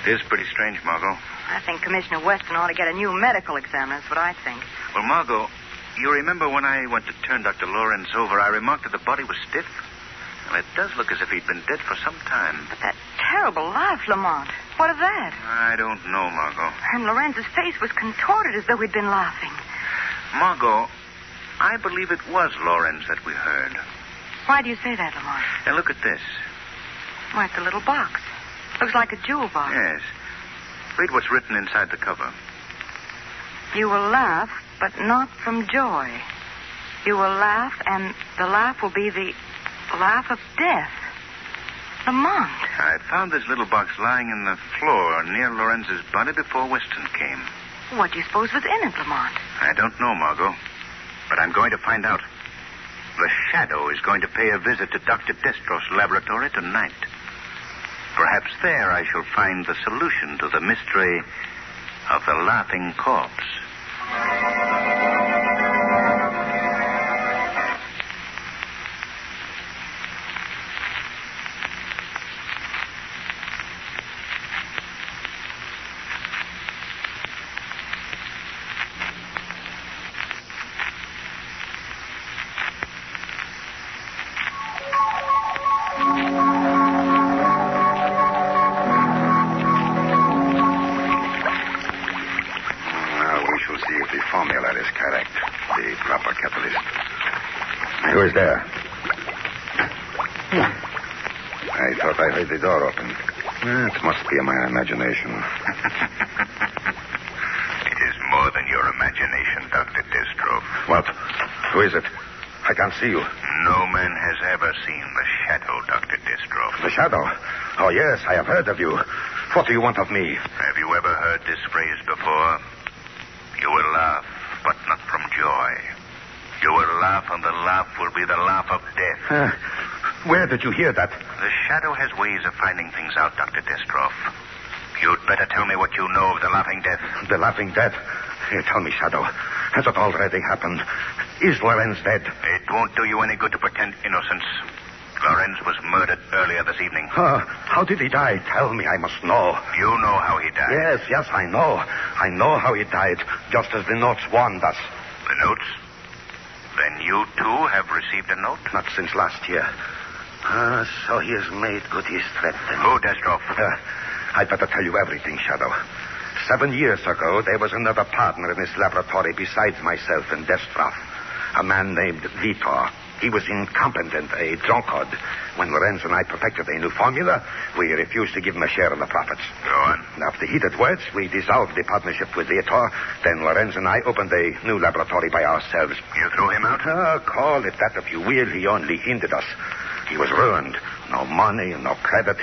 It is pretty strange, Margot. I think Commissioner Weston ought to get a new medical examiner. That's what I think. Well, Margot, you remember when I went to turn Dr. Lawrence over, I remarked that the body was stiff? Well, it does look as if he'd been dead for some time. But that terrible laugh, Lamont. What of that? I don't know, Margot. And Lorenz's face was contorted as though he'd been laughing. Margot, I believe it was Lawrence that we heard. Why do you say that, Lamont? Now, look at this. Why, it's a little box. Looks like a jewel box. Yes. Read what's written inside the cover. You will laugh, but not from joy. You will laugh, and the laugh will be the laugh of death. Lamont. I found this little box lying in the floor near Lorenz's body before Weston came. What do you suppose was in it, Lamont? I don't know, Margot. But I'm going to find out. The Shadow is going to pay a visit to Dr. Destroff's laboratory tonight. Perhaps there I shall find the solution to the mystery of the laughing corpse. Who is there? I thought I heard the door open. It must be my imagination. It is more than your imagination, Dr. Destroff. What? Who is it? I can't see you. No man has ever seen the Shadow, Dr. Destroff. The Shadow? Oh, yes, I have heard of you. What do you want of me? Have you ever heard this phrase before? You will laugh, but not from joy. You will laugh, and the laugh will be the laugh of death. Where did you hear that? The Shadow has ways of finding things out, Dr. Destroff. You'd better tell me what you know of the Laughing Death. The Laughing Death? Here, tell me, Shadow. Has it already happened? Is Lorenz dead? It won't do you any good to pretend innocence. Lorenz was murdered earlier this evening. How did he die? Tell me, I must know. You know how he died. Yes, I know. I know how he died, just as the notes warned us. The notes? Then you, too, have received a note? Not since last year. So he has made good his threat, then. Who, Destroff? I'd better tell you everything, Shadow. 7 years ago, there was another partner in this laboratory besides myself and Destroff. A man named Vitor. He was incompetent, a drunkard. When Lorenz and I perfected a new formula, we refused to give him a share in the profits. Go on. After heated words, we dissolved the partnership with Vitor. Then Lorenz and I opened a new laboratory by ourselves. You threw him out? Call it that if you will. He only hindered us. He was ruined. No money, no credit.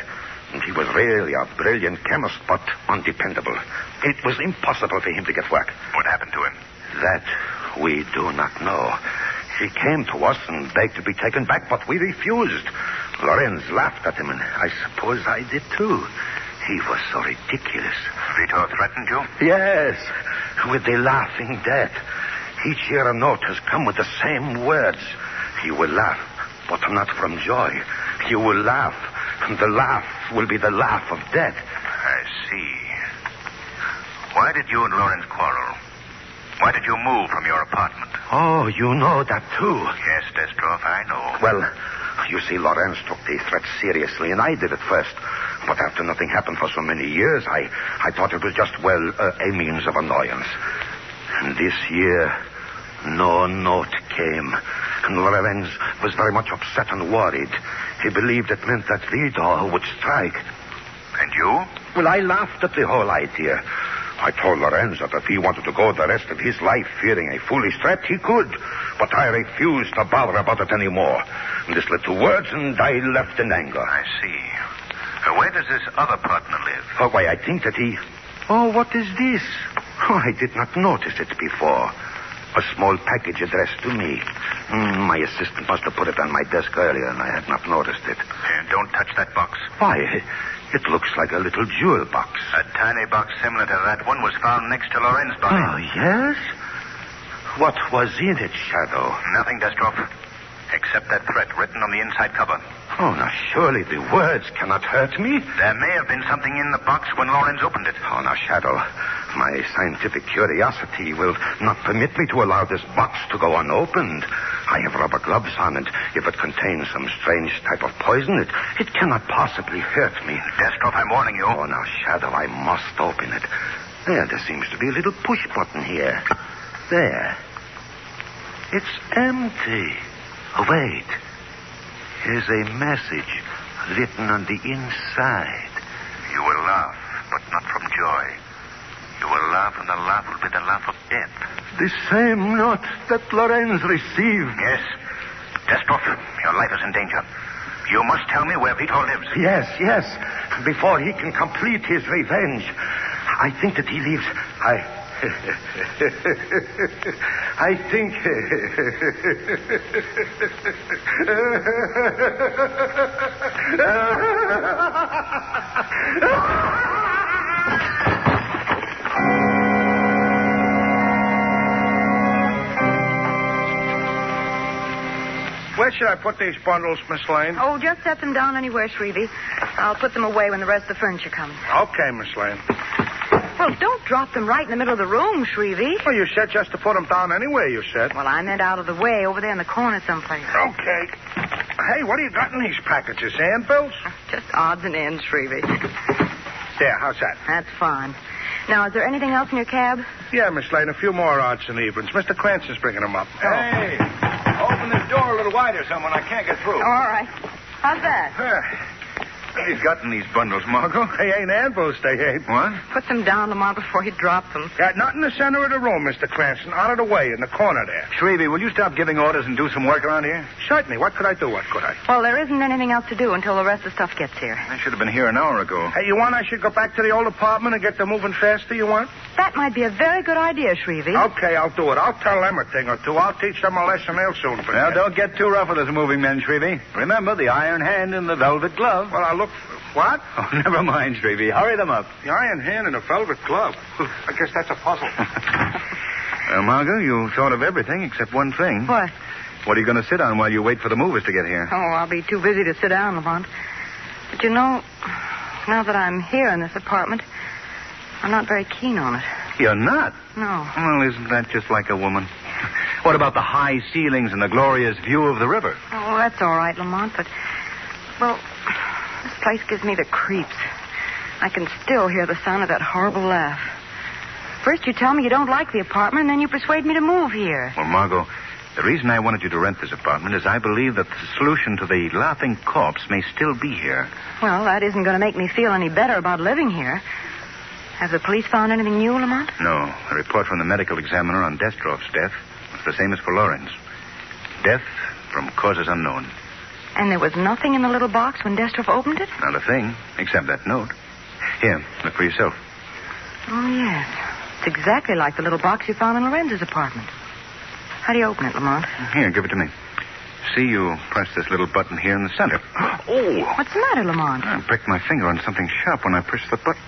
And he was really a brilliant chemist, but undependable. It was impossible for him to get work. What happened to him? That we do not know. He came to us and begged to be taken back, but we refused. Lorenz laughed at him, and I suppose I did too. He was so ridiculous. Vitor threatened you? Yes, with the Laughing Death. Each year a note has come with the same words. He will laugh, but not from joy. He will laugh, and the laugh will be the laugh of death. I see. Why did you and Lorenz quarrel? Why did you move from your apartment? Oh, you know that too. Yes, Destroff, I know. Well, you see, Lorenz took the threat seriously, and I did at first. But after nothing happened for so many years, I thought it was just, a means of annoyance. And this year, no note came. And Lorenz was very much upset and worried. He believed it meant that Vitor would strike. And you? Well, I laughed at the whole idea. I told Lorenz that if he wanted to go the rest of his life fearing a foolish threat, he could. But I refused to bother about it anymore. And this led to words, and I left in anger. I see. Where does this other partner live? Why, I think that he... Oh, what is this? Oh, I did not notice it before. A small package addressed to me. My assistant must have put it on my desk earlier, and I had not noticed it. Don't touch that box. Why, it looks like a little jewel box. A tiny box similar to that one was found next to Lorenz's body. Oh, yes? What was in it, Shadow? Nothing, Destroph, except that threat written on the inside cover. Oh, now, surely the words cannot hurt me. There may have been something in the box when Lorenz opened it. Oh, now, Shadow, my scientific curiosity will not permit me to allow this box to go unopened. I have rubber gloves on, and if it contains some strange type of poison, it cannot possibly hurt me. Destroph, I'm warning you. Oh, now, Shadow, I must open it. There seems to be a little push button here. There. It's empty. Oh, wait. Here's a message written on the inside. You will laugh, but not from joy. You will laugh, and the laugh will be the laugh of death. The same note that Lorenz received. Yes. Destroph, your life is in danger. You must tell me where Vito lives. Yes. Before he can complete his revenge. I think that he lives... I think... Where should I put these bundles, Miss Lane? Oh, just set them down anywhere, Shrevey. I'll put them away when the rest of the furniture comes. Okay, Miss Lane. Well, don't drop them right in the middle of the room, Shrevey. Well, you said just to put them down anywhere, you said. Well, I meant out of the way, over there in the corner someplace. Okay. Hey, what do you got in these packages? Handbills? Just odds and ends, Shrevey. There, how's that? That's fine. Now, is there anything else in your cab? Yeah, Miss Lane, a few more odds and evens. Mr. Cranston's bringing them up. Hey, open this door a little wider, someone. I can't get through. All right. How's that? What have you got in these bundles, Margot? They ain't anvils, they ain't. What? Put them down, Lamont, before you drop them. Yeah, not in the center of the room, Mr. Cranston. Out of the way, in the corner there. Shrevey, will you stop giving orders and do some work around here? Certainly. What could I do? What could I? Well, there isn't anything else to do until the rest of the stuff gets here. I should have been here an hour ago. Hey, you want I should go back to the old apartment and get them moving faster, you want? That might be a very good idea, Shrevey. Okay, I'll do it. I'll tell them a thing or two. I'll teach them a lesson they'll soon forget. Well, don't get too rough with us moving men, Shrevey. Remember the iron hand and the velvet glove. Well, I'll look... What? Oh, never mind, Shrevey. Hurry them up. The iron hand and a velvet glove. I guess that's a puzzle. Well, Margot, you thought of everything except one thing. What? What are you going to sit on while you wait for the movers to get here? Oh, I'll be too busy to sit down, Lamont. But you know, now that I'm here in this apartment, I'm not very keen on it. You're not? No. Well, isn't that just like a woman? What about the high ceilings and the glorious view of the river? Oh, that's all right, Lamont, but, well, this place gives me the creeps. I can still hear the sound of that horrible laugh. First you tell me you don't like the apartment, and then you persuade me to move here. Well, Margot, the reason I wanted you to rent this apartment is I believe that the solution to the laughing corpse may still be here. Well, that isn't going to make me feel any better about living here. Have the police found anything new, Lamont? No. The report from the medical examiner on Destroff's death was the same as for Lorenz. Death from causes unknown. And there was nothing in the little box when Destroff opened it? Not a thing, except that note. Here, look for yourself. Oh, yes. It's exactly like the little box you found in Lorenz's apartment. How do you open it, Lamont? Here, give it to me. See, you press this little button here in the center. Oh! What's the matter, Lamont? I pricked my finger on something sharp when I pushed the button.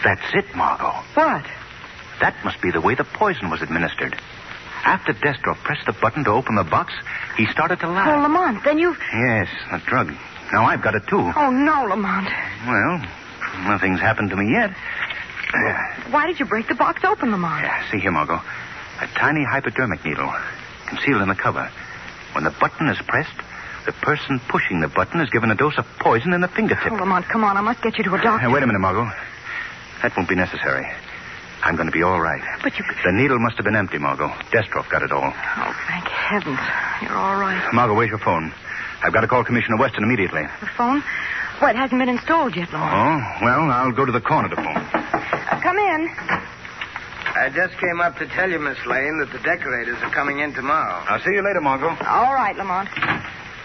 That's it, Margot. What? That must be the way the poison was administered. After Destroff pressed the button to open the box, he started to laugh. Oh, Lamont, then you... Yes, that drug. Now I've got it, too. Oh, no, Lamont. Well, nothing's happened to me yet. Why did you break the box open, Lamont? See here, Margot. A tiny hypodermic needle, concealed in the cover. When the button is pressed, the person pushing the button is given a dose of poison in the fingertip. Oh, Lamont, come on. I must get you to a doctor. Wait a minute, Margot. That won't be necessary. I'm going to be all right. But you... The needle must have been empty, Margot. Destroff got it all. Oh, thank heavens. You're all right. Margot, where's your phone? I've got to call Commissioner Weston immediately. The phone? Well, it hasn't been installed yet, Lamont. Oh, well, I'll go to the corner to phone. Come in. I just came up to tell you, Miss Lane, that the decorators are coming in tomorrow. I'll see you later, Margot. All right, Lamont.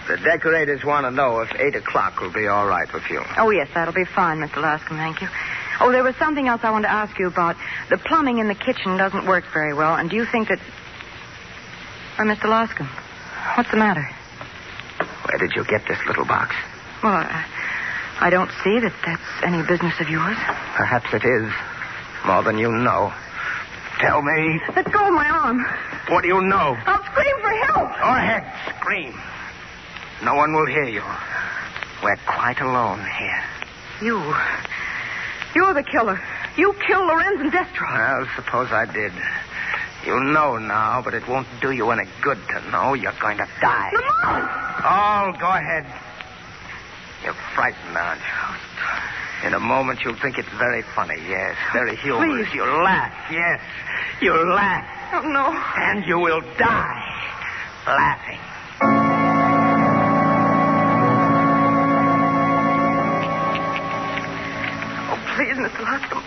The decorators want to know if 8 o'clock will be all right with you. Oh, yes, that'll be fine, Mr. Laskin, thank you. Oh, there was something else I wanted to ask you about. The plumbing in the kitchen doesn't work very well, and do you think that... Mr. Laskin, what's the matter? Where did you get this little box? Well, I don't see that that's any business of yours. Perhaps it is. More than you know. Tell me. Let go of my arm. What do you know? I'll scream for help. Go ahead. Scream. No one will hear you. We're quite alone here. You're the killer. You killed Lorenz and Destro. Well, suppose I did. You know now, but it won't do you any good to know. You're going to die. Lamont! Oh, go ahead. You're frightened, aren't you? In a moment, you'll think it's very funny, yes. Very humorous. Please. You'll laugh, yes. You'll laugh. Oh, no. And you will die laughing. Oh, please, Mr. Lascombe.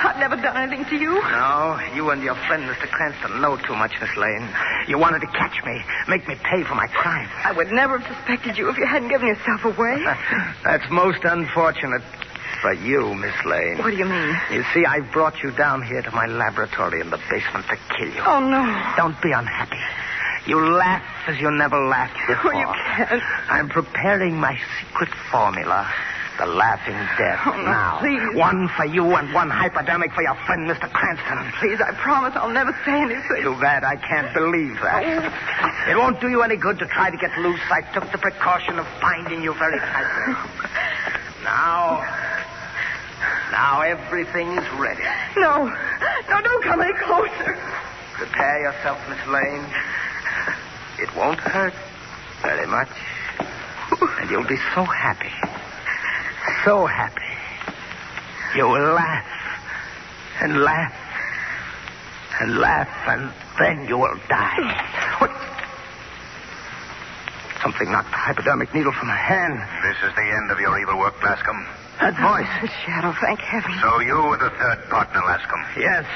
I've never done anything to you. No, you and your friend, Mr. Cranston, know too much, Miss Lane. You wanted to catch me, make me pay for my crime. I would never have suspected you if you hadn't given yourself away. That's most unfortunate for you, Miss Lane. What do you mean? You see, I brought you down here to my laboratory in the basement to kill you. Oh, no. Don't be unhappy. You laugh as you never laughed before. Oh, you can't. I'm preparing my secret formula. The laughing death. Oh, no, now. please. One for you and one hypodermic for your friend, Mr. Cranston. Please, I promise I'll never say anything. Too bad I can't believe that. Oh. It won't do you any good to try to get loose. I took the precaution of binding you very tightly. Now everything's ready. No, don't come any closer. Prepare yourself, Miss Lane. It won't hurt very much. And you'll be so happy. So happy. You will laugh. And laugh. And laugh. And then you will die. What? Something knocked the hypodermic needle from my hand. This is the end of your evil work, Lascombe. That voice. The shadow, thank heaven. So you were the third partner, Lascombe. Yes.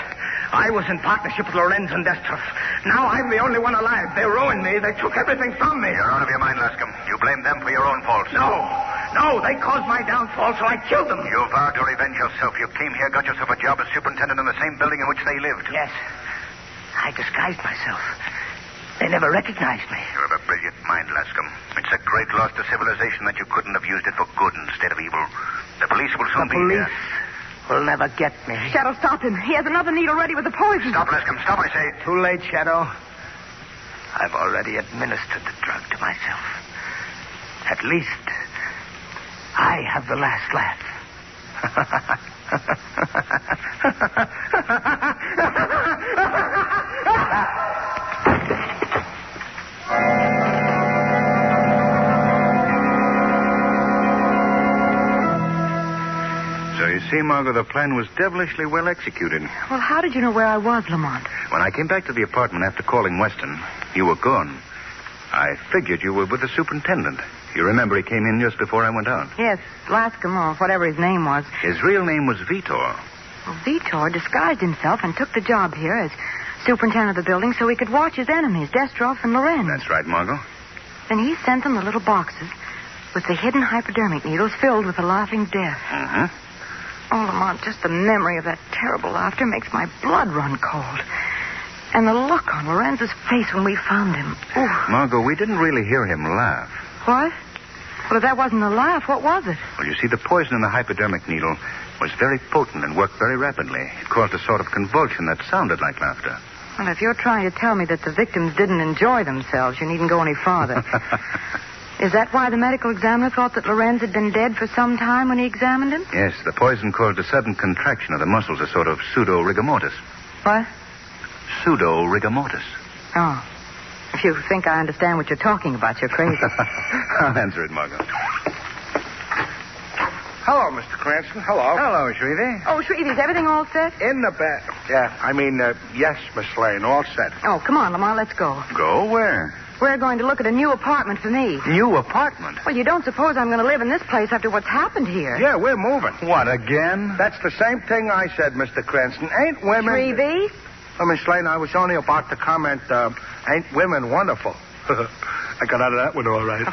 I was in partnership with Lorenz and Destro. Now I'm the only one alive. They ruined me. They took everything from me. You're out of your mind, Lascombe. You blame them for your own faults. No, they caused my downfall, so I killed them. You vowed to revenge yourself. You came here, got yourself a job as superintendent in the same building in which they lived. Yes. I disguised myself. They never recognized me. You have a brilliant mind, Lascombe. It's a great loss to civilization that you couldn't have used it for good instead of evil. The police will soon be here. Will never get me. Shadow, stop him. He has another needle ready with the poison. Stop, Lascombe. Stop, I say. Too late, Shadow. I've already administered the drug to myself. At least, I have the last laugh. So you see, Margot, the plan was devilishly well executed. Well, how did you know where I was, Lamont? When I came back to the apartment after calling Weston, you were gone. I figured you were with the superintendent. You remember he came in just before I went out. Yes, Lascombe, or whatever his name was. His real name was Vitor. Well, Vitor disguised himself and took the job here as superintendent of the building so he could watch his enemies, Destroff and Lorenz. That's right, Margot. Then he sent them the little boxes with the hidden hypodermic needles filled with the laughing death. Mm-hmm. Oh, Lamont, just the memory of that terrible laughter makes my blood run cold. And the look on Lorenz's face when we found him. Ooh. Margot, we didn't really hear him laugh. What? Well, if that wasn't a laugh, what was it? Well, you see, the poison in the hypodermic needle was very potent and worked very rapidly. It caused a sort of convulsion that sounded like laughter. Well, if you're trying to tell me that the victims didn't enjoy themselves, you needn't go any farther. Is that why the medical examiner thought that Lorenz had been dead for some time when he examined him? Yes, the poison caused a sudden contraction of the muscles, a sort of pseudo-rigor mortis. What? Pseudo-rigor mortis. Oh. If you think I understand what you're talking about, you're crazy. I'll answer it, Margot. Hello, Mr. Cranston. Hello. Hello, Shrevey. Oh, Shrevey, is everything all set? In the bed. Yeah, yes, Miss Lane, all set. Oh, come on, Lamont, let's go. Go where? We're going to look at a new apartment for me. New apartment? Well, you don't suppose I'm going to live in this place after what's happened here? Yeah, we're moving. What, again? That's the same thing I said, Mr. Cranston. Ain't women... Shrevey? Oh, Miss Lane, I was only about to comment, ain't women wonderful? I got out of that one all right.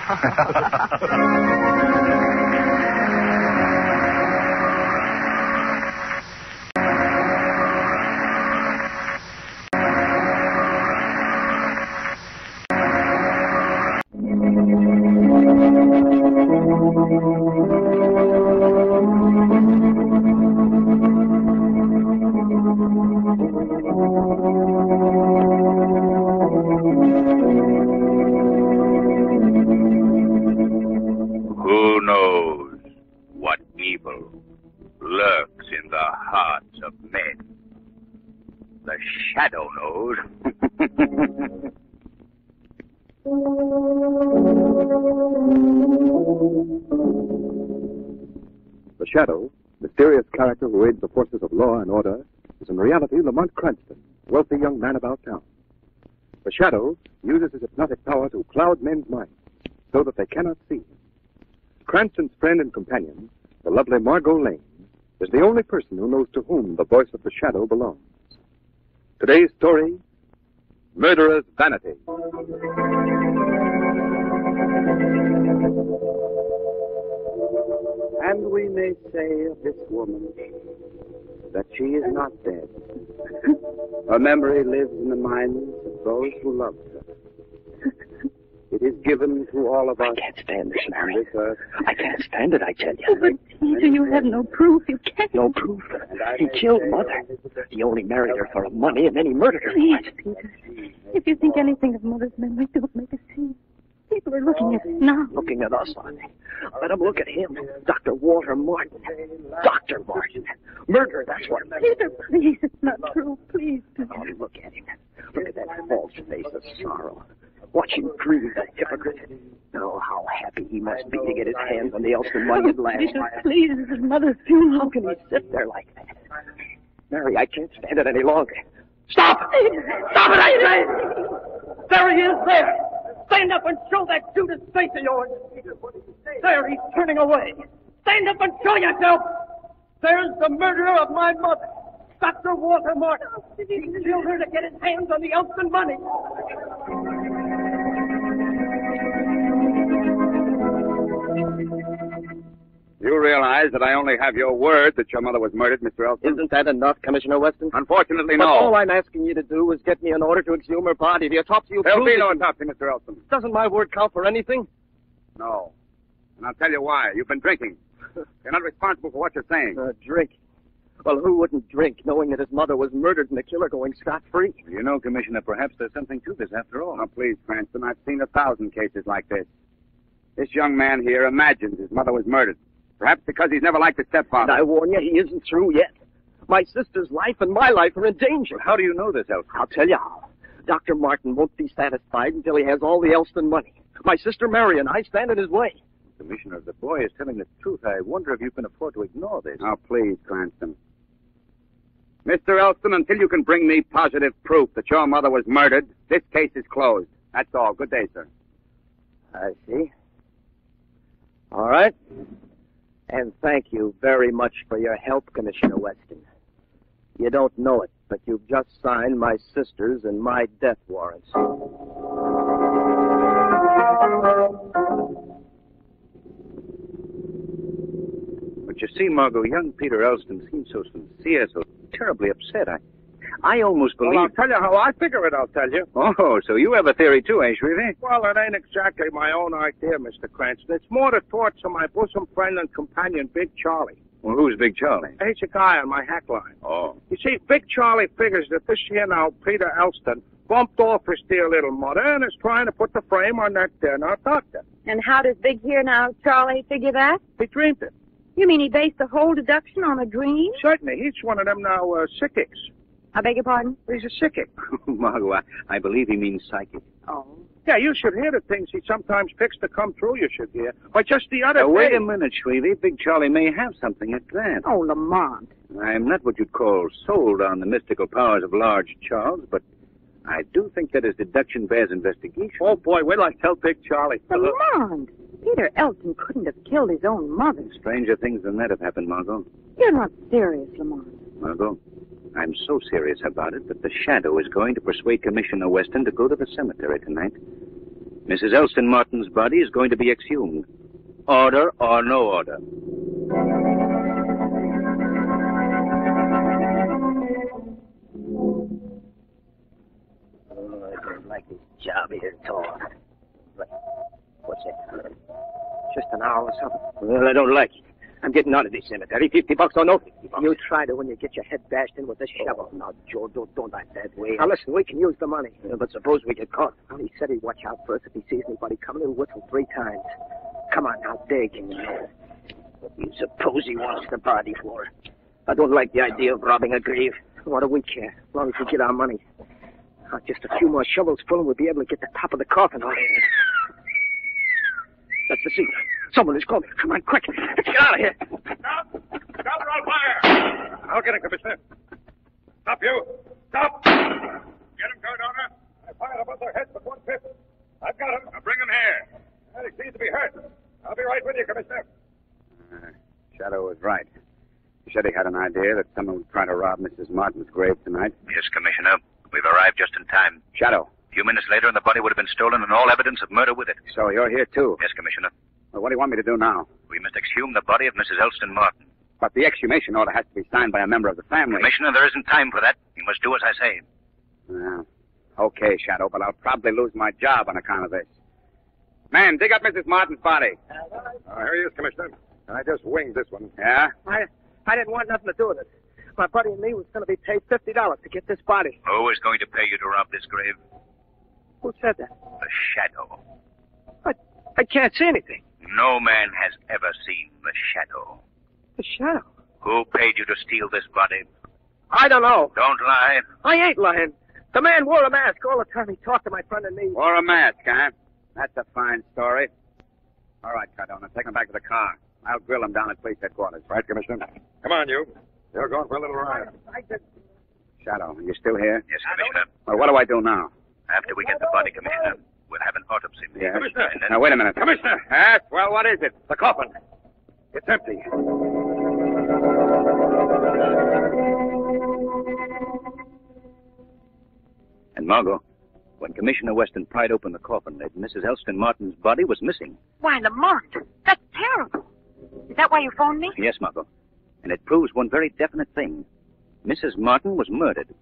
evil lurks in the hearts of men. The shadow knows. The Shadow, mysterious character who aids the forces of law and order, is in reality Lamont Cranston, wealthy young man about town. The Shadow uses his hypnotic power to cloud men's minds so that they cannot see him. Cranston's friend and companion, the lovely Margot Lane, is the only person who knows to whom the voice of the Shadow belongs. Today's story, Murderer's Vanity. And we may say of this woman that she is not dead. Her memory lives in the minds of those who loved her. It is given to all of us. I can't stand this, Mary. On this earth. I can't stand it, I tell you. Oh, but Peter, you have no proof. You can't. No proof. He killed Mother. He only married her for money, and then he murdered her. Please, Peter. If you think anything of Mother's memory, don't make a scene. People are looking at us now. Looking at us, are they? Let them look at him. Dr. Walter Martin. Dr. Martin. Murder, that's what. Peter, please, it's not true. Please, Peter. Oh, look at him. Look at that false face of sorrow. Watch him grieve, that hypocrite. Oh, how happy he must be to get his hands on the Elston money at last. Peter, please, this is Mother's funeral. How can he sit there like that? Mary, I can't stand it any longer. Stop! Stop it, I say! There he is, there! Stand up and show that Judas face of yours! There, he's turning away. Stand up and show yourself! There's the murderer of my mother, Dr. Walter Martin. He killed her to get his hands on the Elston money. You realize that I only have your word that your mother was murdered, Mr. Elston? Isn't that enough, Commissioner Weston? Unfortunately, But no. all I'm asking you to do is get me an order to exhume her body. The autopsy will There'll prove be no it. autopsy, Mr. Elston. Doesn't my word count for anything? No. And I'll tell you why. You've been drinking. You're not responsible for what you're saying. Drink. Well, who wouldn't drink knowing that his mother was murdered and the killer going scot-free? You know, Commissioner, perhaps there's something to this after all. Now, please, Cranston, I've seen 1,000 cases like this. This young man here imagines his mother was murdered. Perhaps because he's never liked his stepfather. And I warn you, he isn't through yet. My sister's life and my life are in danger. How do you know this, Elston? I'll tell you how. Dr. Martin won't be satisfied until he has all the Elston money. My sister Mary and I stand in his way. Commissioner, if the boy is telling the truth, I wonder if you can afford to ignore this. Now, please, Cranston. Mr. Elston, until you can bring me positive proof that your mother was murdered, this case is closed. That's all. Good day, sir. I see. All right. And thank you very much for your help, Commissioner Weston. You don't know it, but you've just signed my sister's and my death warrants. But you see, Margot, young Peter Elston seems so sincere, so terribly upset. I almost believe... Well, I'll tell you how I figure it, I'll tell you. Oh, so you have a theory too, eh, Shrevey? Well, it ain't exactly my own idea, Mr. Cranston. It's more the thoughts of my bosom friend and companion, Big Charlie. Well, who's Big Charlie? He's a guy on my hack line. Oh. You see, Big Charlie figures that this year now, Peter Elston bumped off his dear little mother and is trying to put the frame on that there now doctor. And how does Big Here Now Charlie figure that? He dreamed it. You mean he based the whole deduction on a dream? Certainly. He's one of them now, psychics. I beg your pardon? He's a psychic. Margot, I believe he means psychic. Oh. Yeah, you should hear the things he sometimes picks to come true, you should hear. But just the other Now, day... wait a minute, Shrevey. Big Charlie may have something at that. Oh, Lamont. I'm not what you'd call sold on the mystical powers of Large Charles, but I do think that his deduction bears investigation. Oh, boy, wait till I tell Big Charlie. Lamont! Peter Elston couldn't have killed his own mother. Stranger things than that have happened, Margot. You're not serious, Lamont. Margot, I'm so serious about it that the Shadow is going to persuade Commissioner Weston to go to the cemetery tonight. Mrs. Elston Martin's body is going to be exhumed. Order or no order. Oh, I don't like this job here at all. What's that? Just an hour or something? Well, I don't like it. I'm getting out of this cemetery. $50 or no $50. You try to when you get your head bashed in with this shovel. Now, Joe, don't act that way. Now, listen, we can use the money. But suppose we get caught. Well, he said he'd watch out for us if he sees anybody coming. He'll whistle 3 times. Come on now, dig. What do you suppose he wants the body for? I don't like the idea of robbing a grave. What do we care, as long as we get our money? Just a few more shovels full and we'll be able to get the top of the coffin out of here. That's the signal. Someone is coming. Come on, quick. Let's get out of here. Stop or I'll fire. I'll get him, Commissioner. Stop you. Stop. Get him, Cardona. I fired above their heads with one pip. I've got him. Now bring him here. Well, he seems to be hurt. I'll be right with you, Commissioner. Shadow was right. He said he had an idea that someone would try to rob Mrs. Martin's grave tonight. Yes, Commissioner. We've arrived just in time. Shadow. A few minutes later, and the body would have been stolen and all evidence of murder with it. So you're here, too? Yes, Commissioner. Well, what do you want me to do now? We must exhume the body of Mrs. Elston Martin. But the exhumation order has to be signed by a member of the family. Commissioner, there isn't time for that. You must do as I say. Okay, Shadow, but I'll probably lose my job on account of this. Man, dig up Mrs. Martin's body. Here he is, Commissioner. I just winged this one. Yeah? I didn't want nothing to do with it. My buddy and me was going to be paid $50 to get this body. Who is going to pay you to rob this grave? Who said that? The Shadow. I can't see anything. No man has ever seen the Shadow. The Shadow? Who paid you to steal this body? I don't know. Don't lie. I ain't lying. The man wore a mask all the time he talked to my friend and me. Wore a mask, huh? That's a fine story. All right, Cardona, take him back to the car. I'll grill him down at police headquarters. Right, Commissioner. Come on, you. You're going for a little ride. Shadow, are you still here? Yes, Commissioner. Well, what do I do now? After we get the body, Commissioner, we'll have an autopsy. Yes. Commissioner. And then... Now, wait a minute. Commissioner. Yes? Well, what is it? The coffin. It's empty. And Margot, when Commissioner Weston pried open the coffin, Mrs. Elston Martin's body was missing. Why, Lamont, that's terrible. Is that why you phoned me? Yes, Margot. And it proves one very definite thing. Mrs. Martin was murdered.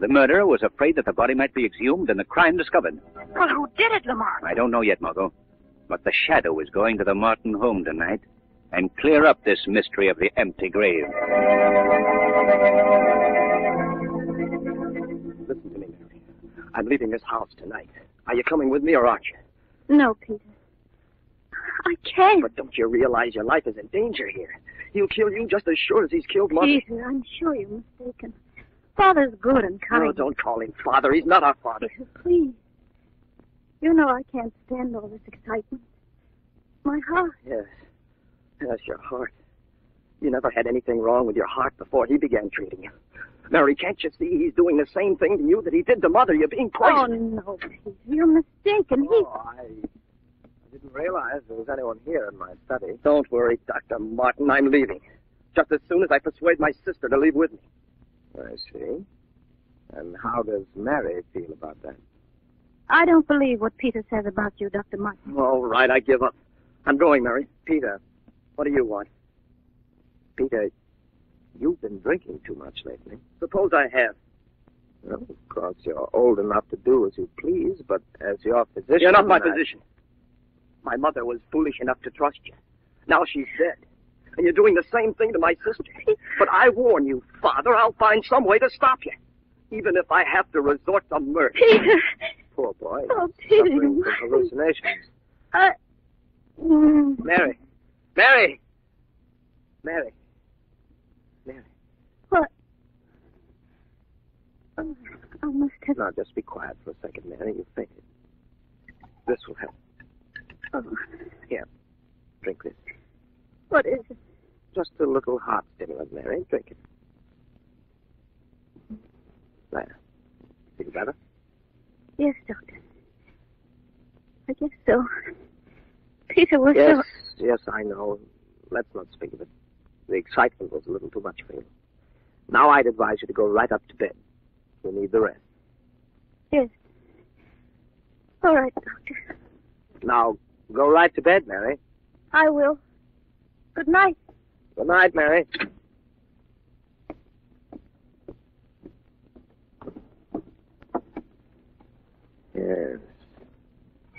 The murderer was afraid that the body might be exhumed and the crime discovered. Well, who did it, Lamont? I don't know yet, Margot. But the Shadow is going to the Martin home tonight and clear up this mystery of the empty grave. Listen to me, Mary. I'm leaving this house tonight. Are you coming with me or aren't you? No, Peter. I can't. But don't you realize your life is in danger here? He'll kill you just as sure as he's killed Mother. Peter, I'm sure you're mistaken. Father's good and kind. No, don't call him Father. He's not our father. Peter, please. You know I can't stand all this excitement. My heart. Yes. Yes, your heart. You never had anything wrong with your heart before he began treating you. Mary, can't you see he's doing the same thing to you that he did to Mother? You're being poisoned. Oh, no, Peter. You're mistaken. I didn't realize there was anyone here in my study. Don't worry, Dr. Martin. I'm leaving. Just as soon as I persuade my sister to leave with me. I see. And how does Mary feel about that? I don't believe what Peter says about you, Dr. Martin. All right, I give up. I'm going, Mary. Peter, what do you want? Peter, you've been drinking too much lately. Suppose I have. Well, of course, you're old enough to do as you please, but as your physician... You're not my physician. My mother was foolish enough to trust you. Now she's dead. And you're doing the same thing to my sister. But I warn you, Father, I'll find some way to stop you. Even if I have to resort to murder. Peter! Poor boy. Oh, Peter. Suffering from hallucinations. Mary. Mary. Mary. Mary. What? Oh, I must have... Now, just be quiet for a second, Mary. You fainted. This will help. Oh. Here. Drink this. What is it? Just a little heart stimulant, Mary. Drink it. There. Feel better? Yes, Doctor. I guess so. Peter was Yes, yes, I know. Let's not speak of it. The excitement was a little too much for you. Now I'd advise you to go right up to bed. You need the rest. Yes. All right, Doctor. Now, go right to bed, Mary. I will. Good night. Good night, Mary. Yes.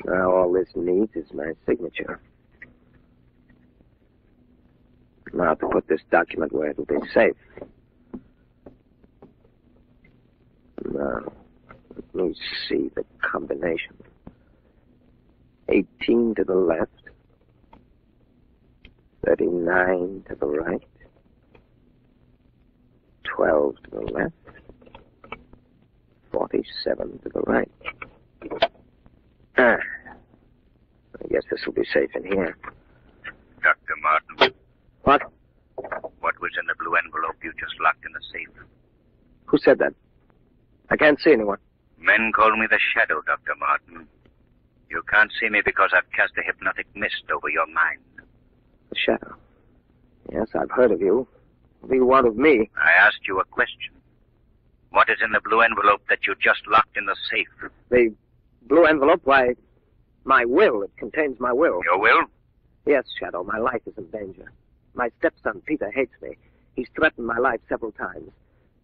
Now all this needs is my signature. Now to put this document where it'll be safe. Now, let me see the combination. 18 to the left. 39 to the right. 12 to the left. 47 to the right. I guess this will be safe in here. Dr. Martin. What? What was in the blue envelope you just locked in the safe? Who said that? I can't see anyone. Men call me the Shadow, Dr. Martin. You can't see me because I've cast a hypnotic mist over your mind. The Shadow. Yes, I've heard of you. What do you want of me? I asked you a question. What is in the blue envelope that you just locked in the safe? The blue envelope? Why, my will. It contains my will. Your will? Yes, Shadow. My life is in danger. My stepson, Peter, hates me. He's threatened my life several times.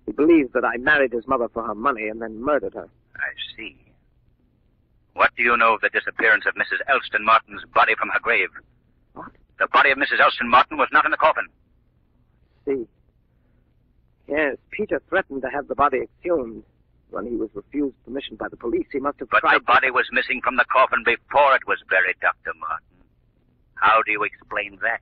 He believes that I married his mother for her money and then murdered her. I see. What do you know of the disappearance of Mrs. Elston Martin's body from her grave? What? The body of Mrs. Elston Martin was not in the coffin. See. Yes, Peter threatened to have the body exhumed. When he was refused permission by the police, he must have But tried the body was missing from the coffin before it was buried, Dr. Martin. How do you explain that?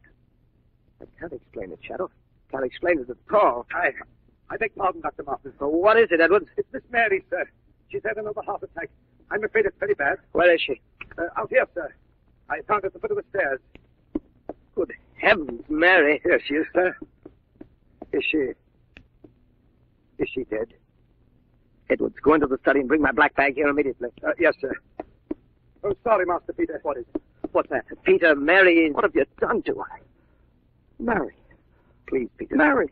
I can't explain it, Shadow. Can't explain it at all. I beg pardon, Dr. Martin. So what is it, Edwards? It's Miss Mary, sir. She's had another heart attack. I'm afraid it's very bad. Where is she? Out here, sir. I found her at the foot of the stairs. Good heavens, Mary. Here she is, sir. Is she dead? Edwards, go into the study and bring my black bag here immediately. Yes, sir. Oh, sorry, Master Peter. What is it? What's that? Peter, Mary, what have you done to her? Mary. Please, Peter. Mary.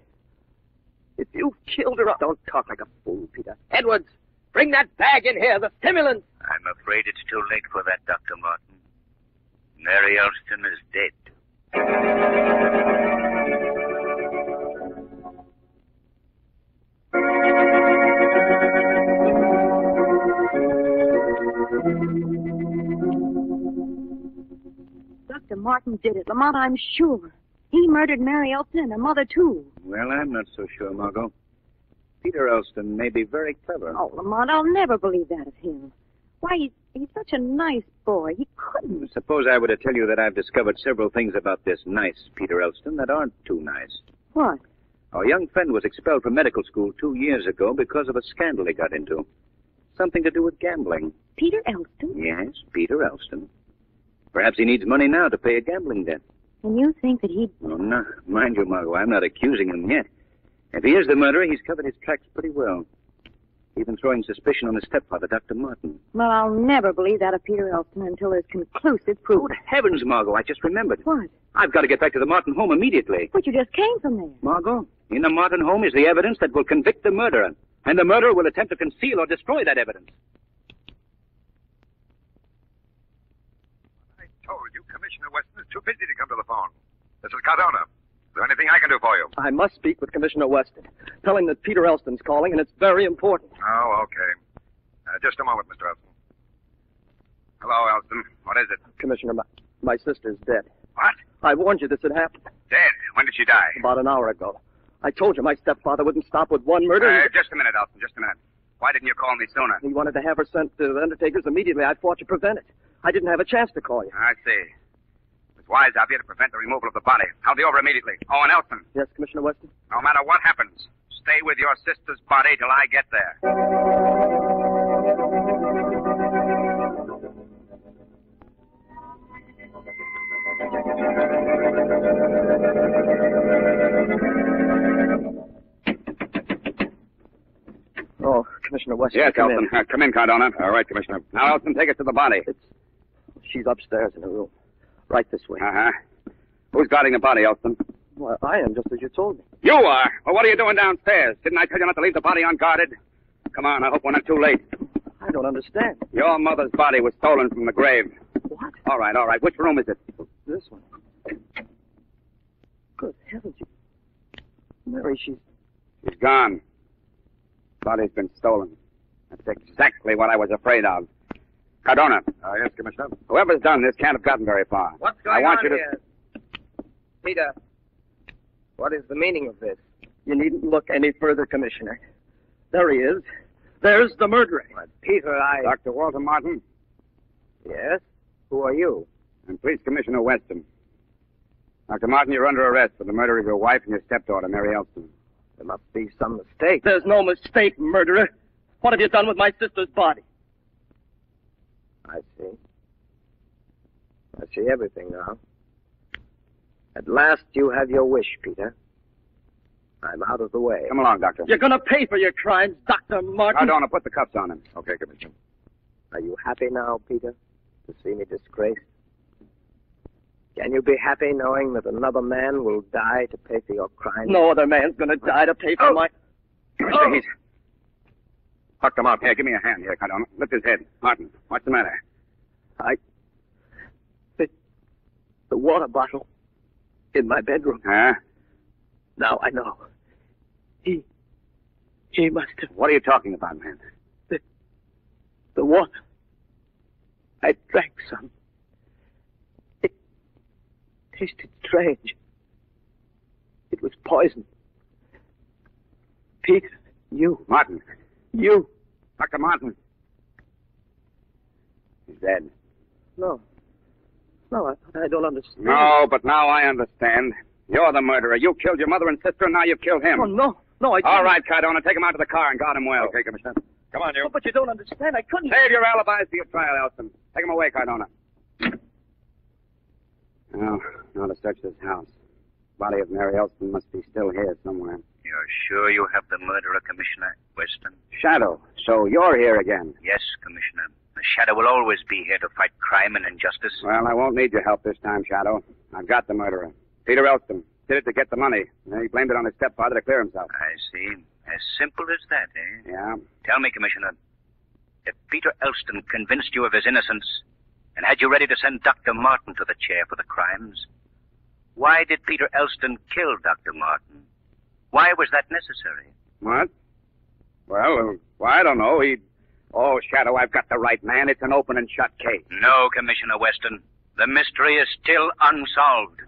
If you've killed her, don't talk like a fool, Peter. Edwards, bring that bag in here, the stimulant. I'm afraid it's too late for that, Dr. Martin. Mary Elston is dead. Dr. Martin did it, Lamont, I'm sure. He murdered Mary Elston and her mother, too. Well, I'm not so sure, Margot. Peter Elston may be very clever. Oh, Lamont, I'll never believe that of him. Why, he's such a nice boy. He couldn't. Suppose I were to tell you that I've discovered several things about this nice Peter Elston that aren't too nice. What? Our young friend was expelled from medical school 2 years ago because of a scandal he got into. Something to do with gambling. Peter Elston? Yes, Peter Elston. Perhaps he needs money now to pay a gambling debt. And you think that he'd... Oh, no. Mind you, Margot, I'm not accusing him yet. If he is the murderer, he's covered his tracks pretty well. Even throwing suspicion on his stepfather, Dr. Martin. Well, I'll never believe that of Peter Elston until there's conclusive proof. Good heavens, Margot, I just remembered. What? I've got to get back to the Martin home immediately. But you just came from there. Margot, in the Martin home is the evidence that will convict the murderer. And the murderer will attempt to conceal or destroy that evidence. I told you Commissioner Weston is too busy to come to the phone. This is Cardona. Is there anything I can do for you? I must speak with Commissioner Weston. Tell him that Peter Elston's calling, and it's very important. Oh, okay. Just a moment, Mr. Elston. Hello, Elston. What is it? Commissioner, my sister's dead. What? I warned you this had happened. Dead. When did she die? About an hour ago. I told you my stepfather wouldn't stop with one murder. Just a minute, Elston, just a minute. Why didn't you call me sooner? He wanted to have her sent to the undertaker's immediately. I fought to prevent it. I didn't have a chance to call you. I see. It's wise of you to prevent the removal of the body. I'll be over immediately. Oh, and Elston. Yes, Commissioner Weston? No matter what happens, stay with your sister's body till I get there. Oh, Commissioner Weston, Yes, come Elston. in. Come in, Cardona. All right, Commissioner. Now, Elston, take us to the body. She's upstairs in her room. Right this way. Uh-huh. Who's guarding the body, Elston? Well, I am, just as you told me. You are? Well, what are you doing downstairs? Didn't I tell you not to leave the body unguarded? Come on, I hope we're not too late. I don't understand. Your mother's body was stolen from the grave. What? All right. Which room is it? This one. Good heavens. Mary, she's gone. Body's been stolen. That's exactly what I was afraid of. Cardona. Yes, Commissioner. Whoever's done this can't have gotten very far. What's I going want on you to... here? Peter, what is the meaning of this? You needn't look any further, Commissioner. There he is. There's the murderer. But Peter, Dr. Walter Martin? Yes? Who are you? I'm Police Commissioner Weston. Dr. Martin, you're under arrest for the murder of your wife and your stepdaughter, Mary Elston. There must be some mistake. There's no mistake, murderer. What have you done with my sister's body? I see. I see everything now. At last you have your wish, Peter. I'm out of the way. Come along, Doctor. You're going to pay for your crimes, Dr. Martin. I don't want to put the cuffs on him. Okay, Commissioner. Are you happy now, Peter, to see me disgraced? Can you be happy knowing that another man will die to pay for your crimes? No other man's going to die to pay for my... Commissioner, he's... Huck him out. Here, give me a hand here, Cardona. Lift his head. Martin, what's the matter? The water bottle in my bedroom. Huh? Now I know. He must have... What are you talking about, man? The water. I drank some. It tasted strange. It was poison. Peter, you. Martin. You. Dr. Martin. He's dead. No, I don't understand. No, but now I understand. You're the murderer. You killed your mother and sister, and now you've killed him. Oh, no, I didn't. All right, Cardona, take him out to the car and guard him well. Okay, Commissioner. Come on, you. Oh, but you don't understand. I couldn't... Save your alibis for your trial, Elston. Take him away, Cardona. Now to search this house. Body of Mary Elston must be still here somewhere. You're sure you have the murderer, Commissioner Weston? Shadow, so you're here again. Yes, Commissioner. The Shadow will always be here to fight crime and injustice. Well, I won't need your help this time, Shadow. I've got the murderer. Peter Elston. Did it to get the money. He blamed it on his stepfather to clear himself. I see. As simple as that, eh? Yeah. Tell me, Commissioner, if Peter Elston convinced you of his innocence and had you ready to send Dr. Martin to the chair for the crimes, why did Peter Elston kill Dr. Martin? Why was that necessary? What? Well, I don't know. Oh, Shadow, I've got the right man. It's an open and shut case. No, Commissioner Weston. The mystery is still unsolved.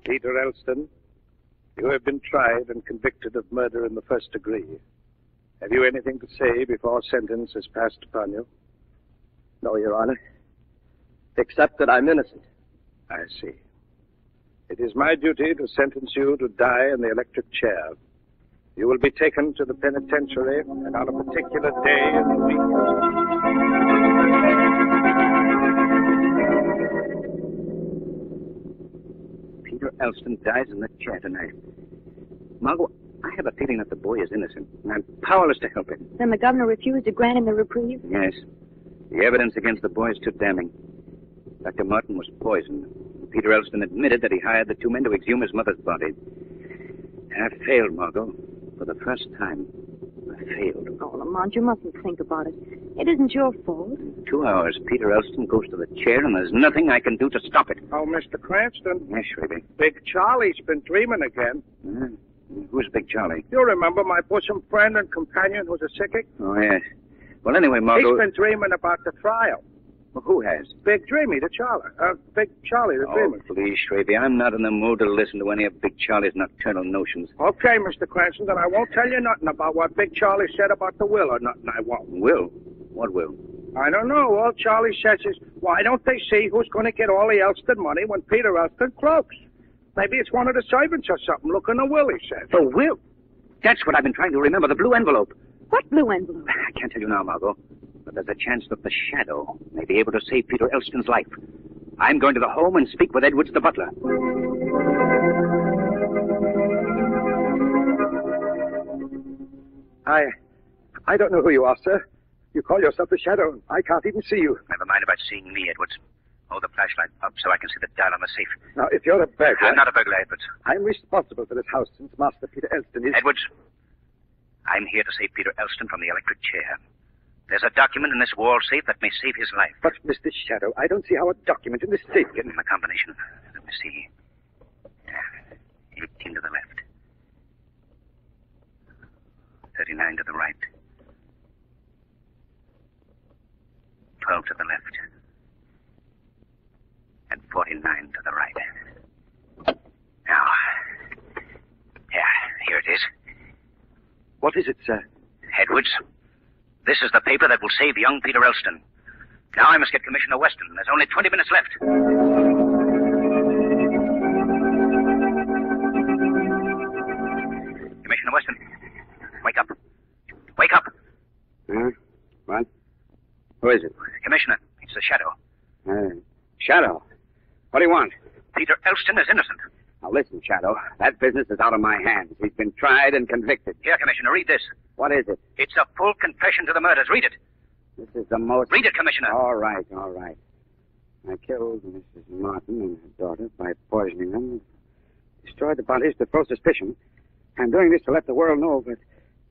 Peter Elston, you have been tried and convicted of murder in the first degree. Have you anything to say before sentence is passed upon you? No, Your Honor. Except that I'm innocent. I see. It is my duty to sentence you to die in the electric chair. You will be taken to the penitentiary, and on a particular day in the week... Peter Elston dies in the chair tonight. Margot, I have a feeling that the boy is innocent, and I'm powerless to help him. Then the governor refused to grant him the reprieve? Yes. The evidence against the boy is too damning. Dr. Martin was poisoned. Peter Elston admitted that he hired the two men to exhume his mother's body. I failed, Margot. For the first time, I failed. Oh, Lamont, you mustn't think about it. It isn't your fault. 2 hours, Peter Elston goes to the chair, and there's nothing I can do to stop it. Oh, Mr. Cranston. Yes, Shrevey. Big Charlie's been dreaming again. Who's Big Charlie? You remember my bosom friend and companion who's a psychic? Oh, yes. Well, anyway, Margot... He's been dreaming about the trial. Well, who has? Big Dreamy, the Charlie. Big Charlie, the Dreamer. Oh, please, Shrevey, I'm not in the mood to listen to any of Big Charlie's nocturnal notions. Okay, Mr. Cranston, then I won't tell you nothing about what Big Charlie said about the will or nothing. I won't. Will? What will? I don't know. All Charlie says is, why don't they see who's going to get all the Elston money when Peter Elston croaks? Maybe it's one of the servants or something. Look in the will, he says. The will? That's what I've been trying to remember, the blue envelope. What blue envelope? I can't tell you now, Margot. But there's a chance that the Shadow may be able to save Peter Elston's life. I'm going to the home and speak with Edwards, the butler. I don't know who you are, sir. You call yourself the Shadow. I can't even see you. Never mind about seeing me, Edwards. Hold the flashlight up so I can see the dial on the safe. Now, if you're a burglar... I'm not a burglar, Edwards. I'm responsible for this house since Master Peter Elston is... Edwards, I'm here to save Peter Elston from the electric chair. There's a document in this wall safe that may save his life. But, Mr. Shadow, I don't see how a document in this safe can... The combination. Let me see. 18 to the left. 39 to the right. 12 to the left. And 49 to the right. Now. Yeah, here it is. What is it, sir? Edwards, This is the paper that will save young Peter Elston. Now I must get Commissioner Weston. There's only 20 minutes left. Commissioner Weston, wake up. Wake up. Huh? What? Who is it? Commissioner, it's the Shadow. Shadow. What do you want? Peter Elston is innocent. Now listen, Shadow. That business is out of my hands. He's been tried and convicted. Here, Commissioner, read this. What is it? It's a full confession to the murders. Read it. This is the most... Read it, Commissioner. All right. I killed Mrs. Martin and her daughter by poisoning them. Destroyed the bodies to throw suspicion. I'm doing this to let the world know, but...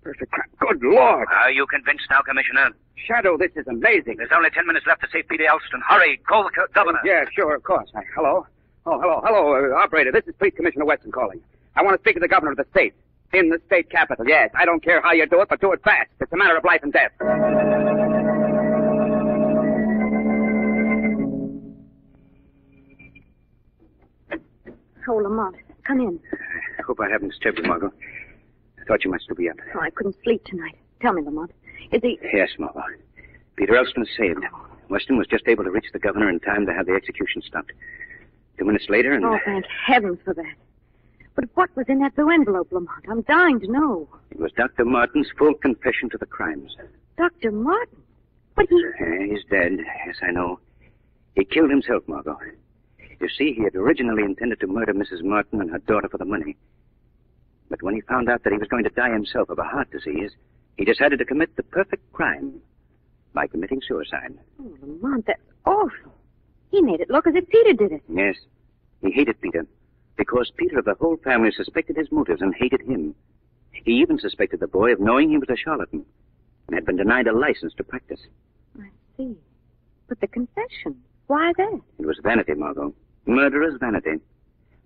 Perfect crap. Good Lord! Are you convinced now, Commissioner? Shadow, this is amazing. There's only 10 minutes left to save Peter Elston. Hurry, call the governor. Yeah, sure, of course. Hello? Oh, hello, operator. This is Police Commissioner Weston calling. I want to speak to the governor of the state. In the state capital, yes. I don't care how you do it, but do it fast. It's a matter of life and death. Oh, Lamont, come in. I hope I haven't disturbed you, Margot. I thought you might still be up. Oh, I couldn't sleep tonight. Tell me, Lamont. Is he... Yes, Margot. Peter Elston is saved. Weston was just able to reach the governor in time to have the execution stopped. 2 minutes later and... Oh, thank heavens for that. But what was in that blue envelope, Lamont? I'm dying to know. It was Dr. Martin's full confession to the crimes. Dr. Martin? But he... He's dead. Yes, I know. He killed himself, Margot. You see, he had originally intended to murder Mrs. Martin and her daughter for the money. But when he found out that he was going to die himself of a heart disease, he decided to commit the perfect crime by committing suicide. Oh, Lamont, that's awful. He made it look as if Peter did it. Yes. He hated Peter because Peter of the whole family suspected his motives and hated him. He even suspected the boy of knowing he was a charlatan and had been denied a license to practice. I see. But the confession, why that? It was vanity, Margot. Murderous vanity.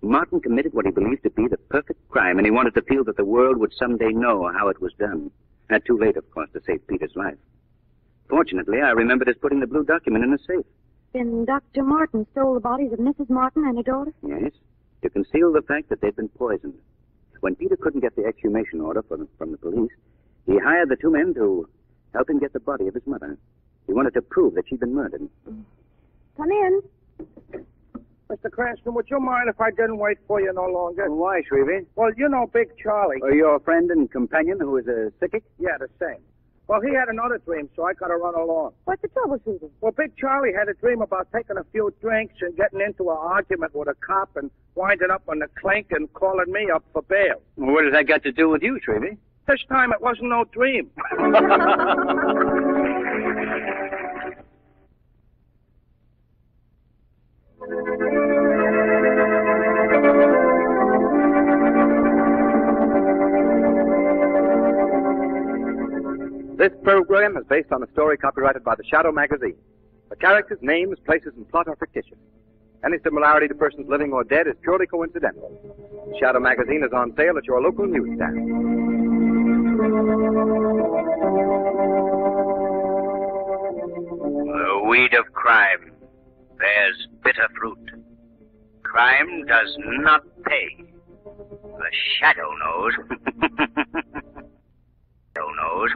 Martin committed what he believed to be the perfect crime, and he wanted to feel that the world would someday know how it was done. Too late, of course, to save Peter's life. Fortunately, I remembered his putting the blue document in the safe. Then Dr. Martin stole the bodies of Mrs. Martin and her daughter? Yes, to conceal the fact that they'd been poisoned. When Peter couldn't get the exhumation order from the police, he hired the two men to help him get the body of his mother. He wanted to prove that she'd been murdered. Come in. Mr. Cranston, would you mind if I didn't wait for you no longer? Why, Shrevey? Well, you know Big Charlie. Your friend and companion who is a sickie? Yeah, the same. Well, he had another dream, so I got to run along. What's the trouble, Susan? Well, Big Charlie had a dream about taking a few drinks and getting into an argument with a cop and winding up on the clink and calling me up for bail. Well, what does that got to do with you, Shrevey? This time it wasn't no dream. This program is based on a story copyrighted by the Shadow magazine. The characters, names, places, and plot are fictitious. Any similarity to persons living or dead is purely coincidental. The Shadow magazine is on sale at your local newsstand. The weed of crime bears bitter fruit. Crime does not pay. The Shadow knows. Shadow knows.